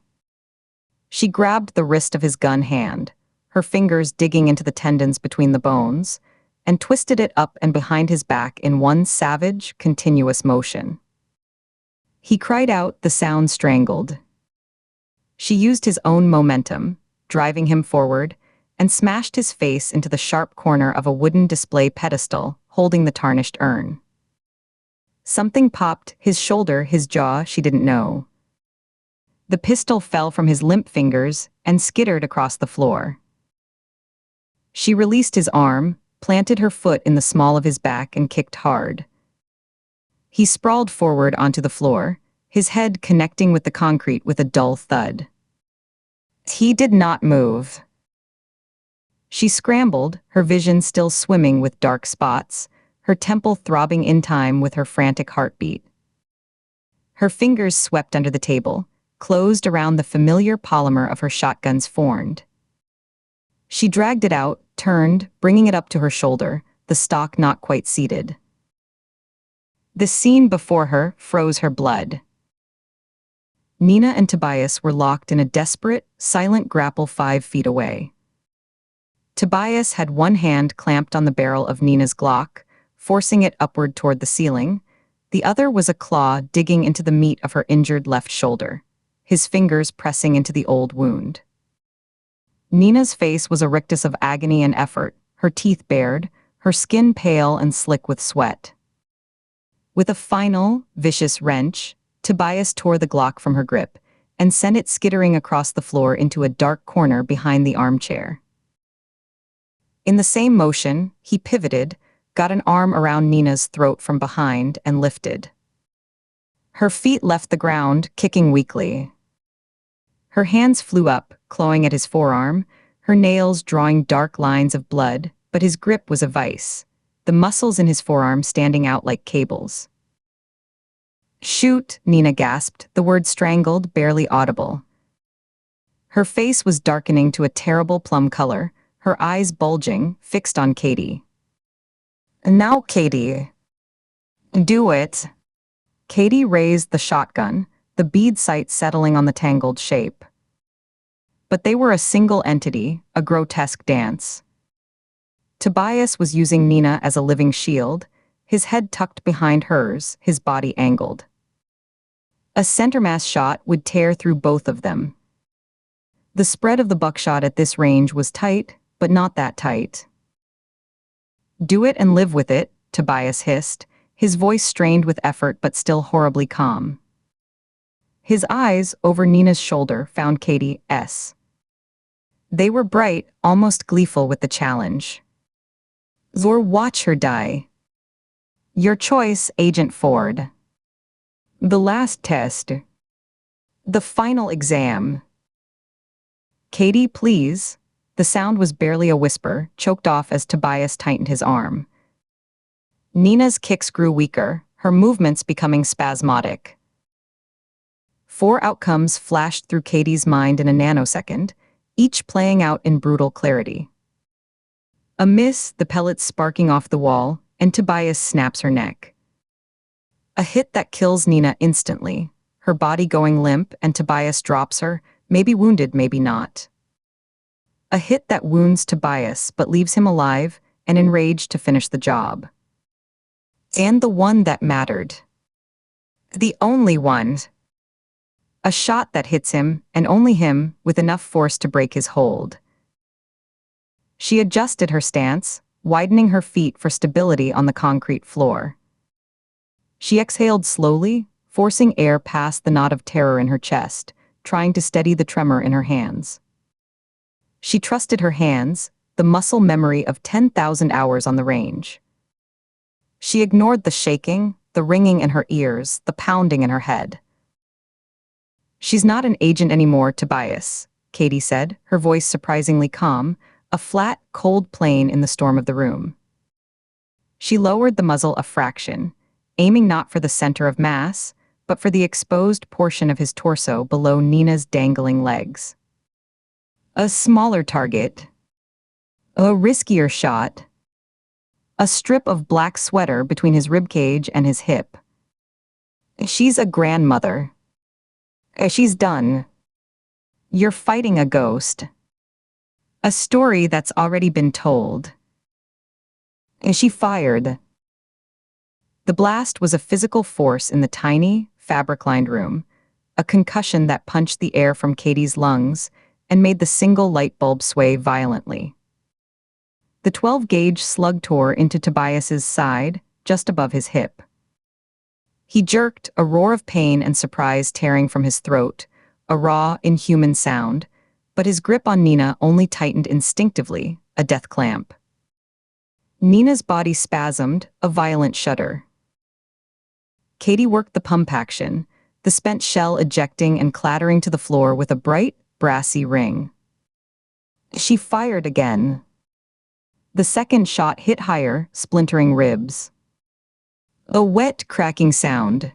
She grabbed the wrist of his gun hand, her fingers digging into the tendons between the bones, and twisted it up and behind his back in one savage, continuous motion. He cried out, the sound strangled. She used his own momentum, driving him forward, and smashed his face into the sharp corner of a wooden display pedestal holding the tarnished urn. Something popped, his shoulder, his jaw, she didn't know. The pistol fell from his limp fingers and skittered across the floor. She released his arm, planted her foot in the small of his back and kicked hard. He sprawled forward onto the floor, his head connecting with the concrete with a dull thud. He did not move. She scrambled, her vision still swimming with dark spots, her temple throbbing in time with her frantic heartbeat. Her fingers swept under the table, closed around the familiar polymer of her shotgun's forend. She dragged it out, turned, bringing it up to her shoulder, the stock not quite seated. The scene before her froze her blood. Nina and Tobias were locked in a desperate, silent grapple 5 feet away. Tobias had one hand clamped on the barrel of Nina's Glock, forcing it upward toward the ceiling. The other was a claw digging into the meat of her injured left shoulder, his fingers pressing into the old wound. Nina's face was a rictus of agony and effort, her teeth bared, her skin pale and slick with sweat. With a final, vicious wrench, Tobias tore the Glock from her grip and sent it skittering across the floor into a dark corner behind the armchair. In the same motion, he pivoted, got an arm around Nina's throat from behind, and lifted. Her feet left the ground, kicking weakly. Her hands flew up, clawing at his forearm, her nails drawing dark lines of blood, but his grip was a vice, the muscles in his forearm standing out like cables. "Shoot," Nina gasped, the word strangled, barely audible. Her face was darkening to a terrible plum color, her eyes bulging, fixed on Katie. "Now, Katie. Do it." Katie raised the shotgun, the bead sight settling on the tangled shape. But they were a single entity, a grotesque dance. Tobias was using Nina as a living shield, his head tucked behind hers, his body angled. A centermass shot would tear through both of them. The spread of the buckshot at this range was tight, but not that tight. "Do it and live with it," Tobias hissed, his voice strained with effort but still horribly calm. His eyes, over Nina's shoulder, found Katie's. They were bright, almost gleeful with the challenge. "Or watch her die. Your choice, Agent Ford. The last test. The final exam." "Katie, please." The sound was barely a whisper, choked off as Tobias tightened his arm. Nina's kicks grew weaker, her movements becoming spasmodic. 4 outcomes flashed through Katie's mind in a nanosecond, each playing out in brutal clarity. A miss, the pellets sparking off the wall, and Tobias snaps her neck. A hit that kills Nina instantly, her body going limp, and Tobias drops her, maybe wounded, maybe not. A hit that wounds Tobias but leaves him alive and enraged to finish the job. And the one that mattered. The only one. A shot that hits him, and only him, with enough force to break his hold. She adjusted her stance, widening her feet for stability on the concrete floor. She exhaled slowly, forcing air past the knot of terror in her chest, trying to steady the tremor in her hands. She trusted her hands, the muscle memory of 10,000 hours on the range. She ignored the shaking, the ringing in her ears, the pounding in her head. "She's not an agent anymore, Tobias," Katie said, her voice surprisingly calm, a flat, cold plane in the storm of the room. She lowered the muzzle a fraction, aiming not for the center of mass, but for the exposed portion of his torso below Nina's dangling legs. A smaller target. A riskier shot. A strip of black sweater between his ribcage and his hip. She's a grandmother. She's done. You're fighting a ghost. A story that's already been told. She fired. The blast was a physical force in the tiny, fabric-lined room, a concussion that punched the air from Katie's lungs and made the single light bulb sway violently. The 12-gauge slug tore into Tobias's side, just above his hip. He jerked, a roar of pain and surprise tearing from his throat, a raw, inhuman sound, but his grip on Nina only tightened instinctively, a death clamp. Nina's body spasmed, a violent shudder. Katie worked the pump action, the spent shell ejecting and clattering to the floor with a bright, brassy ring. She fired again. The second shot hit higher, splintering ribs. A wet, cracking sound.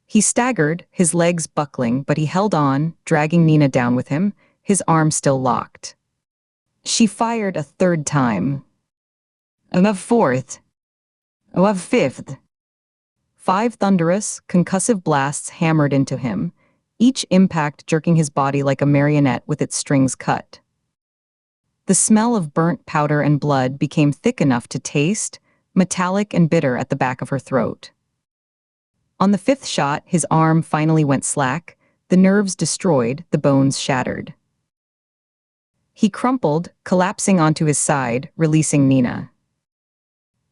He staggered, his legs buckling, but he held on, dragging Nina down with him, his arms still locked. She fired a third time. A fourth. A fifth. 5 thunderous, concussive blasts hammered into him, each impact jerking his body like a marionette with its strings cut. The smell of burnt powder and blood became thick enough to taste, metallic and bitter at the back of her throat. On the 5th shot, his arm finally went slack, the nerves destroyed, the bones shattered. He crumpled, collapsing onto his side, releasing Nina.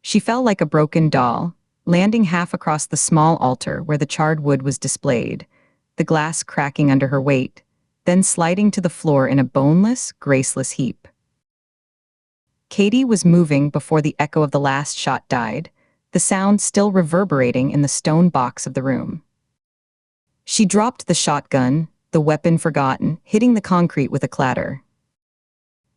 She fell like a broken doll, landing half across the small altar where the charred wood was displayed, the glass cracking under her weight, then sliding to the floor in a boneless, graceless heap. Katie was moving before the echo of the last shot died, the sound still reverberating in the stone box of the room. She dropped the shotgun, the weapon forgotten, hitting the concrete with a clatter.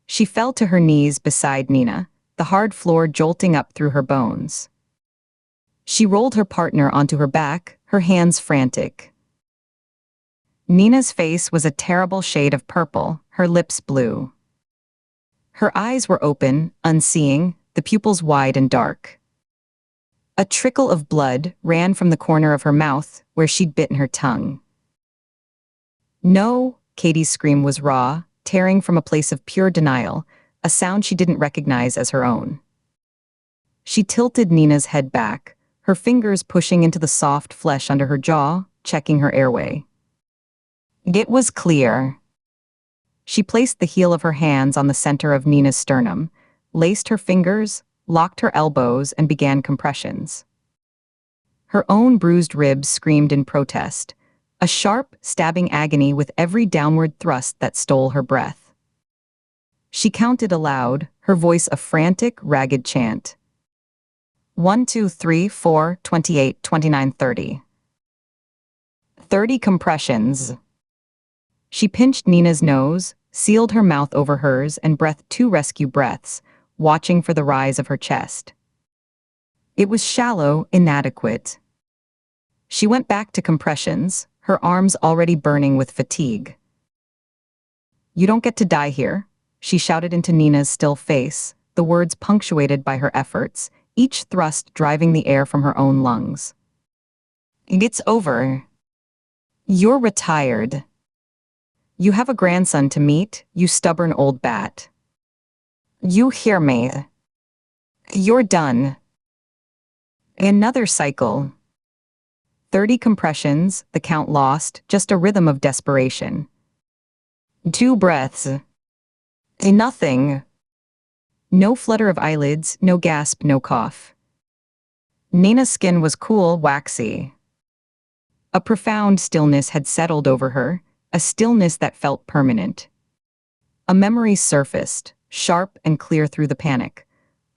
She fell to her knees beside Nina, the hard floor jolting up through her bones. She rolled her partner onto her back, her hands frantic. Nina's face was a terrible shade of purple, her lips blue. Her eyes were open, unseeing, the pupils wide and dark. A trickle of blood ran from the corner of her mouth, where she'd bitten her tongue. No, Katie's scream was raw, tearing from a place of pure denial, a sound she didn't recognize as her own. She tilted Nina's head back, her fingers pushing into the soft flesh under her jaw, checking her airway. It was clear. She placed the heel of her hands on the center of Nina's sternum, laced her fingers, locked her elbows, and began compressions. Her own bruised ribs screamed in protest, a sharp, stabbing agony with every downward thrust that stole her breath. She counted aloud, her voice a frantic, ragged chant. 1, 2, 3, 4, 28, 29, 30. 30 compressions. She pinched Nina's nose, sealed her mouth over hers, and breathed 2 rescue breaths, watching for the rise of her chest. It was shallow, inadequate. She went back to compressions, her arms already burning with fatigue. "You don't get to die here," she shouted into Nina's still face, the words punctuated by her efforts, each thrust driving the air from her own lungs. "It's over. You're retired. You have a grandson to meet, you stubborn old bat. You hear me? You're done." Another cycle. 30 compressions, the count lost, just a rhythm of desperation. 2 breaths. Nothing. No flutter of eyelids, no gasp, no cough. Nina's skin was cool, waxy. A profound stillness had settled over her, a stillness that felt permanent. A memory surfaced, sharp and clear through the panic.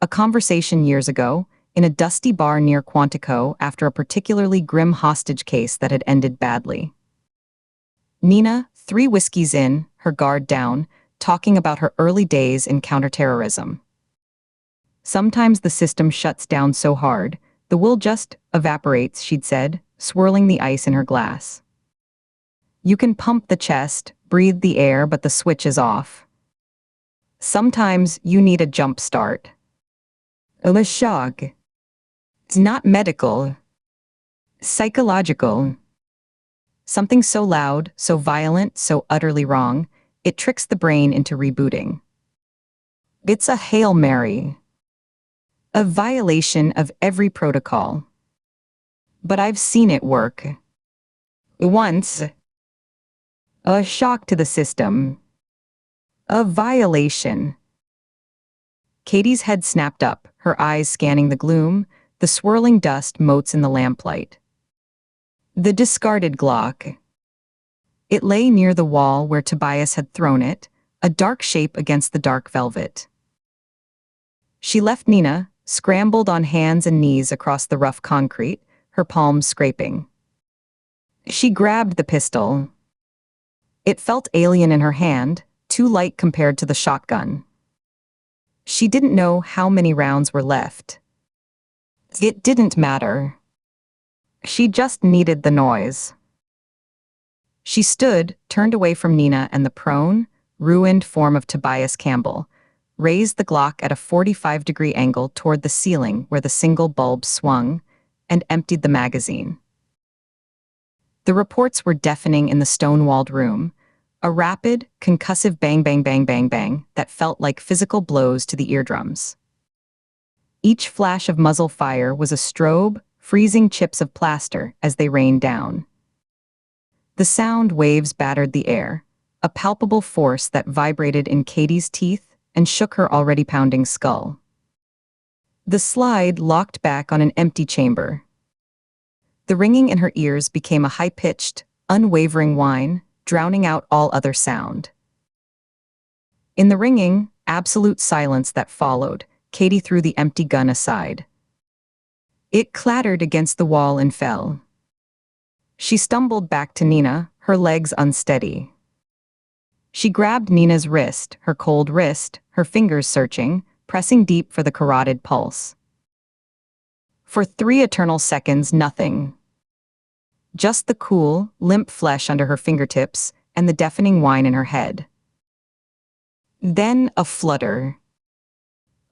A conversation years ago, in a dusty bar near Quantico after a particularly grim hostage case that had ended badly. Nina, 3 whiskeys in, her guard down, talking about her early days in counterterrorism. Sometimes the system shuts down so hard, the will just evaporates, she'd said, swirling the ice in her glass. You can pump the chest, breathe the air, but the switch is off. Sometimes you need a jump start. A shock. It's not medical. Psychological. Something so loud, so violent, so utterly wrong, it tricks the brain into rebooting. It's a Hail Mary. A violation of every protocol. But I've seen it work. Once. A shock to the system. A violation. Katie's head snapped up, her eyes scanning the gloom, the swirling dust motes in the lamplight. The discarded Glock. It lay near the wall where Tobias had thrown it, a dark shape against the dark velvet. She left Nina, scrambled on hands and knees across the rough concrete, her palms scraping. She grabbed the pistol. It felt alien in her hand, too light compared to the shotgun. She didn't know how many rounds were left. It didn't matter. She just needed the noise. She stood, turned away from Nina and the prone, ruined form of Tobias Campbell, raised the Glock at a 45-degree angle toward the ceiling where the single bulb swung, and emptied the magazine. The reports were deafening in the stone-walled room, a rapid, concussive bang bang bang bang bang that felt like physical blows to the eardrums. Each flash of muzzle fire was a strobe, freezing chips of plaster as they rained down. The sound waves battered the air, a palpable force that vibrated in Katie's teeth and shook her already pounding skull. The slide locked back on an empty chamber. The ringing in her ears became a high-pitched, unwavering whine, drowning out all other sound. In the ringing, absolute silence that followed, Katie threw the empty gun aside. It clattered against the wall and fell. She stumbled back to Nina, her legs unsteady. She grabbed Nina's wrist, her cold wrist, her fingers searching, pressing deep for the carotid pulse. For 3 eternal seconds, nothing. Just the cool, limp flesh under her fingertips and the deafening whine in her head. Then a flutter.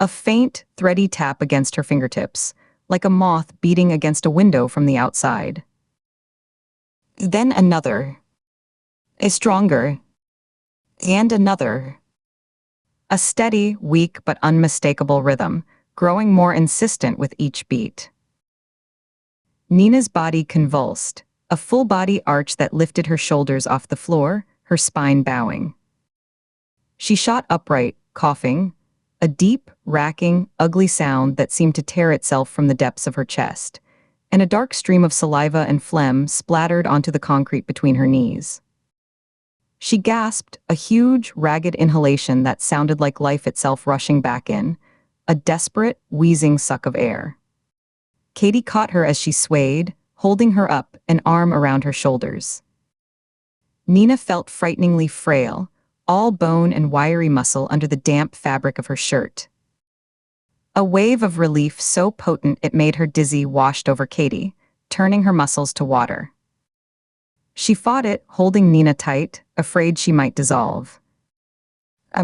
A faint, thready tap against her fingertips, like a moth beating against a window from the outside. Then another. A stronger. And another. A steady, weak but unmistakable rhythm, growing more insistent with each beat. Nina's body convulsed, a full-body arch that lifted her shoulders off the floor, her spine bowing. She shot upright, coughing, a deep, racking, ugly sound that seemed to tear itself from the depths of her chest, and a dark stream of saliva and phlegm splattered onto the concrete between her knees. She gasped, a huge, ragged inhalation that sounded like life itself rushing back in, a desperate, wheezing suck of air. Katie caught her as she swayed, holding her up, an arm around her shoulders. Nina felt frighteningly frail, all bone and wiry muscle under the damp fabric of her shirt. A wave of relief so potent it made her dizzy washed over Katie, turning her muscles to water. She fought it, holding Nina tight, afraid she might dissolve.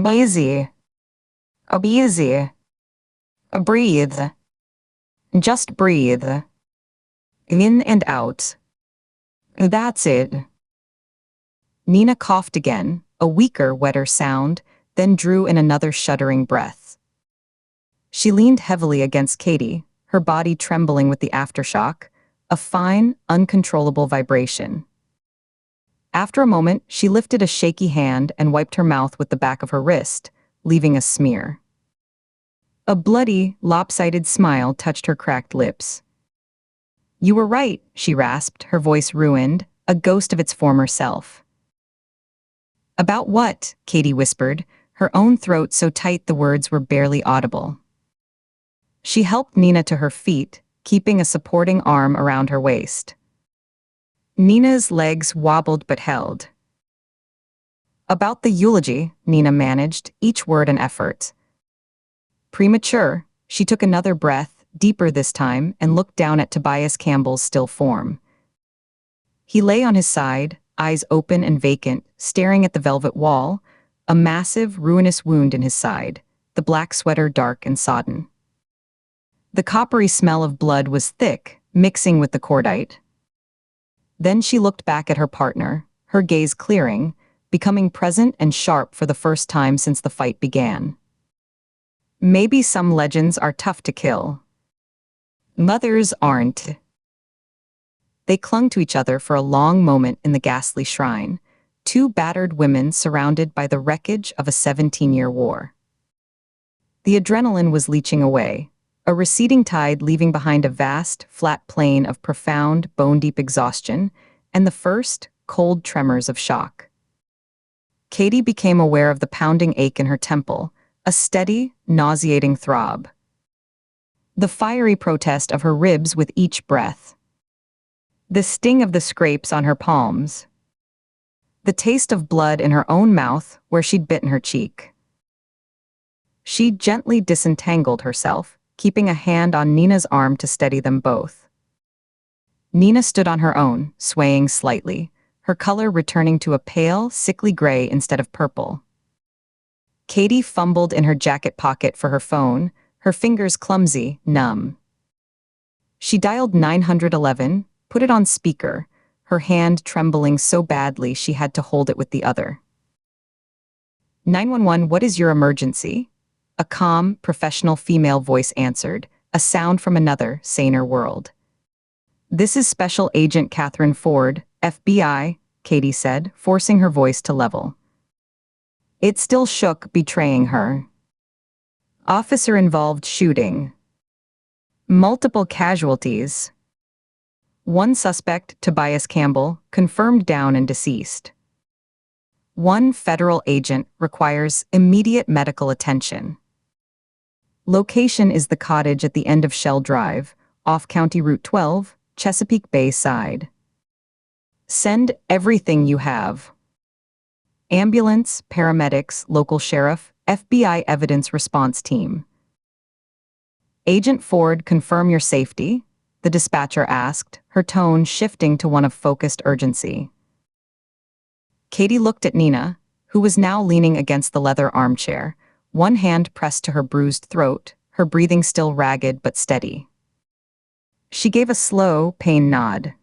Easy. Easy. Breathe. Just breathe. In and out. That's it. Nina coughed again, a weaker, wetter sound, then drew in another shuddering breath. She leaned heavily against Katie, her body trembling with the aftershock, a fine, uncontrollable vibration. After a moment, she lifted a shaky hand and wiped her mouth with the back of her wrist, leaving a smear. A bloody, lopsided smile touched her cracked lips. "You were right," she rasped, her voice ruined, a ghost of its former self. "About what?" Katie whispered, her own throat so tight the words were barely audible. She helped Nina to her feet, keeping a supporting arm around her waist. Nina's legs wobbled but held. About the eulogy, Nina managed, each word an effort. Premature, she took another breath, deeper this time, and looked down at Tobias Campbell's still form. He lay on his side, eyes open and vacant, staring at the velvet wall, a massive, ruinous wound in his side, the black sweater dark and sodden. The coppery smell of blood was thick, mixing with the cordite. Then she looked back at her partner, her gaze clearing, becoming present and sharp for the first time since the fight began. Maybe some legends are tough to kill. Mothers aren't. They clung to each other for a long moment in the ghastly shrine, two battered women surrounded by the wreckage of a 17-year war. The adrenaline was leaching away, a receding tide leaving behind a vast, flat plain of profound, bone-deep exhaustion, and the first, cold tremors of shock. Katie became aware of the pounding ache in her temple, a steady, nauseating throb. The fiery protest of her ribs with each breath. The sting of the scrapes on her palms. The taste of blood in her own mouth where she'd bitten her cheek. She gently disentangled herself, keeping a hand on Nina's arm to steady them both. Nina stood on her own, swaying slightly, her color returning to a pale, sickly gray instead of purple. Katie fumbled in her jacket pocket for her phone, her fingers clumsy, numb. She dialed 911, put it on speaker, her hand trembling so badly she had to hold it with the other. 911, what is your emergency? A calm, professional female voice answered, a sound from another, saner world. This is Special Agent Catherine Ford, FBI, Katie said, forcing her voice to level. It still shook, betraying her. Officer-involved shooting. Multiple casualties. One suspect, Tobias Campbell, confirmed down and deceased. One federal agent requires immediate medical attention. Location is the cottage at the end of Shell Drive, off County Route 12, Chesapeake Bay side. Send everything you have. Ambulance, paramedics, local sheriff, FBI evidence response team. Agent Ford, confirm your safety? The dispatcher asked, her tone shifting to one of focused urgency. Katie looked at Nina, who was now leaning against the leather armchair, one hand pressed to her bruised throat, her breathing still ragged but steady. She gave a slow, pained nod.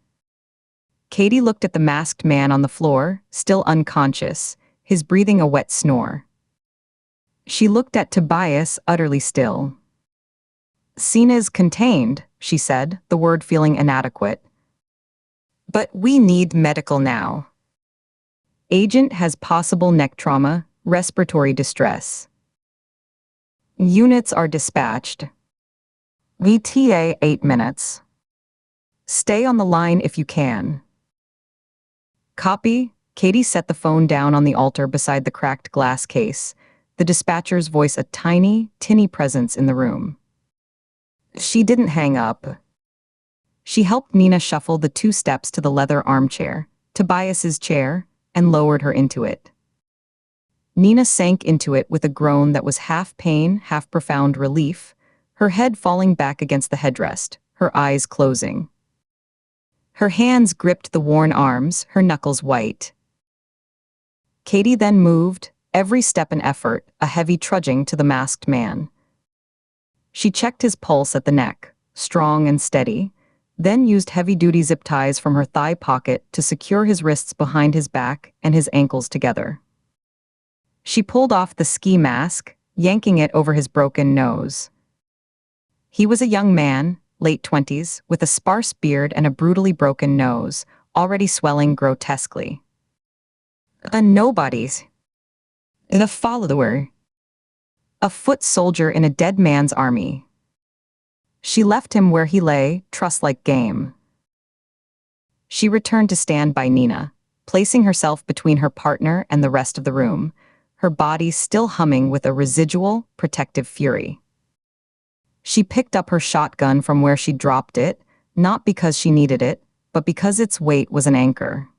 Katie looked at the masked man on the floor, still unconscious, his breathing a wet snore. She looked at Tobias, utterly still. Scene is contained, she said, the word feeling inadequate. But we need medical now. Agent has possible neck trauma, respiratory distress. Units are dispatched. VTA 8 minutes. Stay on the line if you can. Copy. Katie set the phone down on the altar beside the cracked glass case, the dispatcher's voice a tiny, tinny presence in the room. She didn't hang up. She helped Nina shuffle the 2 steps to the leather armchair, Tobias's chair, and lowered her into it. Nina sank into it with a groan that was half pain, half profound relief, her head falling back against the headrest, her eyes closing. Her hands gripped the worn arms, her knuckles white. Katie then moved, every step an effort, a heavy trudging to the masked man. She checked his pulse at the neck, strong and steady, then used heavy-duty zip ties from her thigh pocket to secure his wrists behind his back and his ankles together. She pulled off the ski mask, yanking it over his broken nose. He was a young man, late 20s, with a sparse beard and a brutally broken nose, already swelling grotesquely. A nobody. A follower. A foot soldier in a dead man's army. She left him where he lay, truss-like game. She returned to stand by Nina, placing herself between her partner and the rest of the room, her body still humming with a residual, protective fury. She picked up her shotgun from where she dropped it, not because she needed it, but because its weight was an anchor.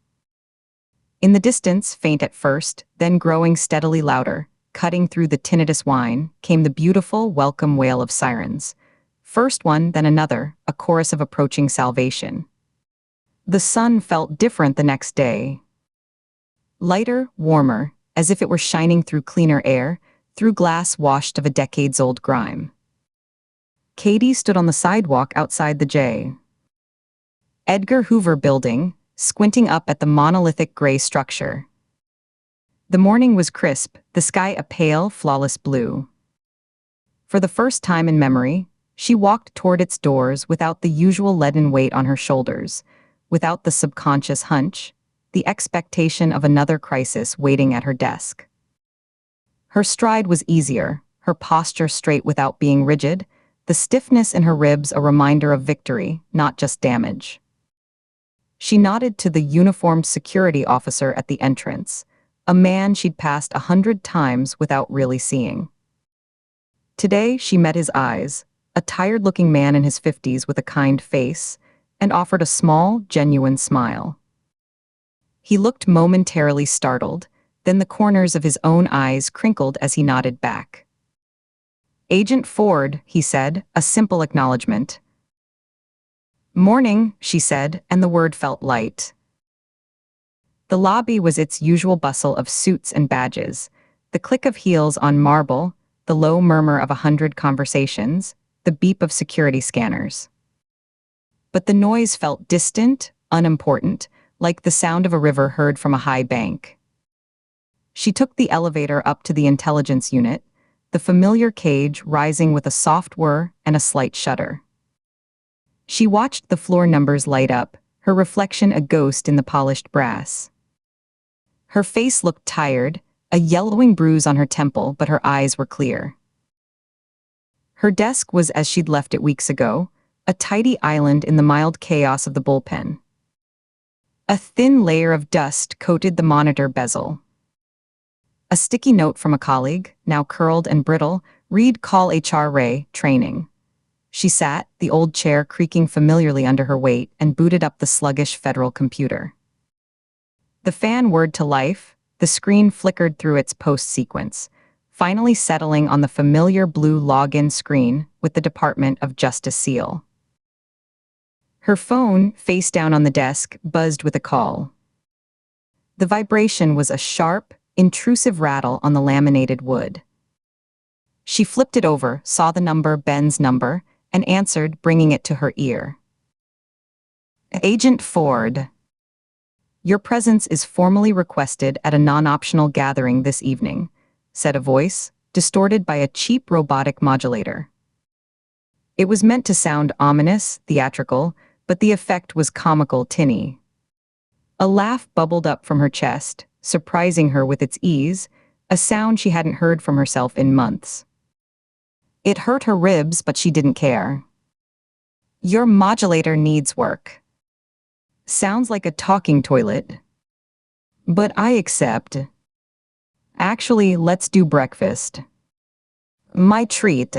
In the distance, faint at first, then growing steadily louder, cutting through the tinnitus whine, came the beautiful, welcome wail of sirens. First one, then another, a chorus of approaching salvation. The sun felt different the next day. Lighter, warmer, as if it were shining through cleaner air, through glass washed of a decades-old grime. Katie stood on the sidewalk outside the J. Edgar Hoover building, squinting up at the monolithic gray structure. The morning was crisp, the sky a pale, flawless blue. For the first time in memory, she walked toward its doors without the usual leaden weight on her shoulders, without the subconscious hunch, the expectation of another crisis waiting at her desk. Her stride was easier, her posture straight without being rigid, the stiffness in her ribs a reminder of victory, not just damage. She nodded to the uniformed security officer at the entrance, a man she'd passed 100 times without really seeing. Today she met his eyes, a tired-looking man in his 50s with a kind face, and offered a small, genuine smile. He looked momentarily startled, then the corners of his own eyes crinkled as he nodded back. "Agent Ford," he said, a simple acknowledgement. "Morning," she said, and the word felt light. The lobby was its usual bustle of suits and badges, the click of heels on marble, the low murmur of 100 conversations, the beep of security scanners. But the noise felt distant, unimportant, like the sound of a river heard from a high bank. She took the elevator up to the intelligence unit, the familiar cage rising with a soft whir and a slight shudder. She watched the floor numbers light up, her reflection a ghost in the polished brass. Her face looked tired, a yellowing bruise on her temple, but her eyes were clear. Her desk was as she'd left it weeks ago, a tidy island in the mild chaos of the bullpen. A thin layer of dust coated the monitor bezel. A sticky note from a colleague, now curled and brittle, read "Call HR Ray, training." She sat, the old chair creaking familiarly under her weight, and booted up the sluggish federal computer. The fan whirred to life, the screen flickered through its post-sequence, finally settling on the familiar blue login screen with the Department of Justice seal. Her phone, face down on the desk, buzzed with a call. The vibration was a sharp, intrusive rattle on the laminated wood. She flipped it over, saw the number, Ben's number, and answered, bringing it to her ear. "Agent Ford. Your presence is formally requested at a non-optional gathering this evening," said a voice, distorted by a cheap robotic modulator. It was meant to sound ominous, theatrical, but the effect was comical tinny. A laugh bubbled up from her chest, surprising her with its ease, a sound she hadn't heard from herself in months. It hurt her ribs, but she didn't care. "Your modulator needs work. Sounds like a talking toilet. But I accept. Actually, let's do breakfast. My treat.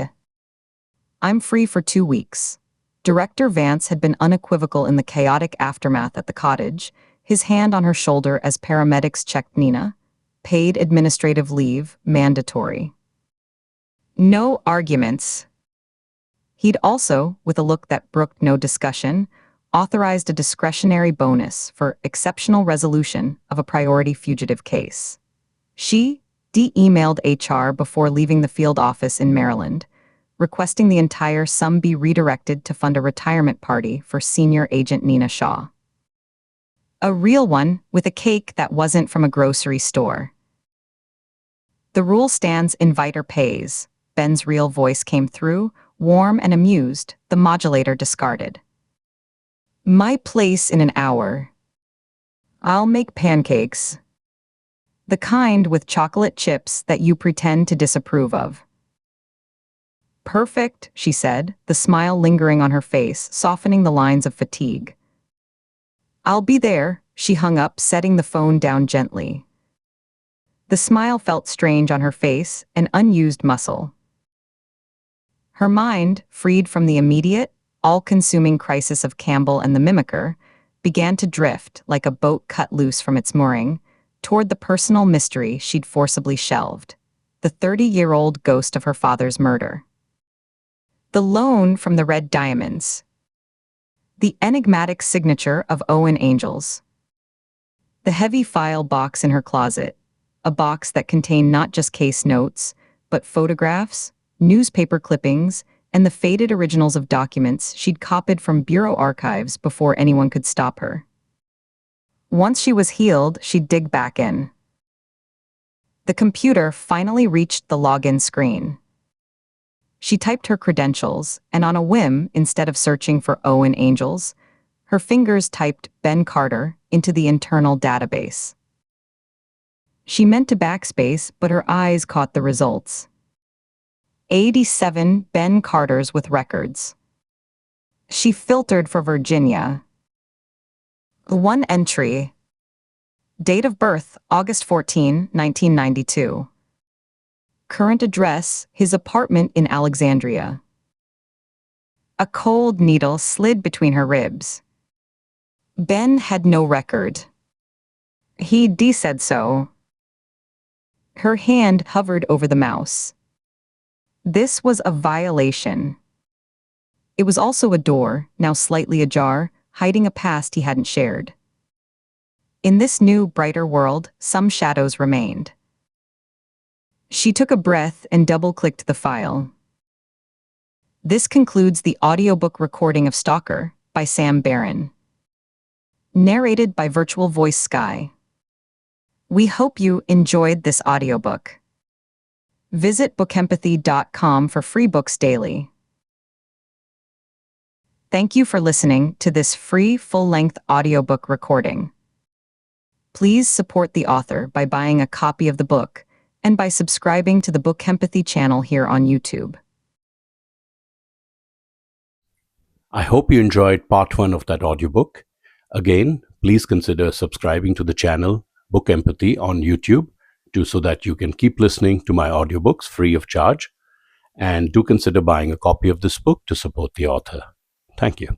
I'm free for 2 weeks." Director Vance had been unequivocal in the chaotic aftermath at the cottage, his hand on her shoulder as paramedics checked Nina. Paid administrative leave, mandatory. No arguments. He'd also, with a look that brooked no discussion, authorized a discretionary bonus for exceptional resolution of a priority fugitive case. She emailed HR before leaving the field office in Maryland, requesting the entire sum be redirected to fund a retirement party for senior agent Nina Shaw. A real one, with a cake that wasn't from a grocery store. "The rule stands, inviter pays." Ben's real voice came through, warm and amused, the modulator discarded. "My place in an hour. I'll make pancakes. The kind with chocolate chips that you pretend to disapprove of." "Perfect," she said, the smile lingering on her face, softening the lines of fatigue. "I'll be there," she hung up, setting the phone down gently. The smile felt strange on her face, an unused muscle. Her mind, freed from the immediate, all-consuming crisis of Campbell and the mimicker, began to drift like a boat cut loose from its mooring, toward the personal mystery she'd forcibly shelved, the 30-year-old ghost of her father's murder. The loan from the red diamonds. The enigmatic signature of Owen Angels. The heavy file box in her closet, a box that contained not just case notes, but photographs, newspaper clippings, and the faded originals of documents she'd copied from bureau archives before anyone could stop her. Once she was healed, she'd dig back in. The computer finally reached the login screen. She typed her credentials, and on a whim, instead of searching for Owen Angels, her fingers typed Ben Carter into the internal database. She meant to backspace, but her eyes caught the results. 87 Ben Carters with records. She filtered for Virginia. One entry. Date of birth, August 14, 1992. Current address, his apartment in Alexandria. A cold needle slid between her ribs. Ben had no record. He said so. Her hand hovered over the mouse. This was a violation. It was also a door, now slightly ajar, hiding a past he hadn't shared. In this new, brighter world, some shadows remained. She took a breath and double-clicked the file. This concludes the audiobook recording of Stalker by Sam Barron. Narrated by Virtual Voice Sky. We hope you enjoyed this audiobook. Visit BookEmpathy.com for free books daily. Thank you for listening to this free full-length audiobook recording. Please support the author by buying a copy of the book and by subscribing to the BookEmpathy channel here on YouTube. I hope you enjoyed part 1 of that audiobook. Again, please consider subscribing to the channel Book Empathy on YouTube so that you can keep listening to my audiobooks free of charge. And do consider buying a copy of this book to support the author. Thank you.